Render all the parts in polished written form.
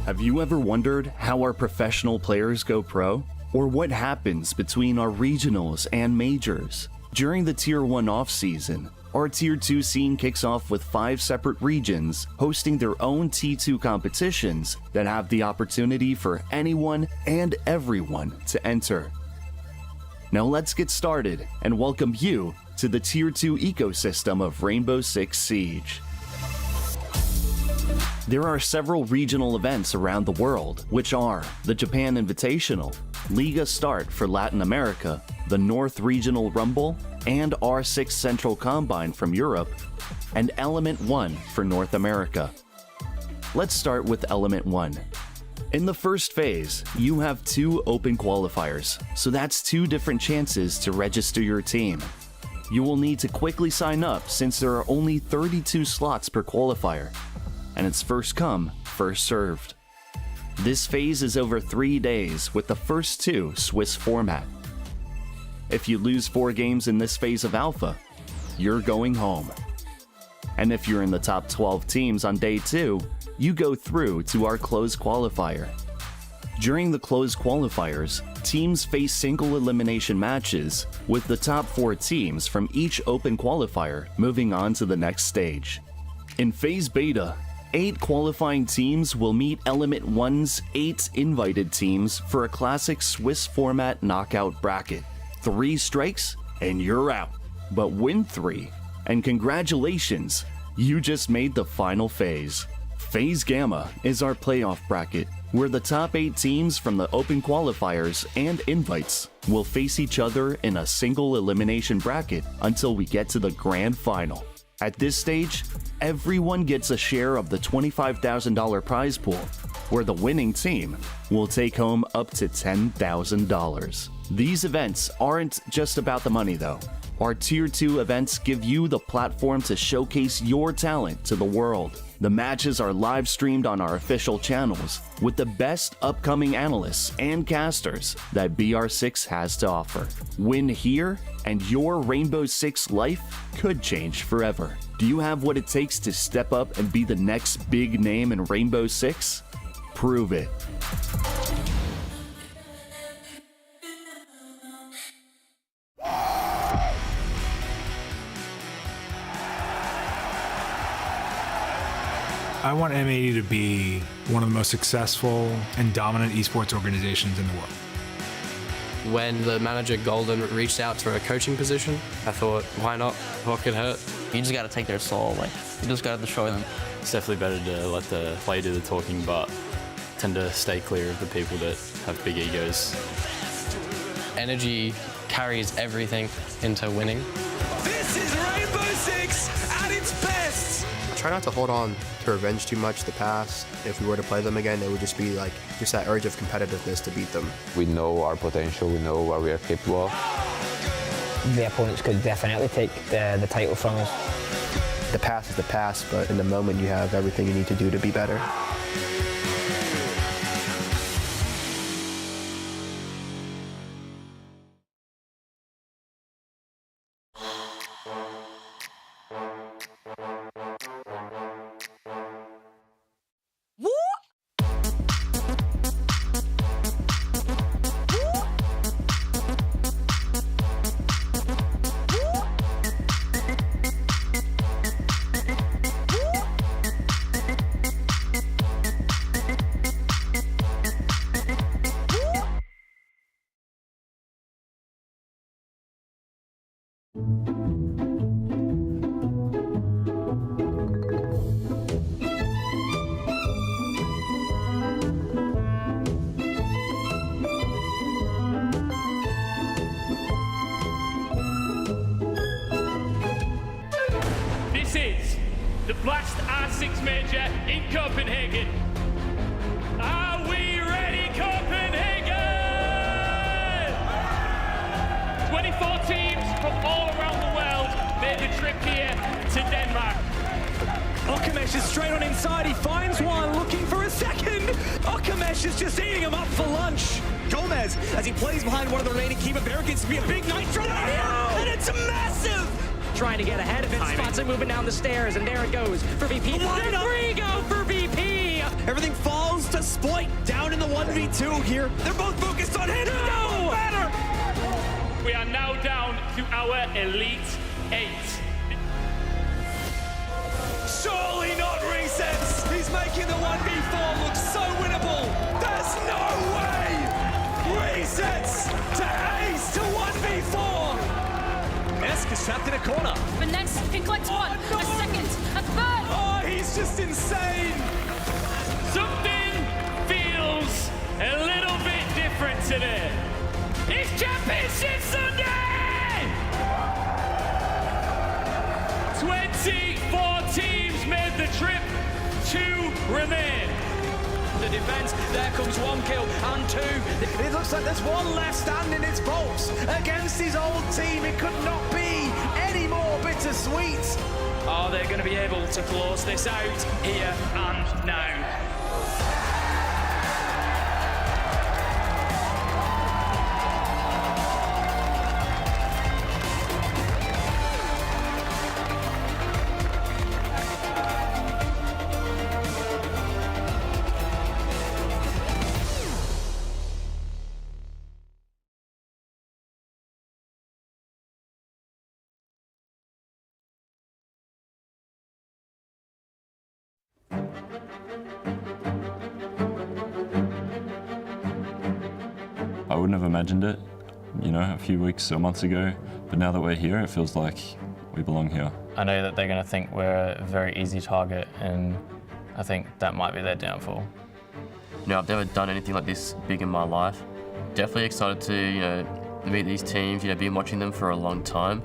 Have you ever wondered how our professional players go pro? Or what happens between our regionals and majors? During the Tier 1 off-season, our Tier 2 scene kicks off with 5 separate regions hosting their own T2 competitions that have the opportunity for anyone and everyone to enter. Now let's get started and welcome you to the Tier 2 ecosystem of Rainbow Six Siege. There are several regional events around the world, which are the Japan Invitational, Liga Start for Latin America, the North Regional Rumble, and R6 Central Combine from Europe, and Element 1 for North America. Let's start with Element 1. In the first phase, you have 2 open qualifiers, so that's 2 different chances to register your team. You will need to quickly sign up since there are only 32 slots per qualifier, and it's first come, first served. This phase is over 3 days with the first 2 Swiss format. If you lose 4 games in this phase of Alpha, you're going home. And if you're in the top 12 teams on day 2, you go through to our closed qualifier. During the closed qualifiers, teams face single elimination matches, with the top 4 teams from each open qualifier moving on to the next stage. In phase beta, 8 qualifying teams will meet Element 1's 8 invited teams for a classic Swiss format knockout bracket. 3 strikes and you're out, but win 3, and congratulations, you just made the final phase. Phase Gamma is our playoff bracket, where the top 8 teams from the open qualifiers and invites will face each other in a single elimination bracket until we get to the grand final. At this stage, everyone gets a share of the $25,000 prize pool, where the winning team will take home up to $10,000. These events aren't just about the money though. Our Tier 2 events give you the platform to showcase your talent to the world. The matches are live streamed on our official channels with the best upcoming analysts and casters that BR6 has to offer. Win here and your Rainbow Six life could change forever. Do you have what it takes to step up and be the next big name in Rainbow Six? Prove it. I want M80 to be one of the most successful and dominant esports organizations in the world. When the manager Golden reached out for a coaching position, I thought, why not? What could hurt? You just got to take their soul. You just got to destroy them. It's definitely better to let the player do the talking, but tend to stay clear of the people that have big egos. Energy carries everything into winning. This is Rainbow Six at its best! Try not to hold on to revenge too much the past. If we were to play them again, it would just be just that urge of competitiveness to beat them. We know our potential, we know what we are capable of. The opponents could definitely take the title from us. The past is the past, but in the moment you have everything you need to do to be better. This is the Blast R6 Major in Copenhagen. Are we ready, Copenhagen? 24 teams from all around the world made the trip here to Denmark. Okamesh is straight on inside, he finds one, looking for a second. Okamesh is just eating him up for lunch. Gomez, as he plays behind one of the remaining keeper barricades, to be a big nitro down here, and it's massive! Trying to get ahead of it, spots it moving down the stairs, and there it goes for VP. Line up. Three go for VP! Everything falls to Sploit down in the 1v2 here. They're both focused on him. No matter. We are now down to our Elite 8. Surely not resets. He's making the 1v4 look so winnable. There's no way. Resets to ace to 1v4. Esk is trapped in a corner. The next can collect one, a second, a third. Oh, he's just insane. Something feels a little bit different today. It's Championship Sunday! 24 teams made the trip, 2 remain. The defense, there comes 1 kill and 2. It looks like there's one left standing. It's Bolts against his old team. It could not be any more bittersweet. Are they going to be able to close this out here and now? I wouldn't have imagined it, you know, a few weeks or months ago, but now that we're here, it feels like we belong here. I know that they're going to think we're a very easy target, and I think that might be their downfall. You know, I've never done anything like this big in my life. Definitely excited to, you know, meet these teams, you know, been watching them for a long time.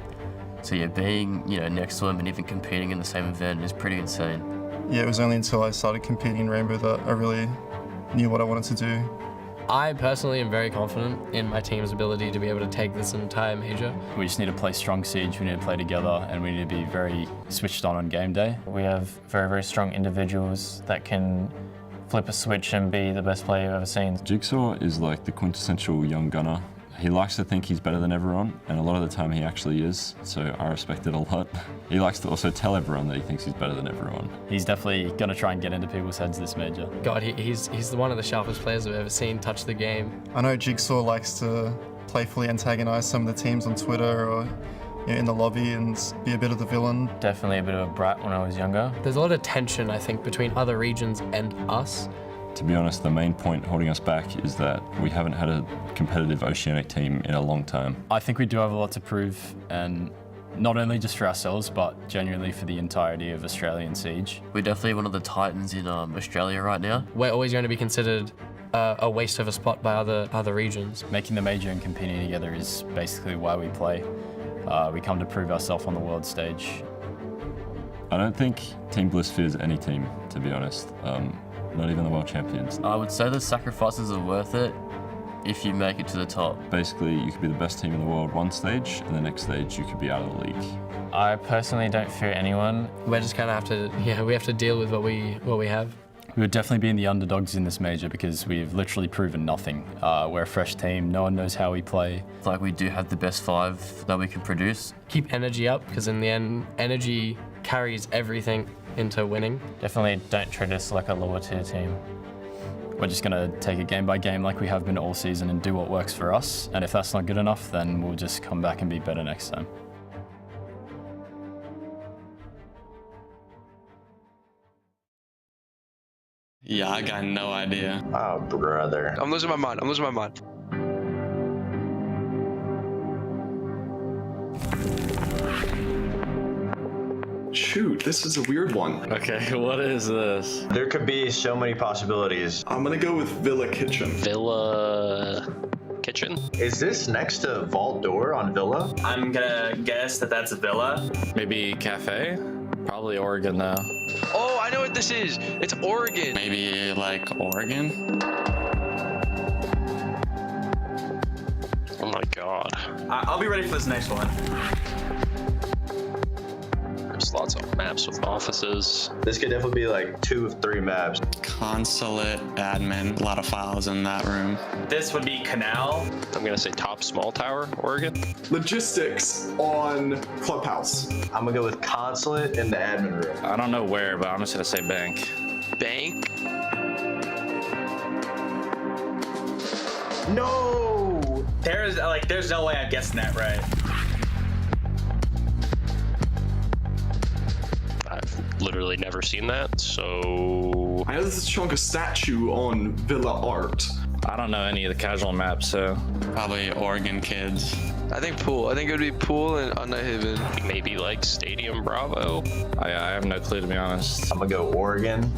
So yeah, being, you know, next to them and even competing in the same event is pretty insane. Yeah, it was only until I started competing in Rainbow that I really knew what I wanted to do. I personally am very confident in my team's ability to be able to take this entire major. We just need to play strong Siege, we need to play together, and we need to be very switched on game day. We have very, very strong individuals that can flip a switch and be the best player you've ever seen. Jigsaw is like the quintessential young gunner. He likes to think he's better than everyone, and a lot of the time he actually is, so I respect it a lot. He likes to also tell everyone that he thinks he's better than everyone. He's definitely going to try and get into people's heads this major. God, he's one of the sharpest players I've ever seen touch the game. I know Jigsaw likes to playfully antagonize some of the teams on Twitter or in the lobby and be a bit of the villain. Definitely a bit of a brat when I was younger. There's a lot of tension, I think, between other regions and us. To be honest, the main point holding us back is that we haven't had a competitive Oceanic team in a long time. I think we do have a lot to prove, and not only just for ourselves, but genuinely for the entirety of Australian Siege. We're definitely one of the titans in Australia right now. We're always going to be considered a waste of a spot by other regions. Making the major and competing together is basically why we play. We come to prove ourselves on the world stage. I don't think Team Bliss fears any team, to be honest. Not even the world champions. I would say the sacrifices are worth it if you make it to the top. Basically, you could be the best team in the world one stage, and the next stage you could be out of the league. I personally don't fear anyone. We just kind of have to, we have to deal with what we have. We would definitely be in the underdogs in this major because we've literally proven nothing. We're a fresh team, no one knows how we play. Like, we do have the best 5 that we can produce. Keep energy up, because in the end, energy carries everything into winning. Definitely don't treat us like a lower tier team. We're just going to take it game by game like we have been all season and do what works for us. And if that's not good enough, then we'll just come back and be better next time. Yeah, I got no idea. Oh, brother. I'm losing my mind. Shoot, this is a weird one. Okay, what is this? There could be so many possibilities. I'm gonna go with Villa Kitchen. Villa Kitchen? Is this next to Vault Door on Villa? I'm gonna guess that that's Villa. Maybe Cafe? Probably Oregon though. Oh, I know what this is. It's Oregon. Maybe like Oregon? Oh my god. I'll be ready for this next one. There's lots of maps with offices. This could definitely be like 2 of 3 maps. Consulate, admin, a lot of files in that room. This would be Canal. I'm gonna say Top Small Tower, Oregon. Logistics on Clubhouse. I'm gonna go with Consulate in the admin room. I don't know where, but I'm just gonna say bank. Bank? No! There's no way I'm guessing that right. I've literally never seen that, so... I know there's a chunk of statue on Villa Art. I don't know any of the casual maps, so... Probably Oregon kids. I think Pool. I think it would be Pool and Unhaven. Maybe like Stadium Bravo. I have no clue, to be honest. I'm gonna go Oregon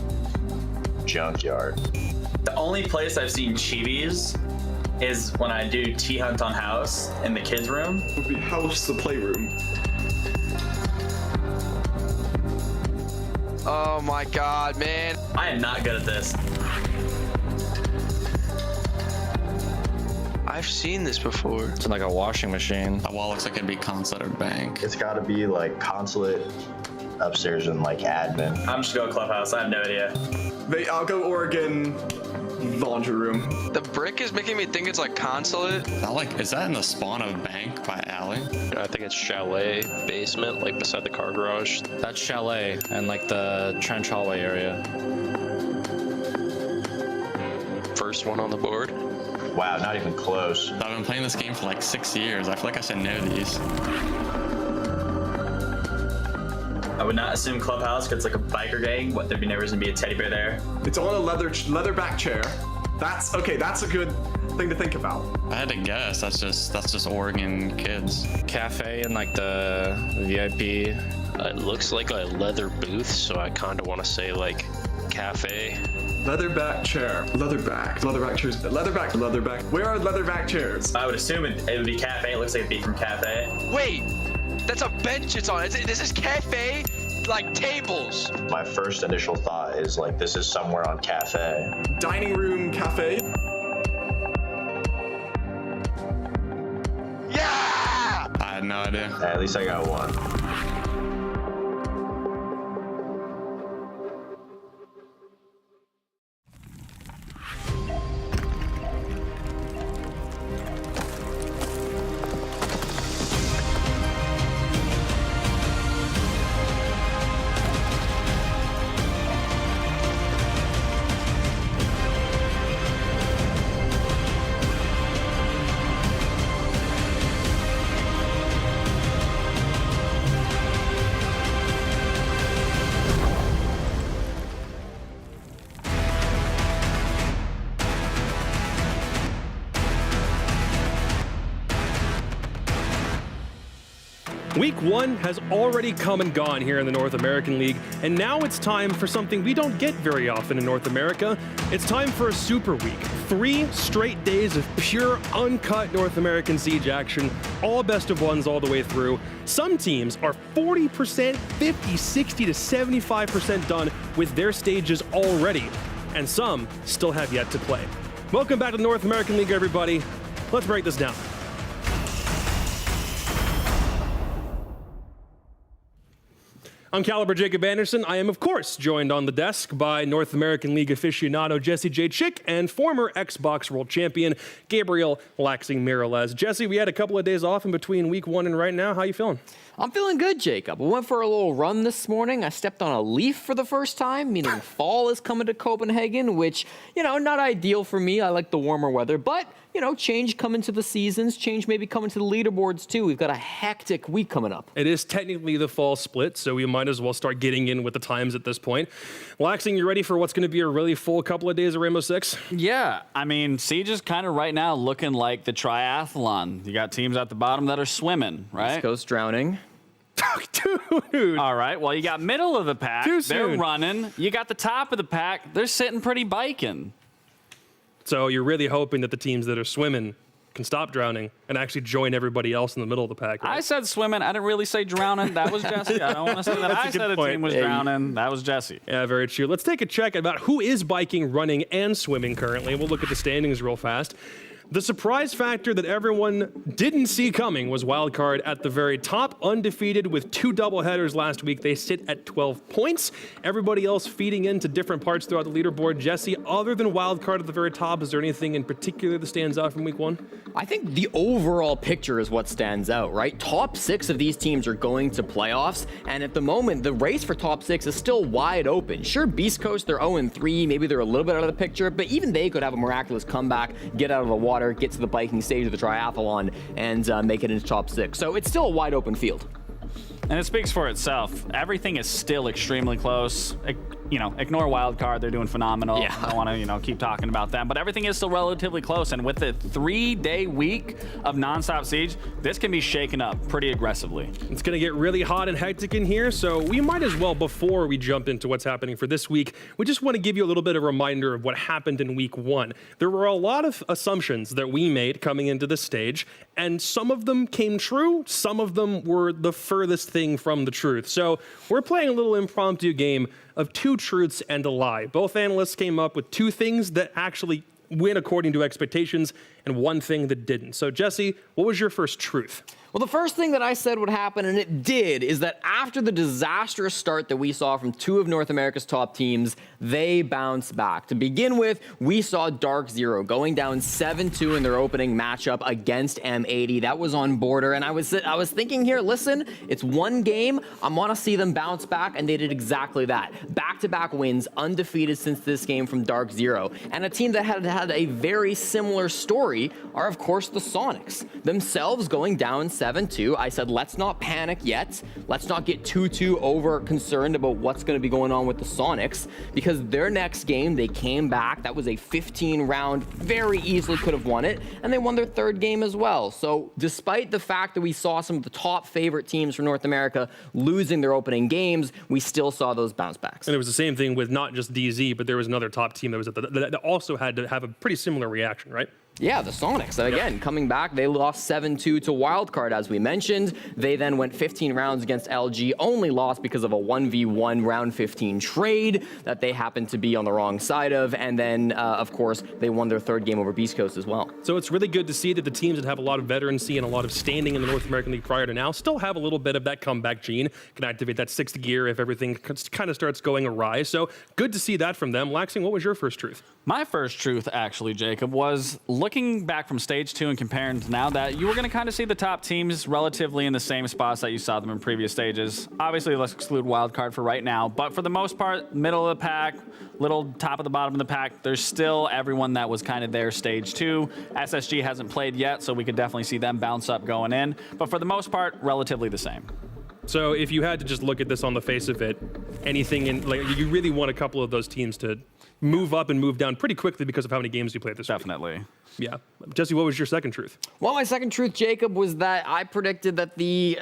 Junkyard. The only place I've seen chibis is when I do T-Hunt on House in the kids' room. It would be House the Playroom. Oh my god, man. I am not good at this. I've seen this before. It's like a washing machine. That wall looks like it'd be consulate or bank. It's gotta be like consulate upstairs and like admin. I'm just going Clubhouse. I have no idea. I'll go Oregon Laundry Room. The brick is making me think it's like consulate. Is that in the spawn of bank by Alley? I think it's Chalet basement, like beside the car garage. That's Chalet and like the Trench Hallway area. First one on the board. Wow, not even close. I've been playing this game for like 6 years. I feel like I should know these. I would not assume Clubhouse because it's like a biker gang. What, there'd be no reason to be a teddy bear there. It's on a leather back chair. That's okay. That's a good thing to think about. I had to guess. That's just Oregon kids. Cafe and like the VIP. It looks like a leather booth, so I kind of want to say like cafe. Leatherback chair. Leatherback chairs. Leatherback. Where are leatherback chairs? I would assume it would be cafe. It looks like it'd be from cafe. Wait, that's a bench it's on. This is cafe, like tables. My first initial thought is like this is somewhere on cafe. Dining room cafe. Yeah! I had no idea. At least I got one. Week 1 has already come and gone here in the North American League, and now it's time for something we don't get very often in North America. It's time for a Super Week. 3 straight days of pure, uncut North American Siege action, all best of ones all the way through. Some teams are 40%, 50, 60 to 75% done with their stages already, and some still have yet to play. Welcome back to the North American League, everybody. Let's break this down. I'm Caliber Jacob Anderson. I am, of course, joined on the desk by North American League aficionado Jesse J. Chick and former Xbox World Champion Gabriel Laxing Miralez. Jesse, we had a couple of days off in between week 1 and right now. How you feeling? I'm feeling good, Jacob. We went for a little run this morning. I stepped on a leaf for the first time, meaning fall is coming to Copenhagen, which, not ideal for me. I like the warmer weather, but, change coming to the seasons, change maybe coming to the leaderboards too. We've got a hectic week coming up. It is technically the fall split, so we might as well start getting in with the times at this point. Laxing, you ready for what's going to be a really full couple of days of Rainbow Six? Yeah, I mean, Siege is kind of right now looking like the triathlon. You got teams at the bottom that are swimming, right? East Coast drowning. Dude. All right, well, you got middle of the pack. Too They're soon. running. You got the top of the pack. They're sitting pretty biking. So you're really hoping that the teams that are swimming can stop drowning and actually join everybody else in the middle of the pack, right? I said swimming. I didn't really say drowning. That was Jesse. I don't want to say that. I said a team was drowning. That was Jesse. Yeah, very true. Let's take a check about who is biking, running, and swimming currently. We'll look at the standings real fast. The surprise factor that everyone didn't see coming was Wildcard at the very top, undefeated with 2 doubleheaders last week. They sit at 12 points. Everybody else feeding into different parts throughout the leaderboard. Jesse, other than Wildcard at the very top, is there anything in particular that stands out from week 1? I think the overall picture is what stands out, right? Top 6 of these teams are going to playoffs, and at the moment, the race for top 6 is still wide open. Sure, Beast Coast, they're 0-3, maybe they're a little bit out of the picture, but even they could have a miraculous comeback, get out of the water water, get to the biking stage of the triathlon, and make it into top 6. So it's still a wide open field. And it speaks for itself. Everything is still extremely close. Ignore wild card. They're doing phenomenal. Yeah. I don't want to, keep talking about them. But everything is still relatively close. And with the 3-day week of nonstop siege, this can be shaken up pretty aggressively. It's going to get really hot and hectic in here, so we might as well, before we jump into what's happening for this week, we just want to give you a little bit of a reminder of what happened in week 1. There were a lot of assumptions that we made coming into this stage, and some of them came true, some of them were the furthest thing from the truth. So we're playing a little impromptu game of 2 truths and a lie. Both analysts came up with 2 things that actually went according to expectations and 1 thing that didn't. So Jesse, what was your first truth? Well, the first thing that I said would happen, and it did, is that after the disastrous start that we saw from 2 of North America's top teams, they bounced back. To begin with, we saw Dark Zero going down 7-2 in their opening matchup against M80. That was on border, and I was thinking here, listen, it's 1 game. I want to see them bounce back, and they did exactly that. Back-to-back wins, undefeated since this game from Dark Zero. And a team that had a very similar story are, of course, the Sonics. Themselves going down 7-2. I said, let's not panic yet. Let's not get too over concerned about what's going to be going on with the Sonics, because their next game, they came back. That was a 15-round, very easily could have won it, and they won their 3rd game as well. So despite the fact that we saw some of the top favorite teams from North America losing their opening games, we still saw those bounce backs. And it was the same thing with not just DZ, but there was another top team that was that also had to have a pretty similar reaction, right? Yeah, the Sonics, again, coming back, they lost 7-2 to Wildcard, as we mentioned. They then went 15 rounds against LG, only lost because of a 1v1 round 15 trade that they happened to be on the wrong side of. And then, of course, they won their 3rd game over Beast Coast as well. So it's really good to see that the teams that have a lot of veterancy and a lot of standing in the North American League prior to now still have a little bit of that comeback gene, can activate that 6th gear if everything kind of starts going awry. So good to see that from them. Laxing, what was your first truth? My first truth, actually, Jacob, was looking back from stage 2 and comparing to now that you were going to kind of see the top teams relatively in the same spots that you saw them in previous stages. Obviously, let's exclude wildcard for right now, but for the most part, middle of the pack, little top of the bottom of the pack, there's still everyone that was kind of there stage 2. SSG hasn't played yet, so we could definitely see them bounce up going in, but for the most part, relatively the same. So if you had to just look at this on the face of it, anything in, like, you really want a couple of those teams to move up and move down pretty quickly because of how many games you played this week. Definitely. Yeah. Jesse, what was your second truth? Well, my second truth, Jacob, was that I predicted that the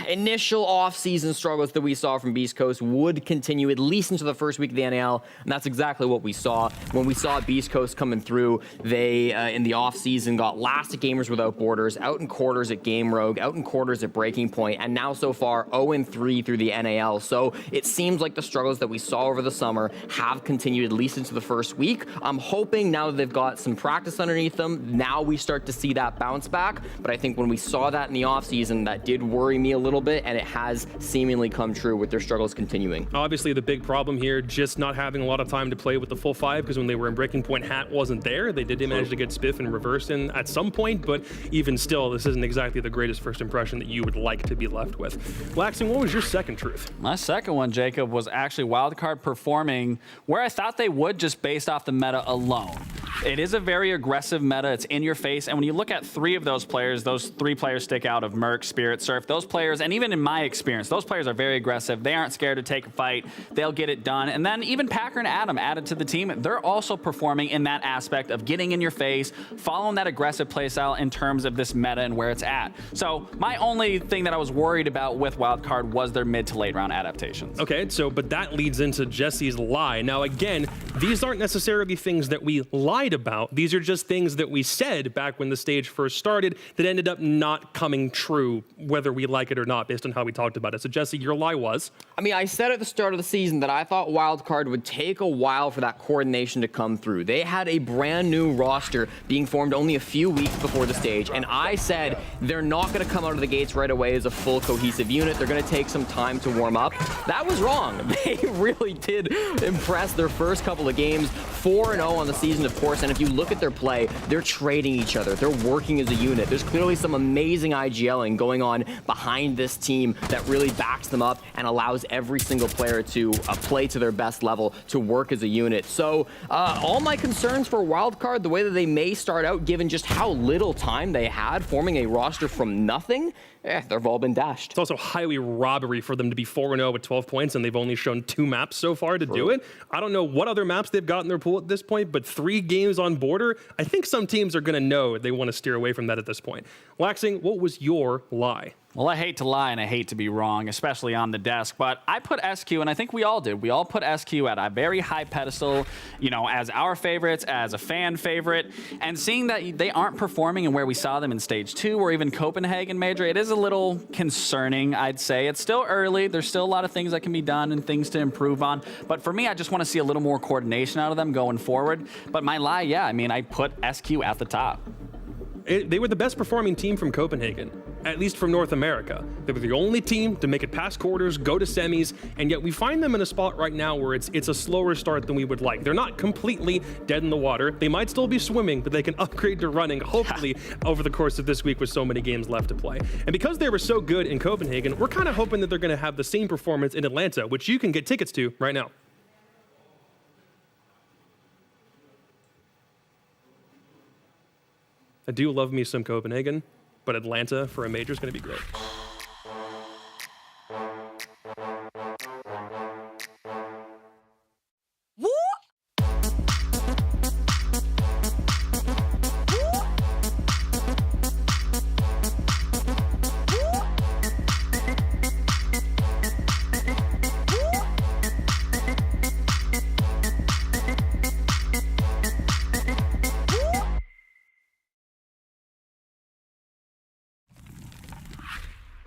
initial off-season struggles that we saw from Beast Coast would continue at least into the first week of the NAL, and that's exactly what we saw. When we saw Beast Coast coming through, they, in the off-season, got last at Gamers Without Borders, out in quarters at Game Rogue, out in quarters at Breaking Point, and now so far 0-3 through the NAL. So it seems like the struggles that we saw over the summer have continued at least into the first week. I'm hoping now that they've got some practice underneath them, now we start to see that bounce back. But I think when we saw that in the offseason, that did worry me a little bit, and it has seemingly come true with their struggles continuing. Obviously, the big problem here, just not having a lot of time to play with the full 5, because when they were in Breaking Point, Hat wasn't there. They did manage to get Spiff and Reverse in at some point, but even still, this isn't exactly the greatest first impression that you would like to be left with. Laxing, what was your second truth? My second one, Jacob, was actually Wildcard performing where I thought they would just based off the meta alone. It is a very aggressive meta. It's in your face. And when you look at 3 of those players, those 3 players stick out of Merc, Spirit, Surf. Those players, and even in my experience, those players are very aggressive. They aren't scared to take a fight. They'll get it done. And then even Packer and Adam added to the team. They're also performing in that aspect of getting in your face, following that aggressive playstyle in terms of this meta and where it's at. So my only thing that I was worried about with Wildcard was their mid to late round adaptations. Okay, so but that leads into Jesse's lie. Now again, these aren't necessarily things that we lied about. These are just things that we said back when the stage first started that ended up not coming true, whether we like it or not, based on how we talked about it. So Jesse, your lie was? I mean, I said at the start of the season that I thought Wildcard would take a while for that coordination to come through. They had a brand new roster being formed only a few weeks before the stage, and I said they're not going to come out of the gates right away as a full cohesive unit. They're going to take some time to warm up. That was wrong. They really did impress their first couple of games. 4-0 on the season, of course, course. And if you look at their play, they're trading each other. They're working as a unit. There's clearly some amazing IGLing going on behind this team that really backs them up and allows every single player to play to their best level, to work as a unit. So all my concerns for Wildcard, the way that they may start out, given just how little time they had forming a roster from nothing, they've all been dashed. It's also highly robbery for them to be 4-0 with 12 points, and they've only shown 2 maps so far to do it. I don't know what other maps they've got in their pool at this point, but 3 games on Border, I think some teams are going to know they want to steer away from that at this point. Laxing, what was your lie? Well, I hate to lie and I hate to be wrong, especially on the desk, but I put SQ, and I think we all did. We all put SQ at a very high pedestal, you know, as our favorites, as a fan favorite, and seeing that they aren't performing in where we saw them in Stage 2 or even Copenhagen Major, it is a little concerning, I'd say. It's still early. There's still a lot of things that can be done and things to improve on, but for me, I just want to see a little more coordination out of them going forward. But my lie, yeah, I mean, I put SQ at the top. They were the best performing team from Copenhagen, at least from North America. They were the only team to make it past quarters, go to semis, and yet we find them in a spot right now where it's a slower start than we would like. They're not completely dead in the water. They might still be swimming, but they can upgrade to running, hopefully, over the course of this week with so many games left to play. And because they were so good in Copenhagen, we're kind of hoping that they're going to have the same performance in Atlanta, which you can get tickets to right now. I do love me some Copenhagen, but Atlanta for a major is going to be great.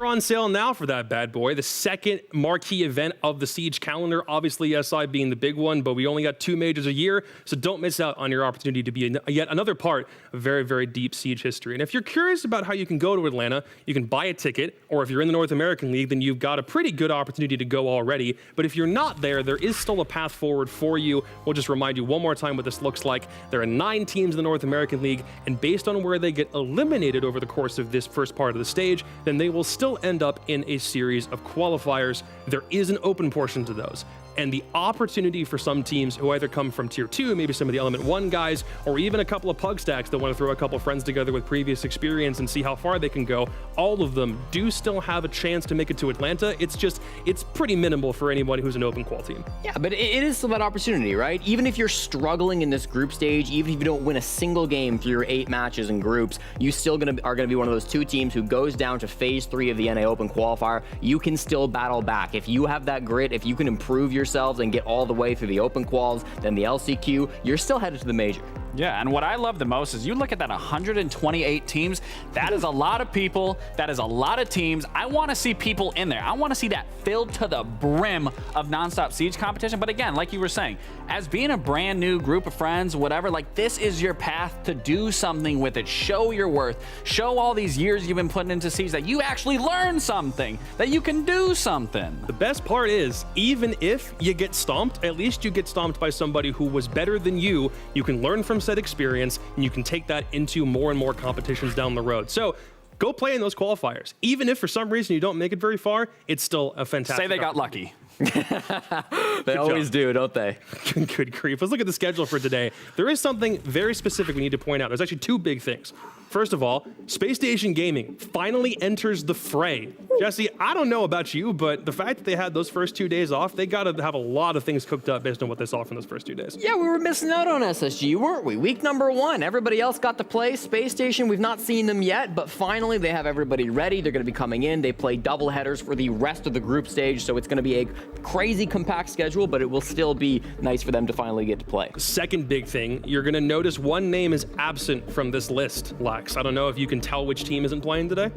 On sale now for that bad boy, the second marquee event of the Siege calendar. Obviously, SI being the big one, but we only got 2 majors a year, so don't miss out on your opportunity to be yet another part of very, very deep Siege history. And if you're curious about how you can go to Atlanta, you can buy a ticket, or if you're in the North American League, then you've got a pretty good opportunity to go already. But if you're not there, there is still a path forward for you. We'll just remind you one more time what this looks like. There are 9 teams in the North American League, and based on where they get eliminated over the course of this first part of the stage, then they will still end up in a series of qualifiers. There is an open portion to those. And the opportunity for some teams who either come from Tier 2, maybe some of the Element 1 guys, or even a couple of pug stacks that want to throw a couple of friends together with previous experience and see how far they can go, all of them do still have a chance to make it to Atlanta. It's pretty minimal for anybody who's an open qual team. Yeah, but it is still that opportunity, right? Even if you're struggling in this group stage, even if you don't win a single game through your 8 matches in groups, you still are gonna be one of those 2 teams who goes down to Phase 3 of the NA Open qualifier. You can still battle back. If you have that grit, if you can improve yourselves and get all the way through the open quals, then the LCQ, you're still headed to the major. Yeah, and what I love the most is you look at that 128 teams, that is a lot of people, that is a lot of teams. I want to see people in there. I want to see that filled to the brim of nonstop Siege competition. But again, like you were saying, as being a brand new group of friends, whatever, like this is your path to do something with it. Show your worth. Show all these years you've been putting into Siege that you actually learned something, that you can do something. The best part is, even if you get stomped, at least you get stomped by somebody who was better than you. You can learn from said experience, and you can take that into more and more competitions down the road. So go play in those qualifiers. Even if for some reason you don't make it very far, it's still a fantastic. Say they got lucky. They always do, don't they? Good grief. Let's look at the schedule for today. There is something very specific we need to point out. There's actually 2 big things. First of all, Space Station Gaming finally enters the fray. Jesse, I don't know about you, but the fact that they had those first 2 days off, they got to have a lot of things cooked up based on what they saw from those first 2 days. Yeah, we were missing out on SSG, weren't we? Week number 1, everybody else got to play. Space Station, we've not seen them yet, but finally they have everybody ready. They're going to be coming in. They play double headers for the rest of the group stage, so it's going to be a crazy compact schedule, but it will still be nice for them to finally get to play. Second big thing, you're going to notice one name is absent from this list, Lex. I don't know if you can tell which team isn't playing today.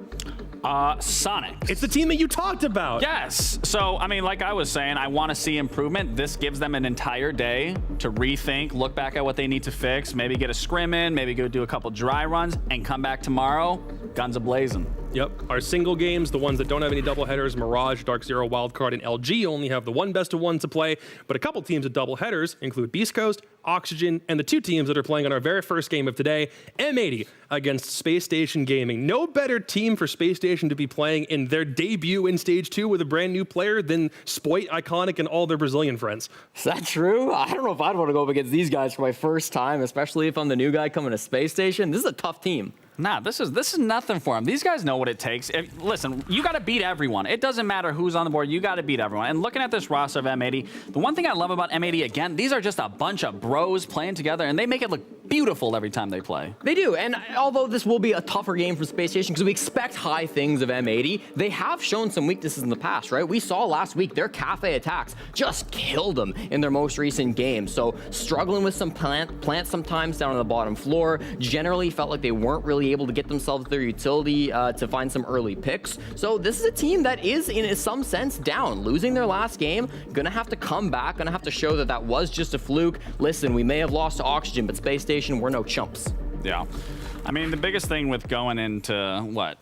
Sonic. It's the team that you talked about. Yes. So, I mean, like I was saying, I want to see improvement. This gives them an entire day to rethink, look back at what they need to fix, maybe get a scrim in, maybe go do a couple dry runs, and come back tomorrow, guns a-blazing. Yep, our single games, the ones that don't have any doubleheaders, Mirage, Dark Zero, Wildcard, and LG only have the one best of one to play, but a couple teams with doubleheaders include Beast Coast, Oxygen, and the two teams that are playing on our very first game of today, M80 against Space Station Gaming. No better team for Space Station to be playing in their debut in Stage 2 with a brand new player than Spoit, Iconic, and all their Brazilian friends. Is that true? I don't know if I'd want to go up against these guys for my first time, especially if I'm the new guy coming to Space Station. This is a tough team. Nah, this is nothing for them. These guys know what it takes. Listen, you got to beat everyone. It doesn't matter who's on the board. You got to beat everyone. And looking at this roster of M80, the one thing I love about M80, again, these are just a bunch of bros playing together, and they make it look beautiful every time they play. They do, and although this will be a tougher game for Space Station because we expect high things of M80, they have shown some weaknesses in the past, right? We saw last week their cafe attacks just killed them in their most recent game. So struggling with some plants sometimes down on the bottom floor, generally felt like they weren't really able to get themselves their utility to find some early picks. So this is a team that is in some sense down, losing their last game, gonna have to come back, gonna have to show that that was just a fluke. Listen, we may have lost to Oxygen, but Space Station, we're no chumps. Yeah. I mean, the biggest thing with going into what?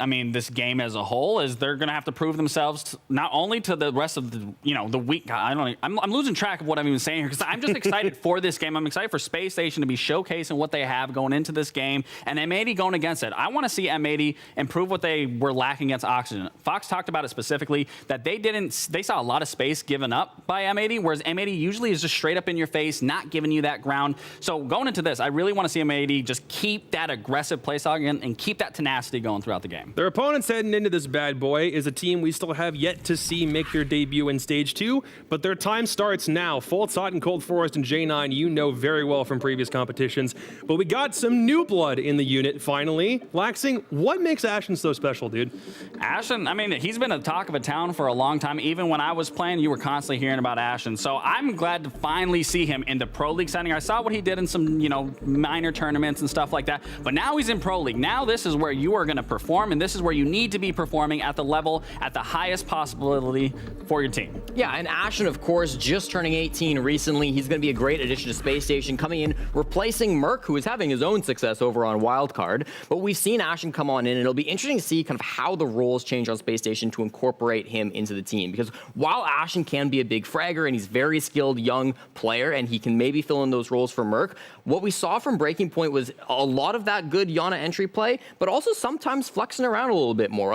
I mean, this game as a whole is they're going to have to prove themselves not only to the rest of the, the week. I'm losing track of what I'm even saying here because I'm just excited for this game. I'm excited for Space Station to be showcasing what they have going into this game and M80 going against it. I want to see M80 improve what they were lacking against Oxygen. Fox talked about it specifically that they saw a lot of space given up by M80, whereas M80 usually is just straight up in your face, not giving you that ground. So going into this, I really want to see M80 just keep that aggressive play style and keep that tenacity going throughout the game. Their opponents heading into this bad boy is a team we still have yet to see make their debut in Stage 2, but their time starts now. Full Hot and Cold Forest and J9 you know very well from previous competitions, but we got some new blood in the unit finally. Laxing, what makes Ashen so special, dude? Ashen, I mean, he's been a talk of a town for a long time. Even when I was playing, you were constantly hearing about Ashen, so I'm glad to finally see him in the Pro League setting. I saw what he did in some, minor tournaments and stuff like that, but now he's in Pro League. Now this is where you are going to perform, and this is where you need to be performing at the level, at the highest possibility for your team. Yeah, and Ashen, of course, just turning 18 recently. He's going to be a great addition to Space Station, coming in, replacing Merc, who is having his own success over on Wildcard. But we've seen Ashen come on in, and it'll be interesting to see kind of how the roles change on Space Station to incorporate him into the team. Because while Ashen can be a big fragger, and he's a very skilled young player, and he can maybe fill in those roles for Merc, what we saw from Breaking Point was a lot of that good Yana entry play, but also sometimes flexing around a little bit more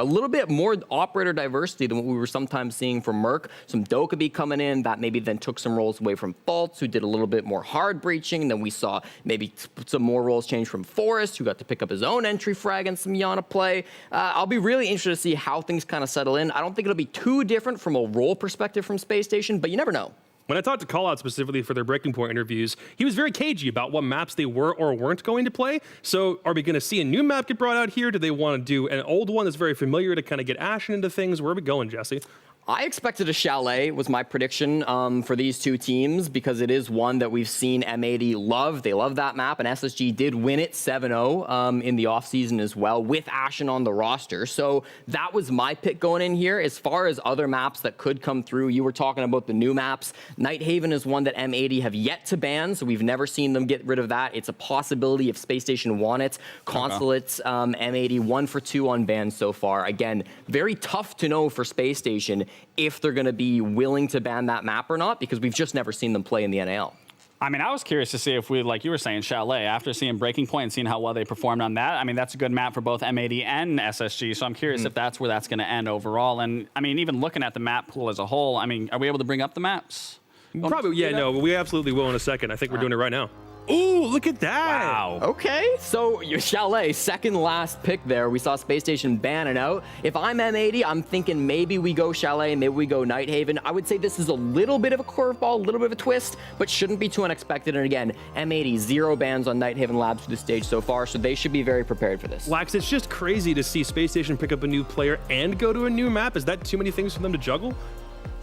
operator diversity than what we were sometimes seeing from Merc. Some Dokkaebi coming in that maybe then took some roles away from Faults, who did a little bit more hard breaching, and then we saw maybe some more roles change from Forest, who got to pick up his own entry frag and some Yana play. I'll be really interested to see how things kind of settle in. I don't think it'll be too different from a role perspective from Space Station, but you never know. When I talked to Callout specifically for their Breaking Point interviews, he was very cagey about what maps they were or weren't going to play. So are we going to see a new map get brought out here? Do they want to do an old one that's very familiar to kind of get Ashen into things? Where are we going, Jesse? I expected a Chalet, was my prediction for these two teams, because it is one that we've seen M80 love. They love that map, and SSG did win it 7-0 in the offseason as well, with Ashen on the roster. So that was my pick going in here. As far as other maps that could come through, you were talking about the new maps. Nighthaven is one that M80 have yet to ban, so we've never seen them get rid of that. It's a possibility if Space Station want it. Consulates, M80, 1 for 2 on bans so far. Again, very tough to know for Space Station if they're going to be willing to ban that map or not, because we've just never seen them play in the NAL. I mean, I was curious to see if we, like you were saying, Chalet, after seeing Breaking Point and seeing how well they performed on that, I mean, that's a good map for both M80 and SSG, so I'm curious if that's where that's going to end overall. And, I mean, even looking at the map pool as a whole, I mean, are we able to bring up the maps? Probably, yeah, no, we absolutely will in a second. I think we're doing it right now. Ooh, look at that. Wow. Okay, so your Chalet, second last pick there. We saw Space Station banning out. If I'm M80, I'm thinking maybe we go Chalet, maybe we go Nighthaven. I would say this is a little bit of a curveball, a little bit of a twist, but shouldn't be too unexpected. And again, M80, 0 bans on Nighthaven Labs for the stage so far, so they should be very prepared for this. Lax, it's just crazy to see Space Station pick up a new player and go to a new map. Is that too many things for them to juggle?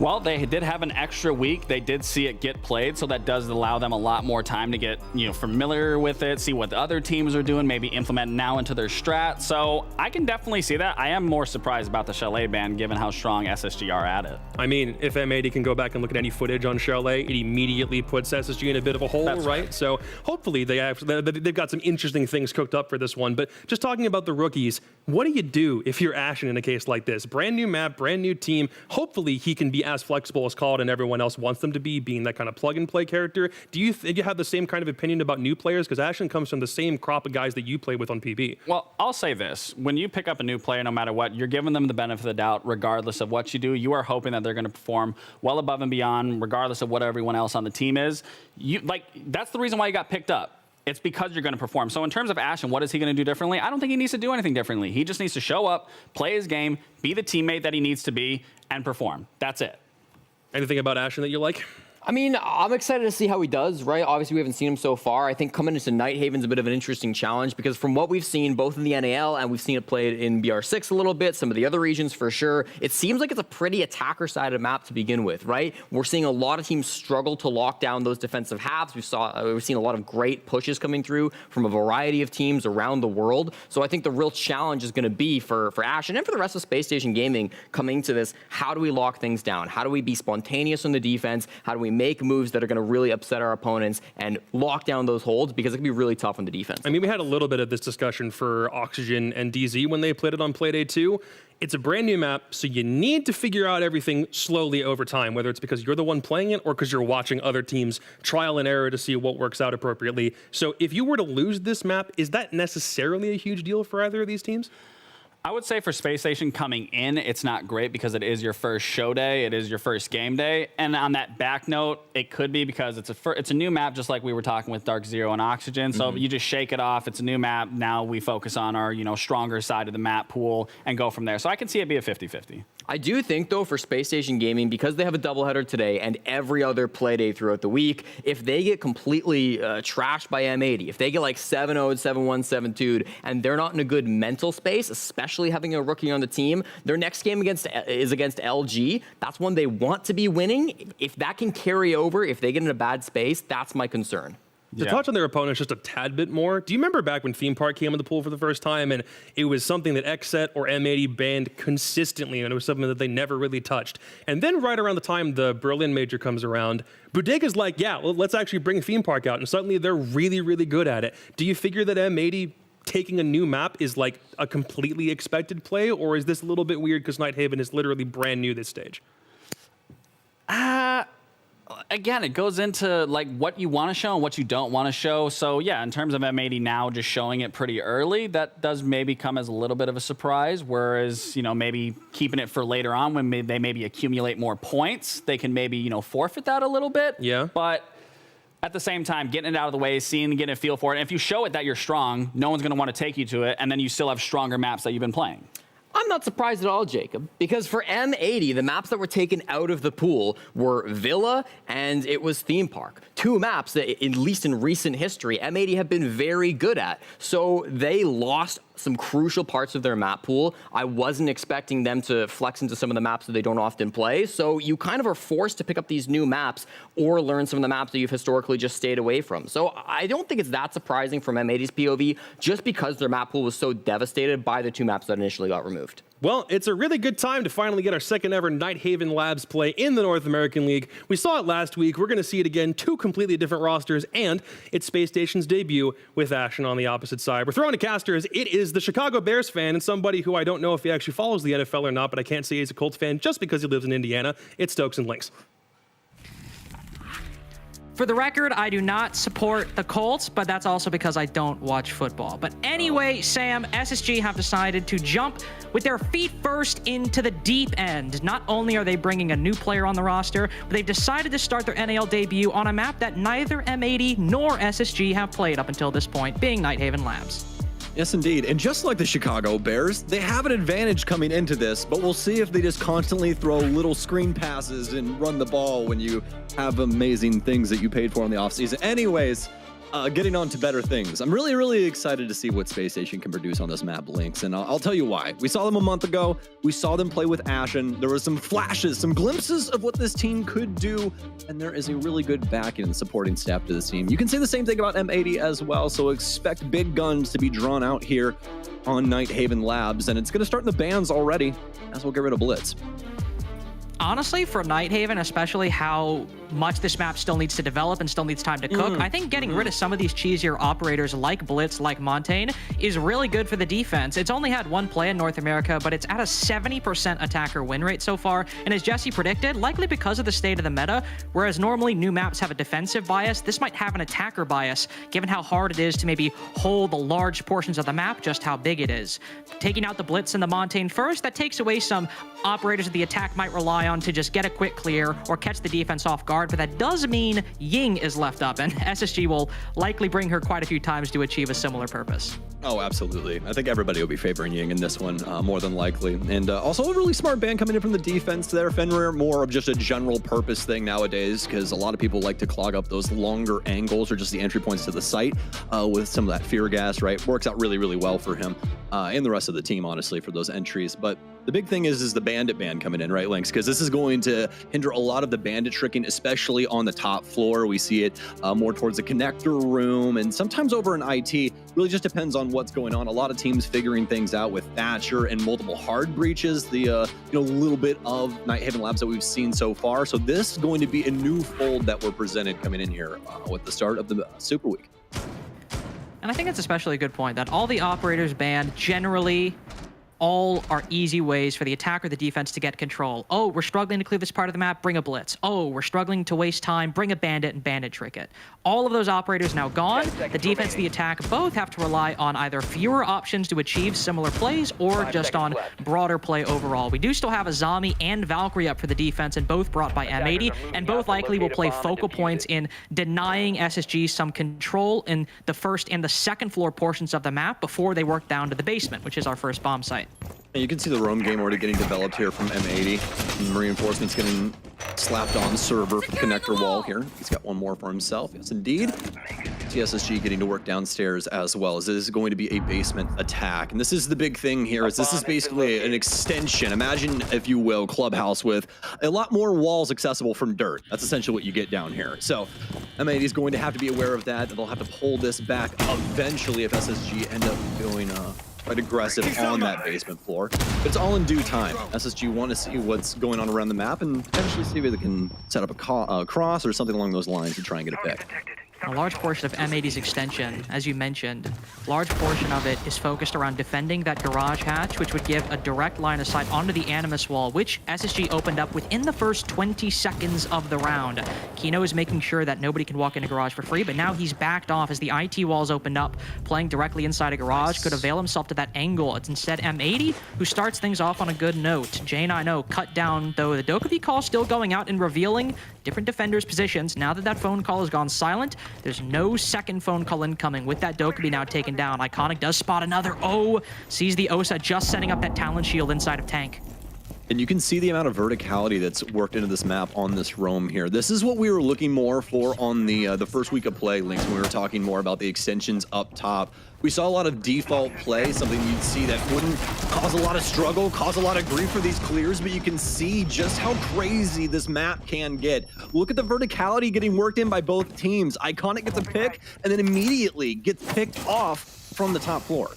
Well, they did have an extra week. They did see it get played, so that does allow them a lot more time to get, familiar with it, see what the other teams are doing, maybe implement now into their strat. So I can definitely see that. I am more surprised about the Chalet ban, given how strong SSG are at it. I mean, if M80 can go back and look at any footage on Chalet, it immediately puts SSG in a bit of a hole, right? So hopefully they've got some interesting things cooked up for this one. But just talking about the rookies, what do you do if you're Ashen in a case like this? Brand new map, brand new team. Hopefully he can be as flexible as CALD and everyone else wants them to be, being that kind of plug-and-play character. Do you have the same kind of opinion about new players? Because Ashen comes from the same crop of guys that you play with on PB. Well, I'll say this. When you pick up a new player, no matter what, you're giving them the benefit of the doubt regardless of what you do. You are hoping that they're going to perform well above and beyond regardless of what everyone else on the team is. That's the reason why you got picked up. It's because you're going to perform. So in terms of Ashen, what is he going to do differently? I don't think he needs to do anything differently. He just needs to show up, play his game, be the teammate that he needs to be, and perform. That's it. Anything about Ashen that you like? I mean, I'm excited to see how he does, right? Obviously, we haven't seen him so far. I think coming into Nighthaven's a bit of an interesting challenge because from what we've seen, both in the NAL and we've seen it played in BR6 a little bit, some of the other regions for sure, it seems like it's a pretty attacker-sided map to begin with, right? We're seeing a lot of teams struggle to lock down those defensive halves. We've seen a lot of great pushes coming through from a variety of teams around the world. So I think the real challenge is going to be for Ashen and for the rest of Space Station Gaming coming to this, how do we lock things down? How do we be spontaneous on the defense? How do we make moves that are going to really upset our opponents and lock down those holds, because it can be really tough on the defense. I mean, we had a little bit of this discussion for Oxygen and DZ when they played it on Playday 2. It's a brand new map, so you need to figure out everything slowly over time, whether it's because you're the one playing it or because you're watching other teams trial and error to see what works out appropriately. So if you were to lose this map, is that necessarily a huge deal for either of these teams? I would say for Space Station coming in, it's not great because it is your first show day, it is your first game day, and on that back note, it could be because it's a new map, just like we were talking with Dark Zero and Oxygen. So you just shake it off. It's a new map. Now we focus on our stronger side of the map pool and go from there. So I can see it be a 50-50. I do think, though, for Space Station Gaming, because they have a doubleheader today and every other play day throughout the week, if they get completely trashed by M80, if they get like 7-0'd, 7-1, 7-2'd, and they're not in a good mental space, especially having a rookie on the team, their next game is against LG. That's one they want to be winning. If that can carry over, if they get in a bad space, that's my concern. To touch on their opponents just a tad bit more, do you remember back when Theme Park came in the pool for the first time and it was something that XSET or M80 banned consistently and it was something that they never really touched? And then right around the time the Berlin Major comes around, Bodega's like, yeah, well, let's actually bring Theme Park out. And suddenly they're really, really good at it. Do you figure that M80 taking a new map is like a completely expected play, or is this a little bit weird because Nighthaven is literally brand new this stage? Again, it goes into like what you want to show and what you don't want to show. So yeah, in terms of M80 now just showing it pretty early, that does maybe come as a little bit of a surprise. Whereas, maybe keeping it for later on when they maybe accumulate more points, they can maybe, forfeit that a little bit. Yeah. But at the same time, getting it out of the way, getting a feel for it. And if you show it that you're strong, no one's going to want to take you to it. And then you still have stronger maps that you've been playing. I'm not surprised at all, Jacob, because for M80, the maps that were taken out of the pool were Villa and it was Theme Park. Two maps that, at least in recent history, M80 have been very good at. So they lost some crucial parts of their map pool. I wasn't expecting them to flex into some of the maps that they don't often play. So you kind of are forced to pick up these new maps or learn some of the maps that you've historically just stayed away from. So I don't think it's that surprising from M80's POV, just because their map pool was so devastated by the two maps that initially got removed. Well, it's a really good time to finally get our second ever Nighthaven Labs play in the North American League. We saw it last week. We're going to see it again. Two completely different rosters, and it's Space Station's debut with Ashen on the opposite side. We're throwing to casters. It is the Chicago Bears fan and somebody who I don't know if he actually follows the NFL or not, but I can't say he's a Colts fan just because he lives in Indiana. It's Stokes and Lynx. For the record, I do not support the Colts, but that's also because I don't watch football. But anyway, Sam, SSG have decided to jump with their feet first into the deep end. Not only are they bringing a new player on the roster, but they've decided to start their NAL debut on a map that neither M80 nor SSG have played up until this point, being Nighthaven Labs. Yes, indeed. And just like the Chicago Bears, they have an advantage coming into this, but we'll see if they just constantly throw little screen passes and run the ball when you have amazing things that you paid for in the offseason. Anyways, getting on to better things. I'm really, really excited to see what Space Station can produce on this map, Lynx, and I'll tell you why. We saw them a month ago. We saw them play with Ashen. There were some flashes, some glimpses of what this team could do, and there is a really good backing and supporting staff to this team. You can say the same thing about M80 as well, so expect big guns to be drawn out here on Nighthaven Labs, and it's going to start in the bans already as we'll get rid of Blitz. Honestly, for Nighthaven, especially how much this map still needs to develop and still needs time to cook, I think getting rid of some of these cheesier operators like Blitz, like Montaigne, is really good for the defense. It's only had one play in North America, but it's at a 70% attacker win rate so far. And as Jesse predicted, likely because of the state of the meta, whereas normally new maps have a defensive bias, this might have an attacker bias, given how hard it is to maybe hold the large portions of the map, just how big it is. Taking out the Blitz and the Montaigne first, that takes away some operators that the attack might rely on to just get a quick clear or catch the defense off guard, but that does mean Ying is left up, and SSG will likely bring her quite a few times to achieve a similar purpose. Oh, absolutely. I think everybody will be favoring Ying in this one, more than likely. And also a really smart ban coming in from the defense there. Fenrir, more of just a general purpose thing nowadays, because a lot of people like to clog up those longer angles or just the entry points to the site with some of that fear gas, right? Works out really, really well for him and the rest of the team, honestly, for those entries. But the big thing is the bandit ban coming in, right, Lynx? Because this is going to hinder a lot of the bandit tricking, especially on the top floor. We see it more towards the connector room and sometimes over in IT. Really just depends on what's going on. A lot of teams figuring things out with Thatcher and multiple hard breaches, the little bit of Nighthaven Labs that we've seen so far. So this is going to be a new fold that we're presented coming in here with the start of the Super Week. And I think it's especially a good point that all the operators banned generally all are easy ways for the attack or the defense to get control. Oh, we're struggling to clear this part of the map, bring a Blitz. Oh, we're struggling to waste time, bring a Bandit and Bandit trick it. All of those operators now gone. The defense and the attack both have to rely on either fewer options to achieve similar plays or just on broader play overall. We do still have a Zami and Valkyrie up for the defense, and both brought by M80, and both likely will play focal points in denying SSG some control in the first and the second floor portions of the map before they work down to the basement, which is our first bomb site. And you can see the roam game already getting developed here from M80. And reinforcements getting slapped on server for the connector wall here. He's got one more for himself. Yes, indeed. TSSG getting to work downstairs as well, as this is going to be a basement attack. And this is the big thing here, is this is basically an extension. Imagine, if you will, Clubhouse with a lot more walls accessible from dirt. That's essentially what you get down here. So M80 is going to have to be aware of that. They'll have to pull this back eventually if SSG end up going quite aggressive on that basement floor. But it's all in due time. SSG want to see what's going on around the map and potentially see if they can set up a cross or something along those lines to try and get a pick. A large portion of M80's extension, as you mentioned, large portion of it is focused around defending that garage hatch, which would give a direct line of sight onto the Animus wall, which SSG opened up within the first 20 seconds of the round. Kino is making sure that nobody can walk in a garage for free, but now he's backed off as the IT walls opened up, playing directly inside a garage, could avail himself to that angle. It's instead M80 who starts things off on a good note. J9O cut down, though the Dokkaebi call still going out and revealing different defenders' positions. Now that that phone call has gone silent, there's no second phone call incoming with that Dokkaebi now taken down. Iconic does spot another. Oh, sees the Osa just setting up that Talon shield inside of Tank. And you can see the amount of verticality that's worked into this map on this roam here. This is what we were looking more for on the first week of play, Lynx, when we were talking more about the extensions up top. We saw a lot of default play, something you'd see that wouldn't cause a lot of struggle, cause a lot of grief for these clears, but you can see just how crazy this map can get. Look at the verticality getting worked in by both teams. Iconic gets a pick, and then immediately gets picked off from the top floor.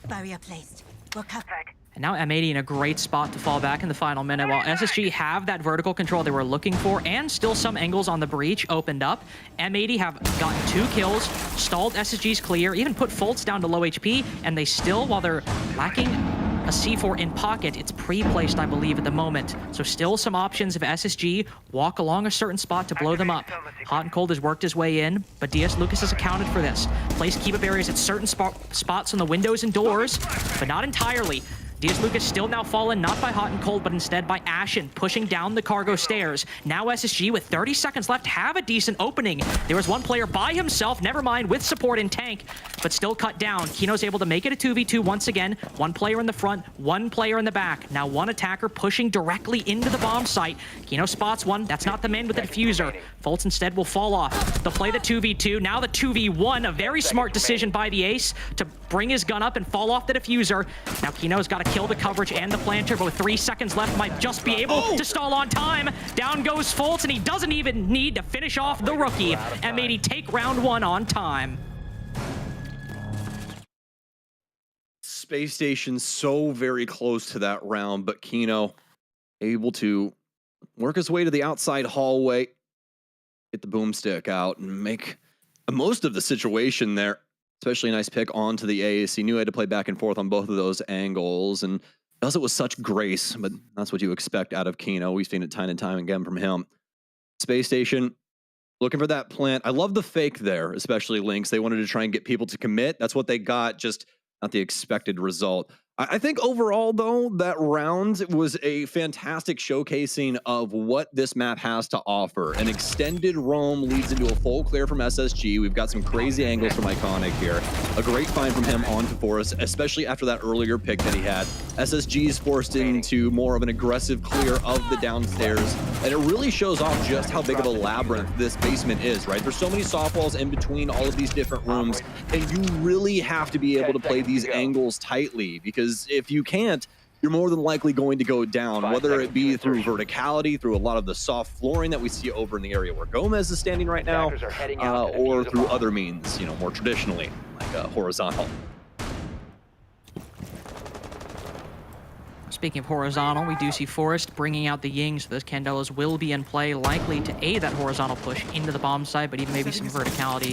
Barrier placed. We're covered. And now M80 in a great spot to fall back in the final minute. While SSG have that vertical control they were looking for and still some angles on the breach opened up, M80 have gotten 2 kills, stalled SSG's clear, even put Foltz down to low HP, and they still, while they're lacking a C4 in pocket, it's pre-placed, I believe, at the moment. So still some options if SSG walk along a certain spot to blow them up. Hot and Cold has worked his way in, but DS Lucas has accounted for this. Placed Kiba barriers at certain spots on the windows and doors, but not entirely. Diaz Lucas still now fallen, not by Hot and Cold, but instead by Ashen, pushing down the cargo stairs. Now SSG, with 30 seconds left, have a decent opening. There was one player by himself, never mind, with support in tank, but still cut down. Kino's able to make it a 2v2 once again. One player in the front, one player in the back. Now one attacker pushing directly into the bomb site. Kino spots one. That's not the man with the diffuser. Fultz instead will fall off. They'll play the 2v2. Now the 2v1. A very smart decision by the Ace to bring his gun up and fall off the diffuser. Now Kino's got to kill the coverage and the planter, but with 3 seconds left, might just be able to stall on time. Down goes Fultz, and he doesn't even need to finish off the rookie. M80 take round 1 on time. Space Station so very close to that round, but Kino able to work his way to the outside hallway, get the boomstick out, and make most of the situation there. Especially a nice pick onto the Ace. He knew he had to play back and forth on both of those angles, and does it with such grace, but that's what you expect out of Kino. We've seen it time and time again from him. Space Station, looking for that plant. I love the fake there, especially Lynx. They wanted to try and get people to commit. That's what they got, just not the expected result. I think overall, though, that round was a fantastic showcasing of what this map has to offer. An extended roam leads into a full clear from SSG. We've got some crazy angles from Iconic here. A great find from him onto Forest, especially after that earlier pick that he had. SSG's forced into more of an aggressive clear of the downstairs, and it really shows off just how big of a labyrinth this basement is, right? There's so many soft walls in between all of these different rooms, and you really have to be able to play these angles tightly, because if you can't, you're more than likely going to go down, whether it be through verticality, through a lot of the soft flooring that we see over in the area where Gomez is standing right now, or through other means, you know, more traditionally, like horizontal. Speaking of horizontal, we do see Forest bringing out the Ying, so those Candelas will be in play, likely to aid that horizontal push into the bomb site, but even maybe some verticality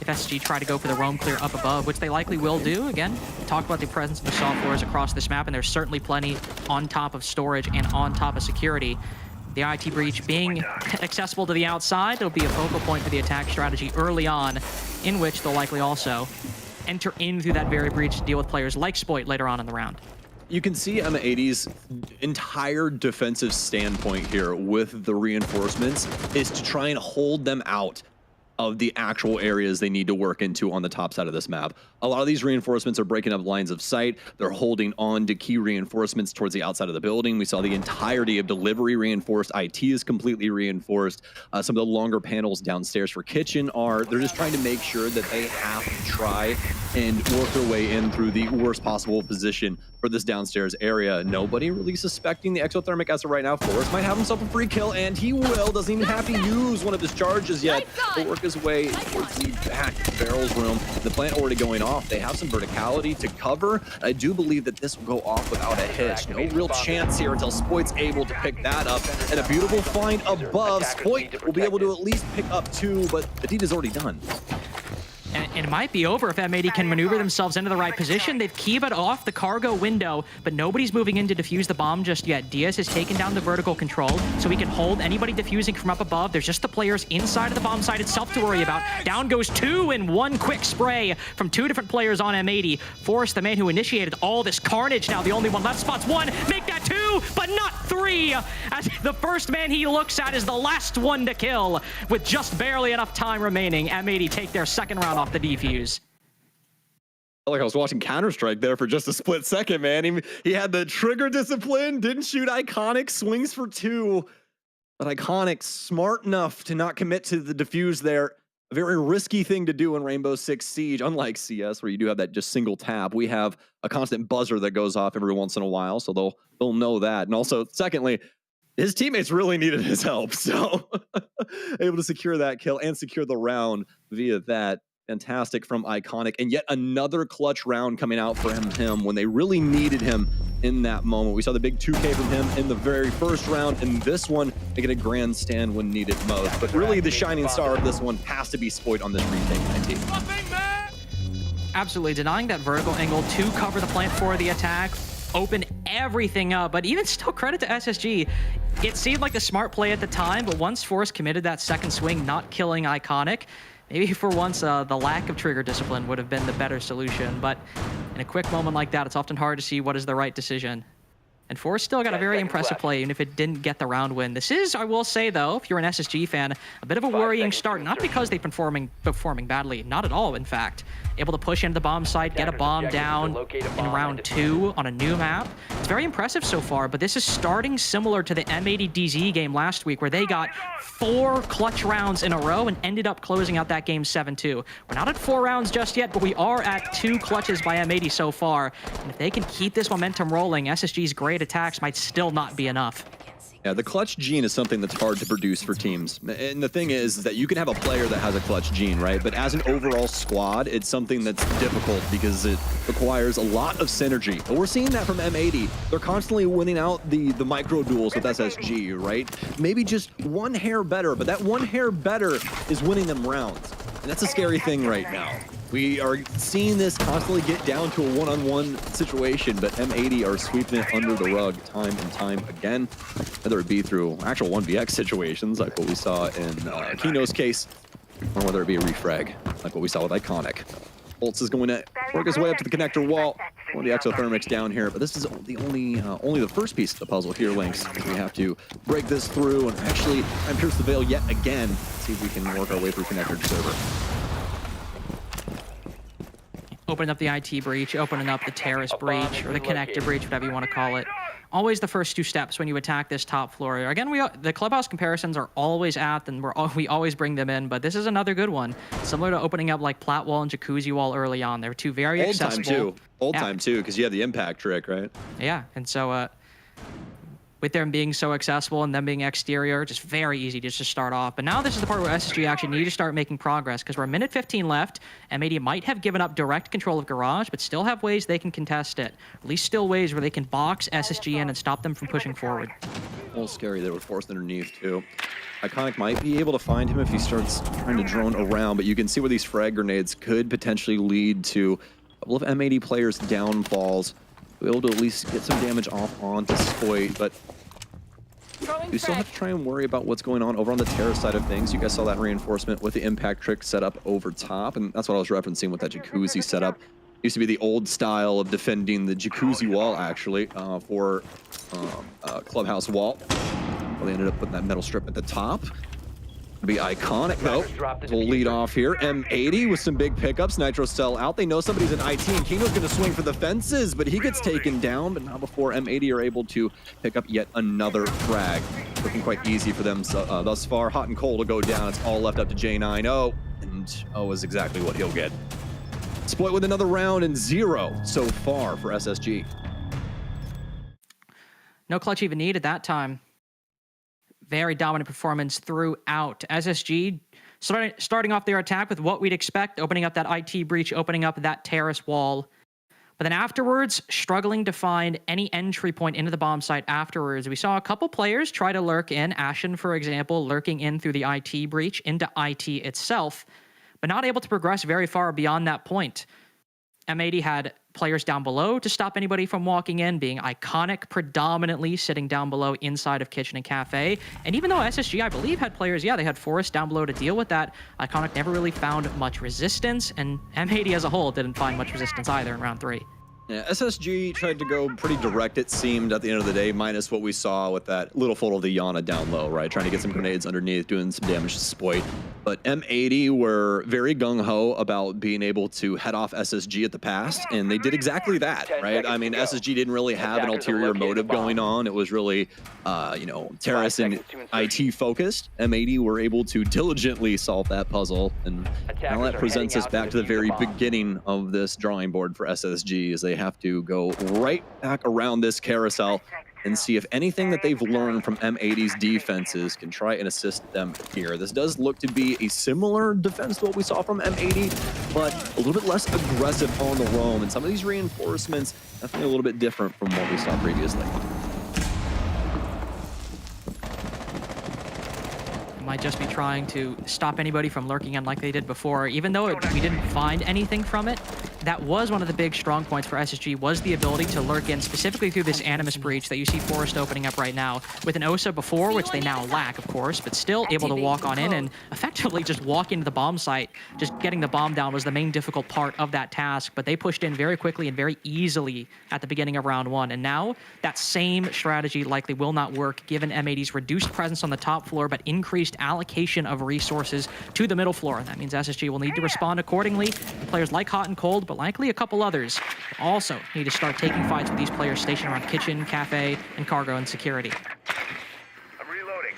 if SSG try to go for the roam clear up above, which they likely will do. Again, talk about the presence of the soft floors across this map, and there's certainly plenty on top of storage and on top of security. The IT breach being accessible to the outside, it'll be a focal point for the attack strategy early on, in which they'll likely also enter in through that very breach to deal with players like Spoit later on in the round. You can see M80's entire defensive standpoint here with the reinforcements is to try and hold them out of the actual areas they need to work into on the top side of this map. A lot of these reinforcements are breaking up lines of sight. They're holding on to key reinforcements towards the outside of the building. We saw the entirety of delivery reinforced. IT is completely reinforced. Some of the longer panels downstairs for kitchen they're just trying to make sure that they have to try and work their way in through the worst possible position for this downstairs area. Nobody really suspecting the exothermic as of right now. Forrest might have himself a free kill, and he will. Doesn't even have to use one of his charges yet. He'll work his way towards the back barrels room. The plant already going off. They have some verticality to cover. I do believe that this will go off without a hitch. No real chance here until Spoit's able to pick that up. And a beautiful find above. Spoit will be able to at least pick up 2, but the deed is already done. And it might be over if M80 can maneuver themselves into the right position. They've Kiva'd off the cargo window, but nobody's moving in to defuse the bomb just yet. Diaz has taken down the vertical control, so he can hold anybody defusing from up above. There's just the players inside of the bomb site itself to worry about. Down goes 2 in one quick spray from 2 different players on M80. Forrest, the man who initiated all this carnage, now the only one left, spots 1. Make that 2, but not 3. As the first man he looks at is the last one to kill. With just barely enough time remaining, M80 take their second round off the defuse. Like I was watching Counter-Strike there for just a split second, man. He had the trigger discipline, didn't shoot Iconic, swings for 2. But Iconic, smart enough to not commit to the defuse there. A very risky thing to do in Rainbow Six Siege. Unlike CS, where you do have that just single tap, we have a constant buzzer that goes off every once in a while, so they'll know that. And also, secondly, his teammates really needed his help, so able to secure that kill and secure the round via that. Fantastic from Iconic, and yet another clutch round coming out for him when they really needed him in that moment. We saw the big 2K from him in the very first round, and this one making a grandstand when needed most. But really the shining star of this one has to be Spoit on this retake 19. Absolutely, denying that vertical angle to cover the plant for the attack, opened everything up, but even still, credit to SSG. It seemed like the smart play at the time, but once Forrest committed that second swing, not killing Iconic, maybe for once the lack of trigger discipline would have been the better solution. But in a quick moment like that, it's often hard to see what is the right decision. And Force still got a very impressive play, even if it didn't get the round win. This is, I will say, though, if you're an SSG fan, a bit of a worrying start. Not because they've been performing badly. Not at all, in fact. Able to push into the bomb site, get a bomb down in round 2 on a new map. It's very impressive so far, but this is starting similar to the M80 DZ game last week, where they got 4 clutch rounds in a row and ended up closing out that game 7-2. We're not at 4 rounds just yet, but we are at 2 clutches by M80 so far. And if they can keep this momentum rolling, SSG's great attacks might still not be enough. Yeah, the clutch gene is something that's hard to produce for teams. And the thing is that you can have a player that has a clutch gene, right? But as an overall squad, it's something that's difficult because it requires a lot of synergy. But we're seeing that from M80. They're constantly winning out the micro duels with SSG, right? Maybe just one hair better, but that one hair better is winning them rounds. And that's a scary thing right now. We are seeing this constantly get down to a one-on-one situation, but M80 are sweeping it under the rug time and time again, whether it be through actual 1vx situations like what we saw in Kino's case, or whether it be a refrag like what we saw with Iconic. Bolts is going to work his way up to the connector wall. One of the exothermics down here, but this is the only the first piece of the puzzle here, Lynx. We have to break this through and actually try and pierce the veil yet again. See if we can work our way through connector to server. Opening up the IT breach, opening up the terrace breach, or the connector breach, whatever you want to call it. Always the first 2 steps when you attack this top floor. Again, the clubhouse comparisons are always apt, and we always bring them in, but this is another good one. Similar to opening up like Plat Wall and Jacuzzi Wall early on. They were 2 very accessible. Old time too, because you have the impact trick, right? Yeah, and so with them being so accessible and them being exterior, just very easy to just start off. But now this is the part where SSG actually need to start making progress, because we're a minute 15 left. M80 might have given up direct control of Garage, but still have ways they can contest it. At least still ways where they can box SSG in and stop them from pushing forward. A little scary there with Force underneath too. Iconic might be able to find him if he starts trying to drone around, but you can see where these frag grenades could potentially lead to a couple of M80 players' downfalls. Be able to at least get some damage off onto Spoit, but you still have to try and worry about what's going on over on the terrace side of things. You guys saw that reinforcement with the impact trick set up over top, and that's what I was referencing with that Jacuzzi setup. Used to be the old style of defending the Jacuzzi wall, actually, for clubhouse wall. Well, they ended up putting that metal strip at the top. Be Iconic though. We'll lead off here. M80 with some big pickups. Nitro Cell out. They know somebody's in IT, and Kino's going to swing for the fences, but he gets taken down. But not before M80 are able to pick up yet another frag. Looking quite easy for them thus far. Hot and cold will go down. It's all left up to J9. Oh, and O is exactly what he'll get. Spoit with another round and 0 so far for SSG. No clutch even needed that time. Very dominant performance throughout. SSG starting off their attack with what we'd expect, opening up that IT breach, opening up that terrace wall. But then afterwards, struggling to find any entry point into the bomb site afterwards. We saw a couple players try to lurk in, Ashen, for example, lurking in through the IT breach into IT itself, but not able to progress very far beyond that point. M80 had players down below to stop anybody from walking in, being Iconic predominantly sitting down below inside of Kitchen and Cafe. And even though SSG, I believe, had players, yeah, they had Forest down below to deal with that, Iconic never really found much resistance, and M80 as a whole didn't find much resistance either in round 3. Yeah, SSG tried to go pretty direct, it seemed, at the end of the day, minus what we saw with that little photo of the Yana down low, right? Trying to get some grenades underneath, doing some damage to Spoit. But M80 were very gung-ho about being able to head off SSG at the pass, and they did exactly that, right? I mean, SSG didn't really have an ulterior motive going on. It was really, you know, terrace and IT focused. M80 were able to diligently solve that puzzle, and now that presents us back to the very beginning of this drawing board for SSG, as they have to go right back around this carousel and see if anything that they've learned from M80's defenses can try and assist them here. This does look to be a similar defense to what we saw from M80, but a little bit less aggressive on the roam, and some of these reinforcements definitely a little bit different from what we saw previously. Might just be trying to stop anybody from lurking in like they did before. Even though we didn't find anything from it, that was one of the big strong points for SSG, was the ability to lurk in, specifically through this Animus breach that you see Forest opening up right now, with an Osa before, which they now lack, of course, but still able to walk on in and effectively just walk into the bomb site. Just getting the bomb down was the main difficult part of that task, but they pushed in very quickly and very easily at the beginning of round 1, and now that same strategy likely will not work, given M80's reduced presence on the top floor, but increased allocation of resources to the middle floor. That means SSG will need to respond accordingly. Players like Hot and Cold, but likely a couple others, also need to start taking fights with these players stationed around kitchen, cafe, and cargo and security.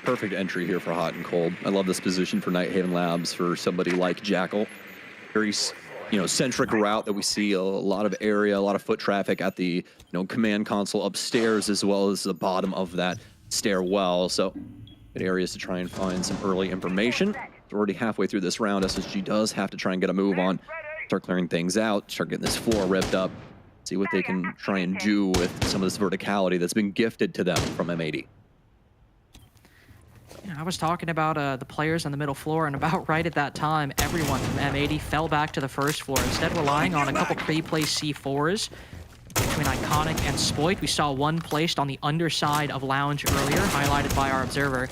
Perfect entry here for Hot and Cold. I love this position for Nighthaven Labs for somebody like Jackal. Very, centric route that we see a lot of area, a lot of foot traffic at the, command console upstairs, as well as the bottom of that stairwell. So good areas to try and find some early information. We're already halfway through this round. SSG does have to try and get a move on, start clearing things out, start getting this floor ripped up, see what they can try and do with some of this verticality that's been gifted to them from M80. I was talking about the players on the middle floor, and about right at that time, everyone from M80 fell back to the first floor, instead relying on a couple pre-placed C4s between Iconic and Spoit. We saw one placed on the underside of Lounge earlier, highlighted by our observer.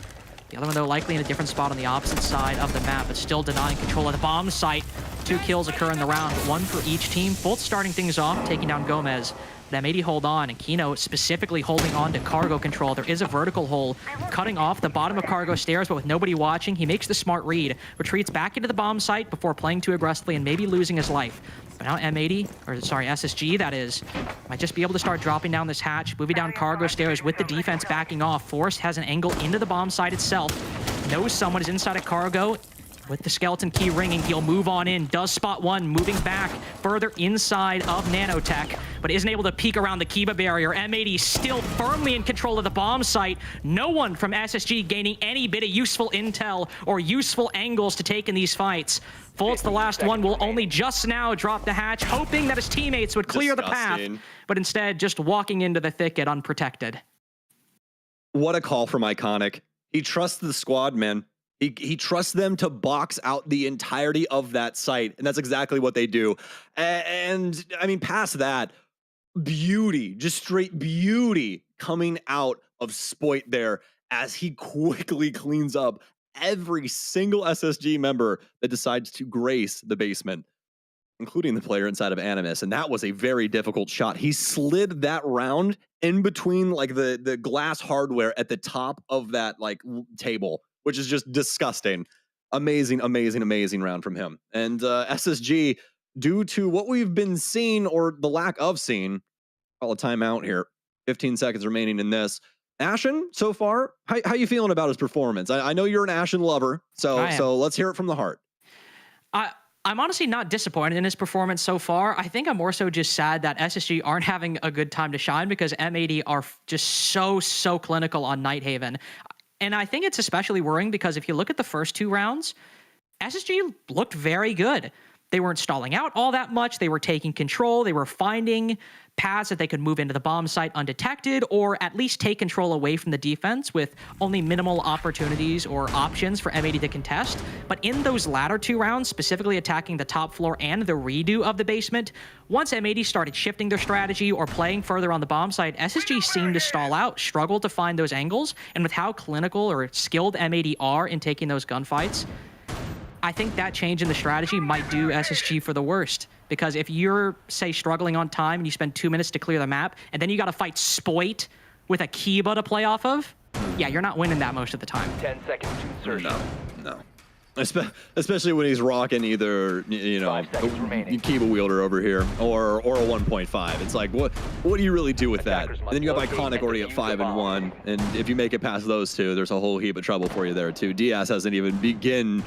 The other one, though, likely in a different spot on the opposite side of the map, but still denying control of the bomb site. 2 kills occur in the round, one for each team. Both starting things off, taking down Gomez. But M80 hold on, and Kino specifically holding on to cargo control. There is a vertical hole cutting off the bottom of cargo stairs, but with nobody watching, he makes the smart read, retreats back into the bomb site before playing too aggressively and maybe losing his life. But now SSG, that is, might just be able to start dropping down this hatch, moving down cargo stairs with the defense backing off. Forrest has an angle into the bomb site itself, knows someone is inside of cargo. With the skeleton key ringing, he'll move on in, does spot one, moving back further inside of Nanotech, but isn't able to peek around the Kiba barrier. M80 still firmly in control of the bomb site. No one from SSG gaining any bit of useful intel or useful angles to take in these fights. Fultz, the last one, will only just now drop the hatch, hoping that his teammates would clear the path, but instead just walking into the thicket unprotected. What a call from Iconic. He trusts the squad, man. He trusts them to box out the entirety of that site, and that's exactly what they do. And I mean, past that, beauty, just straight beauty coming out of Spoit there as he quickly cleans up every single SSG member that decides to grace the basement, including the player inside of Animus. And that was a very difficult shot. He slid that round in between like the glass hardware at the top of that like table, which is just disgusting. Amazing, amazing, amazing round from him. And SSG, due to what we've been seeing or the lack of seeing, call a timeout here. 15 seconds remaining in this. Ashen, so far, how you feeling about his performance? I know you're an Ashen lover, so let's hear it from the heart. I'm honestly not disappointed in his performance so far. I think I'm more so just sad that SSG aren't having a good time to shine because M80 are just so clinical on Nighthaven. And I think it's especially worrying because if you look at the first 2 rounds, SSG looked very good. They weren't stalling out all that much. They were taking control. They were finding paths that they could move into the bomb site undetected or at least take control away from the defense with only minimal opportunities or options for M80 to contest. But in those latter 2 rounds, specifically attacking the top floor and the redo of the basement, once M80 started shifting their strategy or playing further on the bomb site, SSG seemed to stall out, struggled to find those angles, and with how clinical or skilled M80 are in taking those gunfights, I think that change in the strategy might do SSG for the worst. Because if you're, say, struggling on time and you spend 2 minutes to clear the map, and then you got to fight Spoit with a Kiba to play off of, yeah, you're not winning that most of the time. 10 seconds to insertion. No. Especially when he's rocking either, Kiba wielder over here or a 1.5. It's like, what do you really do with that? And then you have Iconic already at 5 and 1. And if you make it past those 2, there's a whole heap of trouble for you there too. Diaz hasn't even begun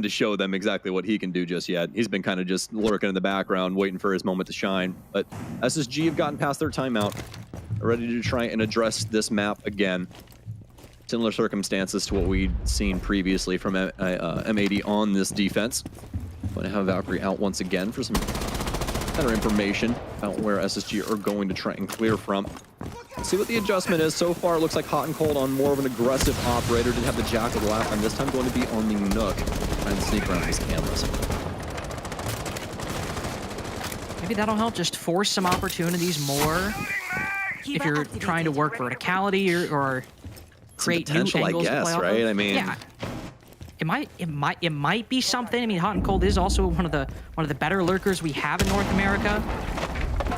to show them exactly what he can do just yet. He's been kind of just lurking in the background, waiting for his moment to shine. But SSG have gotten past their timeout, ready to try and address this map again. Similar circumstances to what we'd seen previously from M80 on this defense. Going to have Valkyrie out once again for some better information about where SSG are going to try and clear from. Let's see what the adjustment is. So far, it looks like Hot and Cold on more of an aggressive operator. Didn't have the Jackal the last time. This time going to be on the Nook. Try and sneak around these cameras. Maybe that'll help just force some opportunities more if you're trying to work verticality or create new potential, angles I guess, to play off right? of. I mean, yeah. It might be something. I mean, Hot and Cold is also one of the better lurkers we have in North America.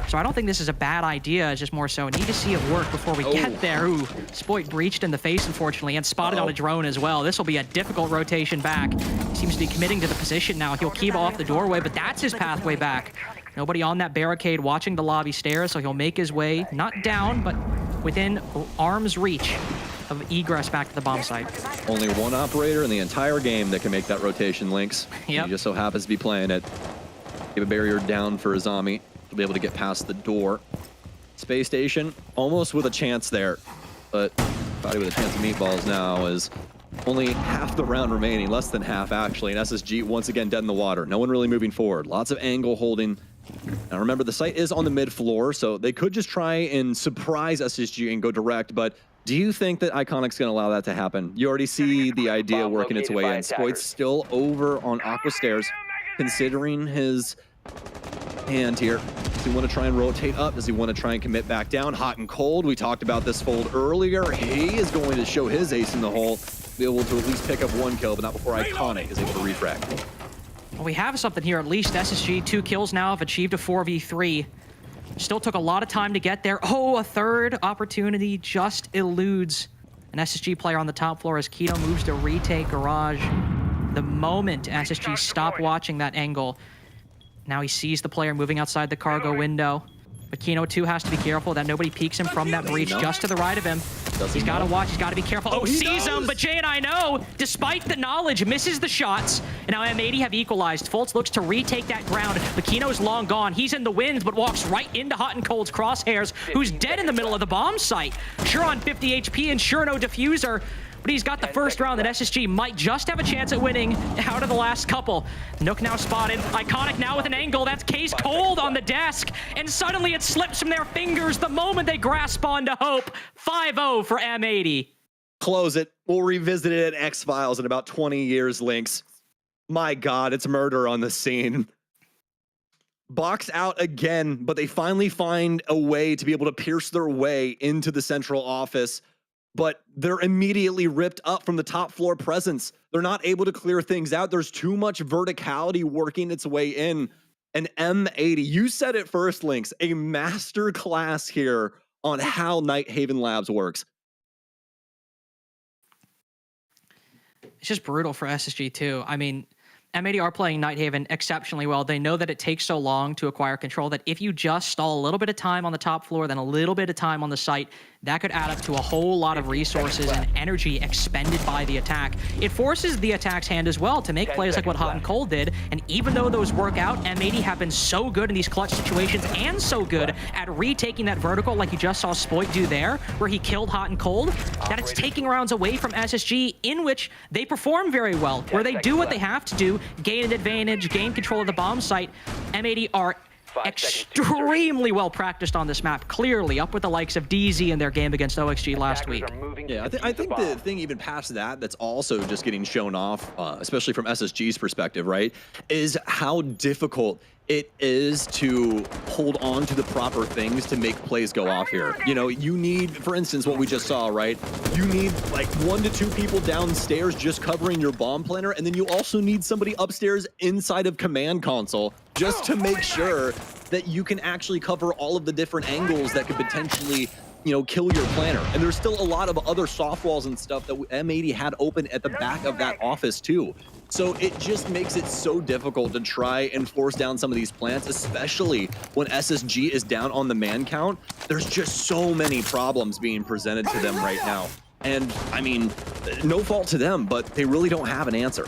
So I don't think this is a bad idea. It's just more so need to see it work before we get there. Ooh, Spoit breached in the face, unfortunately, and spotted on a drone as well. This will be a difficult rotation back. He seems to be committing to the position now. He'll keep off the doorway, but that's his pathway back. Nobody on that barricade watching the lobby stairs, so he'll make his way, not down, but within arm's reach of egress back to the bomb site. Only one operator in the entire game that can make that rotation, Lynx. Yep. He just so happens to be playing it. Give a barrier down for Azami to be able to get past the door. Space Station, almost with a chance there, but Body with a chance of meatballs now is only half the round remaining, less than half actually, and SSG once again dead in the water. No one really moving forward. Lots of angle holding. Now remember, the site is on the mid floor, so they could just try and surprise SSG and go direct, but do you think that Iconic's going to allow that to happen? You already see the idea working its way in. Spoit's still over on Aqua Stairs, considering his hand here. Does he want to try and rotate up? Does he want to try and commit back down? Hot and Cold, we talked about this fold earlier. He is going to show his ace in the hole, be able to at least pick up one kill, but not before Iconic is able to refrag. Well, we have something here, at least. SSG, 2 kills now, have achieved a 4v3. Still took a lot of time to get there. Oh, a third opportunity just eludes an SSG player on the top floor as Keto moves to retake Garage. The moment SSG stopped watching that angle, now he sees the player moving outside the cargo window. But Kino, too, has to be careful that nobody peeks him from that breach just to the right of him. He's got to watch. He's got to be careful. Oh, sees him, but Jay and I know, despite the knowledge, misses the shots. And now M80 have equalized. Fultz looks to retake that ground, but Kino's long gone. He's in the wind, but walks right into Hot and Cold's crosshairs, who's dead in the middle of the bomb site. Sure on 50 HP and sure no diffuser. But he's got the first round that SSG might just have a chance at winning out of the last couple. Nook now spotted. Iconic now with an angle. That's Case Cold on the desk. And suddenly it slips from their fingers the moment they grasp onto hope. 5-0 for M80. Close it. We'll revisit it at X-Files in about 20 years, Lynx. My God, it's murder on the scene. Box out again, but they finally find a way to be able to pierce their way into the central office. But they're immediately ripped up from the top floor presence. They're not able to clear things out. There's too much verticality working its way in. And M80, you said it first, Lynx, a master class here on how Night Haven Labs works. It's just brutal for SSG too. I mean, M80 are playing Night Haven exceptionally well. They know that it takes so long to acquire control that if you just stall a little bit of time on the top floor, then a little bit of time on the site, that could add up to a whole lot of resources and energy expended by the attack. It forces the attack's hand as well to make plays like what Hot and Cold did, and even though those work out, M80 have been so good in these clutch situations and so good at retaking that vertical like you just saw Spoit do there, where he killed Hot and Cold, that it's taking rounds away from SSG in which they perform very well, where they do what they have to do, gain an advantage, gain control of the bomb site. M80 are extremely well practiced on this map, clearly up with the likes of DZ in their game against OXG last week. Yeah, I think the thing even past that's also just getting shown off, especially from SSG's perspective, right, is how difficult it is to hold on to the proper things to make plays go off here. You know, you need, for instance, what we just saw, right? You need like 1 to 2 people downstairs just covering your bomb planner, and then you also need somebody upstairs inside of command console just to make sure that you can actually cover all of the different angles that could potentially, you know, kill your planner. And there's still a lot of other soft walls and stuff that M80 had open at the back of that office too. So it just makes it so difficult to try and force down some of these plants, especially when SSG is down on the man count. There's just so many problems being presented to them right now. And I mean, no fault to them, but they really don't have an answer.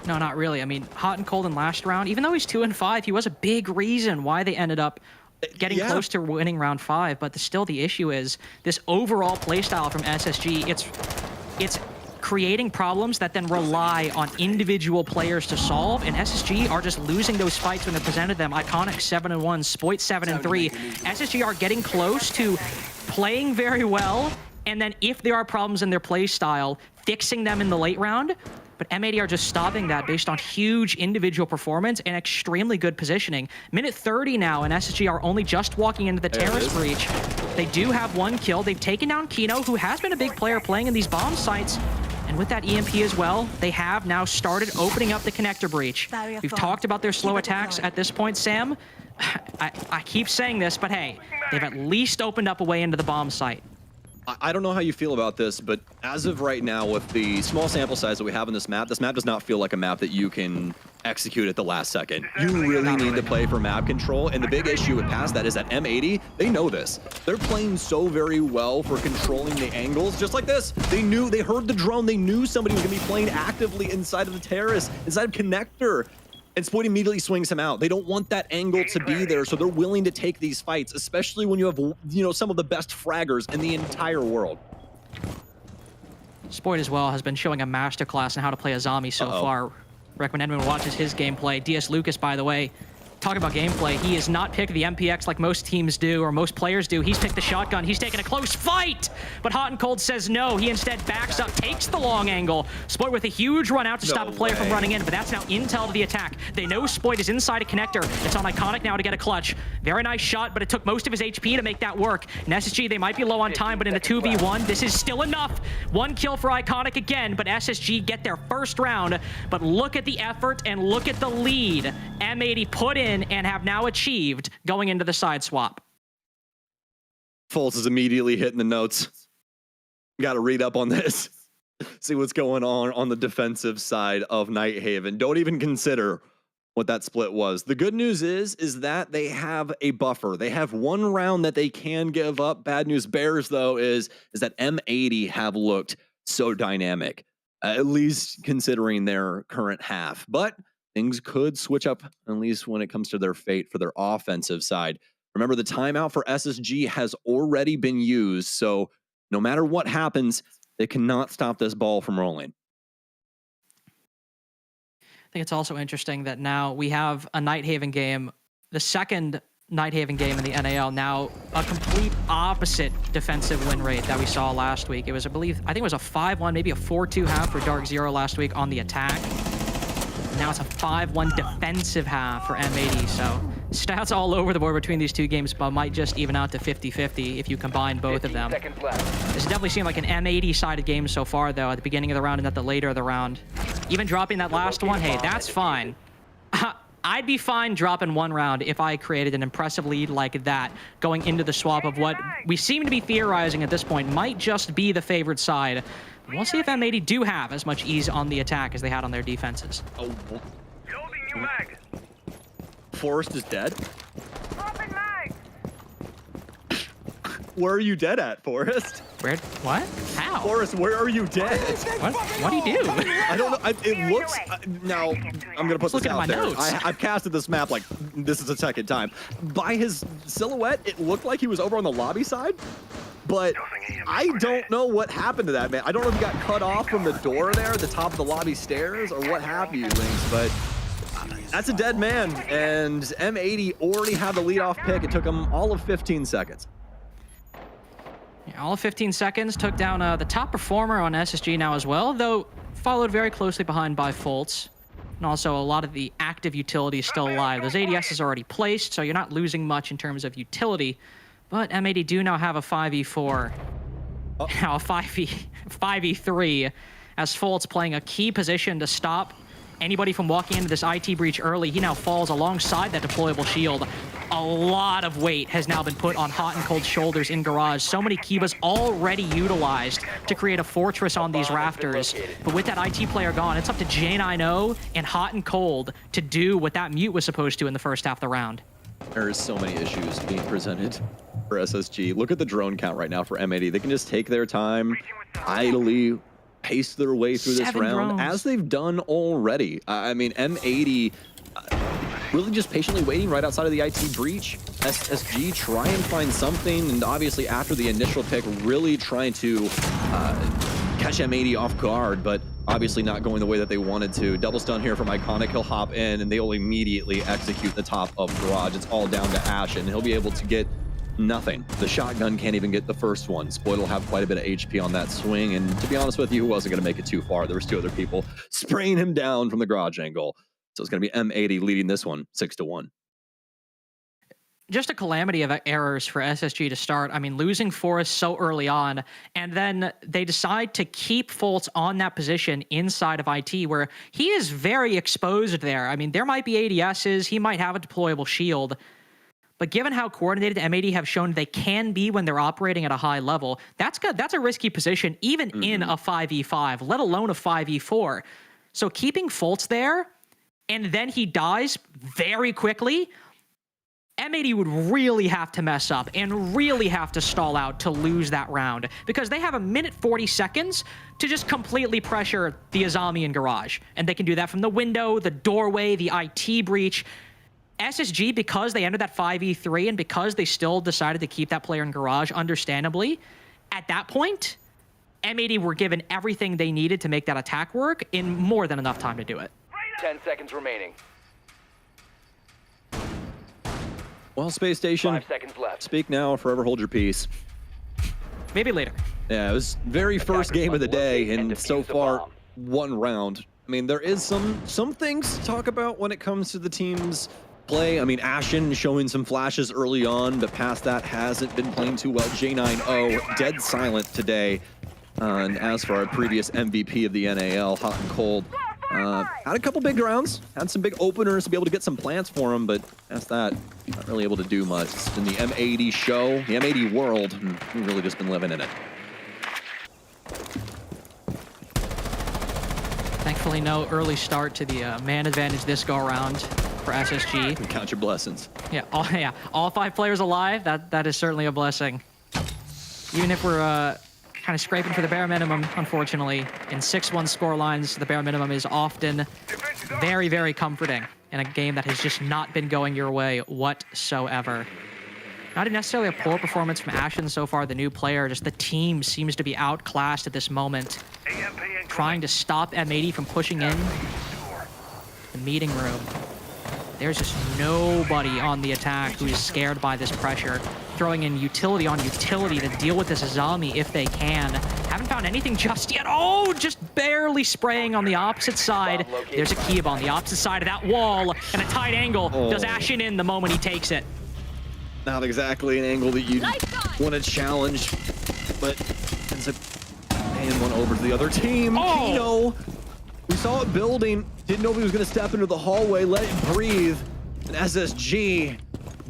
No, not really. I mean, Hot and Cold in last round, even though he's 2-5, he was a big reason why they ended up getting close to winning round 5. But still, the issue is this overall playstyle from SSG. It's creating problems that then rely on individual players to solve, and SSG are just losing those fights when they're presented them. Iconic 7-1, Spoit 7-3. SSG are getting close to playing very well, and then if there are problems in their play style, fixing them in the late round. but M80 are just stopping that based on huge individual performance and extremely good positioning. Minute 30 now, and SSG are only just walking into the terrace breach. They do have 1 kill. They've taken down Kino, who has been a big player playing in these bomb sites. And with that EMP as well, they have now started opening up the connector breach. We've talked about their slow attacks at this point, Sam. I keep saying this, but hey, they've at least opened up a way into the bomb site. I don't know how you feel about this, but as of right now, with the small sample size that we have in this map does not feel like a map that you can execute at the last second. You really need to play for map control, and the big issue with past that is that M80, they know this. They're playing so very well for controlling the angles, just like this. They heard the drone, they knew somebody was gonna be playing actively inside of the terrace, inside of connector. And Spoit immediately swings him out. They don't want that angle to be there, so they're willing to take these fights, especially when you have, you know, some of the best fraggers in the entire world. Spoit as well has been showing a masterclass in how to play a zombie so far. Recommend anyone watches his gameplay. DS Lucas, by the way, talking about gameplay, he has not picked the MPX like most teams do, or most players do. He's picked the shotgun. He's taken a close fight, but Hot and Cold says no. He instead backs up, takes the long angle. Spoit with a huge run out to stop a player from running in, but that's now intel to the attack. They know Spoit is inside a connector. It's on Iconic now to get a clutch. Very nice shot, but it took most of his HP to make that work. And SSG, they might be low on time, but in a 2v1, this is still enough. 1 kill for Iconic again, but SSG get their first round. But look at the effort and look at the lead M80 put in and have now achieved going into the side swap. Fultz is immediately hitting the notes. Got to read up on this. See what's going on the defensive side of Nighthaven. Don't even consider what that split was. The good news is that they have a buffer. They have 1 round that they can give up. Bad news bears, though, is that M80 have looked so dynamic, at least considering their current half. But things could switch up, at least when it comes to their fate for their offensive side. Remember, the timeout for SSG has already been used, so no matter what happens, they cannot stop this ball from rolling. I think it's also interesting that now we have a Nighthaven game, the second Nighthaven game in the NAL, now a complete opposite defensive win rate that we saw last week. It was, I think it was a 5-1, maybe a 4-2 half for Dark Zero last week on the attack. Now it's a 5-1 defensive half for M80, so stats all over the board between these two games, but might just even out to 50-50 if you combine both of them. This definitely seemed like an M80-sided game so far, though, at the beginning of the round and at the later of the round. Even dropping that last one, hey, that's fine. I'd be fine dropping 1 round if I created an impressive lead like that going into the swap of what we seem to be theorizing at this point might just be the favored side. We'll see if M80 do have as much ease on the attack as they had on their defenses. Oh. Forrest is dead? Where are you dead at, Forrest? Where? What? How? Forrest, where are you dead? What do you do? I don't know. It looks... now, I'm going to put this out there. I've casted this map like this is the second time. By his silhouette, it looked like he was over on the lobby side. But I don't know what happened to that, man. I don't know if he got cut off from the door there at the top of the lobby stairs or what have you, Lynx, but that's a dead man. And M80 already had the leadoff pick. It took him all of 15 seconds. Yeah, all of 15 seconds, took down the top performer on SSG now as well, though followed very closely behind by Fultz. And also a lot of the active utility is still alive. Those ADS is already placed, so you're not losing much in terms of utility. But M80 do now have a 5v4, now a 5v3, as Fultz playing a key position to stop anybody from walking into this IT breach early. He now falls alongside that deployable shield. A lot of weight has now been put on Hot and Cold's shoulders in Garage. So many Kivas already utilized to create a fortress on these rafters. But with that IT player gone, it's up to J90 and Hot and Cold to do what that mute was supposed to in the first half of the round. There is so many issues being presented for SSG. Look at the drone count right now for M80. They can just take their time, idly pace their way through this round, as they've done already. I mean, M80 really just patiently waiting right outside of the IT breach. SSG try and find something, and obviously after the initial pick, really trying to catch M80 off guard, but obviously not going the way that they wanted to. Double stun here from Iconic. He'll hop in, and they'll immediately execute the top of Garage. It's all down to Ash, and he'll be able to get nothing. The shotgun can't even get the first one. Spoil will have quite a bit of HP on that swing, and to be honest with you, he wasn't going to make it too far. There was 2 other people spraying him down from the garage angle. So it's going to be M80 leading this one 6-1. Just a calamity of errors for SSG to start. I mean, losing Forrest so early on, and then they decide to keep Fultz on that position inside of IT, where he is very exposed there. I mean, there might be ADSs, he might have a deployable shield, but given how coordinated M80 have shown they can be when they're operating at a high level, that's good. That's a risky position, even in a 5v5, let alone a 5v4. So keeping Fultz there, and then he dies very quickly, M80 would really have to mess up and really have to stall out to lose that round, because they have 1:40 seconds to just completely pressure the Azami in garage. And they can do that from the window, the doorway, the IT breach. SSG, because they entered that 5v3 and because they still decided to keep that player in garage, understandably, at that point, M80 were given everything they needed to make that attack work in more than enough time to do it. 10 seconds remaining. Well, Space Station, 5 seconds left. Speak now or forever hold your peace. Maybe later. Yeah, it was very first game of the day, and so far, 1 round. I mean, there is some things to talk about when it comes to the team's play. I mean, Ashen showing some flashes early on, but past that hasn't been playing too well. J9O, dead silent today. And as for our previous MVP of the NAL, Hot and Cold, had a couple big rounds, had some big openers to be able to get some plants for him, but past that, not really able to do much. It's been the M80 show, the M80 world, and we've really just been living in it. Thankfully, no early start to the man advantage this go around for SSG. Count your blessings. Yeah, all 5 players alive. That is certainly a blessing. Even if we're kind of scraping for the bare minimum, unfortunately, in 6-1 score lines, the bare minimum is often very, very comforting in a game that has just not been going your way whatsoever. Not necessarily a poor performance from Ashen so far, the new player, just the team seems to be outclassed at this moment. Trying to stop M80 from pushing in the meeting room. There's just nobody on the attack who is scared by this pressure. Throwing in utility on utility to deal with this Azami if they can. Haven't found anything just yet. Oh, just barely spraying on the opposite side. There's a Kieb on the opposite side of that wall, and a tight angle does Ashen in the moment he takes it. Not exactly an angle that you want to challenge, but ends up paying one over to the other team. Kino, we saw it building, didn't know if he was going to step into the hallway, let it breathe, and SSG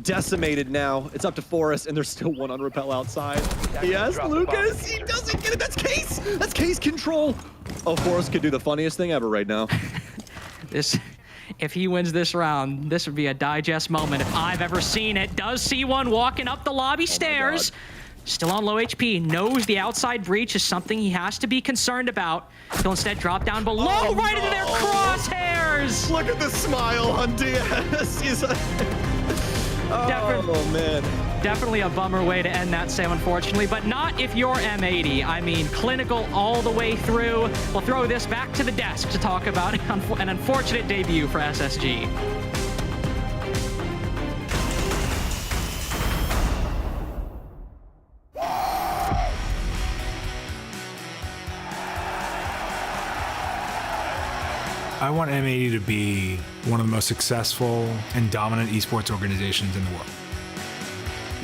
decimated now. It's up to Forrest, and there's still 1 on Repel outside. Yes, Lucas, he doesn't get it. That's Case. That's Case control. Oh, Forrest could do the funniest thing ever right now. If he wins this round, this would be a digest moment if I've ever seen it. Does see one walking up the lobby stairs. Still on low HP, knows the outside breach is something he has to be concerned about. He'll instead drop down below, into their crosshairs. Look at the smile on DS. He's man. Definitely a bummer way to end that, Sam, unfortunately, but not if you're M80. I mean, clinical all the way through. We'll throw this back to the desk to talk about an unfortunate debut for SSG. I want M80 to be one of the most successful and dominant esports organizations in the world.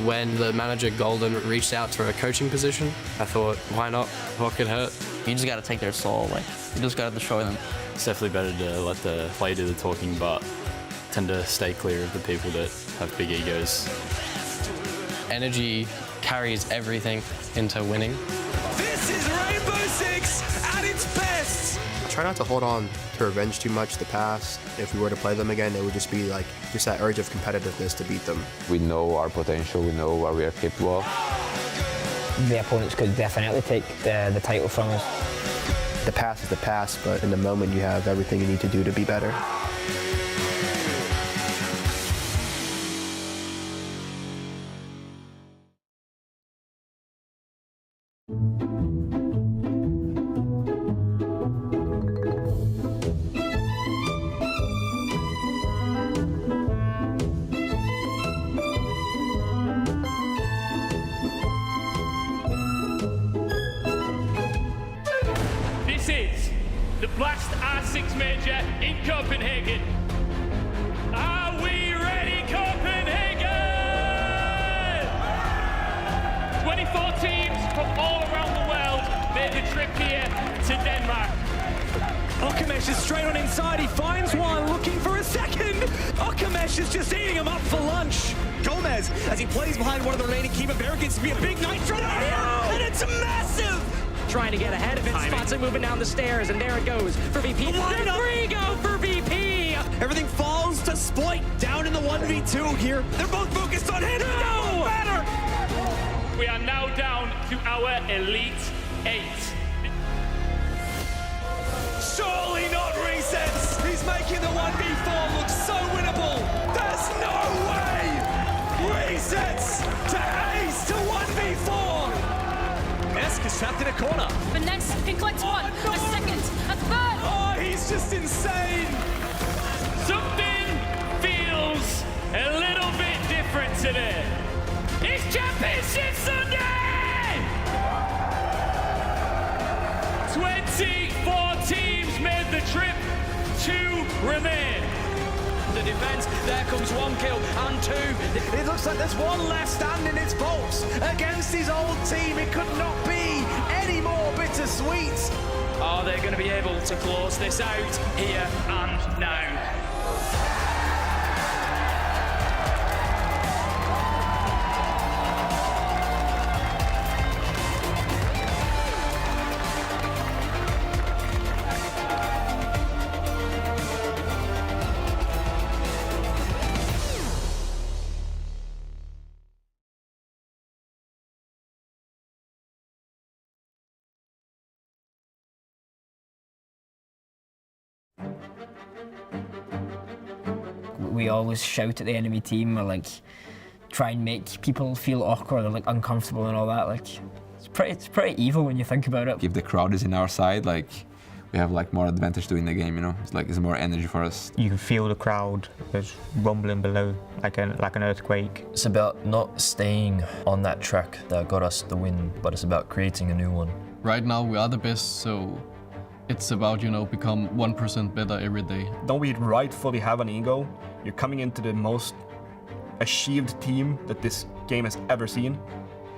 When the manager Golden reached out for a coaching position, I thought, why not? What could hurt? You just got to take their soul. Like, you just got to destroy them. It's definitely better to let the player do the talking, but tend to stay clear of the people that have big egos. Energy carries everything into winning. This is Rainbow Six at its best. Try not to hold on to revenge too much the past. If we were to play them again, it would just be like that urge of competitiveness to beat them. We know our potential, we know what we are capable of. The opponents could definitely take the title from us. The past is the past, but in the moment you have everything you need to do to be better. last R6 major in Copenhagen. Are we ready, Copenhagen? 24 teams from all around the world made the trip here to Denmark. Okamesh is straight on inside, he finds one, looking for a second. Okamesh is just eating him up for lunch. Gomez, as he plays behind one of the remaining keeper barricades, to be a big nitro here, and it's massive! Trying to get ahead of it, spots it moving down the stairs, and there it goes for VP. Line up. 3 go for VP! Everything falls to Sploit, down in the 1v2 here. They're both focused on him. No matter! We are now down to our Elite 8. Surely not resets! He's making the 1v4 look so winnable! There's no way! Resets to ace to 1v4! Esk is trapped in a corner. Finesse can collect one, a second, a third. Oh, he's just insane! Something feels a little bit different today. It's Championship Sunday! 24 teams made the trip, 2 remain. The defense, there comes 1 kill and 2. It looks like there's one left standing, it's Bolts against his old team. It could not be any more bittersweet. Are they going to be able to close this out here and now? We always shout at the enemy team or like try and make people feel awkward or like uncomfortable and all that. Like it's pretty evil when you think about it. If the crowd is in our side, like we have like more advantage to win the game, you know. It's more energy for us. You can feel the crowd is rumbling below like an earthquake. It's about not staying on that track that got us the win, but it's about creating a new one. Right now we are the best, so it's about, you know, become 1% better every day. Don't we rightfully have an ego? You're coming into the most achieved team that this game has ever seen.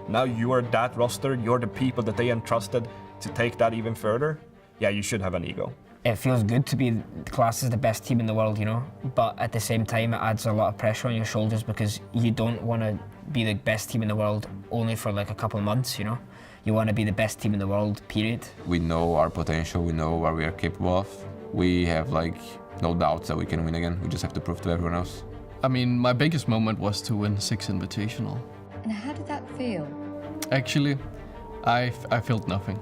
Now you are that roster, you're the people that they entrusted to take that even further. Yeah, you should have an ego. It feels good to be classed as the best team in the world, you know, but at the same time it adds a lot of pressure on your shoulders because you don't want to be the best team in the world only for like a couple of months, you know. You want to be the best team in the world, period. We know our potential, we know what we are capable of. We have like no doubts that we can win again. We just have to prove to everyone else. I mean, my biggest moment was to win 6 Invitational. And how did that feel? Actually, I felt nothing.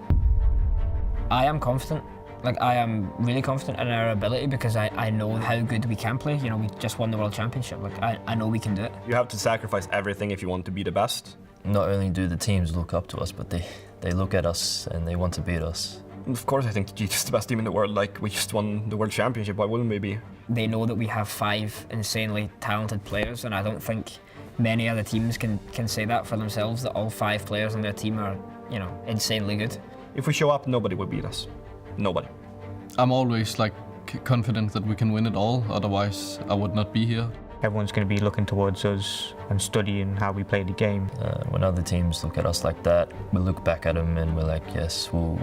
I am confident. Like, I am really confident in our ability because I know how good we can play. You know, we just won the World Championship. Like, I know we can do it. You have to sacrifice everything if you want to be the best. Not only do the teams look up to us, but they look at us and they want to beat us. Of course, I think G is the best team in the world. Like, we just won the World Championship. Why wouldn't we be? They know that we have 5 insanely talented players, and I don't think many other teams can say that for themselves, that all 5 players on their team are, you know, insanely good. If we show up, nobody will beat us. Nobody. I'm always like confident that we can win it all, otherwise I would not be here. Everyone's going to be looking towards us and studying how we play the game. When other teams look at us like that, we look back at them and we're like, yes, we'll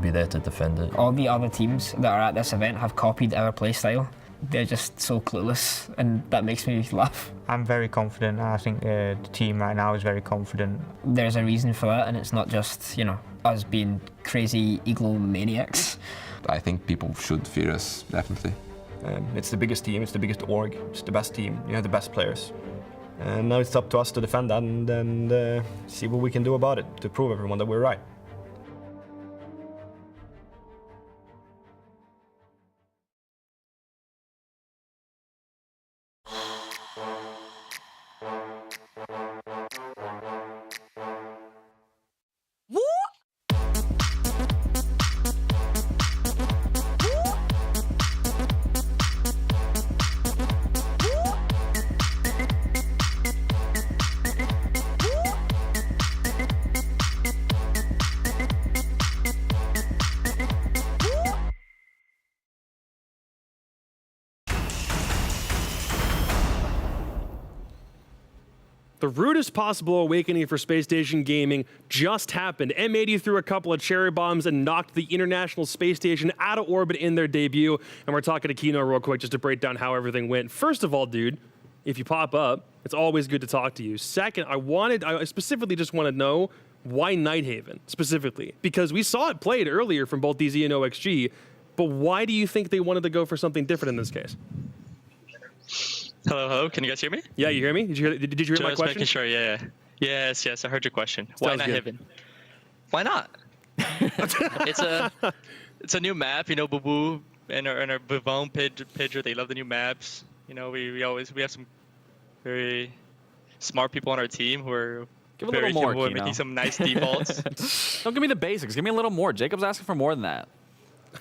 be there to defend it. All the other teams that are at this event have copied our play style. They're just so clueless, and that makes me laugh. I'm very confident. I think the team right now is very confident. There's a reason for that, and it's not just, you know, us being crazy egomaniacs. I think people should fear us, definitely. It's the biggest team, it's the biggest org, it's the best team, you have the best players. And now it's up to us to defend that and see what we can do about it to prove everyone that we're right. The rudest possible awakening for Space Station Gaming just happened. M80 threw a couple of cherry bombs and knocked the International Space Station out of orbit in their debut. And we're talking to Kino real quick just to break down how everything went. First of all, dude, if you pop up, it's always good to talk to you. Second, I specifically just want to know why Nighthaven specifically, because we saw it played earlier from both DZ and OXG, but why do you think they wanted to go for something different in this case? Hello. Can you guys hear me? Yeah, you hear me? Did you hear my question? Making sure. Yeah. Yes. I heard your question. Why Nighthaven? Why not? It's a new map. You know, Boo Boo and our Bivon Pidger, they love the new maps. You know, we have some very smart people on our team who are Give a little more, making some nice defaults. Don't give me the basics. Give me a little more. Jacob's asking for more than that.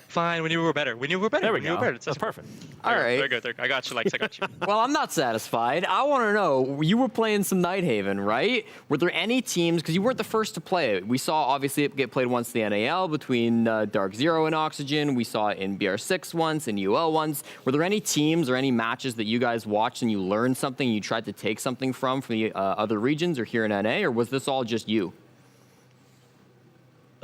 Fine, we knew we were better. There we go. That's perfect. All right. Very good. I got you, Lex. I got you. Well, I'm not satisfied. I want to know, you were playing some Nighthaven, right? Were there any teams, because you weren't the first to play it. We saw, obviously, it get played once in the NAL between Dark Zero and Oxygen. We saw it in BR6 once, in UL once. Were there any teams or any matches that you guys watched and you learned something, you tried to take something from the other regions or here in NA, or was this all just you?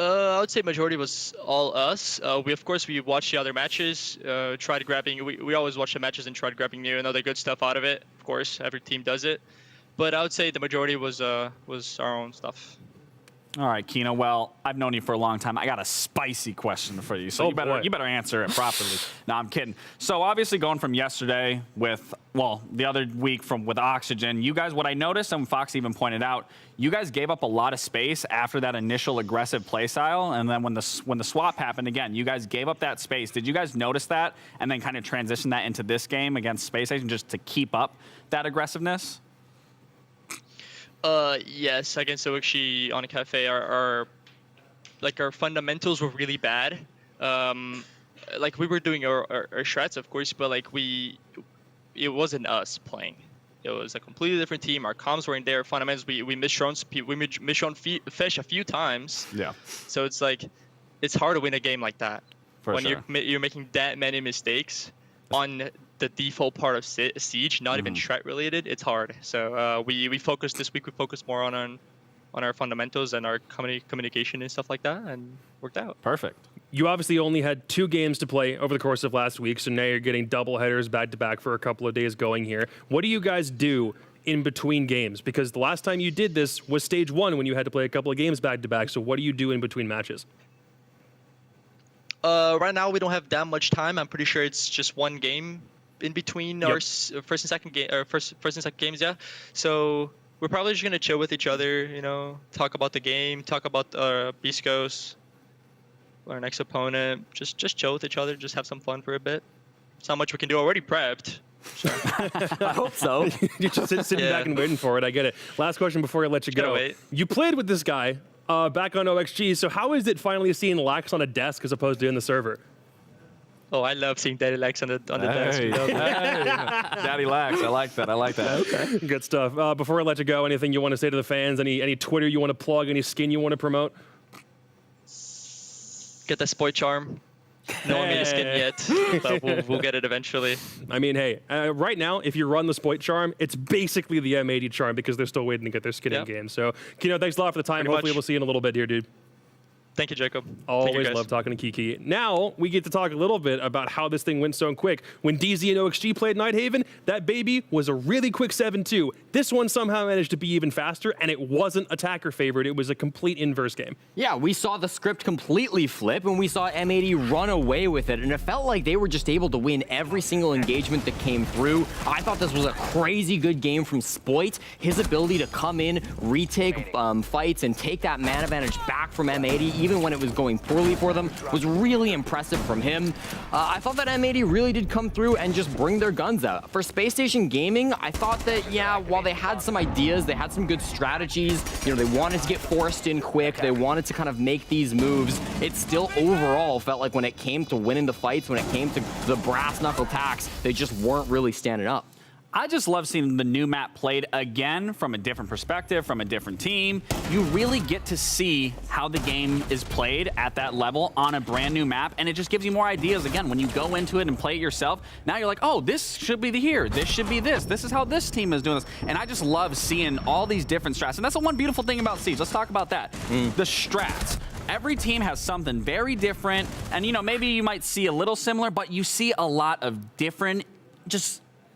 I would say majority was all us. We watched the other matches, tried grabbing. We always watch the matches and tried grabbing new and other good stuff out of it. Of course, every team does it, but I would say the majority was our own stuff. All right, Kino. Well, I've known you for a long time. I got a spicy question for you, so you better answer it properly. No, I'm kidding. So obviously, going from yesterday with the other week with Oxygen, you guys. What I noticed, and Fox even pointed out, you guys gave up a lot of space after that initial aggressive play style, and then when the swap happened again, you guys gave up that space. Did you guys notice that, and then kind of transition that into this game against Space Station just to keep up that aggressiveness? Yes, against OXG on a cafe, our fundamentals were really bad. We were doing our shreds, of course, but it wasn't us playing. It was a completely different team. Our comms weren't there. Fundamentals, we misshown fish a few times. Yeah. So it's hard to win a game like that When you're making that many mistakes on the default part of Siege, not even shred related. It's hard. So we focused this week. We focused more on our fundamentals and our communication and stuff like that, and worked out. Perfect. You obviously only had 2 games to play over the course of last week, so now you're getting double headers back to back for a couple of days going here. What do you guys do in between games? Because the last time you did this was stage 1 when you had to play a couple of games back to back. So what do you do in between matches? Right now we don't have that much time. I'm pretty sure it's just 1 game in between our first and second games. Yeah. So we're probably just gonna chill with each other. You know, talk about the game, talk about Biscos, our next opponent. Just chill with each other. Just have some fun for a bit. There's not much we can do. Already prepped. So. I hope so. You're just sitting back and waiting for it. I get it. Last question before I let you go. Wait. You played with this guy back on OXG. So how is it finally seeing Lax on a desk as opposed to in the server? Oh, I love seeing Daddy Lax on the desk. Daddy Lax. I like that. Okay. Good stuff. Before I let you go, anything you want to say to the fans? Any Twitter you want to plug? Any skin you want to promote? Get the Spoit Charm. No one made a skin yet, but we'll get it eventually. I mean, hey, right now, if you run the Spoit Charm, it's basically the M80 Charm because they're still waiting to get their skin in game. So, Kino, thanks a lot for the time. Hopefully we'll see you in a little bit here, dude. Thank you, Jacob. Always love talking to Kiki. Now, we get to talk a little bit about how this thing went so quick. When DZ and OXG played Nighthaven, that baby was a really quick 7-2. This one somehow managed to be even faster, and it wasn't attacker favored. It was a complete inverse game. Yeah, we saw the script completely flip, and we saw M80 run away with it, and it felt like they were just able to win every single engagement that came through. I thought this was a crazy good game from Spoit. His ability to come in, retake fights, and take that man advantage back from M80, even when it was going poorly for them, was really impressive from him. I thought that M80 really did come through and just bring their guns out. For Space Station Gaming, I thought that, yeah, while they had some ideas, they had some good strategies, you know, they wanted to get Forrest in quick, they wanted to kind of make these moves, it still overall felt like when it came to winning the fights, when it came to the brass knuckle attacks, they just weren't really standing up. I just love seeing the new map played again from a different perspective, from a different team. You really get to see how the game is played at that level on a brand new map, and it just gives you more ideas. Again, when you go into it and play it yourself, now you're like, oh, this should be here. This should be this. This is how this team is doing this. And I just love seeing all these different strats. And that's the one beautiful thing about Siege. Let's talk about that. The strats. Every team has something very different, and maybe you might see a little similar, but you see a lot of different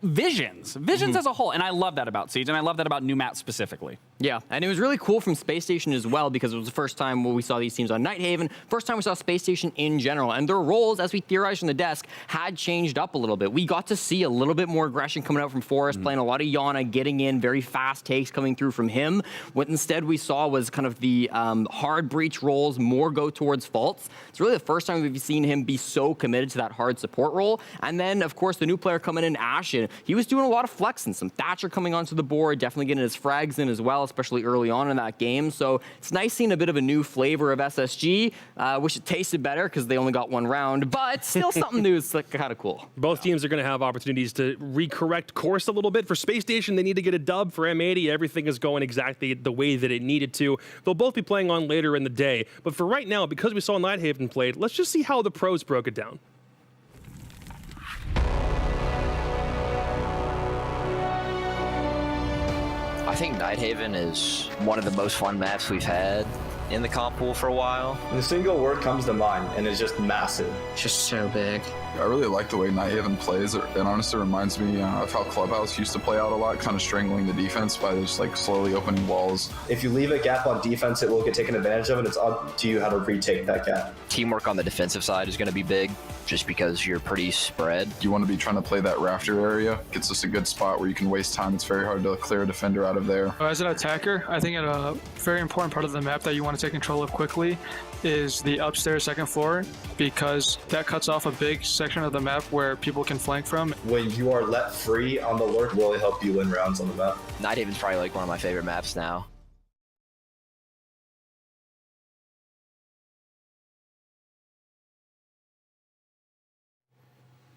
visions as a whole, and I love that about Siege, and I love that about new maps specifically. Yeah, and it was really cool from Space Station as well, because it was the first time we saw these teams on Nighthaven, first time we saw Space Station in general, and their roles, as we theorized from the desk, had changed up a little bit. We got to see a little bit more aggression coming out from Forrest, playing a lot of Yana, getting in, very fast takes coming through from him. What instead we saw was kind of the hard breach roles more go towards Faults. It's really the first time we've seen him be so committed to that hard support role. And then, of course, the new player coming in, Ashen, he was doing a lot of flexing, some Thatcher coming onto the board, definitely getting his frags in as well, especially early on in that game. So it's nice seeing a bit of a new flavor of SSG. Wish it tasted better because they only got one round, but still something new. It's kind of cool. Both teams are going to have opportunities to recorrect course a little bit. For Space Station, they need to get a dub. For M80, everything is going exactly the way that it needed to. They'll both be playing on later in the day. But for right now, because we saw Nighthaven played, let's just see how the pros broke it down. I think Nighthaven is one of the most fun maps we've had in the comp pool for a while. The single word comes to mind, and it's just massive. It's just so big. I really like the way Nighthaven plays. It honestly reminds me of how Clubhouse used to play out a lot, kind of strangling the defense by just slowly opening walls. If you leave a gap on defense, it will get taken advantage of, and it's up to you how to retake that gap. Teamwork on the defensive side is going to be big, just because you're pretty spread. You want to be trying to play that rafter area. Gets us a good spot where you can waste time. It's very hard to clear a defender out of there. As an attacker, I think a very important part of the map that you want to take control of quickly is the upstairs second floor, because that cuts off a big section of the map where people can flank from. When you are let free on the lurk, will help you win rounds on the map. Nighthaven's probably one of my favorite maps now.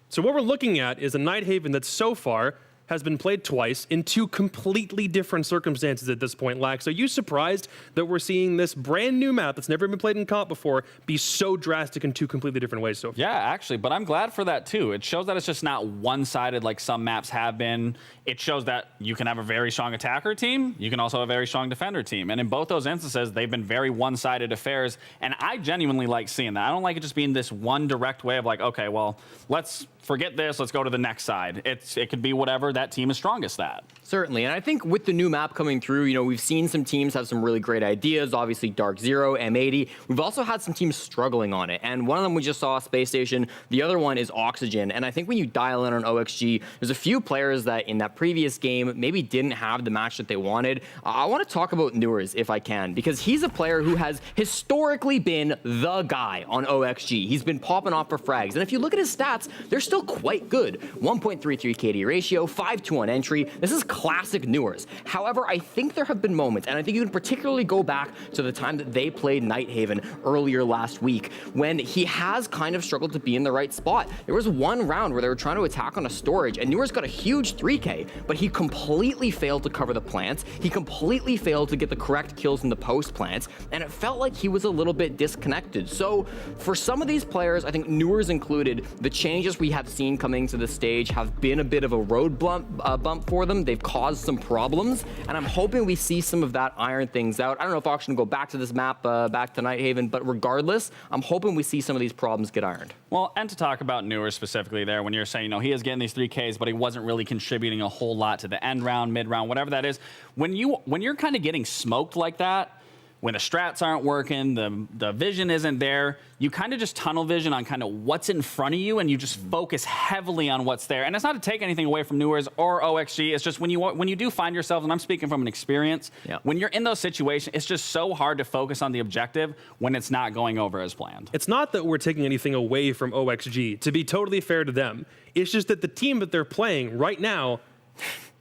So what we're looking at is a Nighthaven that so far has been played twice in two completely different circumstances at this point, Lax. Are you surprised that we're seeing this brand new map that's never been played in comp before be so drastic in two completely different ways so far? Yeah, actually, but I'm glad for that too. It shows that it's just not one-sided like some maps have been. It shows that you can have a very strong attacker team, you can also have a very strong defender team. And in both those instances, they've been very one-sided affairs, and I genuinely like seeing that. I don't like it just being this one direct way of like, okay, well, let's forget this, let's go to the next side. It could be whatever that team is strongest at. Certainly, and I think with the new map coming through, we've seen some teams have some really great ideas, obviously Dark Zero, M80. We've also had some teams struggling on it, and one of them we just saw, Space Station. The other one is Oxygen, and I think when you dial in on OXG, there's a few players that in that previous game maybe didn't have the match that they wanted. I want to talk about Newers if I can, because he's a player who has historically been the guy on OXG. He's been popping off for frags, and if you look at his stats, they're still quite good. 1.33 KD ratio, 5-2 on entry. This is classic Newers. However, I think there have been moments, and I think you can particularly go back to the time that they played Nighthaven earlier last week, when he has kind of struggled to be in the right spot. There was one round where they were trying to attack on a storage, and Newers got a huge 3K, but he completely failed to cover the plants. He completely failed to get the correct kills in the post plants, and it felt like he was a little bit disconnected. So for some of these players, I think Newers included, the changes we have seen coming to the stage have been a bit of a road bump for them. They've caused some problems, and I'm hoping we see some of that iron things out. I don't know if Auction will go back to this map, back to Nighthaven, but regardless, I'm hoping we see some of these problems get ironed. Well, and to talk about Newers specifically there, when you're saying, he is getting these 3Ks, but he wasn't really contributing a whole lot to the end round, mid round, whatever that is. When you're kind of getting smoked like that, when the strats aren't working, the vision isn't there, you kind of just tunnel vision on kind of what's in front of you, and you just focus heavily on what's there. And it's not to take anything away from Newers or OXG. It's just when you do find yourself, and I'm speaking from an experience, when you're in those situations, it's just so hard to focus on the objective when it's not going over as planned. It's not that we're taking anything away from OXG. To be totally fair to them, it's just that the team that they're playing right now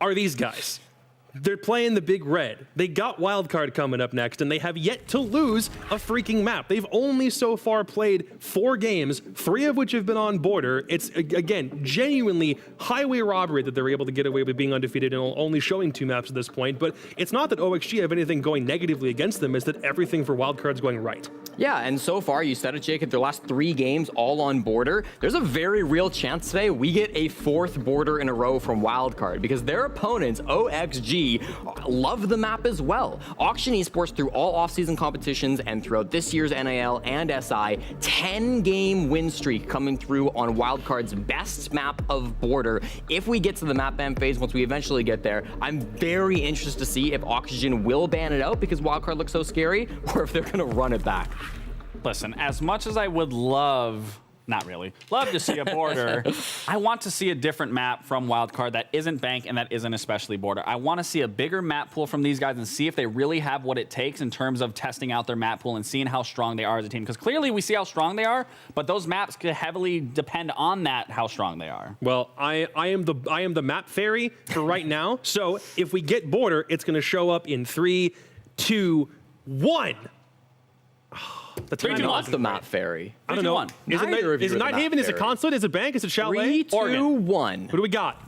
are these guys. they're playing the Big Red. They got Wildcard coming up next, and they have yet to lose a freaking map. They've only so far played 4 games, 3 of which have been on Border. It's, again, genuinely highway robbery that they're able to get away with being undefeated and only showing 2 maps at this point. But it's not that OXG have anything going negatively against them, it's that everything for Wildcard's going right. Yeah, and so far, you said it, Jacob, their last 3 games all on Border. There's a very real chance today we get a 4th Border in a row from Wildcard because their opponents, OXG, love the map as well. Auction Esports, through all offseason competitions and throughout this year's NAL and SI, 10-game win streak coming through on Wildcard's best map of Border. If we get to the map ban phase, once we eventually get there, I'm very interested to see if Oxygen will ban it out because Wildcard looks so scary, or if they're going to run it back. Listen, as much as I would love to see a Border, I want to see a different map from Wildcard that isn't Bank and that isn't especially Border. I want to see a bigger map pool from these guys and see if they really have what it takes in terms of testing out their map pool and seeing how strong they are as a team. Because clearly we see how strong they are, but those maps could heavily depend on that, how strong they are. Well, I am the map fairy for right now. So if we get Border, it's going to show up in 3, 2, 1. The time lost the map fairy. I don't know. Is it Nighthaven? Is it Consulate? Is it Bank? Is it Chalet? 3, 2, 1. What do we got?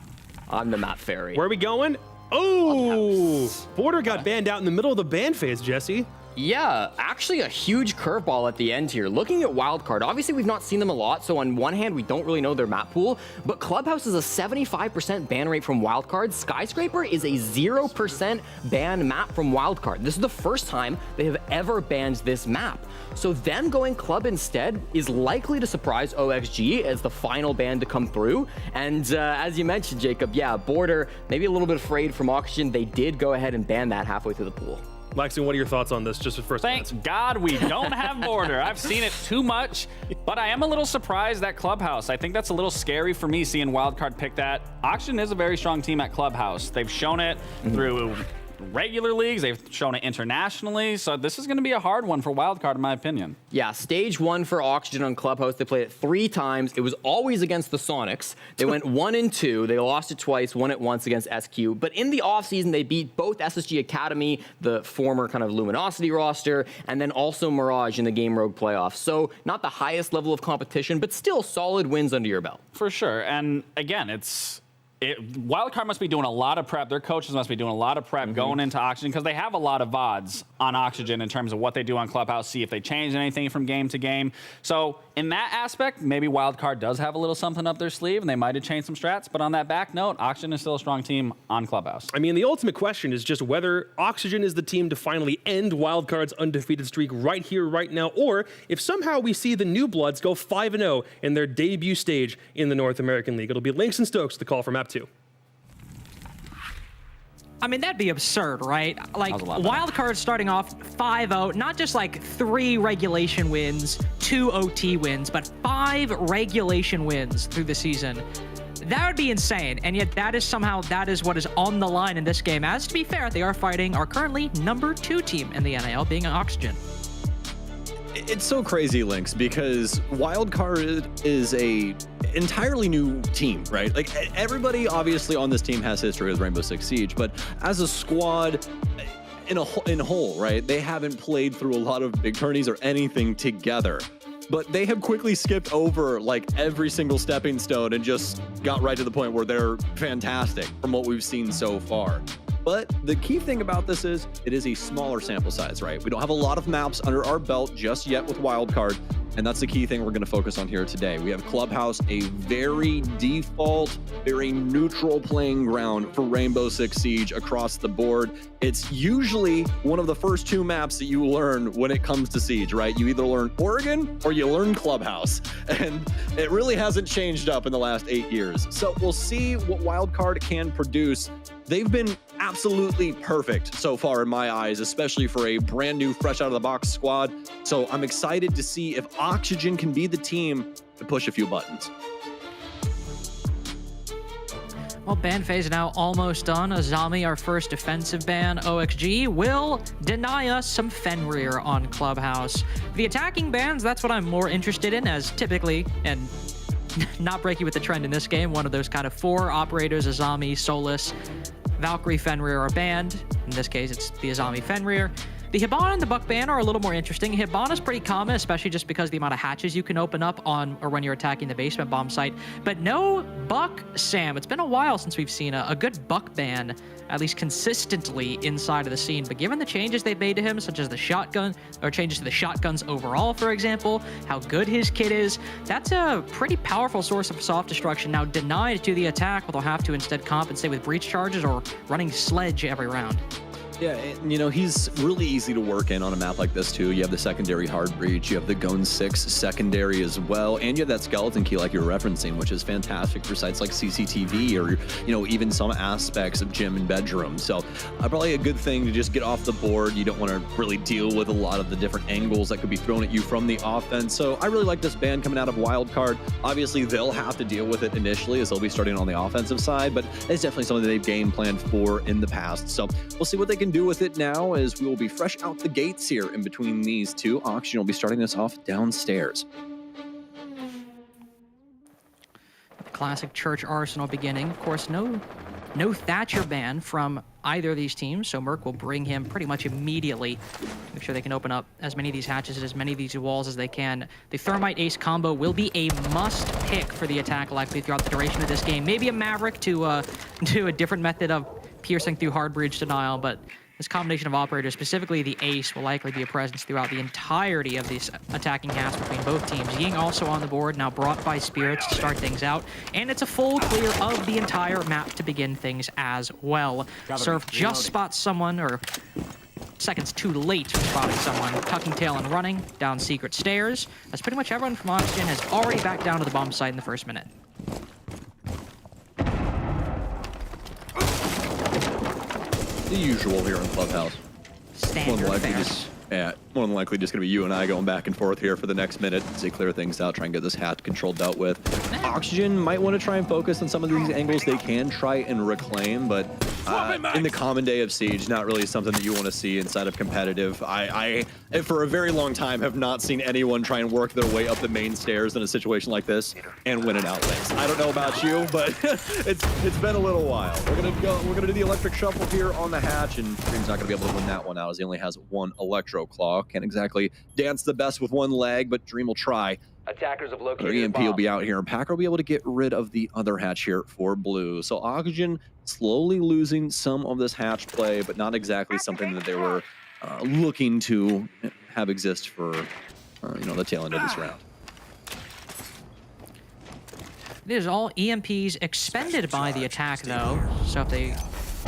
I'm the map fairy. Where are we going? Oh, Border got banned out in the middle of the ban phase, Jesse. Yeah, actually a huge curveball at the end here. Looking at Wildcard, obviously we've not seen them a lot, so on one hand, we don't really know their map pool, but Clubhouse is a 75% ban rate from Wildcard. Skyscraper is a 0% ban map from Wildcard. This is the first time they have ever banned this map. So them going Club instead is likely to surprise OXG as the final ban to come through. And as you mentioned, Jacob, yeah, Border, maybe a little bit afraid from Oxygen. They did go ahead and ban that halfway through the pool. Lexi, what are your thoughts on this, just at first glance? Thank God we don't have Border. I've seen it too much, but I am a little surprised at Clubhouse. I think that's a little scary for me seeing Wildcard pick that. Oxygen is a very strong team at Clubhouse. They've shown it through regular leagues, they've shown it internationally, so this is going to be a hard one for Wildcard in my opinion. Yeah, stage 1 for Oxygen on Clubhouse. They played it 3 times. It was always against the Sonics. They went 1-2. They lost it twice, won it once against SQ. But in the offseason, they beat both SSG Academy, the former kind of Luminosity roster, and then also Mirage in the Game Rogue playoffs. So not the highest level of competition, but still solid wins under your belt. For sure. And again, Wildcard must be doing a lot of prep. Their coaches must be doing a lot of prep going into Oxygen because they have a lot of VODs on Oxygen in terms of what they do on Clubhouse, see if they change anything from game to game. So in that aspect, maybe Wildcard does have a little something up their sleeve and they might have changed some strats. But on that back note, Oxygen is still a strong team on Clubhouse. I mean, the ultimate question is just whether Oxygen is the team to finally end Wildcard's undefeated streak right here, right now, or if somehow we see the New Bloods go 5-0 in their debut stage in the North American League. It'll be Lynx and Stokes, the call for Map 2. I mean, that'd be absurd, right? Like, Wildcard starting off 5-0, not just like 3 regulation wins, 2 OT wins, but 5 regulation wins through the season. That would be insane, and yet that is what is on the line in this game. As to be fair, they are fighting our currently number 2 team in the NAL, being Oxygen. It's so crazy, Lynx, because Wildcard is a entirely new team, right? Like, everybody obviously on this team has history with Rainbow Six Siege, but as a squad in whole, right? They haven't played through a lot of big tourneys or anything together. But they have quickly skipped over like every single stepping stone and just got right to the point where they're fantastic from what we've seen so far. But the key thing about this is it is a smaller sample size, right? We don't have a lot of maps under our belt just yet with Wildcard, and that's the key thing we're going to focus on here today. We have Clubhouse, a very default, very neutral playing ground for Rainbow Six Siege across the board. It's usually one of the first 2 maps that you learn when it comes to Siege, right? You either learn Oregon or you learn Clubhouse, and it really hasn't changed up in the last 8 years. So we'll see what Wildcard can produce. They've been absolutely perfect so far in my eyes, especially for a brand new, fresh out of the box squad. So I'm excited to see if Oxygen can be the team to push a few buttons. Well, ban phase now almost done. Azami, our first defensive ban. OXG will deny us some Fenrir on Clubhouse. The attacking bans, that's what I'm more interested in, as typically, and not breaking with the trend in this game, one of those kind of 4 operators, Azami, Solus, Valkyrie, Fenrir are banned. In this case, it's the Azami Fenrir. The Hibana and the Buck ban are a little more interesting. Hibana's pretty common, especially just because the amount of hatches you can open up on or when you're attacking the basement bomb site. But no Buck, Sam. It's been a while since we've seen a good Buck ban, at least consistently inside of the scene. But given the changes they've made to him, such as the shotgun, or changes to the shotguns overall, for example, how good his kit is, that's a pretty powerful source of soft destruction. Now denied to the attack, but they'll have to instead compensate with breach charges or running sledge every round. Yeah, and, you know, he's really easy to work in on a map like this too. You have the secondary hard breach, you have the Gone 6 secondary as well, and you have that skeleton key like you're referencing, which is fantastic for sites like CCTV or, you know, even some aspects of gym and bedroom. So probably a good thing to just get off the board. You don't want to really deal with a lot of the different angles that could be thrown at you from the offense. So I really like this ban coming out of Wildcard. Obviously, they'll have to deal with it initially as they'll be starting on the offensive side, but it's definitely something they've game planned for in the past. So we'll see what they can do with it now, as we will be fresh out the gates here in between these two. Oxygen will be starting us off downstairs. Classic Church Arsenal beginning. Of course, no Thatcher ban from either of these teams, so Merc will bring him pretty much immediately. Make sure they can open up as many of these hatches and as many of these walls as they can. The Thermite Ace combo will be a must pick for the attack likely throughout the duration of this game. Maybe a Maverick to do a different method of piercing through hard bridge denial, but this combination of operators, specifically the Ace, will likely be a presence throughout the entirety of this attacking half between both teams. Ying also on the board, now brought by Spirits to start things out. And it's a full clear of the entire map to begin things as well. Surf just spots someone, or seconds too late for spotting someone, tucking tail and running down secret stairs, as pretty much everyone from Oxygen has already backed down to the bomb site in the first minute. The usual here in Clubhouse. Standard More than likely just going to be you and I going back and forth here for the next minute as they clear things out, try and get this hat control dealt with. Oxygen might want to try and focus on some of these angles they can try and reclaim, but in the common day of Siege, not really something that you want to see inside of competitive. I for a very long time, have not seen anyone try and work their way up the main stairs in a situation like this and win an outlays. I don't know about you, but it's been a little while. We're gonna do the electric shuffle here on the hatch, and Dream's not gonna be able to win that one out as he only has one electro claw. Can't exactly dance the best with one leg, but Dream will try. Attackers have located EMP will be out here, and Packer will be able to get rid of the other hatch here for blue. So Oxygen slowly losing some of this hatch play, but not exactly something that they were looking to have exist for the tail end of this round. It is all EMPs expended by the attack, though, so if they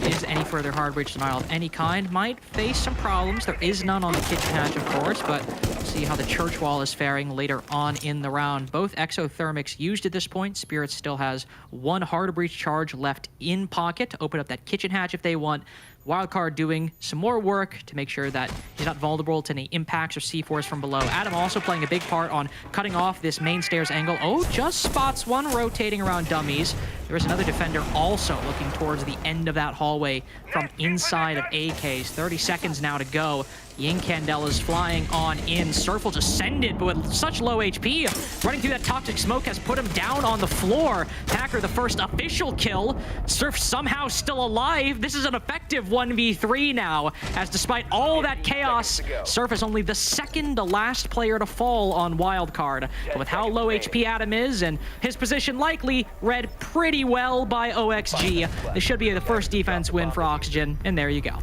is any further hard bridge denial of any kind, might face some problems. There is none on the kitchen hatch, of course, but we'll see how the church wall is faring later on in the round. Both exothermics used at this point. Spirit still has one hard breach charge left in pocket to open up that kitchen hatch if they want. Wildcard doing some more work to make sure that he's not vulnerable to any impacts or C4s from below. Adam also playing a big part on cutting off this main stairs angle. Oh, just spots one rotating around dummies. There is another defender also looking towards the end of that hallway from inside of AKs. 30 seconds now to go. Ying Candela's flying on in. Surf will just send it, but with such low HP, running through that toxic smoke has put him down on the floor. Packer, the first official kill. Surf somehow still alive. This is an effective 1v3 now, as despite all that chaos, Surf is only the second to last player to fall on Wildcard. But with how low HP Adam is, and his position likely read pretty well by OXG, this should be the first defense win for Oxygen, and there you go.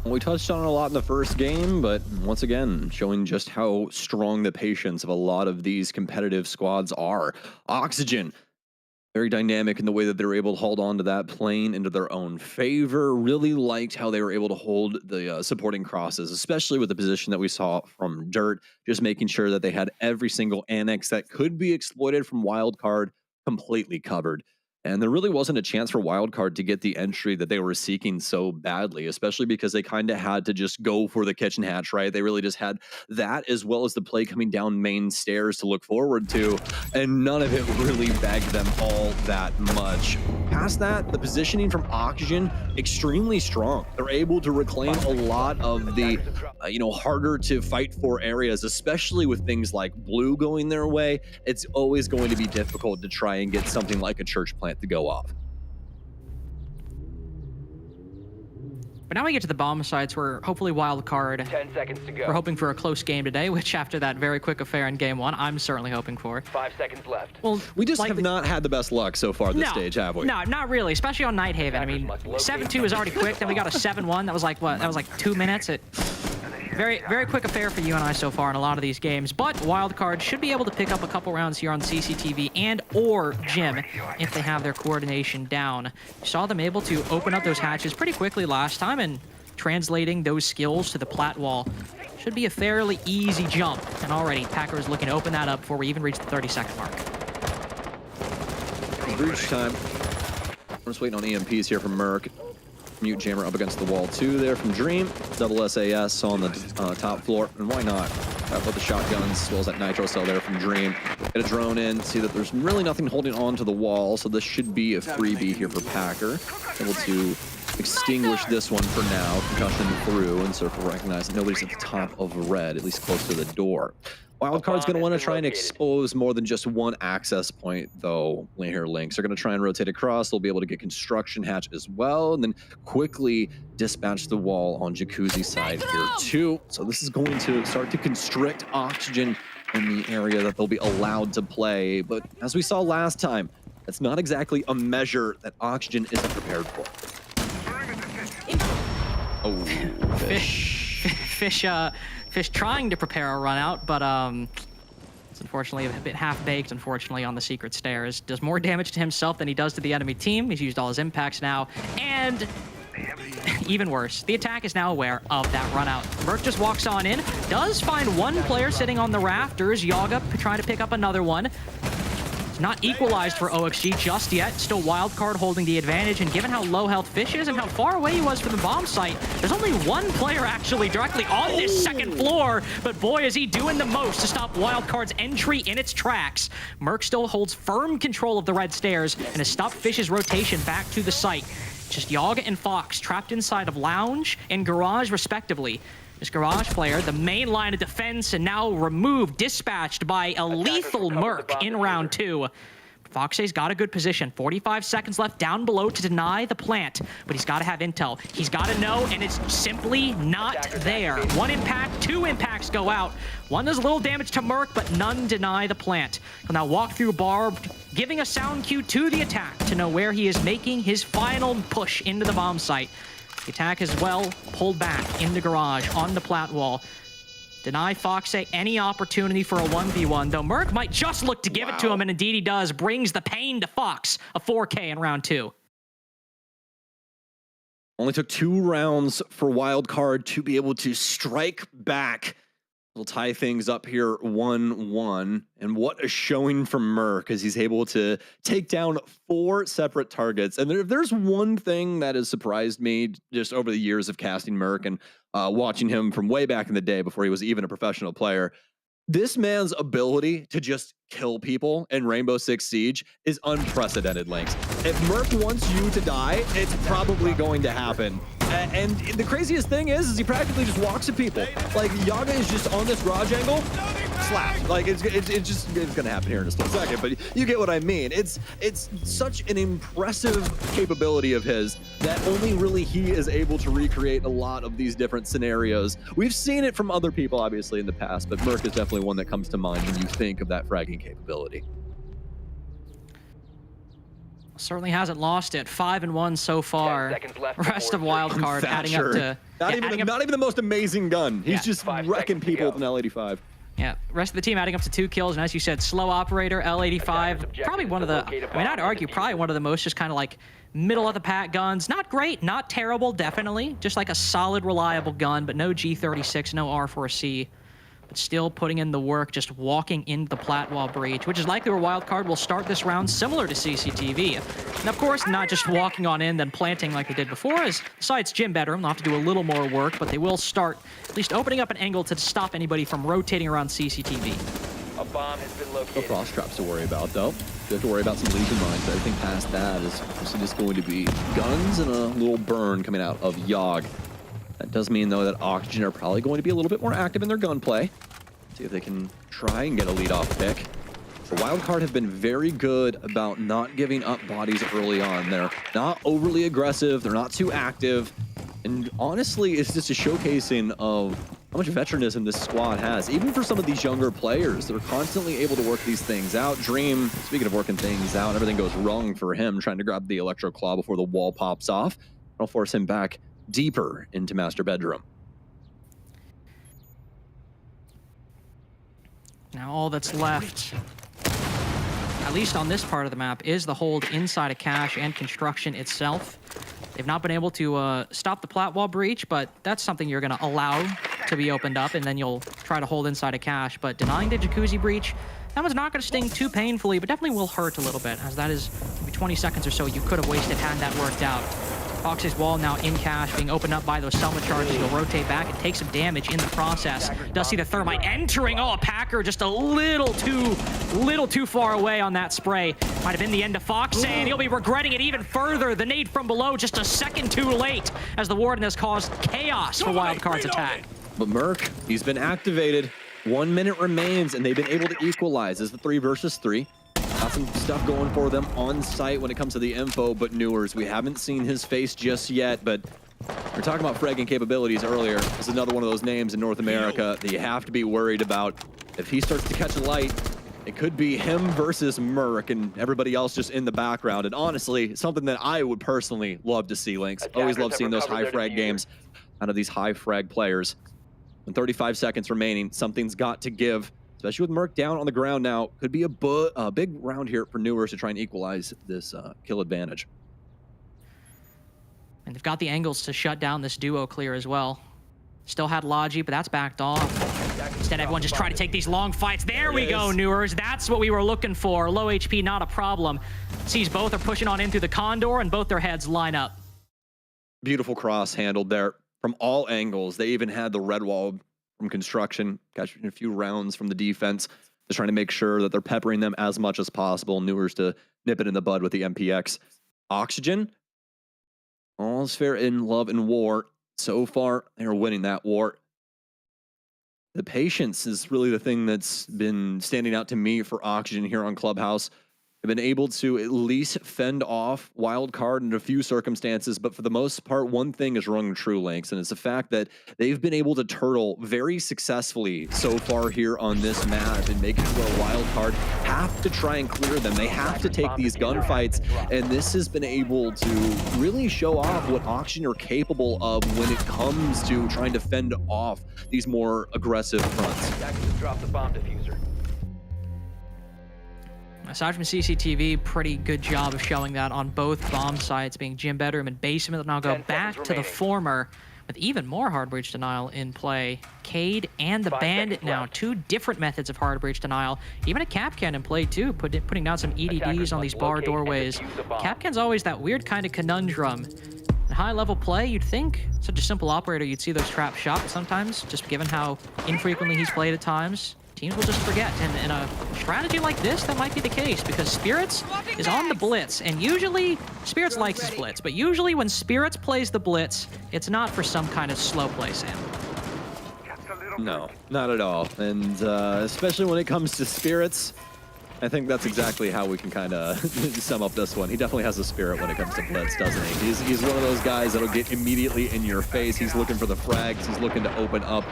We touched on it a lot in the first game, but once again, showing just how strong the patience of a lot of these competitive squads are. Oxygen, very dynamic in the way that they were able to hold on to that plane into their own favor. Really liked how they were able to hold the supporting crosses, especially with the position that we saw from Dirt, just making sure that they had every single annex that could be exploited from Wildcard completely covered. And there really wasn't a chance for Wildcard to get the entry that they were seeking so badly, especially because they kind of had to just go for the kitchen hatch, right? They really just had that as well as the play coming down main stairs to look forward to, and none of it really bagged them all that much. Past that, the positioning from Oxygen, extremely strong. They're able to reclaim a lot of the, harder to fight for areas, especially with things like blue going their way. It's always going to be difficult to try and get something like a church plant to go off. But now we get to the bomb sites where hopefully wild card. 10 seconds to go. We're hoping for a close game today, which after that very quick affair in game 1, I'm certainly hoping for. 5 seconds left. Well, we just have not had the best luck so far this stage, have we? No, not really, especially on Nighthaven. I mean, 7-2 is already quick, then we got a 7-1. That was like, what? That was like 2 minutes. Very, very quick affair for you and I so far in a lot of these games, but Wildcard should be able to pick up a couple rounds here on CCTV and or Jim if they have their coordination down. You saw them able to open up those hatches pretty quickly last time, and translating those skills to the plat wall should be a fairly easy jump. And already Packer is looking to open that up before we even reach the 30-second mark. Breach time. We're just waiting on EMPs here from Merc. Mute Jammer up against the wall too there from Dream. Double SAS on the top floor. And why not? Got both the shotguns as well as that nitro cell there from Dream. Get a drone in. See that there's really nothing holding on to the wall, so this should be a freebie here for Packer. Able to extinguish this one for now. Concussion through, and so for recognize that nobody's at the top of red, at least close to the door. Wildcard's going to want to try and expose more than just one access point, though. Here, Lynx are going to try and rotate across. They'll be able to get construction hatch as well, and then quickly dispatch the wall on Jacuzzi side here, too. So this is going to start to constrict Oxygen in the area that they'll be allowed to play. But as we saw last time, that's not exactly a measure that Oxygen isn't prepared for. Oh, Fish trying to prepare a run out, but it's unfortunately a bit half-baked, unfortunately, on the secret stairs. Does more damage to himself than he does to the enemy team. He's used all his impacts now, and even worse, the attack is now aware of that run out. Merc just walks on in, does find one player sitting on the rafters. Yoga trying to pick up another one. Not equalized for OXG just yet. Still Wildcard holding the advantage, and given how low health Fish is and how far away he was from the bomb site, there's only one player actually directly on this second floor, but boy is he doing the most to stop Wildcard's entry in its tracks. Merc still holds firm control of the red stairs and has stopped Fish's rotation back to the site. Just Yaga and Fox trapped inside of Lounge and Garage respectively. This Garage player, the main line of defense, and now removed, dispatched by a lethal Merc in round 2. Foxay's got a good position. 45 seconds left down below to deny the plant, but he's got to have intel. He's got to know, and it's simply not there. One impact, 2 impacts go out. One does a little damage to Merc, but none deny the plant. He'll now walk through Barbed, giving a sound cue to the attack to know where he is making his final push into the bomb site. The attack is well pulled back in the Garage on the plat wall. Deny Foxay any opportunity for a 1v1, though Merc might just look to give it to him, and indeed he does. Brings the pain to Fox, a 4K in round 2. Only took 2 rounds for Wildcard to be able to strike back. We'll tie things up here 1-1. And what a showing from Merc as he's able to take down 4 separate targets. And if there's one thing that has surprised me just over the years of casting Merc and watching him from way back in the day before he was even a professional player, this man's ability to just kill people in Rainbow Six Siege is unprecedented, Lynx. If Merc wants you to die, it's probably going to happen. And the craziest thing is he practically just walks at people. Like, Yaga is just on this garage angle, slap. Like, it's gonna happen here in a split second, but you get what I mean. It's such an impressive capability of his that only really he is able to recreate a lot of these different scenarios. We've seen it from other people, obviously, in the past, but Merc is definitely one that comes to mind when you think of that fragging capability. Certainly hasn't lost it. 5-1 so far. Rest of Wildcard adding up to... Not even the most amazing gun. He's just wrecking people with an L85. Yeah, rest of the team adding up to 2 kills, and as you said, slow operator, L85, probably one of the, I mean, I'd argue probably one of the most just kind of like middle of the pack guns. Not great, not terrible, definitely. Just like a solid, reliable gun, but no G36, no R4C. But still putting in the work, just walking into the plat wall breach, which is likely where Wildcard will start this round, similar to CCTV. And of course, not just walking on in, then planting like they did before, as besides Jim bedroom, they'll have to do a little more work, but they will start at least opening up an angle to stop anybody from rotating around CCTV. A bomb has been located. No frost traps to worry about, though. You have to worry about some legion mines, but everything past that is just going to be guns and a little burn coming out of Yogg. That does mean, though, that Oxygen are probably going to be a little bit more active in their gunplay. See if they can try and get a lead-off pick. The Wildcard have been very good about not giving up bodies early on. They're not overly aggressive. They're not too active. And honestly, it's just a showcasing of how much veteranism this squad has. Even for some of these younger players, they're constantly able to work these things out. Dream, speaking of working things out, everything goes wrong for him, trying to grab the Electro Claw before the wall pops off. It'll force him back deeper into Master Bedroom. Now all that's left, at least on this part of the map, is the hold inside of Cache and construction itself. They've not been able to stop the plat wall breach, but that's something you're going to allow to be opened up, and then you'll try to hold inside of Cache. But denying the jacuzzi breach, that one's not going to sting too painfully, but definitely will hurt a little bit, as that is maybe 20 seconds or so you could have wasted had that worked out. Fox's wall now in Cache, being opened up by those Selma charges. He'll rotate back and take some damage in the process. Does see the thermite entering. Oh, a Packer just a little too far away on that spray. Might have been the end of Fox, and he'll be regretting it even further. The nade from below just a second too late, as the Warden has caused chaos for Wildcard's attack. But Merc, he's been activated. 1 minute remains, and they've been able to equalize as the 3 versus 3. Got some stuff going for them on site when it comes to the info, but Newers, we haven't seen his face just yet, but we're talking about fragging capabilities earlier. This is another one of those names in North America that you have to be worried about. If he starts to catch a light, it could be him versus Merc and everybody else just in the background. And honestly, something that I would personally love to see, Lynx. Always love seeing those high frag games out of these high frag players. With 35 seconds remaining, something's got to give. Especially with Merc down on the ground now. Could be a big round here for Newers to try and equalize this kill advantage. And they've got the angles to shut down this duo clear as well. Still had Logi, but that's backed off. Instead, everyone just trying to take these long fights. There we go, Newers. That's what we were looking for. Low HP, not a problem. Sees both are pushing on in through the Condor, and both their heads line up. Beautiful cross handled there from all angles. They even had the red wall from construction, catching a few rounds from the defense, just trying to make sure that they're peppering them as much as possible. Newers to nip it in the bud with the MPX. Oxygen, all's fair in love and war. So far, they're winning that war. The patience is really the thing that's been standing out to me for Oxygen here on Clubhouse. They've been able to at least fend off Wildcard in a few circumstances, but for the most part, one thing is rung true, Lynx, and it's the fact that they've been able to turtle very successfully so far here on this map and making sure Wildcard have to try and clear them. They have to take these gunfights, and this has been able to really show off what Oxygen are capable of when it comes to trying to fend off these more aggressive fronts. Drop the bomb diffuser. Aside from CCTV, pretty good job of showing that on both bomb sites, being gym bedroom and basement. Now go back to the former with even more hard breach denial in play. Cade and the Bandit now, 2 different methods of hard breach denial. Even a Capcan in play too, putting down some EDDs on these bar doorways. Capcan's always that weird kind of conundrum. In high level play, you'd think such a simple operator, you'd see those traps shot, but sometimes, just given how infrequently he's played at times, teams will just forget, and in a strategy like this, that might be the case, because Spirits is on the blitz, and usually, Spirits likes his blitz, but usually when Spirits plays the blitz, it's not for some kind of slow play, Sam. No, not at all, and especially when it comes to Spirits, I think that's exactly how we can kind of sum up this one. He definitely has a spirit when it comes to blitz, doesn't he? He's one of those guys that'll get immediately in your face. He's looking for the frags. He's looking to open up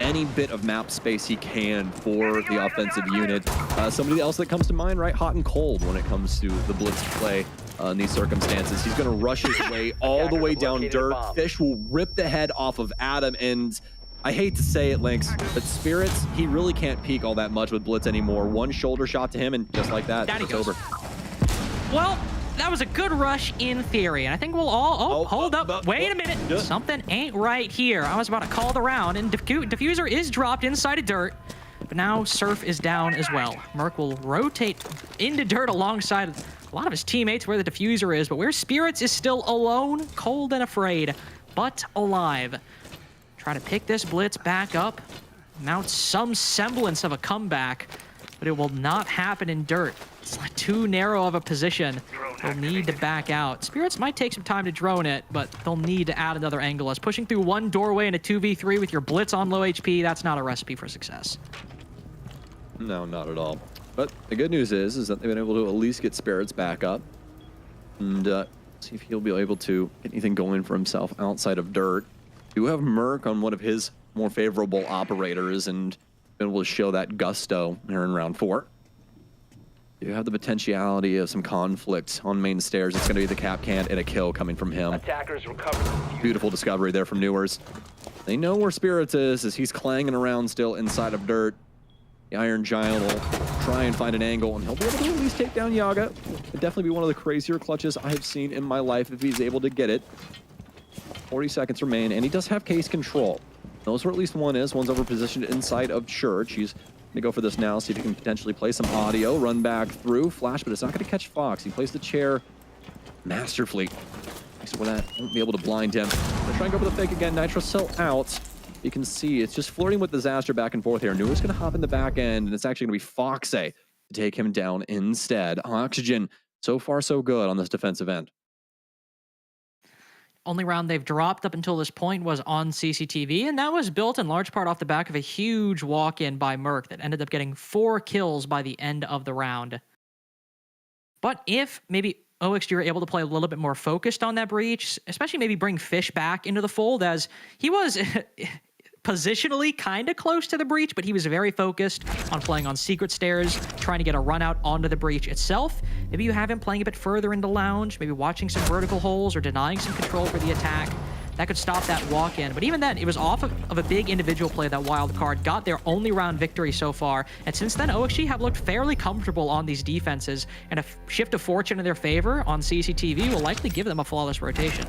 any bit of map space he can for the offensive unit. Somebody else that comes to mind, right? Hot and cold when it comes to the blitz play in these circumstances. He's going to rush his way all the way down dirt. Fish will rip the head off of Adam, and I hate to say it, Lynx, but Spirits, he really can't peek all that much with blitz anymore. One shoulder shot to him, and just like that, it's over. Well, that was a good rush in theory, and I think we'll all... hold up. Wait a minute. Something ain't right here. I was about to call the round, and Diffuser is dropped inside of dirt, but now Surf is down as well. Merc will rotate into dirt alongside a lot of his teammates where the Diffuser is, but where Spirits is still alone, cold and afraid, but alive. Try to pick this blitz back up, mount some semblance of a comeback, but it will not happen in dirt. It's like too narrow of a position. They'll need to back out. Spirits might take some time to drone it, but they'll need to add another angle. As pushing through one doorway in a 2v3 with your blitz on low HP, that's not a recipe for success. No, not at all. But the good news is that they've been able to at least get Spirits back up. And See if he'll be able to get anything going for himself outside of dirt. Do have Merc on one of his more favorable operators and been able to show that gusto here in round 4. You have the potentiality of some conflict on main stairs. It's going to be the cap can and a kill coming from him. Attackers recover. Beautiful discovery there from Newers. They know where Spirits is as he's clanging around still inside of dirt. The Iron Giant will try and find an angle, and he'll be able to at least take down Yaga. It'd definitely be one of the crazier clutches I have seen in my life if he's able to get it. 40 seconds remain, and he does have case control. Knows where at least one is. One's over positioned inside of Church. He's going to go for this now, see if he can potentially play some audio, run back through, flash, but it's not going to catch Fox. He plays the chair masterfully. So that won't be able to blind him. They're trying to go for the fake again. Nitro still out. You can see it's just flirting with disaster back and forth here. Newer's going to hop in the back end, and it's actually going to be Foxe to take him down instead. Oxygen, so far so good on this defensive end. Only round they've dropped up until this point was on CCTV, and that was built in large part off the back of a huge walk-in by Merc that ended up getting 4 kills by the end of the round. But if maybe OXG were able to play a little bit more focused on that breach, especially maybe bring Fish back into the fold, as he was positionally kind of close to the breach, but he was very focused on playing on secret stairs, trying to get a run out onto the breach itself. Maybe you have him playing a bit further into lounge, maybe watching some vertical holes or denying some control for the attack. That could stop that walk-in. But even then, it was off of a big individual play that Wildcard got their only round victory so far. And since then, OXG have looked fairly comfortable on these defenses, and a shift of fortune in their favor on CCTV will likely give them a flawless rotation.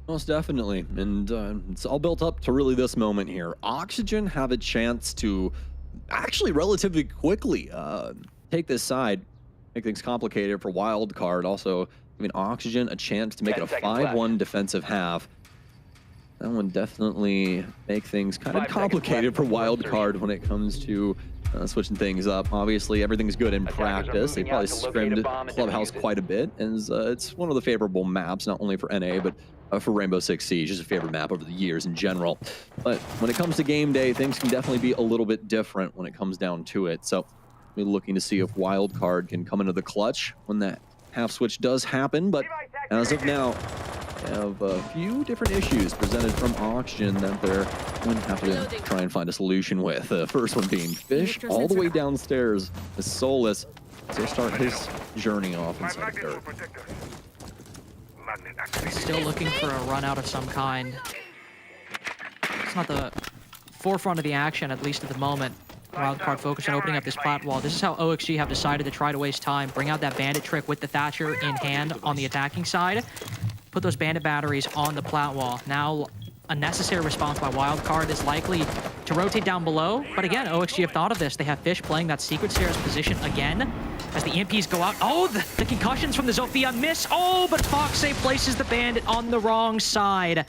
Most definitely, and it's all built up to really this moment here. Oxygen have a chance to actually relatively quickly take this side, make things complicated for Wildcard. Also giving Oxygen a chance to make it a 5-1 defensive half. That one definitely make things kind of complicated for Wildcard when it comes to switching things up. Obviously, everything's good in practice. They probably scrimmed Clubhouse quite a bit, and it's one of the favorable maps, not only for NA, but for Rainbow Six Siege. Just a favorite map over the years in general. But when it comes to game day, things can definitely be a little bit different when it comes down to it. So we're looking to see if Wildcard can come into the clutch when that half switch does happen. But as of now, we have a few different issues presented from Oxygen that they're going to have to try and find a solution with. The first one being Fish all the way downstairs is soulless. So start his journey off inside the dirt. Still looking for a run out of some kind. It's not the forefront of the action, at least at the moment. Wildcard focused on opening up this plat wall. This is how OXG have decided to try to waste time. Bring out that bandit trick with the Thatcher in hand on the attacking side. Put those bandit batteries on the plat wall. Now, a necessary response by Wildcard is likely to rotate down below. But again, OXG have thought of this. They have Fish playing that secret stairs position again. As the EMPs go out. Oh, the concussions from the Zofia miss. Oh, but Foxe places the bandit on the wrong side.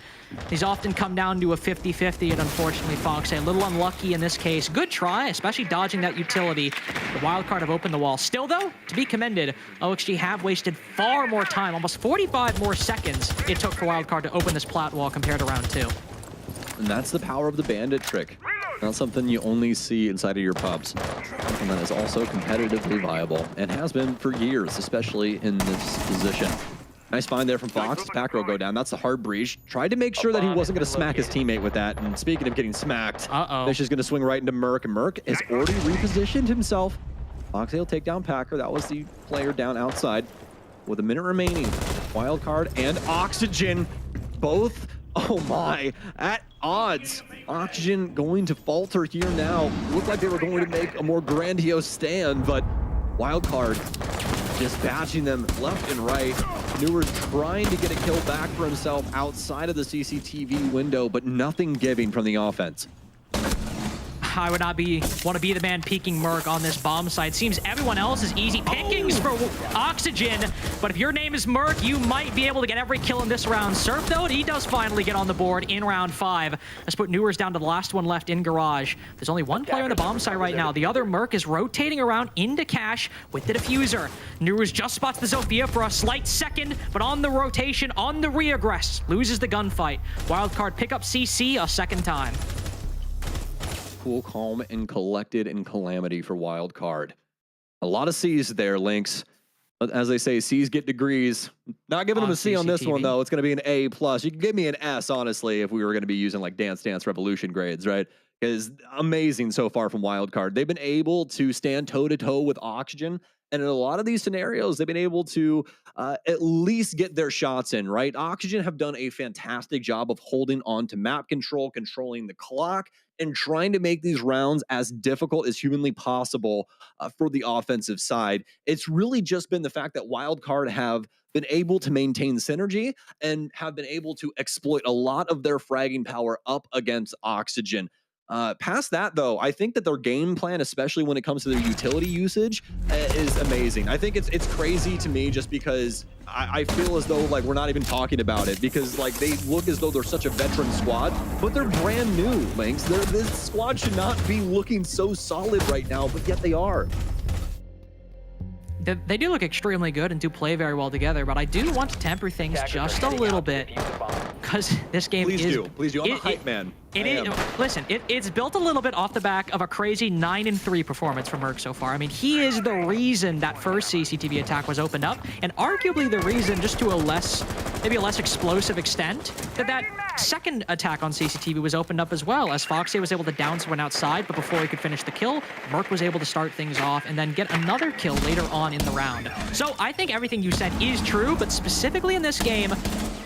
These often come down to a 50-50, and unfortunately, Foxe a little unlucky in this case. Good try, especially dodging that utility. The Wildcard have opened the wall. Still, though, to be commended, OXG have wasted far more time, almost 45 more seconds it took for Wildcard to open this plat wall compared to round 2. And that's the power of the bandit trick. Not something you only see inside of your pubs. Something that is also competitively viable and has been for years, especially in this position. Nice find there from Fox. Packer will go down. That's the hard breach. Tried to make sure that he wasn't going to smack his teammate with that. And speaking of getting smacked, Fish is going to swing right into Merc. And Merc has already repositioned himself. Fox will take down Packer. That was the player down outside. With a minute remaining, Wildcard and Oxygen both, oh my, at odds. Oxygen going to falter here now. Looked like they were going to make a more grandiose stand, but Wildcard dispatching them left and right. Newer's trying to get a kill back for himself outside of the CCTV window, but nothing giving from the offense. I would not want to be the man peeking Merc on this bomb site. Seems everyone else is easy pickings for Oxygen, but if your name is Merc, you might be able to get every kill in this round. Surf, though, he does finally get on the board in round 5. Let's put Newers down to the last one left in Garage. There's only one player on the bomb site right now. The other Merc is rotating around into cash with the diffuser. Newers just spots the Zofia for a slight second, but on the rotation, on the reaggress, loses the gunfight. Wildcard pick up CC a second time. Cool, calm, and collected in Calamity for Wildcard. A lot of C's there, Lynx. But as they say, C's get degrees. Not giving them a C on this one, though. It's going to be an A+. You can give me an S, honestly, if we were going to be using like Dance Dance Revolution grades, right? Because amazing so far from Wildcard. They've been able to stand toe-to-toe with Oxygen. And in a lot of these scenarios, they've been able to at least get their shots in, right? Oxygen have done a fantastic job of holding on to map control, controlling the clock, and trying to make these rounds as difficult as humanly possible for the offensive side. It's really just been the fact that Wildcard have been able to maintain synergy and have been able to exploit a lot of their fragging power up against Oxygen. Past that, though, I think that their game plan, especially when it comes to their utility usage, is amazing. I think it's crazy to me just because I feel as though like we're not even talking about it, because like they look as though they're such a veteran squad, but they're brand new, Lynx. This squad should not be looking so solid right now, but yet they are. They do look extremely good and do play very well together, but I do want to temper things just a little bit, because this game Please do. I'm a hype man. Listen, it's built a little bit off the back of a crazy 9-3 performance from Merc so far. I mean, he is the reason that first CCTV attack was opened up, and arguably the reason, just to maybe a less explosive extent, that second attack on CCTV was opened up as well, as Foxy was able to down someone outside, but before he could finish the kill, Merc was able to start things off and then get another kill later on in the round. So I think everything you said is true, but specifically in this game,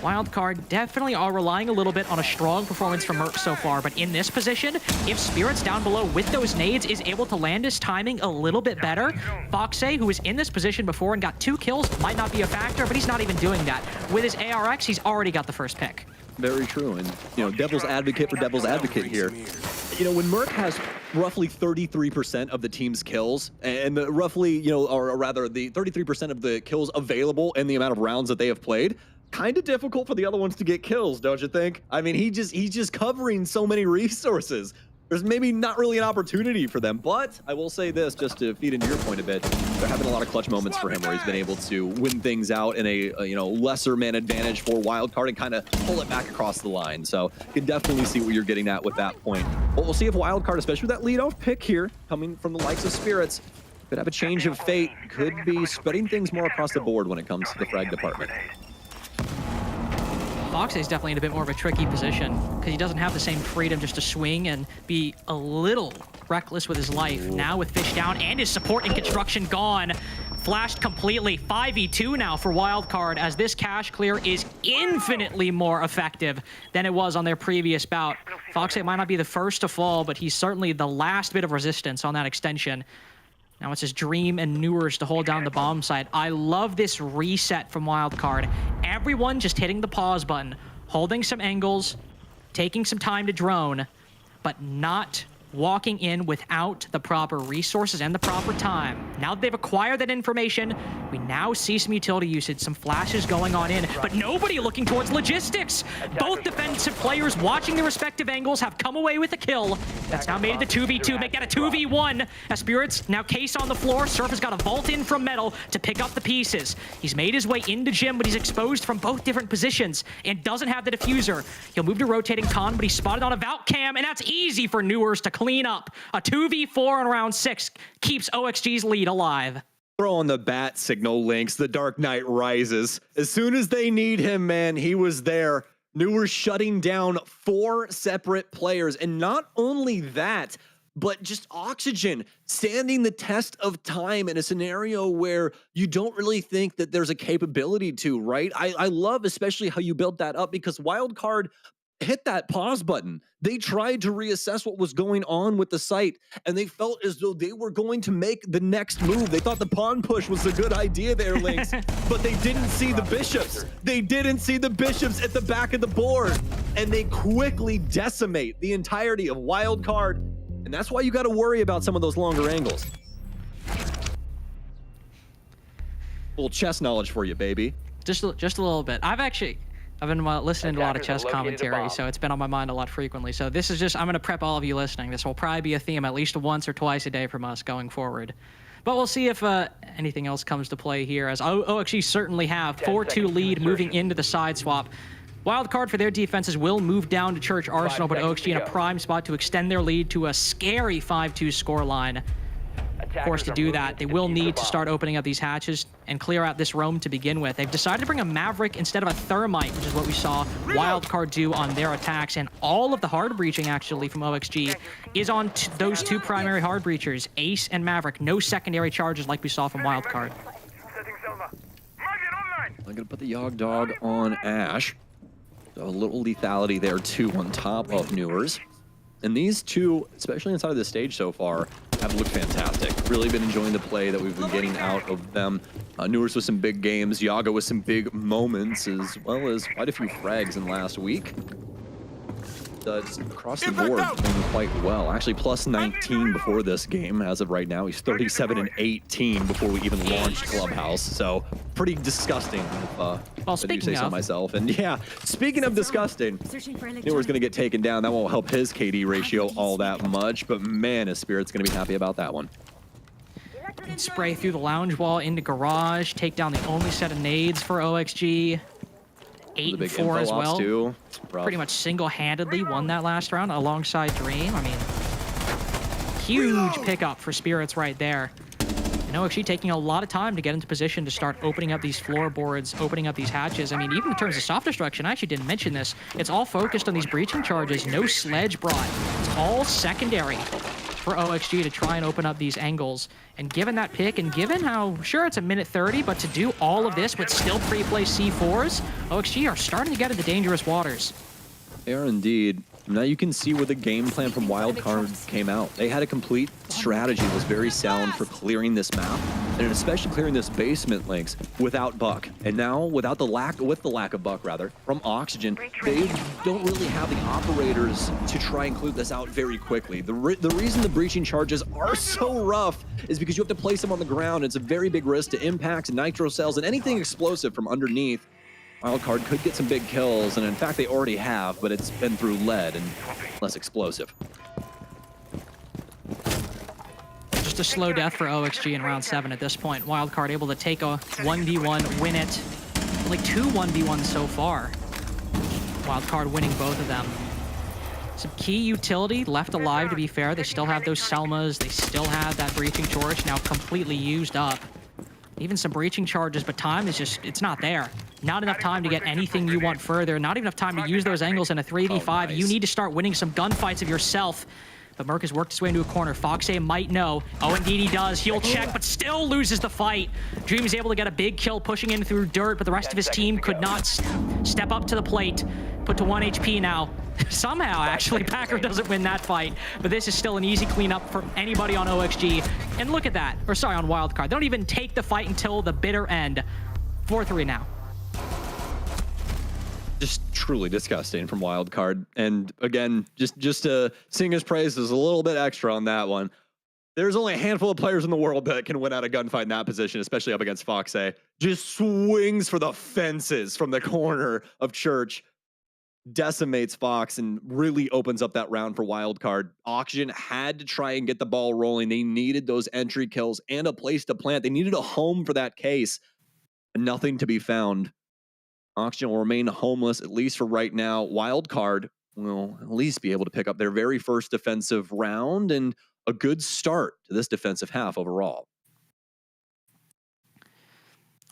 Wildcard definitely are relying a little bit on a strong performance from Merc so far, but in this position, if Spirits down below with those nades is able to land his timing a little bit better, Foxy, who was in this position before and got 2 kills, might not be a factor, but he's not even doing that. With his ARX, he's already got the first pick. Very true, and devil's advocate for devil's advocate here. When Merc has roughly 33% of the team's kills, and roughly, or rather the 33% of the kills available in the amount of rounds that they have played, kind of difficult for the other ones to get kills, don't you think? I mean, he's just covering so many resources. There's maybe not really an opportunity for them, but I will say this, just to feed into your point a bit, they're having a lot of clutch moments for him where he's been able to win things out in a lesser man advantage for Wildcard and kind of pull it back across the line. So you can definitely see what you're getting at with that point. But we'll see if Wildcard, especially with that leadoff pick here, coming from the likes of Spirits, could have a change of fate, could be spreading things more across the board when it comes to the frag department. Foxy's definitely in a bit more of a tricky position because he doesn't have the same freedom just to swing and be a little reckless with his life. Now with Fish down and his support and construction gone, flashed completely. 5v2 now for Wildcard, as this cache clear is infinitely more effective than it was on their previous bout. Foxy might not be the first to fall, but he's certainly the last bit of resistance on that extension. Now it's his Dream and Newers to hold down the bomb site. I love this reset from Wildcard. Everyone just hitting the pause button, holding some angles, taking some time to drone, but not walking in without the proper resources and the proper time. Now that they've acquired that information, we now see some utility usage, some flashes going on in, but nobody looking towards logistics. Both defensive players watching their respective angles have come away with a kill. That's now made it to 2v2, make that a 2v1. As Spirits now case on the floor, Surf has got a vault in from Metal to pick up the pieces. He's made his way into Jim, but he's exposed from both different positions and doesn't have the diffuser. He'll move to rotating Con, but he's spotted on a Vault Cam, and that's easy for Newers to clean up. A 2v4 on round 6 keeps OXG's lead alive. Throw on the bat signal, Lynx. The Dark Knight rises. As soon as they need him, man, he was there. Newers shutting down 4 separate players. And not only that, but just Oxygen standing the test of time in a scenario where you don't really think that there's a capability to, right? I love especially how you built that up, because Wildcard hit that pause button. They tried to reassess what was going on with the site, and they felt as though they were going to make the next move. They thought the pawn push was a good idea there, Lynx, but they didn't see the bishops. They didn't see the bishops at the back of the board, and they quickly decimate the entirety of Wildcard, and that's why you got to worry about some of those longer angles. A little chess knowledge for you, baby. Just a little bit. I've been listening to a lot of chess commentary, so it's been on my mind a lot frequently. So this is just, I'm going to prep all of you listening. This will probably be a theme at least once or twice a day from us going forward. But we'll see if anything else comes to play here, as OXG certainly have 4-2 lead moving into the side swap. Wildcard for their defenses will move down to Church Arsenal, but OXG in a prime spot to extend their lead to a scary 5-2 scoreline. Of course, to do that, they will need to start opening up these hatches and clear out this roam to begin with. They've decided to bring a Maverick instead of a Thermite, which is what we saw Wildcard do on their attacks. And all of the hard breaching, actually, from OXG is on those two primary hard breachers, Ace and Maverick. No secondary charges like we saw from Wildcard. I'm going to put the Yogg Dog on Ash. So a little lethality there, too, on top of Newers. And these two, especially inside of the stage so far, have looked fantastic. Really been enjoying the play that we've been getting out of them. Newers with some big games, Yaga with some big moments, as well as quite a few frags in last week. Just across the board, doing quite well. Actually, plus 19 before this game. As of right now, he's 37 and 18 before we even launched Clubhouse. So pretty disgusting, if well, I do say so myself. And yeah, speaking of disgusting, Newer's going to get taken down. That won't help his KD ratio all that much. But man, his Spirit's going to be happy about that one. And spray through the lounge wall into garage. Take down the only set of nades for OXG. 8 and 4 as well. Too. Pretty much single-handedly won that last round alongside Dream. I mean, huge pickup for Spirits right there. And OXG taking a lot of time to get into position to start opening up these floorboards, opening up these hatches. I mean, even in terms of soft destruction, I actually didn't mention this. It's all focused on these breaching charges. No sledge brought. It's all secondary for OXG to try and open up these angles. And given that pick, and given how, sure, it's a minute 30, but to do all of this but still pre-play C4s, OXG are starting to get into dangerous waters. They are indeed. Now you can see where the game plan from Wildcard came out. They had a complete strategy that was very sound for clearing this map, and especially clearing this basement links without Buck. And now, with the lack of Buck, rather, from Oxygen, they don't really have the operators to try and clear this out very quickly. The reason the breaching charges are so rough is because you have to place them on the ground. It's a very big risk to impacts, nitro cells, and anything explosive from underneath. Wildcard could get some big kills, and in fact they already have, but it's been through lead and less explosive. Just a slow death for OXG in round 7 at this point. Wildcard able to take a 1v1, win it. Like 2 1v1s so far. Wildcard winning both of them. Some key utility left alive, to be fair. They still have those Selmas, they still have that breaching torch now completely used up. Even some breaching charges, but time is just, it's not there. Not enough time to get anything you want further. Not enough time to use those angles in a 3v5. Nice. You need to start winning some gunfights of yourself. But Merc has worked his way into a corner. Foxay might know. Oh, indeed he does. He'll check, but still loses the fight. Dream is able to get a big kill, pushing in through dirt, but the rest of his team could not step up to the plate. Put to 1 HP now. Somehow, actually, Packer doesn't win that fight, but this is still an easy cleanup for anybody on OXG. And look at that. Or sorry, on Wildcard. They don't even take the fight until the bitter end. 4-3 now. Just truly disgusting from Wildcard. And again, just to sing his praises a little bit extra on that one. There's only a handful of players in the world that can win out a gunfight in that position, especially up against Foxay. Just swings for the fences from the corner of Church. Decimates Fox and really opens up that round for Wildcard. Oxygen had to try and get the ball rolling. They needed those entry kills and a place to plant. They needed a home for that case. And nothing to be found. Oxygen will remain homeless, at least for right now. Wildcard will at least be able to pick up their very first defensive round and a good start to this defensive half overall.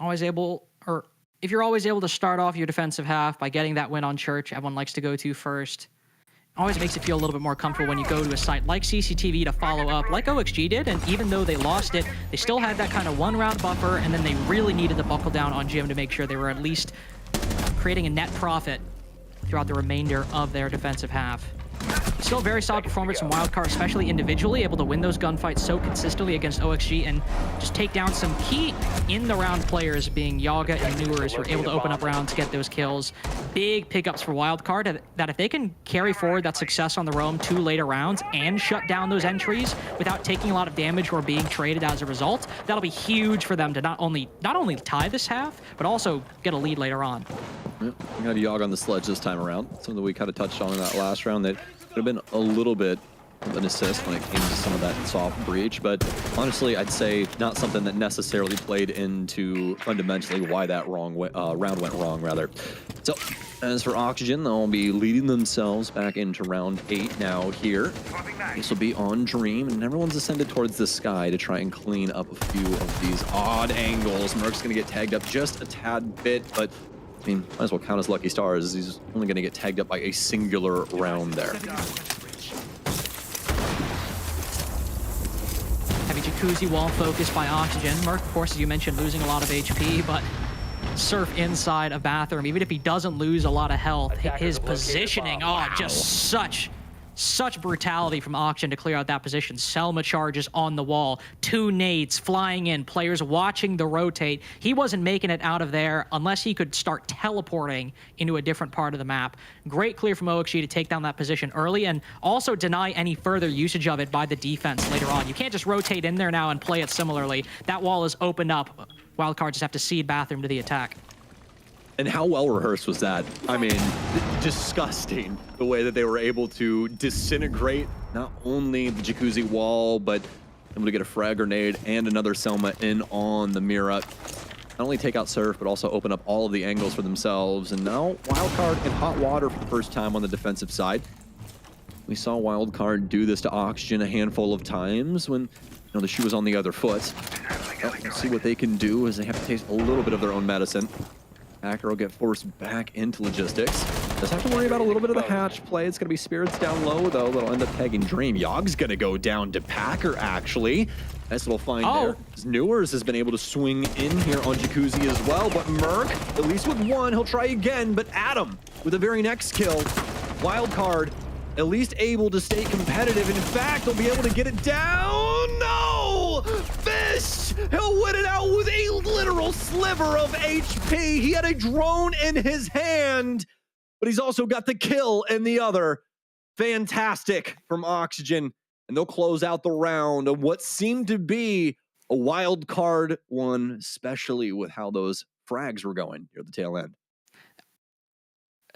If you're always able to start off your defensive half by getting that win on Church, everyone likes to go to first. Always makes it feel a little bit more comfortable when you go to a site like CCTV to follow up, like OXG did, and even though they lost it, they still had that kind of 1-round buffer, and then they really needed to buckle down on Jim to make sure they were at least creating a net profit throughout the remainder of their defensive half. Still a very solid performance from Wildcard, especially individually, able to win those gunfights so consistently against OXG and just take down some key in-the-round players, being Yaga and Newers, who are able to open up rounds, get those kills. Big pickups for Wildcard, that if they can carry forward that success on the roam 2 later rounds and shut down those entries without taking a lot of damage or being traded as a result, that'll be huge for them to not only tie this half, but also get a lead later on. Yep. We got a Yogg on the sledge this time around. Something that we kind of touched on in that last round that could have been a little bit of an assist when it came to some of that soft breach, but honestly, I'd say not something that necessarily played into fundamentally why that round went wrong, rather. So, as for Oxygen, they'll be leading themselves back into round 8 now here. This will be on Dream, and everyone's ascended towards the sky to try and clean up a few of these odd angles. Merc's going to get tagged up just a tad bit, but I mean, might as well count as lucky stars. He's only going to get tagged up by a singular round there. Heavy Jacuzzi wall focus by Oxygen. Merc, of course, as you mentioned, losing a lot of HP, but Surf inside a bathroom. Even if he doesn't lose a lot of health, his positioning, just such brutality from Oxygen to clear out that position. Selma charges on the wall, 2 nades flying in, players watching the rotate. He wasn't making it out of there unless he could start teleporting into a different part of the map. Great clear from OXG to take down that position early and also deny any further usage of it by the defense later on. You can't just rotate in there now and play it similarly. That wall is opened up. Wildcard just have to cede bathroom to the attack. And how well rehearsed was that? I mean, disgusting the way that they were able to disintegrate not only the Jacuzzi wall, but able to get a frag grenade and another Selma in on the Mira. Not only take out Surf, but also open up all of the angles for themselves. And now Wildcard in hot water for the first time on the defensive side. We saw Wildcard do this to Oxygen a handful of times when the shoe was on the other foot. We'll see what they can do as they have to taste a little bit of their own medicine. Hacker will get forced back into logistics. Does have to worry about a little bit of the hatch play. It's going to be Spirits down low, though. That'll end up tagging Dream. Yogg's going to go down to Packer, actually. Nice little find there. Newers has been able to swing in here on Jacuzzi as well, but Merc, at least with 1, he'll try again. But Adam, with the very next kill, Wildcard, at least able to stay competitive. In fact, they'll be able to get it down. No! Fish! He'll win it out with a literal sliver of HP. He had a drone in his hand, but he's also got the kill in the other. Fantastic from Oxygen. And they'll close out the round of what seemed to be a wild card one, especially with how those frags were going near the tail end.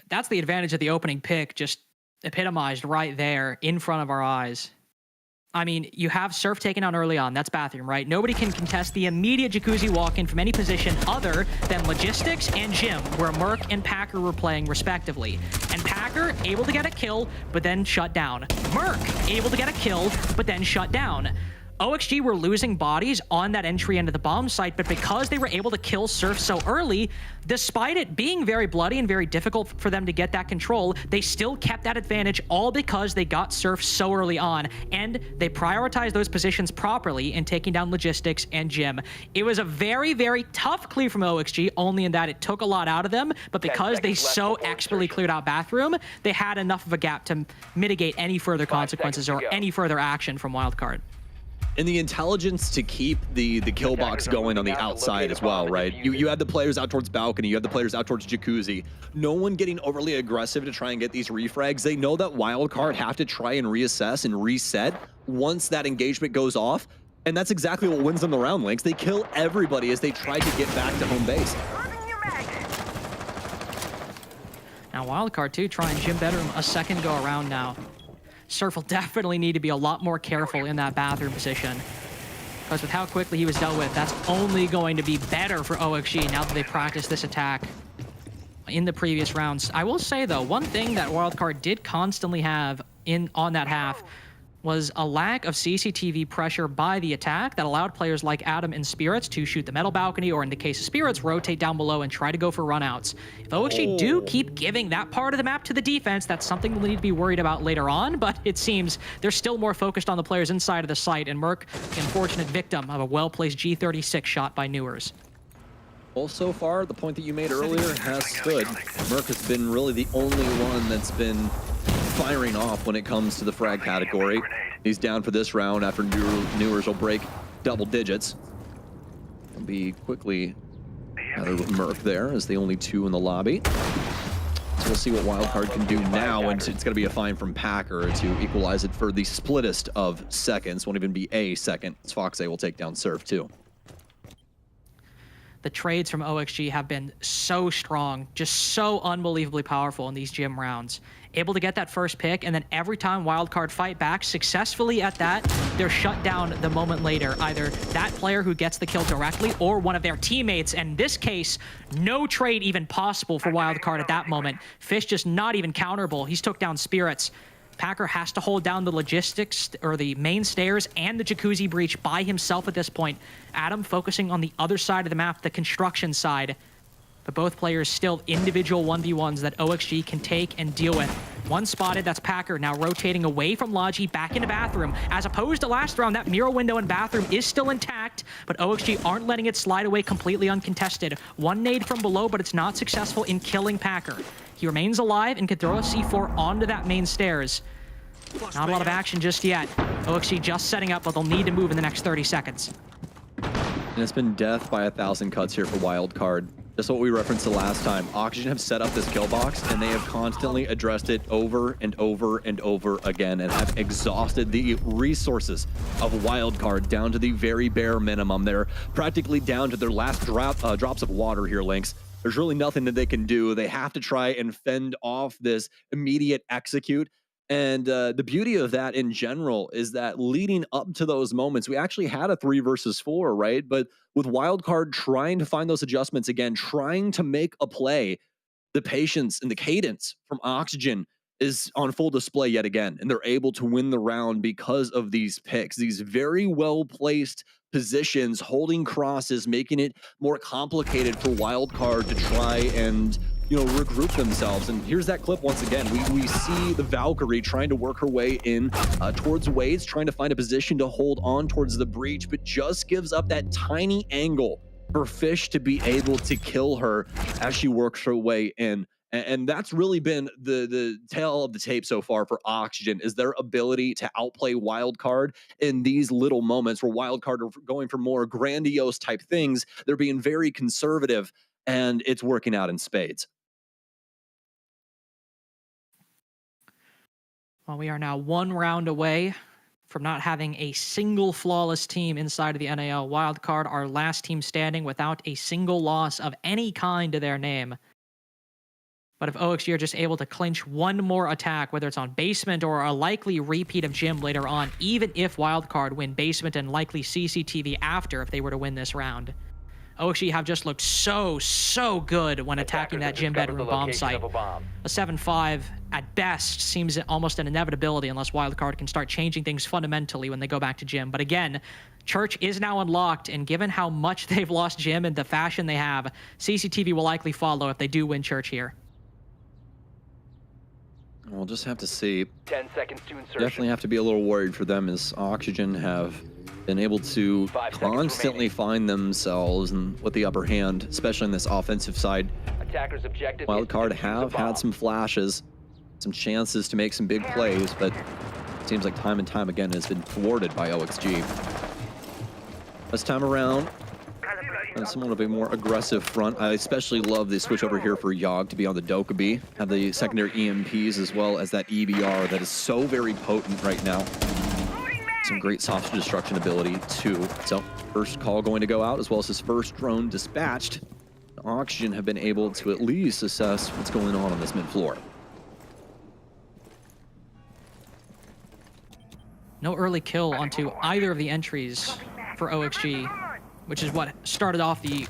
That's the advantage of the opening pick, just epitomized right there in front of our eyes. I mean, you have Surf taken out early on. That's bathroom, right? Nobody can contest the immediate Jacuzzi walk-in from any position other than Logistics and Gym, where Merc and Packer were playing respectively. And Packer able to get a kill, but then shut down. Merc able to get a kill, but then shut down. OXG were losing bodies on that entry into the bomb site, but because they were able to kill Surf so early, despite it being very bloody and very difficult for them to get that control, they still kept that advantage, all because they got Surf so early on, and they prioritized those positions properly in taking down Logistics and Gym. It was a very, very tough clear from OXG, only in that it took a lot out of them, but because they so expertly cleared out bathroom, they had enough of a gap to mitigate any further consequences or any further action from Wildcard. And the intelligence to keep the kill box going on the outside as well, right? You had the players out towards balcony, you had the players out towards Jacuzzi. No one getting overly aggressive to try and get these refrags. They know that Wildcard have to try and reassess and reset once that engagement goes off. And that's exactly what wins them the round, Lynx. They kill everybody as they try to get back to home base. Now Wildcard too, trying Gym Bedroom a second go around now. Surf will definitely need to be a lot more careful in that bathroom position, because with how quickly he was dealt with, that's only going to be better for OXG now that they practiced this attack in the previous rounds. I will say though, one thing that Wildcard did constantly have on that half was a lack of CCTV pressure by the attack that allowed players like Adam and Spirits to shoot the metal balcony, or in the case of Spirits, rotate down below and try to go for runouts. If OXG do keep giving that part of the map to the defense, that's something we'll need to be worried about later on, but it seems they're still more focused on the players inside of the site, and Merc, the unfortunate victim of a well-placed G36 shot by Newers. Well, so far, the point that you made earlier has stood. Merc has been really the only one that's been firing off when it comes to the frag category. He's down for this round after Newers will break double digits. He'll be quickly gathered with Merc there as the only 2 in the lobby. So we'll see what Wildcard can do now, and it's going to be a fine from Packer to equalize it for the splittest of seconds. Won't even be a second, as Foxay will take down Surf too. the trades from OXG have been so strong, just so unbelievably powerful in these gym rounds. Able to get that first pick, and then every time Wildcard fight back successfully at that, they're shut down the moment later. Either that player who gets the kill directly or one of their teammates. And in this case, no trade even possible for Wildcard at that moment. Fish just not even counterable. He's took down Spirits. Packer has to hold down the logistics or the main stairs and the jacuzzi breach by himself at this point. Adam focusing on the other side of the map, the construction side. But both players still individual 1v1s that OXG can take and deal with. One spotted, that's Packer, now rotating away from Logi back into bathroom. As opposed to last round, that mirror window in bathroom is still intact, but OXG aren't letting it slide away completely uncontested. One nade from below, but it's not successful in killing Packer. He remains alive and can throw a C4 onto that main stairs. Not a lot of action just yet. OXG just setting up, but they'll need to move in the next 30 seconds. And it's been death by 1,000 cuts here for Wildcard. Just what we referenced the last time. Oxygen have set up this kill box, and they have constantly addressed it over and over and over again, and have exhausted the resources of Wildcard down to the very bare minimum. They're practically down to their last drops of water here, Lynx. There's really nothing that they can do. They have to try and fend off this immediate execute. And the beauty of that in general is that leading up to those moments, we actually had a 3 versus 4, right? But with Wildcard trying to find those adjustments again, trying to make a play, the patience and the cadence from Oxygen is on full display yet again. And they're able to win the round because of these picks, these very well-placed positions, holding crosses, making it more complicated for Wildcard to try and, you know, regroup themselves. And here's that clip once again. We see the Valkyrie trying to work her way in towards Wade's, trying to find a position to hold on towards the breach, but just gives up that tiny angle for Fish to be able to kill her as she works her way in. And that's really been the tale of the tape so far for Oxygen, is their ability to outplay Wildcard in these little moments where Wildcard are going for more grandiose type things. They're being very conservative, and it's working out in spades. Well, we are now 1 round away from not having a single flawless team inside of the NAL. Wildcard, our last team standing without a single loss of any kind to their name. But if OXG are just able to clinch one more attack, whether it's on basement or a likely repeat of gym later on, even if Wildcard win basement and likely CCTV after if they were to win this round, OXG have just looked so good when attacking that gym bedroom bomb site. A 7-5 at best seems almost an inevitability unless Wildcard can start changing things fundamentally when they go back to gym. But again, Church is now unlocked, and given how much they've lost gym and the fashion they have, CCTV will likely follow if they do win Church here. We'll just have to see. 10 seconds to insertion. Definitely have to be a little worried for them, as Oxygen have been able to constantly find themselves with the upper hand, especially in this offensive side. Attackers objective. Wildcard have had some flashes, some chances to make some big plays, but it seems like time and time again has been thwarted by OXG. This time around, somewhat of a more aggressive front. I especially love the switch over here for Yogg to be on the Dokkaebi, have the secondary EMPs as well as that EBR that is so very potent right now. Some great soft destruction ability too. So first call going to go out, as well as his first drone dispatched. Oxygen have been able to at least assess what's going on this mid-floor. No early kill onto either of the entries for OXG, which is what started off the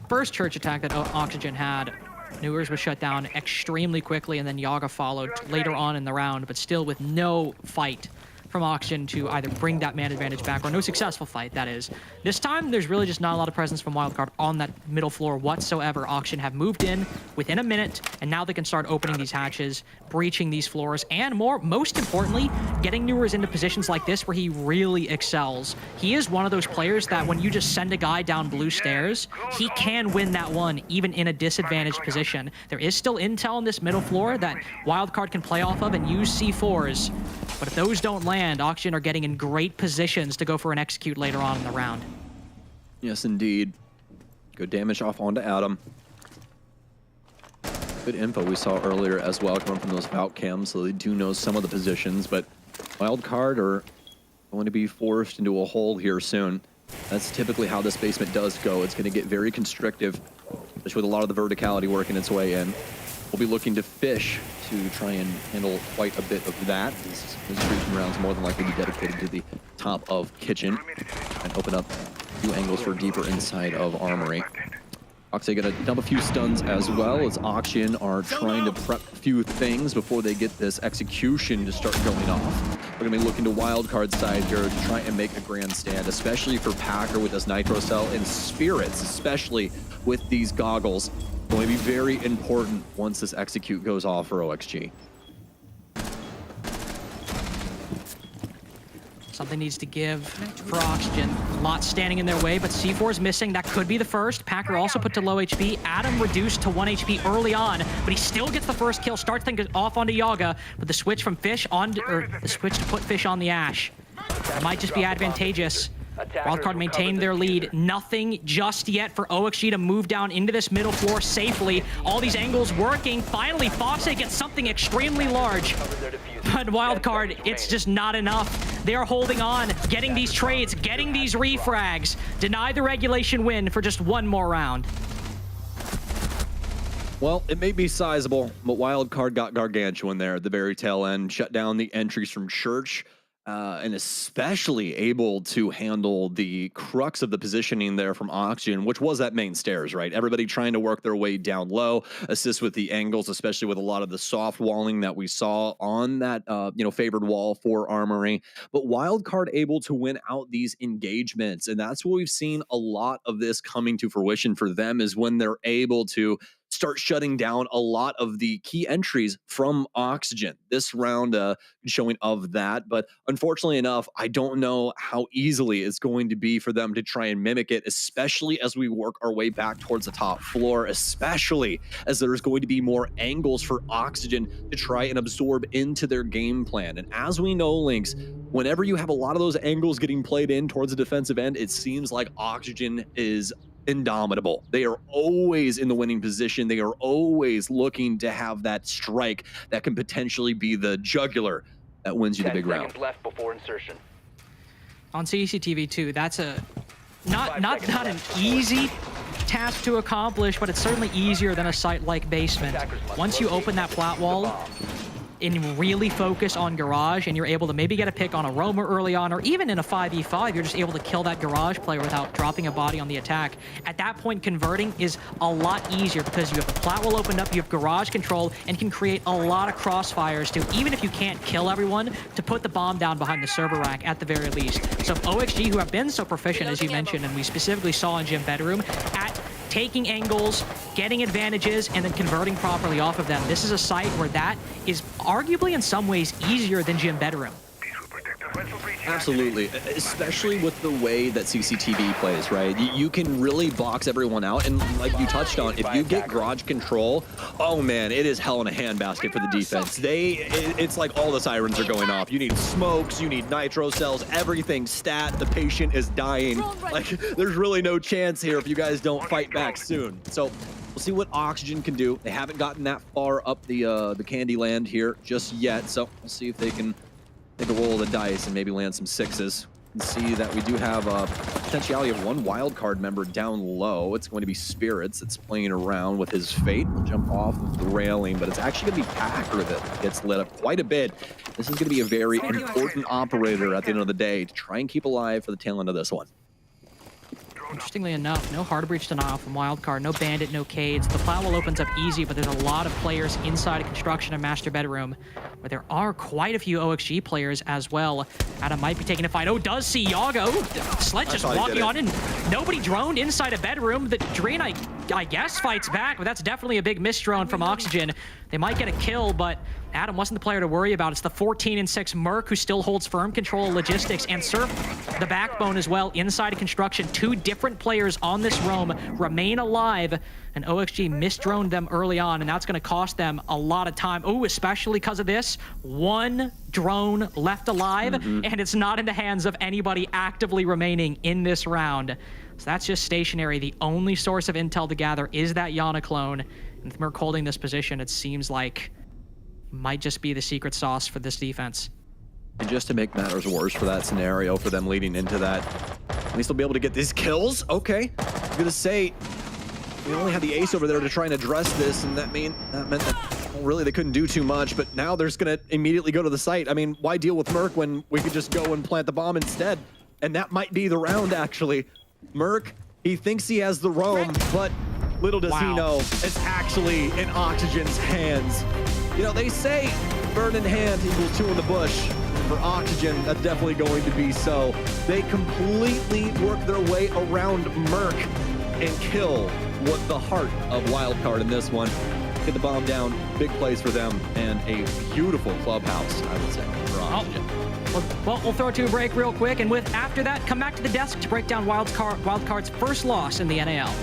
first Church attack that Oxygen had. Newers was shut down extremely quickly, and then Yaga followed later on in the round, but still with no fight from Oxygen to either bring that man advantage back, or no successful fight, that is. This time, there's really just not a lot of presence from Wildcard on that middle floor whatsoever. Oxygen have moved in within a minute, and now they can start opening these hatches, breaching these floors, and most importantly, getting Newers into positions like this where he really excels. He is one of those players that when you just send a guy down blue stairs, he can win that one, even in a disadvantaged position. There is still intel in this middle floor that Wildcard can play off of and use C4s, but if those don't land, Oxygen are getting in great positions to go for an execute later on in the round. Yes, indeed. Good damage off onto Adam. Good info we saw earlier as well coming from those Valk cams, so they do know some of the positions, but Wildcard are going to be forced into a hole here soon. That's typically how this basement does go. It's going to get very constrictive, especially with a lot of the verticality working its way in. We'll be looking to fish to try and handle quite a bit of that. This region rounds more than likely be dedicated to the top of kitchen and open up a few angles for deeper inside of armory. Oxy gonna dump a few stuns as well as Auction are trying to prep a few things before they get this execution to start going off. We're gonna be looking to wildcard side here to try and make a grand stand, especially for Packer with this Nitro Cell and Spirits, especially with these goggles. Going to be very important once this execute goes off for OXG. Something needs to give for Oxygen. A lot standing in their way, but C4 is missing. That could be the first. Packer also put to low HP. Adam reduced to 1 HP early on, but he still gets the first kill. Starts things off onto Yaga, but the switch from Fish on, or the switch to put Fish on the Ash. It might just be advantageous. Wildcard maintained their lead. Nothing just yet for OXG to move down into this middle floor safely. All these angles working. Finally, Fosse gets something extremely large. But Wildcard, it's just not enough. They are holding on, getting these trades, getting these refrags. Deny the regulation win for just one more round. Well, it may be sizable, but Wildcard got gargantuan there at the very tail end. Shut down the entries from Church. And especially able to handle the crux of the positioning there from Oxygen, which was that main stairs, right? Everybody trying to work their way down low, assist with the angles, especially with a lot of the soft walling that we saw on that, favored wall for Armory. But Wildcard able to win out these engagements, and that's what we've seen a lot of this coming to fruition for them is when they're able to start shutting down a lot of the key entries from Oxygen. This round showing of that, but unfortunately enough, I don't know how easily it's going to be for them to try and mimic it, especially as we work our way back towards the top floor, especially as there's going to be more angles for Oxygen to try and absorb into their game plan. And as we know, Lynx, whenever you have a lot of those angles getting played in towards the defensive end, it seems like Oxygen is indomitable. They are always in the winning position. They are always looking to have that strike that can potentially be the jugular that wins you the big round. Left before insertion. On CCTV too, that's a not an easy task to accomplish, but it's certainly easier than a site like basement. Once you open that flat wall and really focus on garage, and you're able to maybe get a pick on a roamer early on, or even in a 5v5, you're just able to kill that garage player without dropping a body on the attack. At that point, converting is a lot easier because you have the flat wall opened up, you have garage control, and can create a lot of crossfires to, even if you can't kill everyone, to put the bomb down behind the server rack at the very least. So OXG, who have been so proficient, as you mentioned, and we specifically saw in Gym Bedroom, at taking angles, getting advantages, and then converting properly off of them. This is a site where that is arguably in some ways easier than Gym Bedroom. Absolutely, especially with the way that CCTV plays, right? You can really box everyone out, and like you touched on, if you get garage control, oh man, it is hell in a handbasket for the defense. It's like all the sirens are going off. You need smokes, you need nitro cells, everything stat. The patient is dying. Like, there's really no chance here if you guys don't fight back soon. So we'll see what Oxygen can do. They haven't gotten that far up the candy land here just yet, so we'll see if they can take a roll of the dice and maybe land some sixes. And see that we do have a potentiality of one wild card member down low. It's going to be Spirits that's playing around with his fate. We'll jump off of the railing, but it's actually going to be Packer that gets lit up quite a bit. This is going to be a very important operator at the end of the day to try and keep alive for the tail end of this one. Interestingly enough, no hard breach denial from Wildcard, no Bandit, no Cades. The flat wall opens up easy, but there's a lot of players inside of Construction and Master Bedroom, but there are quite a few OXG players as well. Adam might be taking a fight. Oh, does see Yaga. Oh, Sledge just walking on in. Nobody droned inside a bedroom. The Dreen, I guess, fights back, but that's definitely a big miss drone from Oxygen. They might get a kill, but Adam wasn't the player to worry about. It's the 14-6 Merc who still holds firm control of logistics and Surf the backbone as well inside of Construction. Two different players on this roam remain alive, and OXG misdroned them early on, and that's going to cost them a lot of time. Oh, especially because of this. One drone left alive, and it's not in the hands of anybody actively remaining in this round. So that's just stationary. The only source of intel to gather is that Yana clone. And with Merc holding this position, it seems like might just be the secret sauce for this defense. And just to make matters worse for that scenario, for them leading into that, at least they'll be able to get these kills. Okay, I'm gonna say we only had the ace over there to try and address this, and that meant that well, really they couldn't do too much. But now they're just gonna immediately go to the site. I mean, why deal with Merc when we could just go and plant the bomb instead? And that might be the round, actually. Merc, he thinks he has the roam, but little does he know, it's actually in Oxygen's hands. You know, they say bird in hand equals two in the bush. For Oxygen, that's definitely going to be so. They completely work their way around Merc and kill what the heart of Wildcard in this one. Get the bomb down, big plays for them, and a beautiful clubhouse, I would say, for Oxygen. Well, we'll throw it to a break real quick, and after that, come back to the desk to break down Wildcard's first loss in the NAL.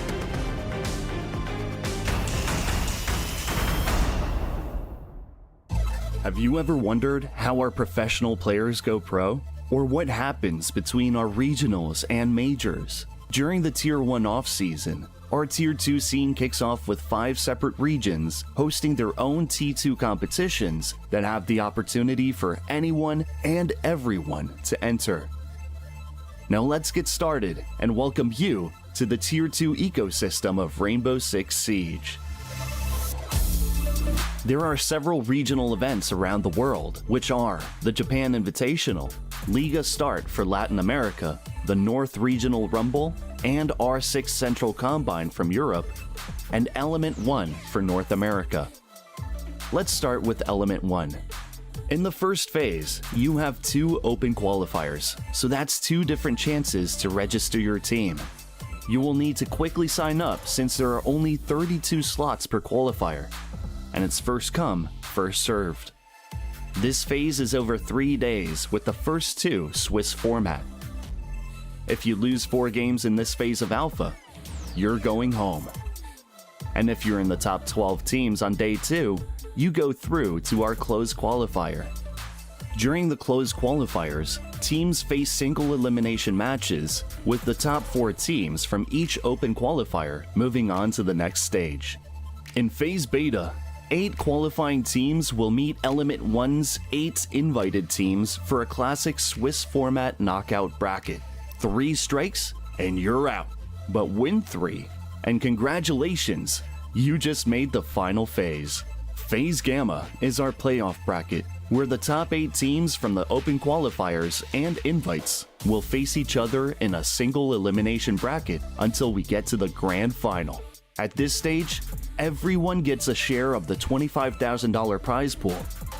Have you ever wondered how our professional players go pro? Or what happens between our regionals and majors? During the Tier 1 off-season, our Tier 2 scene kicks off with 5 separate regions hosting their own T2 competitions that have the opportunity for anyone and everyone to enter. Now let's get started and welcome you to the Tier 2 ecosystem of Rainbow Six Siege. There are several regional events around the world, which are the Japan Invitational, Liga Start for Latin America, the North Regional Rumble, and R6 Central Combine from Europe, and Element 1 for North America. Let's start with Element 1. In the first phase, you have 2 open qualifiers, so that's 2 different chances to register your team. You will need to quickly sign up since there are only 32 slots per qualifier, and it's first come, first served. This phase is over 3 days with the first 2 Swiss format. If you lose 4 games in this phase of Alpha, you're going home. And if you're in the top 12 teams on day 2, you go through to our closed qualifier. During the closed qualifiers, teams face single elimination matches, with the top 4 teams from each open qualifier moving on to the next stage. In phase beta, 8 qualifying teams will meet Element 1's 8 invited teams for a classic Swiss format knockout bracket. 3 strikes and you're out, but win 3, and congratulations, you just made the final phase. Phase Gamma is our playoff bracket, where the top 8 teams from the open qualifiers and invites will face each other in a single elimination bracket until we get to the grand final. At this stage, everyone gets a share of the $25,000 prize pool,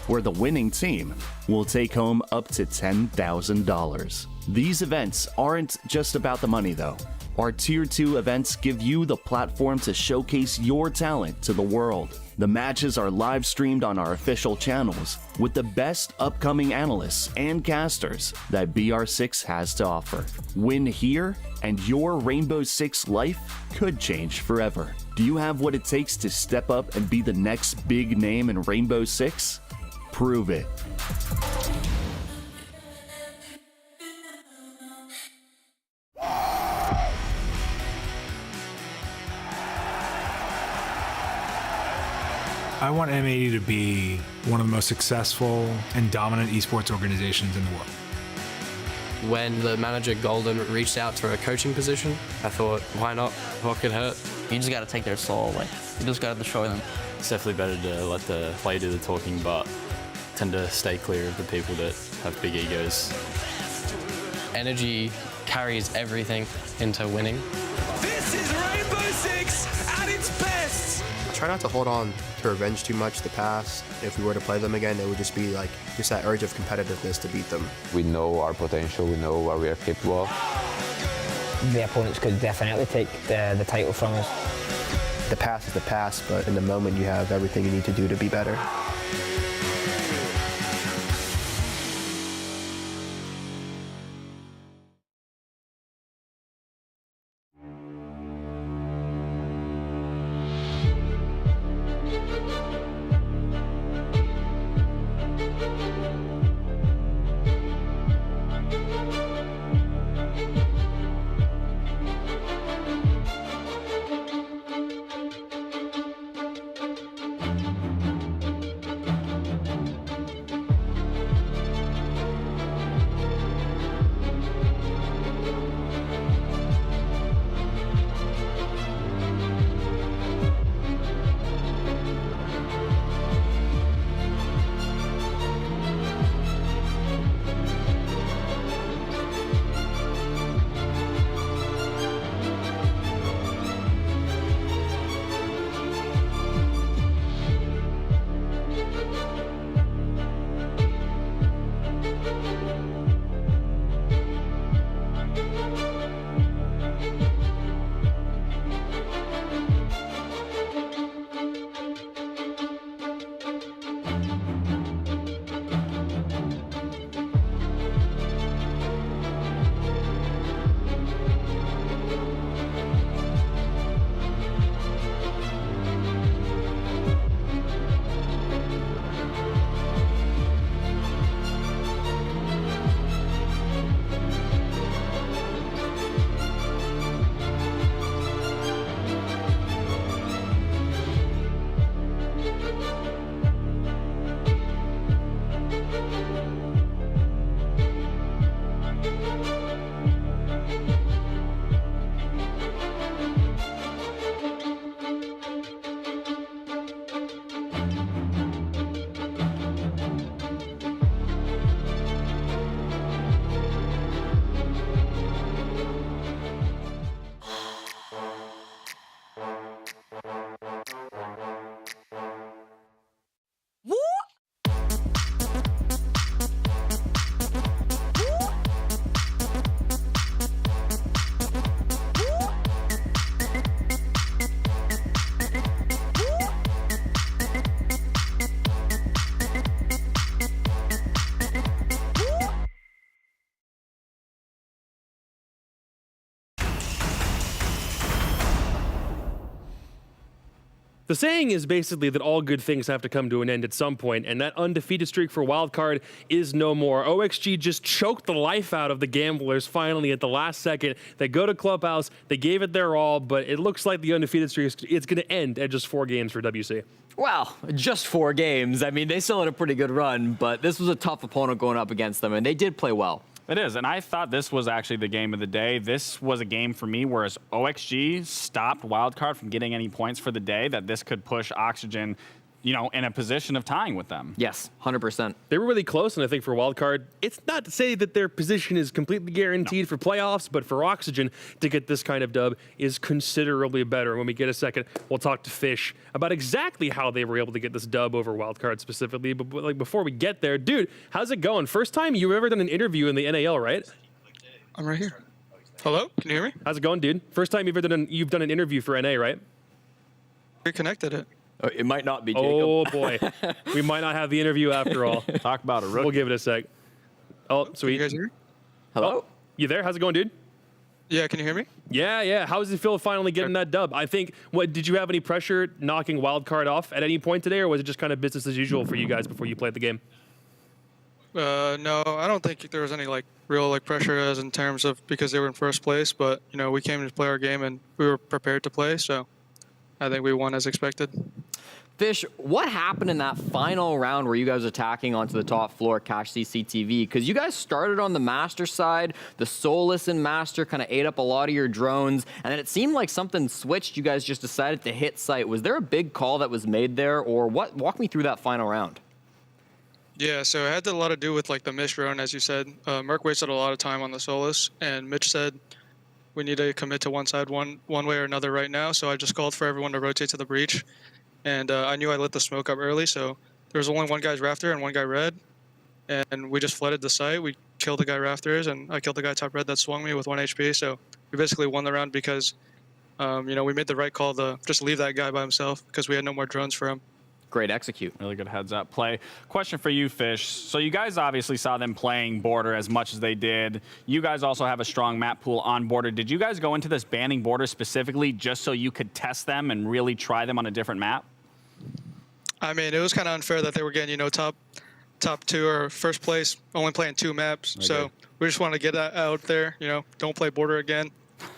where the winning team will take home up to $10,000. These events aren't just about the money though. Our Tier 2 events give you the platform to showcase your talent to the world. The matches are live streamed on our official channels with the best upcoming analysts and casters that BR6 has to offer. Win here and your Rainbow Six life could change forever. Do you have what it takes to step up and be the next big name in Rainbow Six? Prove it. I want M80 to be one of the most successful and dominant esports organizations in the world. When the manager Golden reached out for a coaching position, I thought, why not? What could hurt? You just got to take their soul. Like, you just got to destroy them. It's definitely better to let the player do the talking, but tend to stay clear of the people that have big egos. Energy carries everything into winning. This is Rainbow Six at its best! Try not to hold on to revenge too much the past. If we were to play them again, it would just be like just that urge of competitiveness to beat them. We know our potential, we know what we are capable of. The opponents could definitely take the title from us. The past is the past, but in the moment you have everything you need to do to be better. The saying is basically that all good things have to come to an end at some point, and that undefeated streak for Wildcard is no more. OXG just choked the life out of the Gamblers finally at the last second. They go to Clubhouse, they gave it their all, but it looks like the undefeated streak is going to end at just 4 games for WC. Well, just 4 games. I mean, they still had a pretty good run, but this was a tough opponent going up against them, and they did play well. It is, and I thought this was actually the game of the day. This was a game for me, whereas OXG stopped Wildcard from getting any points for the day, that this could push Oxygen, you know, in a position of tying with them. Yes, 100%. They were really close, and I think for Wildcard, it's not to say that their position is completely guaranteed for playoffs, but for Oxygen to get this kind of dub is considerably better. When we get a second, we'll talk to Fish about exactly how they were able to get this dub over Wildcard specifically. But like before we get there, dude, how's it going? First time you've ever done an interview in the NAL, right? I'm right here. Hello, can you hear me? How's it going, dude? First time you've done an interview for NA, right? Reconnected it. It might not be, Jacob. Oh, boy. We might not have the interview after all. Talk about a rookie. We'll give it a sec. Oh, sweet. You guys hear me? Hello? Oh, you there? How's it going, dude? Yeah, can you hear me? Yeah. How does it feel finally getting that dub? I think, did you have any pressure knocking Wildcard off at any point today, or was it just kind of business as usual for you guys before you played the game? No, I don't think there was any real pressure as in terms of because they were in first place, but we came to play our game and we were prepared to play, so I think we won as expected. Fish, what happened in that final round where you guys were attacking onto the top floor, Cash CCTV? Because you guys started on the Master side, the Solus and Master kind of ate up a lot of your drones, and then it seemed like something switched. You guys just decided to hit site. Was there a big call that was made there, or what? Walk me through that final round. Yeah, so it had a lot to do with the missed drone, as you said. Merc wasted a lot of time on the Solus, and Mitch said we need to commit to one side one way or another right now, so I just called for everyone to rotate to the breach. And I knew I lit the smoke up early, so there was only one guy's rafter and one guy red. And we just flooded the site. We killed the guy rafters, and I killed the guy top red that swung me with 1 HP. So we basically won the round because, we made the right call to just leave that guy by himself because we had no more drones for him. Great execute. Really good heads up play. Question for you, Fish. So you guys obviously saw them playing Border as much as they did. You guys also have a strong map pool on Border. Did you guys go into this banning Border specifically just so you could test them and really try them on a different map? I mean, it was kind of unfair that they were getting, top 2 or first place, only playing 2 maps. Okay. So we just wanted to get that out there, don't play Border again.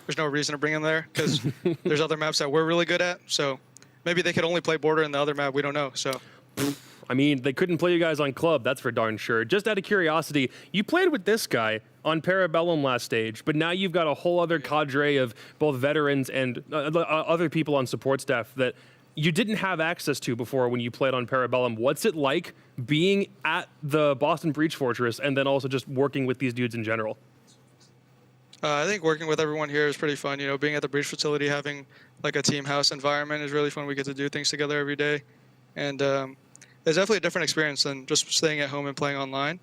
There's no reason to bring them there because there's other maps that we're really good at. So maybe they could only play Border in the other map. We don't know. So, I mean, they couldn't play you guys on Club. That's for darn sure. Just out of curiosity, you played with this guy on Parabellum last stage, but now you've got a whole other cadre of both veterans and other people on support staff that you didn't have access to before when you played on Parabellum. What's it like being at the Boston Breach Fortress and then also just working with these dudes in general? I think working with everyone here is pretty fun. Being at the breach facility, having a team house environment is really fun. We get to do things together every day. And it's definitely a different experience than just staying at home and playing online.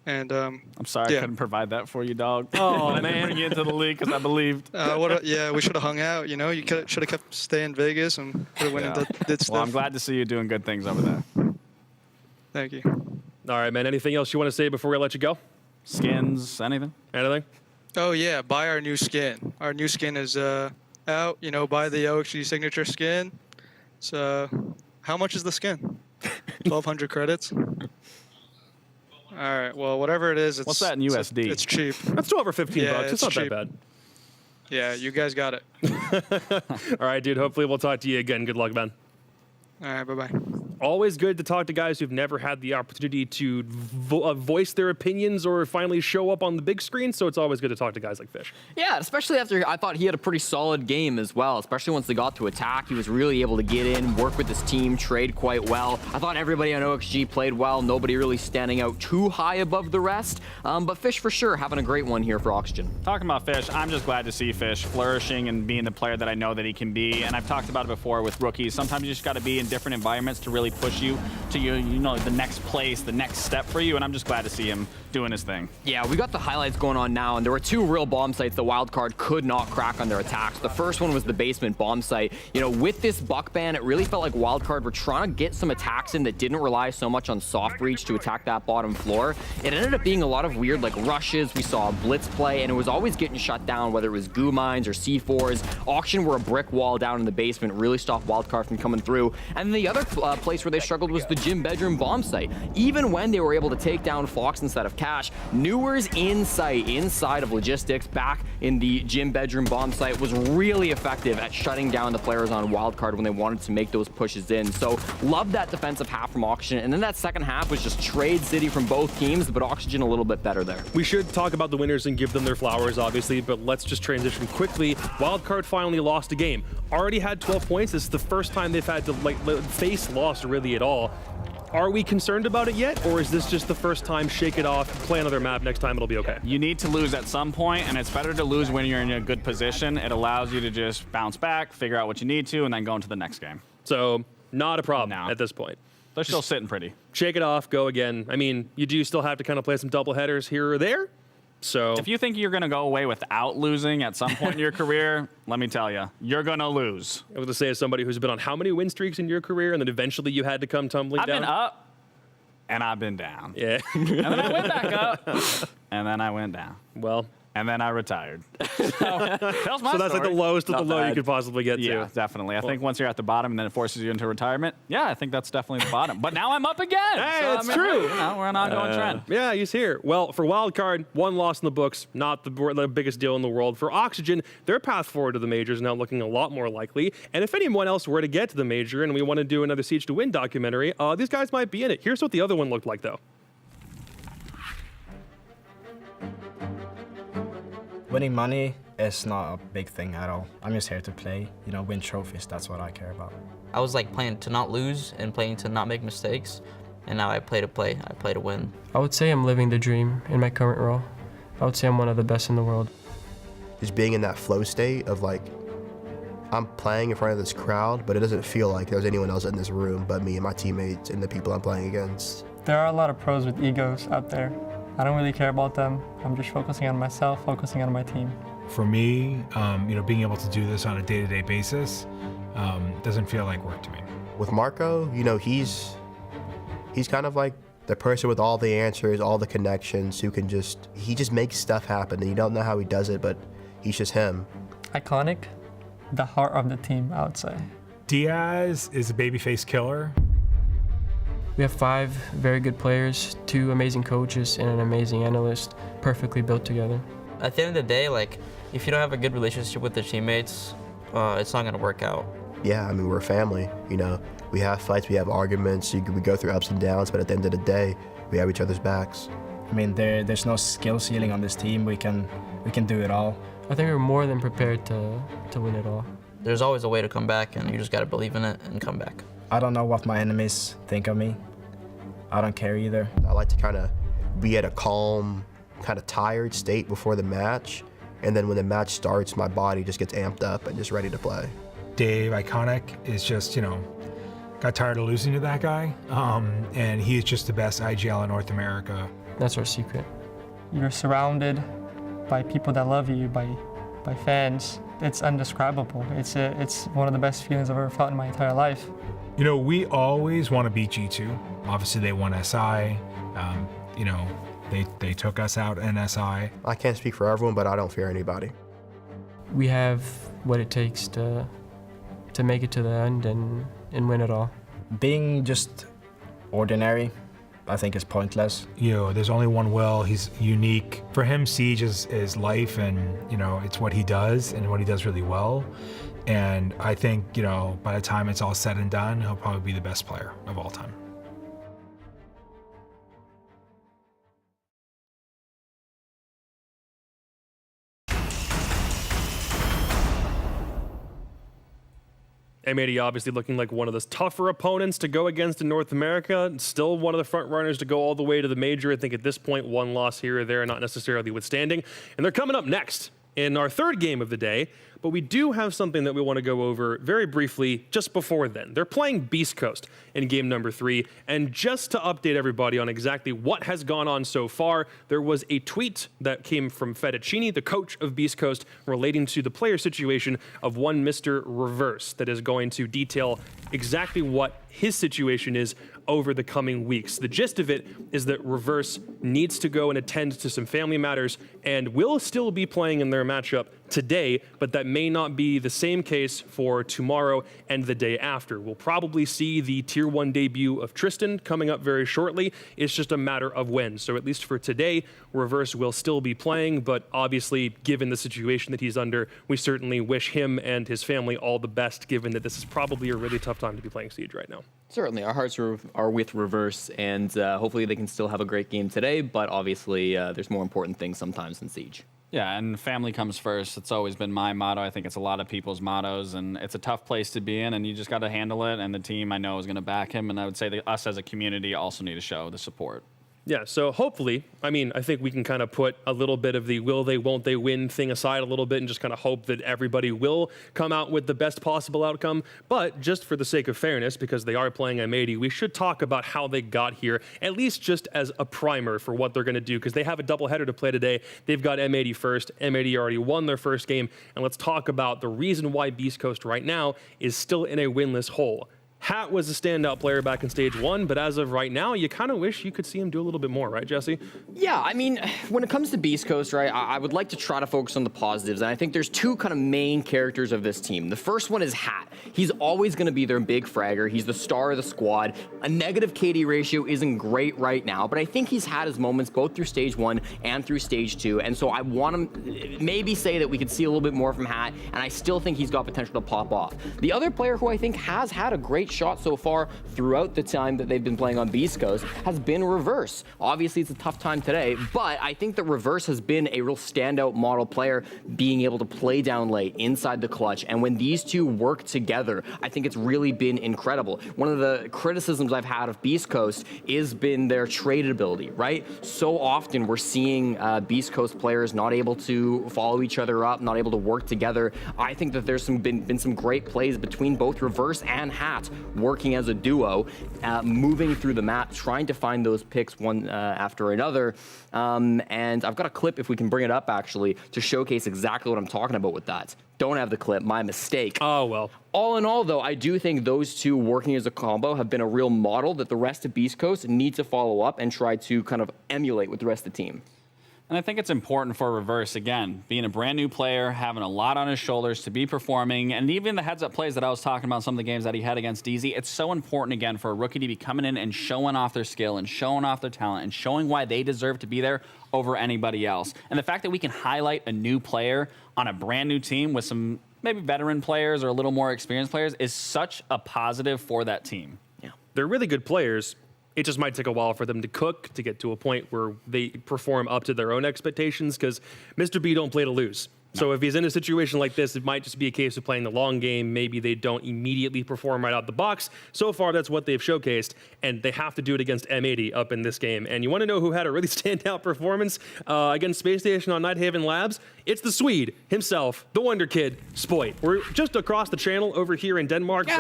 And I'm sorry I couldn't provide that for you, dog. Oh, I didn't bring you into the league because I believed. Yeah, we should have hung out. You should have kept staying in Vegas and could have went and did stuff. Well, I'm glad to see you doing good things over there. Thank you. All right, man. Anything else you want to say before we let you go? Skins, anything? Anything? Oh, yeah. Buy our new skin. Our new skin is out. Buy the OXG signature skin. So, how much is the skin? 1,200 credits. All right. Well, whatever it is, what's that in USD? It's cheap. That's $12 or $15 bucks. It's not cheap. that bad. Yeah, you guys got it. All right, dude. Hopefully we'll talk to you again. Good luck, man. All right, bye-bye. Always good to talk to guys who've never had the opportunity to voice their opinions or finally show up on the big screen, so it's always good to talk to guys like Fish. Yeah, especially after I thought he had a pretty solid game as well, especially once they got to attack. He was really able to get in, work with his team, trade quite well. I thought everybody on OXG played well, nobody really standing out too high above the rest, but Fish for sure having a great one here for Oxygen. Talking about Fish, I'm just glad to see Fish flourishing and being the player that I know that he can be, and I've talked about it before with rookies. Sometimes you just got to be in different environments to really really push you to the next place, the next step for you. And I'm just glad to see him doing his thing. Yeah, we got the highlights going on now, and there were two real bomb sites the Wildcard could not crack on their attacks. The first one was the basement bomb site. With this buck ban, it really felt like Wildcard were trying to get some attacks in that didn't rely so much on soft breach to attack that bottom floor. It ended up being a lot of weird rushes. We saw a blitz play, and it was always getting shut down, whether it was goo mines or C4s. Auction were a brick wall down in the basement, really stopped Wildcard from coming through. And the other place where they struggled was the gym bedroom bomb site. Even when they were able to take down Fox instead of Cash, Newer's in sight, inside of logistics, back in the gym bedroom bomb site, was really effective at shutting down the players on Wildcard when they wanted to make those pushes in. So love that defensive half from Oxygen. And then that second half was just trade city from both teams, but Oxygen a little bit better there. We should talk about the winners and give them their flowers, obviously, but let's just transition quickly. Wildcard finally lost a game. Already had 12 points. This is the first time they've had to face loss really at all. Are we concerned about it yet, or is this just the first time? Shake it off, play another map, next time it'll be okay? You need to lose at some point, and it's better to lose when you're in a good position. It allows you to just bounce back, figure out what you need to, and then go into the next game. So not a problem at this point. They're still sitting pretty. Shake it off, go again. I mean, you do still have to kind of play some double headers here or there. So if you think you're going to go away without losing at some point in your career, let me tell you, you're going to lose. I was going to say, as somebody who's been on how many win streaks in your career, and then eventually you had to come tumbling down? I've been up, and I've been down. Yeah. And then I went back up, and then I went down. Well. And then I retired. So that's like the lowest of the low you could possibly get to. Yeah, definitely. I think once you're at the bottom and then it forces you into retirement, yeah, I think that's definitely the bottom. But now I'm up again. Hey, so, it's true. We're an ongoing trend. Yeah, he's here. Well, for Wildcard, one loss in the books, not the biggest deal in the world. For Oxygen, their path forward to the major is now looking a lot more likely. And if anyone else were to get to the major and we want to do another Siege to Win documentary, these guys might be in it. Here's what the other one looked like, though. Winning money is not a big thing at all. I'm just here to play, win trophies. That's what I care about. I was playing to not lose and playing to not make mistakes, and now I play to play. I play to win. I would say I'm living the dream in my current role. I would say I'm one of the best in the world. Just being in that flow state of I'm playing in front of this crowd, but it doesn't feel like there's anyone else in this room but me and my teammates and the people I'm playing against. There are a lot of pros with egos out there. I don't really care about them. I'm just focusing on myself, focusing on my team. For me, being able to do this on a day-to-day basis doesn't feel like work to me. With Marco, he's kind of like the person with all the answers, all the connections, he just makes stuff happen, and you don't know how he does it, but he's just him. Iconic, the heart of the team, I would say. Diaz is a babyface killer. We have 5 very good players, 2 amazing coaches, and an amazing analyst, perfectly built together. At the end of the day, if you don't have a good relationship with your teammates, it's not gonna work out. Yeah, we're a family. We have fights, we have arguments, we go through ups and downs, but at the end of the day, we have each other's backs. There's no skill ceiling on this team. We can do it all. I think we're more than prepared to win it all. There's always a way to come back, and you just gotta believe in it and come back. I don't know what my enemies think of me. I don't care either. I like to kind of be at a calm, kind of tired state before the match, and then when the match starts, my body just gets amped up and just ready to play. Dave, Iconic, is just, got tired of losing to that guy, and he is just the best IGL in North America. That's our secret. You're surrounded by people that love you, by fans. It's indescribable. It's one of the best feelings I've ever felt in my entire life. We always want to beat G2. Obviously, they won SI. They took us out in SI. I can't speak for everyone, but I don't fear anybody. We have what it takes to make it to the end and win it all. Being just ordinary, I think, is pointless. There's only one Will. He's unique. For him, Siege is life, and it's what he does and what he does really well. And I think, by the time it's all said and done, he'll probably be the best player of all time. M80 obviously looking like one of the tougher opponents to go against in North America. Still one of the front runners to go all the way to the major. I think at this point, one loss here or there, not necessarily withstanding. And they're coming up next in our third game of the day. but we do have something that we want to go over very briefly just before then. They're playing Beast Coast in game number 3, and just to update everybody on exactly what has gone on so far, there was a tweet that came from Fettuccini, the coach of Beast Coast, relating to the player situation of one Mr. Reverse, that is going to detail exactly what his situation is over the coming weeks. The gist of it is that Reverse needs to go and attend to some family matters and will still be playing in their matchup today, but that may not be the same case for tomorrow and the day after. We'll probably see the Tier 1 debut of Tristan coming up very shortly. It's just a matter of when. So at least for today, Reverse will still be playing, but obviously, given the situation that he's under, we certainly wish him and his family all the best, given that this is probably a really tough time to be playing Siege right now. Certainly, our hearts are with Reverse, and hopefully they can still have a great game today, but obviously there's more important things sometimes than Siege. Yeah, and family comes first. It's always been my motto. I think it's a lot of people's mottos, and it's a tough place to be in, and you just got to handle it, and the team, I know, is going to back him, and I would say that us as a community also need to show the support. Yeah, so hopefully, I mean, I think we can kind of put a little bit of the will they, won't they win thing aside a little bit and just kind of hope that everybody will come out with the best possible outcome. But just for the sake of fairness, because they are playing M80, we should talk about how they got here, at least just as a primer for what they're going to do, because they have a doubleheader to play today. They've got M80 first. M80 already won their first game. And let's talk about the reason why Beast Coast right now is still in a winless hole. Hat was a standout player back in stage 1, but as of right now, you kind of wish you could see him do a little bit more, right, Jesse? Yeah, I mean, when it comes to Beast Coast, right, I would like to try to focus on the positives, and I think there's two kind of main characters of this team. The first one is Hat. He's always going to be their big fragger. He's the star of the squad. A negative KD ratio isn't great right now, but I think he's had his moments both through stage 1 and through stage 2, and so I want him, maybe say that we could see a little bit more from Hat, and I still think he's got potential to pop off. The other player who I think has had a great shot so far throughout the time that they've been playing on Beast Coast has been Reverse. Obviously, it's a tough time today, but I think that Reverse has been a real standout model player, being able to play down late inside the clutch, and when these two work together, I think it's really been incredible. One of the criticisms I've had of Beast Coast has been their trade ability, right? So often we're seeing Beast Coast players not able to follow each other up, not able to work together. I think that there's been some great plays between both Reverse and Hat working as a duo, moving through the map, trying to find those picks one after another. And I've got a clip, if we can bring it up, actually, to showcase exactly what I'm talking about with that. Don't have the clip, my mistake. Oh, well. All in all, though, I do think those two working as a combo have been a real model that the rest of Beast Coast need to follow up and try to kind of emulate with the rest of the team. And I think it's important for Reverse, again, being a brand new player, having a lot on his shoulders to be performing, and even the heads-up plays that I was talking about, some of the games that he had against DZ, it's so important, again, for a rookie to be coming in and showing off their skill and showing off their talent and showing why they deserve to be there over anybody else. And the fact that we can highlight a new player on a brand new team with some maybe veteran players or a little more experienced players is such a positive for that team. Yeah, they're really good players. It just might take a while for them to cook, to get to a point where they perform up to their own expectations, because Mr. B don't play to lose. So if he's in a situation like this, it might just be a case of playing the long game. Maybe they don't immediately perform right out the box. So far, that's what they've showcased, and they have to do it against M80 up in this game. And you want to know who had a really standout performance against Space Station on Nighthaven Labs? It's the Swede himself, the Wonder Kid, Spoit. We're just across the channel over here in Denmark.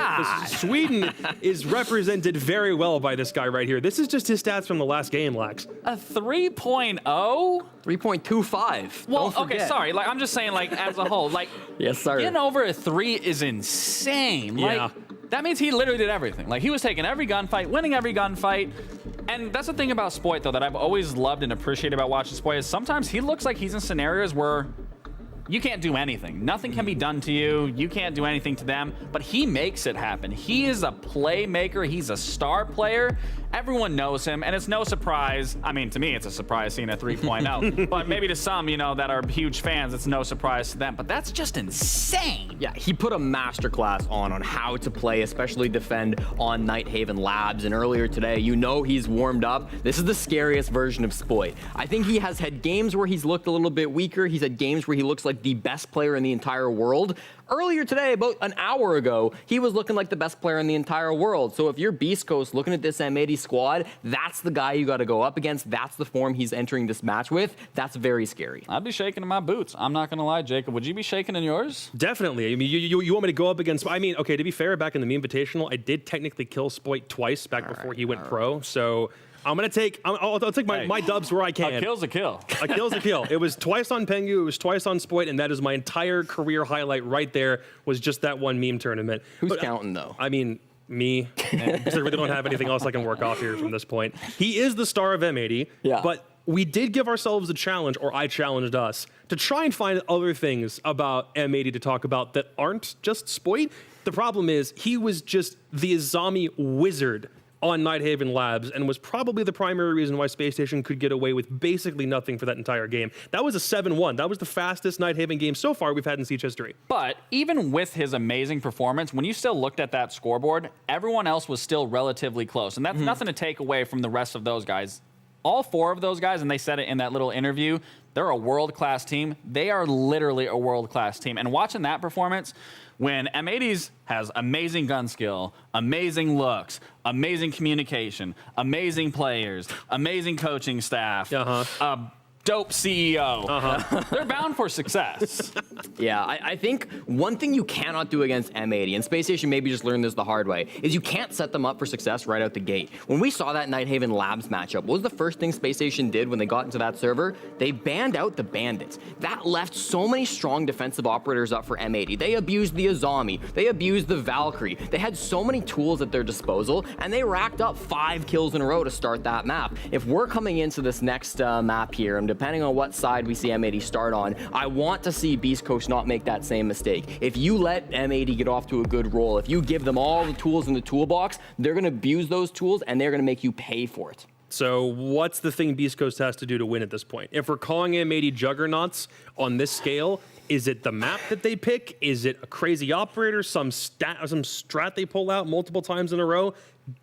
Sweden is represented very well by this guy right here. This is just his stats from the last game, Lax. A 3.0? 3.25. Well, okay, sorry. Like, I'm just saying, like, as a whole, like, yes, sir. Getting over a 3 is insane. Yeah. Like, that means he literally did everything. Like, he was taking every gunfight, winning every gunfight. And that's the thing about Spoit, though, that I've always loved and appreciated about watching Spoit, is sometimes he looks like he's in scenarios where you can't do anything. Nothing can be done to you. You can't do anything to them, but he makes it happen. He is a playmaker. He's a star player. Everyone knows him, and it's no surprise. I mean, to me, it's a surprise seeing a 3.0, but maybe to some, you know, that are huge fans, it's no surprise to them, but that's just insane. Yeah, he put a masterclass on how to play, especially defend on Nighthaven Labs, and earlier today, you know he's warmed up. This is the scariest version of Spoit. I think he has had games where he's looked a little bit weaker. He's had games where he looks like like the best player in the entire world. Earlier today, about an hour ago, he was looking like the best player in the entire world. So if you're Beast Coast looking at this M80 squad, that's the guy you got to go up against. That's the form he's entering this match with. That's very scary. I'd be shaking in my boots. I'm not going to lie, Jacob. Would you be shaking in yours? Definitely. I mean, you want me to go up against... I mean, okay, to be fair, back in the Me Invitational, I did technically kill Spoit twice back before he went pro. So... I'm going to take, I'll take my dubs where I can. A kill's a kill. A kill's a kill. It was twice on Pengu, it was twice on Spoit, and that is my entire career highlight right there, was just that one meme tournament. Who's counting, though? I mean, me. Because I really don't have anything else I can work off here from this point. He is the star of M80, but we did give ourselves a challenge, or I challenged us, to try and find other things about M80 to talk about that aren't just Spoit. The problem is, he was just the Azami wizard on Nighthaven Labs, and was probably the primary reason why Space Station could get away with basically nothing for that entire game. That was a 7-1. That was the fastest Nighthaven game so far we've had in Siege history. But even with his amazing performance, when you still looked at that scoreboard, everyone else was still relatively close. And that's nothing to take away from the rest of those guys. All four of those guys, and they said it in that little interview, they're a world-class team. They are literally a world-class team. And watching that performance, when M80's has amazing gun skill, amazing looks, amazing communication, amazing players, amazing coaching staff, dope CEO. They're bound for success. Yeah, I think one thing you cannot do against M80, and Space Station maybe just learned this the hard way, is you can't set them up for success right out the gate. When we saw that Nighthaven Labs matchup, what was the first thing Space Station did when they got into that server? They banned out the bandits. That left so many strong defensive operators up for M80. They abused the Azami. They abused the Valkyrie. They had so many tools at their disposal, and they racked up 5 kills in a row to start that map. If we're coming into this next map here, and depending on what side we see M80 start on, I want to see Beast Coast not make that same mistake. If you let M80 get off to a good roll, if you give them all the tools in the toolbox, they're going to abuse those tools and they're going to make you pay for it. So what's the thing Beast Coast has to do to win at this point? If we're calling M80 juggernauts on this scale, is it the map that they pick? Is it a crazy operator, some strat they pull out multiple times in a row?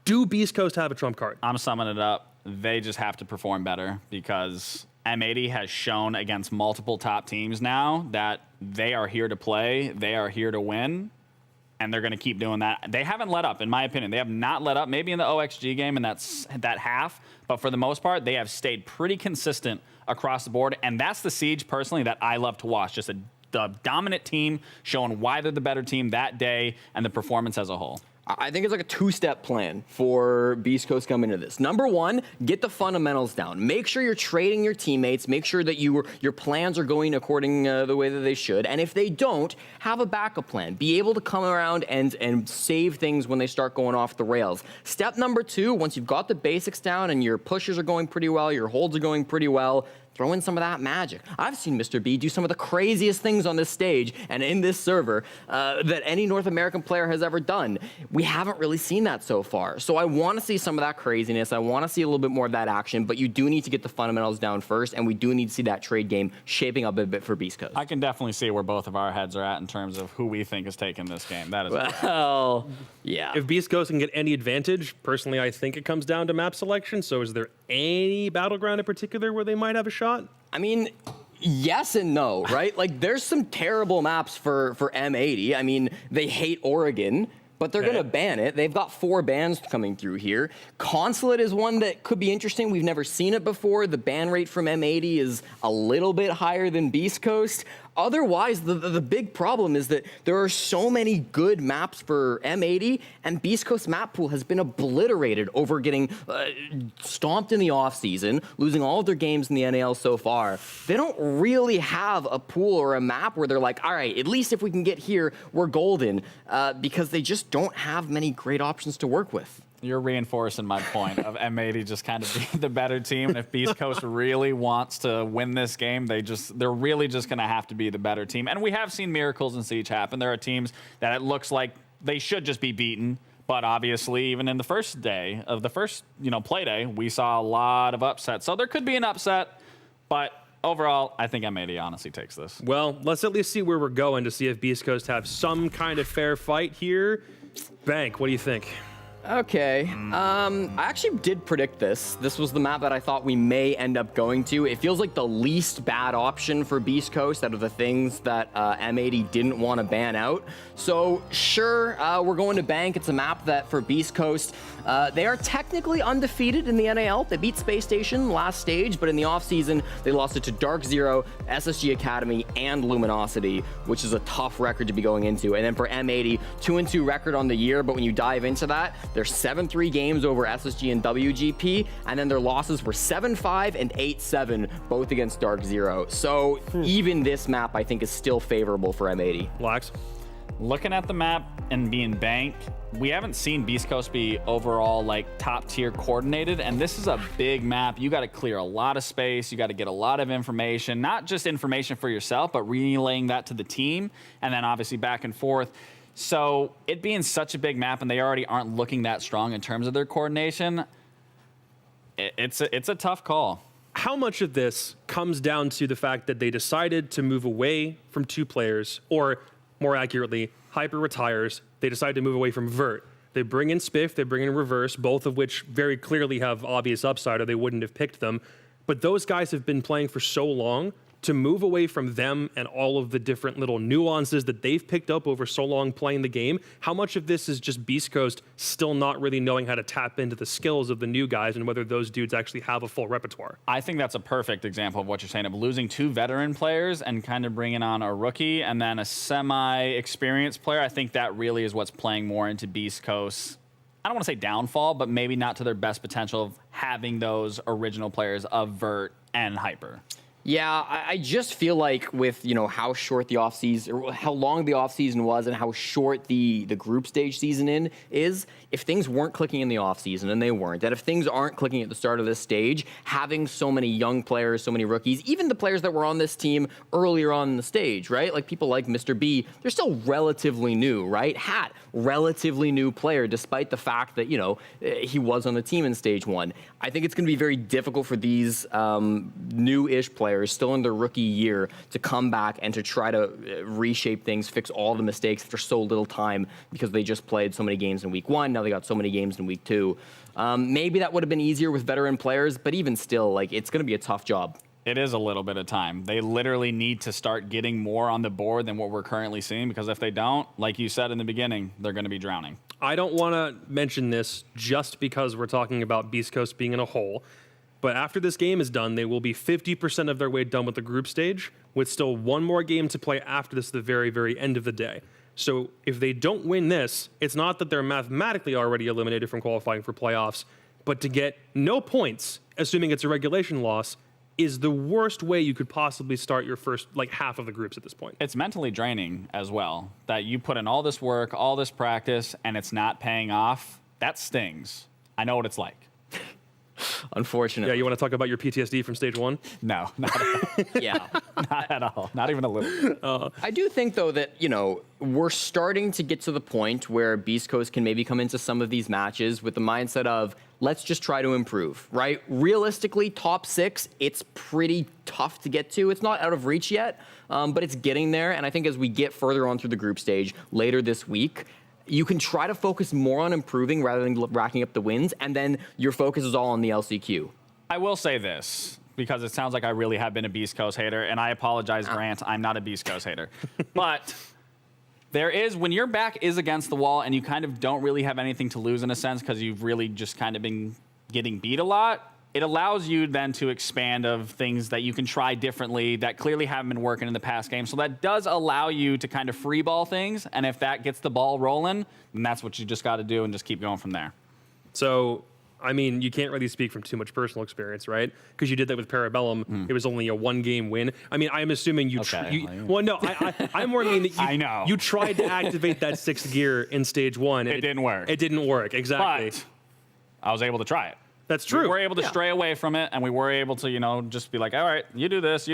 Do Beast Coast have a trump card? I'm summing it up. They just have to perform better, because M80 has shown against multiple top teams now that they are here to play, they are here to win, and they're going to keep doing that. They haven't let up, in my opinion. They have not let up, maybe in the OXG game, and that's that half, but for the most part, they have stayed pretty consistent across the board, and that's the Siege, personally, that I love to watch. Just the dominant team showing why they're the better team that day, and the performance as a whole. I think it's like a 2-step plan for Beast Coast coming into this. Number one, get the fundamentals down. Make sure you're trading your teammates. Make sure that your plans are going according the way that they should. And if they don't, have a backup plan. Be able to come around and save things when they start going off the rails. Step number two, once you've got the basics down and your pushes are going pretty well, your holds are going pretty well, throw in some of that magic. I've seen Mr. B do some of the craziest things on this stage and in this server that any North American player has ever done. We haven't really seen that so far. So I want to see some of that craziness. I want to see a little bit more of that action, but you do need to get the fundamentals down first, and we do need to see that trade game shaping up a bit for Beast Coast. I can definitely see where both of our heads are at in terms of who we think is taking this game. That is well, yeah. If Beast Coast can get any advantage, personally, I think it comes down to map selection. So is there any battleground in particular where they might have a shot? I mean, yes and no, right? Like, there's some terrible maps for M80. I mean, they hate Oregon, but they're going to ban it. They've got 4 bans coming through here. Consulate is one that could be interesting. We've never seen it before. The ban rate from M80 is a little bit higher than Beast Coast. Otherwise, the big problem is that there are so many good maps for M80, and Beast Coast map pool has been obliterated over getting stomped in the offseason, losing all of their games in the NAL so far. They don't really have a pool or a map where they're like, all right, at least if we can get here, we're golden, because they just don't have many great options to work with. You're reinforcing my point of M80 just kind of being the better team. And if Beast Coast really wants to win this game, they're really just going to have to be the better team. And we have seen miracles in Siege happen. There are teams that it looks like they should just be beaten. But obviously, even in the first day of the first, play day, we saw a lot of upsets. So there could be an upset, but overall, I think M80 honestly takes this. Well, let's at least see where we're going to see if Beast Coast have some kind of fair fight here. Bank, what do you think? Okay. I actually did predict this. This was the map that I thought we may end up going to. It feels like the least bad option for Beast Coast out of the things that M80 didn't want to ban out. So sure, we're going to Bank. It's a map that for Beast Coast, they are technically undefeated in the NAL. They beat Space Station last stage, but in the offseason, they lost it to Dark Zero, SSG Academy, and Luminosity, which is a tough record to be going into. And then for M80, 2-2 record on the year, but when you dive into that, they're 7-3 games over SSG and WGP, and then their losses were 7-5 and 8-7, both against Dark Zero. So even this map, I think, is still favorable for M80. Lax. Looking at the map and being Bank, we haven't seen Beast Coast be overall like top tier coordinated, and this is a big map. You got to clear a lot of space. You got to get a lot of information, not just information for yourself, but relaying that to the team, and then obviously back and forth. So it being such a big map and they already aren't looking that strong in terms of their coordination, it's a tough call. How much of this comes down to the fact that they decided to move away from 2 players, or more accurately, Hyper retires, they decide to move away from Vert. They bring in Spiff, they bring in Reverse, both of which very clearly have obvious upside or they wouldn't have picked them. But those guys have been playing for so long. To move away from them and all of the different little nuances that they've picked up over so long playing the game, how much of this is just Beast Coast still not really knowing how to tap into the skills of the new guys and whether those dudes actually have a full repertoire? I think that's a perfect example of what you're saying, of losing 2 veteran players and kind of bringing on a rookie and then a semi-experienced player. I think that really is what's playing more into Beast Coast. I don't want to say downfall, but maybe not to their best potential of having those original players of Vert and Hyper. Yeah, I just feel like with, how short the offseason, or how long the offseason was and how short the group stage season is, if things weren't clicking in the offseason, and they weren't, and if things aren't clicking at the start of this stage, having so many young players, so many rookies, even the players that were on this team earlier on in the stage, right? Like people like Mr. B, they're still relatively new, right? Hat, relatively new player, despite the fact that, he was on the team in stage 1. I think it's going to be very difficult for these new-ish players still in their rookie year to come back and to try to reshape things, fix all the mistakes after so little time because they just played so many games in week 1. Now they got so many games in week 2. Maybe that would have been easier with veteran players, but even still, it's going to be a tough job. It is a little bit of time. They literally need to start getting more on the board than what we're currently seeing, because if they don't, like you said in the beginning, they're going to be drowning. I don't want to mention this just because we're talking about Beast Coast being in a hole, but after this game is done, they will be 50% of their way done with the group stage, with still 1 more game to play after this at the very, very end of the day. So if they don't win this, it's not that they're mathematically already eliminated from qualifying for playoffs, but to get no points, assuming it's a regulation loss, is the worst way you could possibly start your first half of the groups at this point. It's mentally draining as well, that you put in all this work, all this practice, and it's not paying off. That stings. I know what it's like. Unfortunately. Yeah, you want to talk about your PTSD from stage 1? No, not at all. Yeah. Not at all. Not even a little. I do think, though, that, we're starting to get to the point where Beast Coast can maybe come into some of these matches with the mindset of, let's just try to improve, right? Realistically, top 6, it's pretty tough to get to. It's not out of reach yet, but it's getting there. And I think as we get further on through the group stage later this week, you can try to focus more on improving rather than racking up the wins, and then your focus is all on the LCQ. I will say this, because it sounds like I really have been a Beast Coast hater, and I apologize, Grant, I'm not a Beast Coast hater. But there is, when your back is against the wall and you kind of don't really have anything to lose in a sense because you've really just kind of been getting beat a lot, it allows you then to expand of things that you can try differently that clearly haven't been working in the past game. So that does allow you to kind of free ball things. And if that gets the ball rolling, then that's what you just got to do and just keep going from there. So, I mean, you can't really speak from too much personal experience, right? Because you did that with Parabellum. It was only a 1-game win. I mean, I'm assuming you... well, no, I'm more meaning that I know. You tried to activate that 6th gear in stage 1. It didn't work. It didn't work, exactly. But I was able to try it. That's true. We were able to stray away from it, and we were able to, just be like, all right, you do this,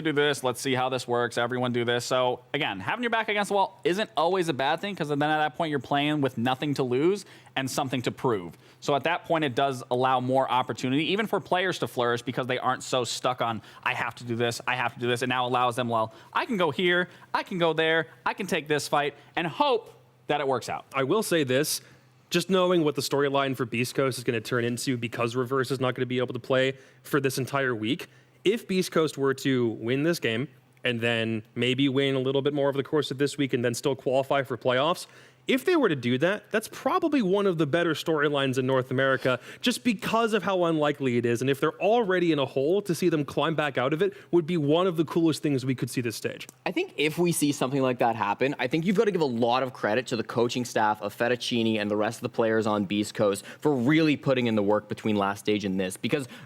let's see how this works, everyone do this. So, again, having your back against the wall isn't always a bad thing, because then at that point you're playing with nothing to lose and something to prove. So at that point it does allow more opportunity, even for players to flourish, because they aren't so stuck on, I have to do this, It now allows them, well, I can go here, I can go there, I can take this fight, and hope that it works out. I will say this. just knowing what the storyline for Beast Coast is going to turn into because Reverse is not going to be able to play for this entire week. If Beast Coast were to win this game and then maybe win a little bit more over the course of this week and then still qualify for playoffs, if they were to do that, that's probably one of the better storylines in North America just because of how unlikely it is. And if they're already in a hole, to see them climb back out of it would be one of the coolest things we could see this stage. I think if we see something like that happen, I think you've got to give a lot of credit to the coaching staff of Fettuccini and the rest of the players on Beast Coast for really putting in the work between last stage and this,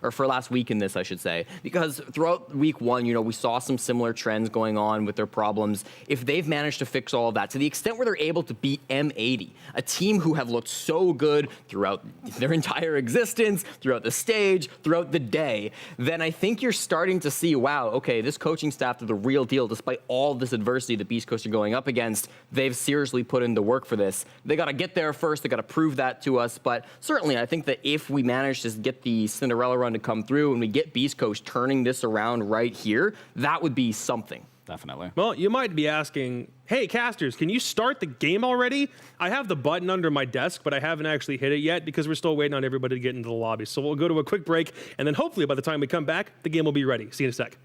or for last week in this, I should say. Because throughout week one, we saw some similar trends going on with their problems. If they've managed to fix all of that to the extent where they're able to beat M80, a team who have looked so good throughout their entire existence, throughout the stage, throughout the day, then I think you're starting to see, wow, okay, this coaching staff is the real deal. Despite all this adversity the Beast Coast are going up against, they've seriously put in the work for this. They got to get there first. They got to prove that to us. But certainly, I think that if we manage to get the Cinderella run to come through and we get Beast Coast turning this around right here, that would be something. Definitely. Well, you might be asking, hey, casters, can you start the game already? I have the button under my desk, but I haven't actually hit it yet because we're still waiting on everybody to get into the lobby. So we'll go to a quick break, and then hopefully by the time we come back, the game will be ready. See you in a sec.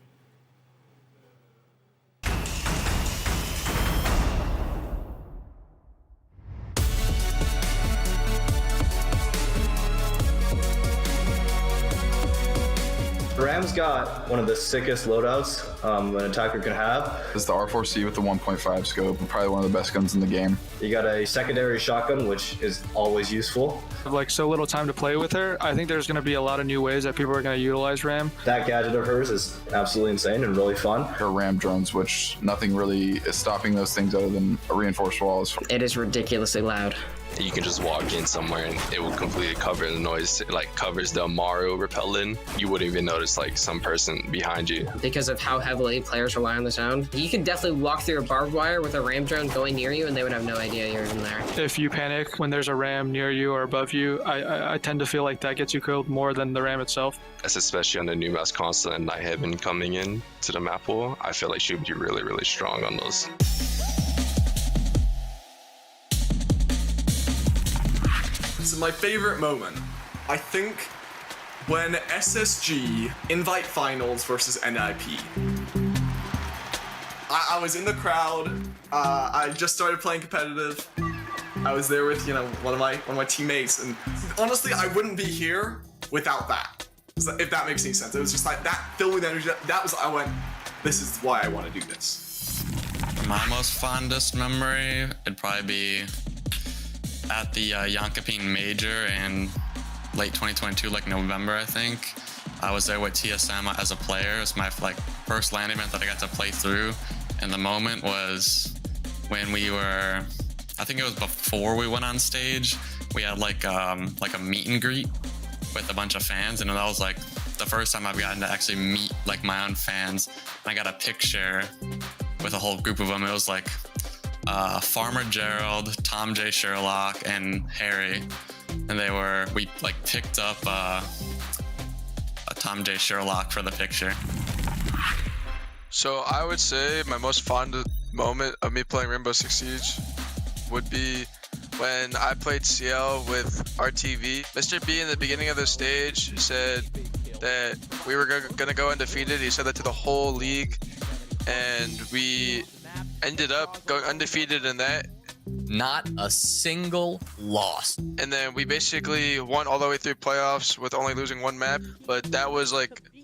Ram's got one of the sickest loadouts an attacker can have. It's the R4C with the 1.5 scope, probably one of the best guns in the game. You got a secondary shotgun, which is always useful. Like so little time to play with her, I think there's going to be a lot of new ways that people are going to utilize Ram. That gadget of hers is absolutely insane and really fun. Her Ram drones, which nothing really is stopping those things other than a reinforced wall. It is ridiculously loud. You can just walk in somewhere and it will completely cover the noise. It like covers the Mario repellent. You wouldn't even notice like some person behind you. Because of how heavily players rely on the sound. You could definitely walk through a barbed wire with a Ram drone going near you and they would have no idea you're even there. If you panic when there's a Ram near you or above you, I tend to feel like that gets you killed more than the Ram itself. That's especially on the new mass console and Night Heaven coming in to the map pool. I feel like she would be really, really strong on those. So my favorite moment, I think, when SSG invite finals versus NIP. I was in the crowd. I just started playing competitive. I was there with one of my teammates, and honestly, I wouldn't be here without that. If that makes any sense, it was just like that filled with energy. That was I went. This is why I want to do this. My most fondest memory would probably be at the Yonkapin Major in late 2022, like November, I think. I was there with TSM as a player. It was my first LAN event that I got to play through. And the moment was when we were, I think it was before we went on stage. We had like a meet and greet with a bunch of fans, and that was like the first time I've gotten to actually meet like my own fans. And I got a picture with a whole group of them. It was like Farmer Gerald, Tom J. Sherlock, and Harry, and we picked up a Tom J. Sherlock for the picture. So I would say my most fond moment of me playing Rainbow Six Siege would be when I played CL with RTV. Mr. B in the beginning of the stage said that we were gonna go undefeated. He said that to the whole league, and we ended up going undefeated in that. Not a single loss. And then we basically won all the way through playoffs with only losing one map. But that was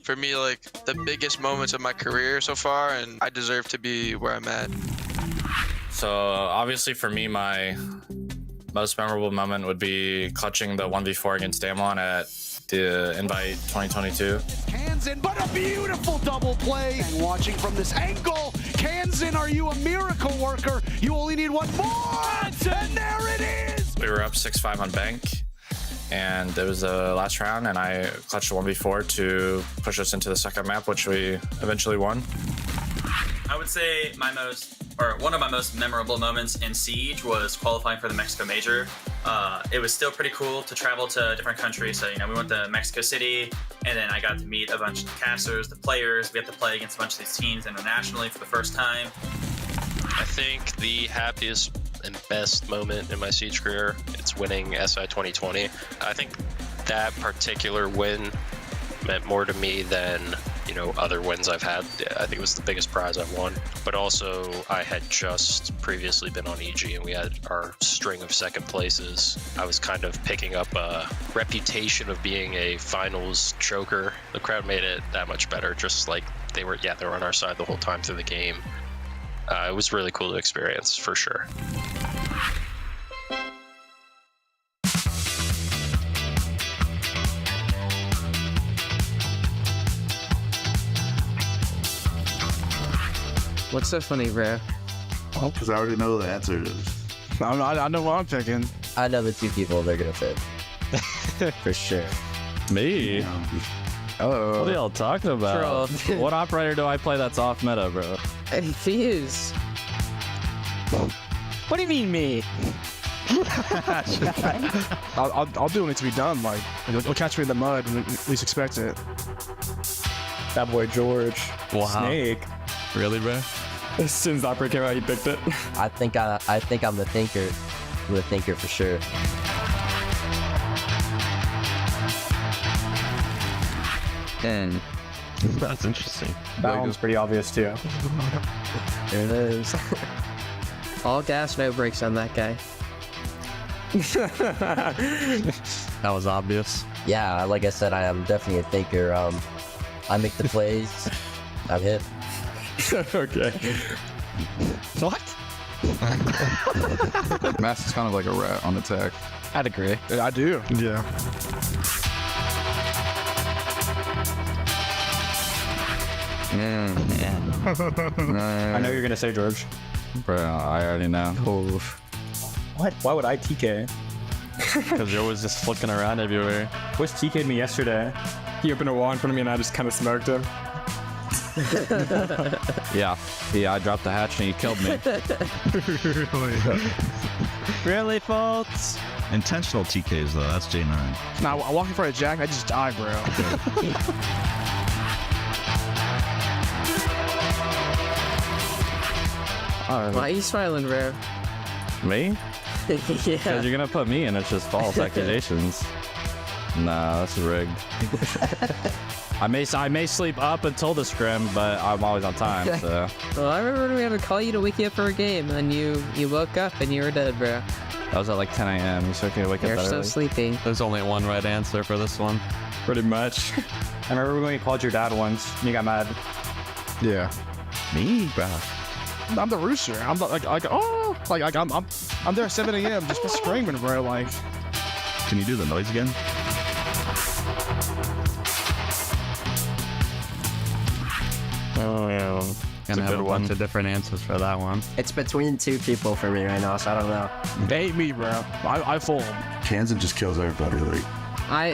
for me, the biggest moments of my career so far, and I deserve to be where I'm at. So obviously for me, my most memorable moment would be clutching the 1v4 against Damwon at the Invite 2022. Kansan, but a beautiful double play. And watching from this angle, Kansan, are you a miracle worker? You only need one more, and there it is! We were up 6-5 on Bank, and it was the last round, and I clutched a 1v4 to push us into the second map, which we eventually won. I would say one of my most memorable moments in Siege was qualifying for the Mexico Major. It was still pretty cool to travel to different countries. So, we went to Mexico City, and then I got to meet a bunch of the casters, the players. We got to play against a bunch of these teams internationally for the first time. I think the happiest and best moment in my Siege career. It's winning SI 2020. I think that particular win meant more to me than, you know, other wins I've had. I think it was the biggest prize I've won. But also, I had just previously been on EG and we had our string of second places. I was kind of picking up a reputation of being a finals choker. The crowd made it that much better, just like they were on our side the whole time through the game. It was really cool to experience, for sure. What's so funny, bro? Well, because I already know the answer is. I know what I'm picking. I know the two people they're gonna fit. For sure. Me? Oh. What are y'all talking about? Troll. What operator do I play that's off meta, bro? Fuse. What do you mean, me? I'll do what needs to be done. Like, you'll catch me in the mud when you least expect it. That boy George. Wow. Snake. Really, bro? As soon as the operator came out, he picked it. I think I'm the thinker. I'm the thinker for sure. And that's interesting. That one's pretty obvious too. There it is. All gas, no brakes on that guy. That was obvious. Yeah, like I said, I am definitely a thinker. I make the plays. I'm hit. Okay. What? Mass is kind of like a rat on attack. I'd agree. I do. Yeah. I know you're gonna say George. Bro, I already know. What? Why would I TK? Because you're always just flicking around everywhere. Wish TK'd me yesterday. He opened a wall in front of me and I just kind of smoked him. Yeah, I dropped the hatch and you killed me. Really, Fultz? Intentional TKs though, that's J9. Nah, I walk in front of Jack, I just die, bro. Why are you smiling, bro? Me? Yeah. Because you're gonna put me in, it's just false accusations. Nah, that's rigged. I may sleep up until the scrim, but I'm always on time, so. Well, I remember when we had to call you to wake you up for a game, and you woke up and you were dead, bro. That was at like 10 a.m. You still can't wake up You're that so early. sleepy. There's only one right answer for this one. Pretty much. I remember when you called your dad once and you got mad. Yeah. Me, bro. I'm the rooster. I'm the, I'm there at 7 a.m. just screaming, bro. Like. Can you do the noise again? Oh yeah. Gonna have a bunch of different answers for that one. It's between two people for me right now, so I don't know. They hate me, bro. I fool him. Kansan just kills everybody. Like.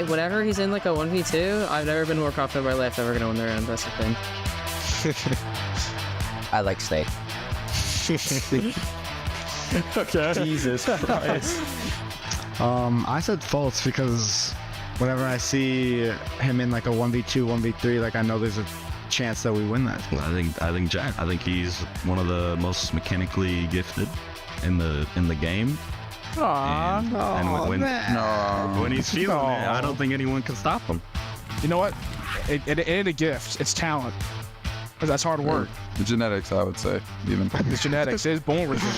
Whenever he's in like a 1v2, I've never been more confident in my life ever gonna win the round. That's the thing. I like Snake. Okay. Jesus Christ. I said false because whenever I see him in like a 1v2, 1v3, like I know there's a chance that we win that. I think Jack. I think he's one of the most mechanically gifted in the game. When he's feeling it, I don't think anyone can stop him. You know what? It ain't a gift. It's talent. That's hard work. The genetics, I would say, even. It's genetics. It's born with it.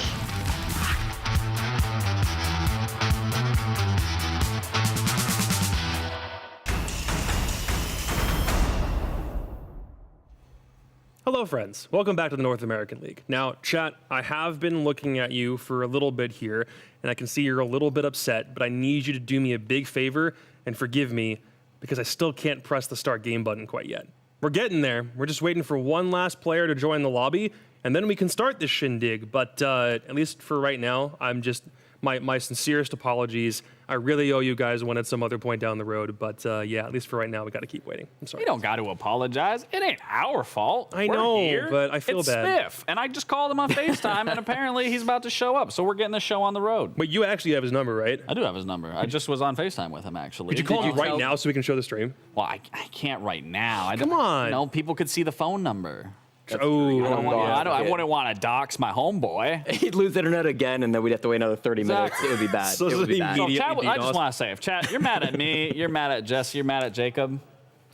Hello, friends. Welcome back to the North American League. Now, chat, I have been looking at you for a little bit here, and I can see you're a little bit upset, but I need you to do me a big favor and forgive me because I still can't press the start game button quite yet. We're getting there. We're just waiting for one last player to join the lobby, and then we can start this shindig. But at least for right now, I'm just my sincerest apologies. I really owe you guys one at some other point down the road. But yeah, at least for right now, we got to keep waiting. I'm sorry. You don't got to apologize. It ain't our fault. I We're know, here. but I feel it's bad. Spiff, and I just called him on FaceTime, and apparently he's about to show up. So we're getting the show on the road. But you actually have his number, right? I do have his number. I just was on FaceTime with him, actually. Could you call him right now so we can show the stream? Well, I can't right now. Come on. No, people could see the phone number. I wouldn't want to dox my homeboy. He'd lose internet again, and then we'd have to wait another 30 minutes. It would be bad. So it would be bad. Chad, I just want to say, if Chad, you're mad at me, you're mad at Jesse, you're mad at Jacob,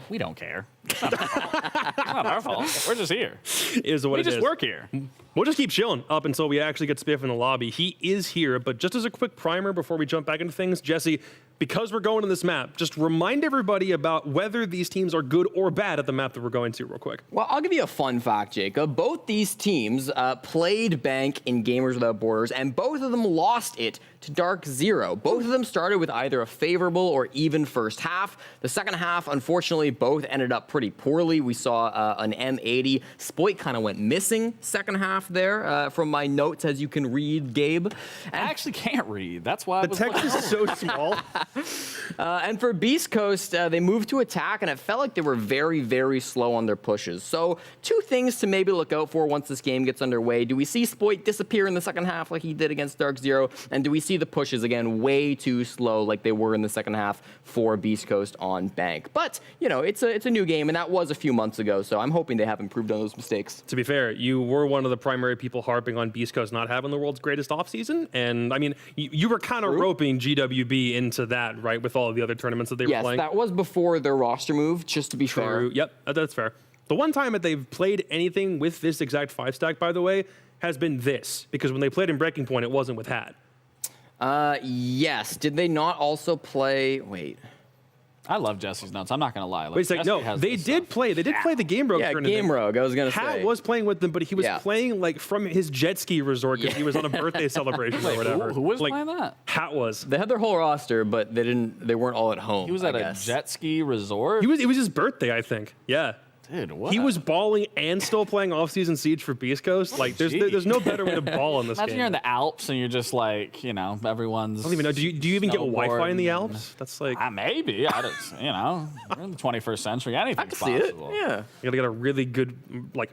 we don't care. It's not our fault. We're just here. We just work here. We'll just keep chilling up until we actually get Spiff in the lobby. He is here, but just as a quick primer before we jump back into things, Jesse, because we're going to this map, just remind everybody about whether these teams are good or bad at the map that we're going to real quick. Well, I'll give you a fun fact, Jacob. Both these teams played Bank in Gamers Without Borders, and both of them lost it to Dark Zero. Both of them started with either a favorable or even first half. The second half, unfortunately, both ended up pretty poorly. We saw an M80. Spoit kind of went missing second half there from my notes, as you can read, Gabe. I actually can't read. That's why the text is so small. And for Beast Coast, they moved to attack, and it felt like they were very, very slow on their pushes. So 2 things to maybe look out for once this game gets underway. Do we see Spoit disappear in the second half like he did against Dark Zero? And do we see the pushes, again, way too slow like they were in the second half for Beast Coast on Bank? But, you know, it's a new game, and that was a few months ago, so I'm hoping they have improved on those mistakes. To be fair, you were one of the primary people harping on Beast Coast not having the world's greatest offseason, and, I mean, you were kind of roping GWB into that, right, with all of the other tournaments that they were playing? Yes, that was before their roster move, just to be fair. Yep, that's fair. The one time that they've played anything with this exact 5-stack, by the way, has been this, because when they played in Breaking Point, it wasn't with Hat. Yes. Did they not also play... Wait. I love Jesse's notes. I'm not going to lie. Wait a second. No, they did play. They did play the Game Rogue tournament. Game Rogue. I was going to say. Hat was playing with them, but he was playing like from his jet ski resort because he was on a birthday celebration or whatever. Who was playing that? Hat was. They had their whole roster, but they weren't all at home. He was at a jet ski resort? It was his birthday, I think. Yeah. Dude, what? He was balling and still playing off-season Siege for Beast Coast. Like, there's no better way to ball in this Imagine game. you're in the Alps and you're just like, you know, everyone's. I don't even know. Do you even get Wi-Fi in the Alps? That's like. Maybe. I just, you know, we're in the 21st century. Anything's possible. Yeah. You gotta get a really good like.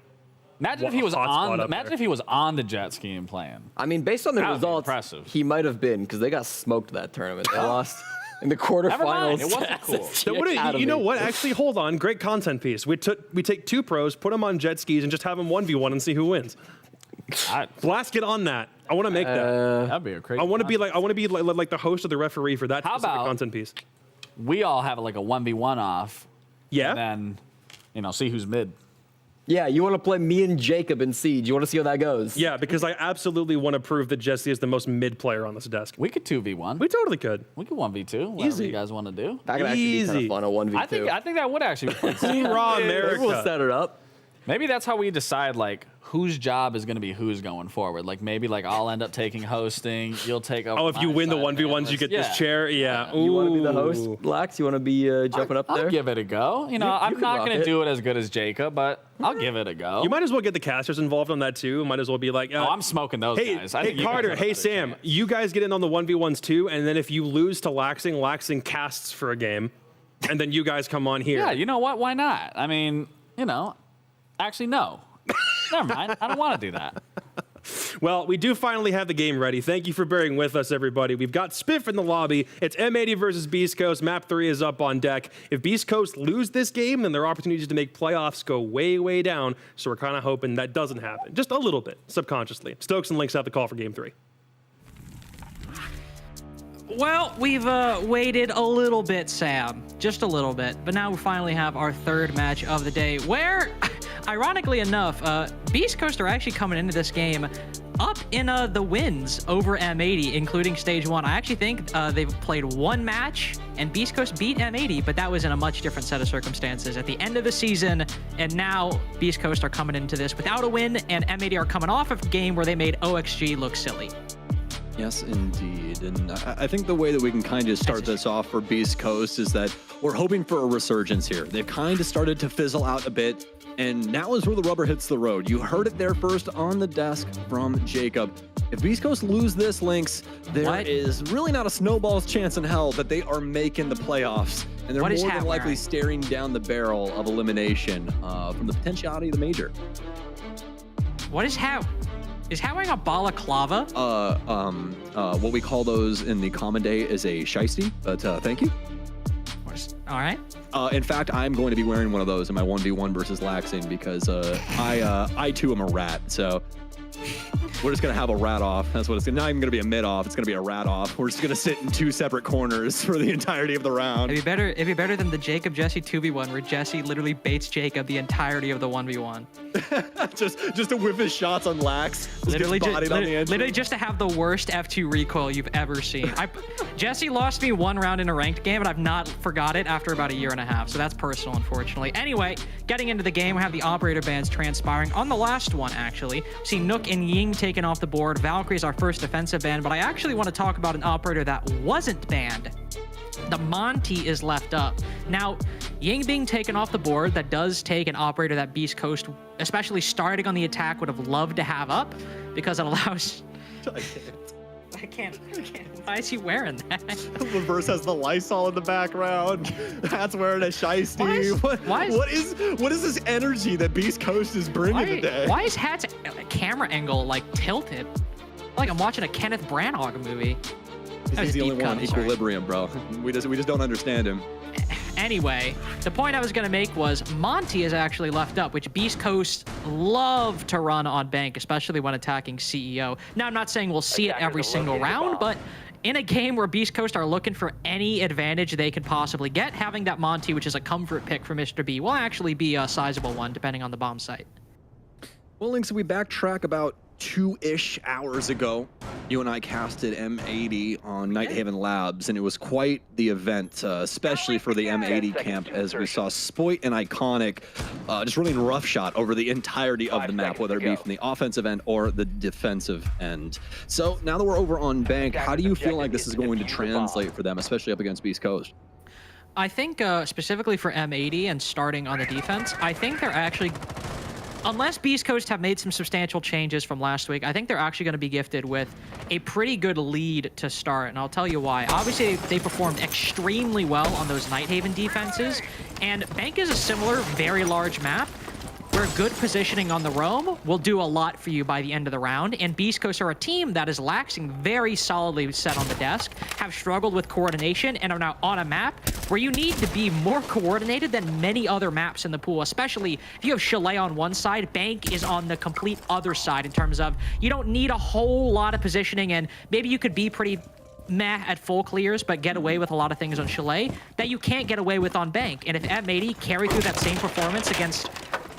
Imagine if he was on. Imagine if he was on the jet ski and playing. I mean, based on the results, he might have been because they got smoked that tournament. They lost. In the quarterfinals. It wasn't cool. You know what? Actually, hold on. Great content piece. We take 2 pros, put them on jet skis, and just have them 1v1 and see who wins. Blast, get on that. I want to make that. That'd be a crazy. I want to be like the host or the referee for that specific content piece. We all have like a 1v1 off. Yeah. And then, you know, see who's mid. Yeah, you want to play me and Jacob in Siege. You want to see how that goes. Yeah, because I absolutely want to prove that Jesse is the most mid player on this desk. We could 2v1. We totally could. We could 1v2. Whatever you guys want to do. That could actually be kind of fun, a 1v2. I think that would actually be fun. Raw America. We'll set it up. Maybe that's how we decide, like, whose job is going to be whose going forward. Like, maybe, like, I'll end up taking hosting. You'll take over. Oh, if you win the 1v1s, you get this chair? Yeah. You want to be the host, Lax? You want to be jumping up there? I'll give it a go. You know, I'm not going to do it as good as Jacob, but I'll give it a go. You might as well get the casters involved on that, too. Might as well be like... I'm smoking those guys. Hey, Carter. Hey, Sam. Chance. You guys get in on the 1v1s, too, and then if you lose to Laxing casts for a game, and then you guys come on here. Yeah, you know what? Why not? I mean, you know, actually, no. Never mind. I don't want to do that. Well, we do finally have the game ready. Thank you for bearing with us, everybody. We've got Spiff in the lobby. It's M80 versus Beast Coast. Map 3 is up on deck. If Beast Coast lose this game, then their opportunities to make playoffs go way, way down. So we're kind of hoping that doesn't happen. Just a little bit, subconsciously. Stokes and Lynx have the call for game 3. Well, we've waited a little bit, Sam. Just a little bit. But now we finally have our third match of the day where, ironically enough, Beast Coast are actually coming into this game up in the wins over M80, including Stage 1. I actually think they've played one match, and Beast Coast beat M80, but that was in a much different set of circumstances at the end of the season, and now Beast Coast are coming into this without a win, and M80 are coming off of a game where they made OXG look silly. Yes, indeed. And I think the way that we can kind of start this off for Beast Coast is that we're hoping for a resurgence here. They've kind of started to fizzle out a bit, and now is where the rubber hits the road. You heard it there first on the desk from Jacob. If Beast Coast lose this, Lynx, there is really not a snowball's chance in hell that they are making the playoffs. And they're more than likely staring down the barrel of elimination from the potentiality of the major. What is how? Is Hat wearing a balaclava? What we call those in the common day is a shiesty, but thank you. All right. In fact, I'm going to be wearing one of those in my 1v1 versus Laxing because I too am a rat. So we're just going to have a rat off. That's what it's not even going to be a mid off. It's going to be a rat off. We're just going to sit in 2 separate corners for the entirety of the round. It'd be better than the Jacob Jesse 2v1 where Jesse literally baits Jacob the entirety of the 1v1. just to whip his shots on Lax. Literally just to have the worst F2 recoil you've ever seen. Jesse lost me 1 round in a ranked game, and I've not forgot it after about a year and a half. So that's personal, unfortunately. Anyway, getting into the game, we have the operator bans transpiring. On the last one, actually, see Nook and Ying taken off the board. Valkyrie is our first defensive ban, but I actually want to talk about an operator that wasn't banned. The Monty is left up. Now, Ying being taken off the board, that does take an operator that Beast Coast, especially starting on the attack, would have loved to have up because it allows... I can't. Why is he wearing that? Reverse has the Lysol in the background. That's wearing a shiesty. What is this energy that Beast Coast is bringing today? Why is Hat's camera angle like tilted? Like I'm watching a Kenneth Branagh movie. He's the only one. Equilibrium, bro. We just don't understand him. Anyway, the point I was going to make was Monty is actually left up, which Beast Coast love to run on bank, especially when attacking CEO. Now, I'm not saying we'll see it every single round, but in a game where Beast Coast are looking for any advantage they could possibly get, having that Monty, which is a comfort pick for Mr. B, will actually be a sizable one, depending on the bomb site. Well, Link, so we backtrack about 2-ish hours ago. You and I casted M80 on Nighthaven Labs, and it was quite the event, especially for the M80 camp, as we saw Spoit and Iconic just running roughshot over the entirety of the map, whether it be from the offensive end or the defensive end. So now that we're over on Bank, how do you feel like this is going to translate for them, especially up against Beast Coast? I think specifically for M80 and starting on the defense, I think they're actually... Unless Beast Coast have made some substantial changes from last week, I think they're actually going to be gifted with a pretty good lead to start, and I'll tell you why. Obviously, they performed extremely well on those Nighthaven defenses, and Bank is a similar, very large map, where good positioning on the roam will do a lot for you by the end of the round, and Beast Coast are a team that is laxing very solidly set on the desk, have struggled with coordination, and are now on a map where you need to be more coordinated than many other maps in the pool, especially if you have Chalet on one side, Bank is on the complete other side in terms of you don't need a whole lot of positioning, and maybe you could be pretty meh at full clears, but get away with a lot of things on Chalet that you can't get away with on Bank. And if M80 carry through that same performance against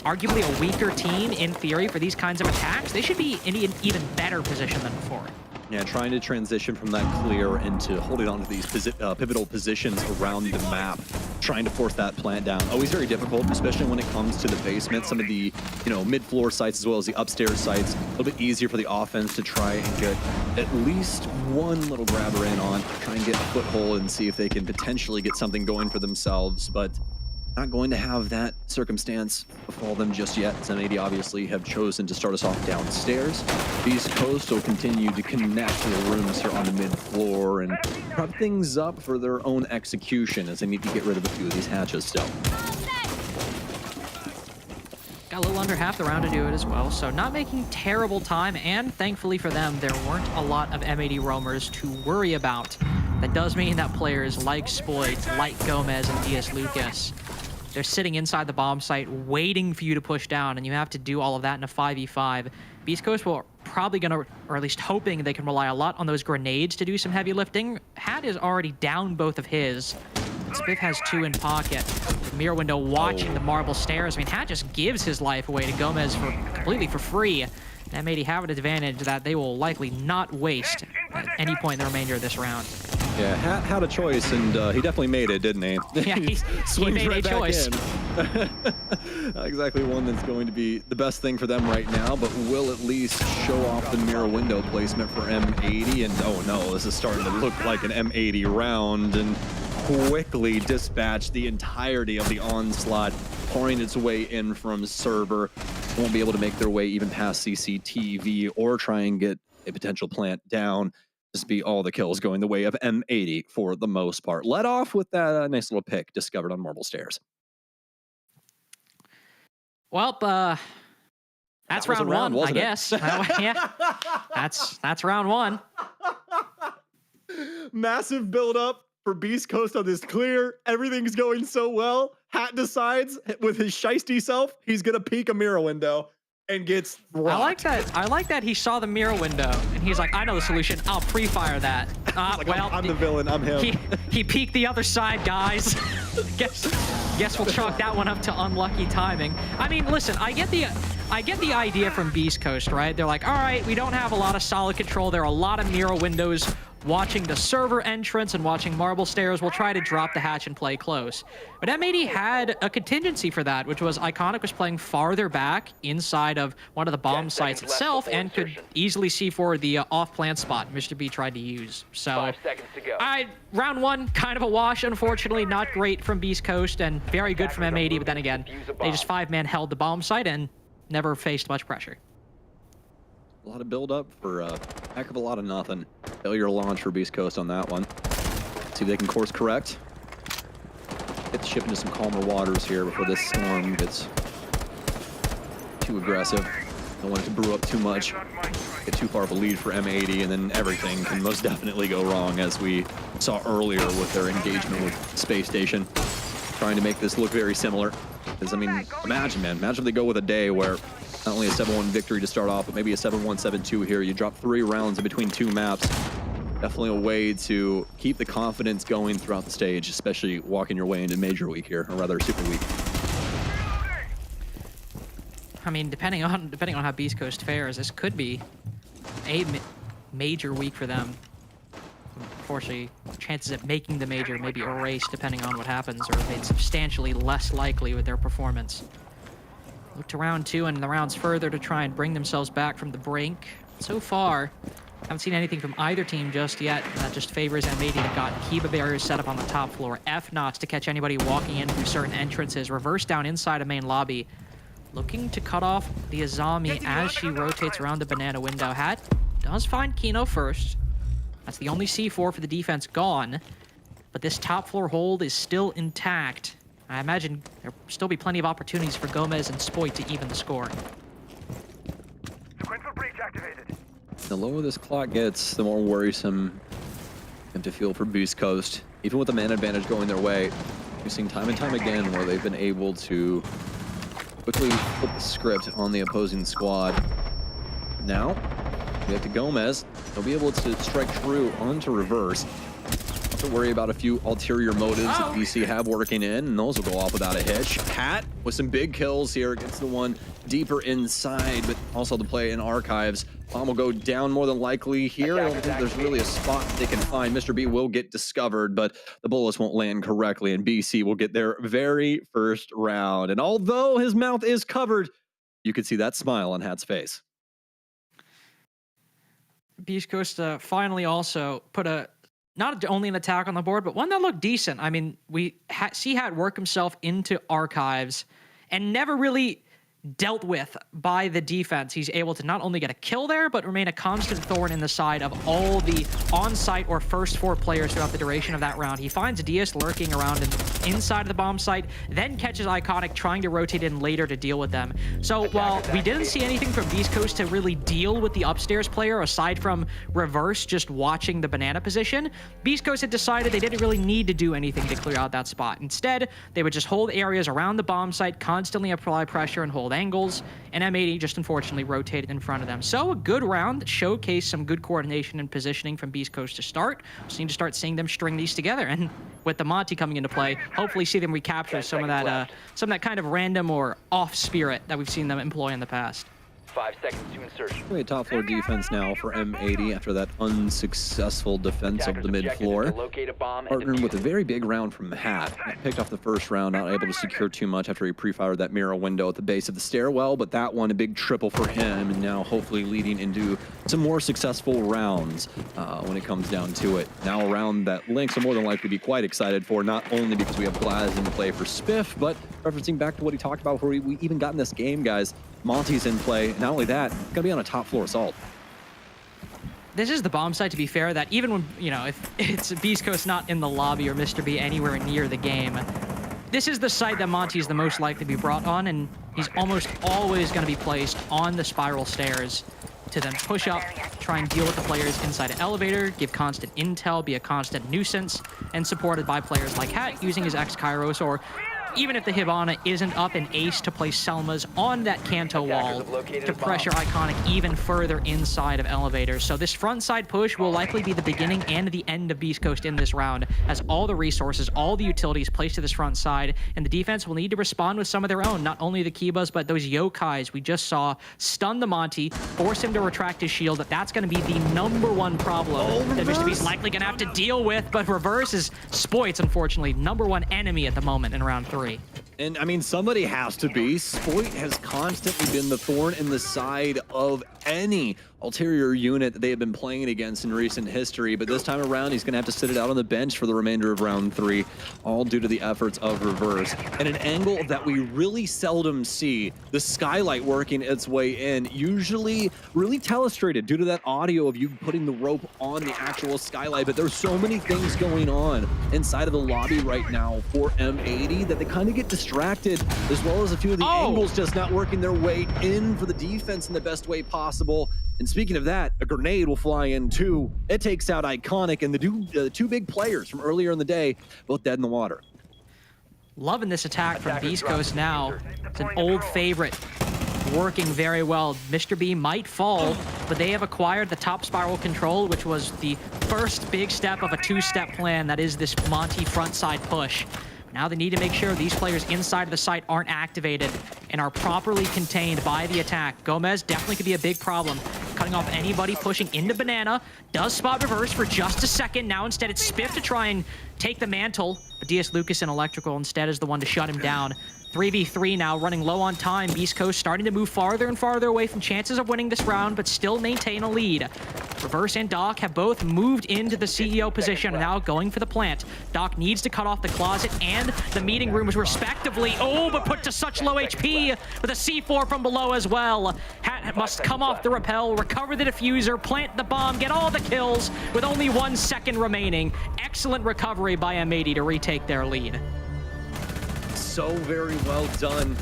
arguably a weaker team in theory for these kinds of attacks, they should be in an even better position than before. Yeah, trying to transition from that clear into holding on to these pivotal positions around the map, trying to force that plant down. Always very difficult, especially when it comes to the basement. Some of the, mid-floor sites as well as the upstairs sites, a little bit easier for the offense to try and get at least one little grabber in on, try and get a foothold and see if they can potentially get something going for themselves. But not going to have that circumstance befall them just yet. M80 obviously have chosen to start us off downstairs. Beast Coast will continue to connect to the rooms here on the mid-floor and prep things up for their own execution as they need to get rid of a few of these hatches still. Got a little under half the round to do it as well, so not making terrible time, and thankfully for them, there weren't a lot of M80 roamers to worry about. That does mean that players like Spoit, like Gomez, and DS Lucas, they're sitting inside the bomb site waiting for you to push down, and you have to do all of that in a 5v5. Beast Coast will probably gonna, or at least hoping they can rely a lot on those grenades to do some heavy lifting. Hat is already down both of his. Spiff has 2 in pocket. Mirror window watching the marble stairs. I mean, Hat just gives his life away to Gomez completely for free. And M80 have an advantage that they will likely not waste at any point in the remainder of this round. Yeah, Hat had a choice, and he definitely made it, didn't he? Yeah, he made a choice. Not exactly one that's going to be the best thing for them right now, but will at least show off the mirror window placement for M80. And oh no, this is starting to look like an M80 round, and quickly dispatch the entirety of the onslaught, pouring its way in from server. Won't be able to make their way even past CCTV or try and get a potential plant down. Just be all the kills going the way of M80 for the most part. Let off with that nice little pick discovered on marble stairs. Well, that's round one, I guess. Yeah, that's round one. Massive build-up for Beast Coast on this clear. Everything's going so well. Hat decides with his shiesty self, he's going to peek a mirror window and gets rocked. I like that he saw the mirror window and he's like, I know the solution. I'll pre-fire that. Like, well, I'm the villain. I'm him. He peeked the other side, guys. Guess we'll chalk that one up to unlucky timing. I mean, listen, I get the idea from Beast Coast, right? They're like, all right, we don't have a lot of solid control. There are a lot of mirror windows. Watching the server entrance and watching marble stairs, we'll try to drop the hatch and play close. But M80 had a contingency for that, which was Iconic was playing farther back inside of one of the bomb sites itself and could easily see for the off-plant spot Mr. B tried to use. So, 5 seconds to go. round one, kind of a wash, unfortunately. Not great from Beast Coast and very good from M80, but then again, they just 5-man held the bomb site and never faced much pressure. A lot of build up for a heck of a lot of nothing. Failure launch for Beast Coast on that one. See if they can course correct. Get the ship into some calmer waters here before this storm gets too aggressive. Don't want it to brew up too much. Get too far of a lead for M80, and then everything can most definitely go wrong, as we saw earlier with their engagement with Space Station. Trying to make this look very similar. Because, I mean, imagine, man. Imagine if they go with a day where not only a 7-1 victory to start off, but maybe a 7-1, 7-2 here. You drop 3 rounds in between 2 maps. Definitely a way to keep the confidence going throughout the stage, especially walking your way into Major Week here, or rather Super Week. I mean, depending on how Beast Coast fares, this could be a major week for them. Unfortunately, chances of making the major may be erased depending on what happens, or made substantially less likely with their performance. Look to round 2 and the rounds further to try and bring themselves back from the brink. So far, haven't seen anything from either team just yet. That just favors M80. They've got Kiba barriers set up on the top floor. F-Knots to catch anybody walking in through certain entrances. Reverse down inside of main lobby. Looking to cut off the Azami as she rotates around the banana window. Hat does find Kino first. That's the only C4 for the defense gone. But this top floor hold is still intact. I imagine there'll still be plenty of opportunities for Gomez and Spoit to even the score. The lower this clock gets, the more worrisome and to feel for Beast Coast. Even with the man advantage going their way, we've seen time and time again where they've been able to quickly flip the script on the opposing squad. Now, we have to Gomez. They'll be able to strike true onto reverse. To worry about a few ulterior motives that BC have working in, and those will go off without a hitch. Hat with some big kills here against the one deeper inside, but also the play in archives. Bomb will go down more than likely here. I don't think there's really a spot they can find. Mr. B will get discovered, but the bullets won't land correctly, and BC will get their very first round. And although his mouth is covered, you could see that smile on Hat's face. Beast Coast finally also put not only an attack on the board, but one that looked decent. I mean, we see Hat work himself into archives and never really dealt with by the defense. He's able to not only get a kill there, but remain a constant thorn in the side of all the on-site or first 4 players throughout the duration of that round. He finds Diaz lurking around inside of the bomb site, then catches Iconic trying to rotate in later to deal with them. So while we didn't see anything from Beast Coast to really deal with the upstairs player, aside from reverse just watching the banana position, Beast Coast had decided they didn't really need to do anything to clear out that spot. Instead, they would just hold areas around the bomb site, constantly apply pressure and hold angles, and M80 just unfortunately rotated in front of them. So a good round that showcased some good coordination and positioning from Beast Coast to start. Just need to start seeing them string these together, and with the Monty coming into play, hopefully see them recapture some of that kind of random or off spirit that we've seen them employ in the past. 5 seconds to insertion. Really a top floor defense now for M80 after that unsuccessful defense of the mid floor. Partnered with a very big round from Hat. Picked off the first round, not able to secure too much after he pre-fired that mirror window at the base of the stairwell, but that one a big triple for him, and now hopefully leading into some more successful rounds when it comes down to it. Now a round that Lynx will more than likely be quite excited for, not only because we have Glaz in play for Spiff, but referencing back to what he talked about before we even got in this game, guys. Monty's in play. Not only that, it's gonna be on a top floor assault. This is the bomb site, to be fair, that even when, if it's Beast Coast not in the lobby or Mr. B anywhere near the game, this is the site that Monty is the most likely to be brought on, and he's almost always going to be placed on the spiral stairs to then push up, try and deal with the players inside an elevator, give constant intel, be a constant nuisance, and supported by players like Hat using his X-Kairos, or even if the Hibana isn't up, an ace to place Selmas on that Kanto wall to pressure Iconic even further inside of elevators. So this front side push will likely be the beginning and the end of Beast Coast in this round, as all the resources, all the utilities placed to this front side, and the defense will need to respond with some of their own. Not only the Kibas, but those Yokais we just saw stun the Monty, force him to retract his shield. That's going to be the #1 problem that Mr. B's likely going to have to deal with, but Reverse is Spoit's, unfortunately, #1 enemy at the moment in round 3. And I mean, somebody has to be. Spoit has constantly been the thorn in the side of any ulterior unit that they have been playing against in recent history, but this time around he's going to have to sit it out on the bench for the remainder of round 3, all due to the efforts of Reverse. And an angle that we really seldom see, the skylight working its way in, usually really telestrated due to that audio of you putting the rope on the actual skylight, but there's so many things going on inside of the lobby right now for M80 that they kind of get distracted, as well as a few of the angles just not working their way in for the defense in the best way possible. And speaking of that, a grenade will fly in too. It takes out Iconic and the two big players from earlier in the day, both dead in the water. Loving this attack from Beast Coast now. It's an old favorite, working very well. Mr. B might fall, but they have acquired the top spiral control, which was the first big step of a 2-step plan that is this Monty front side push. Now they need to make sure these players inside of the site aren't activated and are properly contained by the attack. Gomez definitely could be a big problem, cutting off anybody pushing into Banana. Does spot Reverse for just a second. Now instead it's Spiff to try and take the mantle, but DS Lucas in Electrical instead is the one to shut him down. 3v3 now, running low on time. Beast Coast starting to move farther and farther away from chances of winning this round, but still maintain a lead. Reverse and Doc have both moved into the CEO position, now going for the plant. Doc needs to cut off the closet and the meeting rooms respectively. Oh, but put to such low HP with a C4 from below as well. Hat must come off the rappel, recover the diffuser, plant the bomb, get all the kills with only 1 second remaining. Excellent recovery by M80 to retake their lead. So very well done.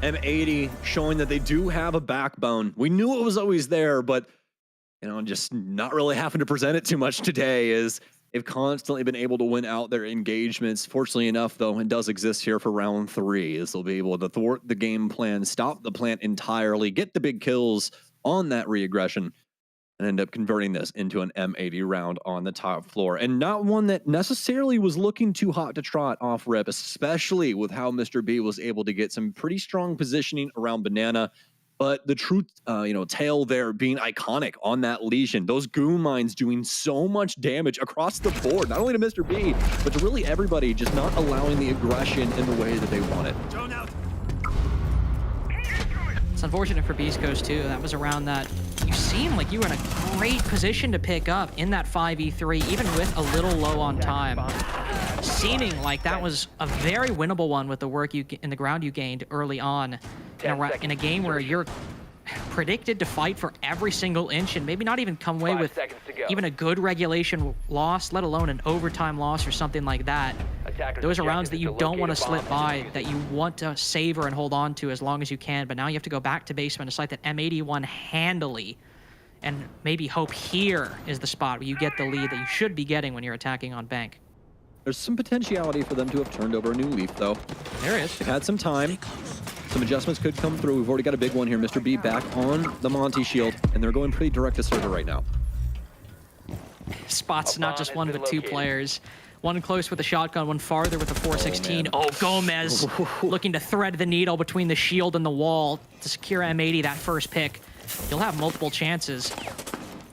M80 showing that they do have a backbone. We knew it was always there, but you know, just not really having to present it too much today, as they've constantly been able to win out their engagements. Fortunately enough, though, it does exist here for round 3, as they'll be able to thwart the game plan, stop the plant entirely, get the big kills on that reaggression, and end up converting this into an M80 round on the top floor. And not one that necessarily was looking too hot to trot off rip, especially with how Mr. B was able to get some pretty strong positioning around Banana. But the true, tale there being Iconic on that Legion. Those goo mines doing so much damage across the board, not only to Mr. B, but to really everybody, just not allowing the aggression in the way that they want it. It's unfortunate for Beast Coast too. That was around that you seemed like you were in a great position to pick up in that 5v3, even with a little low on time. Seeming like that was a very winnable one with the work you in the ground you gained early on in a game where you're predicted to fight for every single inch and maybe not even come away with even a good regulation loss, let alone an overtime loss or something like that. Those are rounds that you don't want to slip by, that you want to savor and hold on to as long as you can. But now you have to go back to basement, a site that M80 won handily, and maybe hope here is the spot where you get the lead that you should be getting when you're attacking on bank. There's some potentiality for them to have turned over a new leaf, though. There is. They've had some time. Some adjustments could come through. We've already got a big one here. Mr. B back on the Monty shield, and they're going pretty direct to server right now. Spots not just one, but 2 players. One close with a shotgun, one farther with a 416. Oh, Gomez looking to thread the needle between the shield and the wall to secure M80 that first pick. You'll have multiple chances.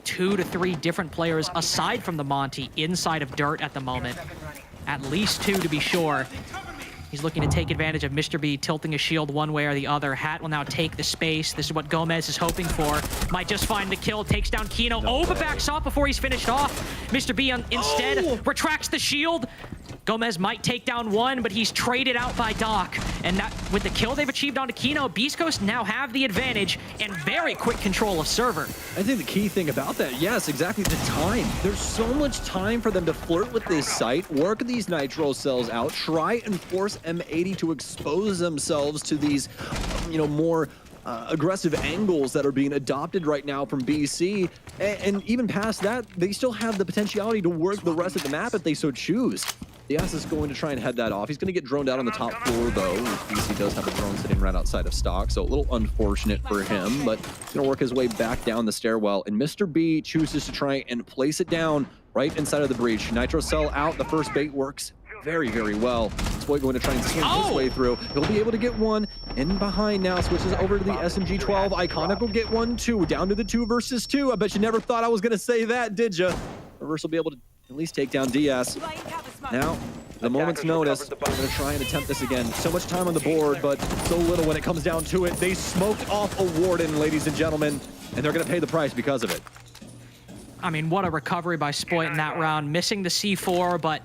2 to 3 different players aside from the Monty inside of dirt at the moment. At least 2 to be sure. He's looking to take advantage of Mr. B tilting his shield one way or the other. Hat will now take the space. This is what Gomez is hoping for. Might just find the kill. Takes down Kino. But backs off before he's finished off. Mr. B instead retracts the shield. Gomez might take down one, but he's traded out by Doc. And that, with the kill they've achieved onto Kino, Beast Coast now have the advantage and very quick control of server. I think the key thing about that, yes, exactly, the time. There's so much time for them to flirt with this site, work these nitro cells out, try and force M80 to expose themselves to these, more aggressive angles that are being adopted right now from BC. And even past that, they still have the potentiality to work the rest of the map if they so choose. DS is going to try and head that off. He's going to get droned out on the top floor, though. BC does have a drone sitting right outside of stock, so a little unfortunate for him, but he's going to work his way back down the stairwell. And Mr. B chooses to try and place it down right inside of the breach. Nitro Cell out. The first bait works very, very well. Spoit going to try and swing his way through. He'll be able to get one. In behind now, switches over to the SMG-12. Iconic will get one, too. Down to the 2 versus 2. I bet you never thought I was going to say that, did you? Reverse will be able to at least take down DS. Now, the moment's notice, we're going to try and attempt this again. So much time on the board, but so little when it comes down to it. They smoked off a Warden, ladies and gentlemen, and they're going to pay the price because of it. I mean, what a recovery by Spoit in that round. Missing the C4, but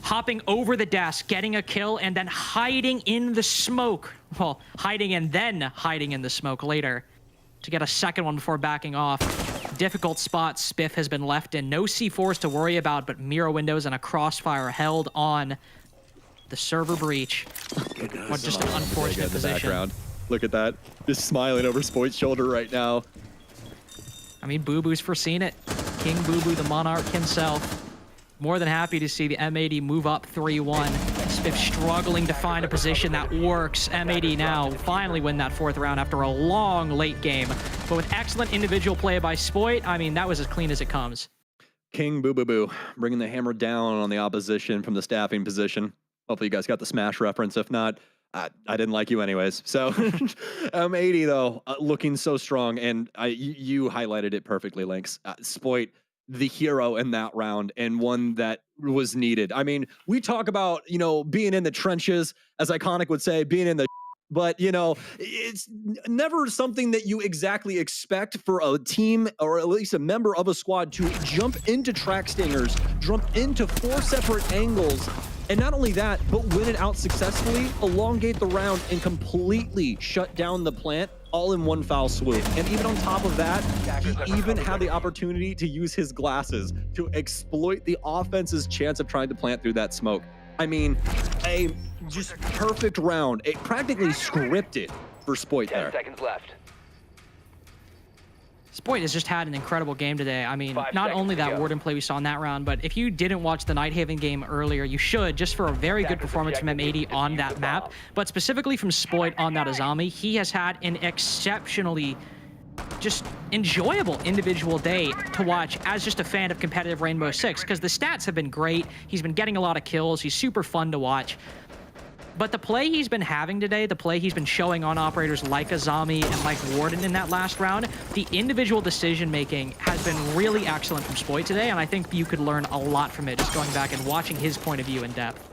hopping over the desk, getting a kill, and then hiding in the smoke. Well, hiding and then hiding in the smoke later to get a second one before backing off. Difficult spot Spiff has been left in. No C4s to worry about, but mirror windows and a crossfire held on the server breach. What just an unfortunate position. Background. Look at that. Just smiling over Spoit's shoulder right now. I mean, Boo Boo's foreseen it. King Boo Boo, the Monarch himself. More than happy to see the M80 move up 3-1. Spiff struggling to find a position that works. M80 now finally win that 4th round after a long late game. But with excellent individual play by Spoit, I mean, that was as clean as it comes. King Boo Boo Boo bringing the hammer down on the opposition from the staffing position. Hopefully you guys got the Smash reference. If not, I didn't like you anyways. So M80 though, looking so strong. And you highlighted it perfectly, Lynx. Spoit, the hero in that round, and one that was needed. I mean, we talk about, you know, being in the trenches, as Iconic would say, being in the but, you know, it's never something that you exactly expect for a team or at least a member of a squad to jump into track stingers, jump into 4 separate angles, and not only that, but win it out successfully, elongate the round, and completely shut down the plant all in one foul swoop. And even on top of that, he even had the opportunity to use his glasses to exploit the offense's chance of trying to plant through that smoke. I mean, a just perfect round. It practically scripted for Spoit there. 10 seconds left. Spoit has just had an incredible game today. I mean, not only that Warden play we saw in that round, but if you didn't watch the Nighthaven game earlier, you should, just for a very good performance from M80 on that map, but specifically from Spoit on that Azami. He has had an exceptionally just enjoyable individual day to watch as just a fan of competitive Rainbow Six, because the stats have been great. He's been getting a lot of kills. He's super fun to watch. But the play he's been having today, the play he's been showing on operators like Azami and like Warden in that last round, the individual decision-making has been really excellent from Spoit today, and I think you could learn a lot from it just going back and watching his point of view in depth.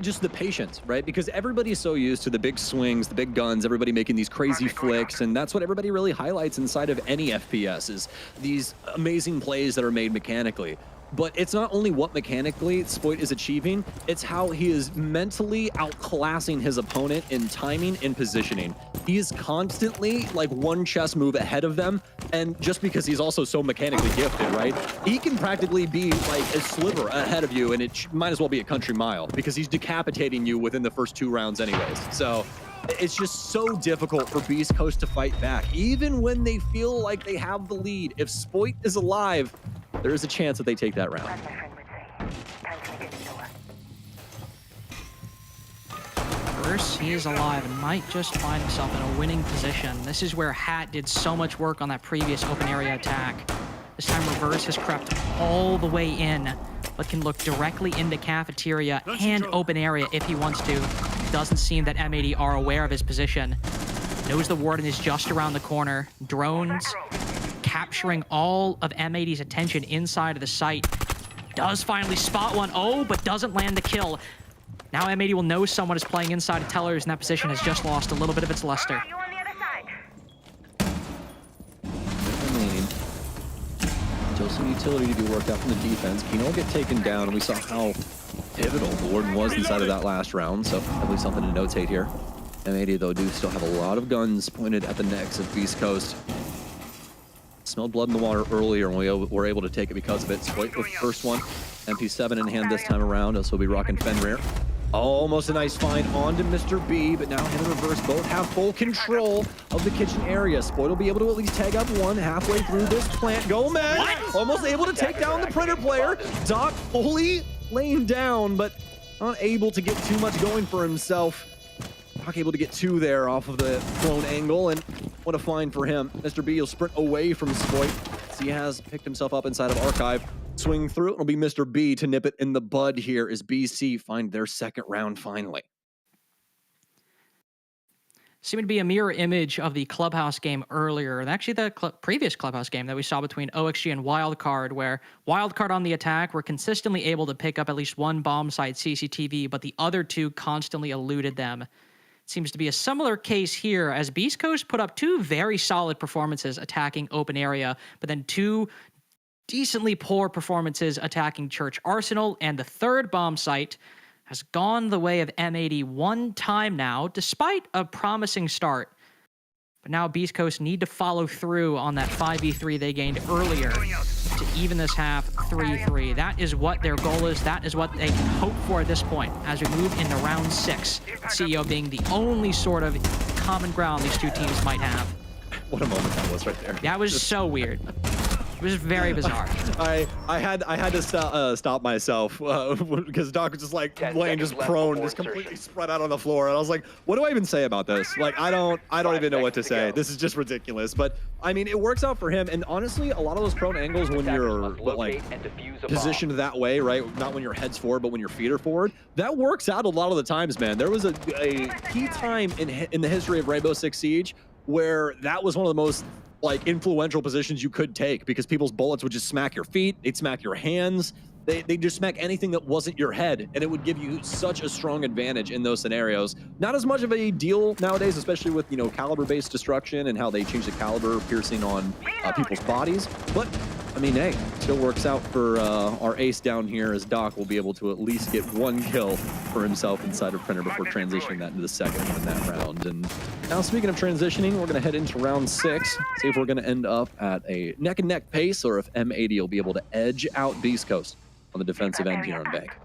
Just the patience, right? Because everybody's so used to the big swings, the big guns, everybody making these crazy flicks, and that's what everybody really highlights inside of any FPS is these amazing plays that are made mechanically. But it's not only what mechanically Spoit is achieving, it's how he is mentally outclassing his opponent in timing and positioning. He is constantly like one chess move ahead of them, and just because he's also so mechanically gifted, right? He can practically be like a sliver ahead of you, and it might as well be a country mile because he's decapitating you within the first 2 rounds anyways. So it's just so difficult for Beast Coast to fight back. Even when they feel like they have the lead, if Spoit is alive, there is a chance that they take that round. Reverse, he is alive and might just find himself in a winning position. This is where Hat did so much work on that previous open area attack. This time Reverse has crept all the way in, but can look directly into cafeteria and open area if he wants to. Doesn't seem that M80 are aware of his position. Knows the Warden is just around the corner. Drones capturing all of M80's attention inside of the site. Does finally spot one. Oh, but doesn't land the kill. Now M80 will know someone is playing inside of Tellers, and that position has just lost a little bit of its luster. Still some utility to be worked out from the defense. Kino will get taken down, and we saw how pivotal the Warden was inside of that last round, so definitely something to notate here. M80, though, do still have a lot of guns pointed at the necks of Beast Coast. Smelled blood in the water earlier, and we were able to take it because of it. Spoit with the first one. MP7 in hand this time around, so we'll be rocking Fenrir. Almost a nice find onto Mr. B, but now him and Reverse both have full control of the kitchen area. Spoit will be able to at least tag up one halfway through this plant. Gomez almost able to take down the printer player. Doc fully laying down, but not able to get too much going for himself. Doc able to get two there off of the clone angle, and what a find for him. Mr. B will sprint away from Spoit. He has picked himself up inside of Archive. Swing through, it'll be Mr. B to nip it in the bud here as BC find their second round finally. Seemed to be a mirror image of the Clubhouse game earlier, and actually the previous Clubhouse game that we saw between OXG and Wildcard, where Wildcard on the attack were consistently able to pick up at least one bomb site CCTV, but the other two constantly eluded them. It seems to be a similar case here, as Beast Coast put up two very solid performances attacking open area, but then two decently poor performances attacking Church Arsenal, and the third bomb site has gone the way of M80 one time now, despite a promising start. But now Beast Coast need to follow through on that 5v3 they gained earlier to even this half 3-3. That is what their goal is. That is what they can hope for at this point as we move into round 6. CEO being the only sort of common ground these two teams might have. What a moment that was right there. That was so weird. It was very bizarre. I had to stop myself because Doc was just like laying just prone, just completely spread out on the floor, and I was like, "What do I even say about this? Like, I don't even know what to say. This is just ridiculous." But I mean, it works out for him, and honestly, a lot of those prone angles when you're like positioned that way, right? Not when your head's forward, but when your feet are forward, that works out a lot of the times, man. There was a key time in the history of Rainbow Six Siege where that was one of the most influential positions you could take, because people's bullets would just smack your feet, they'd smack your hands, they'd just smack anything that wasn't your head, and it would give you such a strong advantage in those scenarios. Not as much of a deal nowadays, especially with, caliber-based destruction and how they change the caliber piercing on people's bodies, but I mean, hey, still works out for our ace down here, as Doc will be able to at least get one kill for himself inside of Printer before transitioning that into the second in that round. And now, speaking of transitioning, we're going to head into round 6, see if we're going to end up at a neck-and-neck pace, or if M80 will be able to edge out Beast Coast on the defensive end here on Bank.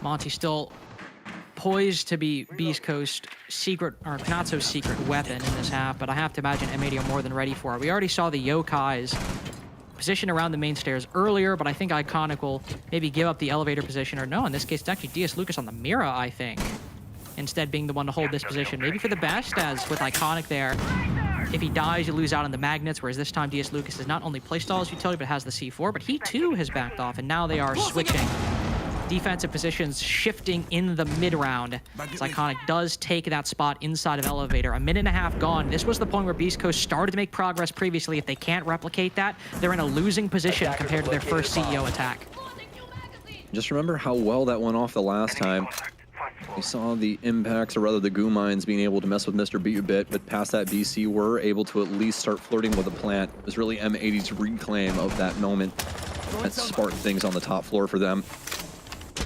Monty still poised to be Beast Coast secret, or not so secret, weapon in this half, but I have to imagine M80 are more than ready for it. We already saw the Yokais position around the main stairs earlier, but I think Iconic will maybe give up the elevator position, or no, in this case it's actually DS Lucas on the Mira, I think, instead being the one to hold this position. Maybe for the best, as with Iconic there, if he dies, you lose out on the magnets, whereas this time DS Lucas is not only playstyle as utility, but has the C4, but he too has backed off, and now they are switching defensive positions, shifting in the mid-round. As Iconic does take that spot inside of elevator. A minute and a half gone. This was the point where Beast Coast started to make progress previously. If they can't replicate that, they're in a losing position compared to their first CEO attack. Just remember how well that went off the last time. We saw the impacts, or rather the goo mines, being able to mess with Mr. B a bit, but past that, BC were able to at least start flirting with the plant. It was really M80's reclaim of that moment that sparked things on the top floor for them.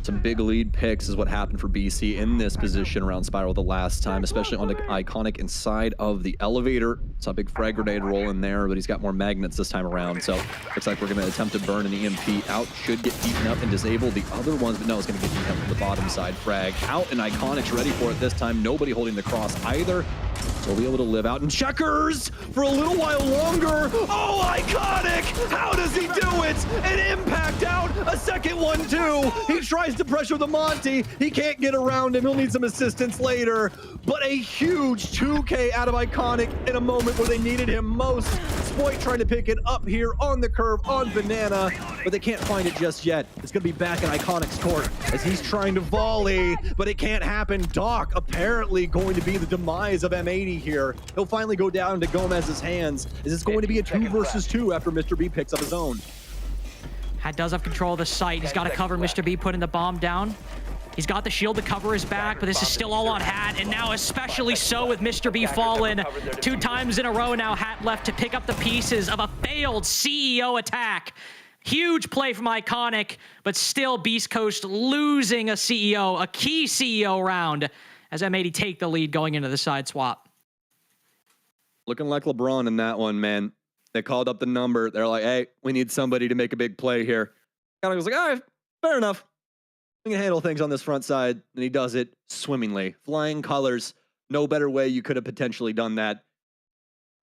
Some big lead picks is what happened for BC in this position around Spiral the last time, especially on the Iconic inside of the elevator. Saw a big frag grenade roll in there, but he's got more magnets this time around. So looks like we're going to attempt to burn an EMP out. Should get eaten up and disable the other ones, but no, it's going to get eaten up from the bottom side. Frag out, and Iconic's ready for it this time. Nobody holding the cross either. So we'll be able to live out in checkers for a little while longer. Oh, Iconic! How does he do it? An impact out, a second one too. He tries to pressure the Monty. He can't get around him. He'll need some assistance later. But a huge 2K out of Iconic in a moment where they needed him most. Spoit trying to pick it up here on the curve on Banana, but they can't find it just yet. It's going to be back in Iconic's court as he's trying to volley, but it can't happen. Doc apparently going to be the demise of M80 here. He'll finally go down into Gomez's hands. Is this going to be a 2 versus 2 after Mr. B picks up his own? Hat does have control of the site. He's got to cover Mr. B putting the bomb down. He's got the shield to cover his back, but this is still all on Hat, and now especially so with Mr. B fallen. 2 times in a row now, Hat left to pick up the pieces of a failed CEO attack. Huge play from Iconic, but still Beast Coast losing a CEO, a key CEO round, as M80 take the lead going into the side swap. Looking like LeBron in that one, man. They called up the number. They're like, hey, we need somebody to make a big play here. Iconic was like, all right, Fair enough. He can handle things on this front side, and he does it swimmingly. Flying colors, no better way you could have potentially done that.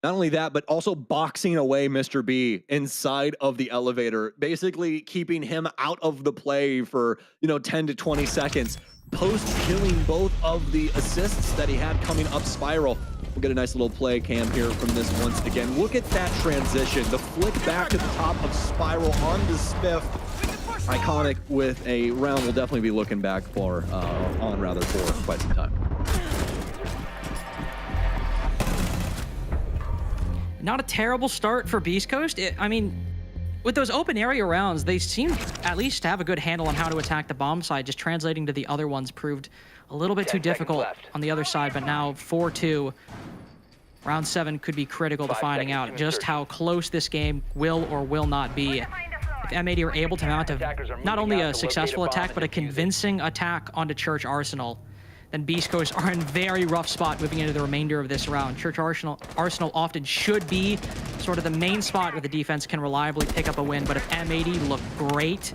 Not only that, but also boxing away Mr. B inside of the elevator, basically keeping him out of the play for, 10 to 20 seconds. Post-killing both of the assists that he had coming up Spiral. We'll get a nice little play cam here from this once again. Look at that transition. The flick back to the top of Spiral onto Spiff. Iconic with a round we'll definitely be looking back for, for quite some time. Not a terrible start for Beast Coast. I mean, with those open area rounds, they seem at least to have a good handle on how to attack the bomb side. Just translating to the other ones proved a little bit too difficult on the other side, but now 4-2. Round 7 could be critical to finding out just how close this game will or will not be. If M80 are able to mount not only a successful attack, but a convincing attack onto Church Arsenal, then Beast Coast are in very rough spot moving into the remainder of this round. Church Arsenal often should be sort of the main spot where the defense can reliably pick up a win, but if M80 look great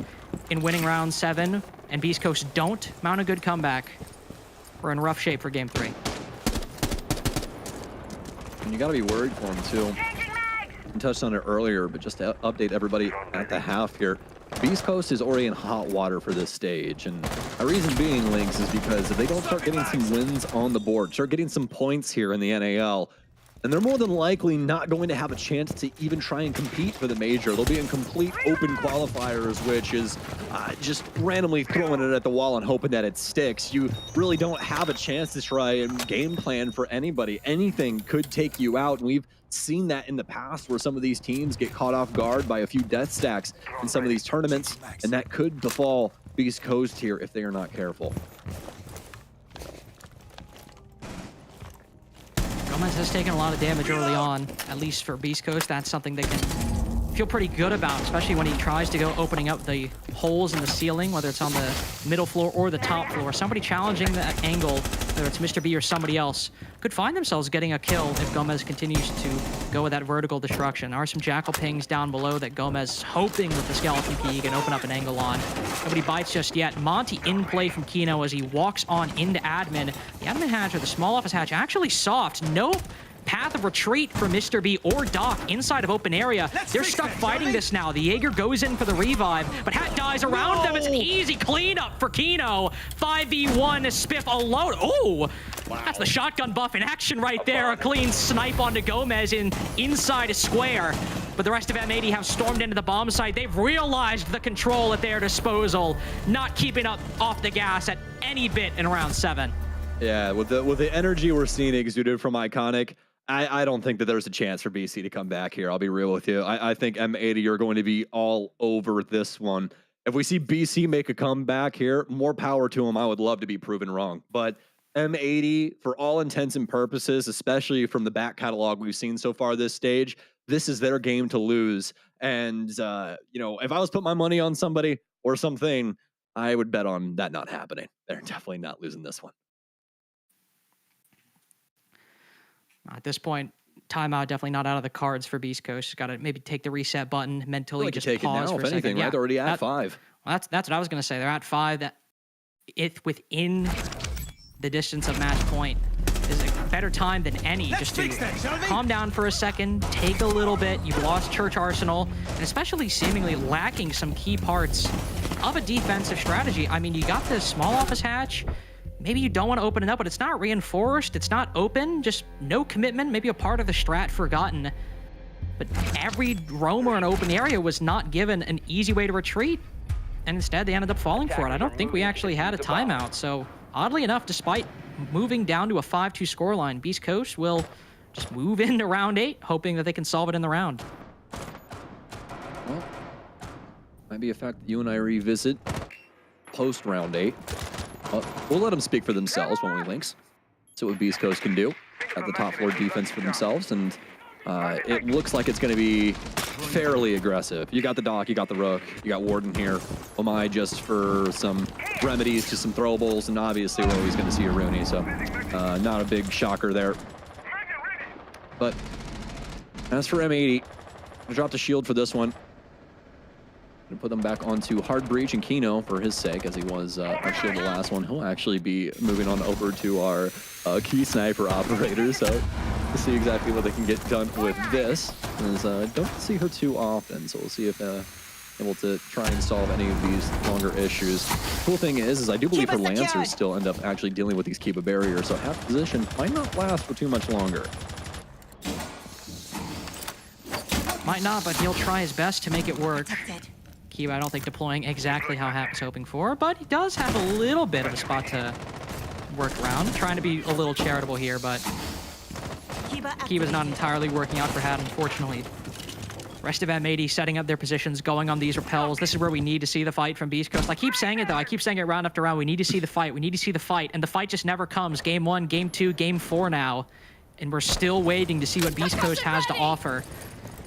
in winning round 7 and Beast Coast don't mount a good comeback, we're in rough shape for game 3. And you gotta be worried for him too. I touched on it earlier, but just to update everybody at the half here, Beast Coast is already in hot water for this stage, and a reason being, Lynx, is because if they don't start getting some wins on the board, start getting some points here in the NAL, and they're more than likely not going to have a chance to even try and compete for the major. They'll be in complete open qualifiers, which is just randomly throwing it at the wall and hoping that it sticks. You really don't have a chance to try and game plan for anybody. Anything could take you out, and we've seen that in the past where some of these teams get caught off guard by a few death stacks in some of these tournaments, and that could befall Beast Coast here if they are not careful. Gomez has taken a lot of damage early on, at least for Beast Coast. That's something they can feel pretty good about, especially when he tries to go opening up the holes in the ceiling, whether it's on the middle floor or the top floor. Somebody challenging that angle, whether it's Mr. B or somebody else, could find themselves getting a kill if Gomez continues to go with that vertical destruction. There are some Jackal pings down below that Gomez is hoping with the Skeleton Key he can open up an angle on. Nobody bites just yet. Monty in play from Kino as he walks on into admin. The admin hatch or the small office hatch actually soft. No path of retreat for Mr. B or Doc inside of open area. They're stuck fighting this now. The Jaeger goes in for the revive, but Hat dies around them. It's an easy cleanup for Kino. 5v1 Spiff alone. Oh, that's the shotgun buff in action right there. A clean snipe onto Gomez inside a square. But the rest of M80 have stormed into the bomb site. They've realized the control at their disposal, not keeping up off the gas at any bit in round 7. Yeah, with the energy we're seeing exuded from Iconic, I don't think that there's a chance for BC to come back here. I'll be real with you. I think M80 are going to be all over this one. If we see BC make a comeback here, more power to them. I would love to be proven wrong. But M80, for all intents and purposes, especially from the back catalog we've seen so far this stage, this is their game to lose. And, if I was put my money on somebody or something, I would bet on that not happening. They're definitely not losing this one. At this point, timeout definitely not out of the cards for Beast Coast. Got to maybe take the reset button mentally, just take pause it now, for a if anything, second. right? They're already at 5. Well, that's what I was going to say. They're at 5. That if within the distance of match point is a better time than any just to calm down for a second, take a little bit. You've lost Church Arsenal, and especially seemingly lacking some key parts of a defensive strategy. I mean, you got this small office hatch. Maybe you don't want to open it up, but it's not reinforced. It's not open. Just no commitment. Maybe a part of the strat forgotten. But every roamer in open area was not given an easy way to retreat. And instead, they ended up falling for it. I don't think we actually had a timeout. So oddly enough, despite moving down to a 5-2 scoreline, Beast Coast will just move into round 8, hoping that they can solve it in the round. Well, might be a fact that you and I revisit post round 8. We'll let them speak for themselves when we links. See what Beast Coast can do at the top floor defense for themselves, and it looks like it's going to be fairly aggressive. You got the Doc, you got the Rook, you got Warden here. Omai just for some remedies to some throwables, and obviously we're always going to see a Rooney, so not a big shocker there. But as for M80, I dropped a shield for this one. Gonna put them back onto Hard Breach and Kino for his sake, as he was our shield the last one. He'll actually be moving on over to our key sniper operator, so we'll see exactly what they can get done with this. As don't see her too often, so we'll see if able to try and solve any of these longer issues. Cool thing is I do believe her Lancers still end up actually dealing with these Kiba barriers, so half position might not last for too much longer. Might not, but he'll try his best to make it work. Kiba, I don't think deploying exactly how Hat was hoping for, but he does have a little bit of a spot to work around. Trying to be a little charitable here, but Kiba's not entirely working out for Hat, unfortunately. Rest of M80 setting up their positions, going on these repels. This is where we need to see the fight from Beast Coast. I keep saying it, though. I keep saying it round after round. We need to see the fight. We need to see the fight. And the fight just never comes. Game 1, Game 2, Game 4 now. And we're still waiting to see what Beast Coast has to offer.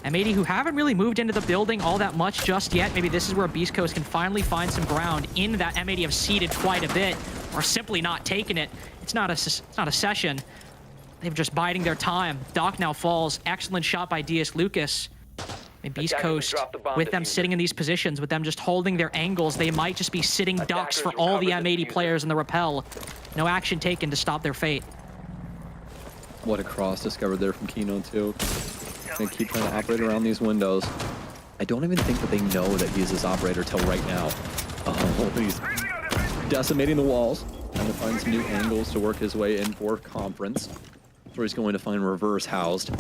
M80, who haven't really moved into the building all that much just yet. Maybe this is where Beast Coast can finally find some ground. In that M80 have seeded quite a bit, or simply not taken it. It's not a session. They're just biding their time. Doc now falls. Excellent shot by DS Lucas. And Beast Coast, with them sitting in these positions, with them just holding their angles, they might just be sitting ducks for all the M80 players in the rappel. No action taken to stop their fate. What a cross discovered there from Kino, too. They keep trying to operate around these windows. I don't even think that they know that he's this operator till right now. Oh, he's decimating the walls, trying to find some new angles to work his way in for Conference. That's where he's going to find Reverse housed.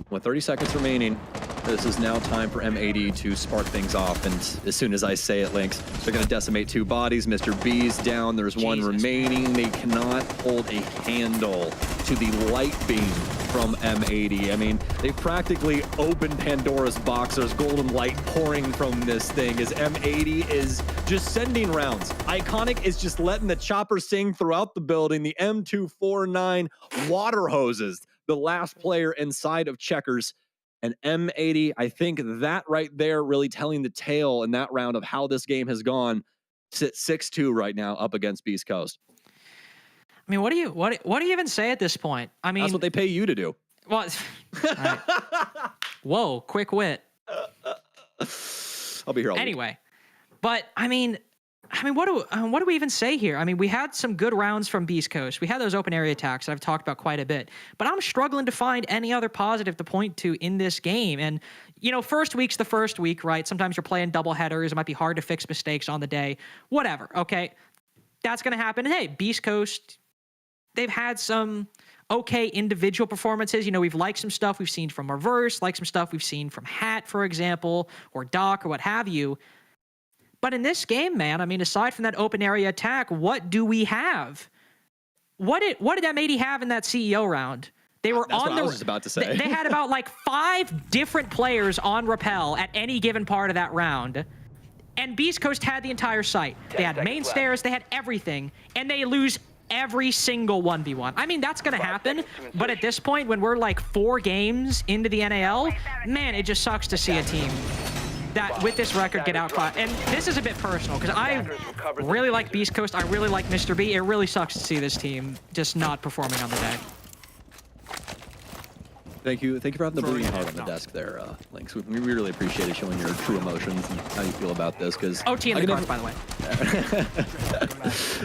With 30 seconds remaining, this is now time for M80 to spark things off, and as soon as I say it, Lynx, they're going to decimate 2 bodies. Mr. B's down. There's one remaining. They cannot hold a candle to the light beam from M80. I mean, they practically opened Pandora's box. There's golden light pouring from this thing as M80 is just sending rounds. Iconic is just letting the chopper sing throughout the building. The M249 water hoses the last player inside of Checkers. And M80, I think that right there really telling the tale in that round of how this game has gone. Sit 6-2 right now up against Beast Coast. I mean, what do you even say at this point? I mean, that's what they pay you to do. Well, right. Whoa, quick wit. I'll be here all anyway. Week. But I mean, what do we even say here? I mean, we had some good rounds from Beast Coast. We had those open area attacks that I've talked about quite a bit. But I'm struggling to find any other positive to point to in this game. And, you know, first week's the first week, right? Sometimes you're playing double headers. It might be hard to fix mistakes on the day. Whatever, okay? That's going to happen. And hey, Beast Coast, they've had some okay individual performances. You know, we've liked some stuff we've seen from Reverse, like some stuff we've seen from Hat, for example, or Doc, or what have you. But in this game, man, I mean, aside from that open area attack, what do we have? What did M80 have in that CEO round? They were That's on what the. I was just about to say. They had about like 5 different players on rappel at any given part of that round. And Beast Coast had the entire site. They had main stairs, they had everything, and they lose every single 1v1. I mean, that's going to happen, but at this point, when we're like 4 games into the NAL, man, it just sucks to see a team that with this record get outclassed. And this is a bit personal because I really like Beast Coast. I really like Mr. B. It really sucks to see this team just not performing on the day. Thank you for having the bleeding heart on the desk there, Lynx. We really appreciate it, showing your true emotions and how you feel about this. Because OT in the cards, by the way.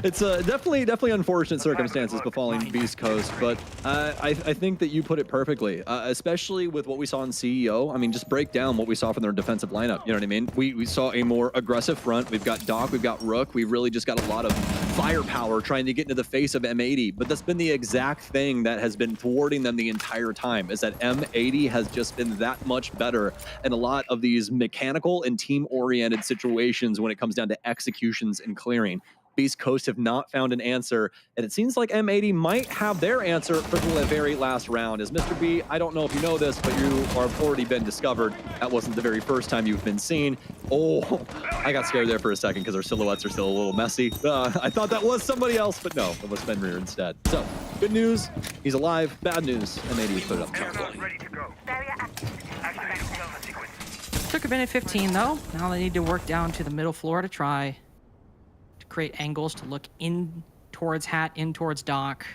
It's definitely unfortunate circumstances befalling Beast Coast, but I think that you put it perfectly, especially with what we saw in CEO. I mean, just break down what we saw from their defensive lineup. You know what I mean? We saw a more aggressive front. We've got Doc, we've got Rook. We've really just got a lot of firepower trying to get into the face of M80, but that's been the exact thing that has been thwarting them the entire time, is that M80 has just been that much better in a lot of these mechanical and team-oriented situations when it comes down to executions and clearing. Beast Coast have not found an answer, and it seems like M80 might have their answer for the very last round. As Mr. B, I don't know if you know this, but you have already been discovered. That wasn't the very first time you've been seen. Oh, I got scared there for a second because our silhouettes are still a little messy. I thought that was somebody else, but no, it was Fenrir instead. So, good news, he's alive. Bad news, M80 put it up top 20. Took a minute 15 though. Now they need to work down to the middle floor to try to create angles to look in towards Hat, in towards Doc.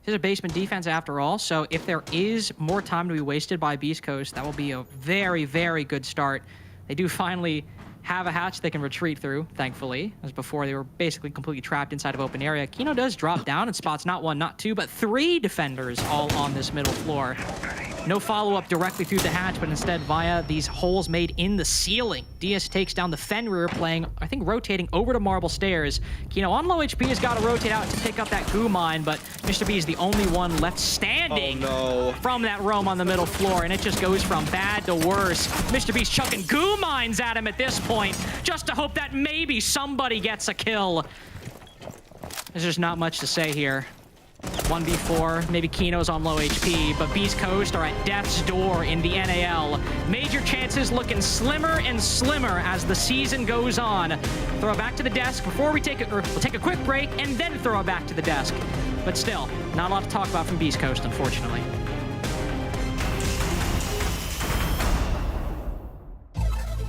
This is a basement defense after all, so if there is more time to be wasted by Beast Coast, that will be a very, very good start. They do finally have a hatch they can retreat through, thankfully, as before they were basically completely trapped inside of open area. Kino does drop down and spots not one, not two, but 3 defenders all on this middle floor. No follow-up directly through the hatch, but instead via these holes made in the ceiling. DS takes down the Fenrir, playing, I think, rotating over to Marble Stairs. Kino on low HP has got to rotate out to pick up that goo mine, but Mr. B is the only one left standing from that roam on the middle floor, and it just goes from bad to worse. Mr. B's chucking goo mines at him at this point, just to hope that maybe somebody gets a kill. There's just not much to say here. 1v4, maybe Kino's on low HP, but Beast Coast are at death's door in the NAL. Major chances looking slimmer and slimmer as the season goes on. Throw it back to the desk before we'll take a quick break and then throw it back to the desk. But still, not a lot to talk about from Beast Coast, unfortunately.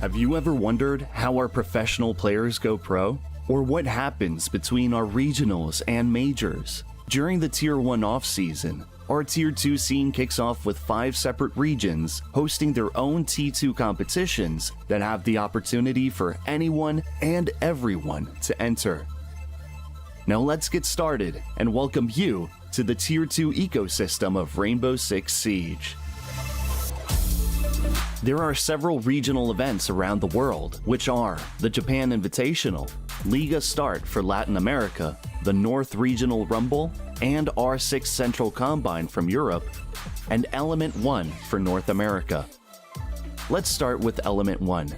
Have you ever wondered how our professional players go pro? Or what happens between our regionals and majors? During the Tier 1 off-season, our Tier 2 scene kicks off with 5 separate regions hosting their own T2 competitions that have the opportunity for anyone and everyone to enter. Now let's get started and welcome you to the Tier 2 ecosystem of Rainbow Six Siege. There are several regional events around the world, which are the Japan Invitational, Liga Start for Latin America, the North Regional Rumble, and R6 Central Combine from Europe, and Element 1 for North America. Let's start with Element 1.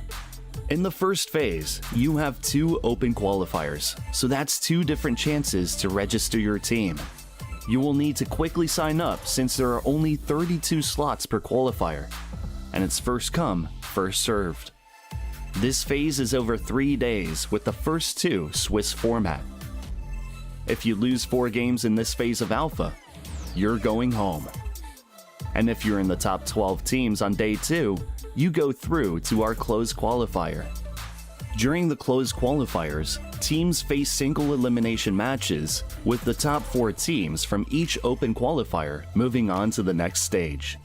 In the first phase, you have 2 open qualifiers, so that's 2 different chances to register your team. You will need to quickly sign up since there are only 32 slots per qualifier, and it's first come, first served. This phase is over 3 days with the first 2 Swiss format. If you lose 4 games in this phase of Alpha, you're going home. And if you're in the top 12 teams on day 2, you go through to our closed qualifier. During the closed qualifiers, teams face single elimination matches, with the top 4 teams from each open qualifier moving on to the next stage.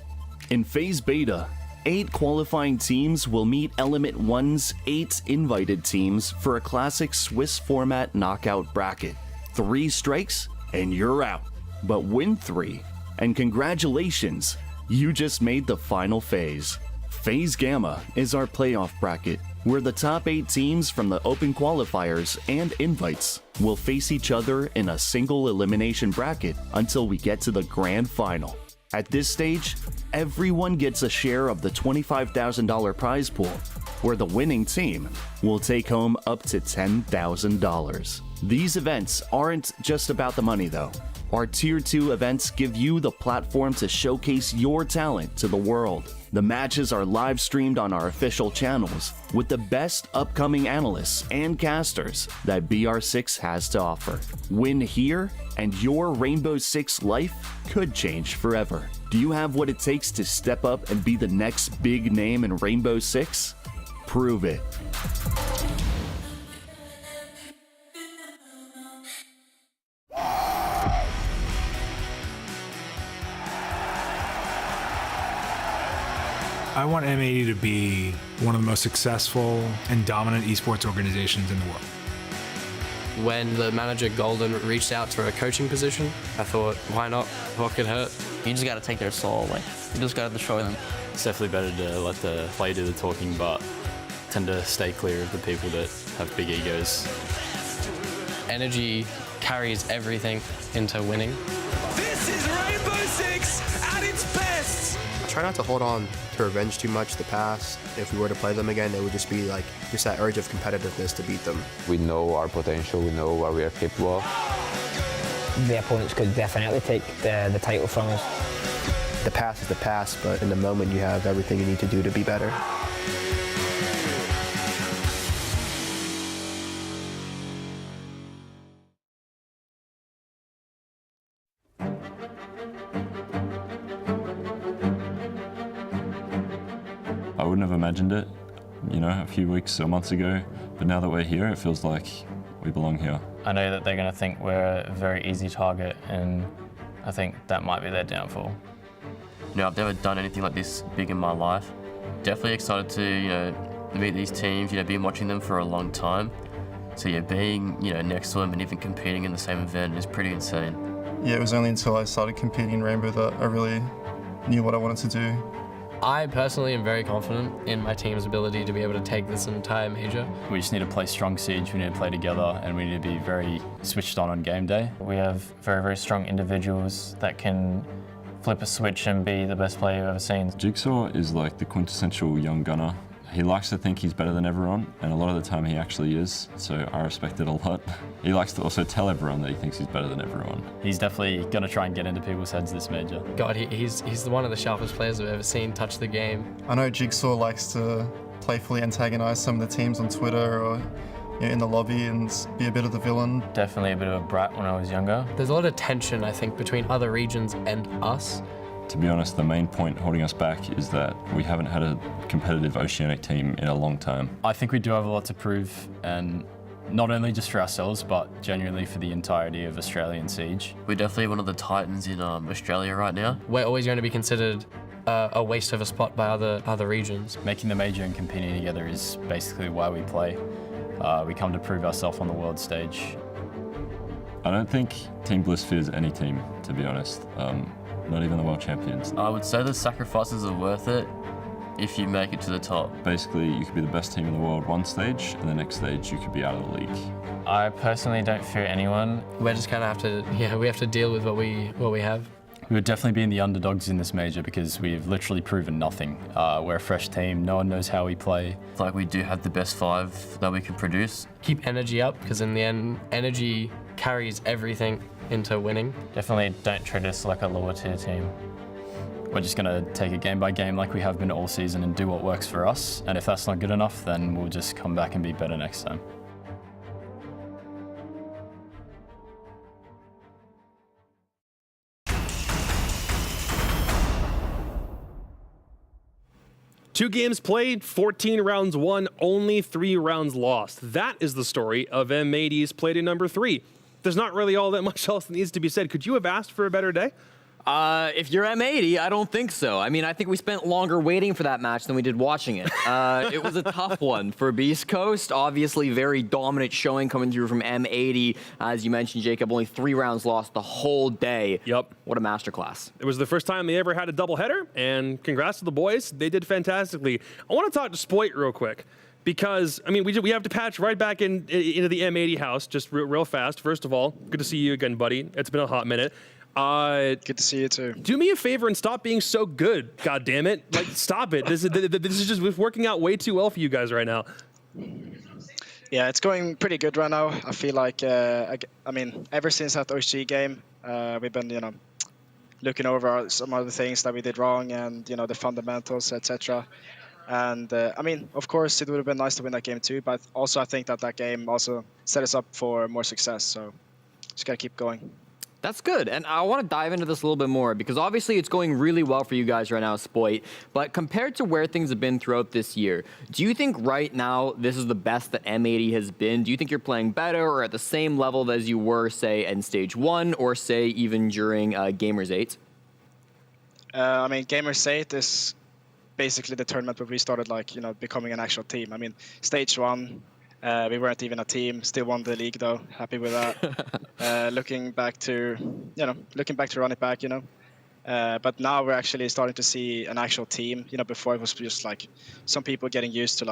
In phase beta, 8 qualifying teams will meet Element 1's 8 invited teams for a classic Swiss format knockout bracket. 3 strikes and you're out, but win 3, and congratulations, you just made the final phase. Phase Gamma is our playoff bracket, where the top 8 teams from the open qualifiers and invites will face each other in a single elimination bracket until we get to the grand final. At this stage, everyone gets a share of the $25,000 prize pool, where the winning team will take home up to $10,000. These events aren't just about the money though. Our Tier 2 events give you the platform to showcase your talent to the world. The matches are live streamed on our official channels with the best upcoming analysts and casters that BR6 has to offer. Win here and your Rainbow Six life could change forever. Do you have what it takes to step up and be the next big name in Rainbow Six? Prove it. I want M80 to be one of the most successful and dominant esports organizations in the world. When the manager Golden reached out for a coaching position, I thought, why not? What could hurt? You just got to take their soul away. You just got to destroy them. It's definitely better to let the player do the talking, but tend to stay clear of the people that have big egos. Energy carries everything into winning. This is Rainbow Six at its best! Try not to hold on to revenge too much the past. If we were to play them again, it would just be like that urge of competitiveness to beat them. We know our potential, we know what we are capable of. The opponents could definitely take the title from us. The past is the past, but in the moment you have everything you need to do to be better. I wouldn't have imagined it, a few weeks or months ago, but now that we're here, it feels like we belong here. I know that they're going to think we're a very easy target, and I think that might be their downfall. I've never done anything like this big in my life. Definitely excited to, to meet these teams, been watching them for a long time. So yeah, being, next to them and even competing in the same event is pretty insane. Yeah, it was only until I started competing in Rainbow that I really knew what I wanted to do. I personally am very confident in my team's ability to be able to take this entire major. We just need to play strong Siege, we need to play together, and we need to be very switched on game day. We have very, very strong individuals that can flip a switch and be the best player you've ever seen. Jigsaw is like the quintessential young gunner. He likes to think he's better than everyone, and a lot of the time he actually is, so I respect it a lot. He likes to also tell everyone that he thinks he's better than everyone. He's definitely going to try and get into people's heads this major. God, he's one of the sharpest players I've ever seen touch the game. I know Jigsaw likes to playfully antagonize some of the teams on Twitter or in the lobby and be a bit of the villain. Definitely a bit of a brat when I was younger. There's a lot of tension, I think, between other regions and us. To be honest, the main point holding us back is that we haven't had a competitive Oceanic team in a long time. I think we do have a lot to prove, and not only just for ourselves, but genuinely for the entirety of Australian Siege. We're definitely one of the titans in Australia right now. We're always going to be considered a waste of a spot by other regions. Making the major and competing together is basically why we play. We come to prove ourselves on the world stage. I don't think Team Bliss fears any team, to be honest. Not even the world champions. I would say the sacrifices are worth it if you make it to the top. Basically, you could be the best team in the world one stage, and the next stage you could be out of the league. I personally don't fear anyone. We're just kind of we have to deal with what we have. We would definitely be in the underdogs in this major because we've literally proven nothing. We're a fresh team, no one knows how we play. It's like we do have the best 5 that we can produce. Keep energy up, because in the end, energy carries everything into winning. Definitely don't treat us like a lower tier team. We're just going to take it game by game like we have been all season and do what works for us. And if that's not good enough, then we'll just come back and be better next time. Two games played, 14 rounds won, only 3 rounds lost. That is the story of M80's play to number 3. There's not really all that much else that needs to be said. Could you have asked for a better day? If you're M80, I don't think so. I mean, I think we spent longer waiting for that match than we did watching it. It was a tough one for Beast Coast. Obviously, very dominant showing coming through from M80. As you mentioned, Jacob, only 3 rounds lost the whole day. Yep. What a masterclass. It was the first time they ever had a doubleheader, and congrats to the boys. They did fantastically. I want to talk to Spoit real quick, because, I mean, we have to patch right back into the M80 house just real fast. First of all, good to see you again, buddy. It's been a hot minute. Good to see you too. Do me a favor and stop being so good. God damn it! Like, stop it. This is just working out way too well for you guys right now. Yeah, it's going pretty good right now. I feel like I mean, ever since that OG game, we've been looking over some of the things that we did wrong and the fundamentals, etc. And I mean, of course, it would have been nice to win that game too, but also I think that game also set us up for more success. So just gotta keep going. That's good, and I want to dive into this a little bit more because obviously it's going really well for you guys right now, Spoit, but compared to where things have been throughout this year, do you think right now this is the best that M80 has been? Do you think you're playing better or at the same level as you were, say, in Stage 1 or, say, even during Gamers 8? I mean, Gamers 8 is basically the tournament where we started, becoming an actual team. I mean, Stage 1, we weren't even a team. Still won the league though. Happy with that. Looking back to run it back, but now we're actually starting to see an actual team. Before it was just some people getting used to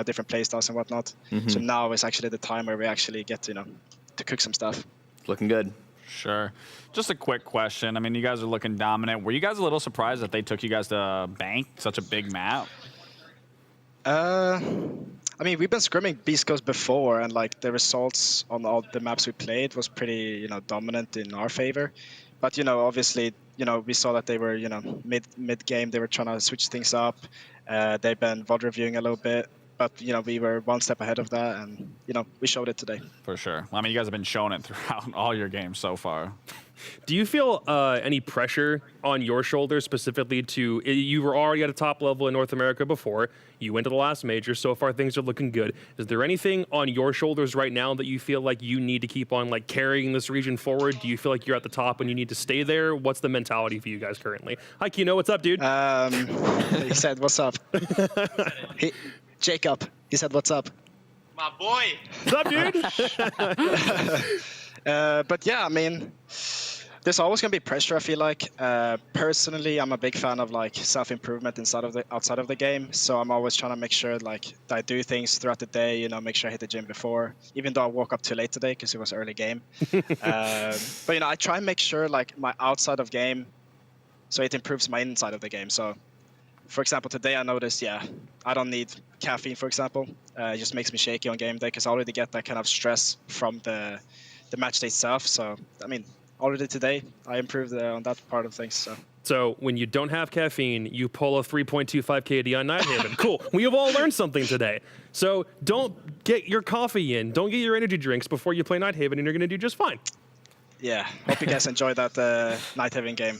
different play styles and whatnot. Mm-hmm. So now is actually the time where we actually get to cook some stuff. Looking good. Sure. Just a quick question. I mean, you guys are looking dominant. Were you guys a little surprised that they took you guys to Bank, such a big map? I mean, we've been scrimming Beast Coast before, and the results on all the maps we played was pretty, dominant in our favor. But obviously, we saw that they were, mid game, they were trying to switch things up. They've been VOD reviewing a little bit, but we were one step ahead of that, and we showed it today. For sure. I mean, you guys have been showing it throughout all your games so far. Do you feel any pressure on your shoulders specifically you were already at a top level in North America before, you went to the last major, so far things are looking good. Is there anything on your shoulders right now that you feel like you need to keep on carrying this region forward? Do you feel like you're at the top and you need to stay there? What's the mentality for you guys currently? Hi, Kino, what's up, dude? He said, what's up? Jacob. He said, "What's up?" My boy. What's up, dude? But yeah, I mean, there's always gonna be pressure. I feel like personally, I'm a big fan of like self-improvement outside of the game. So I'm always trying to make sure like that I do things throughout the day. You know, make sure I hit the gym before, even though I woke up too late today because it was early game. But you know, I try and make sure like my outside of game, so it improves my inside of the game. So, for example, today I noticed, I don't need caffeine. For example, it just makes me shaky on game day because I already get that kind of stress from the match day itself. So I mean, already today I improved on that part of things. So when you don't have caffeine, you pull a 3.25 KD on Nighthaven. Cool. We have all learned something today. So don't get your coffee in. Don't get your energy drinks before you play Nighthaven, and you're going to do just fine. Yeah. Hope you guys enjoyed that Nighthaven game.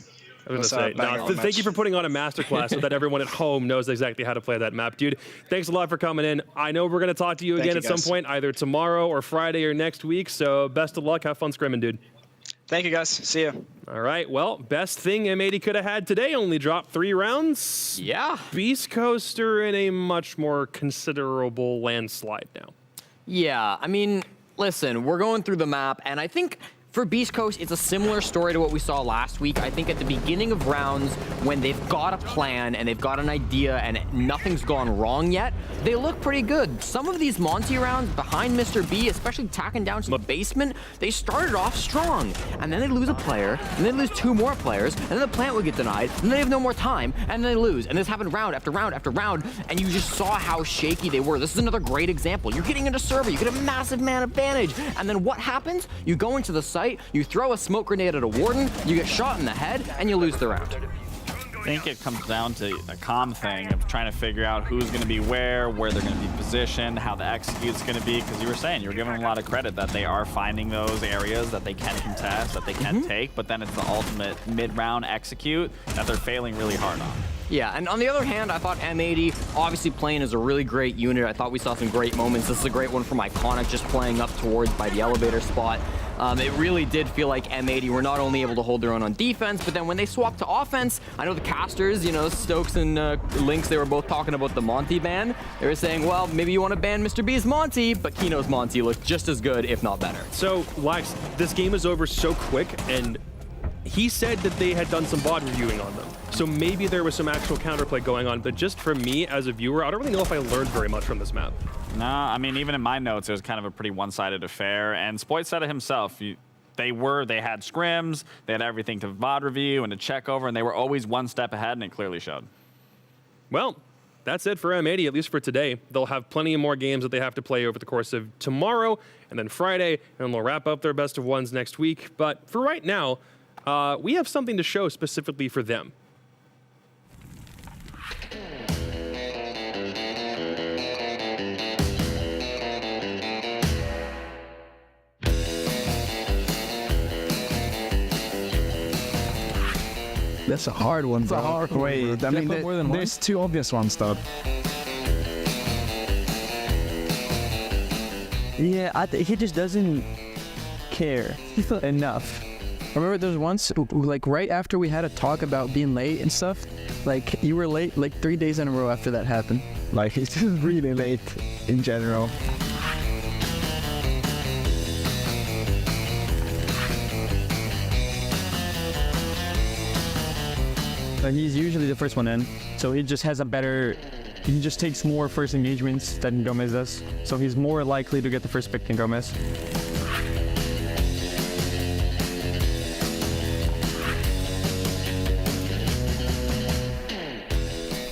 I was going to say, thank you for putting on a masterclass so that everyone at home knows exactly how to play that map. Dude, thanks a lot for coming in. I know we're going to talk to you again at some point, either tomorrow or Friday or next week. So best of luck. Have fun scrimming, dude. Thank you, guys. See you. All right. Well, best thing M80 could have had today, only dropped 3 rounds. Yeah. Beast Coaster in a much more considerable landslide now. Yeah, I mean, listen, we're going through the map, and I think for Beast Coast, it's a similar story to what we saw last week. I think at the beginning of rounds, when they've got a plan and they've got an idea and nothing's gone wrong yet, they look pretty good. Some of these Monty rounds behind Mr. B, especially tacking down to the basement, they started off strong. And then they lose a player, and then they lose 2 more players, and then the plant would get denied, and then they have no more time, and then they lose. And this happened round after round after round, and you just saw how shaky they were. This is another great example. You're getting into server, you get a massive man advantage, and then what happens? You go into the site, you throw a smoke grenade at a warden, you get shot in the head, and you lose the round. I think it comes down to a comm thing of trying to figure out who's going to be where they're going to be positioned, how the execute's going to be, because you were saying, you were giving them a lot of credit that they are finding those areas that they can contest, that they can take, but then it's the ultimate mid-round execute that they're failing really hard on. Yeah, and on the other hand, I thought M80, obviously playing as a really great unit. I thought we saw some great moments. This is a great one from Iconic, just playing up towards by the elevator spot. It really did feel like M80 were not only able to hold their own on defense, but then when they swapped to offense, I know the casters, you know, Stokes and Lynx, they were both talking about the Monty ban. They were saying, well, maybe you want to ban Mr. B's Monty, but Kino's Monty looked just as good, if not better. So, Lex, this game is over so quick, and he said that they had done some VOD reviewing on them. So maybe there was some actual counterplay going on, but just for me as a viewer, I don't really know if I learned very much from this map. No, I mean, even in my notes, it was kind of a pretty one-sided affair, and Spoit said it himself. They had scrims, they had everything to VOD review and to check over, and they were always one step ahead, and it clearly showed. Well, that's it for M80, at least for today. They'll have plenty of more games that they have to play over the course of tomorrow and then Friday, and they'll wrap up their best of ones next week. But for right now, we have something to show specifically for them. That's a hard one, bro. That's a hard one. Wait, I mean, there's 2 obvious ones, though. Yeah, he just doesn't care enough. Remember there was once, like right after we had a talk about being late and stuff, like you were late like 3 days in a row after that happened. Like he's just really late in general. He's usually the first one in, so he just has a better, he just takes more first engagements than Gomez does, so he's more likely to get the first pick than Gomez.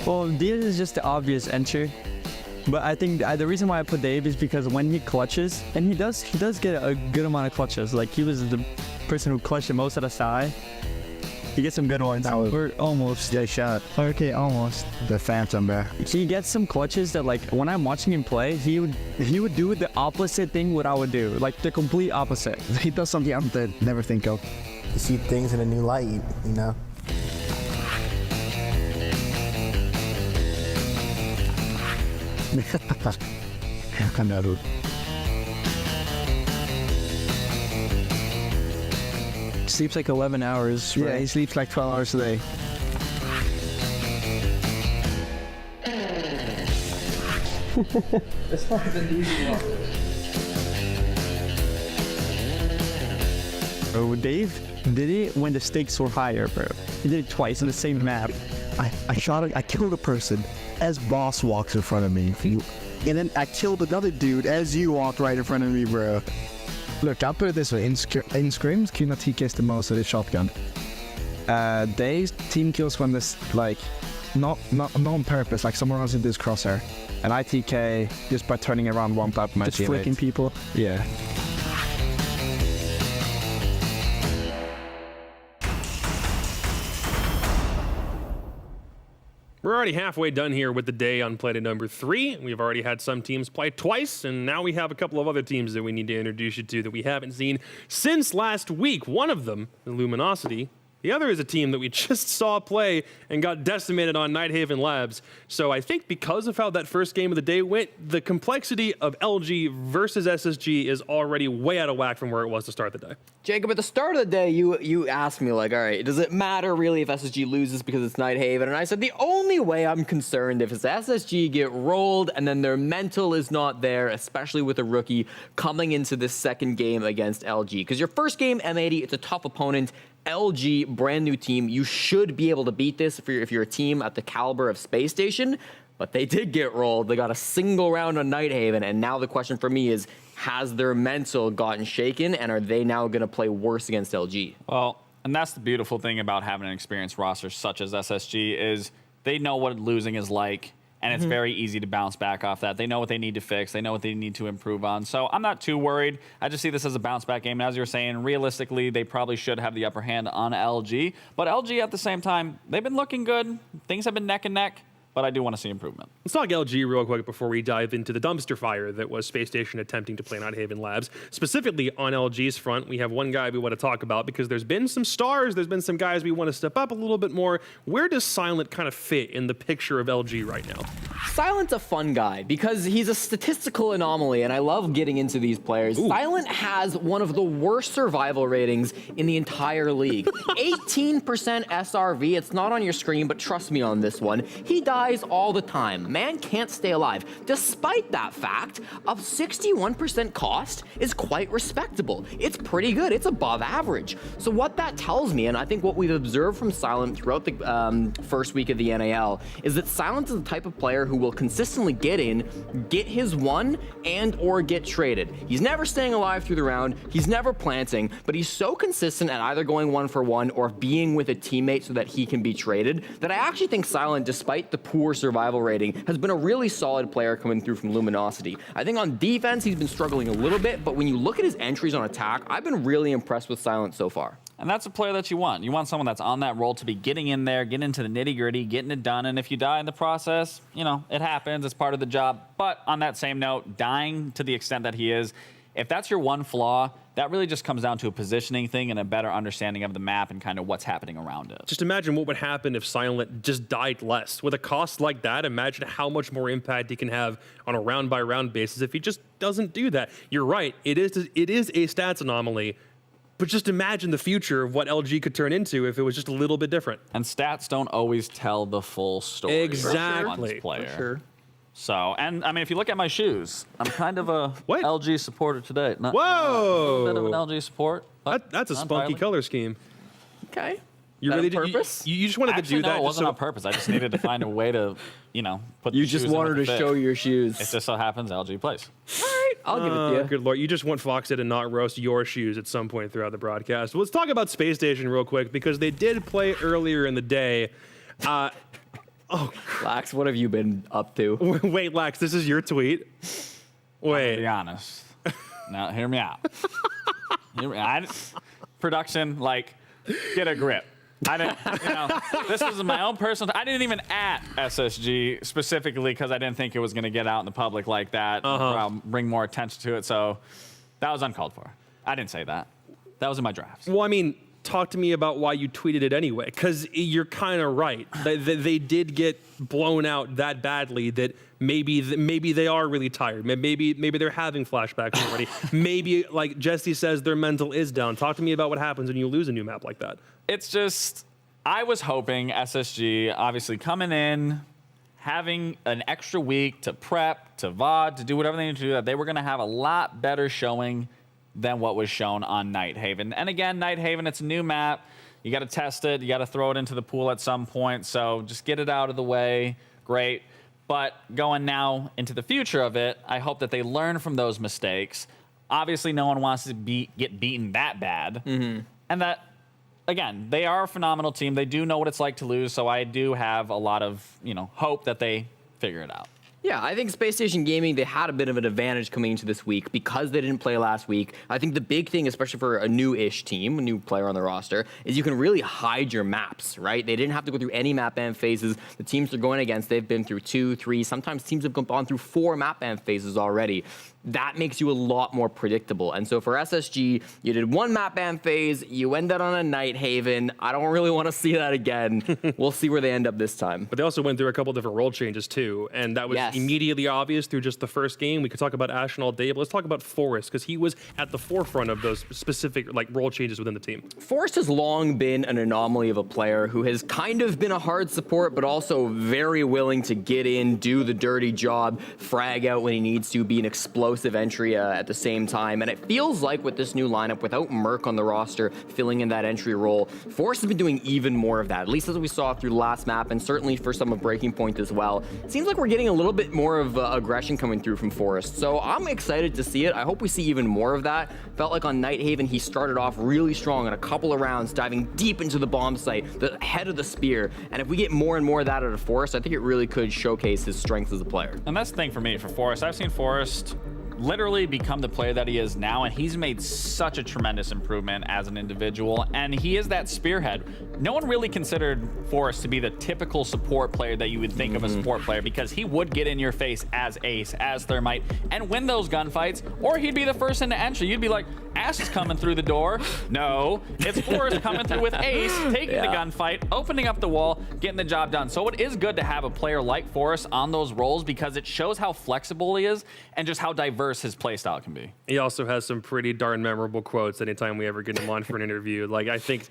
Well, Diaz is just the obvious entry, but I think the reason why I put Dave is because when he clutches, and he does get a good amount of clutches. Like he was the person who clutched the most at a side. He gets some good ones. We're almost. Yeah, shot. Okay, almost. The Phantom, bro. He gets some clutches that, like, when I'm watching him play, he would do the opposite thing what I would do, like the complete opposite. He does something I would never think of. You see things in a new light, you know. Dude. Sleeps like 11 hours, right? Yeah, he sleeps like 12 hours a day. This might have been the easy one. Oh, Dave did it when the stakes were higher, bro. He did it twice in the same map. I killed a person as Boss walks in front of me. And then I killed another dude as you walked right in front of me, bro. Look, I'll put it this way. In scrims, Kuna TKs the most with his shotgun. Dave's team kills when this, like, not on purpose, like someone runs into his crosshair. And I TK just by turning around one tap of my Just teammate. flicking people. Yeah. We're already halfway done here with the day on play to number 3. We've already had some teams play twice, and now we have a couple of other teams that we need to introduce you to that we haven't seen since last week. One of them, the Luminosity. The other is a team that we just saw play and got decimated on Nighthaven Labs. So I think because of how that first game of the day went, the complexity of LG versus SSG is already way out of whack from where it was to start the day. Jacob, at the start of the day, you asked me, like, all right, does it matter really if SSG loses because it's Nighthaven? And I said, the only way I'm concerned if it's SSG get rolled and then their mental is not there, especially with a rookie coming into this second game against LG. Because your first game, M80, it's a tough opponent. LG, brand new team. You should be able to beat this if you're a team at the caliber of Space Station. But they did get rolled. They got a single round on Nighthaven. And now the question for me is, has their mental gotten shaken? And are they now going to play worse against LG? Well, and that's the beautiful thing about having an experienced roster such as SSG is they know what losing is like. And it's very easy to bounce back off that. They know what they need to fix. They know what they need to improve on. So I'm not too worried. I just see this as a bounce back game. And as you were saying, realistically, they probably should have the upper hand on LG. But LG at the same time, they've been looking good. Things have been neck and neck. But I do want to see improvement. Let's talk LG real quick before we dive into the dumpster fire that was Space Station attempting to play Nighthaven Labs. Specifically on LG's front, we have one guy we want to talk about because there's been some stars, there's been some guys we want to step up a little bit more. Where does Silent kind of fit in the picture of LG right now? Silent's a fun guy because he's a statistical anomaly, and I love getting into these players. Ooh. Silent has one of the worst survival ratings in the entire league. 18% SRV. It's not on your screen, but trust me on this one. He dies all the time. Man can't stay alive. Despite that fact, a 61% cost is quite respectable. It's pretty good. It's above average. So what that tells me, and I think what we've observed from Silent throughout the first week of the NAL, is that Silent is the type of player who will consistently get his one, and or get traded. He's never staying alive through the round. He's never planting, but he's so consistent at either going 1-for-1 or being with a teammate so that he can be traded that I actually think Silent, despite the poor survival rating, has been a really solid player coming through from Luminosity. I think on defense, he's been struggling a little bit, but when you look at his entries on attack, I've been really impressed with Silent so far. And that's a player that you want. You want someone that's on that role to be getting in there, getting into the nitty-gritty, getting it done. And if you die in the process, you know, it happens. It's part of the job. But on that same note, dying to the extent that he is, if that's your one flaw, that really just comes down to a positioning thing and a better understanding of the map and kind of what's happening around it. Just imagine what would happen if Silent just died less. With a cost like that, imagine how much more impact he can have on a round-by-round basis if he just doesn't do that. You're right. It is a stats anomaly. But just imagine the future of what LG could turn into if it was just a little bit different. And stats don't always tell the full story. Exactly. Player. For sure. So, and I mean, if you look at my shoes, I'm kind of a LG supporter today. Whoa! A little bit of an LG support. That's a spunky color scheme. Okay. You really did. You just wanted to do that. No, it wasn't on purpose. I just needed to find a way to, you know, put. You the just shoes in wanted with to the show fit. your shoes. It just so happens LG plays. All right, I'll give it to you. Good lord, you just want Foxy to not roast your shoes at some point throughout the broadcast. Well, let's talk about Space Station real quick because they did play earlier in the day. Lax, what have you been up to? Wait, Lax, this is your tweet. Wait. To be honest. Now, hear me out. Production, like, get a grip. I didn't, you know, this was my own personal. I didn't even at SSG specifically because I didn't think it was going to get out in the public like that, bring more attention to it. So that was uncalled for. I didn't say that. That was in my drafts. Well, I mean, talk to me about why you tweeted it anyway, because you're kind of right. They did get blown out that badly that maybe they are really tired. Maybe they're having flashbacks already. Maybe, like Jesse says, their mental is down. Talk to me about what happens when you lose a new map like that. It's just, I was hoping SSG, obviously coming in, having an extra week to prep, to VOD, to do whatever they need to do, that they were going to have a lot better showing than what was shown on Nighthaven. And again, Nighthaven, it's a new map. You got to test it. You got to throw it into the pool at some point. So just get it out of the way. Great. But going now into the future of it, I hope that they learn from those mistakes. Obviously, no one wants to get beaten that bad. And that, again, they are a phenomenal team. They do know what it's like to lose. So I do have a lot of, hope that they figure it out. Yeah, I think Space Station Gaming, they had a bit of an advantage coming into this week because they didn't play last week. I think the big thing, especially for a new-ish team, a new player on the roster, is you can really hide your maps, right? They didn't have to go through any map ban phases. The teams they're going against, they've been through 2, 3, sometimes teams have gone through 4 map ban phases already. That makes you a lot more predictable. And so for SSG, you did 1 map ban phase, you ended on a Nighthaven. I don't really want to see that again. We'll see where they end up this time. But they also went through a couple different role changes too, and that was immediately obvious through just the first game. We could talk about Ashen all day, but let's talk about Forrest, because he was at the forefront of those specific role changes within the team. Forrest has long been an anomaly of a player who has kind of been a hard support, but also very willing to get in, do the dirty job, frag out when he needs to, be an explosive entry at the same time. And it feels like with this new lineup, without Merc on the roster filling in that entry role, Forrest has been doing even more of that, at least as we saw through the last map, and certainly for some of Breaking Point as well. It seems like we're getting a little bit more of aggression coming through from Forrest. So I'm excited to see it. I hope we see even more of that. Felt like on Nighthaven, he started off really strong in a couple of rounds, diving deep into the bomb site, the head of the spear. And if we get more and more of that out of Forrest, I think it really could showcase his strengths as a player. And that's the thing for me, for Forrest. I've seen Forrest literally become the player that he is now, and he's made such a tremendous improvement as an individual, and he is that spearhead. No one really considered Forrest to be the typical support player that you would think of a support player, because he would get in your face as Ace, as Thermite, and win those gunfights, or he'd be the first into entry. You'd be like, Ash is coming through the door. No, it's Forrest coming through with Ace, taking the gunfight, opening up the wall, getting the job done. So it is good to have a player like Forrest on those roles, because it shows how flexible he is and just how diverse his playstyle can be. He also has some pretty darn memorable quotes anytime we ever get him on for an interview. Like, I think,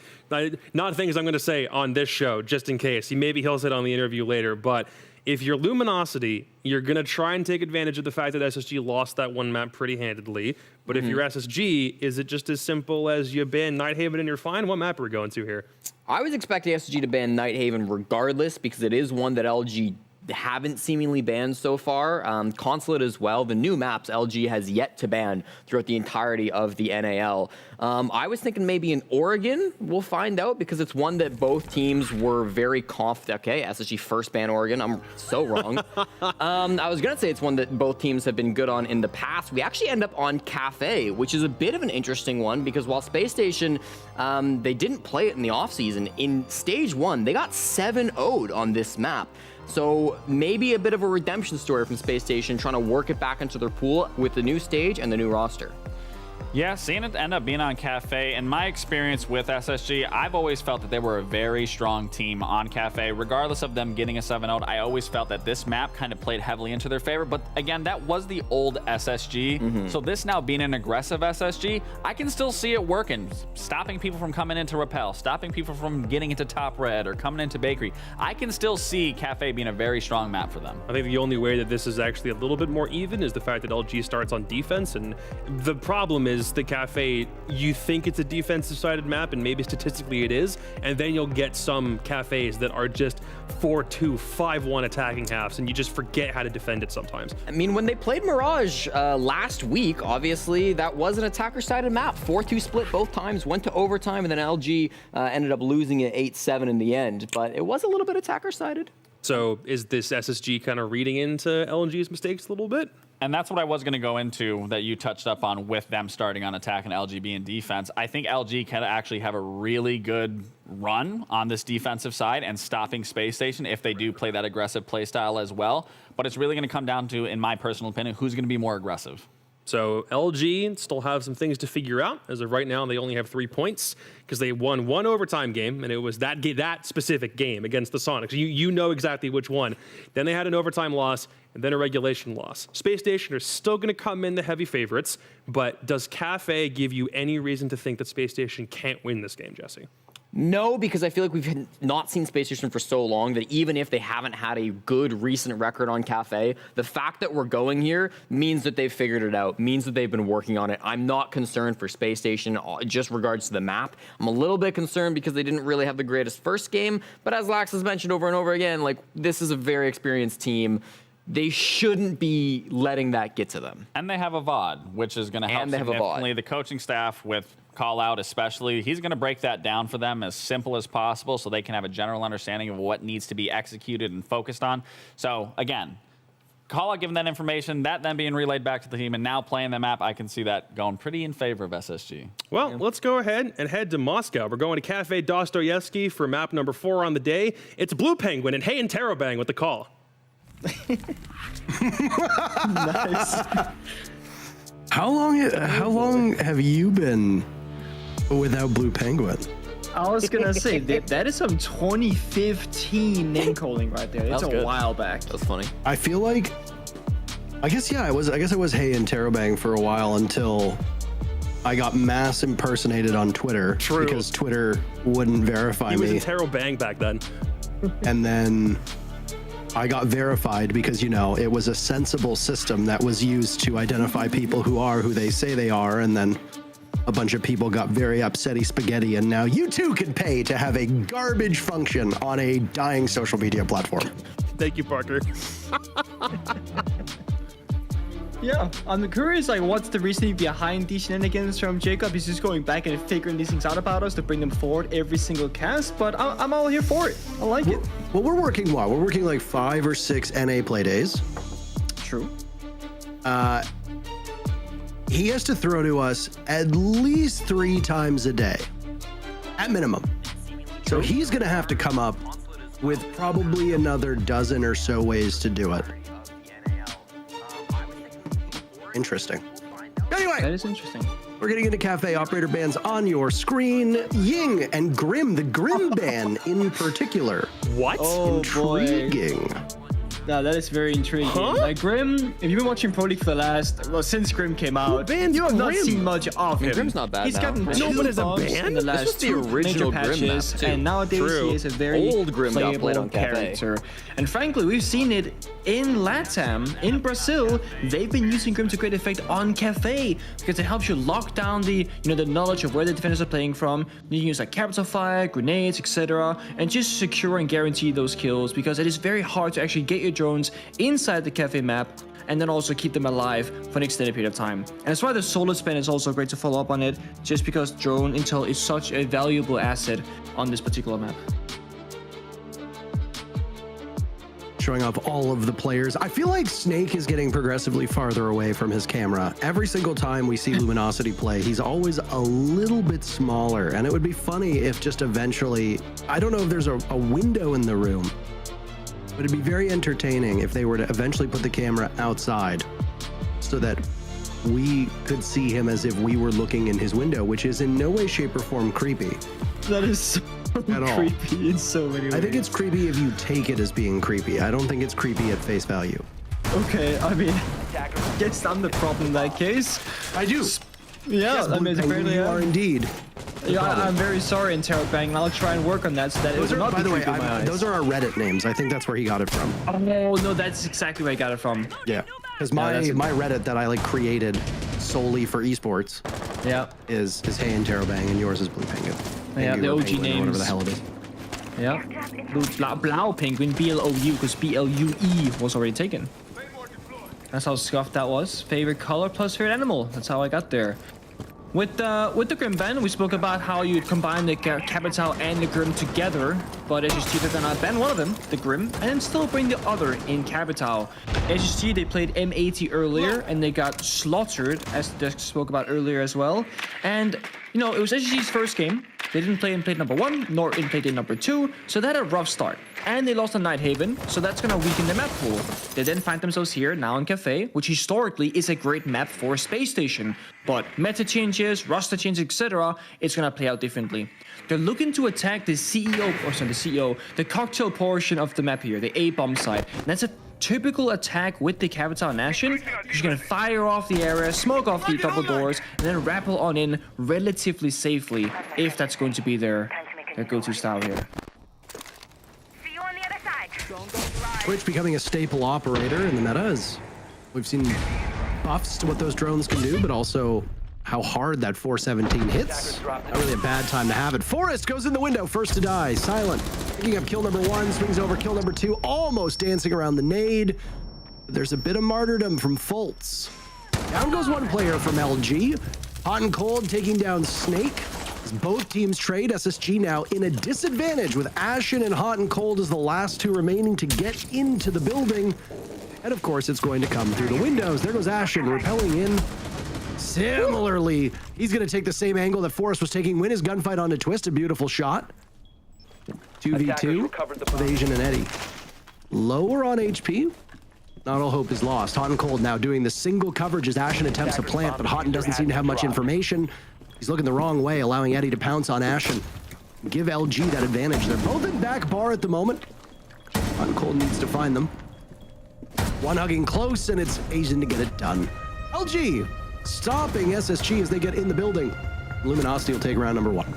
not things I'm going to say on this show, just in case. Maybe he'll say it on the interview later, but if you're Luminosity, you're going to try and take advantage of the fact that SSG lost that one map pretty handedly. But if you're SSG, is it just as simple as you ban Nighthaven and you're fine? What map are we going to here? I was expecting SSG to ban Nighthaven regardless, because it is one that LG haven't seemingly banned so far. Consulate as well. The new maps LG has yet to ban throughout the entirety of the NAL. I was thinking maybe in Oregon, we'll find out, because it's one that both teams were very confident. Okay, SSG first ban Oregon. I'm so wrong. I was going to say it's one that both teams have been good on in the past. We actually end up on Cafe, which is a bit of an interesting one, because while Space Station, they didn't play it in the offseason, in Stage 1, they got 7-0'd on this map. So maybe a bit of a redemption story from Space Station, trying to work it back into their pool with the new stage and the new roster. Yeah, seeing it end up being on Cafe, in my experience with SSG, I've always felt that they were a very strong team on Cafe. Regardless of them getting a 7-0, I always felt that this map kind of played heavily into their favor. But again, that was the old SSG. So this now being an aggressive SSG, I can still see it working. Stopping people from coming into Rappel, stopping people from getting into Top Red or coming into Bakery. I can still see Cafe being a very strong map for them. I think the only way that this is actually a little bit more even is the fact that LG starts on defense, and the problem is the Cafe, you think it's a defensive-sided map, and maybe statistically it is, and then you'll get some Cafes that are just 4-2, 5-1 attacking halves, and you just forget how to defend it sometimes. I mean, when they played Mirage last week, obviously, that was an attacker-sided map. 4-2 split both times, went to overtime, and then LG ended up losing it 8-7 in the end, but it was a little bit attacker-sided. So is this SSG kind of reading into LG's mistakes a little bit? And that's what I was going to go into that you touched up on with them starting on attack and LG being defense. I think LG can actually have a really good run on this defensive side and stopping Space Station if they do play that aggressive play style as well. But it's really going to come down to, in my personal opinion, who's going to be more aggressive. So LG still have some things to figure out. As of right now, they only have 3 points because they won one overtime game, and it was that specific game against the Sonics. You know exactly which one. Then they had an overtime loss, and then a regulation loss. Space Station are still going to come in the heavy favorites, but does Cafe give you any reason to think that Space Station can't win this game, Jesse? No, because I feel like we've not seen Space Station for so long that even if they haven't had a good recent record on Cafe, the fact that we're going here means that they've figured it out, means that they've been working on it. I'm not concerned for Space Station just regards to the map. I'm a little bit concerned because they didn't really have the greatest first game, but as Lax has mentioned over and over again, like, this is a very experienced team. They shouldn't be letting that get to them. And they have a VOD, which is going to help significantly. The coaching staff with Call Out especially, he's going to break that down for them as simple as possible so they can have a general understanding of what needs to be executed and focused on. So again, Call Out giving that information, that then being relayed back to the team, and now playing the map, I can see that going pretty in favor of SSG. Well, let's go ahead and head to Moscow. We're going to Cafe Dostoyevsky for map number 4 on the day. It's Blue Penguin and Hey and Terabang with the call. Nice. How long have you been without Blue Penguin? I was gonna say that is some 2015 name calling right there. It's a while back. That's funny. I feel like, I guess I was Hey and Terabang for a while until I got mass impersonated on Twitter. True. Because Twitter wouldn't verify me. He was in Terabang back then. And then I got verified because, you know, it was a sensible system that was used to identify people who are who they say they are, and then a bunch of people got very upsetty spaghetti, and now you too can pay to have a garbage function on a dying social media platform. Thank you, Parker. Yeah, I'm curious, like, what's the reasoning behind these shenanigans from Jacob? He's just going back and figuring these things out about us to bring them forward every single cast, but I'm all here for it. I like it. Well, we're working like 5 or 6 NA play days. True. He has to throw to us at least 3 times a day, at minimum. So he's gonna have to come up with probably another dozen or so ways to do it. Interesting. Anyway, that is interesting. We're getting into Cafe operator bands on your screen. Ying and Grim, the Grim ban in particular. What? Oh, intriguing. No, that is very intriguing. Huh? Like, Grim, if you've been watching Pro League for the since Grim came out, you have not seen much of him. Grim's not bad. He's now. gotten 2 bumps in the last this was the 2 original major Grim map, patches, too. and nowadays True. he is a very Old Grim got played playable on Cafe. character. And frankly, we've seen it in LATAM, in Brazil. They've been using Grim to great effect on Cafe because it helps you lock down the the knowledge of where the defenders are playing from. You can use like capital fire, grenades, etc., and just secure and guarantee those kills because it is very hard to actually get your drones inside the Cafe map and then also keep them alive for an extended period of time. And that's why the solar span is also great to follow up on it, just because drone intel is such a valuable asset on this particular map. Showing off all of the players. I feel like Snake is getting progressively farther away from his camera. Every single time we see Luminosity play, he's always a little bit smaller. And it would be funny if just eventually, I don't know if there's a window in the room, but it'd be very entertaining if they were to eventually put the camera outside so that we could see him as if we were looking in his window, which is in no way, shape, or form creepy. That is so creepy in so many ways. I think it's creepy if you take it as being creepy. I don't think it's creepy at face value. Okay, I mean, guess I'm the problem in that case. I do. Yeah, Yes, I mean, apparently you are indeed. Yeah, I'm very sorry, Interrobang. I'll try and work on that so that it will not by be the way, creepy in my eyes. those are our Reddit names. I think that's where he got it from. Oh no, that's exactly where I got it from. Yeah, because my Reddit that I created solely for esports. Yeah. Is Hey and Terabang, and yours is Blue Penguin. Yeah, the OG names. Whatever the hell it is. Yeah. Blau Penguin, BLOU, because BLUE was already taken. That's how scuffed that was. Favorite color plus favorite animal. That's how I got there. With the Grim ban, we spoke about how you'd combine the Capital and the Grim together, but SSG did not ban one of them, the Grim, and then still bring the other in Capital. SSG, they played M80 earlier, and they got slaughtered, as Desk spoke about earlier as well. And, it was SSG's first game. They didn't play in plate number 1, nor in plate number 2, so they had a rough start. And they lost on Night Haven, so that's gonna weaken their map pool. They then find themselves here, now in Cafe, which historically is a great map for Space Station. But meta changes, roster changes, etc., it's gonna play out differently. They're looking to attack the the cocktail portion of the map here, the A bomb side. And that's a typical attack with the Capital Nation. You're gonna fire off the area, smoke off the double doors, and then rappel on in relatively safely, if that's going to be their their go-to style here. Twitch becoming a staple operator in the meta, as we've seen buffs to what those drones can do, but also how hard that 417 hits. Not really a bad time to have it. Forrest goes in the window, first to die. Silent picking up kill number 1, swings over kill number 2, almost dancing around the nade. There's a bit of martyrdom from Fultz. Down goes one player from LG. Hot and Cold taking down Snake. As both teams trade, SSG now in a disadvantage with Ashen and Hot and Cold as the last 2 remaining to get into the building. And of course, it's going to come through the windows. There goes Ashen repelling in. Similarly, he's going to take the same angle that Forrest was taking. Win his gunfight onto Twist. A beautiful shot. 2v2 with Asian and Eddie. Lower on HP. Not all hope is lost. Hot and Cold now doing the single coverage as Ashen attempts to plant, but Hotton doesn't seem to have much information. He's looking the wrong way, allowing Eddie to pounce on Ashen. Give LG that advantage. They're both in back bar at the moment. Hot and Cold needs to find them. One hugging close, and it's Asian to get it done. LG stopping SSG as they get in the building. Luminosity will take round number 1.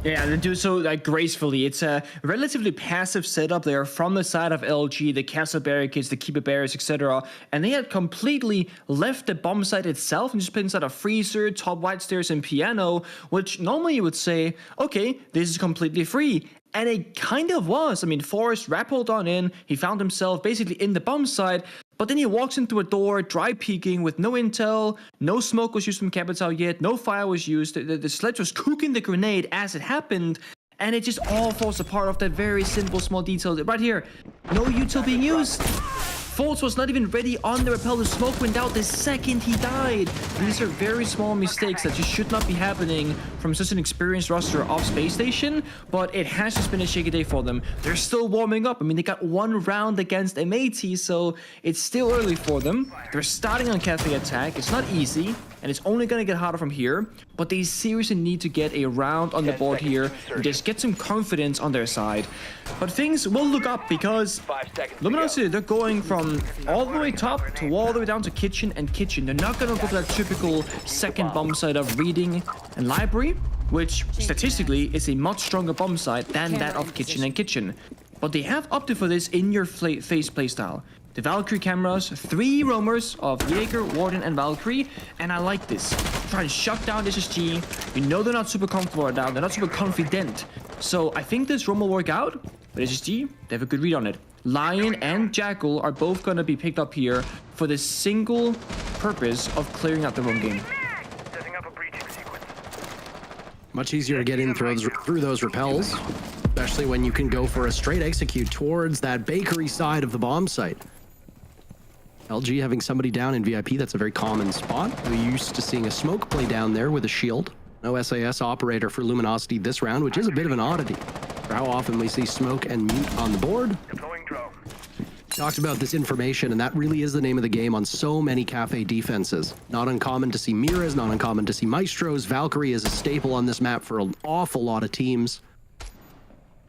Yeah, they do so like gracefully. It's a relatively passive setup there from the side of LG, the castle barricades, the keeper barriers, etc. And they had completely left the bomb site itself and just put inside a freezer, top white stairs, and piano, which normally you would say, okay, this is completely free. And it kind of was. I mean, Forrest rappelled on in. He found himself basically in the bomb site. But then he walks into a door, dry peeking with no intel, no smoke was used from Capital yet, no fire was used, the sledge was cooking the grenade as it happened, and it just all falls apart of that very simple small detail right here. No util being used. Fultz was not even ready on the rappel. The smoke went out the second he died. These are very small mistakes that just should not be happening from such an experienced roster of Space Station, but it has just been a shaky day for them. They're still warming up. I mean, they got 1 round against MAT, so it's still early for them. They're starting on Cafe Attack. It's not easy, and it's only going to get harder from here, but they seriously need to get a round on the board here and just get some confidence on their side. But things will look up because Luminosity, they're going from all the way top to all the way down to kitchen and kitchen. They're not going to go to that typical second bomb site of reading and library, which statistically is a much stronger bomb site than that of kitchen and kitchen. But they have opted for this in your face playstyle. The Valkyrie cameras, 3 roamers of Jaeger, Warden, and Valkyrie, and I like this. Try and shut down SSG. You know they're not super comfortable right now, they're not super confident. So I think this roam will work out, but SSG, they have a good read on it. Lion and Jackal are both going to be picked up here for the single purpose of clearing out the roam game. Much easier to get in through those rappels, especially when you can go for a straight execute towards that bakery side of the bomb site. LG having somebody down in VIP, that's a very common spot. We're used to seeing a smoke play down there with a shield. No SAS operator for Luminosity this round, which is a bit of an oddity for how often we see smoke and mute on the board. Talked about this information, and that really is the name of the game on so many Cafe defenses. Not uncommon to see Miras, not uncommon to see Maestros. Valkyrie is a staple on this map for an awful lot of teams.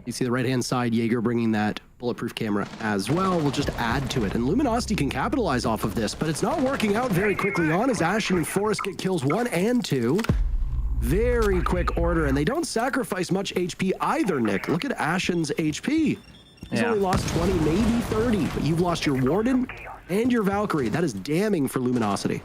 You see the right-hand side, Jaeger bringing that bulletproof camera as well. We'll just add to it. And Luminosity can capitalize off of this, but it's not working out very quickly on as Ashen and Forrest get kills 1 and 2. Very quick order, and they don't sacrifice much HP either, Nick. Look at Ashen's HP. He's only lost 20, maybe 30, but you've lost your Warden and your Valkyrie. That is damning for Luminosity.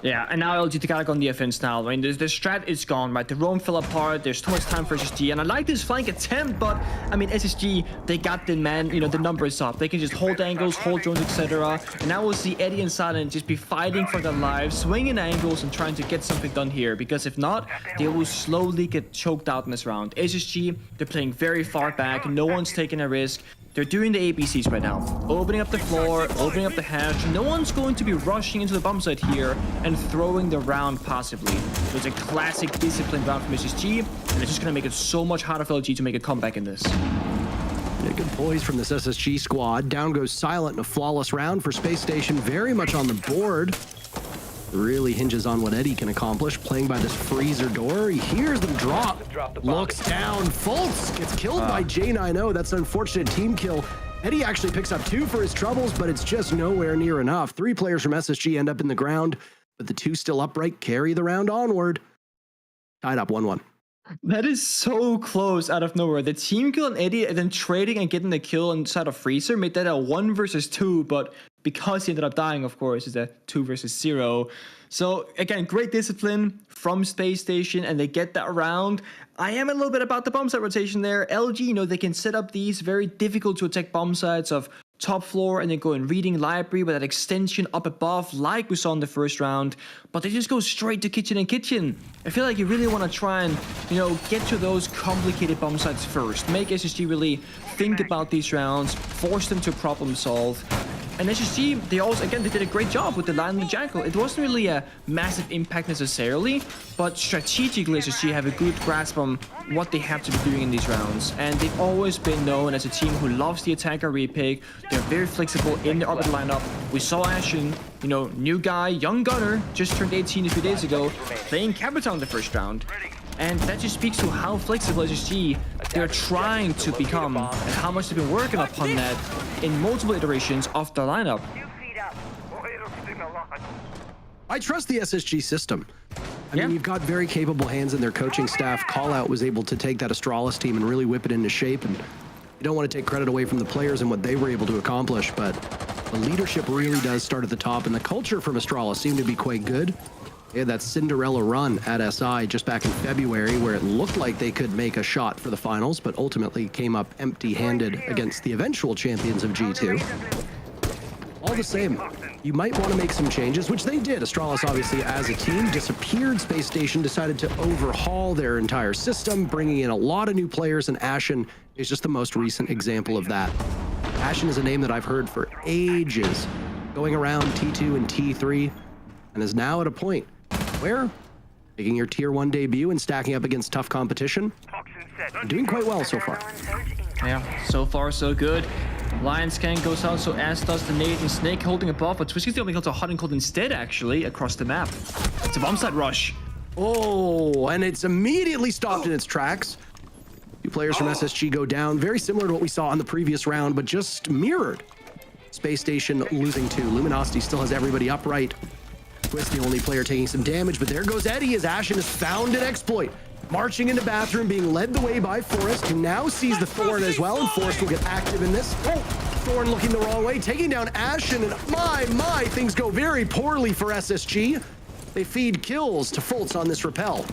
Yeah, and now LG to gotta go on the offense now. I mean, the strat is gone, right? The roam fell apart. There's too much time for SSG, and I like this flank attempt, but I mean, SSG, they got the man, you know, the numbers up. They can just hold angles, hold drones, etc. And now we'll see Eddie and Silent just be fighting for their lives, swinging angles, and trying to get something done here. Because if not, they will slowly get choked out in this round. SSG, they're playing very far back. No one's taking a risk. They're doing the ABCs right now. Opening up the floor, opening up the hatch. No one's going to be rushing into the bomb site here and throwing the round passively. So it's a classic disciplined round from SSG, and it's just going to make it so much harder for LG to make a comeback in this. Yeah, good poise from this SSG squad. Down goes Silent in a flawless round for Space Station. Very much on the board. Really hinges on what Eddie can accomplish. Playing by this freezer door. He hears them drop. Looks down. Fultz gets killed by J90. That's an unfortunate team kill. Eddie actually picks up 2 for his troubles, but it's just nowhere near enough. 3 players from SSG end up in the ground, but the 2 still upright carry the round onward. Tied up 1-1. That is so close out of nowhere. The team kill on Eddie and then trading and getting the kill inside of Freezer made that a 1 versus 2, but because he ended up dying, of course, it's a 2 versus 0. So again, great discipline from Space Station, and they get that round. I am a little bit about the bomb site rotation there. LG, you know, they can set up these very difficult to attack bomb sites of top floor and then go in reading library with that extension up above like we saw in the first round, but they just go straight to kitchen and kitchen. I feel like you really want to try and, you know, get to those complicated bomb sites first. Make SSG really think about these rounds, force them to problem solve. And SSG, they also, again, they did a great job with the Lion and the Jackal. It wasn't really a massive impact necessarily, but strategically SSG have a good grasp on what they have to be doing in these rounds. And they've always been known as a team who loves the attacker repick. They're very flexible in the orbital lineup. We saw Ashen, you know, new guy, young gunner, just turned 18 a few days ago, playing Capitan the first round. And that just speaks to how flexible SSG they're trying to become and how much they've been working upon that in multiple iterations of the lineup. I trust the SSG system. I mean, you've got very capable hands in their coaching staff. Callout was able to take that Astralis team and really whip it into shape. And you don't want to take credit away from the players and what they were able to accomplish, but the leadership really does start at the top, and the culture from Astralis seemed to be quite good. They had that Cinderella run at SI just back in February where it looked like they could make a shot for the finals, but ultimately came up empty-handed against the eventual champions of G2. All the same, you might want to make some changes, which they did. Astralis, obviously, as a team, disappeared. Space Station decided to overhaul their entire system, bringing in a lot of new players, and Ashen is just the most recent example of that. Ashen is a name that I've heard for ages, going around T2 and T3, and is now at a point where making your Tier 1 debut and stacking up against tough competition, doing quite well so far. Yeah, so far so good. Lion scan goes out, so as does the nade, and Snake holding above, but Twisky's the only kill to hot and cold instead, actually, across the map. It's a bomb site rush. Oh, and it's immediately stopped in its tracks. Two players from SSG go down, very similar to what we saw in the previous round, but just mirrored. Space Station losing 2. Luminosity still has everybody upright. Twist the only player taking some damage, but there goes Eddie as Ashen has found an exploit. Marching into bathroom, being led the way by Forrest, who now sees the Thorn as well, and Forrest will get active in this. Oh, Thorn looking the wrong way, taking down Ashen, and my, things go very poorly for SSG. They feed kills to Fultz on this rappel.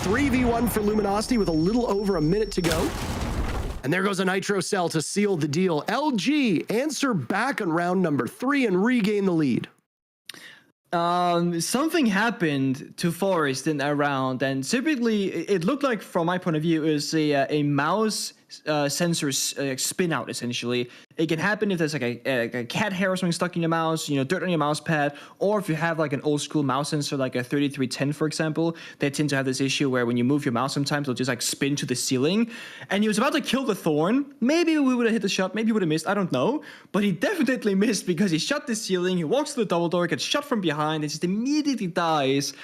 3v1 for Luminosity with a little over a minute to go. And there goes a Nitro Cell to seal the deal. LG answer back on round number 3 and regain the lead. Something happened to Forrest in that round, and typically it looked like, from my point of view, it was a mouse sensor spin out. Essentially, it can happen if there's like a cat hair or something stuck in your mouse, you know, dirt on your mouse pad, or if you have like an old school mouse sensor like a 3310, for example. They tend to have this issue where when you move your mouse, sometimes it'll just like spin to the ceiling. And he was about to kill the Thorn. Maybe we would have hit the shot, maybe he would have missed, I don't know, but he definitely missed because he shot the ceiling. He walks to the double door, gets shot from behind, and just immediately dies.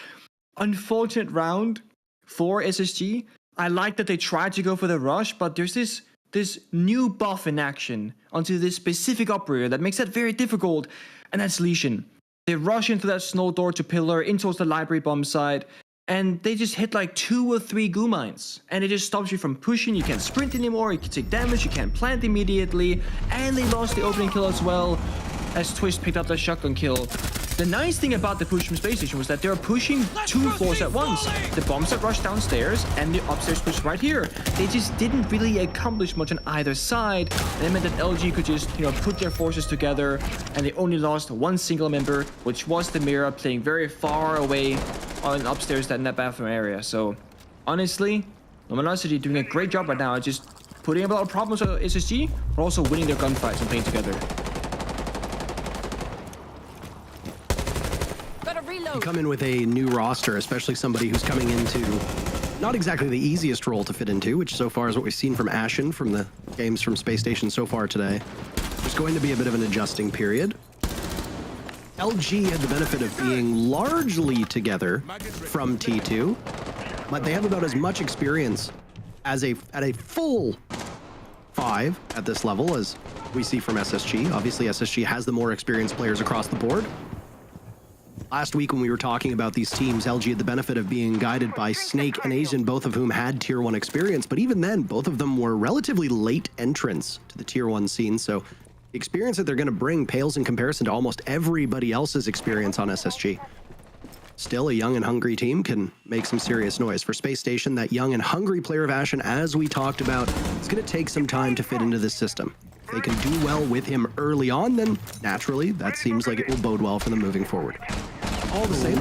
Unfortunate round for SSG. I like that they tried to go for the rush, but there's this new buff in action onto this specific operator that makes that very difficult, and that's Lesion. They rush into that snow door to pillar, in towards the library bomb side, and they just hit like 2 or 3 goo mines, and it just stops you from pushing. You can't sprint anymore, you can take damage, you can't plant immediately, and they lost the opening kill as well, as Twist picked up that shotgun kill. The nice thing about the push from Space Station was that they were pushing 2 floors at once. The bomb set rushed downstairs and the upstairs push right here. They just didn't really accomplish much on either side, and it meant that LG could just, you know, put their forces together, and they only lost 1 single member, which was the Mirror, playing very far away on upstairs in that bathroom area. So honestly, Luminosity doing a great job right now, just putting up a lot of problems with SSG, but also winning their gunfights and playing together. You come in with a new roster, especially somebody who's coming into not exactly the easiest role to fit into, which so far is what we've seen from Ashen from the games from Space Station so far today. There's going to be a bit of an adjusting period. LG had the benefit of being largely together from T2, but they have about as much experience as at a full 5 at this level as we see from SSG. Obviously, SSG has the more experienced players across the board. Last week when we were talking about these teams, LG had the benefit of being guided by Snake and Asian, both of whom had Tier 1 experience, but even then, both of them were relatively late entrants to the Tier 1 scene, so the experience that they're going to bring pales in comparison to almost everybody else's experience on SSG. Still, a young and hungry team can make some serious noise. For Space Station, that young and hungry player of Ashen, as we talked about, it's going to take some time to fit into this system. If they can do well with him early on, then naturally, that seems like it will bode well for them moving forward. All the same,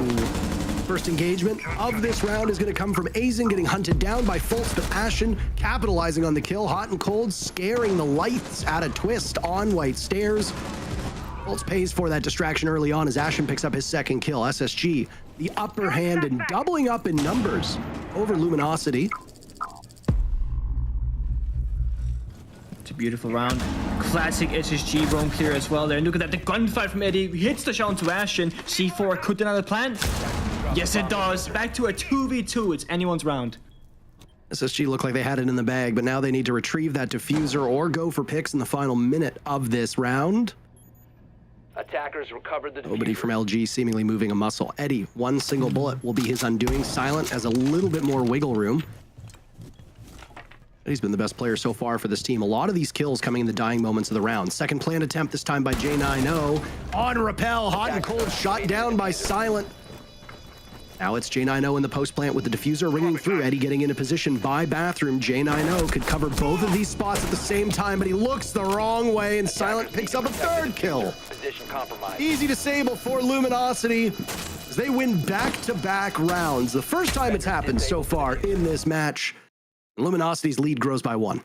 first engagement of this round is going to come from Aizen getting hunted down by Fultz, but Ashen capitalizing on the kill, hot and cold, scaring the lights out of Twist on White Stairs. Fultz pays for that distraction early on as Ashen picks up his second kill. SSG, the upper hand and doubling up in numbers over Luminosity. It's a beautiful round. Classic SSG roam clear as well there. And look at that, the gunfight from Eddie hits the shot to Ashen. C4 could another plant. Yes, it does. Back to a 2v2. It's anyone's round. SSG looked like they had it in the bag, but now they need to retrieve that diffuser or go for picks in the final minute of this round. Attackers recovered the Nobody from LG seemingly moving a muscle. Eddie, one single bullet will be his undoing. Silent has a little bit more wiggle room. He's been the best player so far for this team. A lot of these kills coming in the dying moments of the round. Second plant attempt, this time by J90. On rappel, hot and cold, shot down by Silent. Now it's J90 in the post plant with the diffuser ringing through. Eddie getting into position by bathroom. J90 could cover both of these spots at the same time, but he looks the wrong way, and Silent picks up a third kill. Position compromised. Easy disable for Luminosity as they win back-to-back rounds. The first time it's happened so far in this match. Luminosity's lead grows by 1.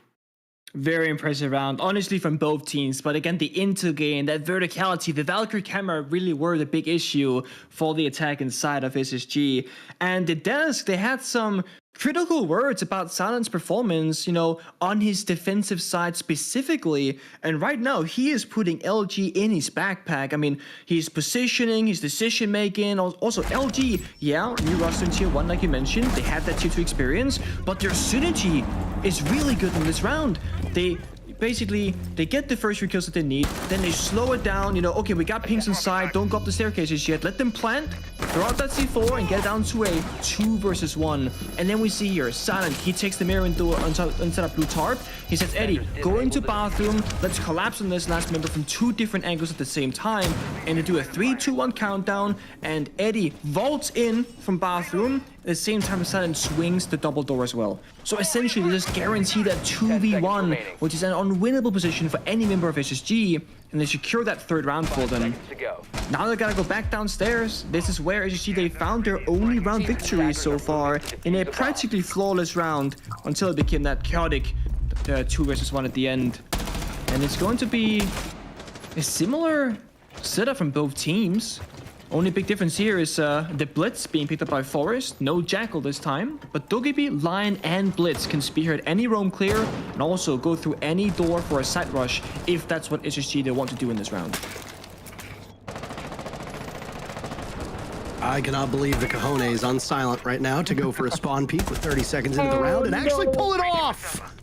Very impressive round, honestly, from both teams. But again, the intel game, that verticality, the Valkyrie camera really were the big issue for the attack inside of SSG. And the desk, they had some critical words about Silent's performance, you know, on his defensive side specifically. And right now, he is putting LG in his backpack. I mean, his positioning, his decision making. Also, LG, yeah, new roster in Tier 1, like you mentioned. They had that Tier 2 experience, but their synergy is really good in this round. They get the first 3 kills that they need, then they slow it down, you know, okay, we got pings inside, don't go up the staircases yet, let them plant, throw out that C4 and get down to a 2 versus 1. And then we see here, Silent, he takes the mirror inside of blue tarp. He says, Eddie, go into bathroom, let's collapse on this last member from 2 different angles at the same time, and they do a 3, 2, 1 countdown, and Eddie vaults in from bathroom. At the same time, Silent swings the double door as well. So essentially, they just guarantee that 2v1, which is an unwinnable position for any member of SSG, and they secure that third round for them. Now they gotta go back downstairs. This is where SSG, they found their only round victory so far in a practically flawless round until it became that chaotic 2 versus 1 at the end. And it's going to be a similar setup from both teams. Only big difference here is the Blitz being picked up by Forest. No Jackal this time. But Dogibi, Lion, and Blitz can spearhead any roam clear and also go through any door for a side rush if that's what SSG they want to do in this round. I cannot believe the cojones on Silent right now to go for a spawn peek with 30 seconds into the round and actually pull it off!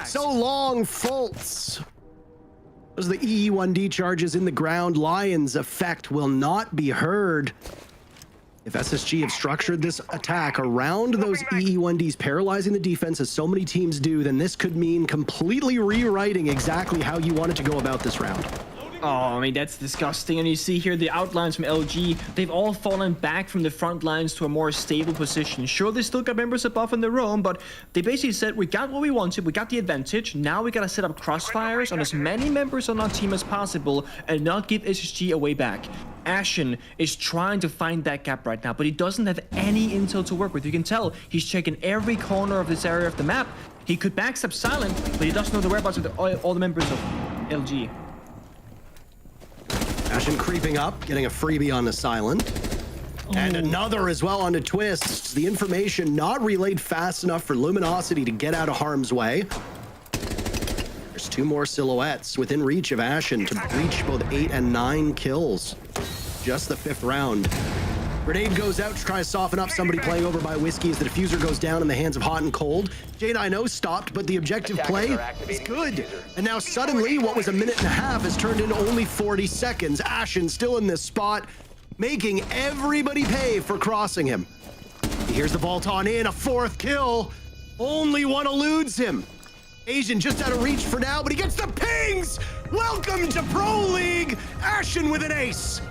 So long, Fultz! Those are the EE1D charges in the ground. Lion's effect will not be heard. If SSG have structured this attack around those EE1Ds paralyzing the defense as so many teams do, then this could mean completely rewriting exactly how you wanted to go about this round. Oh, I mean, that's disgusting. And you see here the outlines from LG. They've all fallen back from the front lines to a more stable position. Sure, they still got members above in the roam, but they basically said, we got what we wanted. We got the advantage. Now we got to set up crossfires on as many members on our team as possible and not give SSG a way back. Ashen is trying to find that gap right now, but he doesn't have any intel to work with. You can tell he's checking every corner of this area of the map. He could backstab Silent, but he doesn't know the whereabouts of all the members of LG. Ashen creeping up, getting a freebie on the Silent. And another as well onto Twist. The information not relayed fast enough for Luminosity to get out of harm's way. There's 2 more silhouettes within reach of Ashen to reach both 8 and 9 kills. Just the 5th round. Grenade goes out to try to soften up somebody playing over by Whiskey as the diffuser goes down in the hands of Hot and Cold. J90 stopped, but the objective play is good. And now suddenly, what was a minute and a half has turned into only 40 seconds. Ashen still in this spot. making everybody pay for crossing him. Here's the vault on in, a 4th kill. Only one eludes him. Asian just out of reach for now, but he gets the pings! Welcome to Pro League! Ashen with an ace.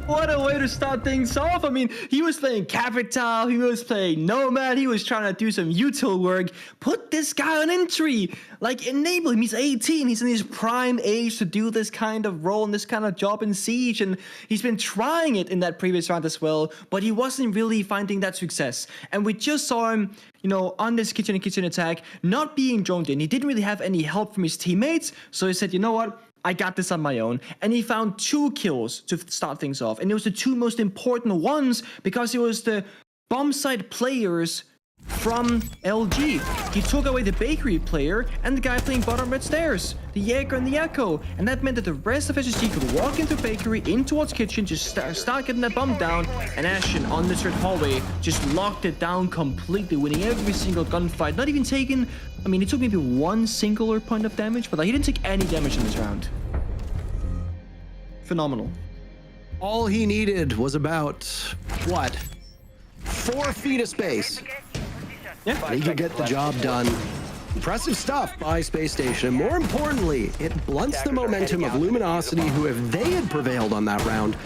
What a way to start things off. I mean, he was playing Capital, he was playing Nomad, he was trying to do some util work. Put this guy on entry. Like, enable him. He's 18. He's in his prime age to do this kind of role and this kind of job in Siege. And he's been trying it in that previous round as well, but he wasn't really finding that success. And we just saw him, you know, on this kitchen attack, not being droned in. He didn't really have any help from his teammates. So he said, you know what? I got this on my own. And he found 2 kills to start things off. And it was the 2 most important ones because it was the bomb site players from LG. He took away the bakery player and the guy playing bottom red stairs, the Jaeger and the Echo. And that meant that the rest of SSG could walk into bakery, in towards kitchen, just start getting that bomb down. And Ashen on this red hallway just locked it down completely, winning every single gunfight. Not even taking, I mean, he took maybe 1 singular point of damage, but like, he didn't take any damage in this round. Phenomenal. All he needed was about, what, 4 feet of space. Yeah. And he could get the job done. Impressive stuff by Space Station. More importantly, it blunts the momentum of Luminosity, who, if they had prevailed on that round,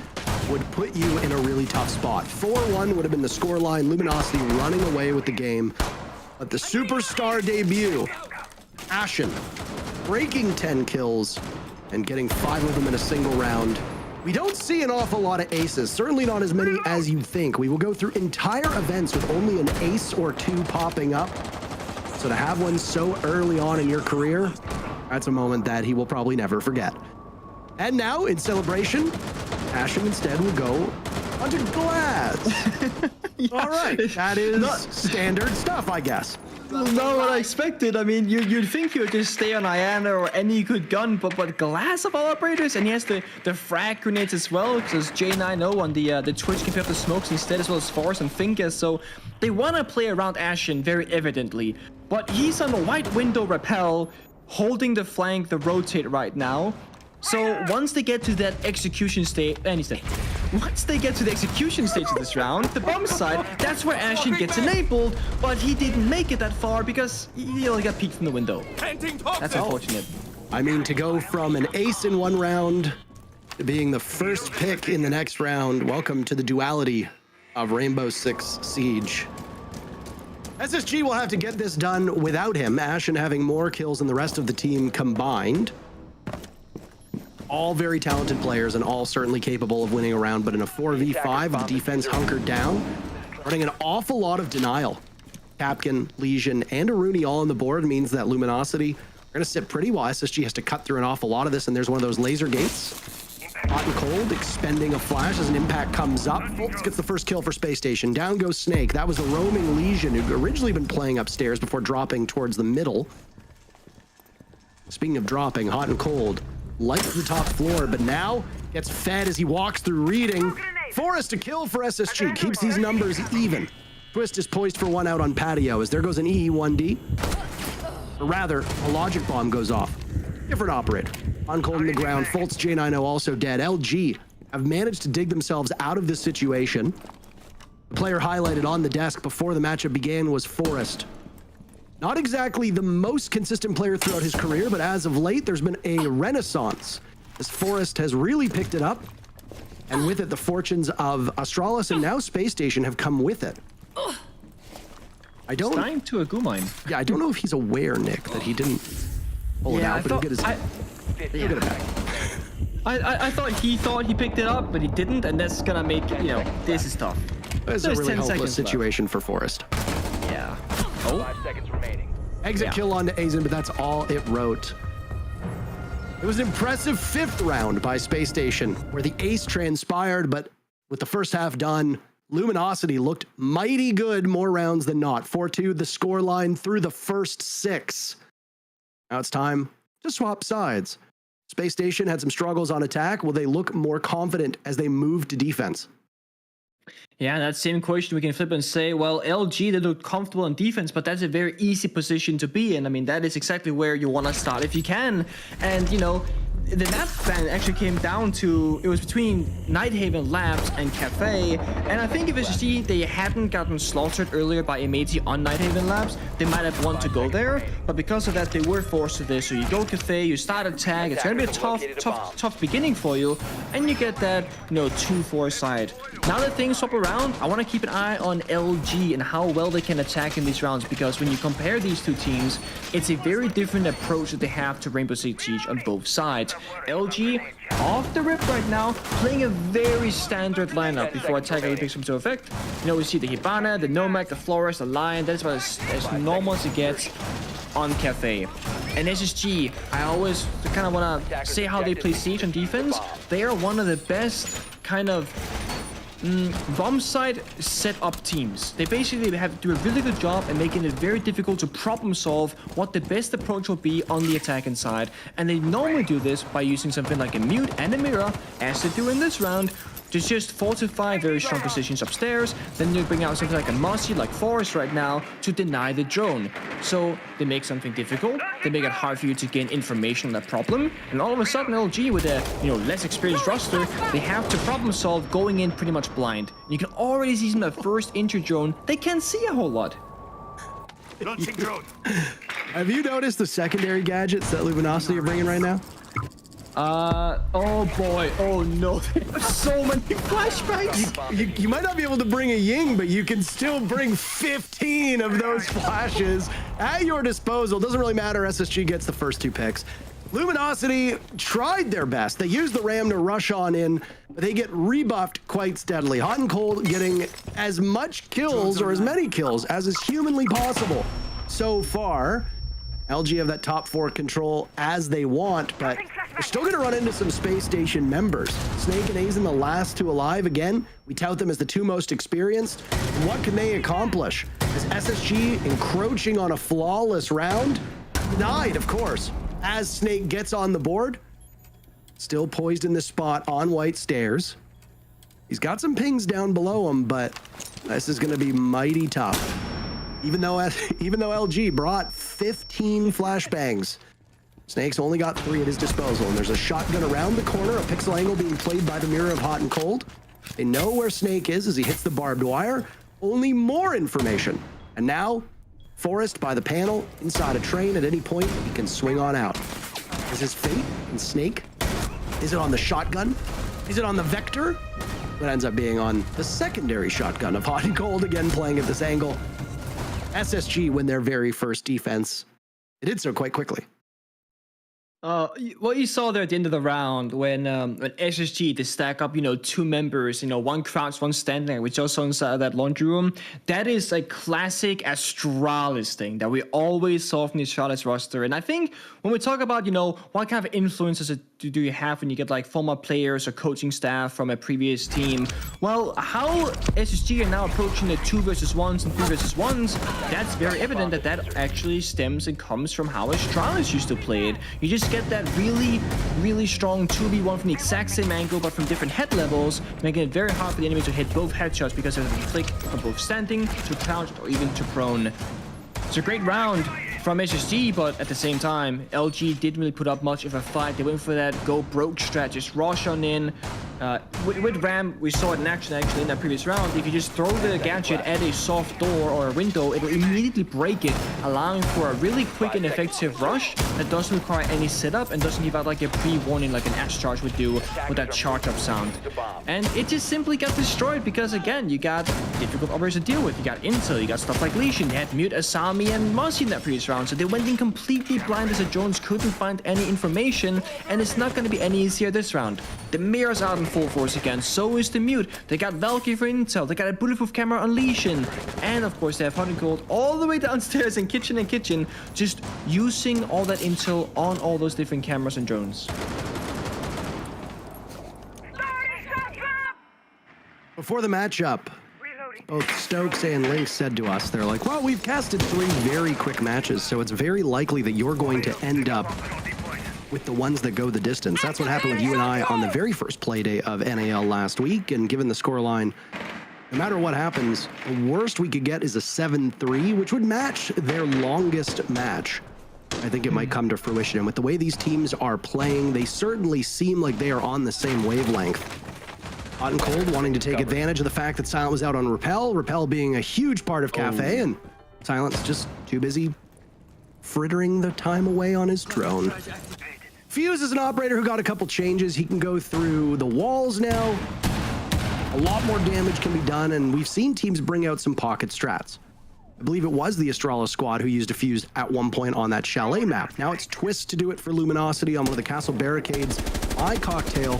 would put you in a really tough spot. 4-1 would have been the scoreline. Luminosity running away with the game. But the superstar debut, Ashen, breaking 10 kills and getting 5 of them in a single round. We don't see an awful lot of aces, certainly not as many as you'd think. We will go through entire events with only an ace or 2 popping up. So to have one so early on in your career, that's a moment that he will probably never forget. And now, in celebration, Ashen instead will go onto glass. Yeah, all right, that is standard stuff, I guess. Not what I expected. I mean, you'd think he would just stay on Iana or any good gun, but glass of all operators, and he has the frag grenades as well, because J9O on the Twitch can pick up the smokes instead, as well as Force and Finkas. So they want to play around Ashen very evidently, but he's on the white window rappel, holding the flank, the rotate right now. So once they get to that execution stage, once they get to the execution stage of this round, the bomb side, that's where Ashen gets enabled, but he didn't make it that far because he only got peeked from the window. That's unfortunate. I mean, to go from an ace in one round to being the first pick in the next round, welcome to the duality of Rainbow Six Siege. SSG will have to get this done without him, Ashen having more kills than the rest of the team combined. All very talented players and all certainly capable of winning a round, but in a 4v5, the defense hunkered down, running an awful lot of denial. Capkin, Legion, and Aruni all on the board means that Luminosity are going to sit pretty while SSG has to cut through an awful lot of this, and there's one of those laser gates. Hot and Cold expending a flash as an impact comes up. Fultz gets the first kill for Space Station. Down goes Snake. That was the roaming Legion who'd originally been playing upstairs before dropping towards the middle. Speaking of dropping, Hot and Cold likes the top floor, but now gets fed as he walks through reading. Forrest a kill for SSG, keeps these numbers even. Twist is poised for one out on patio as there goes an E1D. Or rather, a logic bomb goes off. Different operator. On Cold in the ground, Fultz J9O also dead. LG have managed to dig themselves out of this situation. The player highlighted on the desk before the matchup began was Forrest. Not exactly the most consistent player throughout his career, but as of late, there's been a renaissance as Forrest has really picked it up. And with it, the fortunes of Astralis and now Space Station have come with it. I don't... Time to a Gumine. Yeah, I don't know if he's aware, Nick, that he didn't pull it out, but he'll get his... He'll get it back. I thought he picked it up, but he didn't, and that's gonna make, you know, this is tough. It's a really helpless situation for Forrest. Yeah. 5 seconds remaining. Exit kill onto Azen, but that's all it wrote. It was an impressive 5th round by Space Station, where the ace transpired, but with the first half done, Luminosity looked mighty good more rounds than not. 4-2, the scoreline through the first 6. Now it's time to swap sides. Space Station had some struggles on attack. Will they look more confident as they move to defense? Yeah, that same question we can flip and say, well, LG, they look comfortable on defense, but that's a very easy position to be in. I mean, that is exactly where you want to start if you can. And, you know, the map ban actually came down to, it was between Nighthaven Labs and Cafe, and I think if SSG they hadn't gotten slaughtered earlier by Amati on Nighthaven Labs, they might have wanted to go there, but because of that they were forced to this. So you go Cafe, you start attack, it's gonna be a tough beginning for you, and you get that, you know, 2-4 side. Now that things swap around, I want to keep an eye on LG and how well they can attack in these rounds, because when you compare these two teams, it's a very different approach that they have to Rainbow Six Siege on both sides. LG, off the rip right now, playing a very standard lineup before attack really takes into effect. You know, we see the Hibana, the Nomad, the Flores, the Lion. That's about as normal as it gets on Cafe. And SSG, I always kind of want to say how they play Siege on defense. They are one of the best kind of bomb side set up teams. They basically have to do a really good job at making it very difficult to problem solve what the best approach will be on the attacking side. And they normally do this by using something like a mute and a mirror, as they do in this round, to just fortify very strong positions upstairs. Then they bring out something like a Mossy, like Forest right now, to deny the drone. So they make something difficult, they make it hard for you to gain information on that problem, and all of a sudden LG, with a less experienced roster, they have to problem solve going in pretty much blind. And you can already see from that first injured drone, they can't see a whole lot. Have you noticed the secondary gadgets that Luminosity are bringing right now? Oh boy, oh no, so many flashbangs. You might not be able to bring a Ying, but you can still bring 15 of those flashes at your disposal. Doesn't really matter, SSG gets the first 2 picks. Luminosity tried their best. They used the Ram to rush on in, but they get rebuffed quite steadily. Hot and Cold getting as much kills, or as many kills, as is humanly possible so far. LG have that top 4 control as they want, but they're still going to run into some space station members. Snake and Azen, the last 2 alive. Again, we tout them as the 2 most experienced. And what can they accomplish? Is SSG encroaching on a flawless round? Denied, of course, as Snake gets on the board. Still poised in this spot on White Stairs. He's got some pings down below him, but this is going to be mighty tough. Even though LG brought 15 flashbangs, Snake's only got 3 at his disposal, and there's a shotgun around the corner, a pixel angle being played by the mirror of Hot and Cold. They know where Snake is as he hits the barbed wire. Only more information. And now, Forest by the panel, inside a train. At any point, he can swing on out. Is his fate in Snake? Is it on the shotgun? Is it on the Vector? It ends up being on the secondary shotgun of Hot and Cold, again playing at this angle. SSG win their very first defense. It did so quite quickly. What you saw there at the end of the round when SSG, they stack up, 2 members, one crouched, one standing, which also inside that laundry room. That is a classic Astralis thing that we always saw from the Astralis roster. And I think when we talk about, what kind of influences do you have when you get like former players or coaching staff from a previous team? Well, how SSG are now approaching the 2 versus 1s and 3 versus 1s, that's very evident that actually stems and comes from how Astralis used to play it. You just get that really, really strong 2v1 from the exact same angle, but from different head levels, making it very hard for the enemy to hit both headshots because of the flick from both standing to crouched or even to prone. It's a great round from SSG, but at the same time, LG didn't really put up much of a fight. They went for that go broke strat, just rush on in. With Ram, we saw it in action actually in that previous round. If you just throw the gadget at a soft door or a window, it will immediately break it, allowing for a really quick and effective rush that doesn't require any setup and doesn't give out like a pre-warning like an Ash charge would do with that charge up sound. And it just simply got destroyed because, again, you got difficult operators to deal with. You got Intel, you got stuff like Lesion, you had Mute, Asami, and Mossy in that previous round. So they went in completely blind as the Jones couldn't find any information, and it's not going to be any easier this round. The Mirror's out in full force again, so is the Mute. They got Valkyrie for Intel, they got a bulletproof camera on Lesion, and of course they have Hot and Cold all the way downstairs in kitchen, just using all that intel on all those different cameras and drones. Before the matchup, both Stokes and Lynx said to us, they're like, well, we've casted 3 very quick matches, so it's very likely that you're going to end up with the ones that go the distance. That's what happened with you and I on the very first play day of NAL last week, and given the scoreline, no matter what happens, the worst we could get is a 7-3, which would match their longest match. I think it might come to fruition. And with the way these teams are playing, they certainly seem like they are on the same wavelength. Hot and Cold wanting to take advantage of the fact that Silent was out on Repel, Repel being a huge part of Cafe, and Silent's just too busy frittering the time away on his drone. Fuse is an operator who got a couple changes. He can go through the walls now. A lot more damage can be done, and we've seen teams bring out some pocket strats. I believe it was the Astralis squad who used a Fuse at one point on that Chalet map. Now it's Twist to do it for Luminosity on one of the castle barricades. Eye Cocktail,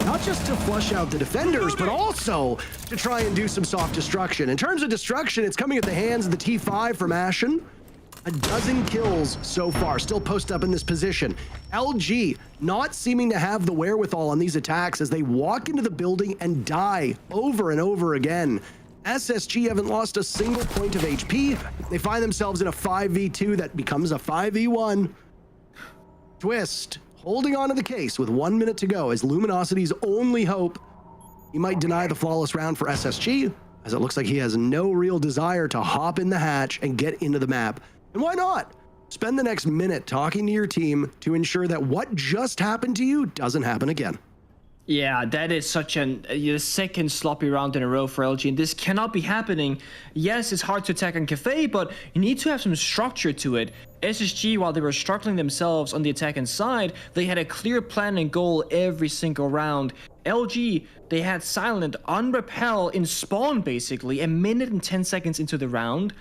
not just to flush out the defenders, but also to try and do some soft destruction. In terms of destruction, it's coming at the hands of the T5 from Ashen. A dozen kills so far, still posted up in this position. LG not seeming to have the wherewithal on these attacks as they walk into the building and die over and over again. SSG haven't lost a single point of HP. They find themselves in a 5v2 that becomes a 5v1. Twist holding on to the case with 1 minute to go as Luminosity's only hope. He might deny the flawless round for SSG, as it looks like he has no real desire to hop in the hatch and get into the map. And why not? Spend the next minute talking to your team to ensure that what just happened to you doesn't happen again. Yeah, that is such a second sloppy round in a row for LG, and this cannot be happening. Yes, it's hard to attack on Cafe, but you need to have some structure to it. SSG, while they were struggling themselves on the attacking side, they had a clear plan and goal every single round. LG, they had Silent on Repel in spawn basically, a minute and 10 seconds into the round.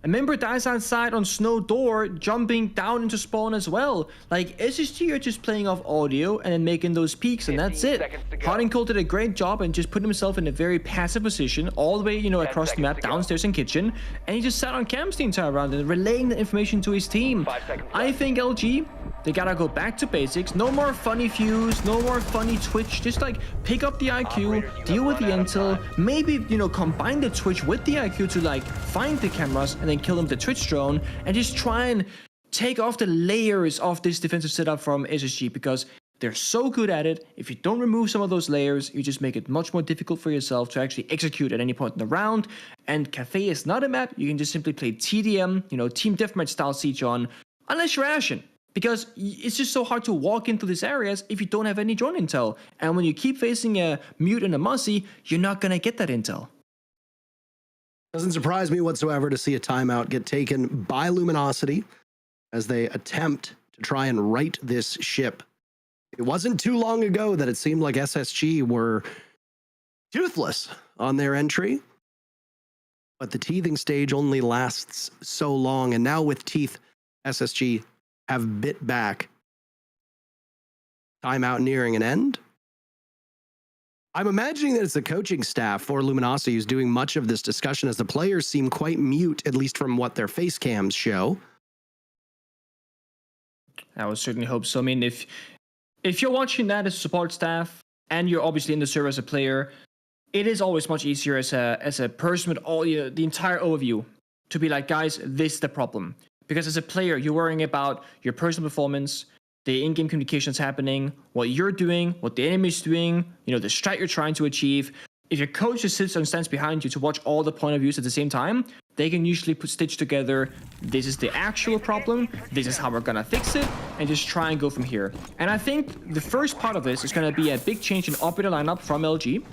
A member dies outside on Snow Door, jumping down into spawn as well. Like, SSG are just playing off audio and then making those peaks, and that's it. Hot and Cold did a great job and just put himself in a very passive position, all the way, across the map, downstairs in kitchen, and he just sat on camps the entire round and relaying the information to his team. I think LG, they gotta go back to basics. No more funny Fuse, no more funny Twitch. Just like pick up the IQ, deal with the intel, maybe, combine the Twitch with the IQ to like find the cameras and then kill them with the Twitch drone, and just try and take off the layers of this defensive setup from SSG, because they're so good at it. If you don't remove some of those layers, you just make it much more difficult for yourself to actually execute at any point in the round. And Cafe is not a map you can just simply play TDM, Team Deathmatch style siege on, unless you're Ashen. Because it's just so hard to walk into these areas if you don't have any drone intel. And when you keep facing a Mute and a Mussy, you're not gonna get that intel. Doesn't surprise me whatsoever to see a timeout get taken by Luminosity as they attempt to try and right this ship. It wasn't too long ago that it seemed like SSG were toothless on their entry, but the teething stage only lasts so long, and now with teeth, SSG have bit back. Timeout nearing an end. I'm imagining that it's the coaching staff for Luminosity who's doing much of this discussion, as the players seem quite mute, at least from what their face cams show. I would certainly hope so. I mean, if you're watching that as support staff and you're obviously in the server as a player, it is always much easier as a person with all the entire overview to be like, guys, this is the problem. Because as a player, you're worrying about your personal performance, the in-game communications happening, what you're doing, what the enemy's doing, the strat you're trying to achieve. If your coach just sits and stands behind you to watch all the point of views at the same time, they can usually stitch together, this is the actual problem, this is how we're gonna fix it, and just try and go from here. And I think the first part of this is gonna be a big change in operator lineup from LG.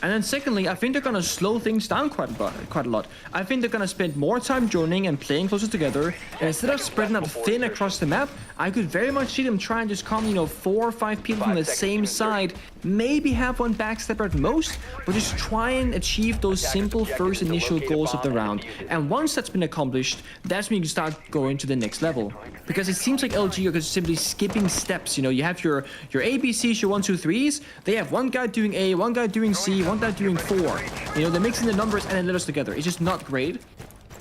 And then secondly, I think they're going to slow things down quite a lot. I think they're going to spend more time droning and playing closer together. And instead of spreading out thin across the map, I could very much see them try and just come, 4 or 5 people from the same side. Maybe have one backstabber at most, but just try and achieve those simple first initial goals of the round. And once that's been accomplished, that's when you can start going to the next level. Because it seems like LG are just simply skipping steps. You have your ABCs, your 1, 2, 3s. They have one guy doing A, one guy doing C, one guy doing 4. They're mixing the numbers and then letters together. It's just not great.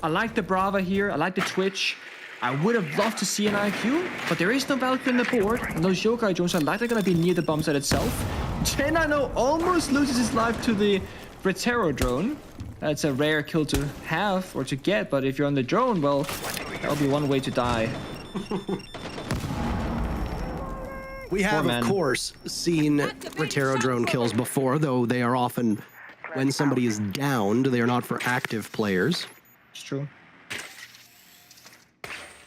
I like the Brava here. I like the Twitch. I would have loved to see an IQ, but there is no Valkyrie on the board, and those Yokai drones are likely going to be near the bomb site itself. Jenano almost loses his life to the Bretero drone. That's a rare kill to have or to get, but if you're on the drone, well, that'll be one way to die. We have, of course, seen Bretero drone kills before, though they are often when somebody is downed. They are not for active players. It's true.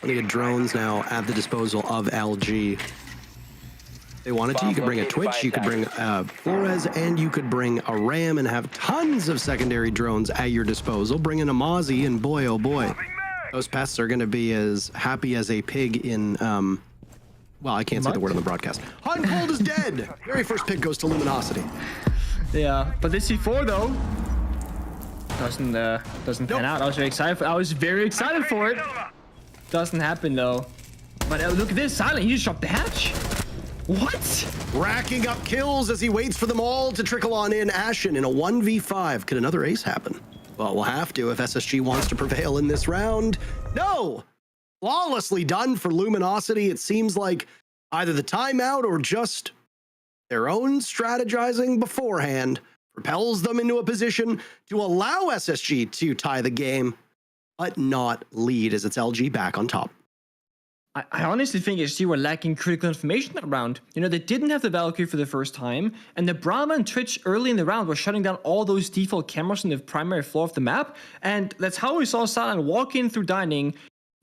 Plenty of drones now at the disposal of LG. They wanted to, you could bring a Twitch, you could bring Flores, and you could bring a Ram and have tons of secondary drones at your disposal. Bring in a Mozzie, and boy, oh boy, those pests are going to be as happy as a pig in, well, I can't say the word on the broadcast. Hot and Cold is dead! Very first pick goes to Luminosity. Yeah, but this C4 though, doesn't pan out. I was very excited for it. Doesn't happen though. But look at this, Silent, he just dropped the hatch. What? Racking up kills as he waits for them all to trickle on in. Ashen in a 1v5. Could another ace happen? Well, we'll have to if SSG wants to prevail in this round. No! Flawlessly done for Luminosity. It seems like either the timeout or just their own strategizing beforehand propels them into a position to allow SSG to tie the game, but not lead, as it's LG back on top. I honestly think SG were lacking critical information that round. You know, they didn't have the Valkyrie for the first time, and the Brahma and Twitch early in the round were shutting down all those default cameras on the primary floor of the map, and that's how we saw Silent walk in through dining,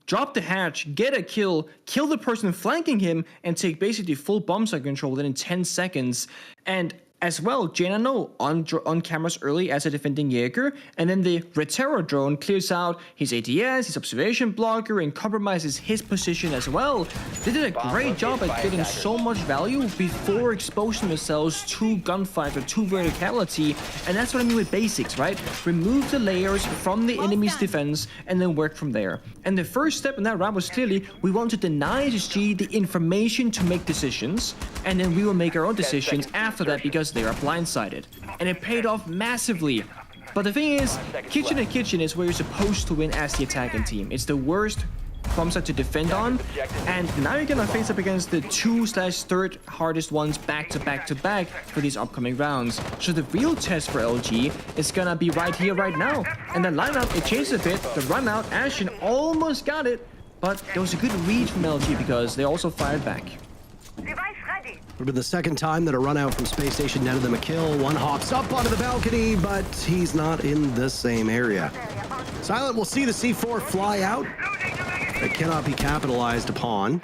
drop the hatch, get a kill the person flanking him, and take basically full bomb site control within 10 seconds. And as well, Janano on cameras early as a defending Jaeger, and then the Retero drone clears out his ATS, his observation blocker, and compromises his position as well. They did a great job at getting so much value before exposing themselves to gunfight or to verticality, and that's what I mean with basics, right? Remove the layers from the enemy's defense and then work from there. And the first step in that round was clearly we want to deny SSG the information to make decisions, and then we will make our own decisions after that because they are blindsided. And it paid off massively. But the thing is, kitchen to kitchen is where you're supposed to win as the attacking team. It's the worst bomb site to defend on, and now you're gonna face up against the 2/3 hardest ones back to back for these upcoming rounds. So the real test for LG is gonna be right here, right now. And the lineup, it changed a bit. The run out, Ashen almost got it, but there was a good read from LG because they also fired back. Would have been the second time that a run out from Space Station netted them a kill. One hops up onto the balcony, but he's not in the same area. Silent will see the C4 fly out. It cannot be capitalized upon.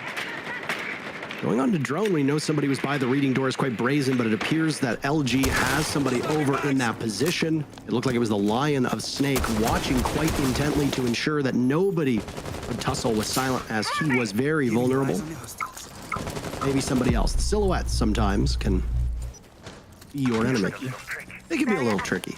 Going on to drone, we know somebody was by the reading door is quite brazen, but it appears that LG has somebody over in that position. It looked like it was the Lion of Snake watching quite intently to ensure that nobody would tussle with Silent as he was very vulnerable. Maybe somebody else. The silhouettes sometimes can be your enemy. They can be a little tricky.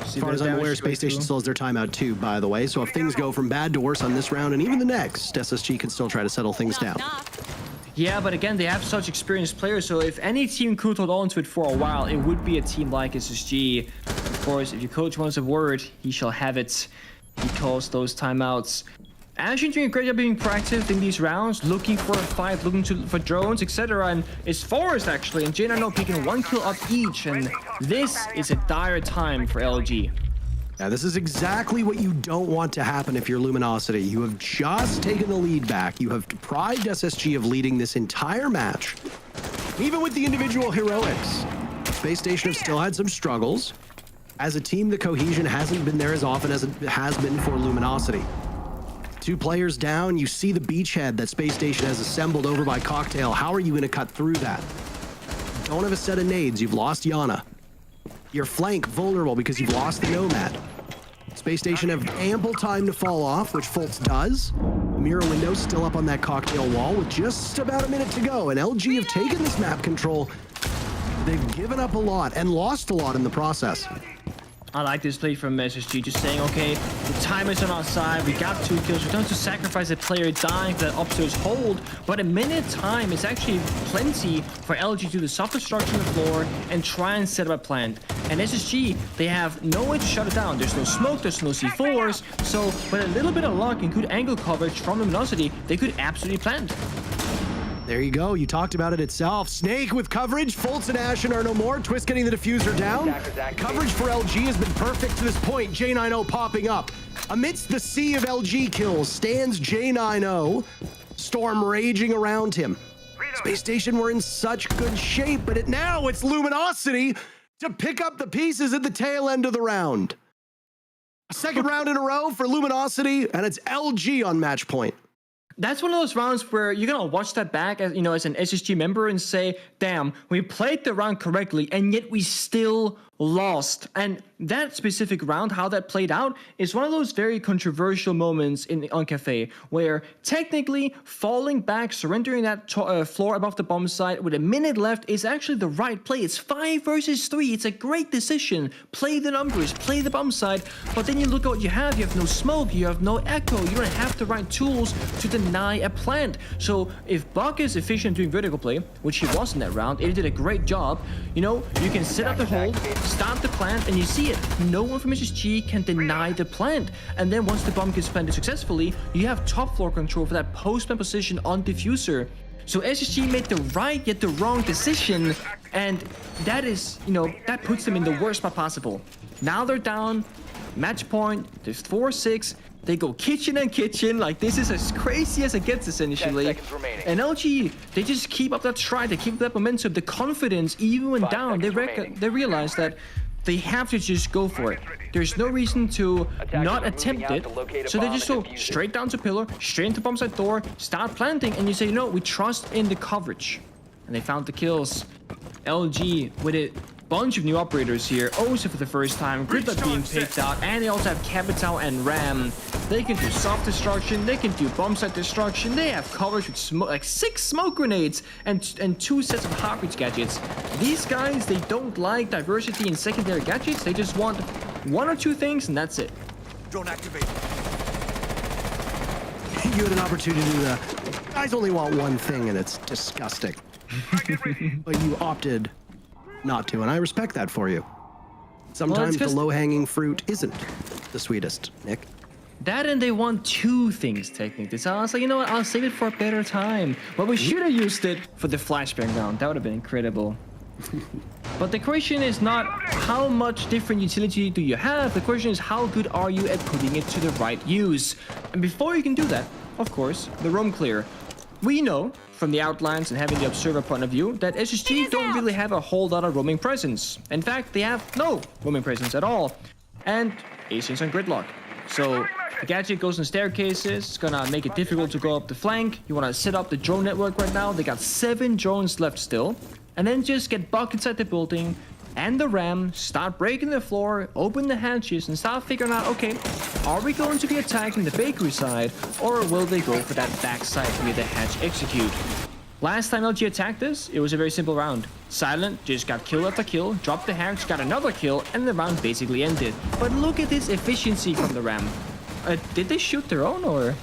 As far as I'm aware, Space Station still has their timeout too, by the way. So if things go from bad to worse on this round and even the next, SSG can still try to settle things down. Yeah, but again, they have such experienced players, so if any team could hold on to it for a while, it would be a team like SSG. Of course, if your coach wants a word, he shall have it. He calls those timeouts. Ashen doing a great job being proactive in these rounds, looking for a fight, looking for drones, etc. And it's Forrest actually, and Janano picking one kill up each, and this is a dire time for LG. Now, this is exactly what you don't want to happen if you're Luminosity. You have just taken the lead back. You have deprived SSG of leading this entire match. Even with the individual heroics, Space Station have still had some struggles. As a team, the cohesion hasn't been there as often as it has been for Luminosity. 2 players down, you see the beachhead that Space Station has assembled over by Cocktail. How are you going to cut through that? You don't have a set of nades. You've lost Yana. Your flank vulnerable because you've lost the Nomad. Space Station have ample time to fall off, which Fultz does. Mirror window still up on that Cocktail wall with just about a minute to go. And LG have taken this map control. They've given up a lot and lost a lot in the process. I like this play from SSG, just saying, okay, the time is on our side, we got 2 kills, we don't have to sacrifice a player dying for that upstairs hold, but a minute time is actually plenty for LG to do the soft destruction on the floor and try and set up a plant. And SSG, they have no way to shut it down. There's no smoke, there's no C4s, so with a little bit of luck and good angle coverage from Luminosity, they could absolutely plant. There you go. You talked about it itself. Snake with coverage. Fultz and Ashen are no more. Twist getting the diffuser down. Coverage for LG has been perfect to this point. J90 popping up. Amidst the sea of LG kills stands J90. Storm raging around him. Space Station were in such good shape, but now it's Luminosity to pick up the pieces at the tail end of the round. Second round in a row for Luminosity, and it's LG on match point. That's one of those rounds where you're gonna watch that back as as an SSG member and say, damn, we played the round correctly and yet we still lost. And that specific round, how that played out, is one of those very controversial moments on Cafe, where technically falling back, surrendering that floor above the bomb site with a minute left is actually the right play. It's 5 versus 3. It's a great decision. Play the numbers, play the bomb site, but then you look at what you have. You have no smoke, you have no echo, you don't have the right tools to deny a plant. So if Buck is efficient doing vertical play, which he was in that round, he did a great job, you can set up the hold, start the plant, and you see it. No one from SSG can deny the plant. And then once the bomb gets planted successfully, you have top floor control for that post-plant position on diffuser. So SSG made the right yet the wrong decision, and that is, that puts them in the worst spot possible. Now they're down, match point, there's 4-6. They go kitchen and kitchen, like this is as crazy as it gets essentially. And LG, they just keep up that stride, they keep up that momentum, the confidence, even when down, they realize that they have to just go for it. There's no reason to not attempt it, so they just go straight down to pillar, straight into bomb site door, start planting, and you say, no, we trust in the coverage. And they found the kills. LG with a bunch of new operators here, also for the first time, Gridlock being picked out, and they also have Capital and Ram. They can do soft destruction, they can do bomb site destruction, they have coverage with like 6 smoke grenades and 2 sets of heartbeat gadgets. These guys, they don't like diversity in secondary gadgets, they just want 1 or 2 things and that's it. Drone activated. You had an opportunity to guys only want one thing and it's disgusting. But you opted not to, and I respect that for you. Sometimes the low-hanging fruit isn't the sweetest, Nick. That and they want 2 things technically. So I was like, you know what, I'll save it for a better time. But we should have used it for the flashbang round. That would have been incredible. But the question is not how much different utility do you have. The question is how good are you at putting it to the right use. And before you can do that, of course, the roam clear. We know from the outlines and having the observer point of view that SSG don't really have a whole lot of roaming presence. In fact, they have no roaming presence at all. And Asian's on Gridlock. So the gadget goes in staircases. It's gonna make it difficult to go up the flank. You wanna set up the drone network right now. They got 7 drones left still. And then just get Buck inside the building and the Ram, start breaking the floor, open the hatches, and start figuring out, okay, are we going to be attacking the bakery side, or will they go for that backside via the hatch execute? Last time LG attacked this, it was a very simple round. Silent just got kill after kill, dropped the hatch, got another kill, and the round basically ended. But look at this efficiency from the Ram. Did they shoot their own, or?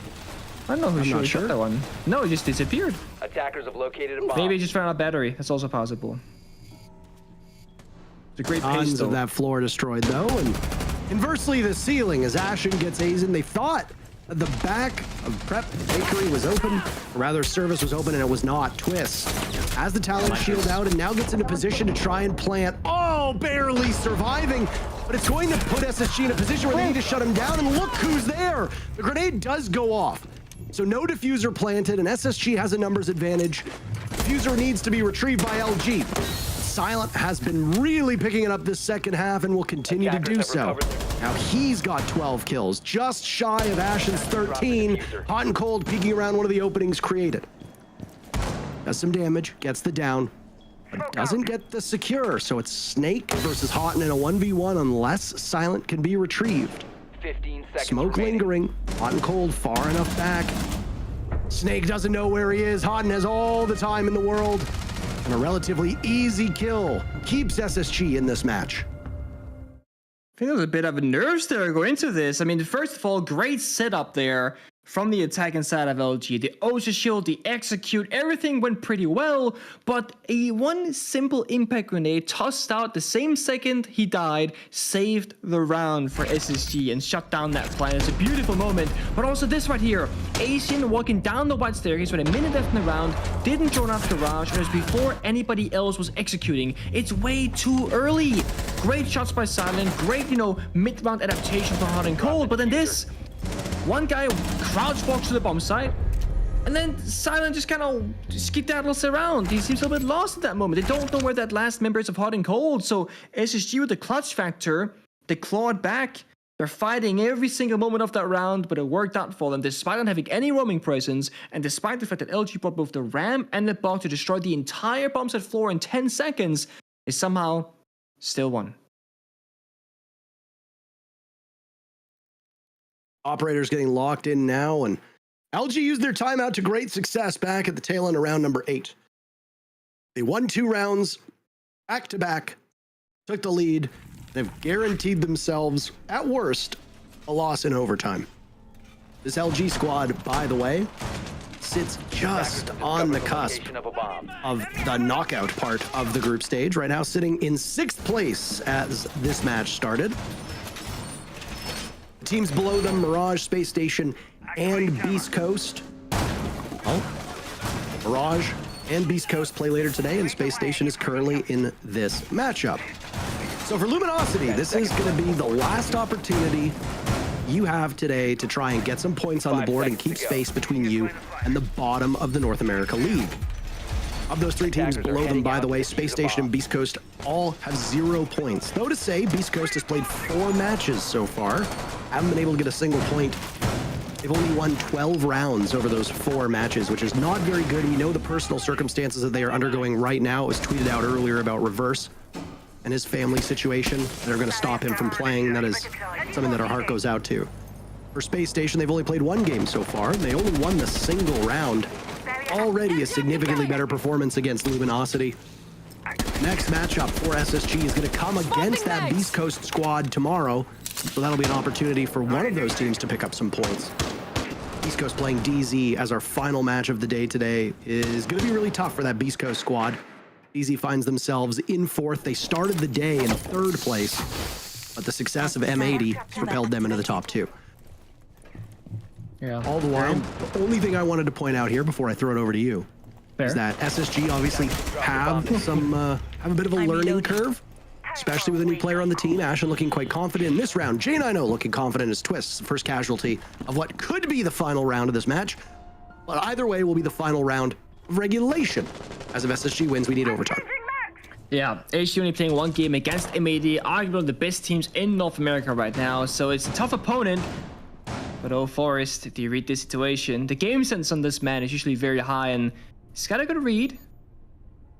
I don't know who shot that one. No, it just disappeared. Attackers have located a bomb. Maybe it just ran out of battery. That's also possible. It's a great pace, though. Of that floor destroyed, though, and inversely, the ceiling as Ashen gets Azen. They thought the back of Prep Bakery was open, or rather, service was open, and it was not. Twist has the talent shield out and now gets into position to try and plant. Oh, barely surviving, but it's going to put SSG in a position where they need to shut him down. And look who's there! The grenade does go off. So no diffuser planted, and SSG has a numbers advantage. Diffuser needs to be retrieved by LG. Silent has been really picking it up this second half and will continue to do so. Now he's got 12 kills, just shy of Ashen's 13. Hot and Cold peeking around one of the openings created. Does some damage, gets the down, but doesn't get the secure. So it's Snake versus Hot in a 1v1 unless Silent can be retrieved. 15 seconds Smoke lingering, Hot and Cold far enough back. Snake doesn't know where he is. Hotton has all the time in the world. And a relatively easy kill keeps SSG in this match. I think there's a bit of a nerves there going into this. I mean, first of all, great setup there from the attacking side of LG. The Ocean Shield, the execute, everything went pretty well, but one simple impact grenade tossed out the same second he died saved the round for SSG and shut down that plan. It's a beautiful moment, but also this right here. Asian walking down the white staircase with a minute left in the round, didn't drone out garage, and it was before anybody else was executing. It's way too early. Great shots by Silent, great, mid-round adaptation for Hot and Cold, but then this, one guy crouch walks to the bomb site, and then Silent just kind of skedaddles around. He seems a little bit lost at that moment. They don't know where that last member is of Hot and Cold, so SSG with the clutch factor, they clawed back, They're fighting every single moment of that round, but it worked out for them despite not having any roaming presence, and despite the fact that LG brought both the ram and the bug to destroy the entire bomb set floor in 10 seconds, they somehow still won. Operators getting locked in now, and LG used their timeout to great success back at the tail end of round number 8. They won 2 rounds back to back, took the lead. They've guaranteed themselves, at worst, a loss in overtime. This LG squad, by the way, sits just on the cusp of the knockout part of the group stage, right now sitting in 6th place as this match started. The teams below them, Mirage, Space Station, and Beast Coast. Oh, Mirage and Beast Coast play later today, and Space Station is currently in this matchup. So for Luminosity, this is going to be the last opportunity you have today to try and get some points on the board and keep space between you and the bottom of the North America League. Of those 3 teams below them, by the way, Space Station and Beast Coast all have 0 points. Though to say, Beast Coast has played 4 matches so far, haven't been able to get a single point. They've only won 12 rounds over those 4 matches, which is not very good. We know the personal circumstances that they are undergoing right now. It was tweeted out earlier about Reverse and his family situation that are going to stop him from playing. That is something that our heart goes out to. For Space Station, they've only played 1 game so far. They only won the single round. Already a significantly better performance against Luminosity. Next matchup for SSG is going to come against that Beast Coast squad tomorrow. So that'll be an opportunity for one of those teams to pick up some points. Beast Coast playing DZ as our final match of the day today is going to be really tough for that Beast Coast squad. DZ finds themselves in 4th. They started the day in 3rd place, but the success of M80 propelled them into the top 2. Yeah. All the while, the only thing I wanted to point out here before I throw it over to you is that SSG obviously have a bit of a learning curve, especially with a new player on the team. Ashen looking quite confident in this round. J9O looking confident as Twists, the first casualty of what could be the final round of this match. But either way will be the final round of regulation. As if SSG wins, we need overtime. Yeah, HG only playing 1 game against M80, arguably one of the best teams in North America right now, so it's a tough opponent. But oh, Forest, do you read this situation? The game sense on this man is usually very high, and he's got a good read.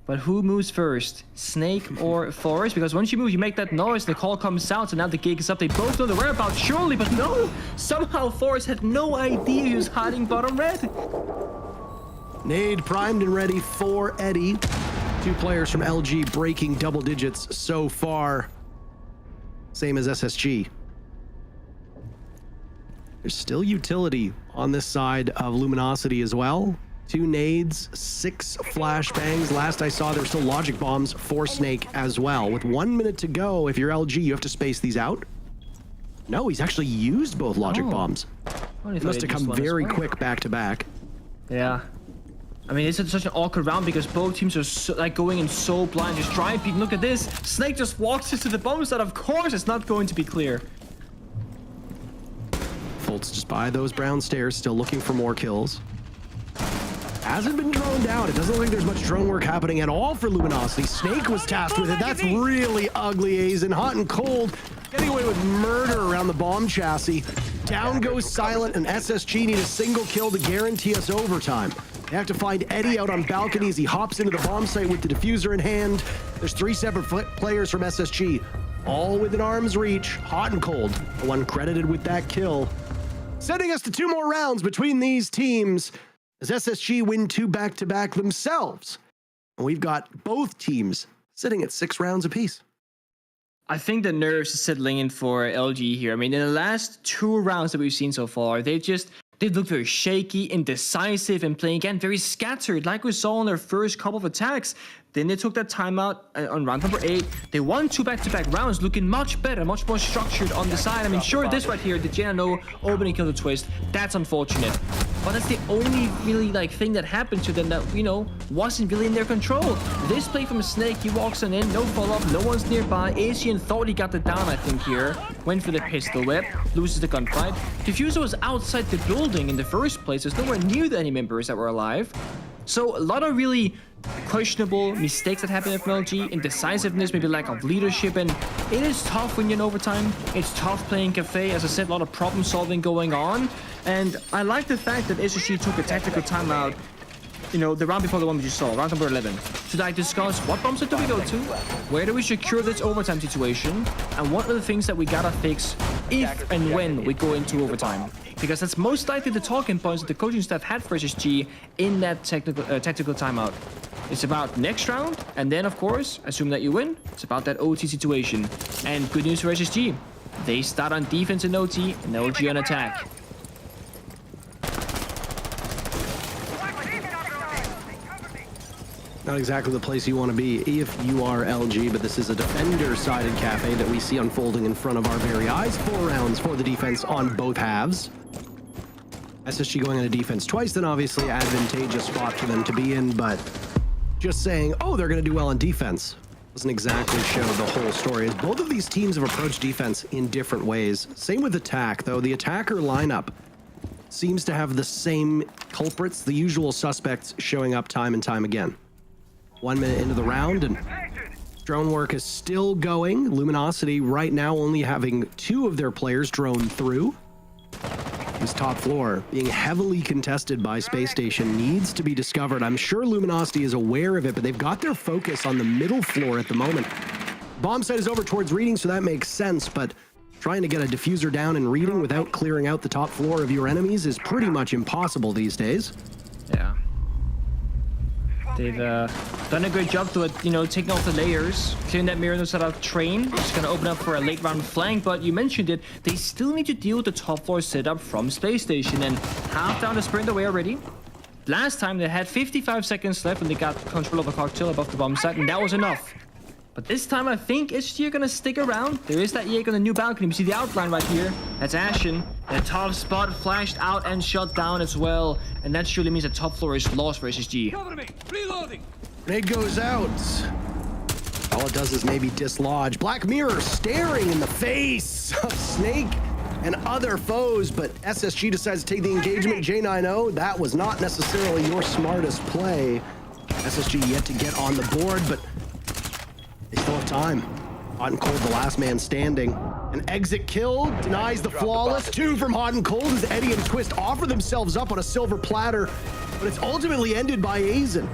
But who moves first, Snake or Forest? Because once you move, you make that noise, the call comes out, so now the gig is up. They both know the whereabouts, surely, but no! Somehow Forest had no idea he was hiding bottom red. Nade primed and ready for Eddie. 2 players from LG breaking double digits so far. Same as SSG. There's still utility on this side of Luminosity as well. 2 nades, 6 flashbangs. Last I saw, there were still logic bombs for Snake as well. With 1 minute to go, if you're LG, you have to space these out. No, he's actually used both logic bombs. It must have come very quick back to back. Yeah. I mean, it's such an awkward round because both teams are so, like going in so blind, just driving people. Look at this. Snake just walks into the bomb set. Of course, it's not going to be clear. Foltz just by those brown stairs, still looking for more kills. Hasn't been droned down. It doesn't look like there's much drone work happening at all for Luminosity. Snake was tasked with it. That's really ugly, Aizen. Hot and cold. Getting away with murder around the bomb chassis. Down goes Silent, and SSG need a single kill to guarantee us overtime. They have to find Eddie out on balcony as he hops into the bomb site with the diffuser in hand. There's 3 separate players from SSG, all within arm's reach. Hot and cold, the one credited with that kill. Sending us to 2 more rounds between these teams as SSG win 2 back-to-back themselves. And we've got both teams sitting at 6 rounds apiece. I think the nerves are settling in for LG here. I mean, in the last 2 rounds that we've seen so far, they look very shaky, indecisive, and playing again very scattered, like we saw in their first couple of attacks. Then they took that timeout on round number 8. They won 2 back-to-back rounds, looking much better, much more structured on the side. I mean, sure, this right here, the J9O opening kill to Twist, that's unfortunate. But that's the only really thing that happened to them that, wasn't really in their control. This play from Snake, he walks on in, no follow-up, no one's nearby. Asian thought he got the down, I think, here. Went for the pistol whip, loses the gunfight. Diffuser was outside the building in the first place. There's nowhere near the enemy members that were alive. So a lot of really questionable mistakes that happen at MLG, indecisiveness, maybe lack of leadership, and it is tough when you're in overtime. It's tough playing Cafe. As I said, a lot of problem solving going on, and I like the fact that SSG took a tactical timeout, you know, the round before the one we just saw, round number 11, to like discuss what bomb set do we go to, where do we secure this overtime situation, and what are the things that we gotta fix if and when we go into overtime. Because that's most likely the talking points that the coaching staff had for SSG in that tactical timeout. It's about next round, and then of course, assume that you win, it's about that OT situation. And good news for SSG, they start on defense in OT, and LG on attack. Not exactly the place you want to be if you are LG, but this is a defender-sided Cafe that we see unfolding in front of our very eyes. 4 rounds for the defense on both halves. SSG going into defense twice, then obviously advantageous spot for them to be in, but just saying, oh, they're going to do well on defense doesn't exactly show the whole story. Both of these teams have approached defense in different ways. Same with attack, though. The attacker lineup seems to have the same culprits, the usual suspects showing up time and time again. 1 minute into the round, and drone work is still going. Luminosity right now only having 2 of their players drone through. This top floor being heavily contested by Space Station needs to be discovered. I'm sure Luminosity is aware of it, but they've got their focus on the middle floor at the moment. Bomb site is over towards Reading, so that makes sense, but trying to get a diffuser down in Reading without clearing out the top floor of your enemies is pretty much impossible these days. Yeah. They've done a great job to, you know, taking off the layers, clearing that mirror side of train, which is going to open up for a late round flank, but you mentioned it, they still need to deal with the top floor setup from Space Station, and half down the sprint away already. Last time they had 55 seconds left when they got control of a cocktail above the bomb site, and that was enough. But this time I think SG going to stick around. There is that Yeg on the new balcony. We see the outline right here. That's Ashen. The top spot flashed out and shut down as well. And that surely means the top floor is lost for SSG. Cover me. Reloading. It goes out. All it does is maybe dislodge. Black Mirror staring in the face of Snake and other foes, but SSG decides to take the engagement. J90, that was not necessarily your smartest play. SSG yet to get on the board, but they still have time. Hot and Cold, the last man standing. An exit kill denies the flawless. 2 from Hot and Cold as Eddie and Twist offer themselves up on a silver platter, but it's ultimately ended by Azen.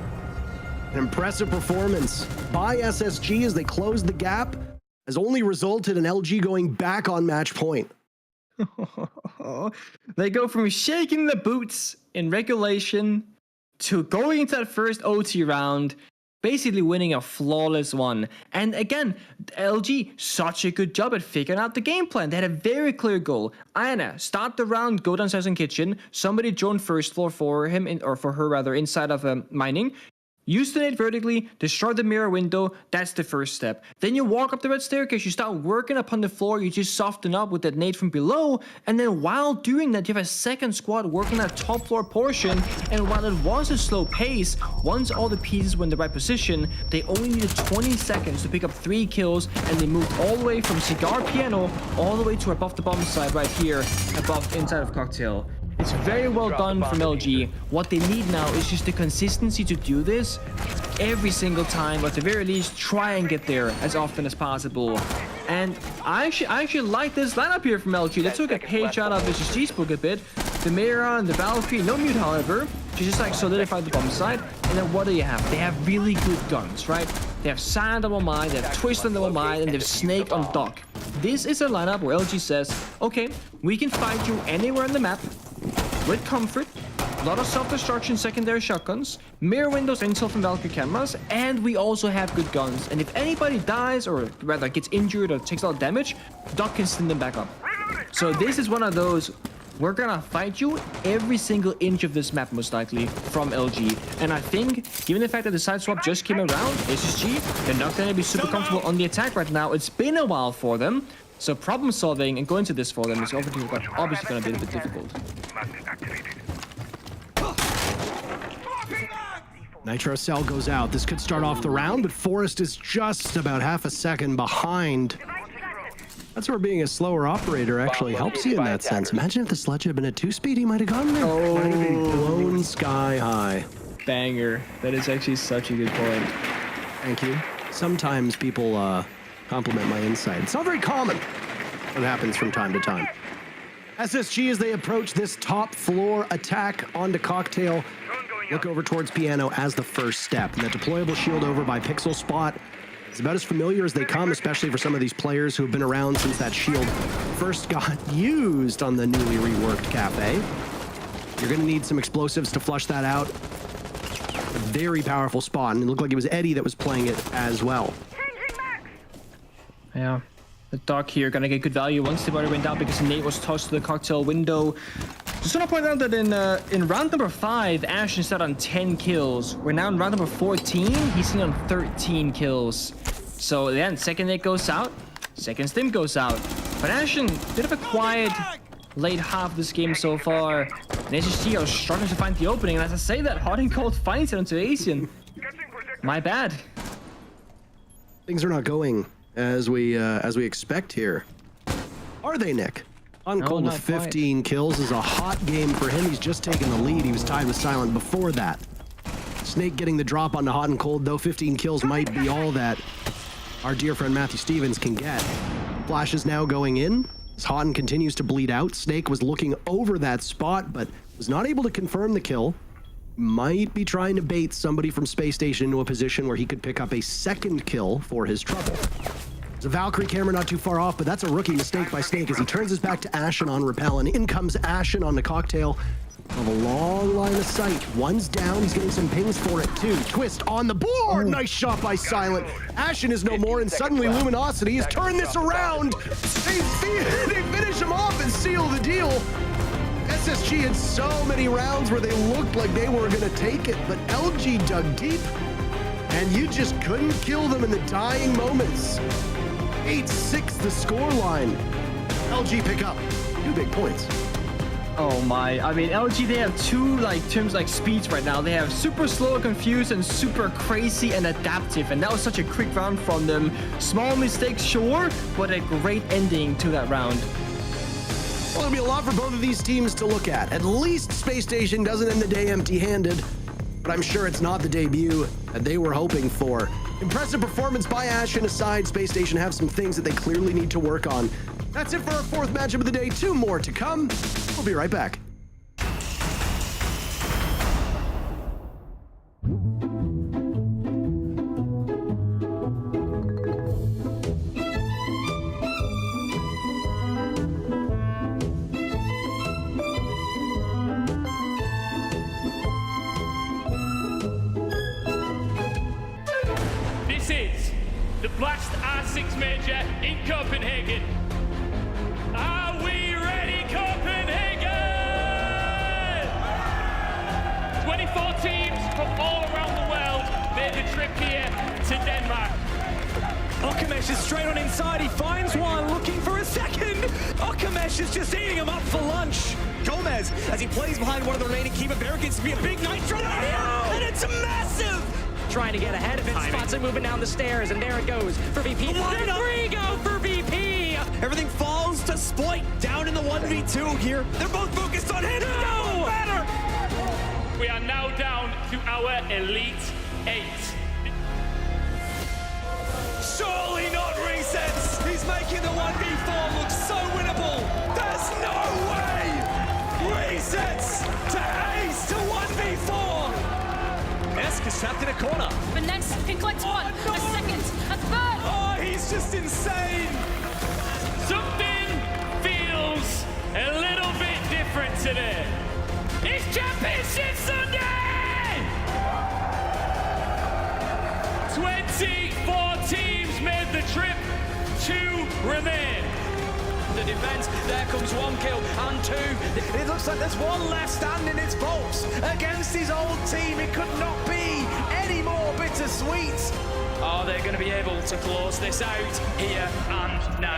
An impressive performance by SSG as they close the gap has only resulted in LG going back on match point. They go from shaking the boots in regulation to going into that first OT round, basically winning a flawless one. And again, LG, such a good job at figuring out the game plan. They had a very clear goal. Ayana, start the round, go downstairs in kitchen. Somebody drone first floor for him, or for her rather, inside of mining. Use the nade vertically, destroy the mirror window, that's the first step. Then you walk up the red staircase, you start working upon the floor, you just soften up with that nade from below, and then while doing that, you have a second squad working that top floor portion, and while it was a slow pace, once all the pieces were in the right position, they only needed 20 seconds to pick up 3 kills, and they moved all the way from Cigar Piano all the way to above the bomb side right here, above inside of Cocktail. It's very well done from LG. What they need now is just the consistency to do this every single time, or at the very least try and get there as often as possible. And I actually like this lineup here from LG. They took a page out of SSG's book a bit. The Mira and the Valkyrie, no mute however, to just like solidify the bomb side. And then what do you have? They have really good guns, right? They have Sand on one mine, they have Twist on the one mine, and they have Snake on Dock. This is a lineup where LG says, okay, we can fight you anywhere on the map with comfort, a lot of self-destruction secondary shotguns, mirror windows intel from Valkyrie cameras, and we also have good guns. And if anybody dies, or rather gets injured or takes a lot of damage, Doc can send them back up. So this is one of those, we're gonna fight you every single inch of this map most likely from LG. And I think, given the fact that the side swap just came around, SSG, they're not gonna be super comfortable on the attack right now. It's been a while for them. So problem solving and going to this for them is obviously going to be a bit difficult. Nitro Cell goes out. This could start off the round, but Forrest is just about half a second behind. That's where being a slower operator actually helps you in that sense. Imagine if the sledge had been at 2-speed, he might have gone there. Oh, might have been blown sky high. banger. That is actually such a good point. Thank you. Sometimes people compliment my insight. It's not very common. It happens from time to time. SSG, as they approach this top floor attack onto Cocktail, look over towards Piano as the first step. And the deployable shield over by Pixel Spot is about as familiar as they come, especially for some of these players who have been around since that shield first got used on the newly reworked Cafe. You're going to need some explosives to flush that out. A very powerful spot, and it looked like it was Eddie that was playing it as well. Yeah. The Doc here gonna get good value once the body went down because Nate was tossed to the Cocktail window. Just want to point out that in round number 5, Ashen sat on 10 kills. We're now in round number 14. He's sitting on 13 kills. So then, second Nate goes out, second Stim goes out. But Ashen, bit of a quiet late half of this game so far. And SSG are struggling to find the opening. And as I say that, Hot and Cold finds it onto Asian. My bad. Things are not going as we expect here. Are they, Nick? Uncold with 15 kills is a hot game for him. He's just taken the lead. He was tied with Silent before that. Snake getting the drop onto Hot and Cold, though 15 kills might be all that our dear friend Matthew Stevens can get. Flash is now going in as Hot and continues to bleed out. Snake was looking over that spot, but was not able to confirm the kill. Might be trying to bait somebody from Space Station into a position where he could pick up a second kill for his trouble. There's a Valkyrie camera not too far off, but that's a rookie mistake by Snake as he turns his back to Ashen on Repel, and in comes Ashen on the Cocktail. Of a long line of sight. One's down, he's getting some pings for it too. Twist on the board! Nice shot by Silent. Ashen is no more, and suddenly Luminosity has turned this around. They finish him off and seal the deal. SSG had so many rounds where they looked like they were gonna take it, but LG dug deep, and you just couldn't kill them in the dying moments. 8-6 the scoreline. LG pick up 2 big points. Oh my, I mean, LG, they have two terms like speeds right now. They have super slow, confused, and super crazy and adaptive. And that was such a quick round from them. Small mistakes, sure, but a great ending to that round. Well, there'll be a lot for both of these teams to look at. At least Space Station doesn't end the day empty-handed, but I'm sure it's not the debut that they were hoping for. Impressive performance by Ashen aside, Space Station have some things that they clearly need to work on. That's it for our 4th matchup of the day. 2 more to come. We'll be right back. This is the Blast R6 Major in Copenhagen. Are we ready, Copenhagen? 24 teams from all around the world made the trip here to Denmark. Okamesh is straight on inside. He finds one, looking for a second. Okamesh is just eating him up for lunch. Gomez, as he plays behind one of the remaining Kiva barricades, to be a big nitro out here, and it's massive. Trying to get ahead of it. Spots it moving down the stairs, and there it goes for VP. There 3 go for VP. Everything falls to Sploit down in the 1v2 here. They're both focused on him. No matter. We are now down to our Elite 8. Surely not resets. He's making the 1v4 look so winnable. There's no way. Resets to ace to 1v4. Esk is trapped in a corner. But next can collect one, a second, a third. Oh, he's just insane. Something feels a little bit different today. It's Championship Sunday! 24 teams made the trip, 2 remain. The defense, there comes 1 kill and 2. It looks like there's one left standing. It's Volps against his old team. It could not be any more bittersweet. Are they going to be able to close this out here and now?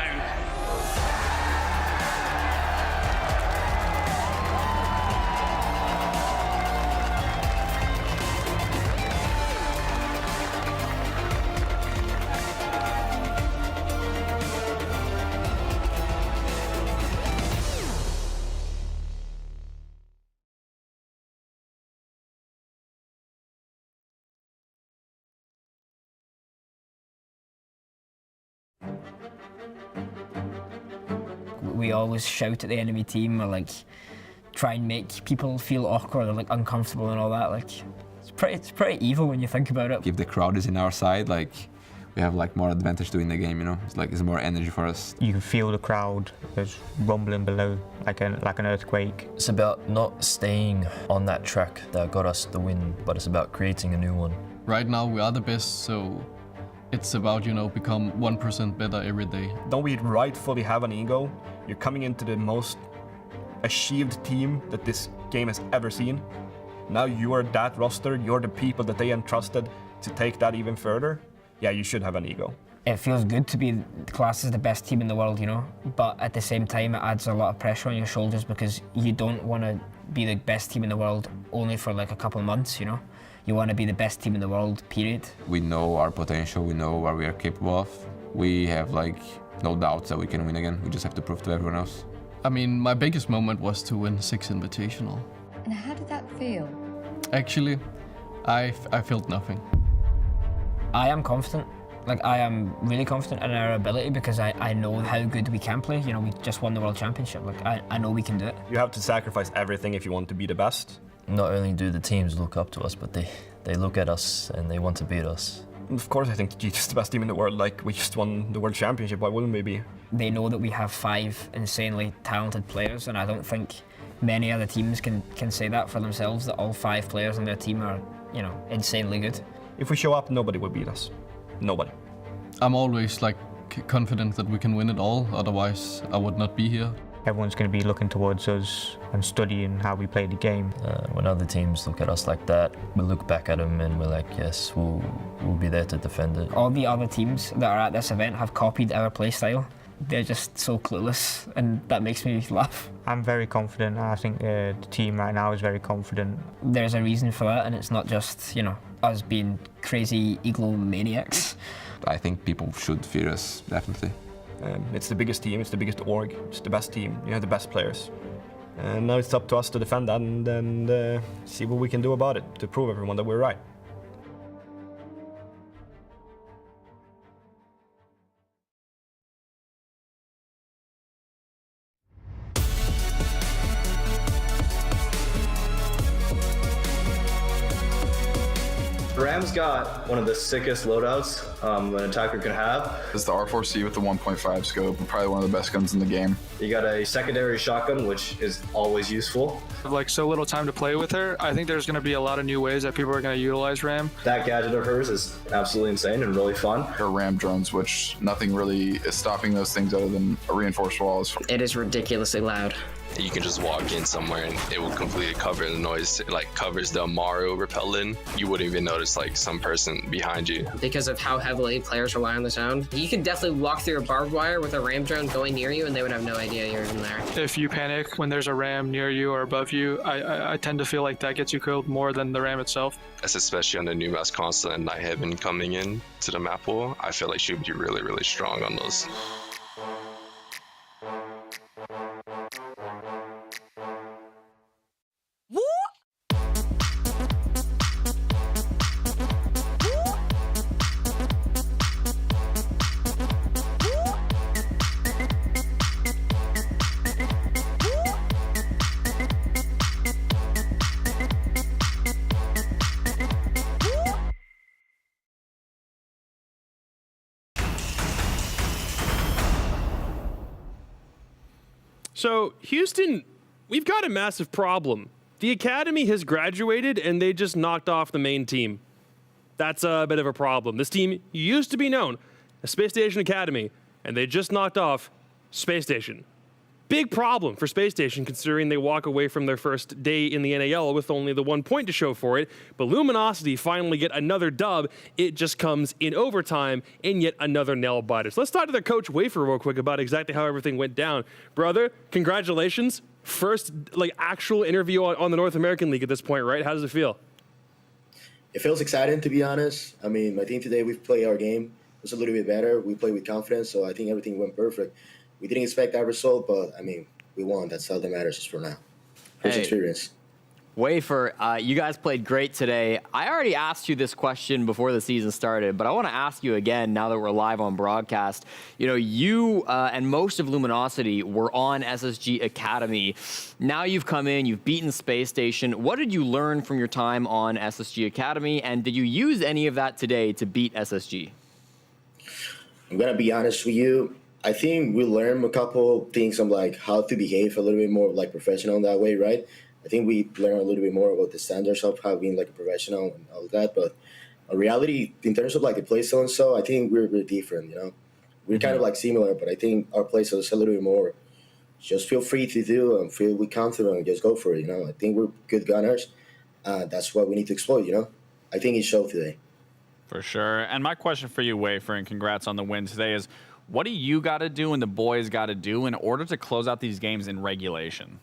We always shout at the enemy team or like try and make people feel awkward or like uncomfortable and all that. Like it's pretty evil when you think about it. If the crowd is in our side, like we have like more advantage doing the game, you know. It's more energy for us. You can feel the crowd is rumbling below like an earthquake. It's about not staying on that track that got us the win, but it's about creating a new one. Right now we are the best, so it's about, you know, become 1% better every day. Don't we rightfully have an ego? You're coming into the most achieved team that this game has ever seen. Now you are that roster, you're the people that they entrusted to take that even further. Yeah, you should have an ego. It feels good to be classed as the best team in the world, you know, but at the same time it adds a lot of pressure on your shoulders because you don't want to be the best team in the world only for like a couple of months, you know. You want to be the best team in the world, period. We know our potential, we know what we are capable of. We have like no doubts that we can win again. We just have to prove to everyone else. I mean, my biggest moment was to win 6 Invitational. And how did that feel? Actually, I felt nothing. I am confident. Like, I am really confident in our ability because I know how good we can play. You know, we just won the World Championship. Like, I know we can do it. You have to sacrifice everything if you want to be the best. Not only do the teams look up to us, but they look at us and they want to beat us. Of course, I think G2 is the best team in the world. Like, we just won the World Championship. Why wouldn't we be? They know that we have 5 insanely talented players, and I don't think many other teams can say that for themselves, that all 5 players on their team are, you know, insanely good. If we show up, nobody will beat us. Nobody. I'm always like confident that we can win it all, otherwise I would not be here. Everyone's going to be looking towards us and studying how we play the game. When other teams look at us like that, we look back at them and we're like, yes, we'll be there to defend it. All the other teams that are at this event have copied our play style. They're just so clueless, and that makes me laugh. I'm very confident. I think the team right now is very confident. There's a reason for that, and it's not just, you know, us being crazy egomaniacs. I think people should fear us, definitely. It's the biggest team, it's the biggest org, it's the best team, you have the best players. And now it's up to us to defend that and see what we can do about it to prove everyone that we're right. Ram's got one of the sickest loadouts an attacker could have. It's the R4C with the 1.5 scope, probably one of the best guns in the game. You got a secondary shotgun, which is always useful. Like so little time to play with her, I think there's going to be a lot of new ways that people are going to utilize Ram. That gadget of hers is absolutely insane and really fun. Her Ram drones, which nothing really is stopping those things other than a reinforced walls. It is ridiculously loud. You can just walk in somewhere and it will completely cover the noise. It like covers the Mario repellent. You wouldn't even notice like some person behind you. Because of how heavily players rely on the sound. You could definitely walk through a barbed wire with a Ram drone going near you and they would have no idea you're in there. If you panic when there's a Ram near you or above you, I tend to feel like that gets you killed more than the Ram itself. That's especially on the new mass console and Night Heaven coming in to the map pool. I feel like she would be really, really strong on those. So, Houston, we've got a massive problem. The Academy has graduated, and they just knocked off the main team. That's a bit of a problem. This team used to be known as Space Station Academy, and they just knocked off Space Station. Big problem for Space Station, considering they walk away from their first day in the NAL with only the 1 point to show for it. But Luminosity finally get another dub. It just comes in overtime in yet another nail biter. So let's talk to their coach Wafer real quick about exactly how everything went down. Brother, congratulations. First actual interview on the North American League at this point, right? How does it feel? It feels exciting, to be honest. I mean, I think today we've played our game. It was a little bit better. We played with confidence, so I think everything went perfect. We didn't expect that result, but, I mean, we won. That's all that matters for now. First experience. Wafer, you guys played great today. I already asked you this question before the season started, but I want to ask you again now that we're live on broadcast. You know, you and most of Luminosity were on SSG Academy. Now you've come in, you've beaten Space Station. What did you learn from your time on SSG Academy, and did you use any of that today to beat SSG? I'm going to be honest with you. I think we learned a couple things on like how to behave a little bit more like professional in that way, right? I think we learned a little bit more about the standards of how being like a professional and all that. But in reality, in terms of like the play style and so, I think we're different, you know? We're kind of like similar, but I think our play style is a little bit more just feel free to do and feel with confidence and just go for it, you know? I think we're good gunners. That's what we need to exploit, you know? I think it showed today. For sure. And my question for you, Wafer, and congrats on the win today, is what do you got to do and the boys got to do in order to close out these games in regulation?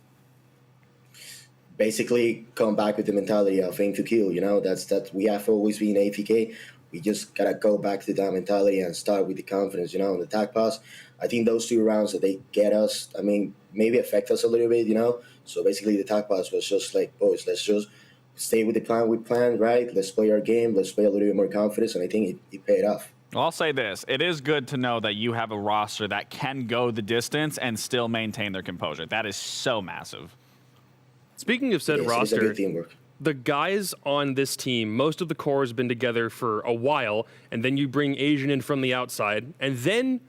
Basically, come back with the mentality of aim to kill, you know? That's we have always been AFK. We just got to go back to that mentality and start with the confidence, you know, on the attack pass. I think those 2 rounds that they get us, I mean, maybe affect us a little bit, you know? So basically the attack pass was just like, boys, let's just stay with the plan we planned, right? Let's play our game. Let's play a little bit more confidence, and I think it paid off. Well, I'll say this. It is good to know that you have a roster that can go the distance and still maintain their composure. That is so massive. Speaking of said roster, the guys on this team, most of the core has been together for a while, and then you bring Asian in from the outside, and then,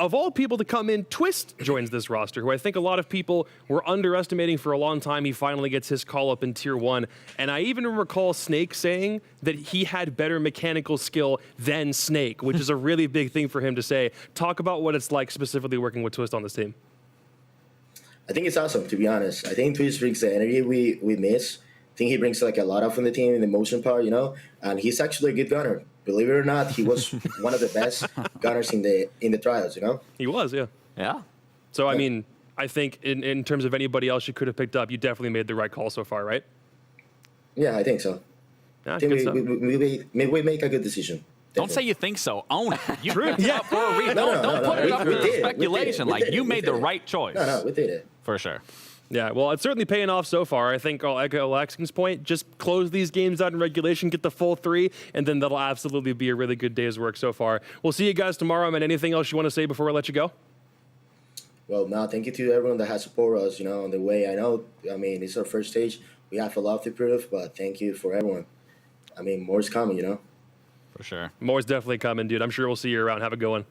of all people to come in, Twist joins this roster, who I think a lot of people were underestimating for a long time. He finally gets his call up in Tier 1, and I even recall Snake saying that he had better mechanical skill than Snake, which is a really big thing for him to say. Talk about what it's like specifically working with Twist on this team. I think it's awesome, to be honest. I think Twist brings the energy we miss. I think he brings like a lot of from the team in the motion part, you know, and he's actually a good gunner. Believe it or not, he was one of the best gunners in the trials, you know? He was, yeah. Yeah. So, I mean, I think in terms of anybody else you could have picked up, you definitely made the right call so far, right? Yeah, I think so. Yeah, I think we make a good decision. Don't say you think so. Own it. You True. picked it up for a reason. Don't put it up for speculation. Like, you made the right choice. No, we did it. For sure. Yeah, well, it's certainly paying off so far. I think I'll echo Alexing's point. Just close these games out in regulation, get the full 3, and then that'll absolutely be a really good day's work so far. We'll see you guys tomorrow. Man, anything else you want to say before I let you go? Well, no, thank you to everyone that has supported us, you know, on the way. I mean, it's our first stage. We have a lot to prove, but thank you for everyone. I mean, more's coming, you know? For sure. More's definitely coming, dude. I'm sure we'll see you around. Have a good one.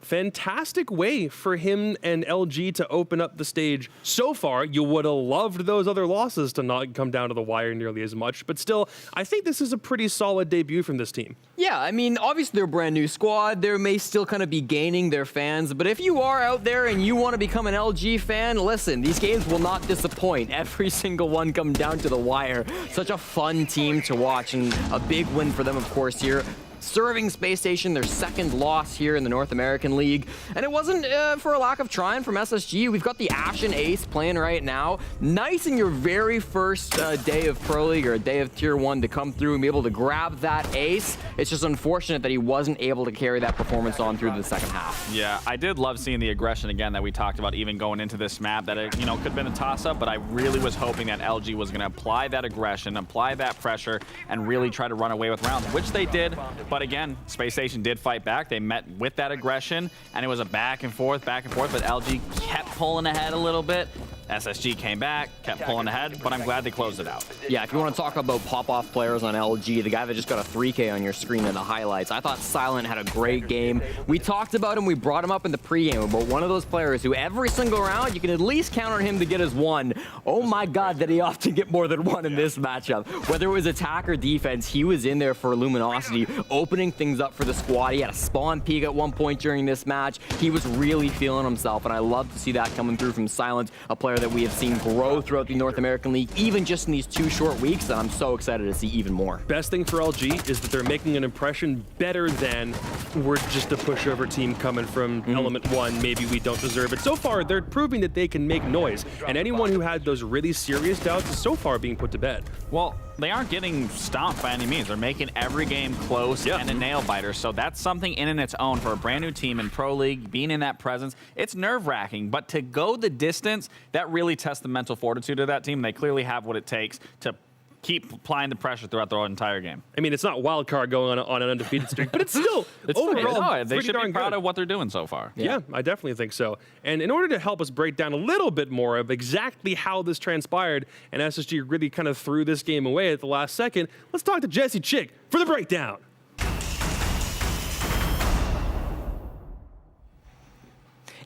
Fantastic way for him and LG to open up the stage. So far, you would have loved those other losses to not come down to the wire nearly as much, but still, I think this is a pretty solid debut from this team. Yeah, I mean, obviously they're a brand new squad. They may still kind of be gaining their fans, but if you are out there and you want to become an LG fan, listen, these games will not disappoint. Every single one come down to the wire. Such a fun team to watch, and a big win for them, of course, here. Serving Space Station, their second loss here in the North American League. And it wasn't for a lack of trying from SSG. We've got the Ashen Ace playing right now. Nice in your very first day of Pro League or a day of Tier 1 to come through and be able to grab that ace. It's just unfortunate that he wasn't able to carry that performance on through the second half. Yeah, I did love seeing the aggression again that we talked about even going into this map, that it, you know, could have been a toss-up, but I really was hoping that LG was going to apply that aggression, apply that pressure, and really try to run away with rounds, which they did. But again, Space Station did fight back. They met with that aggression, and it was a back and forth, but LG kept pulling ahead a little bit. SSG came back, kept pulling ahead, but I'm glad they closed it out. Yeah, if you want to talk about pop-off players on LG, the guy that just got a 3K on your screen in the highlights, I thought Silent had a great game. We talked about him, we brought him up in the pregame, about one of those players who every single round, you can at least count on him to get his 1. Oh my God, did he often get more than 1 in this matchup. Whether it was attack or defense, he was in there for Luminosity, opening things up for the squad. He had a spawn peek at one point during this match. He was really feeling himself, and I love to see that coming through from Silent, a player that we have seen grow throughout the North American League, even just in these 2 short weeks, and I'm so excited to see even more. Best thing for LG is that they're making an impression better than we're just a pushover team coming from Element 1, maybe we don't deserve it. So far, they're proving that they can make noise, and anyone who had those really serious doubts is so far being put to bed. Well, they aren't getting stomped by any means. They're making every game close and a nail-biter. So that's something in and its own for a brand new team in Pro League, being in that presence. It's nerve-wracking, but to go the distance, that really tests the mental fortitude of that team. They clearly have what it takes to keep applying the pressure throughout the entire game. I mean, it's not wild card going on an undefeated streak, but it's still overall they should be proud of what they're doing so far. Yeah, I definitely think so. And in order to help us break down a little bit more of exactly how this transpired and SSG really kind of threw this game away at the last second, let's talk to Jesse Chick for the breakdown.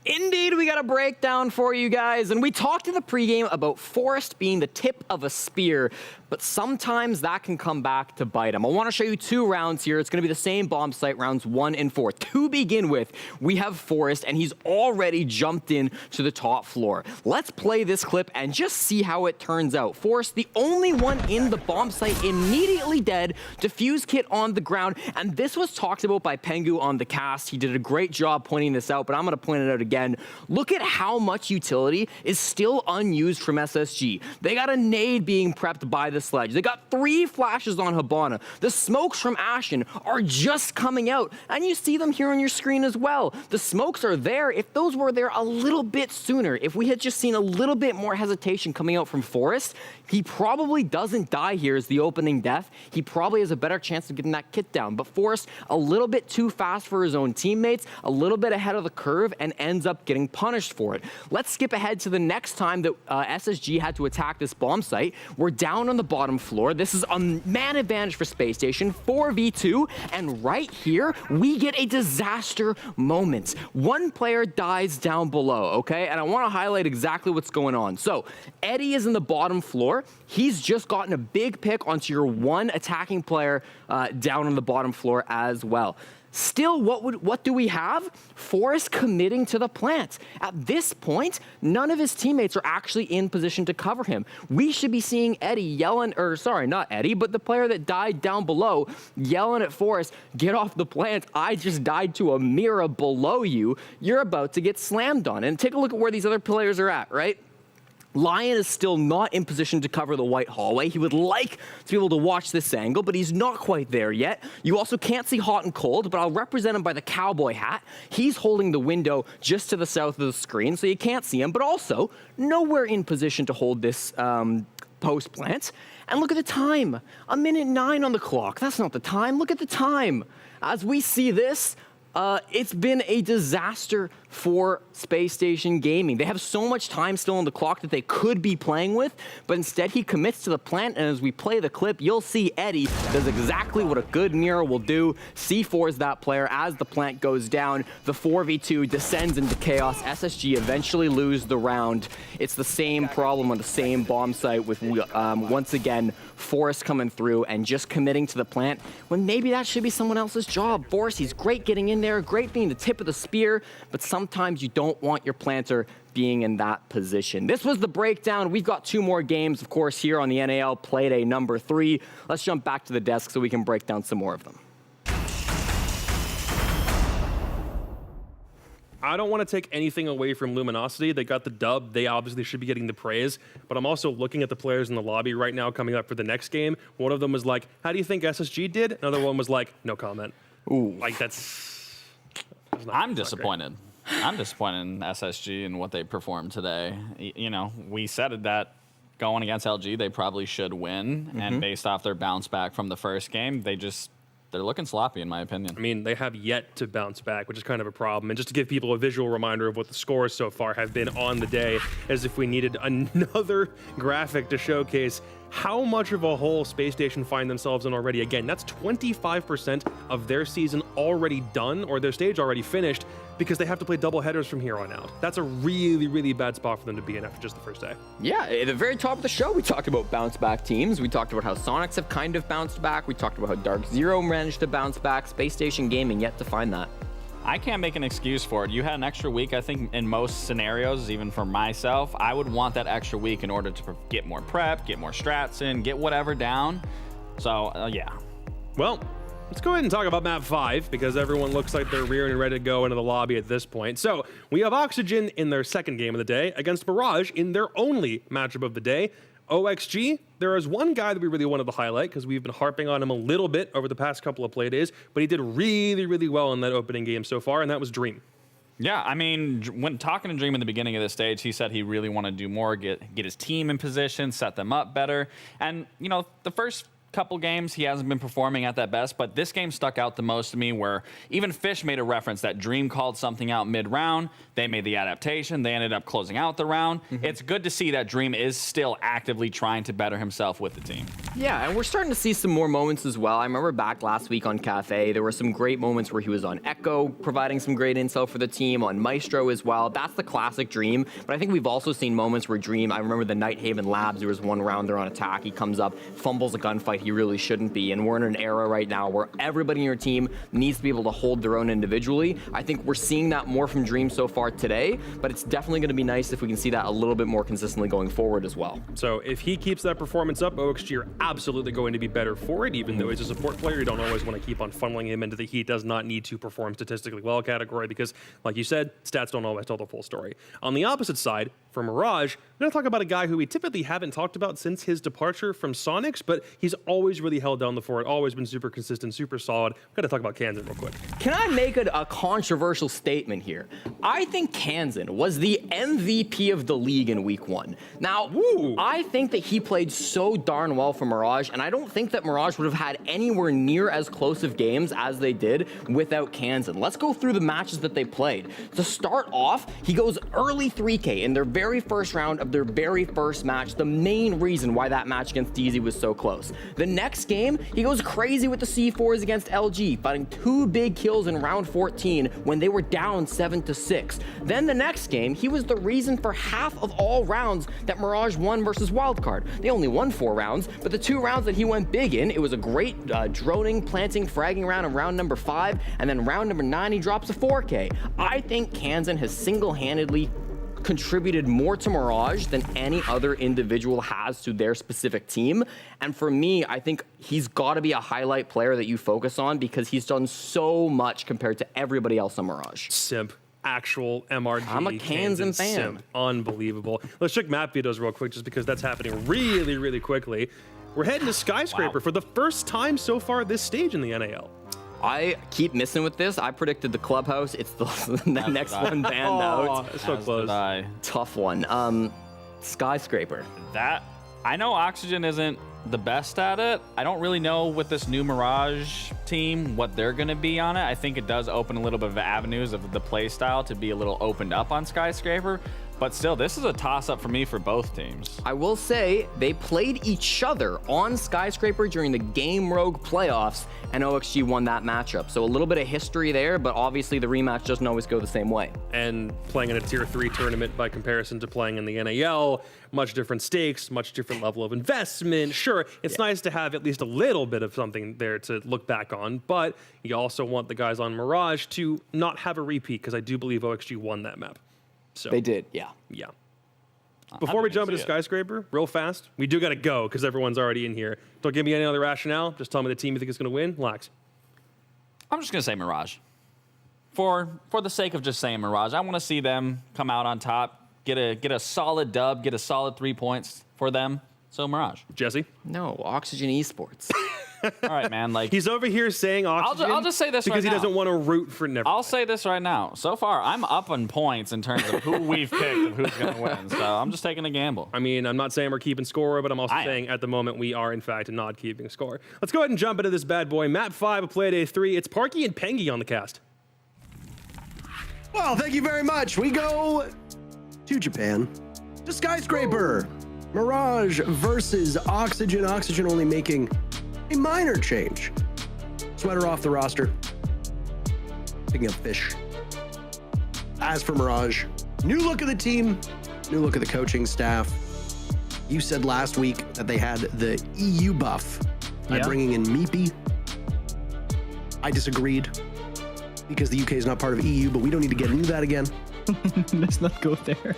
Indeed, we got a breakdown for you guys, and we talked in the pregame about Forest being the tip of a spear, but sometimes that can come back to bite them. I want to show you 2 rounds here. It's going to be the same bomb site, rounds 1 and 4. To begin with, we have Forest, and he's already jumped in to the top floor. Let's play this clip and just see how it turns out. Forest, the only one in the bomb site, immediately dead, defuse kit on the ground, and this was talked about by Pengu on the cast. He did a great job pointing this out, but I'm going to point it out again. Look at how much utility is still unused from SSG. They got a nade being prepped by the sledge. They got 3 flashes on Hibana. The smokes from Ashen are just coming out, and you see them here on your screen as well. The smokes are there. If those were there a little bit sooner, if we had just seen a little bit more hesitation coming out from Forest, he probably doesn't die here as the opening death. He probably has a better chance of getting that kit down. But Forest, a little bit too fast for his own teammates, a little bit ahead of the curve, and ends up getting punished for it. Let's skip ahead to the next time that SSG had to attack this bomb site. We're down on the bottom floor. This is a man advantage for Space Station, 4v2, and right here, we get a disaster moment. One player dies down below, okay? And I want to highlight exactly what's going on. So, Eddie is in the bottom floor. He's just gotten a big pick onto your one attacking player down on the bottom floor as well. Still, what do we have? Forest committing to the plant. At this point, none of his teammates are actually in position to cover him. We should be seeing Eddie yelling, or sorry, not Eddie, but the player that died down below yelling at Forest, get off the plant. I just died to a Mira below you. You're about to get slammed on. And take a look at where these other players are at, right? Lion is still not in position to cover the white hallway. He would like to be able to watch this angle, but he's not quite there yet. You also can't see Hot and Cold, but I'll represent him by the cowboy hat. He's holding the window just to the south of the screen, so you can't see him, but also nowhere in position to hold this post plant. And look at the time, 1:09 on the clock. That's not the time. Look at the time. As we see this, it's been a disaster for Space Station Gaming. They have so much time still on the clock that they could be playing with, but instead he commits to the plant, and as we play the clip, you'll see Eddie does exactly what a good Mira will do. C4 is that player. As the plant goes down, the 4v2 descends into chaos. SSG eventually lose the round. It's the same problem on the same bomb site with, once again, Forest coming through and just committing to the plant when maybe that should be someone else's job. Forest, he's great getting in there, great being the tip of the spear, but sometimes you don't want your planter being in that position. This was the breakdown. We've got 2 more games, of course, here on the NAL Playday number 3. Let's jump back to the desk so we can break down some more of them. I don't want to take anything away from Luminosity. They got the dub. They obviously should be getting the praise. But I'm also looking at the players in the lobby right now coming up for the next game. One of them was like, how do you think SSG did? Another one was like, no comment. Ooh. Like, that's I'm disappointed. I'm disappointed in SSG and what they performed today. You know, we said it that going against LG, they probably should win. And based off their bounce back from the first game, they're looking sloppy, in my opinion. I mean, they have yet to bounce back, which is kind of a problem. And just to give people a visual reminder of what the scores so far have been on the day, as if we needed another graphic to showcase how much of a hole Space Station find themselves in already. Again, that's 25% of their season already done, or their stage already finished, because they have to play double headers from here on out. That's a really, really bad spot for them to be in after just the first day. Yeah, at the very top of the show, we talked about bounce back teams. We talked about how Sonics have kind of bounced back. We talked about how Dark Zero managed to bounce back. Space Station Gaming yet to find that. I can't make an excuse for it. You had an extra week, I think, in most scenarios, even for myself. I would want that extra week in order to get more prep, get more strats in, get whatever down. So, yeah. Well, let's go ahead and talk about map 5, because everyone looks like they're rearing and ready to go into the lobby at this point. So, we have Oxygen in their second game of the day against Barrage in their only matchup of the day. OXG, there is one guy that we really wanted to highlight because we've been harping on him a little bit over the past couple of play days, but he did really, really well in that opening game so far, and that was Dream. Yeah, I mean, when talking to Dream in the beginning of this stage, he said he really wanted to do more, get his team in position, set them up better. And, you know, the first couple games he hasn't been performing at that best, but this game stuck out the most to me, where even Fish made a reference that Dream called something out mid-round. They made the adaptation. They ended up closing out the round. It's good to see that Dream is still actively trying to better himself with the team. Yeah, and we're starting to see some more moments as well. I remember back last week on Cafe, there were some great moments where he was on Echo, providing some great intel for the team, on Maestro as well. That's the classic Dream. But I think we've also seen moments where Dream, I remember the Nighthaven Labs, there was one round there on attack. He comes up, fumbles a gunfight he really shouldn't be. And we're in an era right now where everybody in your team needs to be able to hold their own individually. I think we're seeing that more from Dream so far today, but it's definitely going to be nice if we can see that a little bit more consistently going forward as well. So if he keeps that performance up, OXG are absolutely going to be better for it, even though he's a support player. You don't always want to keep on funneling him into the he does not need to perform statistically well category because, like you said, stats don't always tell the full story. On the opposite side, for Mirage, I'm going to talk about a guy who we typically haven't talked about since his departure from Sonics, but he's always really held down the fort, always been super consistent, super solid. I'm going to talk about Kansan real quick. Can I make a controversial statement here? I think Kansan was the MVP of the league in week 1. Now, I think that he played so darn well for Mirage, and I don't think that Mirage would have had anywhere near as close of games as they did without Kansan. Let's go through the matches that they played. To start off, he goes early 3K in their very first round of their very first match, the main reason why that match against DZ was so close. The next game, he goes crazy with the C4s against LG, finding 2 big kills in round 14 when they were down 7-6. Then the next game, he was the reason for half of all rounds that Mirage won versus Wildcard. They only won 4 rounds, but the 2 rounds that he went big in, it was a great droning, planting, fragging round in round number 5, and then round number 9, he drops a 4K. I think Kansan has single-handedly contributed more to Mirage than any other individual has to their specific team. And for me, I think he's got to be a highlight player that you focus on because he's done so much compared to everybody else on Mirage. Simp. Actual MRG. I'm a Kansan fan. Simp. Unbelievable. Let's check map videos real quick just because that's happening really, really quickly. We're heading to Skyscraper for the first time so far this stage in the NAL. I keep missing with this. I predicted the Clubhouse. It's the next one banned out. So close. Tough one. Skyscraper. That, I know Oxygen isn't the best at it. I don't really know with this new Mirage team what they're going to be on it. I think it does open a little bit of avenues of the play style to be a little opened up on Skyscraper. But still, this is a toss-up for me for both teams. I will say they played each other on Skyscraper during the Game Rogue playoffs, and OXG won that matchup. So a little bit of history there, but obviously the rematch doesn't always go the same way. And playing in a Tier 3 tournament by comparison to playing in the NAL, much different stakes, much different level of investment. Sure, it's nice to have at least a little bit of something there to look back on, but you also want the guys on Mirage to not have a repeat, because I do believe OXG won that map. So they did, yeah. Yeah. Before we jump into Skyscraper, real fast, we do got to go because everyone's already in here. Don't give me any other rationale. Just tell me the team you think is going to win. Lax. I'm just going to say Mirage. For the sake of just saying Mirage, I want to see them come out on top, get a solid dub, get a solid 3 points for them. So Mirage. Jesse? No, Oxygen Esports. All right, man. Like he's over here saying Oxygen. I'll just say this because right he doesn't want to root for Never. I'll say this right now. So far, I'm up on points in terms of who we've picked and who's going to win. So I'm just taking a gamble. I mean, I'm not saying we're keeping score, but I'm also saying at the moment we are in fact not keeping score. Let's go ahead and jump into this bad boy. Map 5 of Playday 3. It's Parky and Pengy on the cast. Well, thank you very much. We go to Japan to Skyscraper. Mirage versus Oxygen. Oxygen only making a minor change. Sweater off the roster. Picking up Fish. As for Mirage, new look of the team, new look of the coaching staff. You said last week that they had the EU buff by bringing in Meepy. I disagreed because the UK is not part of EU, but we don't need to get into that again. Let's not go there.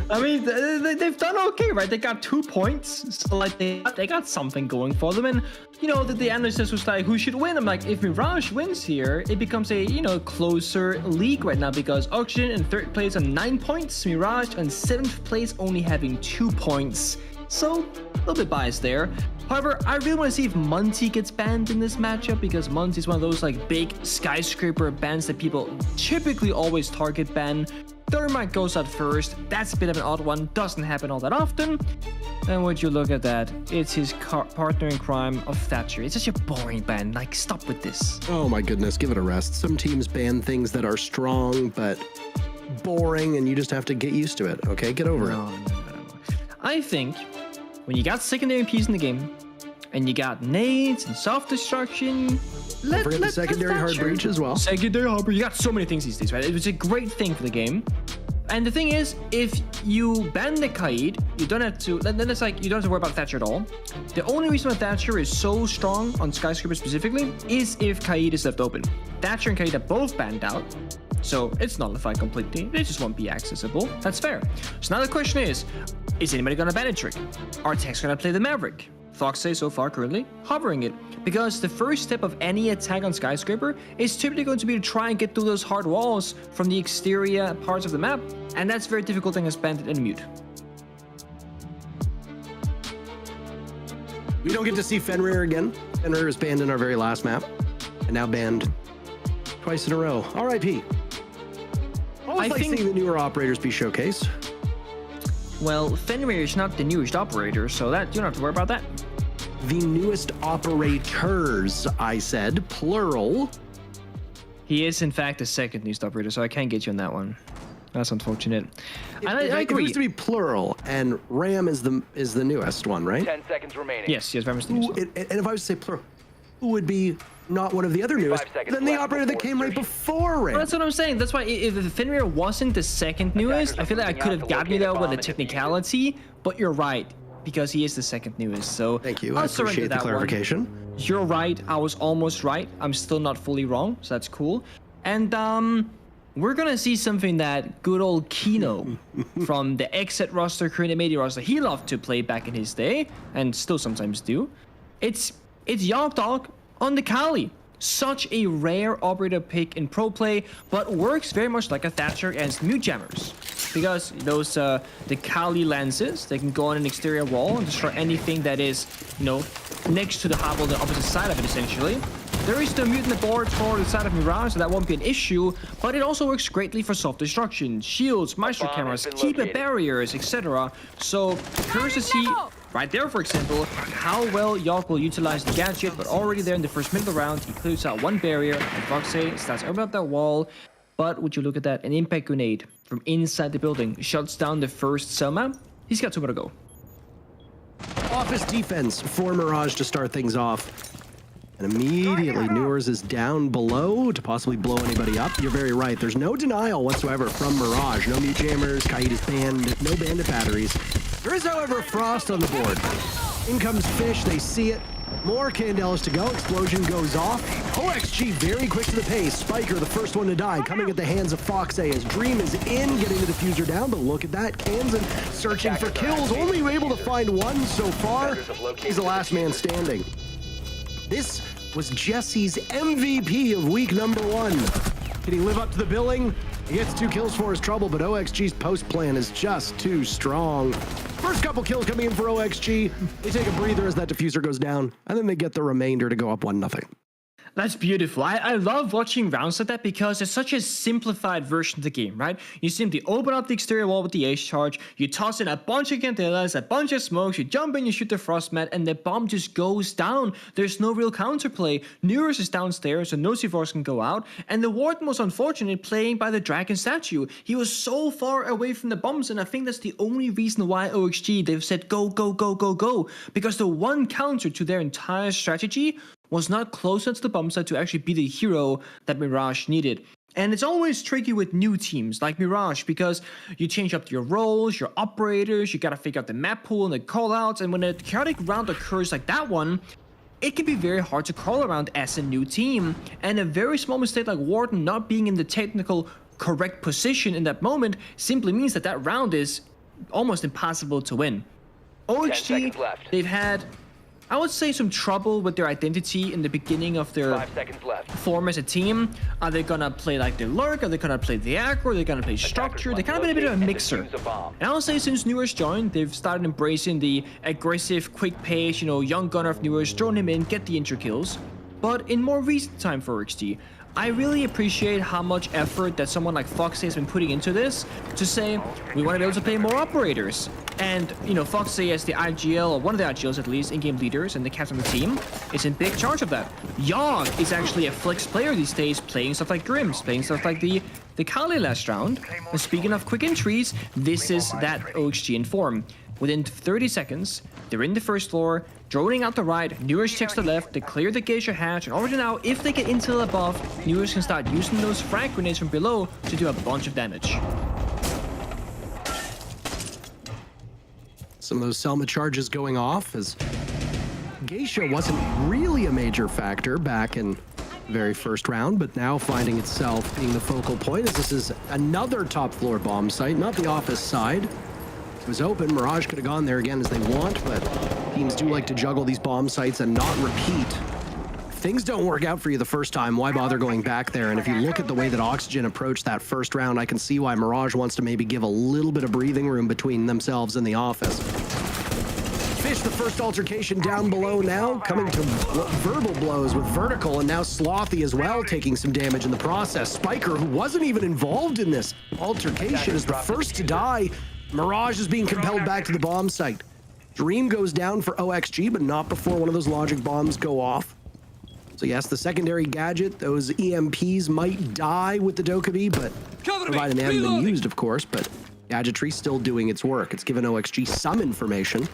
I mean, they've done okay, right? They got 2 points, so like they got something going for them. And you know, the analysis was like, who should win? I'm like, if Mirage wins here, it becomes a closer league right now because Oxygen in 3rd place on 9 points, Mirage on 7th place only having 2 points. so a little bit biased there. However, I really want to see if Monty gets banned in this matchup, because Monty is one of those like big skyscraper bans that people typically always target ban. Thermite goes out first. That's a bit of an odd one. Doesn't happen all that often. And would you look at that? It's his partner in crime of Thatcher. It's such a boring ban. Like, stop with this. Oh my goodness, give it a rest. Some teams ban things that are strong but boring, and you just have to get used to it. Okay, get over it. I think when you got secondary piece in the game, and you got nades and self-destruction, Don't forget the secondary hard breach as well. Secondary hard breach. You got so many things these days, right? It was a great thing for the game. And the thing is, if you ban the Kaid, you don't have to. Then it's like you don't have to worry about Thatcher at all. The only reason why Thatcher is so strong on Skyscraper specifically is if Kaid is left open. Thatcher and Kaid are both banned out, so it's nullified completely. They just won't be accessible. That's fair. So now the question is anybody gonna ban a trick? Are Techs gonna play the Maverick? Foxay so far currently hovering it, because the first step of any attack on Skyscraper is typically going to be to try and get through those hard walls from the exterior parts of the map, and that's very difficult thing as Bandit and Mute. We don't get to see Fenrir again. Fenrir was banned in our very last map, and now banned twice in a row. R.I.P. I think seeing the newer operators be showcased. Well, Fenrir is not the newest operator, so that you don't have to worry about that. The newest operators, I said, plural. He is in fact the second newest operator, so I can't get you on that one. That's unfortunate. And I agree. It used to be plural, and Ram is the newest one, right? 10 seconds remaining. Yes, Ram is the newest one. And if I was to say plural, who would be not one of the other newest, then the operator that came right before Ram? Well, that's what I'm saying. That's why if Fenrir wasn't the second newest, I feel like I could have gotten you there with a technicality, but you're right, because he is the second newest. So thank you. I appreciate the clarification. You're right. I was almost right. I'm still not fully wrong, so that's cool. And we're gonna see something that good old Kino from the Exit roster, current media roster, he loved to play back in his day, and still sometimes do. It's Yogg Dog on the Kali. Such a rare operator pick in pro play, but works very much like a Thatcher against Mute Jammers. Because those the Kali lenses, they can go on an exterior wall and destroy anything that is, you know, next to the hub on the opposite side of it, essentially. There is the Mute in the board for the side of Mirage, so that won't be an issue, but it also works greatly for self-destruction, shields, Maestro cameras, keeper barriers, etc. So, curious to see, right there for example, how well Yogg will utilize the gadget, but already there in the first minute of the round, he clears out one barrier, and Foxay starts to open up that wall. But would you look at that, an impact grenade from inside the building shuts down the first Selma. He's got 2 more to go. Office defense for Mirage to start things off. And immediately, Newers is down below to possibly blow anybody up. You're very right. There's no denial whatsoever from Mirage. No Mute Jammers, Kaid is banned, no bandit batteries. There is, however, Frost on the board. In comes Fish, they see it. More Candelas to go. Explosion goes off. OXG very quick to the pace. Spiker, the first one to die, coming at the hands of Foxay as Dream is in, getting the diffuser down. But look at that. Kansan searching for kills. Only able to find one so far. He's the last man standing. This was Jesse's MVP of week number 1. Can he live up to the billing? He gets 2 kills for his trouble, but OXG's post plan is just too strong. First couple kills coming in for OXG. They take a breather as that diffuser goes down, and then they get the remainder to go up 1-0. That's beautiful. I love watching rounds like that because it's such a simplified version of the game, right? You simply open up the exterior wall with the ace charge, you toss in a bunch of candelas, a bunch of smokes, you jump in, you shoot the frost mat, and the bomb just goes down. There's no real counterplay. Newers is downstairs, so no C4s can go out, and the Warden was unfortunate playing by the dragon statue. He was so far away from the bombs, and I think that's the only reason why OXG, they've said go, go, go, go, go, because the one counter to their entire strategy was not close enough to the bomb site to actually be the hero that Mirage needed. And it's always tricky with new teams like Mirage because you change up your roles, your operators, you gotta figure out the map pool and the callouts, and when a chaotic round occurs like that one, it can be very hard to crawl around as a new team. And a very small mistake like Warden not being in the technical correct position in that moment simply means that that round is almost impossible to win. OXG, they've had I would say, some trouble with their identity in the beginning of their 5 seconds left. form as a team. Are they gonna play like the lurk? Are they gonna play the aggro? Are they gonna play structure? They kind of been a bit of a mixer. And I would say since Newers joined, they've started embracing the aggressive, quick pace, you know, young gunner of Newers, throwing him in, get the intro kills. But in more recent time for XT, I really appreciate how much effort that someone like Foxy has been putting into this to say, we want to be able to play more operators. And, you know, Foxy as the IGL, or one of the IGLs at least, in-game leaders and the captain of the team, is in big charge of that. Yogg is actually a flex player these days, playing stuff like Grims, playing stuff like the Kali last round. And speaking of quick entries, this is that OXG in form. Within 30 seconds, they're in the first floor, droning out the right, Newers checks the left, they clear the Geisha hatch, and already now, if they get intel above, Newers can start using those frag grenades from below to do a bunch of damage. Some of those Selma charges going off as Geisha wasn't really a major factor back in the very first round, but now finding itself being the focal point as this is another top floor bomb site, not the office side. It was open. Mirage could have gone there again as they want, but teams do like to juggle these bomb sites and not repeat. If things don't work out for you the first time, why bother going back there? And if you look at the way that Oxygen approached that first round, I can see why Mirage wants to maybe give a little bit of breathing room between themselves and the office. Fish the first altercation down below now, coming to verbal blows with Vertical, and now Slothy as well taking some damage in the process. Spiker, who wasn't even involved in this altercation, is the first to die. Mirage is being compelled back to the bomb site. Dream goes down for OXG, but not before one of those logic bombs go off. So yes, the secondary gadget, those EMPs might die with the Dokkaebi, but provided they haven't been used, of course, but gadgetry's still doing its work. It's given OXG some information.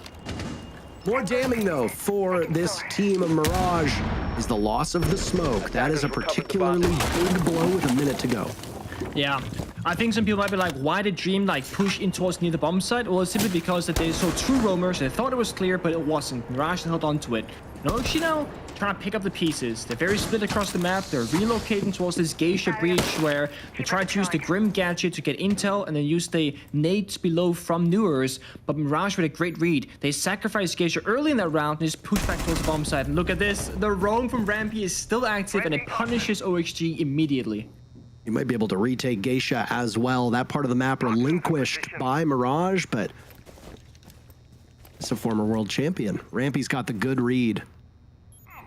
More damning, though, for this team of Mirage is the loss of the smoke. That is a particularly big blow with a minute to go. Yeah, I think some people might be like, why did Dream like push in towards near the bomb site? Well, it's simply because that they saw true roamers. They thought it was clear, but it wasn't. Mirage held on to it. No, actually now trying to pick up the pieces. They're very split across the map. They're relocating towards this Geisha breach where they try to use the Grim gadget to get intel and then use the nades below from Newers. But Mirage with a great read. They sacrifice Geisha early in that round and just push back towards the bomb site. And look at this. The roam from Rampy is still active and it punishes OXG immediately. You might be able to retake Geisha as well. That part of the map relinquished by Mirage, but it's a former world champion. Rampy's got the good read.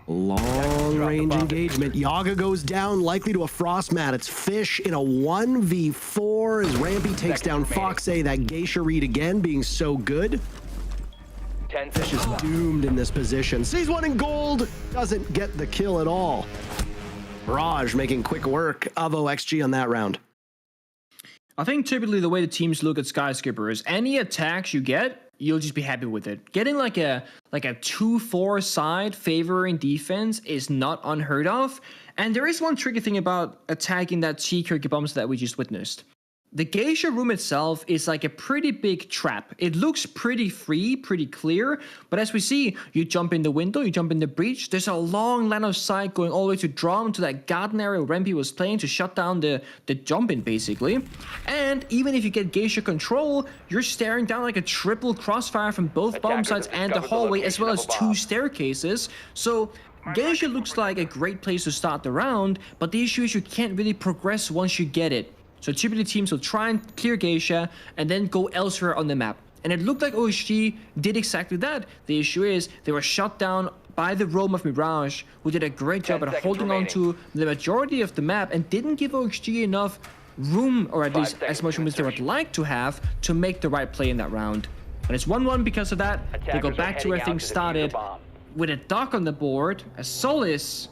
Long range engagement. Yaga goes down, likely to a frost mat. It's Fish in a 1v4 as Rampy takes down Foxy. That Geisha read again being so good. Fish is doomed in this position. Sees one in gold, doesn't get the kill at all. Mirage making quick work of OXG on that round. I think typically the way the teams look at Skyscraper is any attacks you get, you'll just be happy with it. Getting like a 2-4 side favoring defense is not unheard of. And there is one tricky thing about attacking that T-Kirky bombs that we just witnessed. The Geisha room itself is like a pretty big trap. It looks pretty free, pretty clear, but as we see, you jump in the window, you jump in the breach, there's a long line of sight going all the way to Drum to that garden area where Rampy was playing to shut down the jump in basically. And even if you get Geisha control, you're staring down like a triple crossfire from both bomb sites and the hallway as well as 2 staircases. So Geisha looks like a great place to start the round, but the issue is you can't really progress once you get it. So typically teams will try and clear Geisha and then go elsewhere on the map. And it looked like OXG did exactly that. The issue is they were shut down by the roam of Mirage, who did a great job at holding on to the majority of the map and didn't give OXG enough room, or at least as much room as they would like to have, to make the right play in that round. When it's 1-1 because of that, they go back to where things started with a Doc on the board, a Solis.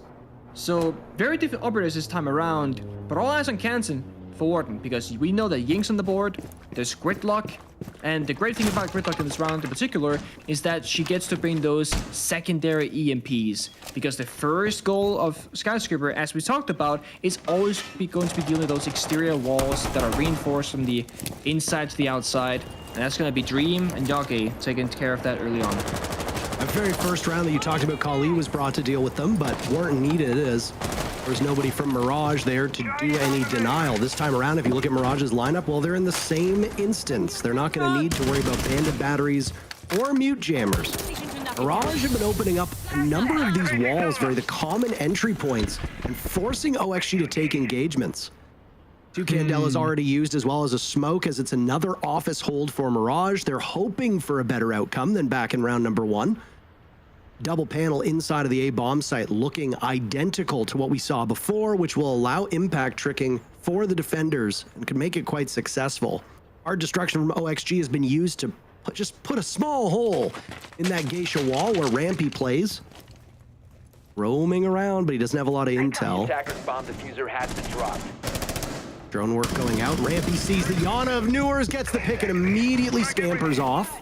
So very different operators this time around, but all eyes on Kansen for Warden, because we know that Ying's on the board, there's Gridlock, and the great thing about Gridlock in this round in particular is that she gets to bring those secondary EMPs, because the first goal of Skyscraper, as we talked about, is always going to be dealing with those exterior walls that are reinforced from the inside to the outside, and that's going to be Dream and Yagi taking care of that early on. The very first round that you talked about, Kali was brought to deal with them, but weren't needed as there's nobody from Mirage there to do any denial. This time around, if you look at Mirage's lineup, well, they're in the same instance. They're not going to need to worry about bandit batteries or mute jammers. Mirage have been opening up a number of these walls, the common entry points, and forcing OXG to take engagements. 2 Candelas already used, as well as a smoke, as it's another office hold for Mirage. They're hoping for a better outcome than back in round number 1. Double panel inside of the A bomb site looking identical to what we saw before, which will allow impact tricking for the defenders and could make it quite successful. Hard destruction from OXG has been used to just put a small hole in that Geisha wall where Rampy plays. Roaming around, but he doesn't have a lot of intel. Attacker's bomb diffuser has been dropped. Drone work going out. Rampy sees the Yana of Newers, gets the pick, and immediately scampers off.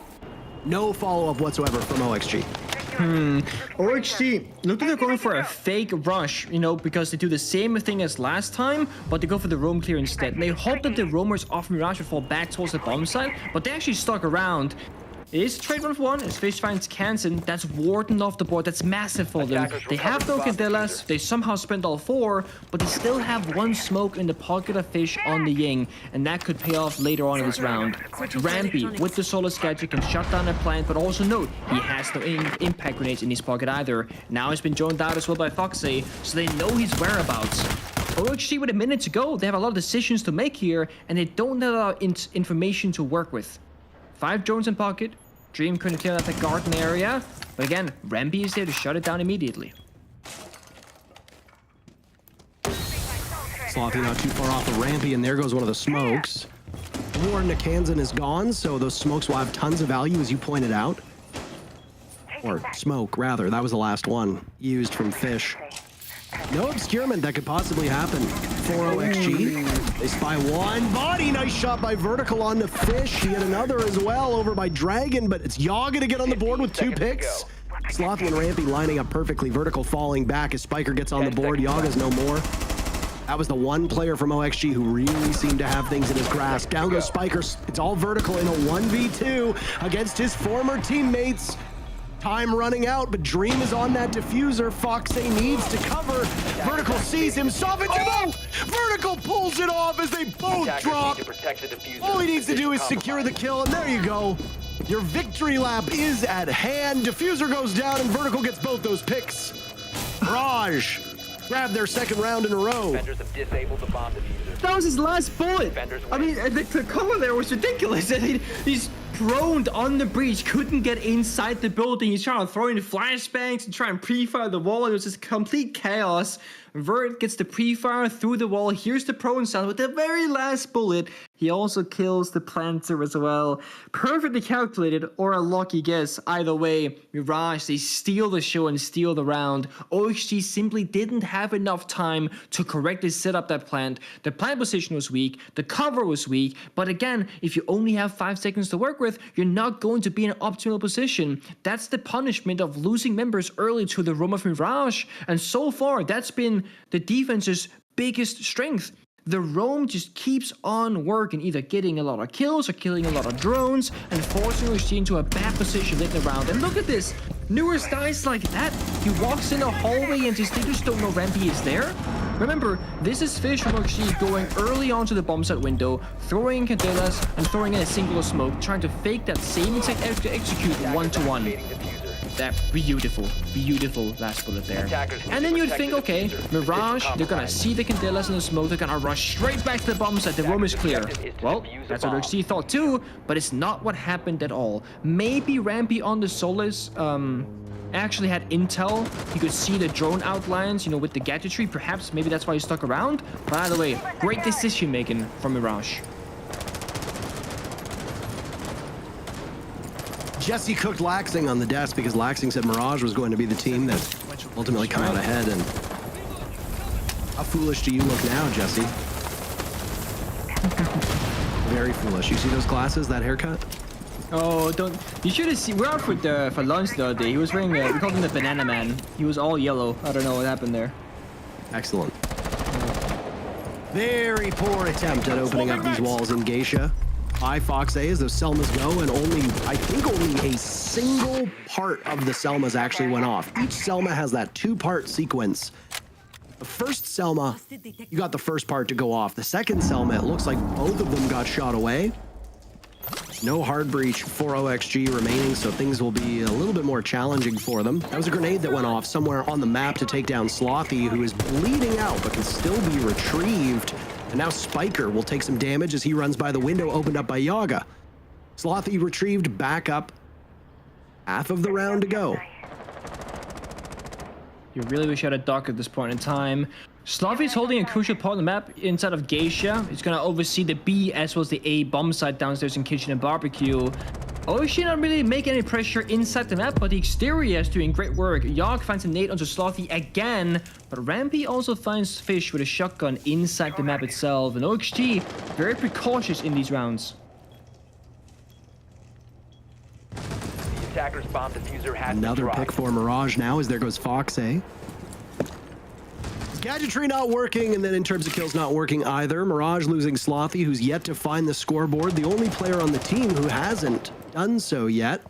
No follow-up whatsoever from OXG. OXG, look like they're going for a fake rush, you know, because they do the same thing as last time, but they go for the roam clear instead. And they hope that the roamers off Mirage would fall back towards the bomb site, but they actually stuck around. It is trade 1-for-1 as Fish finds Kansen. That's Warden off the board. That's massive for them. They have no Candelas. They somehow spent all 4, but they still have 1 smoke in the pocket of Fish on the Ying, and that could pay off later on in this round. Rampy with the Solar Gadget can shut down a plant, but also note he has no impact grenades in his pocket either. Now he's been droned out as well by Foxy, so they know his whereabouts. OXG with a minute to go. They have a lot of decisions to make here, and they don't have a lot of information to work with. 5 drones in pocket. Dream couldn't clear out the garden area. But again, Rampy is there to shut it down immediately. Slothy not too far off of Rampy, and there goes one of the smokes. Warden Kansen is gone, so those smokes will have tons of value, as you pointed out. Or smoke, rather. That was the last one used from Fish. No obscurement that could possibly happen for OXG. They spy 1 body. Nice shot by Vertical on the Fish. He had another as well over by Dragon, but it's Yaga to get on the board with 2 picks. Slothy and Rampy lining up perfectly. Vertical falling back as Spiker gets on the board. Yaga's no more. That was the one player from OXG who really seemed to have things in his grasp. Down goes Spiker. It's all Vertical in a 1v2 against his former teammates. Time running out, but Dream is on that diffuser. Foxy needs to cover. Vertical sees him. Savage Vertical pulls it off as they both drop. All he needs to do is secure the kill, and there you go. Your victory lap is at hand. Diffuser goes down, and Vertical gets both those picks. Mirage grab their 2nd round in a row. Defenders have disabled the bomb diffuser. That was his last bullet. I mean, the cover there was ridiculous. He's prone on the breach, couldn't get inside the building. He's trying to throw in flashbangs and try and pre-fire the wall. It was just complete chaos. Vert gets the pre-fire through the wall. Here's the prone sound with the very last bullet. He also kills the planter as well. Perfectly calculated or a lucky guess. Either way, Mirage, they steal the show and steal the round. OXG simply didn't have enough time to correctly set up that plant. The plant position was weak. The cover was weak. But again, if you only have 5 seconds to work with, you're not going to be in an optimal position. That's the punishment of losing members early to the room of Mirage. And so far, that's been the defense's biggest strength. The roam just keeps on working, either getting a lot of kills or killing a lot of drones and forcing OXG into a bad position late in the round. And look at this, Newers dies like that. He walks in a hallway and they just don't know Rampy is there. Remember, this is Fish from OXG going early onto the bomb site window, throwing Candelas and throwing in a single smoke, trying to fake that same exact execute 1-to-1. That beautiful last bullet there. And then you'd think, okay, Mirage, they're gonna see the Candelas in the smoke, they're gonna rush straight back to the bomb site, the room is clear. Well, that's what OXG thought too, but it's not what happened at all. Maybe Rampy on the Solace actually had intel. He could see the drone outlines, you know, with the gadgetry. Perhaps, maybe that's why he stuck around. But either way, great decision making from Mirage. Jesse cooked Laxing on the desk because Laxing said Mirage was going to be the team that ultimately come out ahead. And how foolish do you look now, Jesse? Very foolish. You see those glasses, that haircut? Oh, don't. You should have seen. We're out for lunch the other day. He was wearing we called him the Banana Man. He was all yellow. I don't know what happened there. Excellent. Very poor attempt at opening up these walls in Geisha. By Fox A as those Selmas go, and I think only a single part of the Selmas actually went off. Each Selma has that 2-part sequence. The first Selma, you got the first part to go off. The second Selma, it looks like both of them got shot away. No hard breach for OXG remaining, so things will be a little bit more challenging for them. That was a grenade that went off somewhere on the map to take down Slothy, who is bleeding out but can still be retrieved. And now Spiker will take some damage as he runs by the window opened up by Yaga. Slothy retrieved back up. Half of the round to go. You really wish you had a dock at this point in time. Slothy is holding a crucial part of the map inside of Geisha. He's going to oversee the B as well as the A bomb site downstairs in Kitchen and Barbecue. Oishi not really making any pressure inside the map, but the exterior is doing great work. Yogg finds a nade onto Slothy again, but Rampy also finds Fish with a shotgun inside the map itself. And OXG, very precautious in these rounds. The attacker's bomb diffuser has Another been pick dropped. for Mirage now as there goes Fox A. Gadgetry not working, and then in terms of kills not working either. Mirage losing Slothy, who's yet to find the scoreboard. The only player on the team who hasn't done so yet.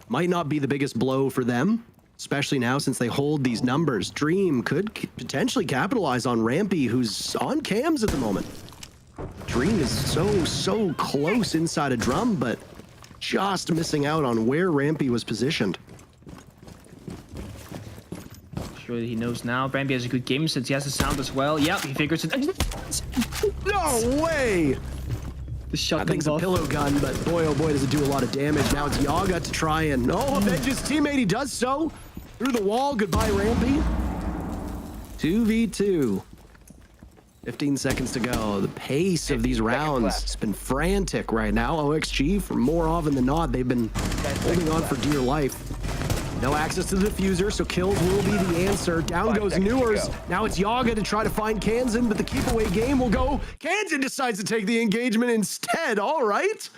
Might not be the biggest blow for them, especially now since they hold these numbers. Dream could potentially capitalize on Rampy, who's on cams at the moment. Dream is so close inside a drum, but just missing out on where Rampy was positioned. Surely he knows now. Rampy has a good game sense. He has the sound as well. Yep, he figures it. No way! The shotgun. I think it's a pillow gun, but boy, oh boy, does it do a lot of damage. Now it's Yaga to try and avenge his teammate. He does so through the wall. Goodbye, Rampy. 2v2. 15 seconds to go. The pace of these rounds has been frantic right now. OXG, for more often than not, they've been holding on for dear life. No access to the diffuser, so kills will be the answer. Down goes Newers. Now it's Yaga to try to find Kansan, but the keep away game will go. Kansan decides to take the engagement instead. All right.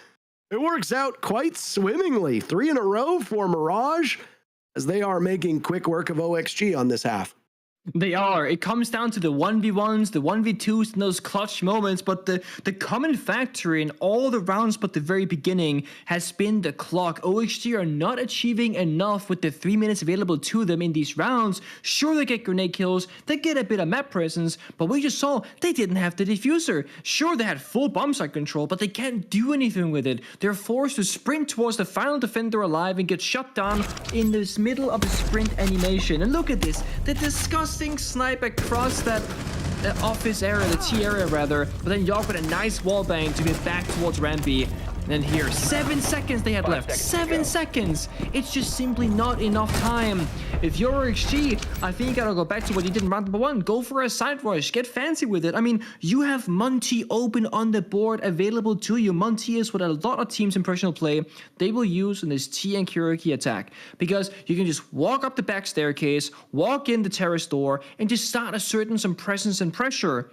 It works out quite swimmingly. 3 in a row for Mirage as they are making quick work of OXG on this half. They are. It comes down to the 1v1s, the 1v2s, and those clutch moments, but the common factor in all the rounds but the very beginning has been the clock. OXG are not achieving enough with the 3 minutes available to them in these rounds. Sure, they get grenade kills, they get a bit of map presence, but we just saw they didn't have the diffuser. Sure, they had full bomb site control, but they can't do anything with it. They're forced to sprint towards the final defender alive and get shut down in this middle of the sprint animation. And look at this, the disgusting snipe across that office area, the T area rather, but then Yogg with a nice wall bang to get back towards Rampy. And then here, 7 seconds they had left. 7 seconds! It's just simply not enough time. If you're OXG, I think you gotta go back to what you did in round number 1. Go for a side rush. Get fancy with it. I mean, you have Monty open on the board available to you. Monty is what a lot of teams in professional play, they will use in this T and Kiriki attack. Because you can just walk up the back staircase, walk in the terrace door, and just start asserting some presence and pressure.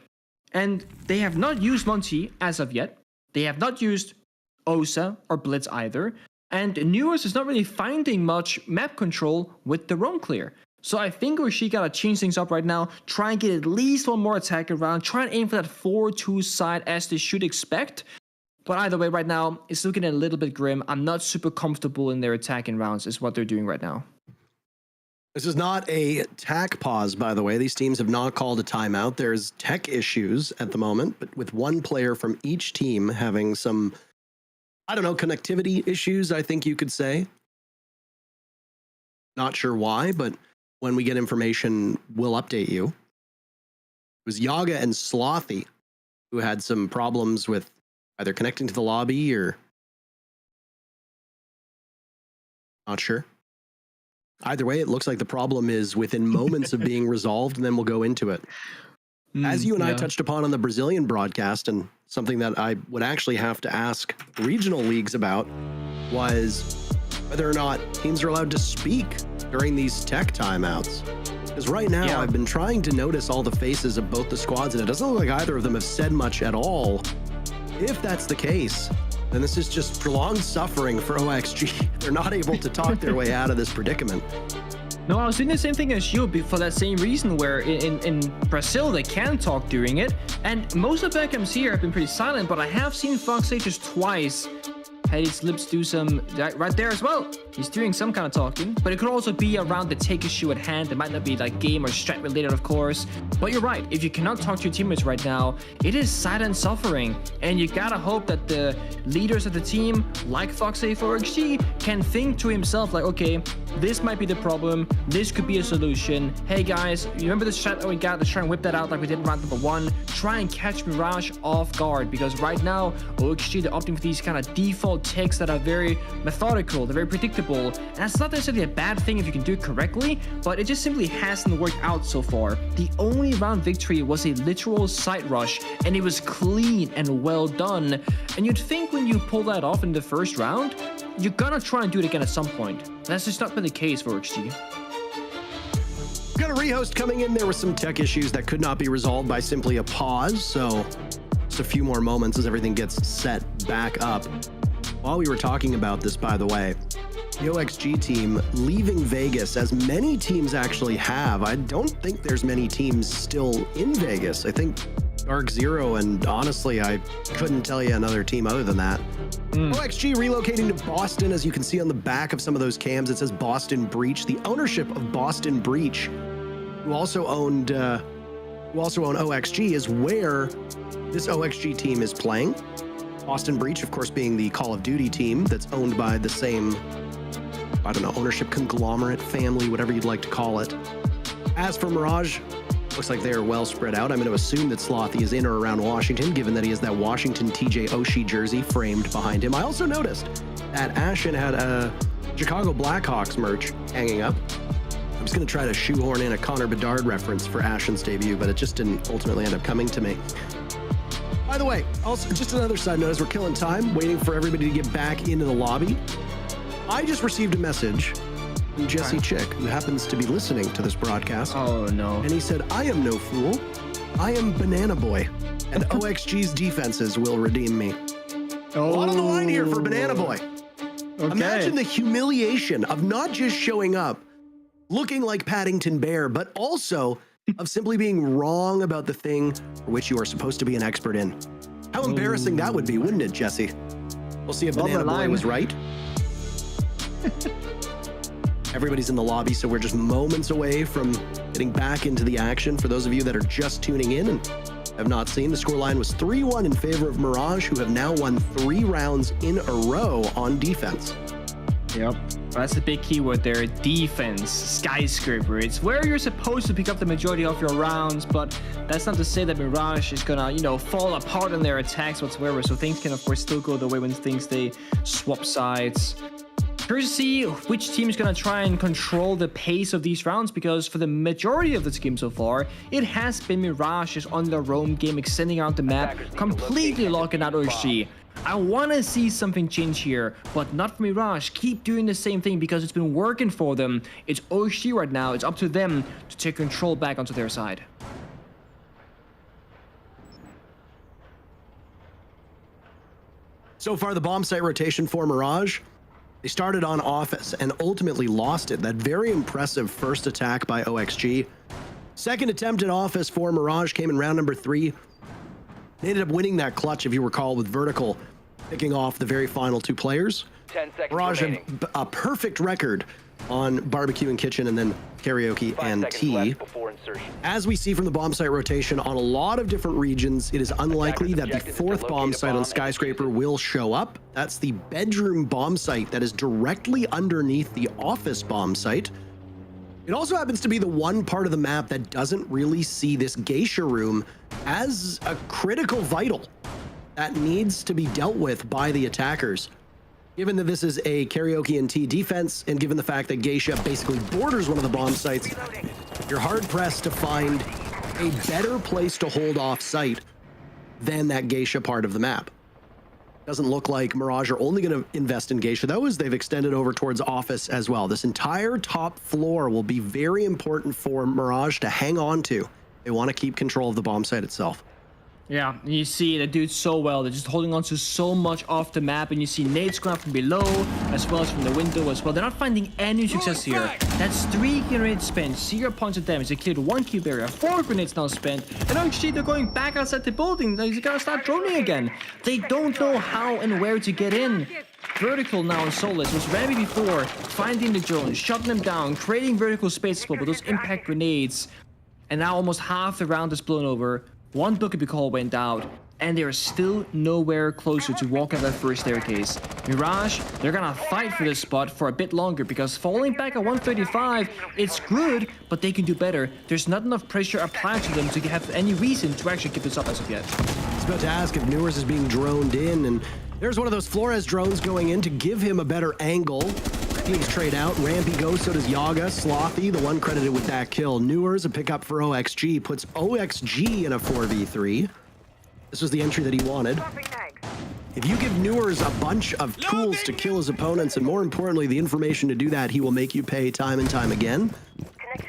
And they have not used Monty as of yet. They have not used Osa or Blitz either, and Newers is not really finding much map control with the roam clear. So I think she gotta change things up right now, try and get at least one more attack around, try and aim for that 4-2 side as they should expect. But either way, right now, it's looking a little bit grim. I'm not super comfortable in their attacking rounds, is what they're doing right now. This is not a tack pause, by the way. These teams have not called a timeout. There's tech issues at the moment, but with one player from each team having some, I don't know, connectivity issues, I think you could say. Not sure why, but when we get information, we'll update you. It was Yaga and Slothy who had some problems with either connecting to the lobby or not sure. Either way, it looks like the problem is within moments of being resolved, and then we'll go into it. As you and I touched upon on the Brazilian broadcast, and something that I would actually have to ask regional leagues about was whether or not teams are allowed to speak during these tech timeouts. Because right now, I've been trying to notice all the faces of both the squads, and it doesn't look like either of them have said much at all. If that's the case, then this is just prolonged suffering for OXG. They're not able to talk their way out of this predicament. No, I was doing the same thing as you for that same reason, where in Brazil they can talk during it, and most of the backcams here have been pretty silent, but I have seen Fox just twice Hey, his lips do some right there as well. He's doing some kind of talking, but it could also be around the take issue at hand. It might not be like game or strat related, of course. But you're right. If you cannot talk to your teammates right now, it is silent suffering, and you gotta hope that the leaders of the team, like Fox84XG, can think to himself like, okay, this might be the problem. This could be a solution. Hey guys, you remember the strat that we got? Let's try and whip that out like we did in round number 1. Try and catch Mirage off guard, because right now OXG, they're opting for these kind of default takes that are very methodical, they're very predictable, and that's not necessarily a bad thing if you can do it correctly, but it just simply hasn't worked out so far. The only round victory was a literal site rush, and it was clean and well done, and you'd think when you pull that off in the first round, you're gonna try and do it again at some point. That's just not been the case for OXG. Got a rehost coming in. There were some tech issues that could not be resolved by simply a pause, so just a few more moments as everything gets set back up. While we were talking about this, by the way, the OXG team leaving Vegas, as many teams actually have. I don't think there's many teams still in Vegas. I think Dark Zero, and honestly, I couldn't tell you another team other than that. OXG relocating to Boston. As you can see on the back of some of those cams, it says Boston Breach. The ownership of Boston Breach, who also own OXG, is where this OXG team is playing. Boston Breach, of course, being the Call of Duty team that's owned by the same, I don't know, ownership conglomerate, family, whatever you'd like to call it. As for Mirage, looks like they are well spread out. I'm going to assume that Slothy is in or around Washington, given that he has that Washington TJ Oshie jersey framed behind him. I also noticed that Ashen had a Chicago Blackhawks merch hanging up. I was going to try to shoehorn in a Connor Bedard reference for Ashen's debut, but it just didn't ultimately end up coming to me. By the way, also just another side note, as we're killing time, waiting for everybody to get back into the lobby, I just received a message from Jesse Chick, who happens to be listening to this broadcast. Oh no. And he said, I am no fool. I am Banana Boy, and OXG's defenses will redeem me. A lot on the line here for Banana Boy. Okay. Imagine the humiliation of not just showing up looking like Paddington Bear, but also of simply being wrong about the thing for which you are supposed to be an expert in. How embarrassing that would be, wouldn't it, Jesse? We'll see if Banana Boy was right. Everybody's in the lobby, so we're just moments away from getting back into the action. For those of you that are just tuning in and have not seen, the scoreline was 3-1 in favor of Mirage, who have now won 3 rounds in a row on defense. Yep. That's the big keyword there, defense, skyscraper. It's where you're supposed to pick up the majority of your rounds, but that's not to say that Mirage is gonna, fall apart in their attacks whatsoever. So things can, of course, still go the way when they swap sides. Curious to see which team is going to try and control the pace of these rounds, because for the majority of this game so far, it has been Mirage just on their roam game, extending out the map, completely locking out OXG. I want to see something change here, but not for Mirage. Keep doing the same thing because it's been working for them. It's OXG right now. It's up to them to take control back onto their side. So far, the bomb site rotation for Mirage, they started on Office and ultimately lost it. That very impressive first attack by OXG. Second attempt at Office for Mirage came in round number 3. They ended up winning that clutch, if you recall, with Vertical picking off the very final 2 players. 10 seconds Mirage remaining. had a perfect record on Barbecue and Kitchen and then Karaoke and Tea. As we see from the bomb site rotation on a lot of different regions, it is unlikely that the 4th bomb site on Skyscraper will show up. That's the bedroom bomb site that is directly underneath the office bomb site. It also happens to be the one part of the map that doesn't really see this geisha room as a critical vital that needs to be dealt with by the attackers. Given that this is a Karaoke and Tea defense, and given the fact that geisha basically borders one of the bomb sites, you're hard-pressed to find a better place to hold off site than that geisha part of the map. Doesn't look like Mirage are only going to invest in geisha, though, as they've extended over towards office as well. This entire top floor will be very important for Mirage to hang on to. They want to keep control of the bomb site itself. Yeah, you see the dude so well. They're just holding on to so much off the map, and you see nades going out from below as well as from the window as well. They're not finding any success here. That's 3 grenades spent, 0 points of damage. They cleared 1 cube area, 4 grenades now spent, and actually they're going back outside the building. They're gonna start droning again. They don't know how and where to get in. vertical now on Solus. It was Rampy before, finding the drone, shutting them down, creating vertical space as well with those impact grenades. And now almost half the round is blown over. One Dokkaebi call went out, and they are still nowhere closer to walk up that first staircase. Mirage, they're gonna fight for this spot for a bit longer because falling back at 135, it's good, but they can do better. There's not enough pressure applied to them to have any reason to actually keep this up as of yet. I was about to ask if Newers is being droned in, and there's one of those Flores drones going in to give him a better angle. Teams trade out. Rampy goes, so does Yaga. Slothy, the one credited with that kill. Newers, a pickup for OXG, puts OXG in a 4v3. This was the entry that he wanted. If you give Newers a bunch of tools to kill his opponents, and more importantly, the information to do that, he will make you pay time and time again.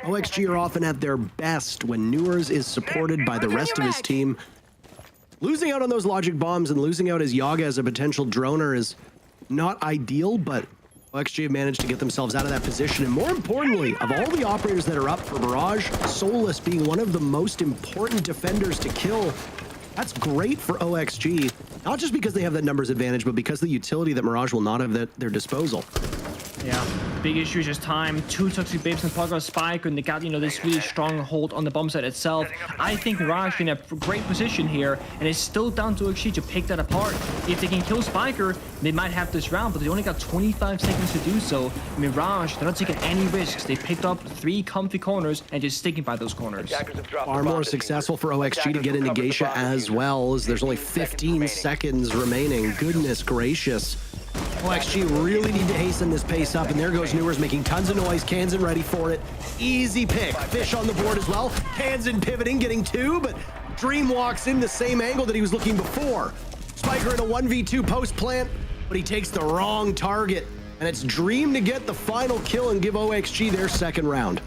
OXG are often at their best when Newers is supported by the rest of his team. Losing out on those logic bombs and losing out as Yaga as a potential droner is not ideal, but OXG have managed to get themselves out of that position. And more importantly, of all the operators that are up for Mirage, Solus being one of the most important defenders to kill, that's great for OXG. Not just because they have that numbers advantage, but because of the utility that Mirage will not have at their disposal. Yeah, big issue is just time. 2 Toxic Babes and Pog Spike, and they got, this really strong hold on the bomb site itself. I think Mirage in a great position here, and it's still down to OXG to pick that apart. If they can kill Spiker, they might have this round, but they only got 25 seconds to do so. Mirage, they're not taking any risks. They picked up 3 comfy corners and just sticking by those corners. Far more successful for OXG to get into Geisha as well, as there's only 15 seconds remaining. Goodness gracious. OXG really need to hasten this pace up, and there goes Newers making tons of noise. Kansan ready for it. Easy pick. Fish on the board as well. Kansan pivoting, getting 2, but Dream walks in the same angle that he was looking before. Spiker in a 1v2 post plant, but he takes the wrong target, and it's Dream to get the final kill and give OXG their second round.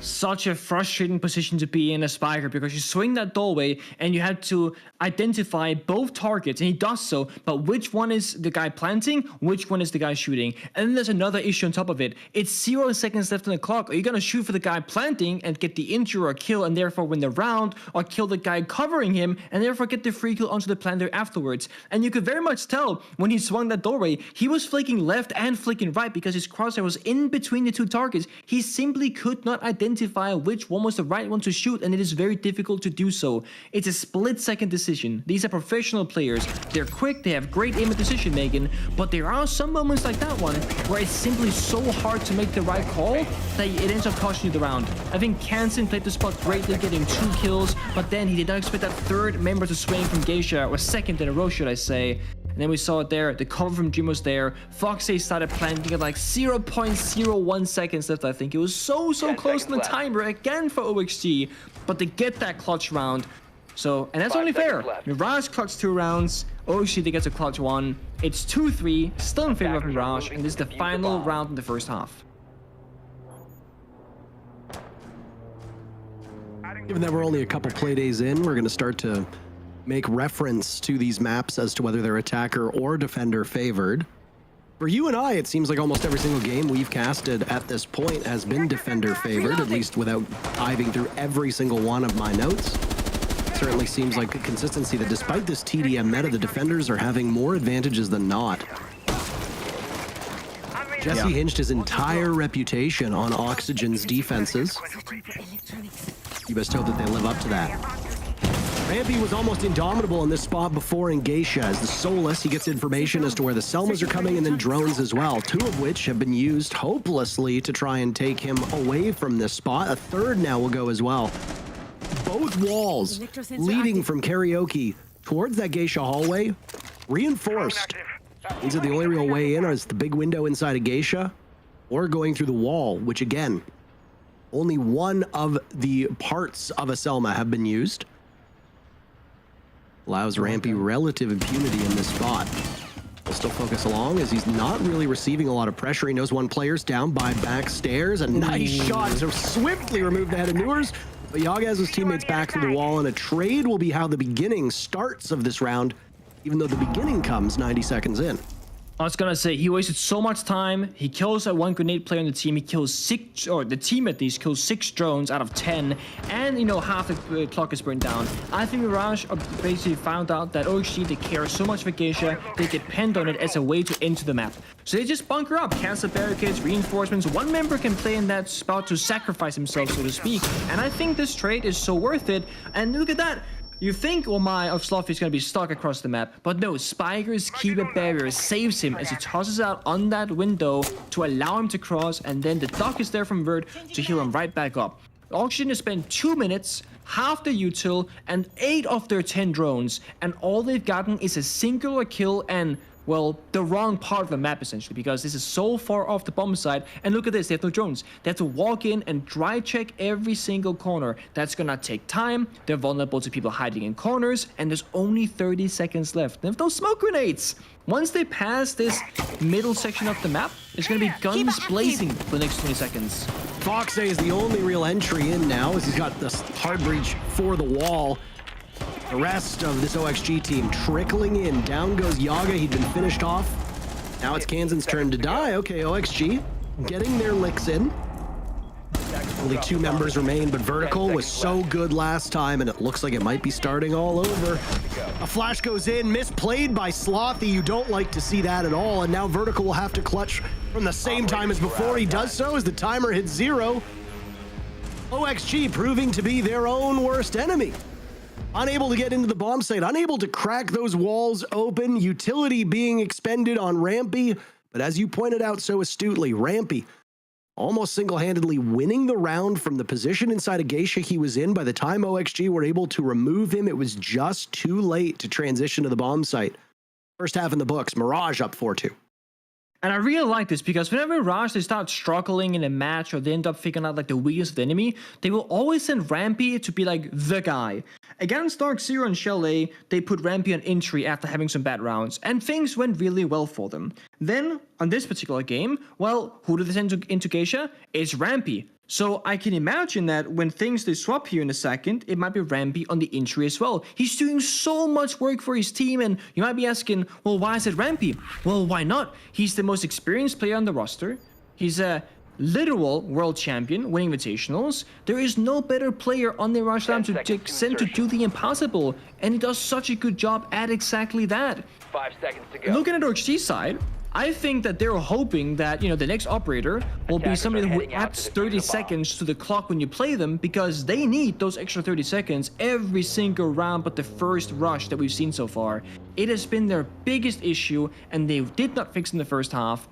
Such a frustrating position to be in as Spiker, because you swing that doorway and you have to identify both targets, and he does so, but which one is the guy planting, which one is the guy shooting? And then there's another issue on top of it. It's 0 seconds left on the clock. Are you gonna shoot for the guy planting and get the injury or kill and therefore win the round, or kill the guy covering him and therefore get the free kill onto the planter afterwards? And you could very much tell when he swung that doorway, he was flicking left and flicking right because his crosshair was in between the 2 targets. He simply could not identify which one was the right one to shoot, and it is very difficult to do so. It's a split-second decision. These are professional players. They're quick, they have great aim and decision making, but there are some moments like that one where it's simply so hard to make the right call that it ends up costing you the round. I think Kansan played the spot greatly, getting 2 kills, but then he did not expect that third member to swing from Geisha, or second in a row, should I say. And then we saw it there. The cover from Dream was there. Foxy started planting at like 0.01 seconds left, I think. It was so close on the timer again for OXG. But they get that clutch round. So, and that's only fair. Mirage clutched 2 rounds. OXG, they get to clutch 1. It's 2-3, still in favor of Mirage. And this is the final round in the first half. Given that we're only a couple play days in, we're going to start to make reference to these maps as to whether they're attacker or defender favored. For you and I, it seems like almost every single game we've casted at this point has been defender favored, at least without diving through every single one of my notes. It certainly seems like a consistency that despite this TDM meta, the defenders are having more advantages than not. Jesse hinged his entire reputation on Oxygen's defenses. You best hope that they live up to that. Rampy was almost indomitable in this spot before in Geisha. As the Solus, he gets information as to where the Selmas are coming, and then drones as well, 2 of which have been used hopelessly to try and take him away from this spot. A third now will go as well. Both walls leading from Karaoke towards that Geisha hallway, reinforced. Means that the only real way in is the big window inside of Geisha, or going through the wall, which again, only one of the parts of a Selma have been used. Allows Rampy relative impunity in this spot. He'll still focus along as he's not really receiving a lot of pressure. He knows one player's down by back stairs. A nice shot to swiftly remove the head of Newers. But Yaga has his teammates back through the wall, and a trade will be how the beginning starts of this round, even though the beginning comes 90 seconds in. I was gonna say, he wasted so much time. He kills that one grenade player on the team. He kills 6, or the team at least kills 6 drones out of 10. And, you know, half the clock is burned down. I think Mirage basically found out that OXG, they care so much for Geisha, they depend on it as a way to enter the map. So they just bunker up, cancel barricades, reinforcements. One member can play in that spot to sacrifice himself, so to speak. And I think this trade is so worth it. And look at that. You think Omai of Sloth is going to be stuck across the map, but no, Spiker's keep a barrier saves him as he tosses out on that window to allow him to cross, and then the duck is there from Vert to heal him right back up. Auction has spent 2 minutes, half the util, and 8 of their 10 drones, and all they've gotten is a singular kill and, well, the wrong part of the map essentially, because this is so far off the bomb site. And look at this, they have no drones. They have to walk in and dry check every single corner. That's gonna take time. They're vulnerable to people hiding in corners, and there's only 30 seconds left. They have no smoke grenades. Once they pass this middle section of the map, it's gonna be guns blazing for the next 20 seconds. Foxe is the only real entry in now, as he's got this hard breach for the wall. The rest of this OXG team trickling in. Down goes Yaga. He'd been finished off. Now it's Kansan's turn to die. Okay, OXG getting their licks in. Only 2 members remain, but Vertical was so good last time, and it looks like it might be starting all over. A flash goes in, misplayed by Slothy. You don't like to see that at all, and now Vertical will have to clutch from the same time as before. He does so as the timer hits 0. OXG proving to be their own worst enemy. Unable to get into the bomb site, unable to crack those walls open, utility being expended on Rampy, but as you pointed out so astutely, Rampy almost single-handedly winning the round from the position inside of Geisha he was in. By the time OXG were able to remove him, it was just too late to transition to the bomb site. First half in the books, Mirage up 4-2. And I really like this because whenever Mirage, they start struggling in a match or they end up figuring out like the weakness of the enemy, they will always send Rampy to be like the guy. Against Dark Zero and Shell A, they put Rampy on entry after having some bad rounds, and things went really well for them. Then, on this particular game, well, who did they send into Geisha? It's Rampy. So I can imagine that when they swap here in a second, it might be Rampy on the entry as well. He's doing so much work for his team, and you might be asking, well, why is it Rampy? Well, why not? He's the most experienced player on the roster. He's a literal world champion, winning invitationals. There is no better player on the Rush Lamb to send to do the impossible, and he does such a good job at exactly that. 5 seconds to go. Looking at OXG's side, I think that they're hoping that, you know, the next operator will be somebody who adds 30 seconds to the clock when you play them, because they need those extra 30 seconds every single round but the first rush that we've seen so far. It has been their biggest issue, and they did not fix in the first half.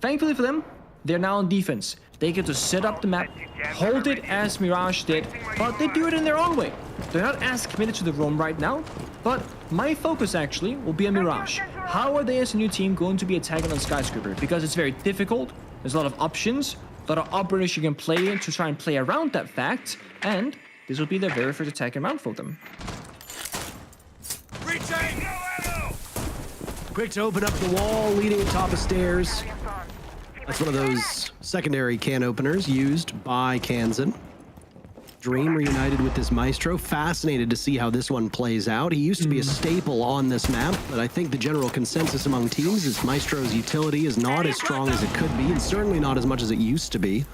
Thankfully for them, they're now on defense. They get to set up the map, hold it as Mirage did, but they do it in their own way. They're not as committed to the roam right now, but my focus actually will be on Mirage. How are they as a new team going to be attacking on Skyscraper? Because it's very difficult, there's a lot of options, a lot of operators you can play in to try and play around that fact, and this will be their very first attacking round for them. Quick to open up the wall leading atop of stairs. That's one of those secondary can openers used by Kansan. Dream reunited with this Maestro. Fascinated to see how this one plays out. He used to be a staple on this map, but I think the general consensus among teams is Maestro's utility is not as strong as it could be, and certainly not as much as it used to be.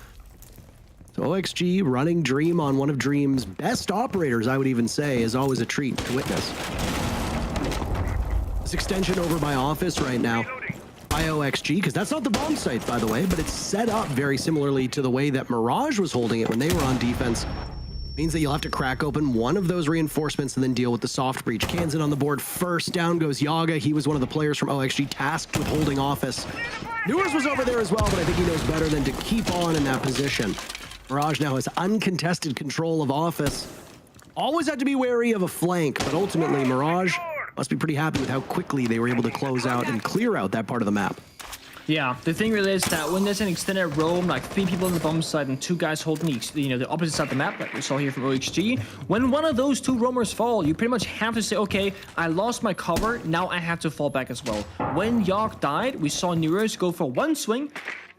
So OXG running Dream on one of Dream's best operators, I would even say, is always a treat to witness. This extension over by Office right now. OXG, because that's not the bomb site, by the way, but it's set up very similarly to the way that Mirage was holding it when they were on defense. Means that you'll have to crack open one of those reinforcements and then deal with the soft breach. Kansan on the board first. Down goes Yaga. He was one of the players from OXG tasked with holding Office. Newers was over there as well, but I think he knows better than to keep on in that position. Mirage now has uncontested control of Office. Always had to be wary of a flank, but ultimately Mirage must be pretty happy with how quickly they were able to close out and clear out that part of the map. Yeah, the thing really is that when there's an extended roam, like 3 people on the bomb side and 2 guys holding the opposite side of the map, like we saw here from OXG, when one of those 2 roamers fall, you pretty much have to say, okay, I lost my cover, now I have to fall back as well. When Yark died, we saw Newers go for 1 swing,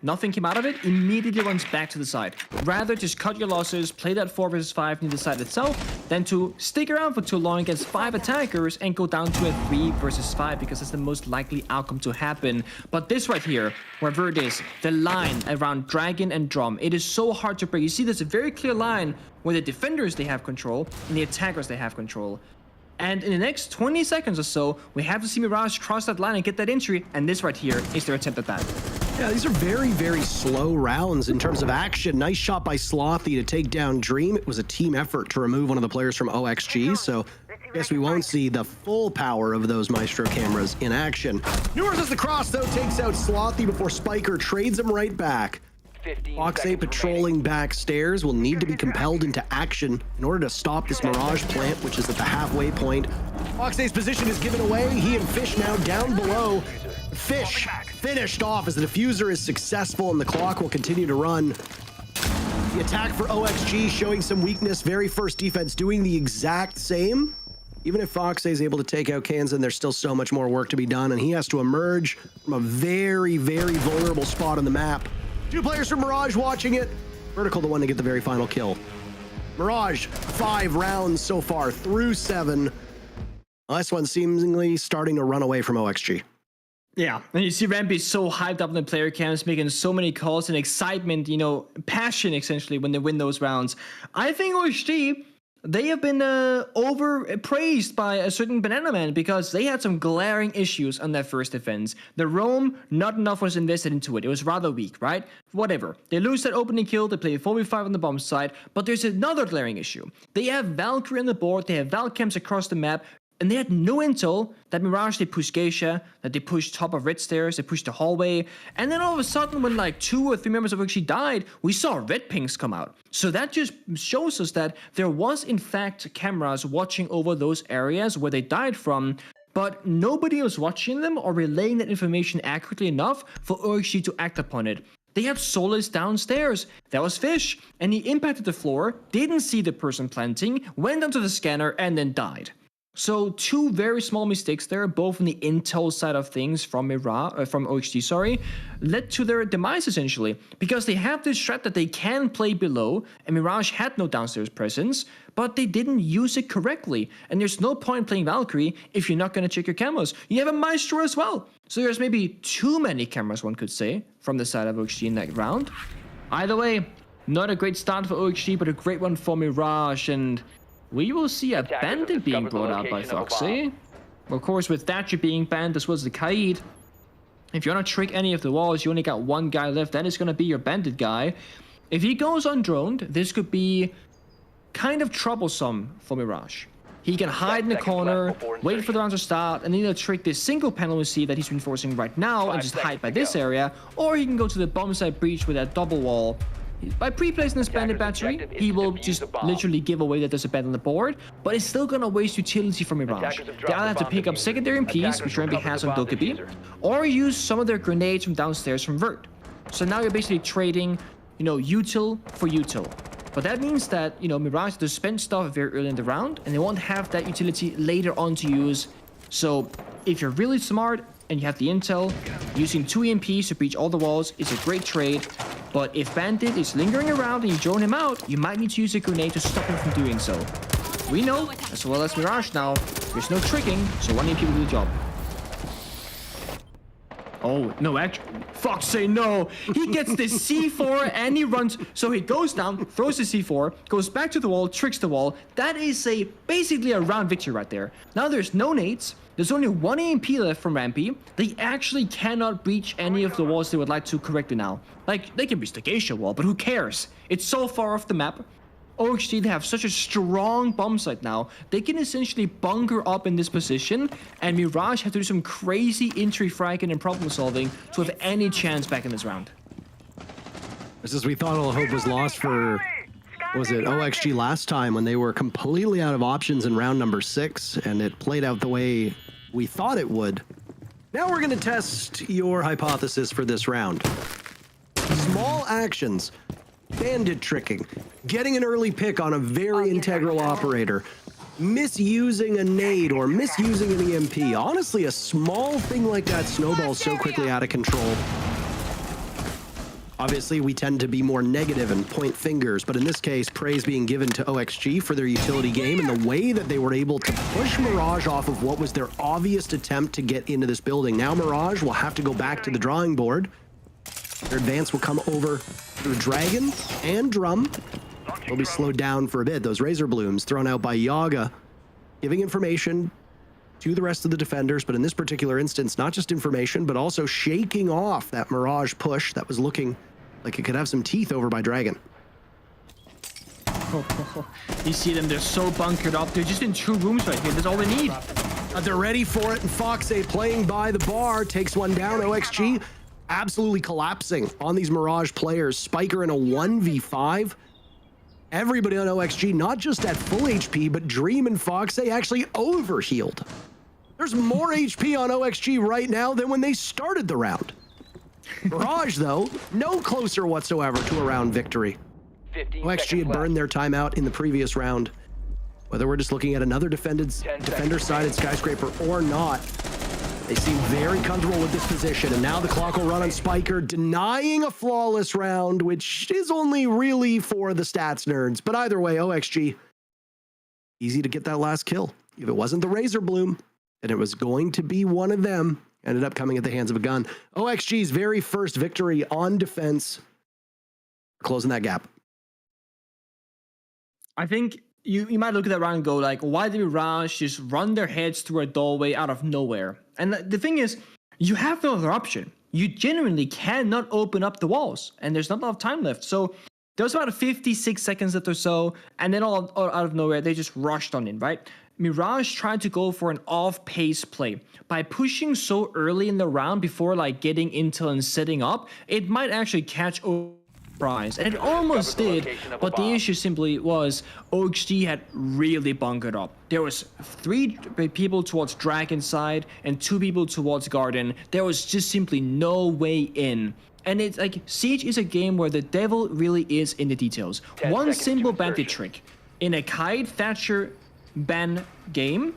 nothing came out of it, immediately runs back to the side. Rather just cut your losses, play that 4 versus 5 near the side itself, than to stick around for too long against 5 attackers and go down to a 3 versus 5 because that's the most likely outcome to happen. But this right here, wherever it is, the line around Dragon and Drum, it is so hard to break. You see there's a very clear line where the defenders, they have control, and the attackers, they have control. And in the next 20 seconds or so, we have to see Mirage cross that line and get that entry, and this right here is their attempt at that. Yeah, these are very, very slow rounds in terms of action. Nice shot by Slothy to take down Dream. It was a team effort to remove one of the players from OXG, so I guess we won't see the full power of those Maestro cameras in action. Newers as the cross, though, takes out Slothy before Spiker trades him right back. Fox 8 patrolling backstairs will need to be compelled into action in order to stop this Mirage plant, which is at the halfway point. Fox 8's position is given away. He and Fish now down below. Fish finished off as the diffuser is successful and the clock will continue to run. The attack for OXG showing some weakness. Very first defense doing the exact same. Even if Fox 8 is able to take out Kansan, there's still so much more work to be done, and he has to emerge from a very, very vulnerable spot on the map. 2 players from Mirage watching it. Vertical the one to get the very final kill. Mirage, 5 rounds so far through 7. This one seemingly starting to run away from OXG. Yeah, and you see Rampy so hyped up in the player cams, making so many calls and excitement, you know, passion essentially when they win those rounds. I think OXG, they have been overpraised by a certain Banana Man because they had some glaring issues on their first defense. The roam, not enough was invested into it. It was rather weak, right? Whatever. They lose that opening kill, they play a 4v5 on the bomb side, but there's another glaring issue. They have Valkyrie on the board, they have Val camps across the map, and they had no intel that Mirage, they pushed Geisha, that they pushed top of Red Stairs, they pushed the hallway, and then all of a sudden when like 2 or 3 members of OXG died, we saw red pings come out. So that just shows us that there was in fact cameras watching over those areas where they died from, but nobody was watching them or relaying that information accurately enough for OXG to act upon it. They had Solus downstairs. That was Fish, and he impacted the floor, didn't see the person planting, went onto the scanner, and then died. So 2 very small mistakes there, both on the intel side of things from OXG, led to their demise essentially, because they have this strat that they can play below, and Mirage had no downstairs presence, but they didn't use it correctly, and there's no point playing Valkyrie if you're not going to check your cameras. You have a Maestro as well, so there's maybe too many cameras, one could say, from the side of OXG in that round. Either way, not a great start for OXG, but a great one for Mirage, and we will see a bandit being brought out by Foxy. Of course, with Thatcher being banned as well as the Kaid, if you want to trick any of the walls, you only got 1 guy left. That is going to be your bandit guy. If he goes undroned, this could be kind of troublesome for Mirage. He can hide in the corner, wait for the round to start, and either trick this single panel we see that he's reinforcing right now and just hide by this area, or he can go to the bomb site breach with that double wall. By pre-placing this bandit battery, he will just literally give away that there's a bandit on the board, but it's still gonna waste utility from Mirage. They either have to pick up secondary MPs, which Rampy has on Dokkaebi, or use some of their grenades from downstairs from Vert. So now you're basically trading, you know, util for util. But that means that, you know, Mirage has to spend stuff very early in the round, and they won't have that utility later on to use. So if you're really smart and you have the intel, using 2 EMPs to breach all the walls is a great trade. But if Bandit is lingering around and you drone him out, you might need to use a grenade to stop him from doing so. We know, as well as Mirage now, there's no tricking, so 1 EMP will do the job. Oh, no, actually, Fox say no. He gets the C4 and he runs. So he goes down, throws the C4, goes back to the wall, tricks the wall. That is basically a round victory right there. Now there's no nades. There's only 1 EMP left from Rampy. They actually cannot breach any of the walls they would like to correctly now. Like, they can breach the Geisha wall, but who cares? It's so far off the map. OXG, they have such a strong bomb site now, they can essentially bunker up in this position, and Mirage have to do some crazy entry fragging and problem solving to have any chance back in this round. Just as we thought all hope was lost for, was it OXG last time when they were completely out of options in round number 6, and it played out the way we thought it would. Now we're going to test your hypothesis for this round. Small actions. Bandit tricking, getting an early pick on a very integral operator, misusing a nade or misusing an EMP. Honestly, a small thing like that snowballs so quickly out of control. Obviously, we tend to be more negative and point fingers, but in this case, praise being given to OXG for their utility game and the way that they were able to push Mirage off of what was their obvious attempt to get into this building. Now Mirage will have to go back to the drawing board. Their advance will come over through Dragon and Drum. They'll be slowed down for a bit. Those Razor Blooms thrown out by Yaga, giving information to the rest of the defenders, but in this particular instance, not just information, but also shaking off that Mirage push that was looking like it could have some teeth over by Dragon. You see them, they're so bunkered up. They're just in 2 rooms right here. That's all they need. They're ready for it, and Foxay playing by the bar takes one down. OXG absolutely collapsing on these Mirage players. Spiker in a 1v5. Everybody on OXG, not just at full HP, but Dream and Foxay actually overhealed. There's more HP on OXG right now than when they started the round. Mirage, though, no closer whatsoever to a round victory. OXG had burned their timeout in the previous round. Whether we're just looking at another defender-sided Skyscraper or not, they seem very comfortable with this position, and now the clock will run on Spiker, denying a flawless round, which is only really for the stats nerds. But either way, OXG, easy to get that last kill. If it wasn't the Razor Bloom, then it was going to be one of them. Ended up coming at the hands of a gun. OXG's very first victory on defense, closing that gap. I think you might look at that round and go like, why did Mirage just run their heads through a doorway out of nowhere? And the thing is, you have no other option. You genuinely cannot open up the walls, and there's not a lot of time left. So there was about 56 seconds left or so, and then all out of nowhere, they just rushed on in, right? Mirage tried to go for an off-pace play. By pushing so early in the round before like getting intel and setting up, it might actually catch prize, and it almost did, but the issue simply was OXG had really bunkered up. There was 3 people towards Dragon side and 2 people towards Garden. There was just simply no way in. And it's like, Siege is a game where the devil really is in the details. One simple bandit trick in a Kite Thatcher ban game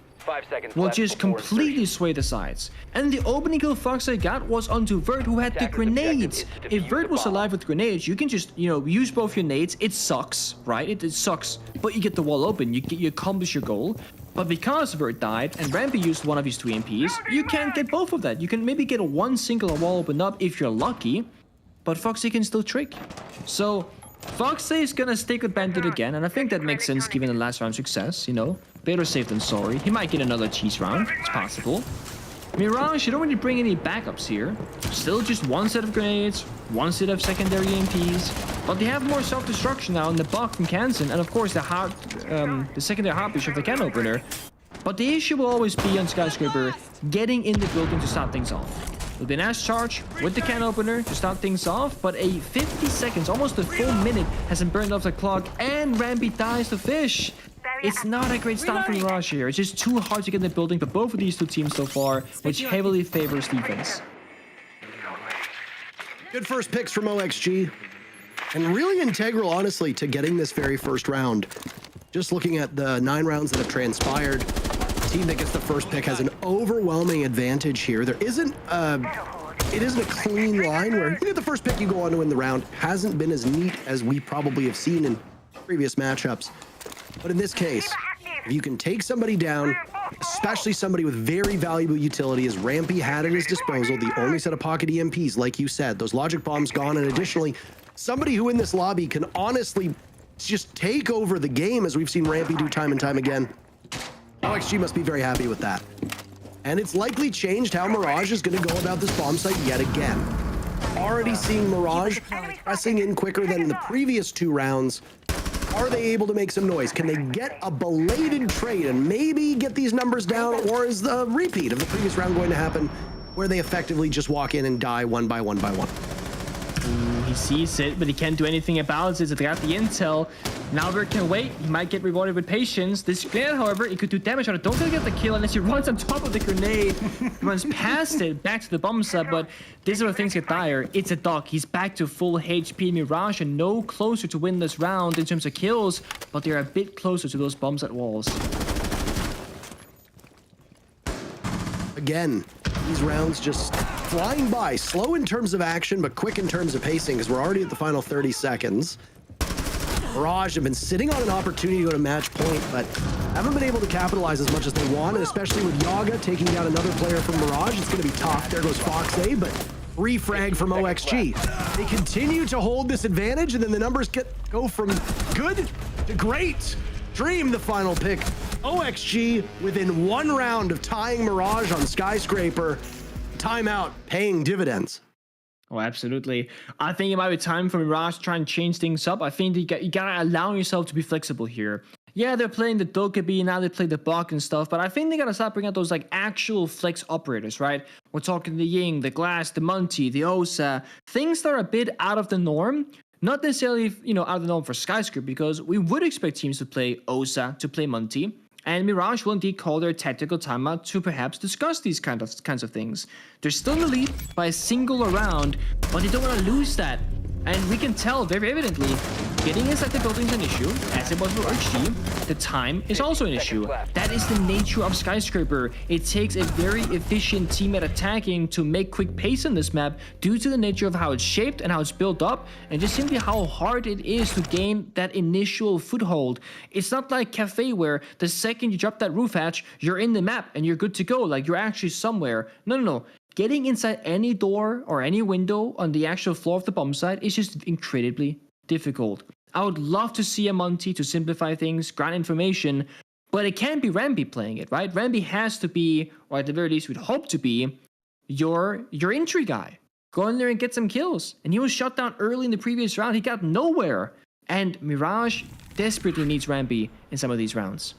will just completely sway the sides. And the opening kill Foxay got was onto Vert, who had the grenades. If Vert was alive with grenades, you can just, use both your nades. It sucks, right? It sucks, but you get the wall open. You accomplish your goal. But because Vert died and Rampy used one of his 2 MPs, you can't get both of that. You can maybe get one single wall opened up if you're lucky, but Foxay can still trick. So Foxay is gonna stick with Bandit again, and I think that makes sense given the last round success, Better safe than sorry. He might get another cheese round. It's possible. Mirage, you don't really bring any backups here. Still just 1 set of grenades, 1 set of secondary MPs. But they have more self-destruction now in the buck from Kansan, and of course the secondary heartbeat of the can opener. But the issue will always be on Skyscraper getting in the building to start things off. It'll be an ash charge with the can opener to start things off, but a 50 seconds, almost a full minute, hasn't burned off the clock, and Rampy dies to fish. It's not a great start for Mirage here. It's just too hard to get in the building for both of these 2 teams so far, which heavily favors defense. Good first picks from OXG, and really integral, honestly, to getting this very first round. Just looking at the 9 rounds that have transpired, the team that gets the first pick has an overwhelming advantage here. It isn't a clean line where you get the first pick, you go on to win the round. Hasn't been as neat as we probably have seen in previous matchups. But in this case, if you can take somebody down, especially somebody with very valuable utility, as Rampy had at his disposal, the only set of pocket EMPs, like you said, those logic bombs gone, and additionally, somebody who in this lobby can honestly just take over the game, as we've seen Rampy do time and time again. OXG must be very happy with that. And it's likely changed how Mirage is going to go about this bomb site yet again. Already seeing Mirage pressing in quicker than in the previous 2 rounds. Are they able to make some noise? Can they get a belated trade and maybe get these numbers down? Or is the repeat of the previous round going to happen where they effectively just walk in and die 1 by 1 by 1? He sees it, but he can't do anything about it. They got the intel. Now Vert can wait. He might get rewarded with patience. This grenade, however, it could do damage on it. Don't get the kill unless he runs on top of the grenade. He runs past it, back to the bomb site, but these are where things get dire. It's a dog. He's back to full HP. Mirage and no closer to win this round in terms of kills, but they're a bit closer to those bombs at walls. Again, these rounds just flying by. Slow in terms of action, but quick in terms of pacing, because we're already at the final 30 seconds. Mirage have been sitting on an opportunity to go to match point, but haven't been able to capitalize as much as they want, and especially with Yaga taking down another player from Mirage, it's going to be tough. There goes Fox A, but free frag from OXG. They continue to hold this advantage, and then the numbers go from good to great. Dream the final pick. OXG within 1 round of tying Mirage on Skyscraper. Timeout paying dividends. Oh, absolutely. I think it might be time for Mirage to try and change things up. I think you gotta allow yourself to be flexible here. Yeah, they're playing the Dokkaebi, now they play the Bok and stuff, but I think they gotta start bringing out those like actual flex operators, right? We're talking the Ying, the Glass, the Monty, the Osa, things that are a bit out of the norm. Not necessarily, out of the norm for Skyscraper, because we would expect teams to play Osa, to play Monty, and Mirage will indeed call their tactical timeout to perhaps discuss these kinds of things. They're still in the lead by a single round, but they don't want to lose that. And we can tell very evidently, getting inside the building is an issue, as it was for HG. The time is also an issue. That is the nature of Skyscraper. It takes a very efficient team at attacking to make quick pace on this map due to the nature of how it's shaped and how it's built up, and just simply how hard it is to gain that initial foothold. It's not like Cafe where the second you drop that roof hatch, you're in the map and you're good to go, like you're actually somewhere. No. Getting inside any door or any window on the actual floor of the bomb site is just incredibly difficult. I would love to see a Monty to simplify things, grant information, but it can't be Rambi playing it, right? Rambi has to be, or at the very least we'd hope to be, your entry guy. Go in there and get some kills. And he was shut down early in the previous round. He got nowhere. And Mirage desperately needs Rambi in some of these rounds.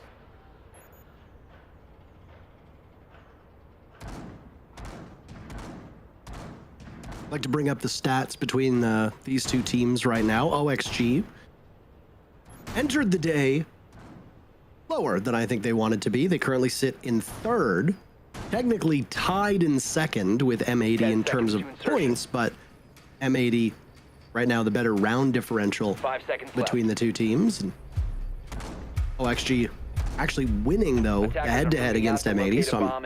I'd like to bring up the stats between these two teams right now. OXG entered the day lower than I think they wanted to be. They currently sit in 3rd, technically tied in 2nd with M80 in terms of points, but M80 right now the better round differential between the two teams. And OXG actually winning though head-to-head against M80, so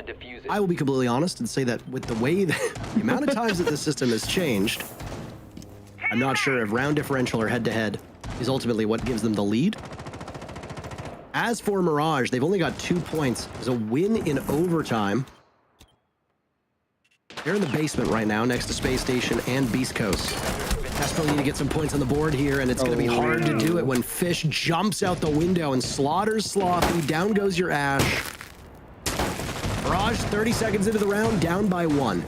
I will be completely honest and say that with the way the amount of times that the system has changed, I'm not sure if round differential or head-to-head is ultimately what gives them the lead. As for Mirage, they've only got 2 points. There's a win in overtime. They're in the basement right now next to Space Station and Beast Coast. Desperately need to get some points on the board here, and it's going to be hard to do it when Fish jumps out the window and slaughters Sloppy. Down goes your Ash. Mirage, 30 seconds into the round, down by 1.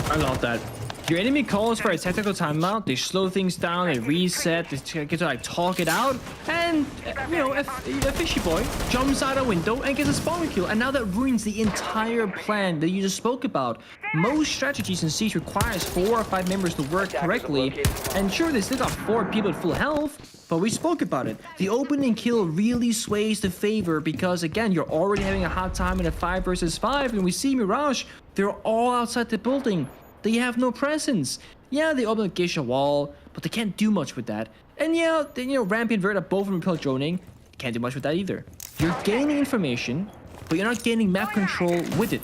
I love that. Your enemy calls for a tactical timeout, they slow things down, they reset, they get to like talk it out, and a fishy boy jumps out a window and gets a spawn kill, and now that ruins the entire plan that you just spoke about. Most strategies in Siege requires 4 or 5 members to work correctly, and sure, they still got 4 people at full health, but we spoke about it. The opening kill really sways the favor because, again, you're already having a hard time in a 5 versus 5, and we see Mirage, they're all outside the building. They have no presence. Yeah, they open a geisha wall, but they can't do much with that. And yeah, Ramp and Vert are both repel droning. Can't do much with that either. You're gaining information, but you're not gaining map control with it.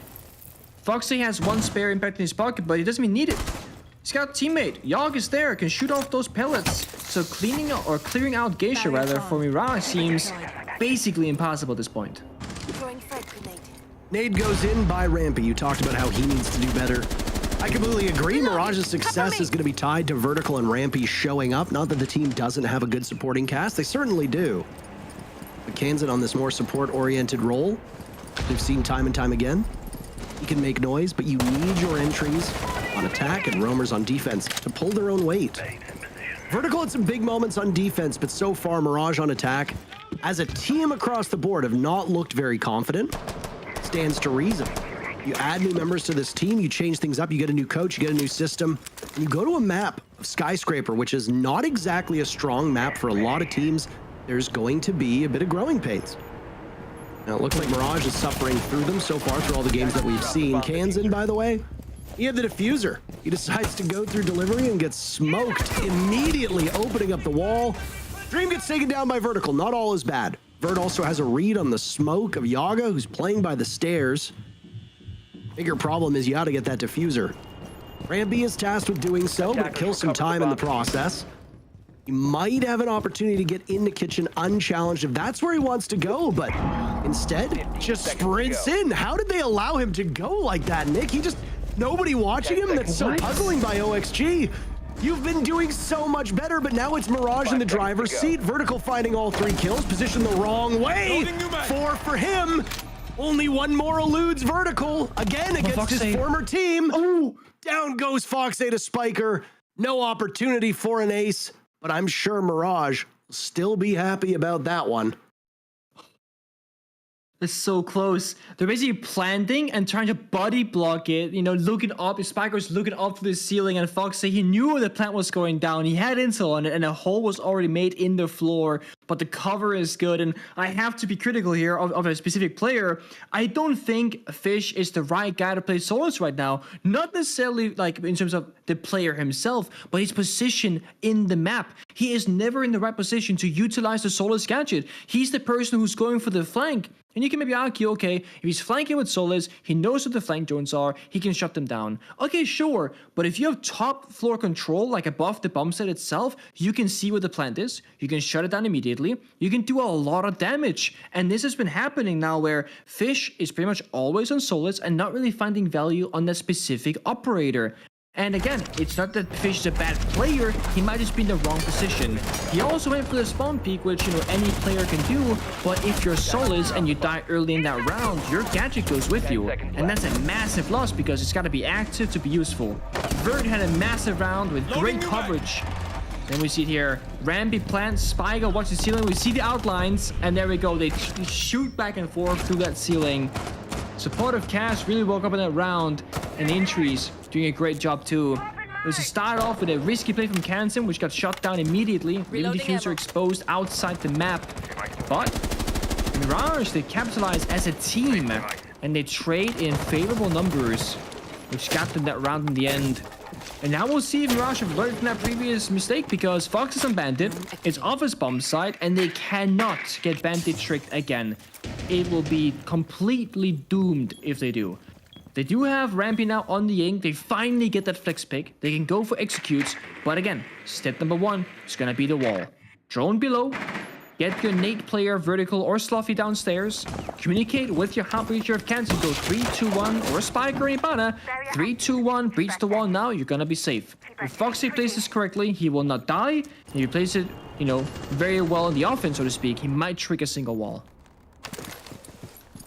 Foxy has 1 spare impact in his pocket, but he doesn't even need it. He's got a teammate. Yogg is there, can shoot off those pellets. So clearing out geisha rather for Mirage seems basically impossible at this point. Nade goes in by Rampy. You talked about how he needs to do better. I completely agree. Mirage's success is going to be tied to Vertical and Rampy showing up. Not that the team doesn't have a good supporting cast. They certainly do. But Kansan on this more support-oriented role, we've seen time and time again. He can make noise, but you need your entries on attack and roamers on defense to pull their own weight. Vertical had some big moments on defense, but so far Mirage on attack, as a team across the board, have not looked very confident. Stands to reason. You add new members to this team, you change things up, you get a new coach, you get a new system, and you go to a map of Skyscraper, which is not exactly a strong map for a lot of teams. There's going to be a bit of growing pains. Now, it looks like Mirage is suffering through them so far through all the games that we've seen. Kansan, by the way, he had the diffuser. He decides to go through delivery and gets smoked, immediately opening up the wall. Dream gets taken down by Vertical. Not all is bad. Vert also has a read on the smoke of Yaga, who's playing by the stairs. Bigger problem is you got to get that diffuser. Ramby is tasked with doing so, but it kills some time in the process. He might have an opportunity to get into kitchen unchallenged if that's where he wants to go, but instead just sprints in. How did they allow him to go like that, Nick? Nobody watching him? That's so puzzling by OXG. You've been doing so much better, but now it's Mirage in the driver's seat. Vertical finding all 3 kills, positioned the wrong way. 4 for him. Only one more eludes Vertical, again against his former team. Oh, down goes Foxay to Spiker. No opportunity for an ace, but I'm sure Mirage will still be happy about that one. It's so close. They're basically planting and trying to body block it, looking up. Spiker's looking up to the ceiling, and Foxay, he knew the plant was going down. He had intel on it, and a hole was already made in the floor, but the cover is good. And I have to be critical here of a specific player. I don't think Fish is the right guy to play solos right now. Not necessarily like in terms of the player himself, but his position in the map. He is never in the right position to utilize the Solis gadget. He's the person who's going for the flank. And you can maybe argue, okay, if he's flanking with Solis, he knows what the flank drones are, he can shut them down. Okay, sure, but if you have top floor control, like above the bomb set itself, you can see where the plant is, you can shut it down immediately, you can do a lot of damage. And this has been happening now where Fish is pretty much always on Solis and not really finding value on that specific operator. And again, it's not that Fish is a bad player, he might just be in the wrong position. He also went for the spawn peek, which, any player can do, but if you're Solis and you die early in that round, your gadget goes with you. And that's a massive loss because it's got to be active to be useful. Vert had a massive round with great coverage. Then we see it here, Ramby plants, Spiker watch the ceiling, we see the outlines, and there we go, they shoot back and forth through that ceiling. Supportive Cash really woke up in that round, and Intrees doing a great job too. It was to start off with a risky play from Kansen, which got shut down immediately, leaving the diffuser exposed outside the map. But Mirage, they capitalize as a team, and they trade in favorable numbers, which got them that round in the end. And now we'll see if Mirage have learned from that previous mistake, because Fox is on Bandit, it's off his bomb site, and they cannot get Bandit tricked again. It will be completely doomed if they do. They do have Rampy now on the ink. They finally get that flex pick. They can go for executes. But again, step number 1 is going to be the wall. Drone below. Get your Nate player Vertical or Sloughy downstairs. Communicate with your hub breacher if Kansen. Go 3-2-1 or Spiker or Ibana. 3-2-1. Breach the wall now. You're going to be safe. If Foxy plays this correctly, he will not die. If he plays it, very well in the offense, so to speak, he might trick a single wall.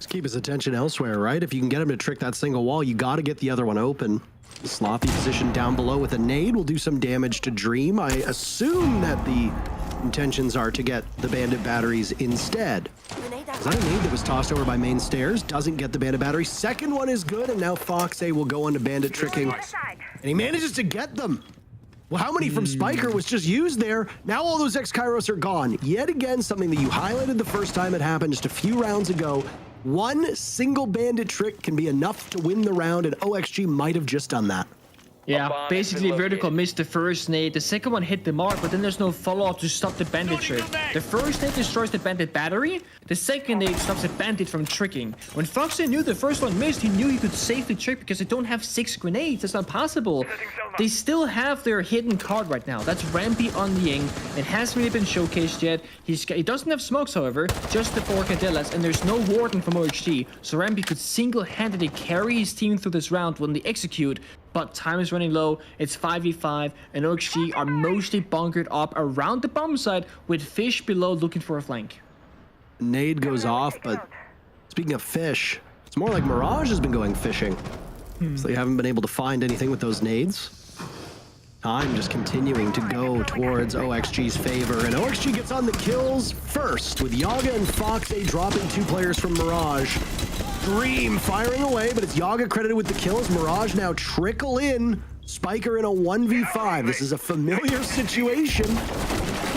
Keep his attention elsewhere, right? If you can get him to trick that single wall, you got to get the other one open. Slothy positioned down below with a nade will do some damage to Dream. I assume that the intentions are to get the bandit batteries instead. Is that a nade that was tossed over by main stairs? Doesn't get the bandit battery. Second one is good, and now Foxay will go into bandit tricking. And he manages to get them. Well, how many from Spiker was just used there? Now all those X-Kairos are gone. Yet again, something that you highlighted the first time it happened just a few rounds ago. One single bandit trick can be enough to win the round, and OXG might have just done that. Yeah, basically Vertical missed the first nade, the second one hit the mark, but then there's no follow-up to stop the bandit trick. The first nade destroys the bandit battery, the second nade stops the bandit from tricking. When Foxy knew the first one missed, he knew he could safely trick because they don't have 6 grenades, that's not possible. They still have their hidden card right now, that's Rampy on the Ying. It hasn't really been showcased yet. He doesn't have smokes, however, just the 4 Cadellas, and there's no Warden from OXG, so Rampy could single-handedly carry his team through this round when they execute. But time is running low, it's 5v5, and OXG are mostly bunkered up around the bomb site with Fish below looking for a flank. Nade goes off, but speaking of Fish, it's more like Mirage has been going fishing. So they haven't been able to find anything with those nades. Time just continuing to go towards OXG's favor, and OXG gets on the kills first with Yaga and Foxay dropping 2 players from Mirage. Dream firing away, but it's Yaga credited with the kills. Mirage now trickle in. Spiker in a 1v5. This is a familiar situation.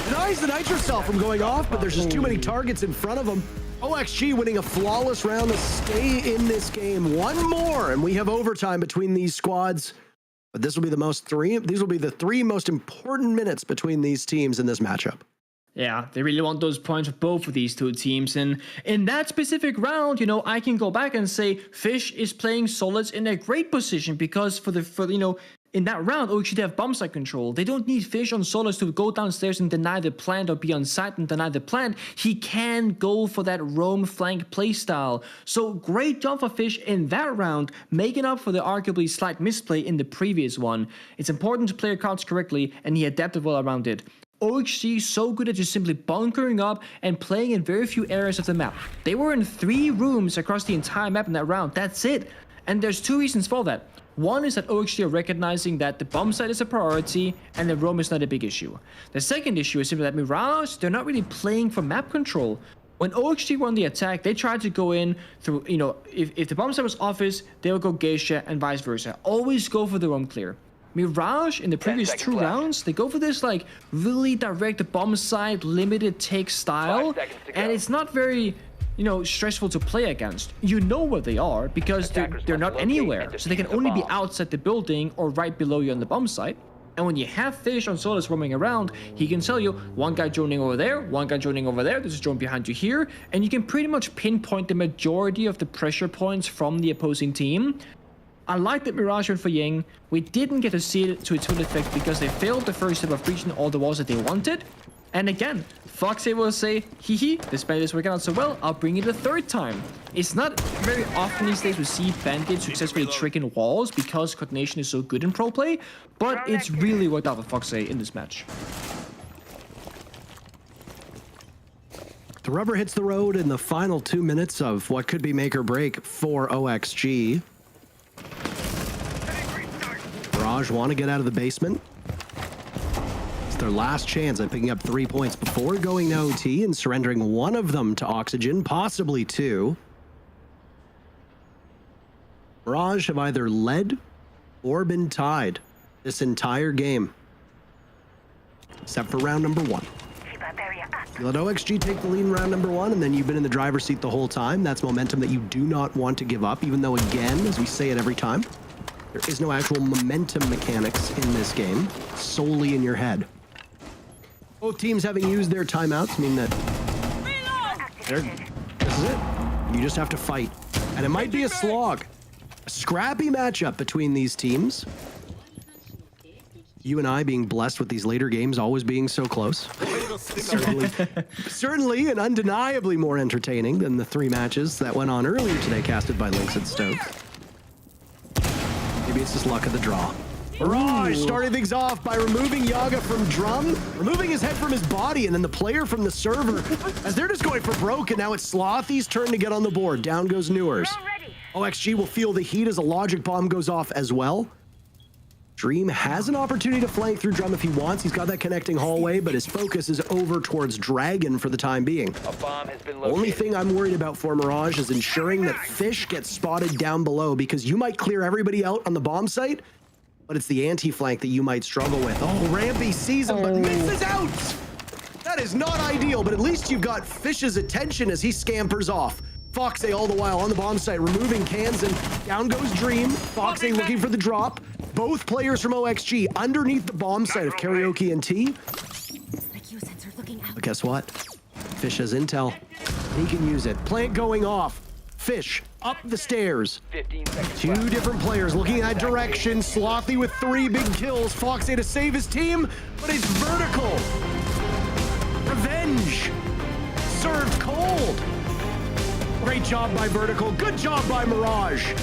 Denies the Nitro Cell from going off, but there's just too many targets in front of him. OXG winning a flawless round to stay in this game. One more, and we have overtime between these squads. But this will be these will be the 3 most important minutes between these teams in this matchup. Yeah, they really want those points for both of these two teams. And in that specific round, you know, I can go back and say Fish is playing Solids in a great position because in that round, OXG they have bomb site control. They don't need Fish on Solids to go downstairs and deny the plant or be on site and deny the plant. He can go for that roam flank playstyle. So great job for Fish in that round, making up for the arguably slight misplay in the previous one. It's important to play your cards correctly, and he adapted well around it. OXG so good at just simply bunkering up and playing in very few areas of the map. They were in 3 rooms across the entire map in that round. That's it. And there's 2 reasons for that. One is that OXG are recognizing that the bomb site is a priority and the roam is not a big issue. The second issue is simply that Mirage, they're not really playing for map control. When OXG won the attack, they tried to go in through, if the bomb site was office, they would go Geisha and vice versa. Always go for the roam clear. Mirage in the previous 2 rounds, they go for this like really direct bomb site limited take style, and it's not very stressful to play against. You know where they are because they're not anywhere, so they can only be outside the building or right below you on the bomb site. And when you have Fish on Solus roaming around, he can tell you one guy droning over there, one guy droning over there, there's a drone behind you here, and you can pretty much pinpoint the majority of the pressure points from the opposing team. I like that Mirage went for Ying. We didn't get to see it to its full effect because they failed the first step of reaching all the walls that they wanted. And again, Foxy will say, hee, this bandit is working out so well, I'll bring it a 3rd time. It's not very often these days we see bandits successfully tricking walls because coordination is so good in pro play, but it's really worked out for Foxy in this match. The rubber hits the road in the final 2 minutes of what could be make or break for OXG. Mirage want to get out of the basement. It's their last chance at picking up 3 points before going to OT and surrendering one of them to Oxygen, possibly 2. Mirage have either led or been tied this entire game, except for round number 1. You let OXG take the lead in round number 1, and then you've been in the driver's seat the whole time. That's momentum that you do not want to give up, even though, again, as we say it every time, there is no actual momentum mechanics in this game, solely in your head. Both teams having used their timeouts mean that this is it. You just have to fight. And it might be a slog. A scrappy matchup between these teams. You and I being blessed with these later games always being so close. certainly and undeniably more entertaining than the 3 matches that went on earlier today casted by Lynx and Stoke. Maybe it's just luck of the draw. Mirage starting things off by removing Yaga from drum, removing his head from his body, and then the player from the server. As they're just going for broke, and now it's Slothy's turn to get on the board. Down goes Newers. OXG will feel the heat as a logic bomb goes off as well. Dream has an opportunity to flank through drum if he wants. He's got that connecting hallway, but his focus is over towards Dragon for the time being. A bomb has been located. Only thing I'm worried about for Mirage is ensuring that Fish gets spotted down below, because you might clear everybody out on the bomb site, but it's the anti-flank that you might struggle with. Oh, Rampy sees him, but misses out! That is not ideal, but at least you've got Fish's attention as he scampers off. Foxy all the while on the bomb site, removing cans, and down goes Dream. Foxy looking for the drop. Both players from OXG underneath the bomb site of Karaoke and T. But guess what? Fish has intel. He can use it. Plant going off. Fish up the stairs. 2 different players looking in that direction. Slothy with 3 big kills. Foxy to save his team, but it's vertical. Revenge. Served cold. Great job by Vertical. Good job by Mirage.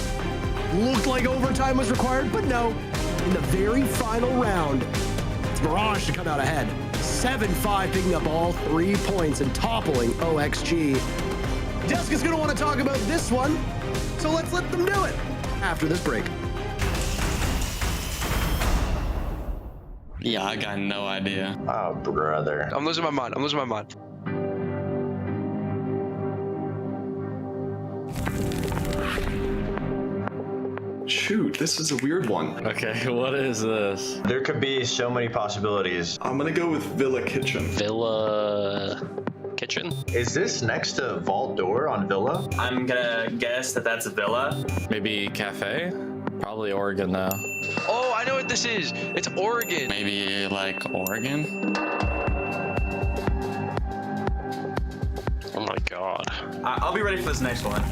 Looked like overtime was required, but no. In the very final round, it's Mirage to come out ahead. 7-5, picking up all 3 points and toppling OXG. Desk is going to want to talk about this one, so let's let them do it after this break. Yeah, I got no idea. Oh, brother. I'm losing my mind. Shoot, this is a weird one. Okay, what is this? There could be so many possibilities. I'm gonna go with Villa Kitchen. Villa Kitchen? Is this next to Vault Door on Villa? I'm gonna guess that that's a Villa. Maybe Cafe? Probably Oregon though. Oh, I know what this is. It's Oregon. Maybe like Oregon? my god. I'll be ready for this next one.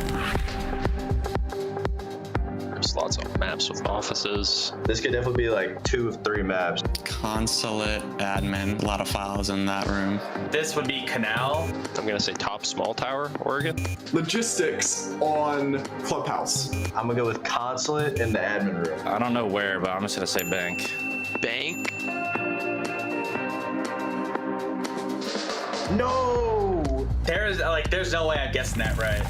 There's lots of maps with offices. This could definitely be like 2 of 3 maps. Consulate, admin, a lot of files in that room. This would be Canal. I'm gonna say top small tower, Oregon. Logistics on Clubhouse. I'm gonna go with Consulate in the admin room. I don't know where, but I'm just gonna say bank. Bank? No! There's no way I'm guessing that right.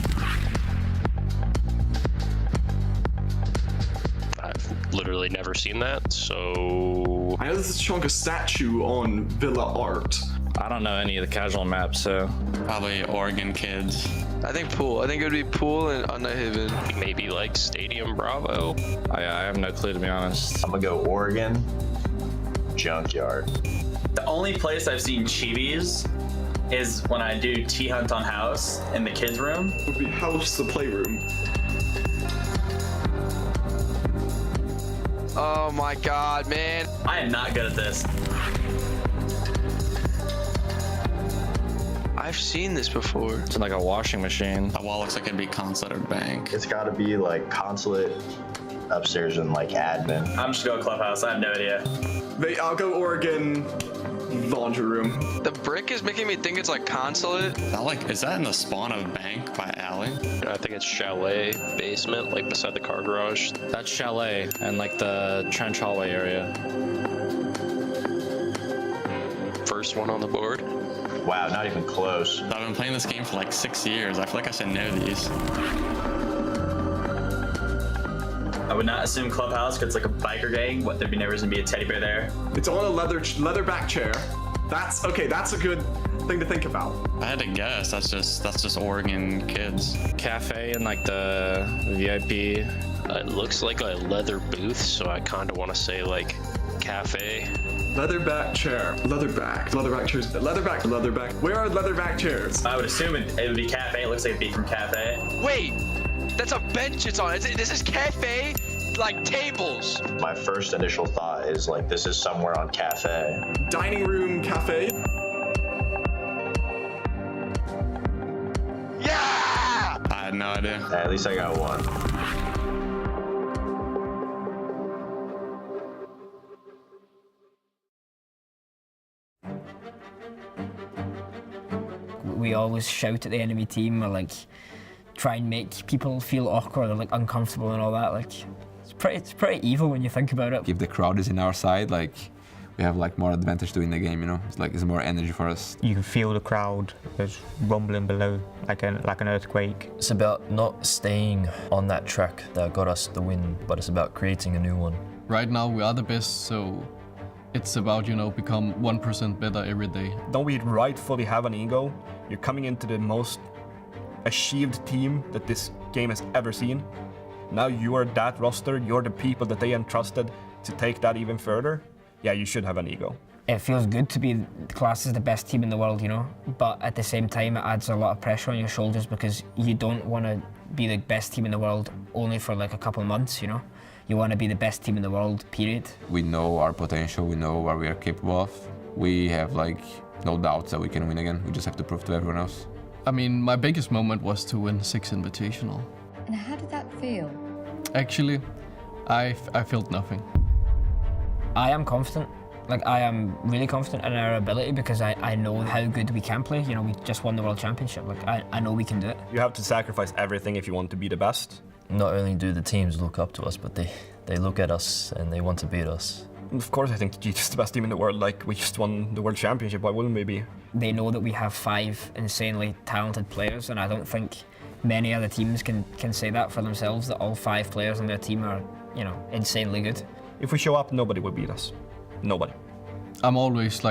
I've literally never seen that, so... I know there's a chunk of statue on Villa Art. I don't know any of the casual maps, so... Probably Oregon kids. I think Pool. I think it would be Pool and on Night Haven. Maybe like Stadium Bravo? I have no clue, to be honest. I'm gonna go Oregon, Junkyard. The only place I've seen Chibis is when I do T-Hunt on House in the kids' room. It would be House, the playroom. Oh my god, man. I am not good at this. I've seen this before. It's like a washing machine. That wall looks like it'd be consulate or bank. It's gotta be like Consulate upstairs and like admin. I'm just going Clubhouse. I have no idea. I'll go Oregon laundry room. The brick is making me think it's like Consulate. Is that in the spawn of bank by alley? I think it's Chalet basement, like beside the car garage. That's Chalet and like the trench hallway area. First one on the board. Wow, not even close. I've been playing this game for like 6 years. I feel like I should know these. I would not assume Clubhouse because it's like a biker gang. What, there'd be no reason to be a teddy bear there. It's on a leather back chair. That's okay. That's a good thing to think about. I had to guess. That's just Oregon kids. Cafe and like the VIP. It looks like a leather booth, so I kind of want to say like cafe. Leatherback chair. Leatherback chairs. Leatherback. Where are leatherback chairs? I would assume it would be cafe. It looks like it'd be from cafe. Wait, that's a bench it's on. This is cafe, like tables. My first initial thought is like this is somewhere on cafe. Dining room cafe. Yeah! I had no idea. At least I got one. We always shout at the enemy team or like try and make people feel awkward or like uncomfortable and all that. Like it's pretty evil when you think about it. If the crowd is in our side, like we have like more advantage to win the game, you know? It's more energy for us. You can feel the crowd. There's rumbling below, like an earthquake. It's about not staying on that track that got us the win, but it's about creating a new one. Right now we are the best, so it's about, become 1% better every day. Don't we rightfully have an ego? You're coming into the most achieved team that this game has ever seen. Now you are that roster, you're the people that they entrusted to take that even further. Yeah, you should have an ego. It feels good to be classed as the best team in the world, but at the same time it adds a lot of pressure on your shoulders because you don't want to be the best team in the world only for like a couple of months, You want to be the best team in the world, period. We know our potential, we know what we are capable of. We have no doubts that we can win again. We just have to prove to everyone else. I mean, my biggest moment was to win 6 Invitational. And how did that feel? Actually, I felt nothing. I am confident. I am really confident in our ability because I know how good we can play. We just won the World Championship. I know we can do it. You have to sacrifice everything if you want to be the best. Not only do the teams look up to us, but they look at us and they want to beat us. Of course, I think G2 is the best team in the world. We just won the World Championship. Why wouldn't we be? They know that we have 5 insanely talented players, and I don't think many other teams can say that for themselves, that all 5 players on their team are, insanely good. If we show up, nobody will beat us. Nobody. I'm always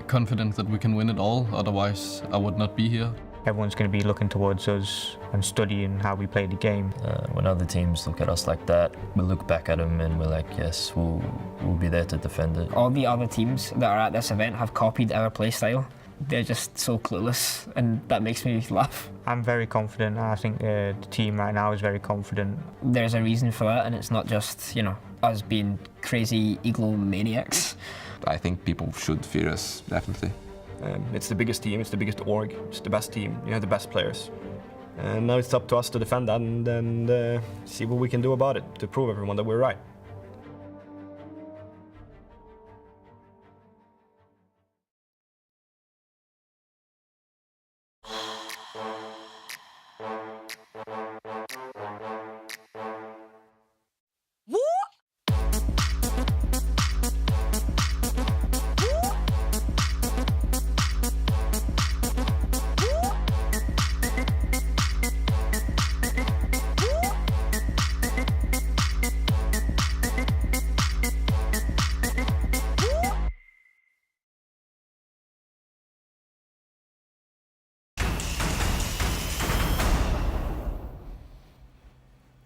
confident that we can win it all, otherwise I would not be here. Everyone's going to be looking towards us and studying how we play the game. When other teams look at us like that, we look back at them and we're like, yes, we'll be there to defend it. All the other teams that are at this event have copied our playstyle. They're just so clueless, and that makes me laugh. I'm very confident. I think the team right now is very confident. There's a reason for that, and it's not just, us being crazy egomaniacs. I think people should fear us, definitely. It's the biggest team, it's the biggest org, it's the best team, you have the best players. And now it's up to us to defend that and see what we can do about it to prove everyone that we're right.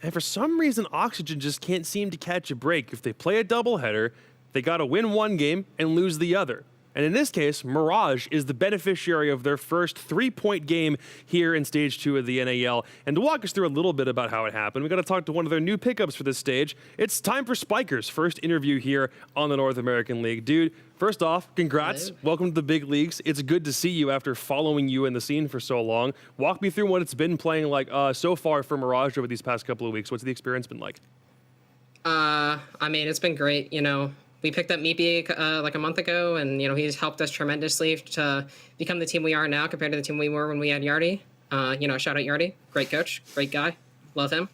And for some reason, Oxygen just can't seem to catch a break. If they play a doubleheader, they got to win one game and lose the other. And in this case, Mirage is the beneficiary of their first 3-point game here in Stage 2 of the NAL. And to walk us through a little bit about how it happened, we got to talk to one of their new pickups for this stage. It's time for Spiker's first interview here on the North American League. Dude, first off, congrats. Hello. Welcome to the big leagues. It's good to see you after following you in the scene for so long. Walk me through what it's been playing like so far for Mirage over these past couple of weeks. What's the experience been like? I mean, it's been great, you know. We picked up Meepy like a month ago, and you know he's helped us tremendously to become the team we are now compared to the team we were when we had Yardy. You know, shout out Yardy, great coach, great guy, love him.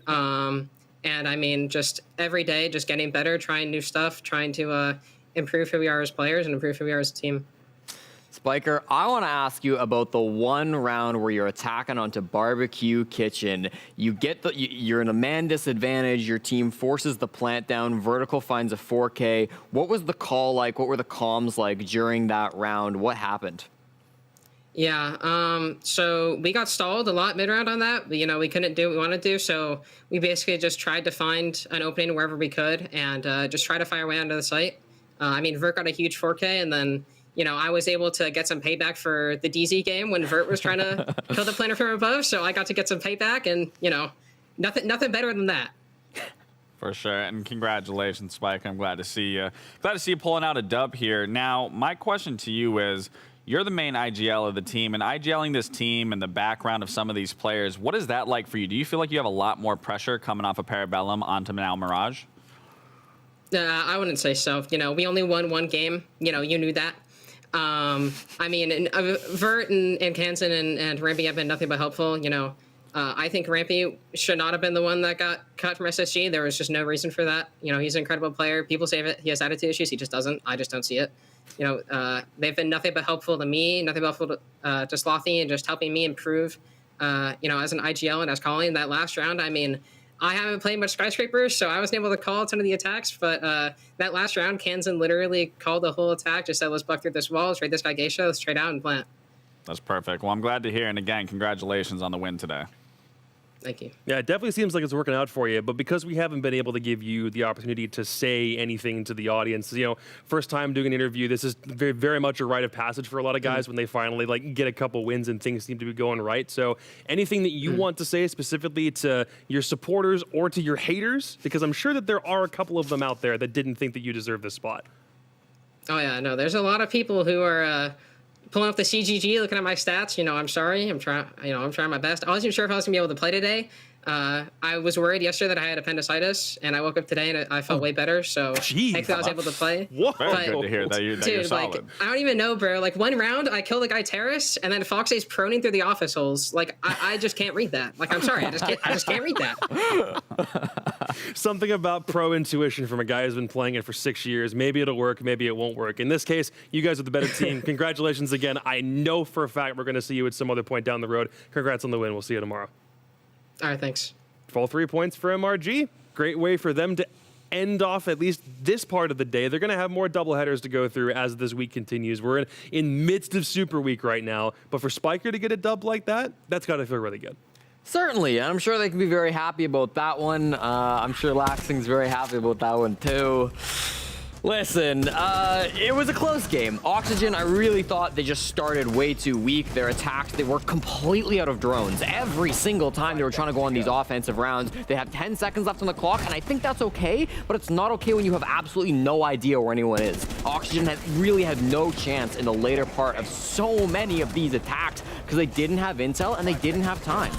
And I mean, just every day, just getting better, trying new stuff, trying to improve who we are as players and improve who we are as a team. Spiker, I want to ask you about the one round where you're attacking onto Barbecue Kitchen. You get you're in a man disadvantage. Your team forces the plant down. Vertical finds a 4K. What was the call like? What were the comms like during that round? What happened? Yeah, so we got stalled a lot mid-round on that. You know, we couldn't do what we wanted to do, so we basically just tried to find an opening wherever we could and just try to fire away onto the site. I mean, Vert got a huge 4K, and then you know, I was able to get some payback for the DZ game when Vert was trying to kill the planner from above. So I got to get some payback, and you know, nothing better than that. For sure, and congratulations, Spike. I'm glad to see you. Glad to see you pulling out a dub here. Now, my question to you is, you're the main IGL of the team, and IGLing this team and the background of some of these players, what is that like for you? Do you feel like you have a lot more pressure coming off of Parabellum onto now Mirage? I wouldn't say so. You know, we only won one game. You know, you knew that. I mean, Vert and Kansan and Rampy have been nothing but helpful. You know, I think Rampy should not have been the one that got cut from SSG. There was just no reason for that. You know, he's an incredible player. People say that he has attitude issues. He just doesn't. I just don't see it. You know, they've been nothing but helpful to me, nothing but helpful to Slothy, and just helping me improve, you know, as an IGL and as calling that last round. I mean, I haven't played much Skyscrapers, so I wasn't able to call a ton of the attacks, but that last round, Kansan literally called the whole attack, just said, let's buck through this wall, let's trade this guy Geisha, let's trade out and plant. That's perfect. Well, I'm glad to hear, and again, congratulations on the win today. Thank you. Yeah, it definitely seems like it's working out for you, but because we haven't been able to give you the opportunity to say anything to the audience, you know, first time doing an interview, this is very, very much a rite of passage for a lot of guys when they finally like get a couple wins and things seem to be going right. So anything that you want to say specifically to your supporters or to your haters, because I'm sure that there are a couple of them out there that didn't think that you deserved this spot. Oh yeah, no, there's a lot of people who are pulling up the CGG, looking at my stats. You know, I'm sorry. I'm trying my best. I wasn't sure if I was gonna be able to play today. I was worried yesterday that I had appendicitis, and I woke up today and I felt way better. So thankfully I was able to play. Whoa. Very good to hear that you're solid. Like, I don't even know, bro. Like one round, I killed the guy Terrace, and then Foxay's proning through the office holes. Like I just can't read that. Like I'm sorry, I just can't read that. Something about pro intuition from a guy who's been playing it for 6 years. Maybe it'll work, maybe it won't work. In this case, you guys are the better team. Congratulations again. I know for a fact we're going to see you at some other point down the road. Congrats on the win. We'll see you tomorrow. All right, thanks. Full 3 points for MRG. Great way for them to end off at least this part of the day. They're going to have more doubleheaders to go through as this week continues. We're in midst of Super Week right now, but for Spiker to get a dub like that, that's got to feel really good. Certainly, and I'm sure they can be very happy about that one. I'm sure Laxing's very happy about that one too. Listen, it was a close game. Oxygen, I really thought they just started way too weak. Their attacks, they were completely out of drones. Every single time they were trying to go on these offensive rounds, they have 10 seconds left on the clock, and I think that's okay, but it's not okay when you have absolutely no idea where anyone is. Oxygen really had no chance in the later part of so many of these attacks because they didn't have intel and they didn't have time.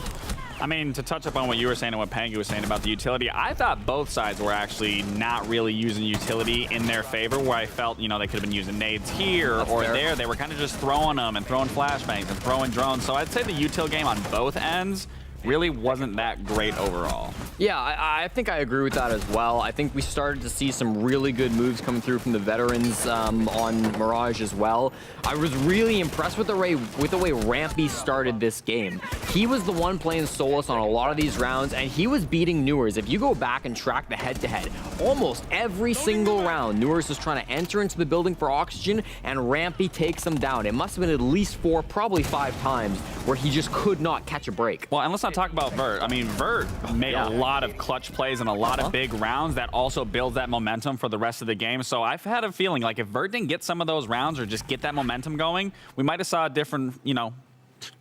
I mean, to touch up on what you were saying and what Pangu was saying about the utility, I thought both sides were actually not really using utility in their favor, where I felt, you know, they could have been using nades here or there. They were kind of just throwing them and throwing flashbangs and throwing drones. So I'd say the util game on both ends really wasn't that great overall. Yeah, I think I agree with that as well. I think we started to see some really good moves coming through from the veterans on Mirage as well. I was really impressed with the way Rampy started this game. He was the one playing Solus on a lot of these rounds, and he was beating Newers. If you go back and track the head-to-head, almost every single round, Newers was trying to enter into the building for Oxygen, and Rampy takes him down. It must have been at least 4, probably 5 times where he just could not catch a break. Well, and let's not talk about Vert. I mean, Vert made a lot of clutch plays and a lot of big rounds that also builds that momentum for the rest of the game. So I've had a feeling like if Vert didn't get some of those rounds or just get that momentum going, we might have saw a different, you know,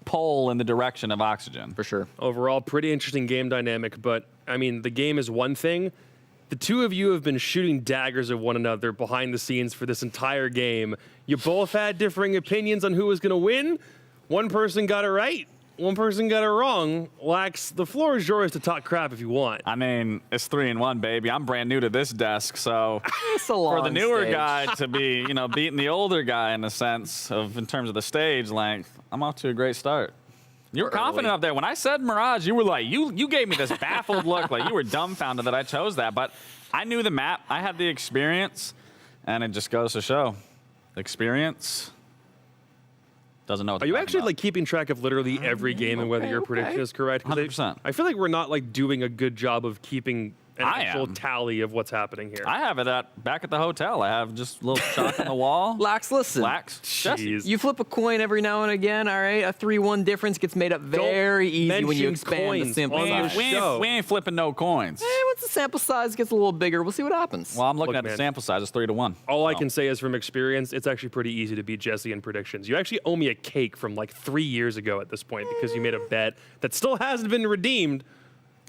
pull in the direction of Oxygen. For sure. Overall, pretty interesting game dynamic, but I mean, the game is one thing. The two of you have been shooting daggers at one another behind the scenes for this entire game. You both had differing opinions on who was going to win. One person got it right. One person got it wrong. Lax, the floor is yours to talk crap if you want. I mean, it's 3-1, baby. I'm brand new to this desk, so it's a long for the newer stage. guy to be, you know, beating the older guy in the sense of in terms of the stage length, I'm off to a great start. You were confident up there. When I said Mirage, you were like, you gave me this baffled look, like you were dumbfounded that I chose that. But I knew the map, I had the experience, and it just goes to show, experience doesn't know what Are you actually like keeping track of literally every game and whether your prediction is correct? 100%. I feel like we're not like doing a good job of keeping an actual tally of what's happening here. I have it back at the hotel. I have just a little chalk on the wall. Lax, listen. Lax, Jeez. You flip a coin every now and again, all right? A 3-1 difference gets made up very easy when you expand the sample size. We ain't flipping no coins. Once the sample size gets a little bigger, we'll see what happens. Well, I'm looking at the sample size. It's 3-1. All I can say is from experience, it's actually pretty easy to beat Jesse in predictions. You actually owe me a cake from like 3 years ago at this point because you made a bet that still hasn't been redeemed.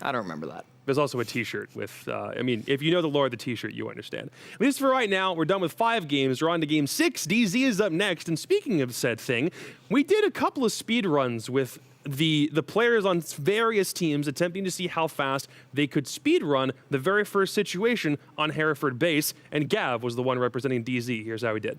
I don't remember that. There's also a t-shirt with, I mean, if you know the lore of the t-shirt, you understand. At least for right now, we're done with 5 games. We're on to game 6. DZ is up next. And speaking of said thing, we did a couple of speed runs with the players on various teams attempting to see how fast they could speed run the very first situation on Hereford base. And Gav was the one representing DZ. Here's how he did.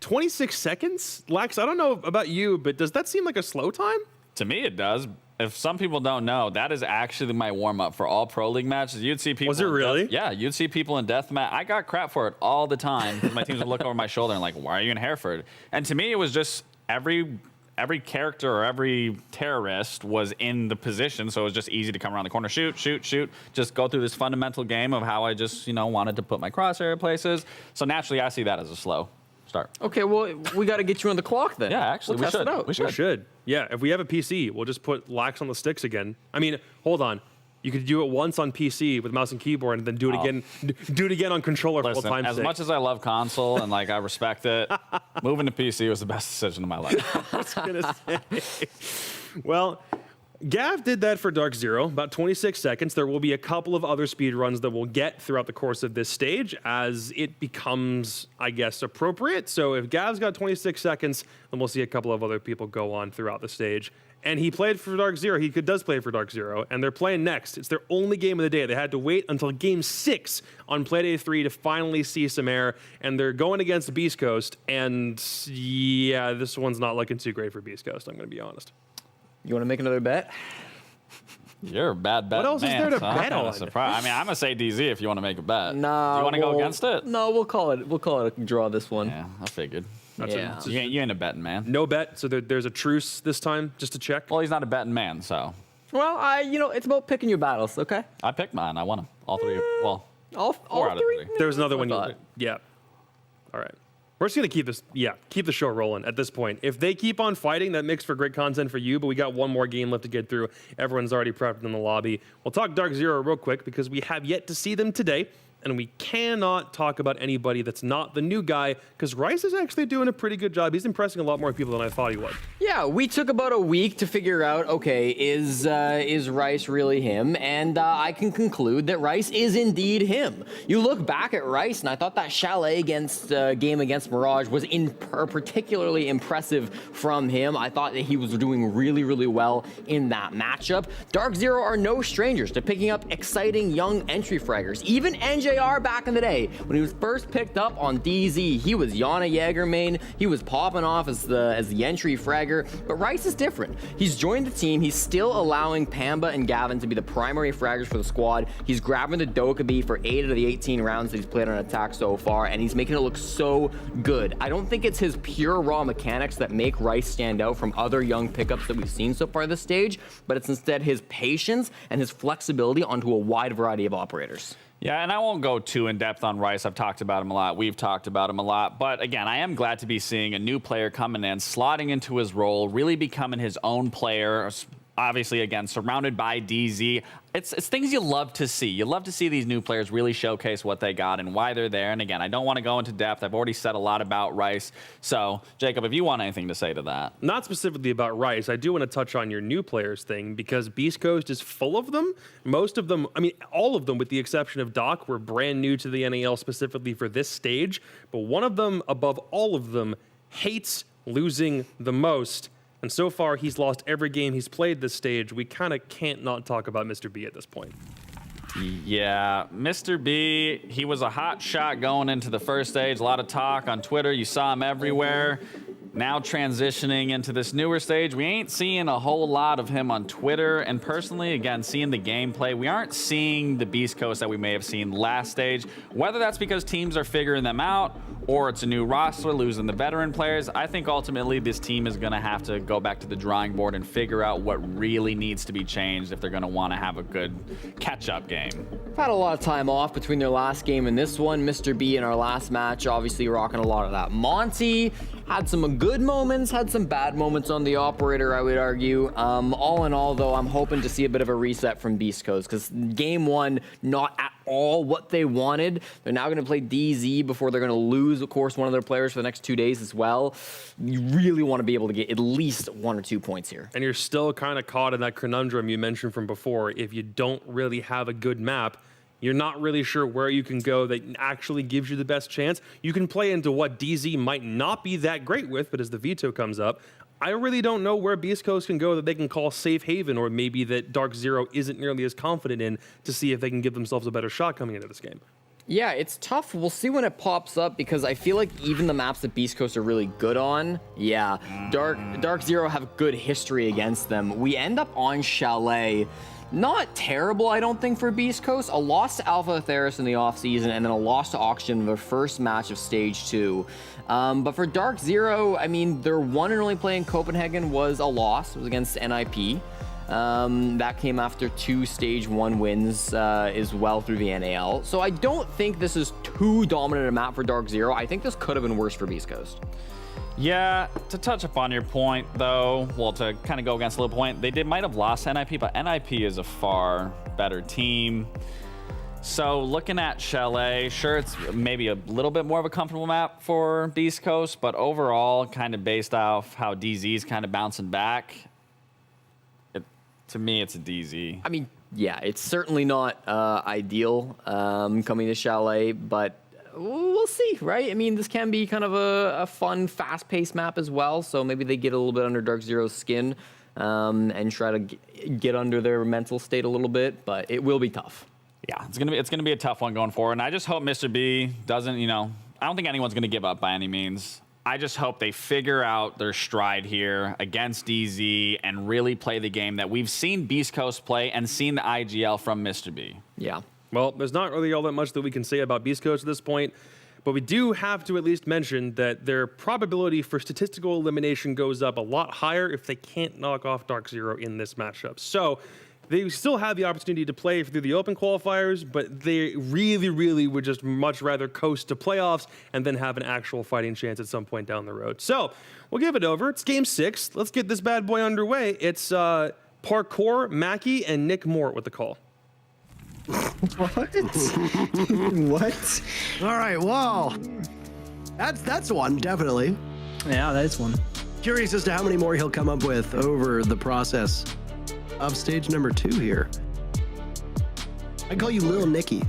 26 seconds? Lax, I don't know about you, but does that seem like a slow time? To me, it does. If some people don't know, that is actually my warm-up for all Pro League matches. You'd see people. Was it really? Yeah, you'd see people in deathmatch. I got crap for it all the time because my teams would look over my shoulder and like, why are you in Hereford? And to me, it was just every character or every terrorist was in the position, so it was just easy to come around the corner, shoot, shoot, shoot, just go through this fundamental game of how I just, you know, wanted to put my crosshair places. So naturally, I see that as a slow start. Okay, well, we got to get you on the clock then. Yeah, actually, we'll test it out. We should. Yeah, if we have a PC, we'll just put Lax on the sticks again. I mean, hold on. You could do it once on PC with mouse and keyboard, and then do it again. Do it again on controller. Listen, full time. as much as I love console and like I respect it, moving to PC was the best decision of my life. I was gonna say. Well, Gav did that for Dark Zero, about 26 seconds. There will be a couple of other speed runs that we'll get throughout the course of this stage as it becomes, I guess, appropriate. So if Gav's got 26 seconds, then we'll see a couple of other people go on throughout the stage. And he played for Dark Zero. He does play for Dark Zero, and they're playing next. It's their only game of the day. They had to wait until Game 6 on Playday 3 to finally see some air, and they're going against Beast Coast. And yeah, this one's not looking too great for Beast Coast, I'm going to be honest. You want to make another bet? You're a bad bet. What else man, is there to so I'm bet kinda on? surprised. I mean, I'm gonna say DZ if you want to make a bet. No. Do you want to go against it? No, we'll call it a draw this one. Yeah, I figured. Yeah. You ain't a betting man. No bet. So there's a truce this time, just to check. Well, he's not a betting man, so. Well, it's about picking your battles, okay? I picked mine. I won them. All three. Well, all four out of three. three. There was another one. thought. Yeah. All right. We're just gonna keep the show rolling at this point. If they keep on fighting, that makes for great content for you. But we got one more game left to get through. Everyone's already prepped in the lobby. We'll talk Dark Zero real quick because we have yet to see them today. And we cannot talk about anybody that's not the new guy, because Rice is actually doing a pretty good job. He's impressing a lot more people than I thought he would. Yeah, we took about a week to figure out, okay, is Rice really him? And I can conclude that Rice is indeed him. You look back at Rice, and I thought that Chalet game against Mirage was particularly impressive from him. I thought that he was doing really, really well in that matchup. Dark Zero are no strangers to picking up exciting young entry fraggers. Even NJR back in the day, when he was first picked up on DZ, he was Yana Jaeger main. He was popping off as the entry fragger. But Rice is different. He's joined the team. He's still allowing Pamba and Gavin to be the primary fraggers for the squad. He's grabbing the Dokkaebi for 8 out of the 18 rounds that he's played on attack so far, and he's making it look so good. I don't think it's his pure raw mechanics that make Rice stand out from other young pickups that we've seen so far this stage, but it's instead his patience and his flexibility onto a wide variety of operators. Yeah, and I won't go too in-depth on Rice. I've talked about him a lot. We've talked about him a lot. But again, I am glad to be seeing a new player coming in, slotting into his role, really becoming his own player. Obviously, again, surrounded by DZ. It's things you love to see. You love to see these new players really showcase what they got and why they're there. And again, I don't want to go into depth. I've already said a lot about Rice. So, Jacob, if you want anything to say to that. Not specifically about Rice. I do want to touch on your new players thing, because Beast Coast is full of them. Most of them, I mean, all of them with the exception of Doc, were brand new to the NAL specifically for this stage. But one of them, above all of them, hates losing the most. And so far, he's lost every game he's played this stage. We kind of can't not talk about Mr. B at this point. Yeah, Mr. B, he was a hot shot going into the first stage. A lot of talk on Twitter. You saw him everywhere. Now transitioning into this newer stage, we ain't seeing a whole lot of him on Twitter. And personally, again, seeing the gameplay, we aren't seeing the Beast Coast that we may have seen last stage. Whether that's because teams are figuring them out or it's a new roster losing the veteran players, I think ultimately this team is going to have to go back to the drawing board and figure out what really needs to be changed if they're going to want to have a good catch-up game. I've had a lot of time off between their last game and this one. Mr. B in our last match, obviously rocking a lot of that. Monty had some good moments, had some bad moments on the operator, I would argue. All in all, though, I'm hoping to see a bit of a reset from Beast Coast, because game one, not at all what they wanted. They're now going to play DZ before they're going to lose, of course, one of their players for the next 2 days as well. You really want to be able to get at least 1 or 2 points here. And you're still kind of caught in that conundrum you mentioned from before. If you don't really have a good map, you're not really sure where you can go that actually gives you the best chance. You can play into what DZ might not be that great with, but as the veto comes up, I really don't know where Beast Coast can go that they can call safe haven, or maybe that Dark Zero isn't nearly as confident in, to see if they can give themselves a better shot coming into this game. Yeah, it's tough. We'll see when it pops up, because I feel like even the maps that Beast Coast are really good on, yeah, Dark Zero have good history against them. We end up on Chalet. Not terrible, I don't think, for Beast Coast. A loss to Alpha Theris in the offseason, and then a loss to Oxygen in their first match of Stage 2. But for Dark Zero, I mean, their one and only play in Copenhagen was a loss. It was against NIP. That came after 2 Stage 1 wins as well through the NAL. So I don't think this is too dominant a map for Dark Zero. I think this could have been worse for Beast Coast. Yeah, to touch upon your point, though, well, to kind of go against a little point, they might have lost NIP, but NIP is a far better team. So looking at Chalet, sure, it's maybe a little bit more of a comfortable map for Beast Coast, but overall, kind of based off how DZ's kind of bouncing back, to me, it's a DZ. I mean, yeah, it's certainly not ideal coming to Chalet, but we'll see, right? I mean, this can be kind of a fun, fast-paced map as well, so maybe they get a little bit under Dark Zero's skin and try to get under their mental state a little bit, but it will be tough. Yeah, it's gonna be a tough one going forward, and I just hope Mr. B doesn't, I don't think anyone's gonna give up by any means. I just hope they figure out their stride here against DZ and really play the game that we've seen Beast Coast play and seen the IGL from Mr. B. Yeah. Well, there's not really all that much that we can say about Beast Coast at this point, but we do have to at least mention that their probability for statistical elimination goes up a lot higher if they can't knock off Dark Zero in this matchup. So they still have the opportunity to play through the open qualifiers, but they really, really would just much rather coast to playoffs and then have an actual fighting chance at some point down the road. So we'll give it over. It's game 6. Let's get this bad boy underway. It's Parkour, Mackie, and Nick Mort with the call. What? What? All right, well, that's one, definitely. Yeah, that is one. Curious as to how many more he'll come up with over the process of stage number 2 here. I call you Lil Nicky.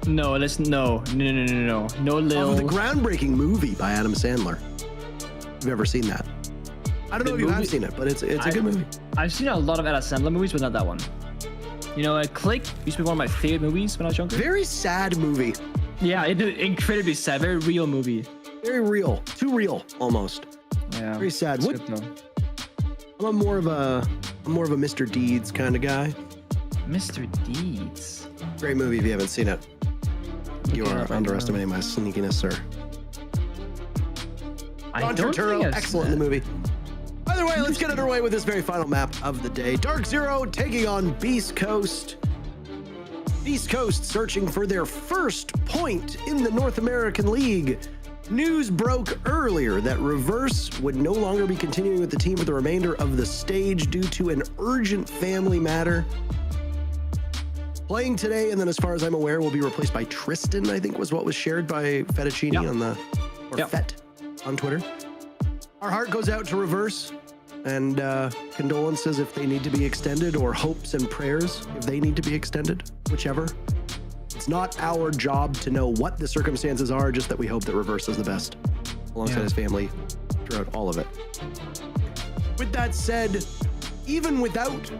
No, no Lil. Oh, the groundbreaking movie by Adam Sandler. If you've ever seen that. I don't know if you have seen it, but it's a good movie. I've seen a lot of Adam Sandler movies, but not that one. You know, Click used to be one of my favorite movies when I was younger. Very sad movie. Yeah, incredibly sad. Very real movie. Very real. Too real, almost. Yeah. Very sad. What? I'm more of a Mr. Deeds kind of guy. Mr. Deeds. Great movie if you haven't seen it. You are underestimating my sneakiness, sir. Don Turturro, excellent in the movie. Either way, let's get underway with this very final map of the day. Dark Zero taking on Beast Coast. Beast Coast searching for their first point in the North American League. News broke earlier that Reverse would no longer be continuing with the team for the remainder of the stage due to an urgent family matter. Playing today, and then as far as I'm aware, will be replaced by Tristan, I think was what was shared by Fettuccini on the, or Fet on Twitter. Our heart goes out to Reverse, and condolences if they need to be extended, or hopes and prayers if they need to be extended, whichever. It's not our job to know what the circumstances are, just that we hope that Reverse is the best alongside his family throughout all of it. With that said, even without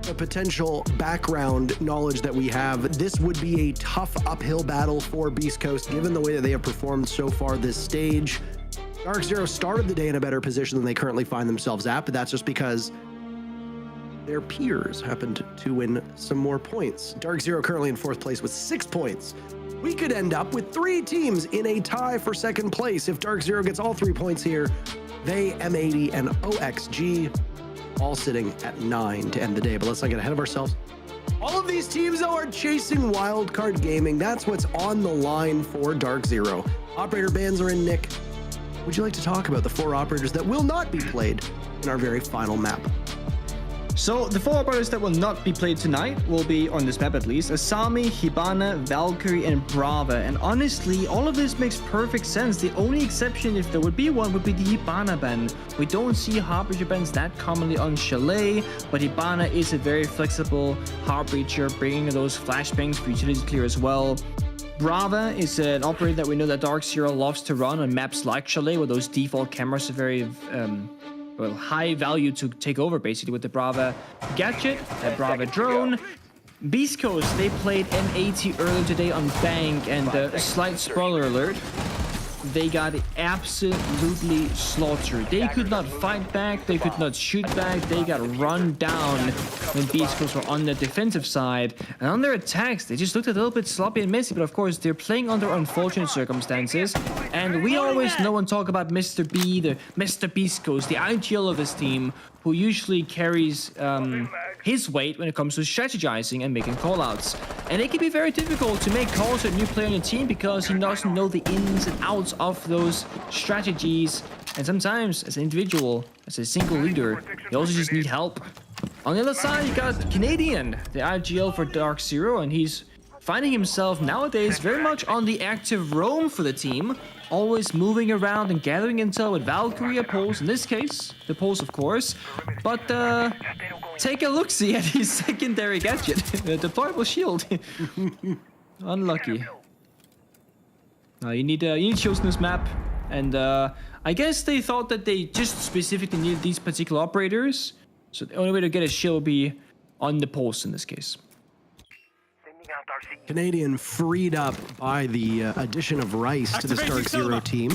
the potential background knowledge that we have, this would be a tough uphill battle for Beast Coast, given the way that they have performed so far this stage. Dark Zero started the day in a better position than they currently find themselves at, but that's just because their peers happened to win some more points. Dark Zero currently in 4th place with 6 points. We could end up with 3 teams in a tie for 2nd place. If Dark Zero gets all 3 points here, they, M80, and OXG all sitting at 9 to end the day. But let's not get ahead of ourselves. All of these teams, though, are chasing wildcard gaming. That's what's on the line for Dark Zero. Operator bans are in, Nick. Would you like to talk about the 4 operators that will not be played in our very final map? So the 4 operators that will not be played tonight will be, on this map at least, Asami, Hibana, Valkyrie, and Brava. And honestly, all of this makes perfect sense. The only exception, if there would be one, would be the Hibana ban. We don't see Harbinger bans that commonly on Chalet, but Hibana is a very flexible Harbinger, bringing those flashbangs for utility clear as well. Brava is an operator that we know that Dark Zero loves to run on maps like Chalet, where those default cameras are very high value to take over, basically, with the Brava gadget, the Brava drone. Beast Coast, they played M80 earlier today on Bank, and slight spoiler alert, they got absolutely slaughtered. They could not fight back, they could not shoot back, they got run down when Beast Coast were on the defensive side. And on their attacks, they just looked a little bit sloppy and messy, but of course, they're playing under unfortunate circumstances. And we always know and talk about Mr. B, the Mr. Beast Coast, the IGL of this team, who usually carries his weight when it comes to strategizing and making callouts. And it can be very difficult to make calls to a new player in the team because he doesn't know the ins and outs of those strategies. And sometimes, as an individual, as a single leader, you also just need help. On the other side, you got Canadian, the IGL for Dark Zero, and he's finding himself nowadays very much on the active roam for the team, always moving around and gathering intel with Valkyrie Pulse, in this case, the Pulse of course. But take a look-see at his secondary gadget, the deployable shield. Unlucky. You need shields in this map, and I guess they thought that they just specifically needed these particular operators, so the only way to get a shield would be on the Pulse in this case. Canadian freed up by the addition of Rice to the Dark Zero team.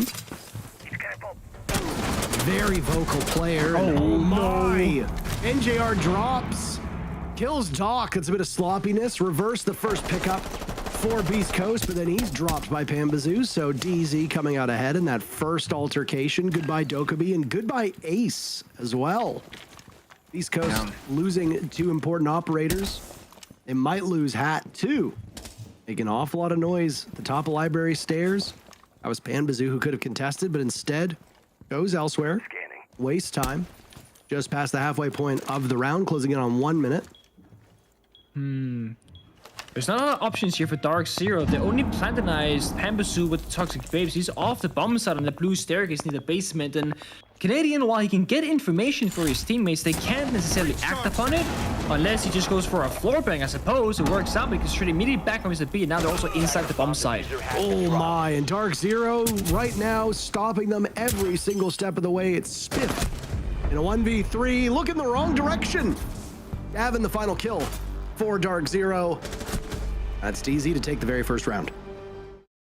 Very vocal player. Oh my! NJR drops. Kills Doc. It's a bit of sloppiness. Reverse the first pickup for Beast Coast, but then he's dropped by Pambazoo. So DZ coming out ahead in that first altercation. Goodbye Dokkaebi and goodbye Ace as well. Beast Coast losing 2 important operators. They might lose Hat too. Making an awful lot of noise at the top of library stairs. That was Pambazoo who could have contested, but instead goes elsewhere. Waste time. Just past the halfway point of the round, closing in on 1 minute. There's not a lot of options here for Dark Zero. They only plantonized Pambazoo with the Toxic Babes. He's off the bomb side on the blue staircase near the basement. And Canadian, while he can get information for his teammates, they can't necessarily act upon it unless he just goes for a floor bang, I suppose. It works out because straight immediately back from Mr. B, and now they're also inside the bomb site. Oh my, and Dark Zero right now stopping them every single step of the way. It's Spiff in a 1v3. Look in the wrong direction. Gavin, the final kill for Dark Zero. That's DZ to take the very first round.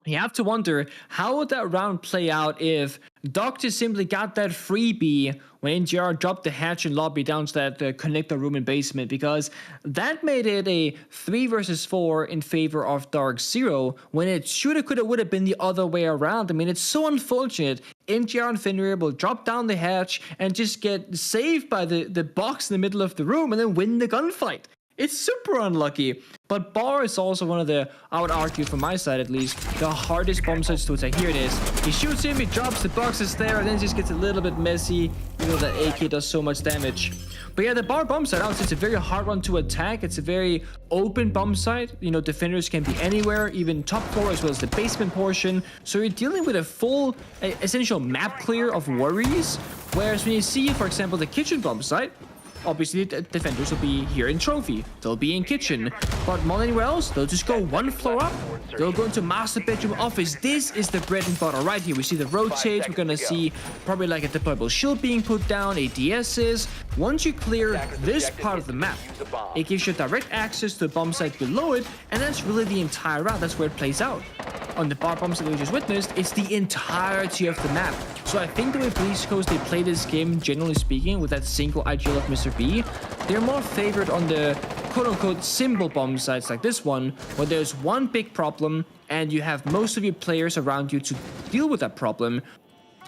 You have to wonder, how would that round play out if Doctor simply got that freebie when NGR dropped the hatch and lobby down to that connector room in basement? Because that made it a 3 versus 4 in favor of Dark Zero, when it shoulda, coulda, woulda been the other way around. I mean, it's so unfortunate. NGR and Fenrir will drop down the hatch and just get saved by the box in the middle of the room and then win the gunfight. It's super unlucky, but Bar is also one of the, I would argue from my side at least, the hardest bomb sites to attack. Here it is. He shoots him, he drops, the box is there, and then it just gets a little bit messy. You know that AK does so much damage. But yeah, the Bar bomb site, I would say it's a very hard one to attack. It's a very open bomb site. You know, defenders can be anywhere, even top floor as well as the basement portion. So you're dealing with a full, essential map clear of worries. Whereas when you see, for example, the kitchen bomb site, obviously, the defenders will be here in Trophy. They'll be in Kitchen. But more than anywhere else, they'll just go 1 floor up. They'll go into Master Bedroom Office. This is the bread and butter right here. We see the rotate. We're going to see probably like a deployable shield being put down, ADSs. Once you clear this part of the map, it gives you direct access to the bomb site below it. And that's really the entire round. That's where it plays out. On the bar bombs that we just witnessed, it's the entirety of the map. So I think the way Beast Coast, they play this game, generally speaking, with that single IGL of Mr. B, they're more favored on the quote-unquote simple bomb sites like this one, where there's one big problem and you have most of your players around you to deal with that problem,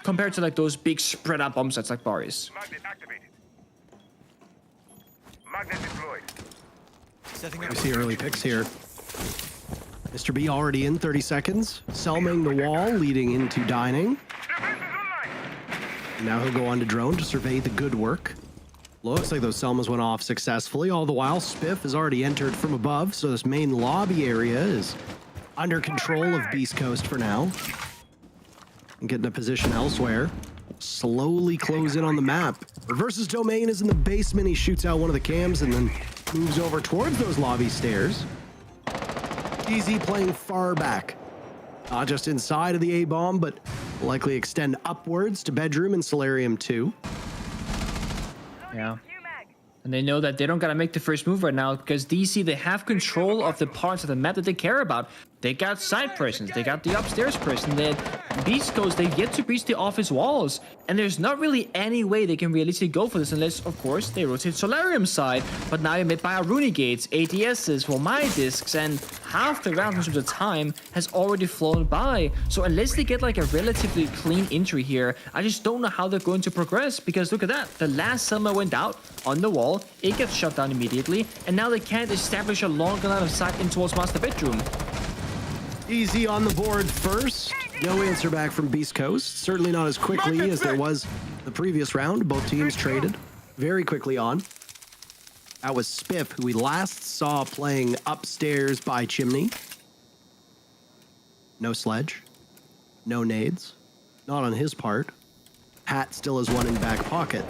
compared to like those big spread out bomb sites like Bar is. Magnet activated. Magnet deployed. We see early picks here. Mr. B already in 30 seconds. Selming the wall, leading into dining. And now he'll go on to drone to survey the good work. Looks like those Selmas went off successfully. All the while, Spiff has already entered from above, so this main lobby area is under control of Beast Coast for now. And getting a position elsewhere. Slowly close in on the map. Reverses Domain is in the basement. He shoots out one of the cams and then moves over towards those lobby stairs. DZ playing far back. Not just inside of the A-bomb, but will likely extend upwards to bedroom and Solarium 2. Yeah. And they know that they don't gotta make the first move right now because DC, they have control of the parts of the map that they care about. They got side presence, they got the upstairs person, they Beast Coast, they've yet to breach the office walls. And there's not really any way they can realistically go for this unless, of course, they rotate Solarium side. But now you're made by Runi Gates, ADSs, well, my discs, and half the round in terms of time has already flown by. So unless they get like a relatively clean entry here, I just don't know how they're going to progress because look at that. The last Selma went out on the wall, it gets shut down immediately, and now they can't establish a longer line of sight in towards Master Bedroom. Easy on the board first. No answer back from Beast Coast. Certainly not as quickly as there was the previous round. Both teams traded very quickly on. That was Spiff, who we last saw playing upstairs by Chimney. No sledge. No nades. Not on his part. Pat still has one in back pocket.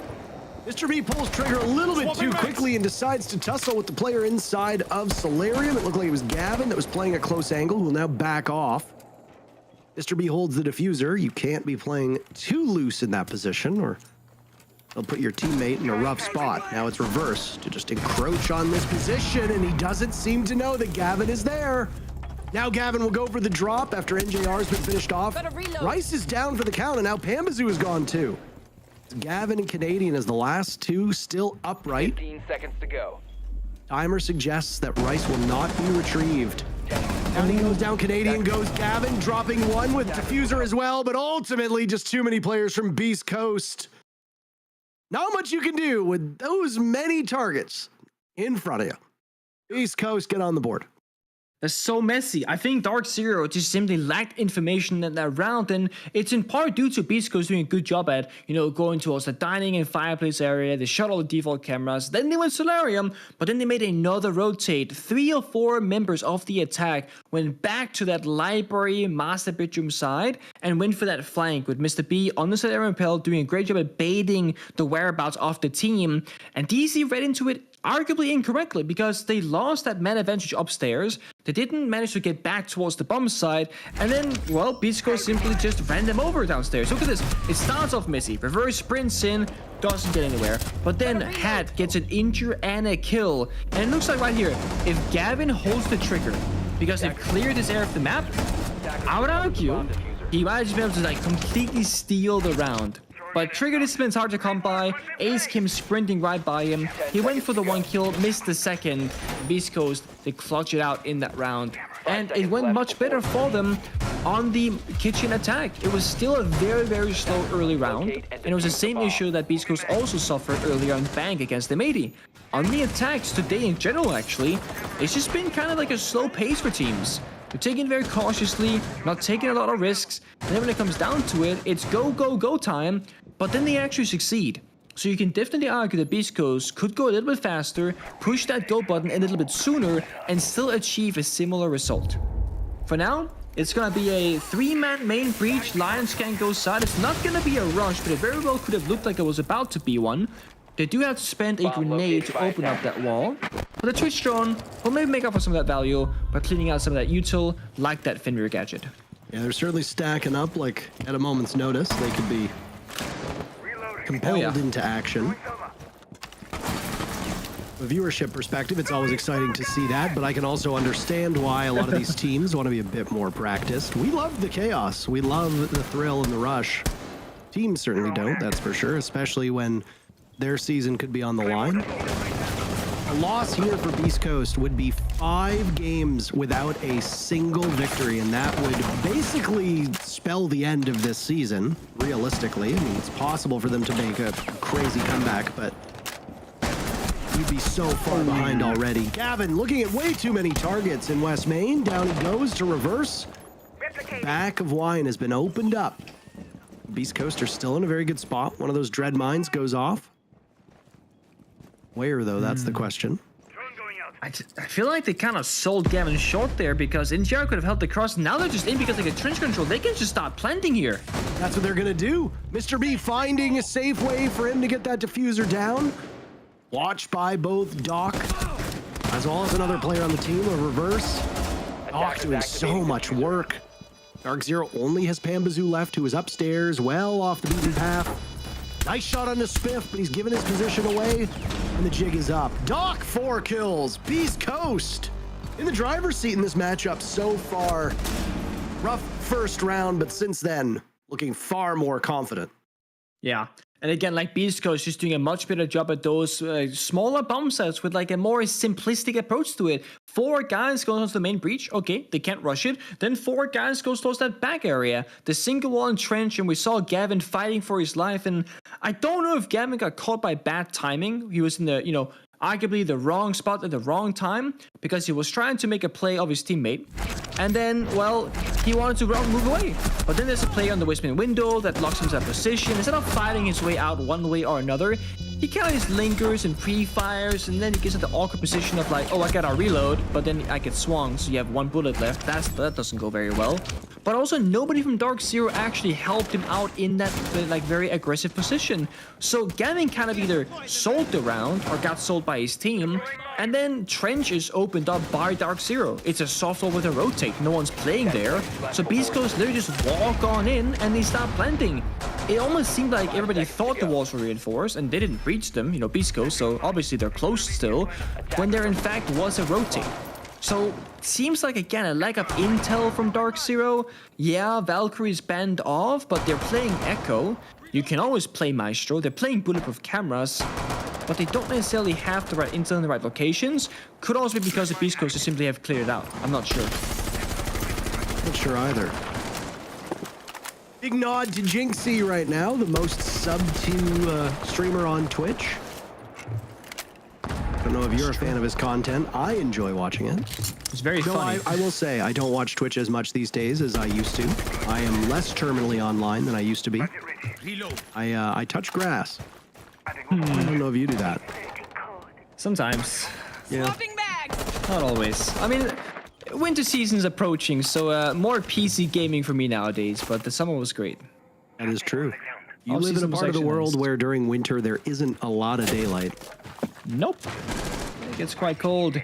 Mr. B pulls trigger a little bit too quickly and decides to tussle with the player inside of Solarium. It looked like it was Gavin that was playing a close angle, who will now back off. Mr. B holds the diffuser. You can't be playing too loose in that position, or they'll put your teammate in a rough spot. Now it's reverse to just encroach on this position, and he doesn't seem to know that Gavin is there. Now Gavin will go for the drop after NJR has been finished off. Rice is down for the count, and now Pambazoo is gone too. Gavin and Canadian as the last two still upright. 15 seconds to go. Timer suggests that Rice will not be retrieved. Gavin goes down, Canadian goes, Gavin dropping one with Diffuser as well, but ultimately just too many players from Beast Coast. Not much you can do with those many targets in front of you. Beast Coast, get on the board. That's so messy. I think Dark Zero just simply lacked information in that round, and it's in part due to Beast Coast doing a good job at, going towards the dining and fireplace area. They shut all the default cameras, then they went Solarium, but then they made another rotate. 3 or 4 members of the attack went back to that library master bedroom side and went for that flank with Mr. B on the Solarium Repel doing a great job at baiting the whereabouts of the team, and DC read into it arguably incorrectly because they lost that man advantage upstairs. They didn't manage to get back towards the bomb side, and then, well, Beast Coast simply just ran them over downstairs. Look at this. It starts off messy. Reverse sprints in, doesn't get anywhere. But then Hat gets an injure and a kill. And it looks like right here, if Gavin holds the trigger, because they've cleared this area of the map, I would argue he might just be able to completely steal the round. But trigger discipline's hard to come by. Ace came sprinting right by him. He went for the 1 kill, missed the second. Beast Coast, they clutch it out in that round. And it went much better for them on the kitchen attack. It was still a very, very slow early round. And it was the same issue that Beast Coast also suffered earlier on Bank against the Matey. On the attacks today in general, actually, it's just been kind of like a slow pace for teams. They're taking it very cautiously, not taking a lot of risks, and then when it comes down to it, it's go, go, go time, but then they actually succeed. So you can definitely argue that Beast Coast could go a little bit faster, push that go button a little bit sooner, and still achieve a similar result. For now, it's gonna be a 3-man main breach, Lions can go side. It's not gonna be a rush, but it very well could have looked like it was about to be one. They do have to spend a grenade to open up that wall. But the Twitch drone will maybe make up for some of that value by cleaning out some of that util, like that Fenrir gadget. Yeah, they're certainly stacking up, like, at a moment's notice. They could be compelled into action. From a viewership perspective, it's always exciting to see that, but I can also understand why a lot of these teams want to be a bit more practiced. We love the chaos. We love the thrill and the rush. Teams certainly don't, that's for sure, especially when their season could be on the line. A loss here for Beast Coast would be 5 games without a single victory, and that would basically spell the end of this season, realistically. I mean, it's possible for them to make a crazy comeback, but you'd be so far behind already. Gavin looking at way too many targets in West Main. Down he goes to reverse. Back of Wine has been opened up. Beast Coast are still in a very good spot. One of those dread mines goes off. Where, though? That's the question. I feel like they kind of sold Gavin short there because NGR could have held the cross. Now they're just in because they get trench control. They can just start planting here. That's what they're going to do. Mr. B finding a safe way for him to get that diffuser down. Watched by both Doc as well as another player on the team, a reverse. Doc doing so much work. Dark Zero only has Pambazoo left, who is upstairs, well off the beaten path. Nice shot on the spiff, but he's given his position away, and the jig is up. Doc, 4 kills. Beast Coast in the driver's seat in this matchup so far. Rough first round, but since then, looking far more confident. Yeah. And again, like Beast Coast just doing a much better job at those smaller bomb sets with like a more simplistic approach to it. 4 guys go towards the main breach. Okay, they can't rush it. Then 4 guys go towards that back area. The single wall and trench, and we saw Gavin fighting for his life. And I don't know if Gavin got caught by bad timing. He was in the, arguably the wrong spot at the wrong time because he was trying to make a play of his teammate. And then, well, he wanted to move away. But then there's a play on the Westman window that locks him to that position. Instead of fighting his way out one way or another, he kind of just lingers and pre-fires, and then he gets at the awkward position of like, oh, I gotta reload, but then I get swung, so you have 1 bullet left. That doesn't go very well. But also, nobody from Dark Zero actually helped him out in that like very aggressive position. So Gavin kind of either sold the round or got sold by his team, and then Trench is opened up by Dark Zero. It's a soft wall with a rotate. No one's playing there. So Beast Coast literally just walk on in and they start planting. It almost seemed like everybody thought the walls were reinforced and they didn't breach them, Beast Coast, so obviously they're close still, when there in fact was a rotate. So, seems like, again, a lack of intel from Dark Zero. Yeah, Valkyrie's banned off, but they're playing Echo. You can always play Maestro. They're playing bulletproof cameras, but they don't necessarily have the right intel in the right locations. Could also be because the Beast Coast just simply have cleared out. I'm not sure. Not sure either. Big nod to Jinxie right now, the most subbed to streamer on Twitch. I don't know if you're a fan of his content. I enjoy watching it. It's very funny. I will say, I don't watch Twitch as much these days as I used to. I am less terminally online than I used to be. I touch grass. I don't know if you do that. Sometimes. Yeah. Not always. I mean, winter season's approaching, so more PC gaming for me nowadays, but the summer was great. That is true. You live in a part of the world where during winter there isn't a lot of daylight. Nope. It gets quite cold.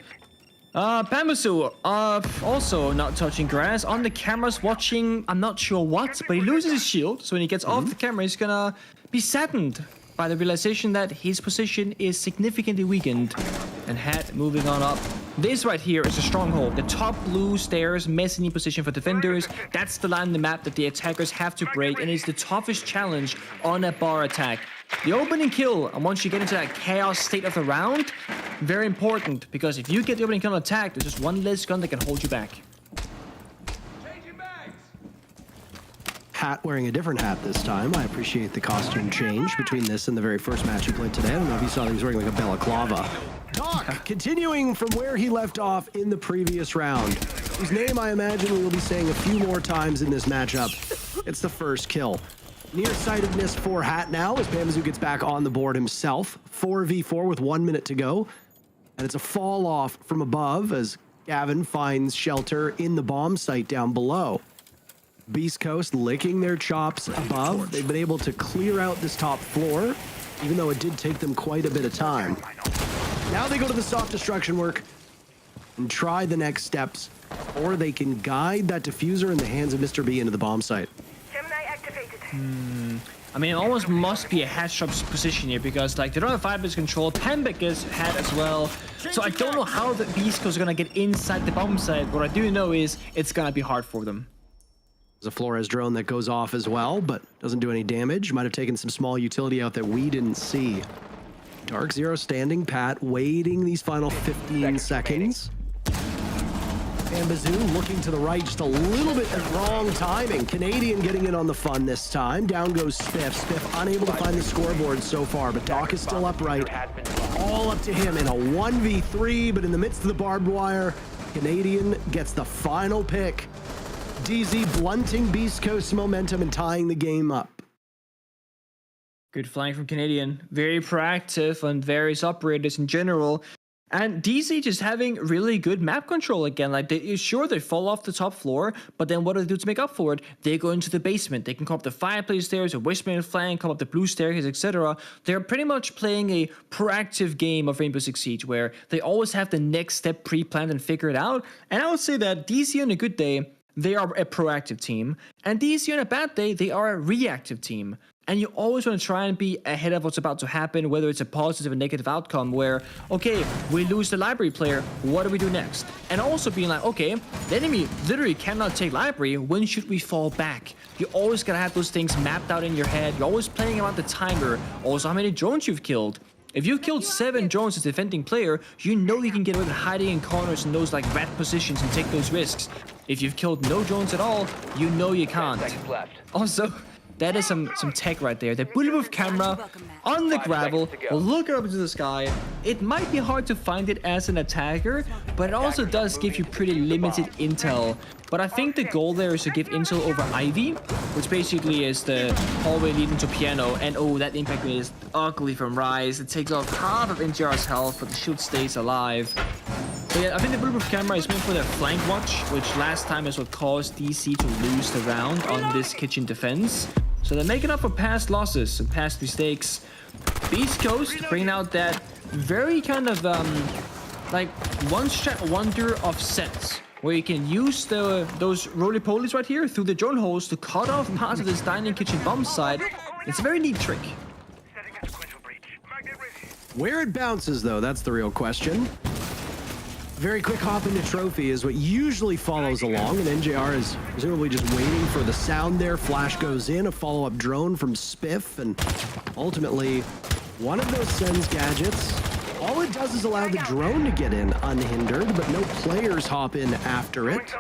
Pamasu, also not touching grass. On the cameras watching, I'm not sure what, but he loses his shield. So when he gets off the camera, he's gonna be saddened by the realization that his position is significantly weakened. And Hat moving on up. This right here is a stronghold. The top blue stairs, mezzanine position for defenders. That's the line in the map that the attackers have to break, and it's the toughest challenge on a bar attack. The opening kill, and once you get into that chaos state of the round, very important, because if you get the opening kill on attack, there's just one less gun that can hold you back. Hat wearing a different hat this time. I appreciate the costume change between this and the very first match he played today. I don't know if you saw that he was wearing like a balaclava. Doc, continuing from where he left off in the previous round, whose name I imagine we will be saying a few more times in this matchup. It's the first kill. Nearsightedness for Hat now as Pamazu gets back on the board himself. 4v4 with 1 minute to go. And it's a fall off from above as Gavin finds shelter in the bomb site down below. Beast Coast licking their chops above. They've been able to clear out this top floor, even though it did take them quite a bit of time. Now they go to the soft destruction work and try the next steps, or they can guide that diffuser in the hands of Mr. B into the bomb site. I mean, it almost must be a Hat shop's position here because, like, they don't have fire-based control. Pembek is Hat as well. So I don't know how the Beast Coast is going to get inside the bomb site. What I do know is it's going to be hard for them. There's a Flores drone that goes off as well, but doesn't do any damage. Might have taken some small utility out that we didn't see. Dark Zero standing pat, waiting these final 15 seconds. And Bazoo looking to the right just a little bit at wrong timing. Canadian getting in on the fun this time. Down goes Spiff. Spiff unable to find the scoreboard so far, but Doc is still upright. All up to him in a 1v3, but in the midst of the barbed wire, Canadian gets the final pick. DZ blunting Beast Coast's momentum and tying the game up. Good flying from Canadian. Very proactive on various operators in general. And DZ just having really good map control again. Like, sure, they fall off the top floor, but then what do they do to make up for it? They go into the basement. They can come up the fireplace stairs, a Westman flank, come up the blue staircase, etc. They're pretty much playing a proactive game of Rainbow Six Siege, where they always have the next step pre-planned and figured out. And I would say that DZ on a good day, they are a proactive team, and DZ on a bad day, they are a reactive team. And you always want to try and be ahead of what's about to happen, whether it's a positive or negative outcome where, okay, we lose the library player, what do we do next? And also being like, okay, the enemy literally cannot take library, when should we fall back? You always gotta have those things mapped out in your head. You're always playing around the timer, also how many drones you've killed. If you've killed 7 drones as a defending player, you know you can get away with hiding in corners in those like rat positions and take those risks. If you've killed no drones at all, you know you can't. Also, that is some tech right there. The bulletproof camera on the gravel, look up into the sky. It might be hard to find it as an attacker, but it also does give you pretty limited intel. But I think the goal there is to give intel over Ivy, which basically is the hallway leading to piano. And oh, that impact grenade is ugly from Rise. It takes off half of NGR's health, but the shield stays alive. But yeah, I think the bulletproof camera is meant for the flank watch, which last time is what caused DC to lose the round on this kitchen defense. So they're making up for past losses and past mistakes. Beast Coast bringing out that very kind of like one-shot wonder of sets, where you can use those roly-polies right here through the drone holes to cut off parts of this dining kitchen bomb site. It's a very neat trick. Where it bounces, though, that's the real question. Very quick hop into trophy is what usually follows along, and NJR is presumably just waiting for the sound there. Flash goes in, a follow-up drone from Spiff, and ultimately one of those sends gadgets. All it does is allow the drone to get in unhindered, but no players hop in after it.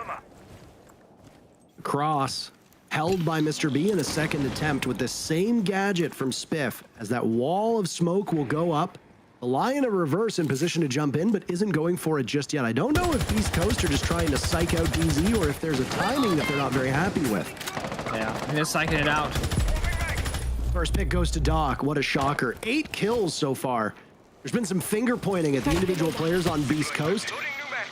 Cross held by Mr. B in a second attempt with the same gadget from Spiff, as that wall of smoke will go up. The Lion of Reverse in position to jump in, but isn't going for it just yet. I don't know if Beast Coast are just trying to psych out DZ or if there's a timing that they're not very happy with. Yeah, they're psyching it out. First pick goes to Doc. What a shocker. 8 kills so far. There's been some finger pointing at the individual players on Beast Coast.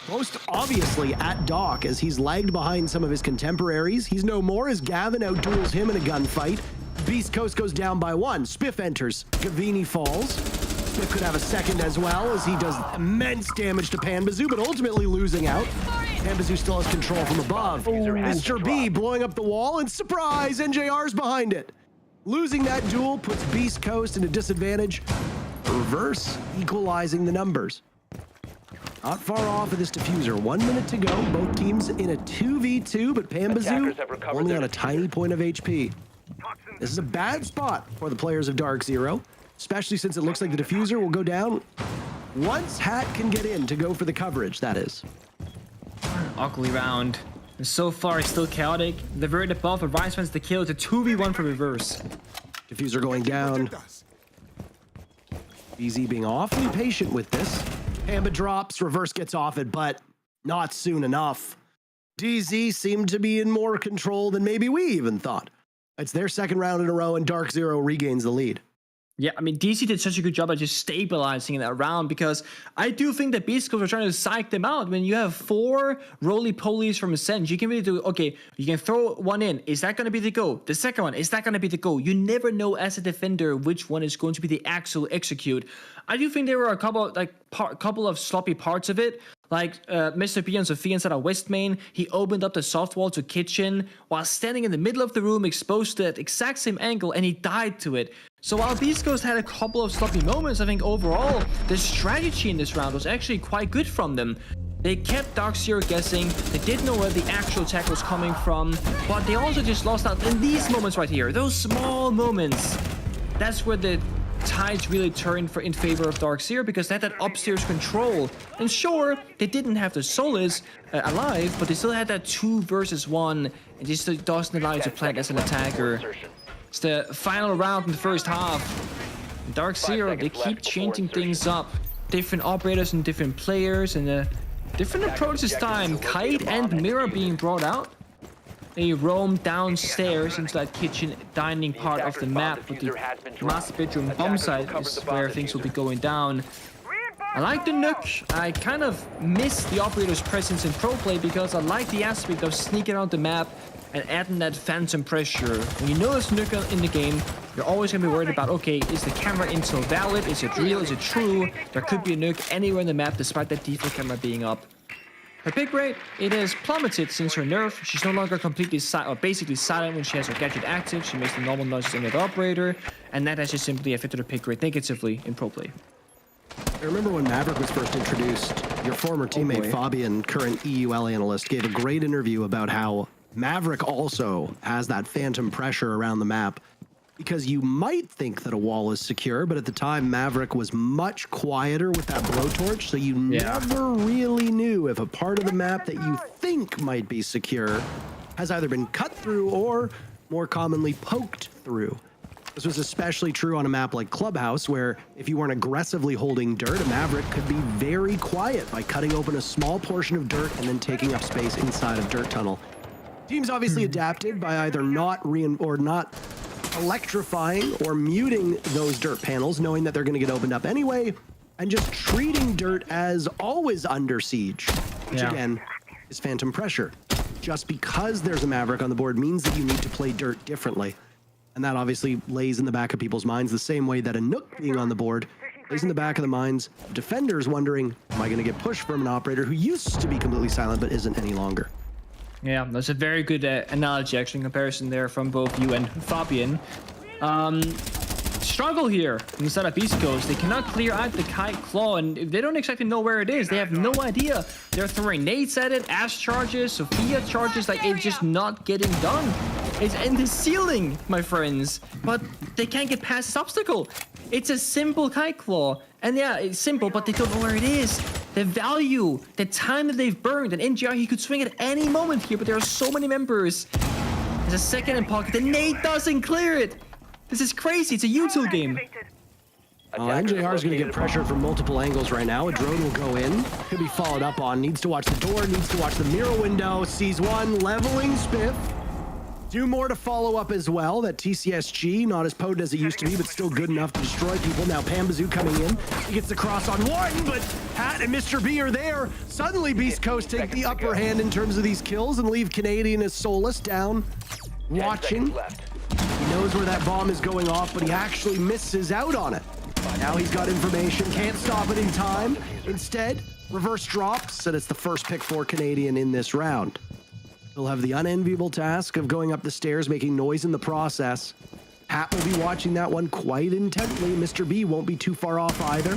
Most obviously at Doc, as he's lagged behind some of his contemporaries. He's no more as Gavin outduels him in a gunfight. Beast Coast goes down by 1. Spiff enters. Gavini falls. Spiff could have a second as well, as he does immense damage to Panbazoo, but ultimately losing out. Panbazoo still has control from above. Mr. B blowing up the wall, and surprise, NJR's behind it. Losing that duel puts Beast Coast in a disadvantage. Reverse equalizing the numbers. Not far off of this diffuser. 1 minute to go. Both teams in a 2v2, but Panbazoo only on a tiny point of HP. This is a bad spot for the players of Dark Zero, especially since it looks like the diffuser will go down once Hat can get in to go for the coverage, that is. Ugly round. And so far, it's still chaotic. The Vert above, but Rise wins the kill. It's a 2v1 for Reverse. Diffuser going down. BZ being awfully patient with this. Pamba drops, Reverse gets off it, but not soon enough. DZ seemed to be in more control than maybe we even thought. It's their second round in a row, and Dark Zero regains the lead. Yeah, I mean, DC did such a good job at just stabilizing that round, because I do think that Beast Coast are trying to psych them out. When you have 4 roly-polies from Ascent, you can really do, okay, you can throw one in. Is that going to be the go? The second one, is that going to be the go? You never know as a defender which one is going to be the actual execute. I do think there were a couple of sloppy parts of it. Like Mr. B and Sophia inside of West Main, he opened up the soft wall to Kitchen while standing in the middle of the room, exposed to that exact same angle, and he died to it. So while Beast Coast had a couple of sloppy moments, I think overall the strategy in this round was actually quite good from them. They kept Dark Zero guessing, they didn't know where the actual attack was coming from, but they also just lost out in these moments right here. Those small moments, that's where the tides really turned in favor of Dark Zero, because they had that upstairs control. And sure, they didn't have the Solis alive, but they still had that 2 versus 1, and this doesn't allow you to plant as an attacker. It's the final round in the first half. Dark Zero, they keep changing things up. Different operators and different players, and a different approach this time. Kite and Mirror being brought out. They roam downstairs into that kitchen dining part of the map, but the master bedroom bomb site is where things will be going down. I like the Nook. I kind of miss the operator's presence in pro play, because I like the aspect of sneaking out the map and adding that phantom pressure. When you know there's a Nook in the game, you're always going to be worried about, okay, is the camera intel valid? Is it real? Is it true? There could be a Nook anywhere in the map despite that default camera being up. Her pick rate, it has plummeted since her nerf. She's no longer completely basically silent when she has her gadget active. She makes the normal noises in the operator, and that has just simply affected her pick rate negatively in pro play. I remember when Maverick was first introduced, your former teammate Fabian, current EUL analyst, gave a great interview about how Maverick also has that phantom pressure around the map, because you might think that a wall is secure, but at the time Maverick was much quieter with that blowtorch, so you never really knew if a part of the map that you think might be secure has either been cut through or, more commonly, poked through. This was especially true on a map like Clubhouse, where if you weren't aggressively holding dirt, a Maverick could be very quiet by cutting open a small portion of dirt and then taking up space inside of Dirt Tunnel. Teams obviously adapted by either not electrifying or muting those dirt panels, knowing that they're going to get opened up anyway, and just treating dirt as always under siege, which again is phantom pressure. Just because there's a Maverick on the board means that you need to play dirt differently. And that obviously lays in the back of people's minds the same way that a Nook being on the board lays in the back of the minds of defenders wondering, am I going to get pushed from an operator who used to be completely silent but isn't any longer? Yeah, that's a very good analogy, actually, in comparison there from both you and Fabian. struggle here inside of East Coast. They cannot clear out the Kite Claw, and they don't exactly know where it is. They have no idea. They're throwing nades at it, Ash charges, Sophia charges, like it's just not getting done. It's in the ceiling, my friends, but they can't get past this obstacle. It's a simple Kite Claw, and yeah, it's simple, but they don't know where it is. The value, the time that they've burned, and NGR, he could swing at any moment here, but there are so many members. There's a second in pocket, the nade doesn't clear it. This is crazy, it's a util game. NJR is going to get pressure from multiple angles right now. A drone will go in. Could be followed up on. Needs to watch the door. Needs to watch the mirror window. Sees one. Leveling Spiff. 2 more to follow up as well. That TCSG, not as potent as it used to be, but still good enough to destroy people. Now Pambazoo coming in. He gets the cross on one, but Hat and Mr. B are there. Suddenly Beast Coast take the upper hand in terms of these kills and leave Canadian as soulless down. Watching. He knows where that bomb is going off, but he actually misses out on it. Now he's got information, can't stop it in time. Instead, reverse drops, and it's the first pick for Canadian in this round. He'll have the unenviable task of going up the stairs, making noise in the process. Hat will be watching that one quite intently. Mr. B won't be too far off either.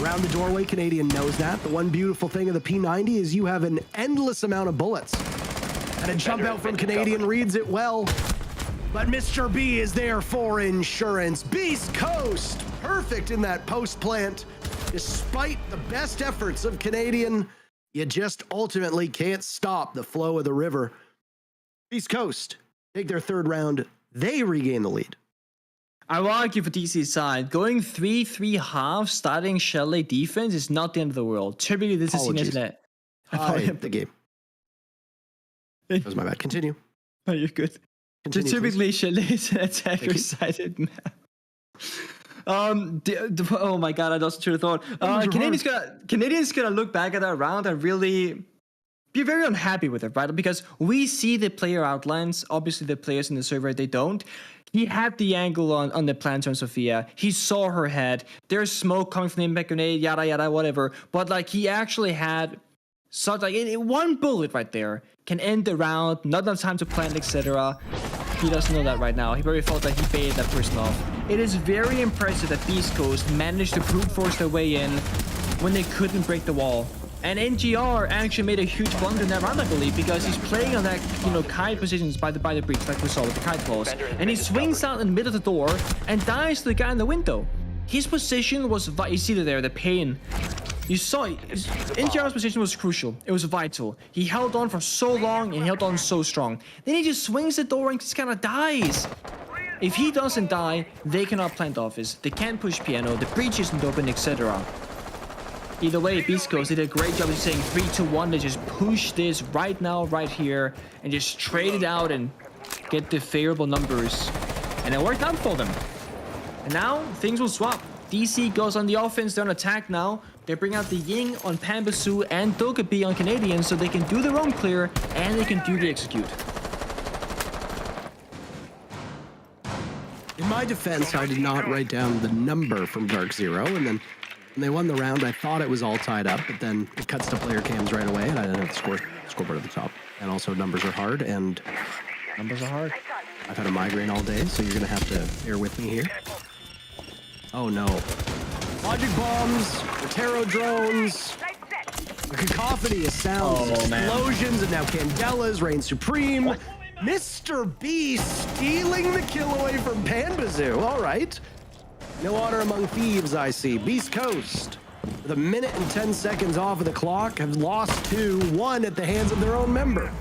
Around the doorway, Canadian knows that. The one beautiful thing of the P90 is you have an endless amount of bullets. And a jump out from Canadian reads it well. But Mr. B is there for insurance. Beast Coast, perfect in that post plant. Despite the best efforts of Canadian, you just ultimately can't stop the flow of the river. Beast Coast take their third round. They regain the lead. I will argue for DC's side. Going 3-3 half, starting Chalet defense is not the end of the world. Typically, this is seen as that. The game. That was my bad. Continue. Oh, you're good. Continue, typically, Chalet is an attacker-sided map. Oh my god, I lost train of thought. Canadians gonna look back at that round and really be very unhappy with it, right? Because we see the player outlines. Obviously, the players in the server, they don't. He had the angle on the plant on Sophia. He saw her head. There's smoke coming from the impact grenade, yada yada, whatever. But like, he actually had such like one bullet right there can end the round. Not enough time to plant, etc. He doesn't know that right now. He probably felt that he baited that person off. It is very impressive that Beast Coast managed to brute force their way in when they couldn't break the wall. And NGR actually made a huge blunder in that round, I believe, because he's playing on that, kite positions by the breach, like we saw with the kite claws. And he swings out in the middle of the door and dies to the guy in the window. His position was, you see there, the pain. You saw NGR's position was crucial. It was vital. He held on for so long and held on so strong. Then he just swings the door and just kind of dies. If he doesn't die, they cannot plant office. They can't push piano. The breach isn't open, etc. Either way, Beast Coast did a great job of saying 3-2-1. They just push this right now, right here, and just trade it out and get the favorable numbers. And it worked out for them. And now things will swap. DC goes on the offense. They're on attack now. They bring out the Ying on Pambazoo and Dogaby on Canadian, so they can do their own clear and they can do the execute. In my defense, I did not write down the number from Dark Zero, and then when they won the round, I thought it was all tied up, but then it cuts to player cams right away, and I didn't have the scoreboard at the top. And also, numbers are hard, and numbers are hard. I've had a migraine all day, so you're gonna have to bear with me here. Oh no. Logic bombs, Rotero drones, a cacophony of sounds, explosions, and now Candelas reign supreme. Mr. B stealing the kill away from Pambazoo. All right. No honor among thieves, I see. Beast Coast, with 1 minute and 10 seconds off of the clock, have lost 2-1 at the hands of their own member.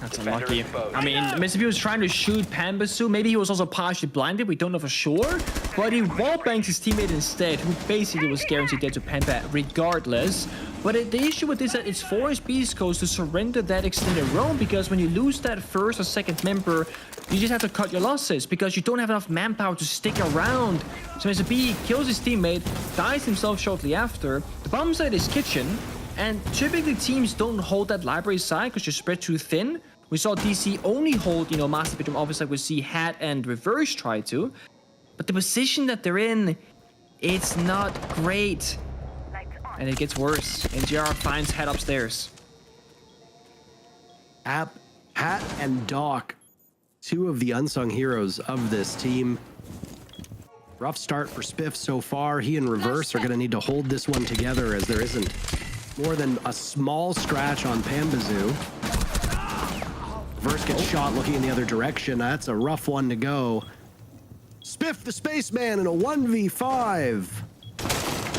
That's unlucky. I mean, Mr. B was trying to shoot Pambazoo. Maybe he was also partially blinded. We don't know for sure. But he wallbangs his teammate instead, who basically was guaranteed dead to Pamba regardless. But the issue with this is that it's forced Beast Coast to surrender that extended roam, because when you lose that first or second member, you just have to cut your losses because you don't have enough manpower to stick around. So Mr. B kills his teammate, dies himself shortly after. The bomb site is kitchen. And typically teams don't hold that library side because you're spread too thin. We saw DC only hold, master bedroom office like we see Hat and Reverse try to. But the position that they're in, it's not great. And it gets worse. NGR finds Hat upstairs. Hat and Doc, two of the unsung heroes of this team. Rough start for Spiff so far. He and Reverse are going to need to hold this one together as there isn't more than a small scratch on Pambazoo. Reverse gets shot looking in the other direction. That's a rough one to go. Spiff the Spaceman in a 1v5.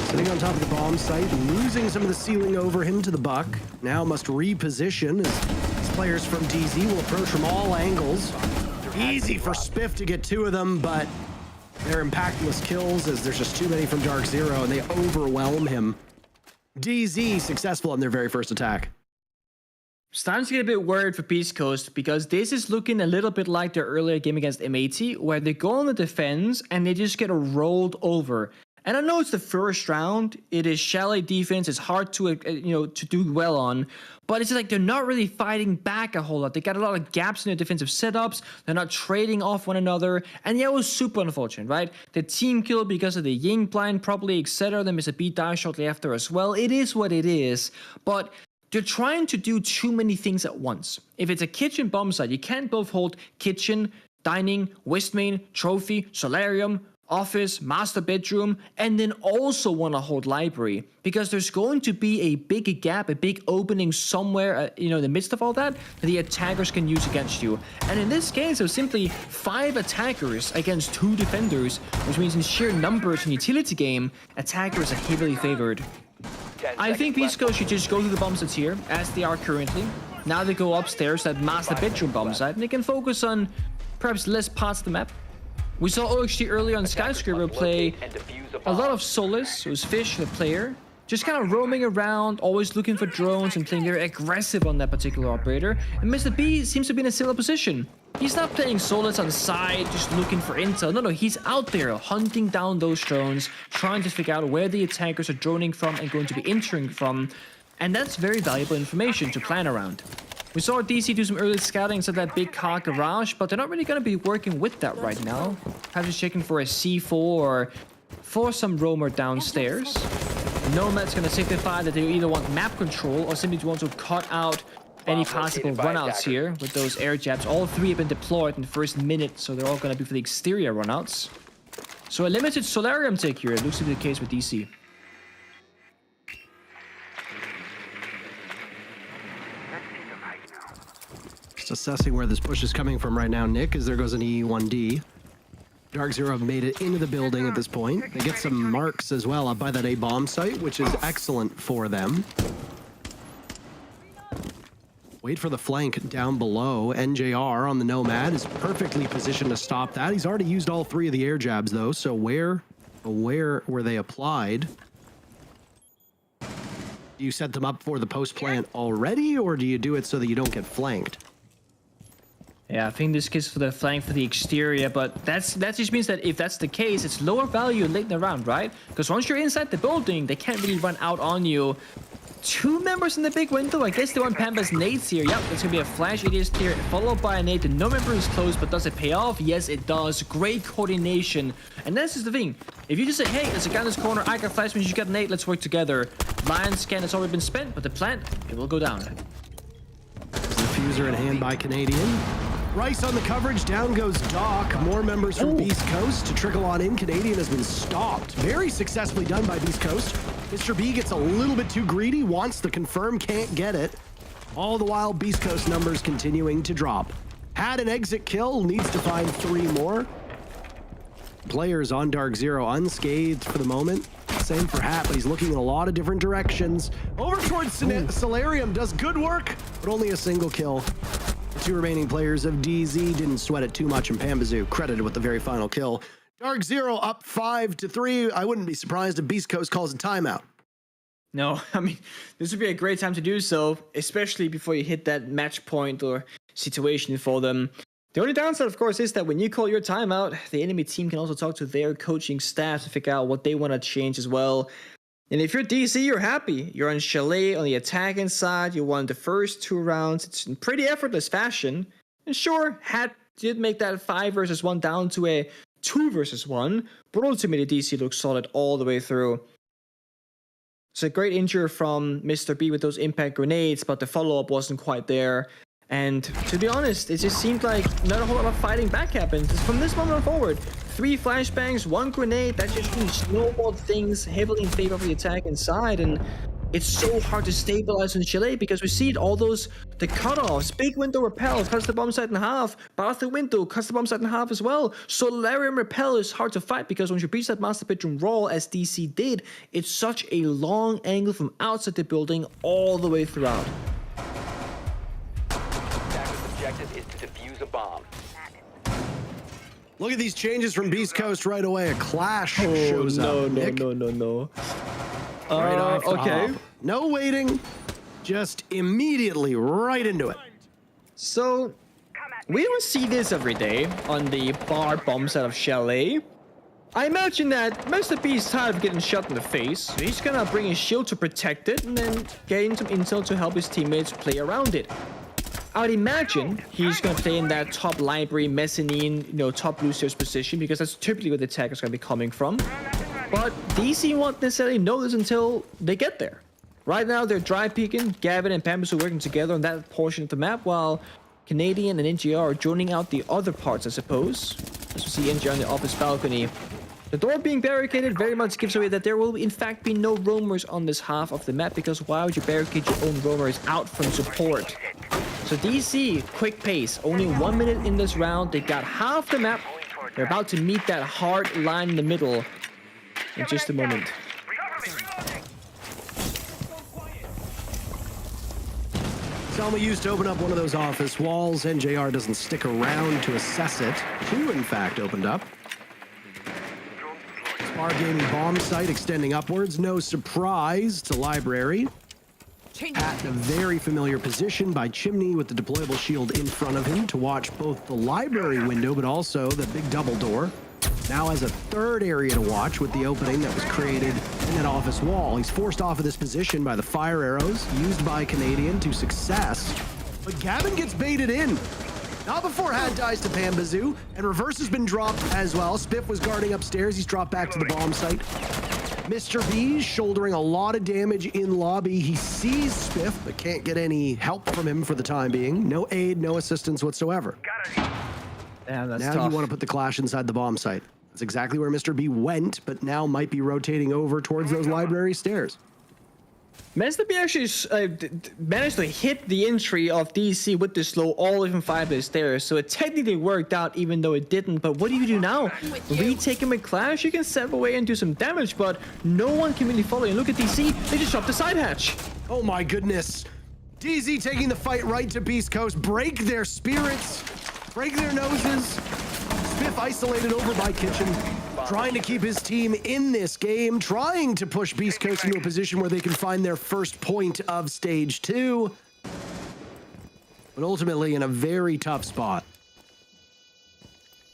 Sitting on top of the bomb site, losing some of the ceiling over him to the Buck. Now must reposition as players from DZ will approach from all angles. Easy for Spiff to get 2 of them, but they're impactless kills as there's just too many from Dark Zero and they overwhelm him. DZ successful in their very first attack. Starting to get a bit worried for Beast Coast because this is looking a little bit like their earlier game against M80 where they go on the defense and they just get rolled over. And I know it's the first round, it is chalet defense, it's hard to to do well on, but it's like they're not really fighting back a whole lot. They got a lot of gaps in their defensive setups, they're not trading off one another, and yeah, it was super unfortunate, right? The team kill because of the Ying blind probably, etc. They miss a B die shortly after as well. It is what it is, but they're trying to do too many things at once. If it's a kitchen bomb site, you can't both hold kitchen, dining, West main, trophy, solarium, office, master bedroom, and then also want to hold library because there's going to be a big gap, a big opening somewhere, in the midst of all that the attackers can use against you. And in this case, there's simply 5 attackers against 2 defenders, which means in sheer numbers in utility game, attackers are heavily favored. I think Beast Coast should just go to the bomb sites here, as they are currently. Now they go upstairs at master bedroom bomb site, and they can focus on perhaps less parts of the map. We saw OXG earlier on Skyscraper play a lot of Solus, who's Fish, the player, just kind of roaming around, always looking for drones and playing very aggressive on that particular operator. And Mr. B seems to be in a similar position. He's not playing Solus on the side, just looking for intel. No, he's out there hunting down those drones, trying to figure out where the attackers are droning from and going to be entering from. And that's very valuable information to plan around. We saw DC do some early scouting inside that big car garage, but they're not really going to be working with that right now. Perhaps just checking for a C4 or for some roamer downstairs. Nomad's going to signify that they either want map control or simply want to cut out any possible runouts here with those air jabs. All 3 have been deployed in the first minute, so they're all going to be for the exterior runouts. So a limited Solarium take here. It looks to be the case with DC. Assessing where this push is coming from right now, Nick, as there goes an E1D. Dark Zero have made it into the building at this point. They get some marks as well up by that A bomb site, which is excellent for them. Wait for the flank down below. NJR on the Nomad is perfectly positioned to stop that. He's already used all 3 of the air jabs though, so where were they applied? Do you set them up for the post plant already, or do you do it so that you don't get flanked? Yeah, I think this is for the flank for the exterior, but that just means that if that's the case, it's lower value late in the round, right? Because once you're inside the building, they can't really run out on you. 2 members in the big window. I guess they want Pamba's nades here. Yep, there's gonna be a flash. It is here, followed by a nade. No member is close, but does it pay off? Yes, it does. Great coordination. And that's just the thing. If you just say, hey, there's a guy in this corner, I got flash, means you got a nade, let's work together. Lion scan has already been spent, but the plant, it will go down. Diffuser in hand by Canadian. Rice on the coverage, down goes Doc. More members from Beast Coast to trickle on in. Canadian has been stopped. Very successfully done by Beast Coast. Mr. B gets a little bit too greedy, wants the confirm, can't get it. All the while, Beast Coast numbers continuing to drop. Had an exit kill, needs to find 3 more. Players on Dark Zero unscathed for the moment. Same for Hat, but he's looking in a lot of different directions. Over towards Solarium, does good work, but only a single kill. The 2 remaining players of DZ didn't sweat it too much, and Pambazoo credited with the very final kill. Dark Zero up 5-3. I wouldn't be surprised if Beast Coast calls a timeout. No, I mean, this would be a great time to do so, especially before you hit that match point or situation for them. The only downside, of course, is that when you call your timeout, the enemy team can also talk to their coaching staff to figure out what they want to change as well. And if you're DC, you're happy. You're on Chalet on the attacking side. You won the first 2 rounds. It's in pretty effortless fashion. And sure, Hat did make that 5 versus 1 down to a 2 versus 1, but ultimately DC looks solid all the way through. It's a great injury from Mr. B with those impact grenades, but the follow-up wasn't quite there. And to be honest, it just seemed like not a whole lot of fighting back happened. From this moment forward, 3 flashbangs, 1 grenade, that just really snowballed things heavily in favor of the attack inside. And it's so hard to stabilize in Chile because we see all those, the cutoffs, big window repel, cuts the bomb site in half, Bartha window, cuts the bomb site in half as well. Solarium repel is hard to fight because once you breach that master bedroom wall, as DC did, it's such a long angle from outside the building all the way throughout. Objective is to defuse a bomb. Look at these changes from Beast Coast right away. A clash shows up. No. Right off the okay. hop. No waiting, just immediately right into it. So, we don't see this every day on the bar bomb set of Chalet. I imagine that Mr. B is tired of getting shot in the face, so he's gonna bring his shield to protect it and then gain some intel to help his teammates play around it. I would imagine he's going to play in that top library, mezzanine, top blue stairs position because that's typically where the attack is going to be coming from. But DC won't necessarily know this until they get there. Right now, they're dry peeking. Gavin and Pampus are working together on that portion of the map, while Canadian and NGR are joining out the other parts, I suppose. As we see NGR on the office balcony. The door being barricaded very much gives away that there will in fact be no roamers on this half of the map, because why would you barricade your own roamers out from support? So DC, quick pace, only 1 minute in this round. They got half the map. They're about to meet that hard line in the middle in just a moment. Selma used to open up one of those office walls. NJR doesn't stick around to assess it. 2, in fact, opened up. Spar Gaming bomb site extending upwards. No surprise to Library. At a very familiar position by Chimney with the deployable shield in front of him to watch both the library window but also the big double door. Now has a third area to watch with the opening that was created in that office wall. He's forced off of this position by the fire arrows used by Canadian to success. But Gavin gets baited in. Not before Had dies to Pambazoo, and reverse has been dropped as well. Spiff was guarding upstairs. He's dropped back to the bomb site. Mr. B shouldering a lot of damage in lobby. He sees Spiff, but can't get any help from him for the time being. No aid, no assistance whatsoever. Damn, that's now tough. You want to put the Clash inside the bomb site. That's exactly where Mr. B went, but now might be rotating over towards those library stairs. Mr. B actually managed to hit the entry of DC with the slow all the way from 5 the stairs, so it technically worked out even though it didn't. But what do you do now? Retake him with Clash? You can step away and do some damage, but no one can really follow. And look at DC, they just dropped the side hatch. Oh my goodness. DZ taking the fight right to Beast Coast. Break their spirits, break their noses. Spiff isolated over by Kitchen, trying to keep his team in this game, trying to push Beast Coast into a position where they can find their first point of stage 2. But ultimately in a very tough spot.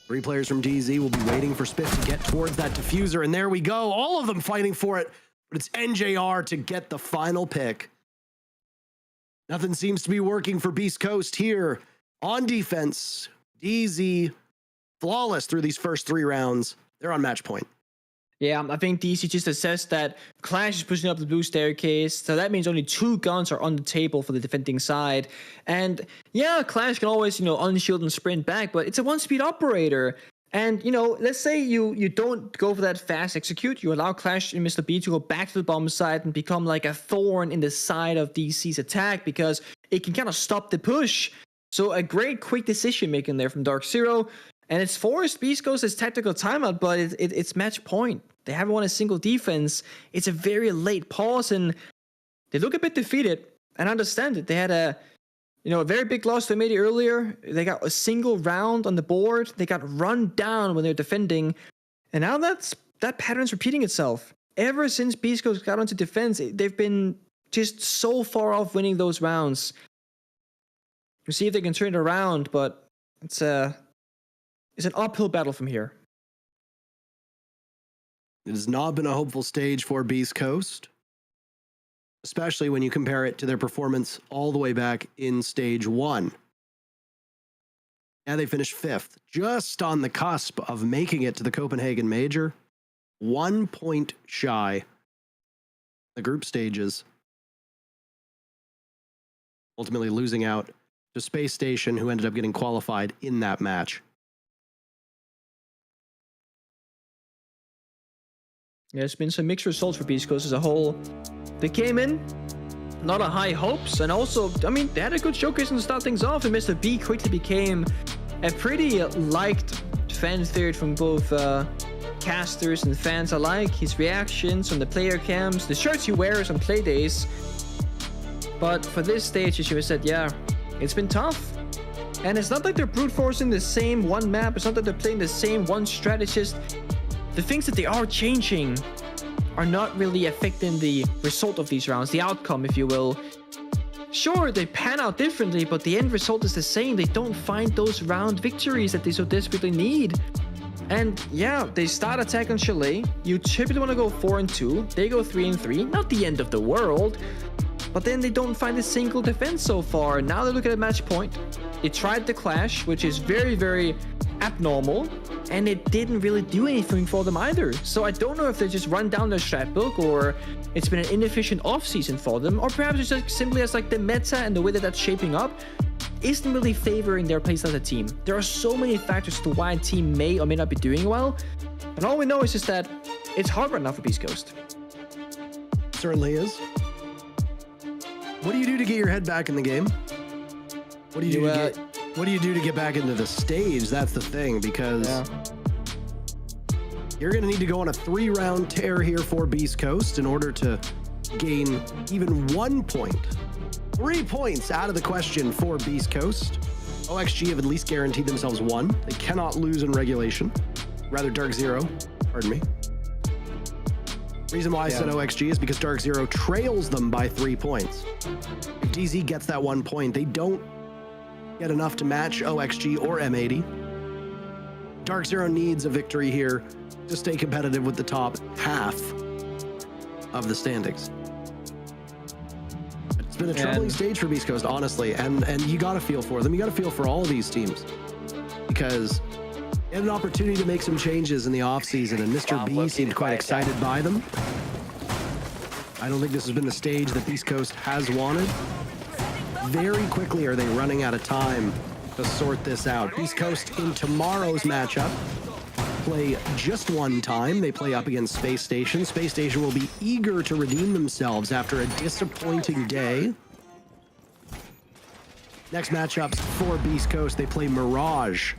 3 players from DZ will be waiting for Spiff to get towards that diffuser, and there we go. All of them fighting for it, but it's NJR to get the final pick. Nothing seems to be working for Beast Coast here. On defense, DZ flawless through these first 3 rounds. They're on match point. Yeah, I think DC just assessed that Clash is pushing up the blue staircase, so that means only 2 guns are on the table for the defending side. And yeah, Clash can always, unshield and sprint back, but it's a 1-speed operator. And, let's say you don't go for that fast execute, you allow Clash and Mr. B to go back to the bomb site and become like a thorn in the side of DC's attack, because it can kind of stop the push. So a great quick decision making there from Dark Zero. And it's forced Beast Coast's tactical timeout, but it's match point. They haven't won a single defense. It's a very late pause, and they look a bit defeated. And I understand it. They had a very big loss to Medi earlier. They got a single round on the board. They got run down when they're defending. And now that pattern's repeating itself. Ever since Beast Coast got onto defense, they've been just so far off winning those rounds. We'll see if they can turn it around, but it's an uphill battle from here. It has not been a hopeful stage for Beast Coast, especially when you compare it to their performance all the way back in stage 1. And they finished 5th, just on the cusp of making it to the Copenhagen Major. 1 point shy the group stages. Ultimately losing out to Space Station, who ended up getting qualified in that match. Yeah, there's been some mixed results for Beast Coast as a whole. They came in, not a high hopes, and also, I mean, they had a good showcase to start things off, and Mr. B quickly became a pretty liked fan favorite from both casters and fans alike. His reactions on the player cams, the shirts he wears on play days. But for this stage, as you said, yeah, it's been tough. And it's not like they're brute forcing the same one map, it's not that they're playing the same one strategist. The things that they are changing are not really affecting the result of these rounds, the outcome, if you will. Sure, they pan out differently, but the end result is the same. They don't find those round victories that they so desperately need. And yeah, they start attack on Chalet. You typically want to go 4-2. They go 3-3. Not the end of the world. But then they don't find a single defense so far. Now they look at a match point. They tried the clash, which is very, very abnormal, and it didn't really do anything for them either. So I don't know if they just run down their strat book, or it's been an inefficient offseason for them, or perhaps it's just simply as like the meta and the way that that's shaping up isn't really favoring their place as a team. There are so many factors to why a team may or may not be doing well, and all we know is just that it's hard right now for Beast Coast. Certainly is. What do you do to get your head back in the game? What do you do to get back into the stage? That's the thing, because you're going to need to go on a 3-round tear here for Beast Coast in order to gain even 1 point. 3 points out of the question for Beast Coast. OXG have at least guaranteed themselves 1. They cannot lose in regulation. Rather, Dark Zero, pardon me. Reason why I said OXG is because Dark Zero trails them by 3 points. If DZ gets that 1 point, they don't get enough to match OXG or M80. Dark Zero needs a victory here to stay competitive with the top half of the standings. It's been a troubling stage for Beast Coast, honestly, and you gotta feel for them. You gotta feel for all of these teams, because they had an opportunity to make some changes in the offseason, and Mr. B seemed quite excited by them. I don't think this has been the stage that Beast Coast has wanted. Very quickly are they running out of time to sort this out. Beast Coast in tomorrow's matchup play just one time. They play up against Space Station. Space Station will be eager to redeem themselves after a disappointing day. Next matchups for Beast Coast, they play Mirage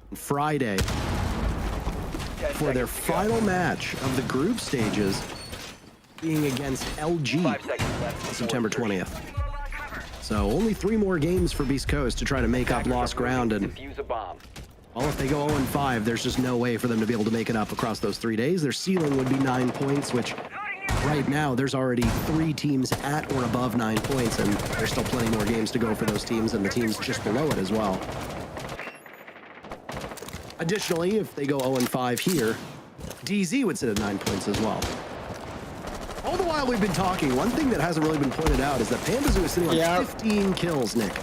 on Friday for their final match of the group stages, being against LG September 20th. So only 3 more games for Beast Coast to try to make up lost ground, and well, if they go 0-5, there's just no way for them to be able to make it up across those 3 days. Their ceiling would be 9 points, which right now there's already 3 teams at or above 9 points, and there's still plenty more games to go for those teams and the teams just below it as well. Additionally, if they go 0-5 here, DZ would sit at 9 points as well. All the while we've been talking, one thing that hasn't really been pointed out is that Pandazoo is sitting on 15 kills, Nick.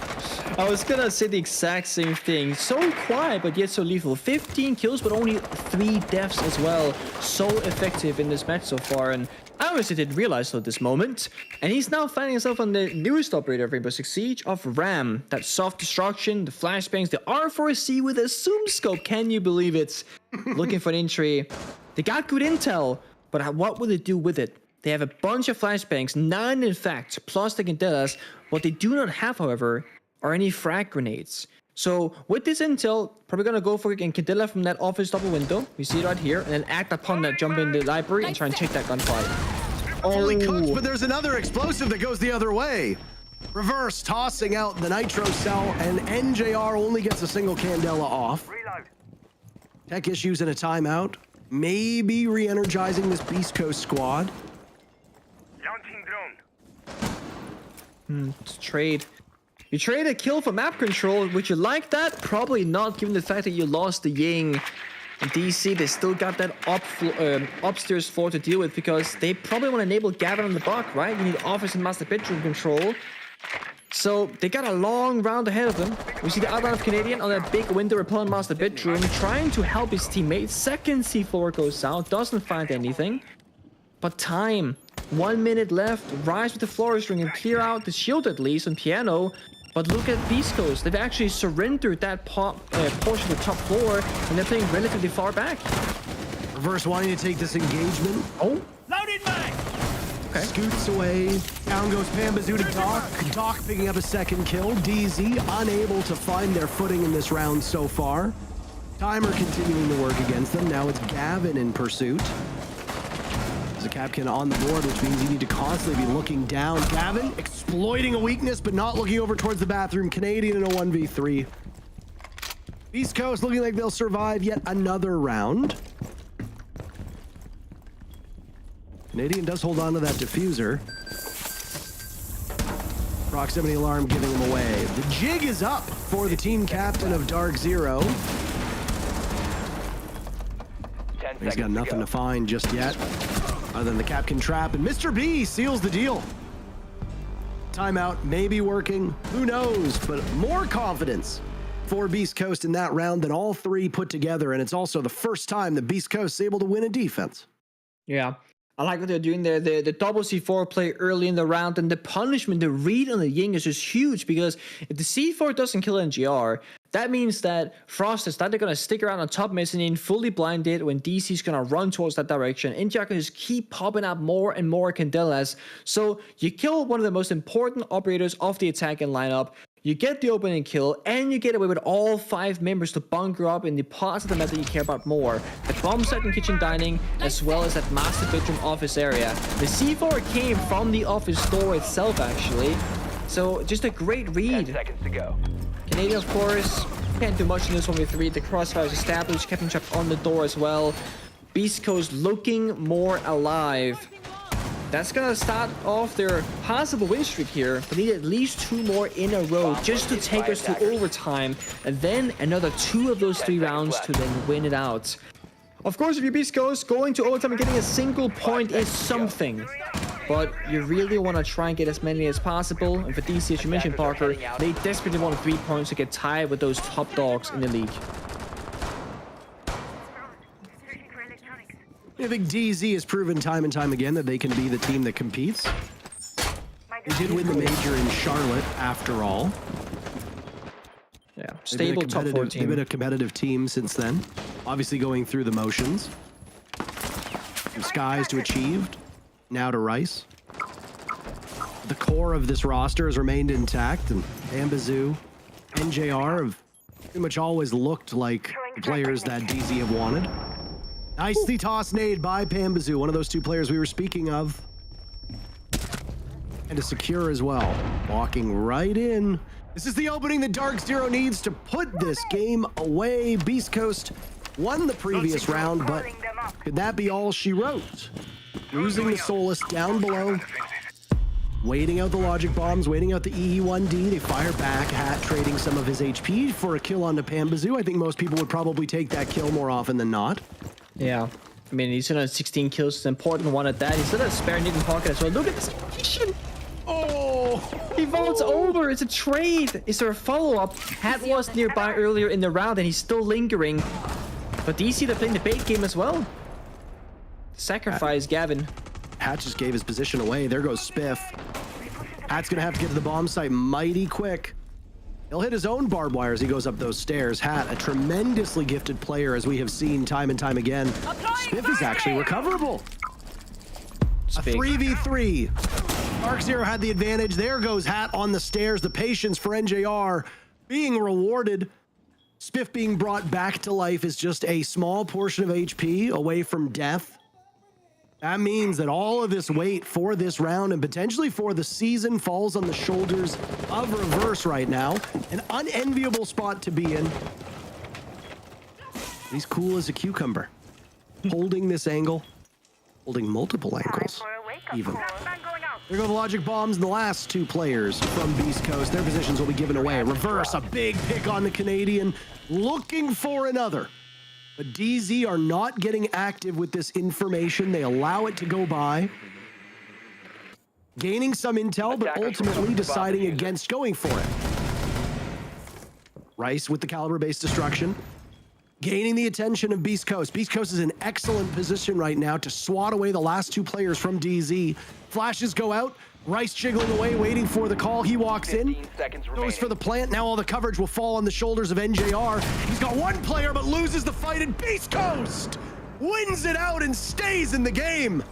I was gonna say the exact same thing. So quiet, but yet so lethal. 15 kills, but only 3 deaths as well. So effective in this match so far, and I honestly didn't realize so at this moment. And he's now finding himself on the newest operator of Rainbow Six Siege of Ram. That soft destruction, the flashbangs, the R4C with a zoom scope. Can you believe it? Looking for an entry. They got good intel, but what will they do with it? They have a bunch of flashbangs, 9 in fact, plus the Candelas. What they do not have, however, are any frag grenades. So with this intel, probably gonna go for a Candela from that office double window. We see it right here, and then act upon that jump in the library and try and take that gunfight. Fully cooked, but there's another explosive that goes the other way. Reverse tossing out the nitro cell, and NJR only gets a single Candela off. Tech issues and a timeout. Maybe re-energizing this Beast Coast squad. Trade. You trade a kill for map control. Would you like that? Probably not, given the fact that you lost the Ying. And DC, they still got that upstairs floor to deal with, because they probably want to enable Gavin on the block, right? You need office and master bedroom control. So they got a long round ahead of them. We see the outline of Canadian on that big window repellent master bedroom, trying to help his teammates. Second C4 goes out, doesn't find anything. But time. 1 minute left. Rise with the floor string and clear out the shield at least on Piano. But look at Beast Coast. They've actually surrendered that portion of the top floor, and they're playing relatively far back. Reverse wanting to take this engagement. Oh. Loaded mag! Okay. Scoots away. Down goes Pambazoo to Doc. Doc picking up a second kill. DZ unable to find their footing in this round so far. Timer continuing to work against them. Now it's Gavin in pursuit. There's a Capcan on the board, which means you need to constantly be looking down. Gavin exploiting a weakness, but not looking over towards the bathroom. Canadian in a 1v3. East Coast looking like they'll survive yet another round. Canadian does hold on to that diffuser. Proximity alarm giving him away. The jig is up for the team captain of Dark Zero. He's got nothing to find just yet, other than the Capcan trap, and Mr. B seals the deal. Timeout may be working, who knows, but more confidence for Beast Coast in that round than all three put together, and it's also the first time that Beast Coast is able to win a defense. Yeah. I like what they're doing there. The double C4 play early in the round, and the punishment, the read on the Ying is just huge, because if the C4 doesn't kill NGR, that means that Frost is either going to stick around on top mezzanine, fully blinded, when DC is going to run towards that direction. NGR can just keep popping up more and more Candelas. So you kill one of the most important operators of the attacking lineup, you get the opening kill, and you get away with all 5 members to bunker up in the parts of the map that you care about more. The bomb site and kitchen dining, as well as that master bedroom office area. The C4 came from the office door itself, actually. So just a great read. 10 seconds to go. Canadian, of course, can't do much in this 1v3. The crossfire is established, Captain Trap on the door as well. Beast Coast looking more alive. That's going to start off their possible win streak here. They need at least 2 more in a row just to take us to overtime. And then another 2 of those 3 rounds to then win it out. Of course, if you're Beast Coast, going to overtime and getting a single point is something. But you really want to try and get as many as possible. And for DC, as you mentioned, Parker, they desperately want 3 points to get tied with those top dogs in the league. I think DZ has proven time and time again that they can be the team that competes. They did win the major in Charlotte, after all. Yeah, stable top 4 team. They've been a competitive team since then. Obviously going through the motions. From Skies to Achieved, now to Rice. The core of this roster has remained intact, and Ambazoo, NJR have pretty much always looked like the players that DZ have wanted. Nicely tossed nade by Pambazoo, one of those 2 players we were speaking of. And a secure as well. Walking right in. This is the opening that Dark Zero needs to put this game away. Beast Coast won the previous round, but could that be all she wrote? Losing the Solus down below. Waiting out the logic bombs, waiting out the EE1D. They fire back, Hat trading some of his HP for a kill onto Pambazoo. I think most people would probably take that kill more often than not. Yeah, I mean, he's gonna 16 kills, it's an important one at that. He's got a spare nade in pocket as well. Look at this animation! Oh! He vaults over, it's a trade! Is there a follow-up? Hat was nearby earlier in the round and he's still lingering. But DC, they're playing the bait game as well. Sacrifice Gavin. Hat just gave his position away. There goes Spiff. Hat's gonna have to get to the bomb site mighty quick. He'll hit his own barbed wire as he goes up those stairs. Hat, a tremendously gifted player, as we have seen time and time again. Spiff is actually recoverable. A 3v3. Dark Zero had the advantage. There goes Hat on the stairs. The patience for NJR being rewarded. Spiff being brought back to life is just a small portion of HP away from death. That means that all of this weight for this round and potentially for the season falls on the shoulders of Reverse right now. An unenviable spot to be in. He's cool as a cucumber. Holding this angle. Holding multiple angles, even. There go the logic bombs and the last 2 players from Beast Coast. Their positions will be given away. Reverse, a big pick on the Canadian. Looking for another. But DZ are not getting active with this information. They allow it to go by. Gaining some intel, but ultimately deciding against going for it. Rice with the caliber-based destruction. gaining the attention of Beast Coast. Beast Coast is in excellent position right now to swat away the last two players from DZ. Flashes go out. Rice jiggling away, waiting for the call. He walks in, goes for the plant. Now all the coverage will fall on the shoulders of NJR. He's got one player, but loses the fight, and Beast Coast wins it out and stays in the game.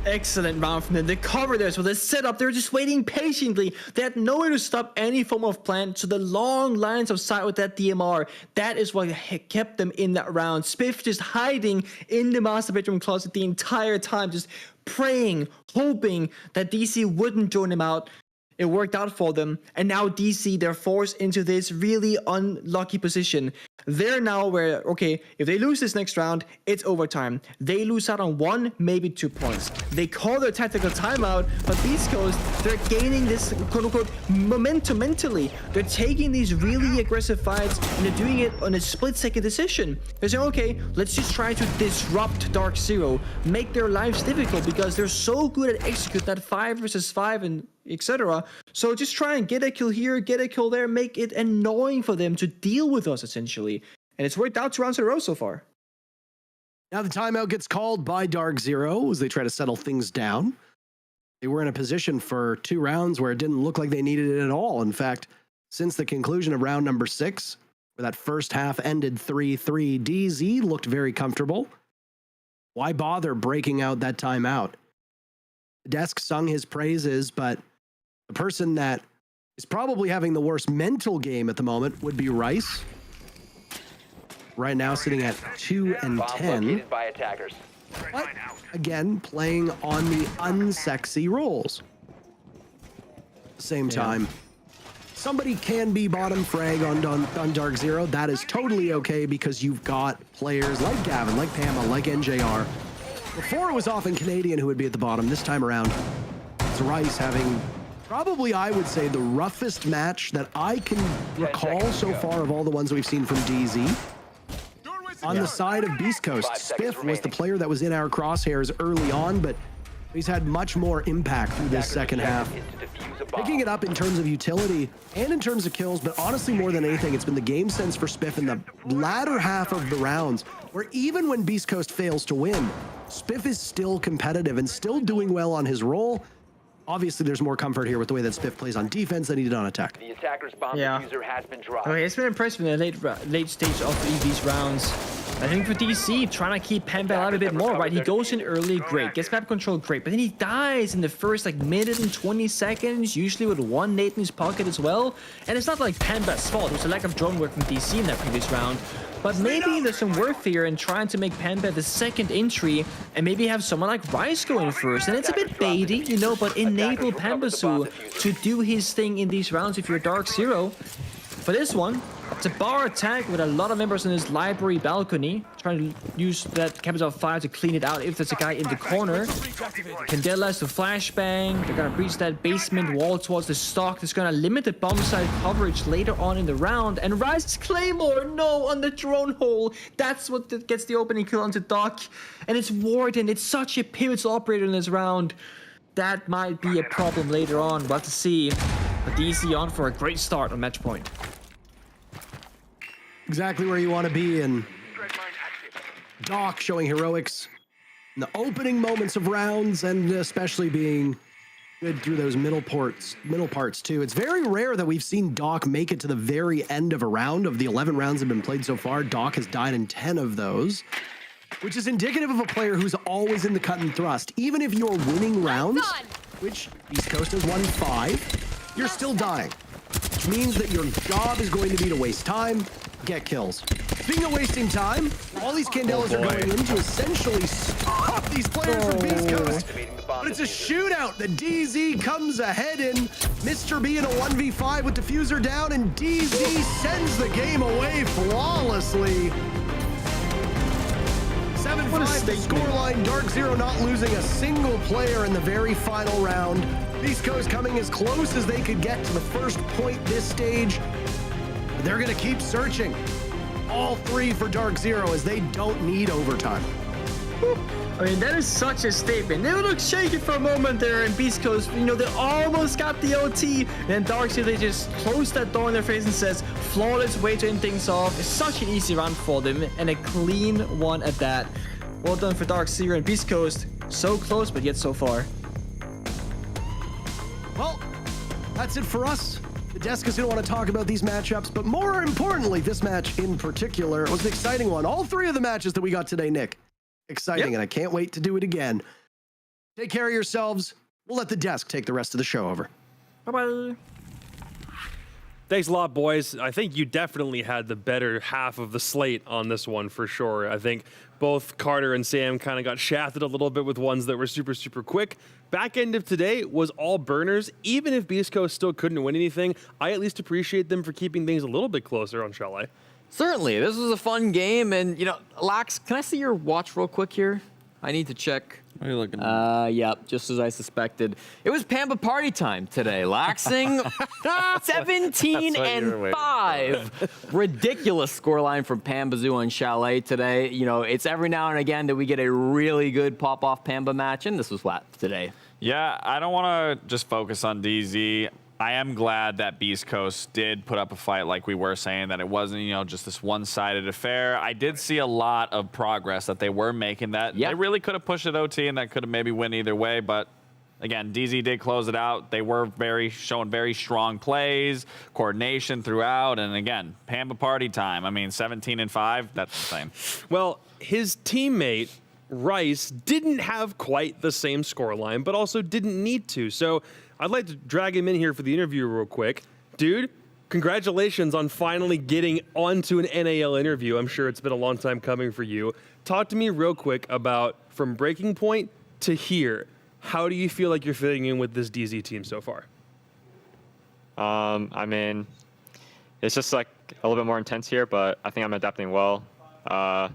Excellent round from them. They cover there, so they set up. They're just waiting patiently. They had nowhere to stop any form of plant, so the long lines of sight with that DMR, that is what kept them in that round. Spiff just hiding in the master bedroom closet the entire time, just praying, hoping that DC wouldn't join him out. It worked out for them, and now DC, they're forced into this really unlucky position. They're now where, okay, if they lose this next round, it's overtime. They lose out on 1, maybe 2 points. They call their tactical timeout, but Beast Coast, they're gaining this quote-unquote momentum mentally. They're taking these really aggressive fights, and they're doing it on a split-second decision. They're saying, okay, let's just try to disrupt Dark Zero, make their lives difficult, because they're so good at executing that 5 versus 5 and etc. So just try and get a kill here, get a kill there, make it annoying for them to deal with us, essentially. And it's worked out 2 rounds in a row so far. Now the timeout gets called by Dark Zero as they try to settle things down. They were in a position for 2 rounds where it didn't look like they needed it at all. In fact, since the conclusion of round number 6, where that first half ended 3-3, DZ looked very comfortable. Why bother breaking out that timeout? The desk sung his praises, but the person that is probably having the worst mental game at the moment would be Rice. Right now sitting at 2 and 10. By attackers. But again, playing on the unsexy roles. At the same time, somebody can be bottom frag on Dark Zero. That is totally okay because you've got players like Gavin, like Pama, like NJR. Before it was often Canadian who would be at the bottom. This time around, it's Rice having probably, I would say, the roughest match that I can recall so far of all the ones we've seen from DZ. On the side of Beast Coast, Spiff was the player that was in our crosshairs early on, but he's had much more impact through this second half. Picking it up in terms of utility and in terms of kills, but honestly more than anything, it's been the game sense for Spiff in the latter half of the rounds, where even when Beast Coast fails to win, Spiff is still competitive and still doing well on his role. Obviously, there's more comfort here with the way that Spiff plays on defense than he did on attack. The attacker's bomb diffuser has been dropped. Okay, it's been impressive in the late stage of these rounds. I think for DC, trying to keep Pembe alive a bit more, right? He goes in early, great. Gets map control, great. But then he dies in the first minute and 20 seconds, usually with 1 nade in his pocket as well. And it's not like Pembe's fault. It was a lack of drone work from DC in that previous round. But maybe there's some worth here in trying to make Pembe the second entry and maybe have someone like Rice go in first. And it's a bit baity, you know, but enable Pembesu to do his thing in these rounds if you're Dark Zero. For this one, it's a bar attack with a lot of members in his library balcony, trying to use that capital fire to clean it out if there's a guy in the corner. Candela has to flashbang. They're gonna breach that basement wall towards the stock. That's gonna limit the bomb side coverage later on in the round. And Rise's Claymore, no, on the drone hole. That's what gets the opening kill onto Doc. And it's Warden. It's such a pivotal operator in this round. That might be a problem later on. We'll have to see. But DC on for a great start on match point. Exactly where you want to be, and Doc showing heroics in the opening moments of rounds, and especially being good through those middle parts too. It's very rare that we've seen Doc make it to the very end of a round. Of the 11 rounds that have been played so far, Doc has died in 10 of those, which is indicative of a player who's always in the cut and thrust. Even if you're winning rounds, which East Coast has won 5, you're still dying, which means that your job is going to be to waste time, get kills. Speaking of wasting time, all these Candelas are going in to essentially stop these players from Beast Coast. But it's a shootout. The DZ comes ahead in. Mr. B in a 1v5 with Diffuser down, and DZ sends the game away flawlessly. 7-5 the scoreline. Dark Zero not losing a single player in the very final round. Beast Coast coming as close as they could get to the first point this stage. They're going to keep searching. All 3 for Dark Zero as they don't need overtime. I mean, that is such a statement. They look shaky for a moment there, and Beast Coast, you know, they almost got the OT. And then Darkseid, they just close that door in their face and says, flawless way to end things off. It's such an easy round for them, and a clean one at that. Well done for Darkseid and Beast Coast. So close, but yet so far. Well, that's it for us. The desk is going to want to talk about these matchups, but more importantly, this match in particular was an exciting one. All three of the matches that we got today, Nick, exciting, and I can't wait to do it again. Take care of yourselves. We'll let the desk take the rest of the show over. Bye-bye. Thanks a lot, boys. I think you definitely had the better half of the slate on this one for sure. I think both Carter and Sam kind of got shafted a little bit with ones that were super, super quick. Back end of today was all burners. Even if Beast Coast still couldn't win anything, I at least appreciate them for keeping things a little bit closer on Chalet. Certainly. This was a fun game. And, you know, Lax, can I see your watch real quick here? I need to check. What are you looking at? Yep, just as I suspected. It was Pamba party time today. Laxing 17-5. Ridiculous scoreline from Pambazoo on Chalet today. You know, it's every now and again that we get a really good pop-off Pamba match, and this was what today. Yeah, I don't want to just focus on DZ. I am glad that Beast Coast did put up a fight, like we were saying, that it wasn't, you know, just this one-sided affair. I did see a lot of progress that they were making, that they really could have pushed it OT and that could have maybe win either way. But again, DZ did close it out. They were showing very strong plays, coordination throughout, and again, Pamba party time. I mean, 17-5, that's insane. Well, his teammate Rice didn't have quite the same scoreline, but also didn't need to. So I'd like to drag him in here for the interview real quick. Dude, congratulations on finally getting onto an NAL interview. I'm sure it's been a long time coming for you. Talk to me real quick about from breaking point to here. How do you feel like you're fitting in with this DZ team so far? I mean, it's just like a little bit more intense here, but I think I'm adapting well. Yeah.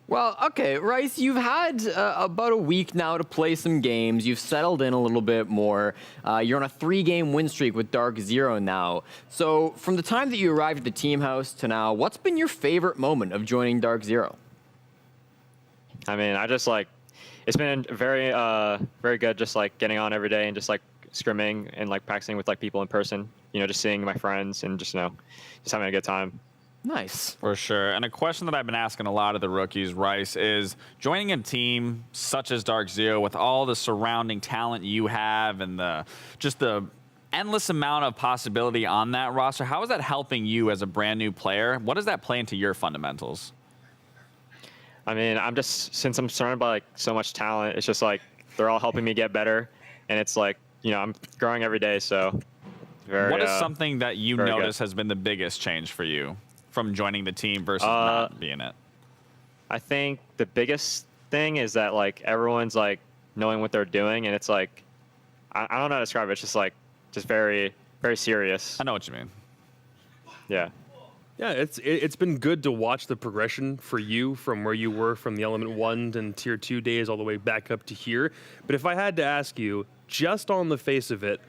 Well, okay, Rice, you've had about a week now to play some games. You've settled in a little bit more. You're on a 3-game win streak with Dark Zero now. So from the time that you arrived at the team house to now, what's been your favorite moment of joining Dark Zero? I mean, I just like, it's been very, very good just like getting on every day and just like scrimming and like practicing with like people in person, you know, just seeing my friends and just, you know, just having a good time. Nice. For sure. And a question that I've been asking a lot of the rookies, Rice, is joining a team such as Dark Zero with all the surrounding talent you have and just the endless amount of possibility on that roster, how is that helping you as a brand new player? What does that play into your fundamentals? I mean, since I'm surrounded by like so much talent, it's just like they're all helping me get better. And it's like, you know, I'm growing every day. So what is something that you notice has been the biggest change for you from joining the team versus not being it? I think the biggest thing is that like everyone's like knowing what they're doing, and it's like I don't know how to describe it. It's just like very, very serious. I know what you mean. Yeah. Yeah, it's been good to watch the progression for you from where you were from the Element 1 and Tier 2 days all the way back up to here. But if I had to ask you, just on the face of it,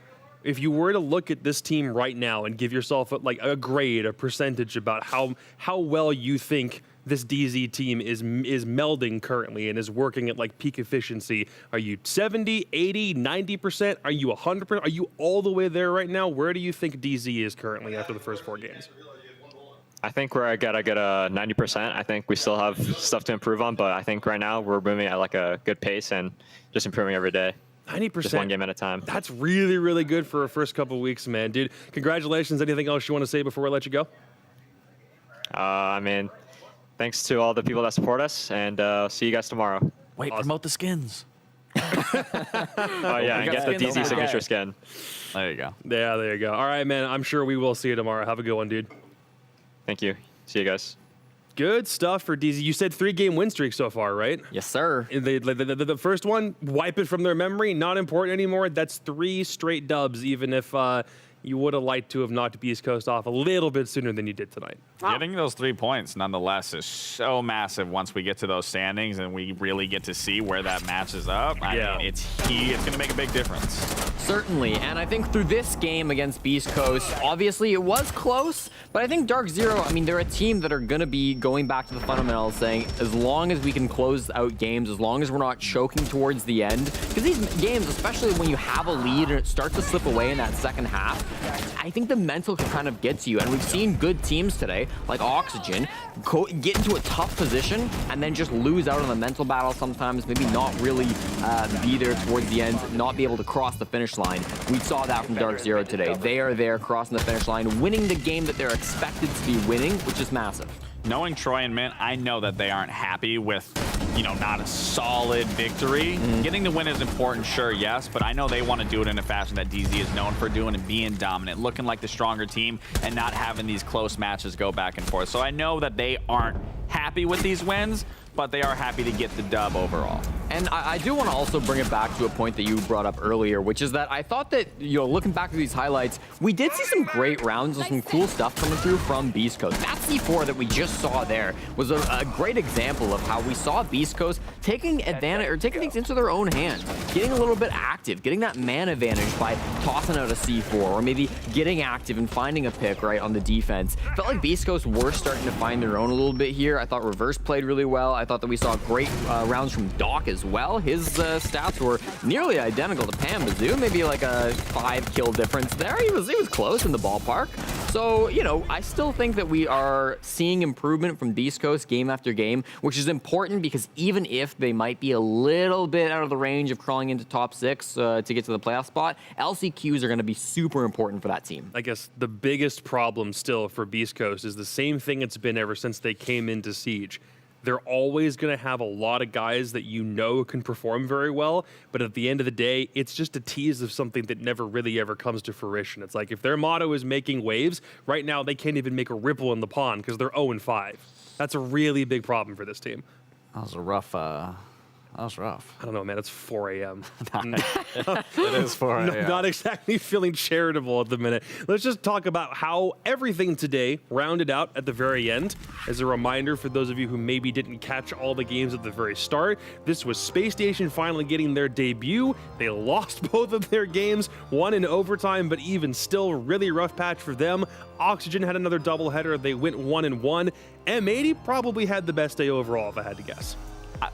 if you were to look at this team right now and give yourself a grade, a percentage about how well you think this DZ team is melding currently and is working at like peak efficiency, are you 70, 80, 90%? Are you 100%? Are you all the way there right now? Where do you think DZ is currently after the first 4 games? I think we're at a good 90%. I think we still have stuff to improve on, but I think right now we're moving at like a good pace and just improving every day. 90%. Just one game at a time. That's really, really good for a first couple of weeks, man. Dude, congratulations. Anything else you want to say before I let you go? I mean, thanks to all the people that support us, and see you guys tomorrow. Wait, promote the skins. Oh, yeah, and get the DZ signature skin. There you go. Yeah, there you go. All right, man. I'm sure we will see you tomorrow. Have a good one, dude. Thank you. See you guys. Good stuff for DZ. You said 3-game win streak so far, right? Yes, sir. The first one, wipe it from their memory. Not important anymore. That's 3 straight dubs, even if you would have liked to have knocked Beast Coast off a little bit sooner than you did tonight. Getting those 3 points, nonetheless, is so massive once we get to those standings and we really get to see where that matches up. I mean, it's going to make a big difference. Certainly, and I think through this game against Beast Coast, obviously it was close, but I think Dark Zero, I mean, they're a team that are going to be going back to the fundamentals, saying as long as we can close out games, as long as we're not choking towards the end, because these games, especially when you have a lead and it starts to slip away in that second half, I think the mental can kind of get to you, and we've seen good teams today, like Oxygen, get into a tough position and then just lose out on the mental battle sometimes, maybe not really be there towards the end, not be able to cross the finish line. We saw that from Dark Zero today. They are there crossing the finish line, winning the game that they're expected to be winning, which is massive. Knowing Troy and Mint, I know that they aren't happy with, you know, not a solid victory. Getting the win is important, sure, yes, but I know they want to do it in a fashion that DZ is known for doing and being dominant, looking like the stronger team and not having these close matches go back and forth. So I know that they aren't happy with these wins, but they are happy to get the dub overall. And I do want to also bring it back to a point that you brought up earlier, which is that I thought that, you know, looking back at these highlights, we did see some great rounds and some cool stuff coming through from Beast Coast. That C4 that we just saw there was a great example of how we saw Beast Coast taking advantage, or taking things into their own hands, getting a little bit active, getting that man advantage by tossing out a C4, or maybe getting active and finding a pick right on the defense. Felt like Beast Coast were starting to find their own a little bit here. I thought Reverse played really well. I thought that we saw great rounds from Doc as well. His stats were nearly identical to Pam Bazoo, maybe like a 5 kill difference there. He was close in the ballpark. So, you know, I still think that we are seeing improvement from Beast Coast game after game, which is important because even if they might be a little bit out of the range of crawling into top 6 to get to the playoff spot, LCQs are going to be super important for that team. I guess the biggest problem still for Beast Coast is the same thing it's been ever since they came into Siege. They're always going to have a lot of guys that you know can perform very well, but at the end of the day, it's just a tease of something that never really ever comes to fruition. It's like if their motto is making waves, right now they can't even make a ripple in the pond because they're 0-5. That's a really big problem for this team. That was a rough... That was rough. I don't know, man. It's 4 a.m. It is 4 a.m. Not exactly feeling charitable at the minute. Let's just talk about how everything today rounded out at the very end. As a reminder for those of you who maybe didn't catch all the games at the very start, this was Space Station finally getting their debut. They lost both of their games, one in overtime, but even still, really rough patch for them. Oxygen had another doubleheader. They went 1-1. M80 probably had the best day overall, if I had to guess.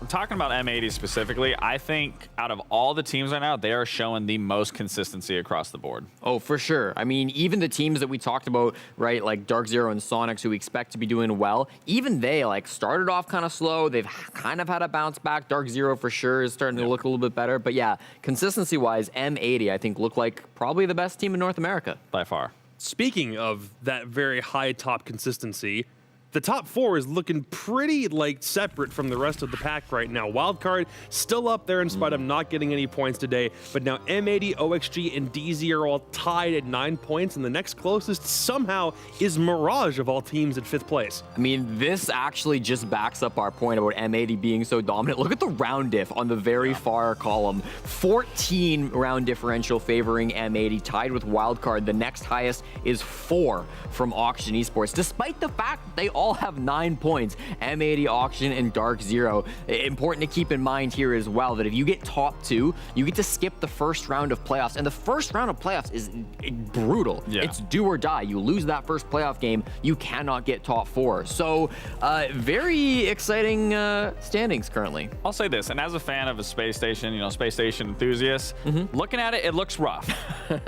Talking about M80 specifically, I think out of all the teams right now, they are showing the most consistency across the board. Oh, for sure. I mean, even the teams that we talked about, right, like Dark Zero and Sonics, who we expect to be doing well, even they like started off kind of slow. They've kind of had a bounce back. Dark Zero for sure is starting to look a little bit better. But yeah, consistency-wise, M80, I think, look like probably the best team in North America. By far. Speaking of that very high top consistency, the top 4 is looking pretty like separate from the rest of the pack right now. Wildcard still up there in spite of not getting any points today, but now M80, OXG, and DZ are all tied at 9 points, and the next closest somehow is Mirage of all teams at 5th place. I mean, this actually just backs up our point about M80 being so dominant. Look at the round diff on the very far column. 14 round differential favoring M80, tied with Wildcard. The next highest is 4 from Oxygen Esports, despite the fact that they all have 9 points. M80, Oxygen, and Dark Zero. Important to keep in mind here as well that if you get top 2, you get to skip the first round of playoffs, and the first round of playoffs is brutal. Yeah. It's do or die. You lose that first playoff game, you cannot get top 4. So very exciting standings currently. I'll say this, and as a fan of a space station, you know, space station enthusiast, looking at it, it looks rough.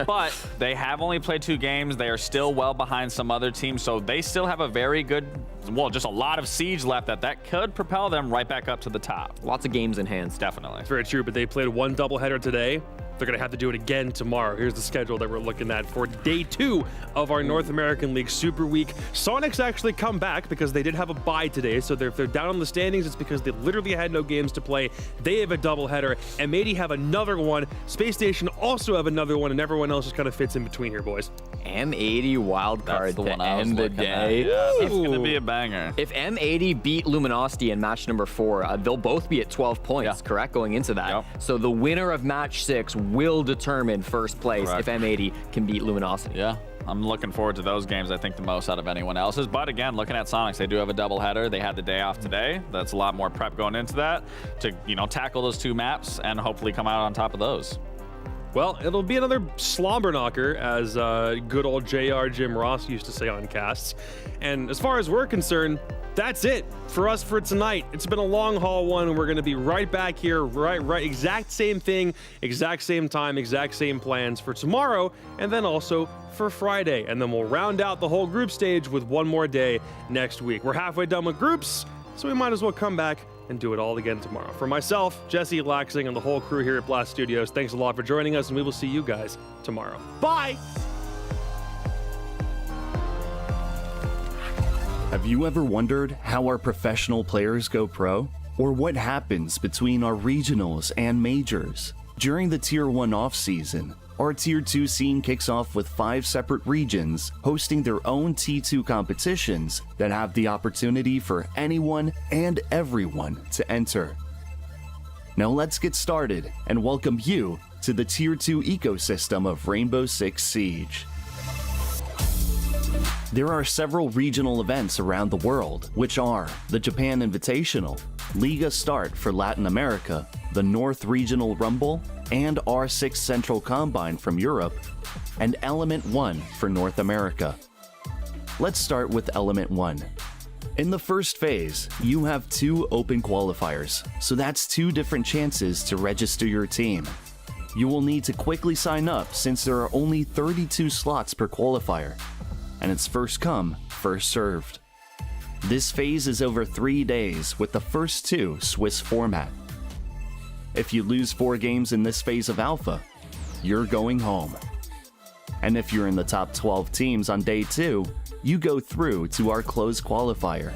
But they have only played 2 games. They are still well behind some other teams, so they still have a very good, well, just a lot of siege left that could propel them right back up to the top. Lots of games in hands. Definitely. Very true, but they played 1 doubleheader today. They're going to have to do it again tomorrow. Here's the schedule that we're looking at for day 2 of our North American League Super Week. Sonics actually come back because they did have a bye today, so if they're down on the standings, it's because they literally had no games to play. They have a doubleheader, and M80 have another one. Space Station also have another one, and everyone else just kind of fits in between here, boys. M80 wildcard to end the day. Yeah, it's going to be a banger. If M80 beat Luminosity in match number 4, they'll both be at 12 points, correct, going into that. Yep. So the winner of match 6 will determine first place if M80 can beat Luminosity. Yeah, I'm looking forward to those games, I think, the most out of anyone else's. But again, looking at Sonics, they do have a doubleheader. They had the day off today. That's a lot more prep going into that to, you know, tackle those 2 maps and hopefully come out on top of those. Well, it'll be another slobber knocker, as good old JR Jim Ross used to say on casts. And as far as we're concerned, that's it for us for tonight. It's been a long haul one. We're going to be right back here, right, exact same thing, exact same time, exact same plans for tomorrow, and then also for Friday. And then we'll round out the whole group stage with one more day next week. We're halfway done with groups, so we might as well come back and do it all again tomorrow. For myself, Jesse Laxing, and the whole crew here at Blast Studios, thanks a lot for joining us, and we will see you guys tomorrow. Bye! Have you ever wondered how our professional players go pro? Or what happens between our regionals and majors? During the Tier 1 off-season, our Tier 2 scene kicks off with 5 separate regions hosting their own T2 competitions that have the opportunity for anyone and everyone to enter. Now let's get started and welcome you to the Tier 2 ecosystem of Rainbow Six Siege. There are several regional events around the world, which are the Japan Invitational, Liga Start for Latin America, the North Regional Rumble, and R6 Central Combine from Europe, and Element 1 for North America. Let's start with Element 1. In the first phase, you have 2 open qualifiers, so that's 2 different chances to register your team. You will need to quickly sign up since there are only 32 slots per qualifier, and it's first come, first served. This phase is over 3 days with the first 2 Swiss format. If you lose 4 games in this phase of Alpha, you're going home. And if you're in the top 12 teams on day 2, you go through to our closed qualifier.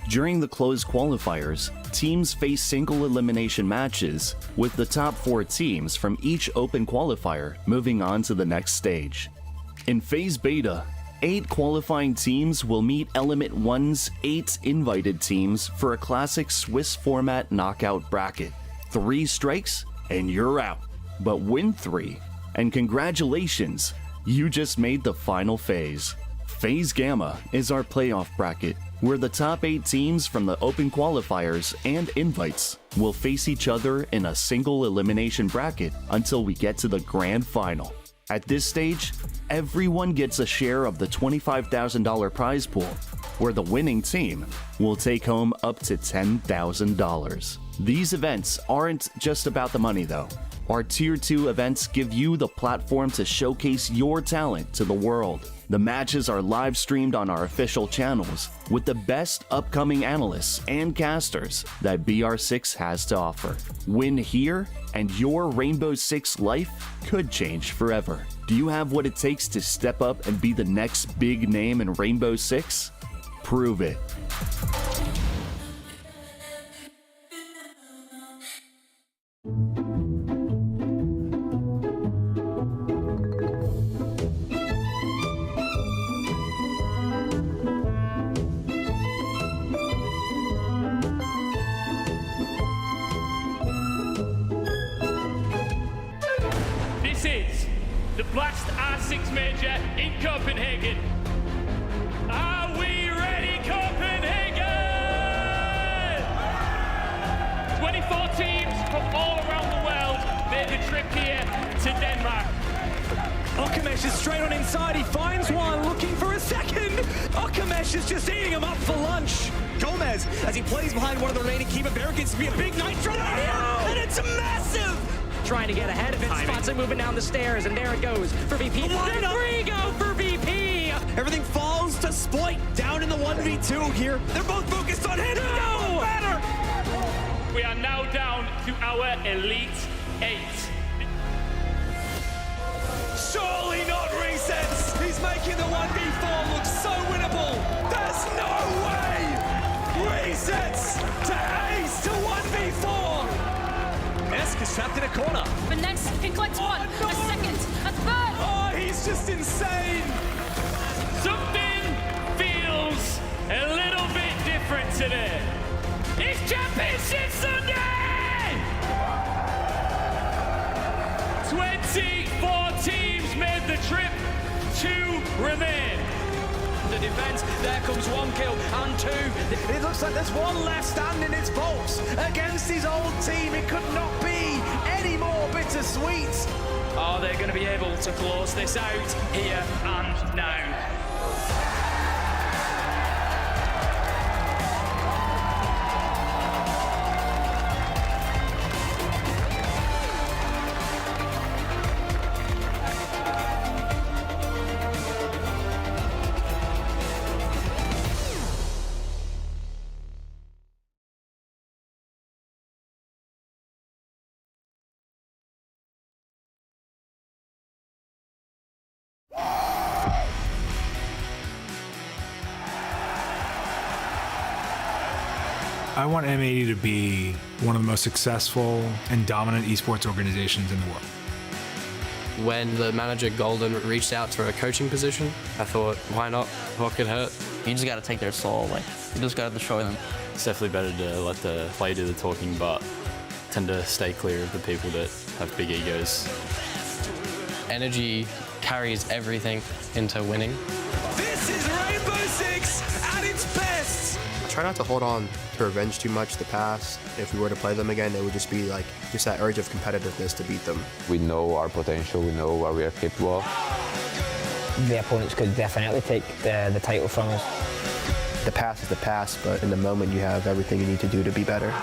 During the closed qualifiers, teams face single elimination matches, with the top 4 teams from each open qualifier moving on to the next stage. In phase beta, 8 qualifying teams will meet Element 1's 8 invited teams for a classic Swiss format knockout bracket. 3 strikes and you're out, but win 3, and congratulations, you just made the final phase. Phase Gamma is our playoff bracket, where the top 8 teams from the open qualifiers and invites will face each other in a single elimination bracket until we get to the grand final. At this stage, everyone gets a share of the $25,000 prize pool, where the winning team will take home up to $10,000. These events aren't just about the money though. Our Tier 2 events give you the platform to showcase your talent to the world. The matches are live streamed on our official channels with the best upcoming analysts and casters that BR6 has to offer. Win here and your Rainbow Six life could change forever. Do you have what it takes to step up and be the next big name in Rainbow Six? Prove it. This is the Blast R6 Major in Copenhagen. Are we ready, Copenhagen? 24 teams from all around the world made the trip here to Denmark. Okamesh is straight on inside. He finds one, looking for a second. Okamesh is just eating him up for lunch. Gomez, as he plays behind one of the remaining keeper barricades, to be a big nitro here, and it's massive. Trying to get ahead of it, spots it moving down the stairs, and there it goes for VP. The 3 go for VP. Everything falls to Sploit down in the 1v2 here. They're both focused on him. No matter. We are now down to our Elite 8. Surely not resets. He's making the 1v4 look so winnable. There's no way. Resets to ace to 1v4. Esk is trapped in a corner. The next can collect one, a second, a third. Oh, he's just insane. Something feels a little bit different today. It's Championship Sunday! 24 teams made the trip to remain. The defense There comes 1 kill and 2. It looks like there's one left standing. It's Bolts against his old team. It could not be any more bittersweet. Are they going to be able to close this out here and now? I want M80 to be one of the most successful and dominant esports organizations in the world. When the manager Golden reached out for a coaching position, I thought, why not? What could hurt? You just got to take their soul. Like, you just got to destroy them. It's definitely better to let the play do the talking, but tend to stay clear of the people that have big egos. Energy carries everything into winning. This is Rainbow Six at its best. Try not to hold on to revenge too much the past. If we were to play them again, it would just be like just that urge of competitiveness to beat them. We know our potential, we know what we are capable of. The opponents could definitely take the title from us. The past is the past, but in the moment you have everything you need to do to be better.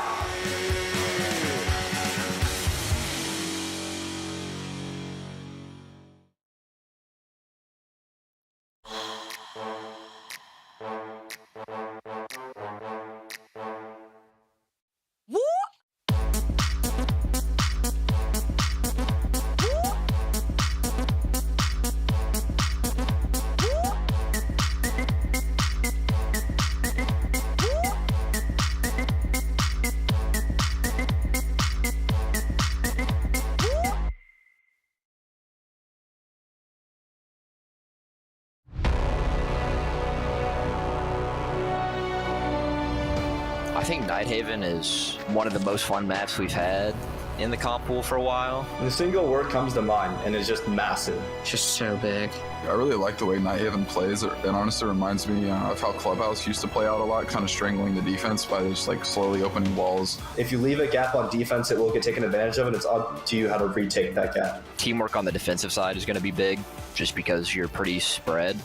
I think Nighthaven is one of the most fun maps we've had in the comp pool for a while. The single word comes to mind, and it's just massive. It's just so big. I really like the way Nighthaven plays. It honestly reminds me of how Clubhouse used to play out a lot, kind of strangling the defense by just like slowly opening walls. If you leave a gap on defense, it will get taken advantage of, and it's up to you how to retake that gap. Teamwork on the defensive side is going to be big, just because you're pretty spread.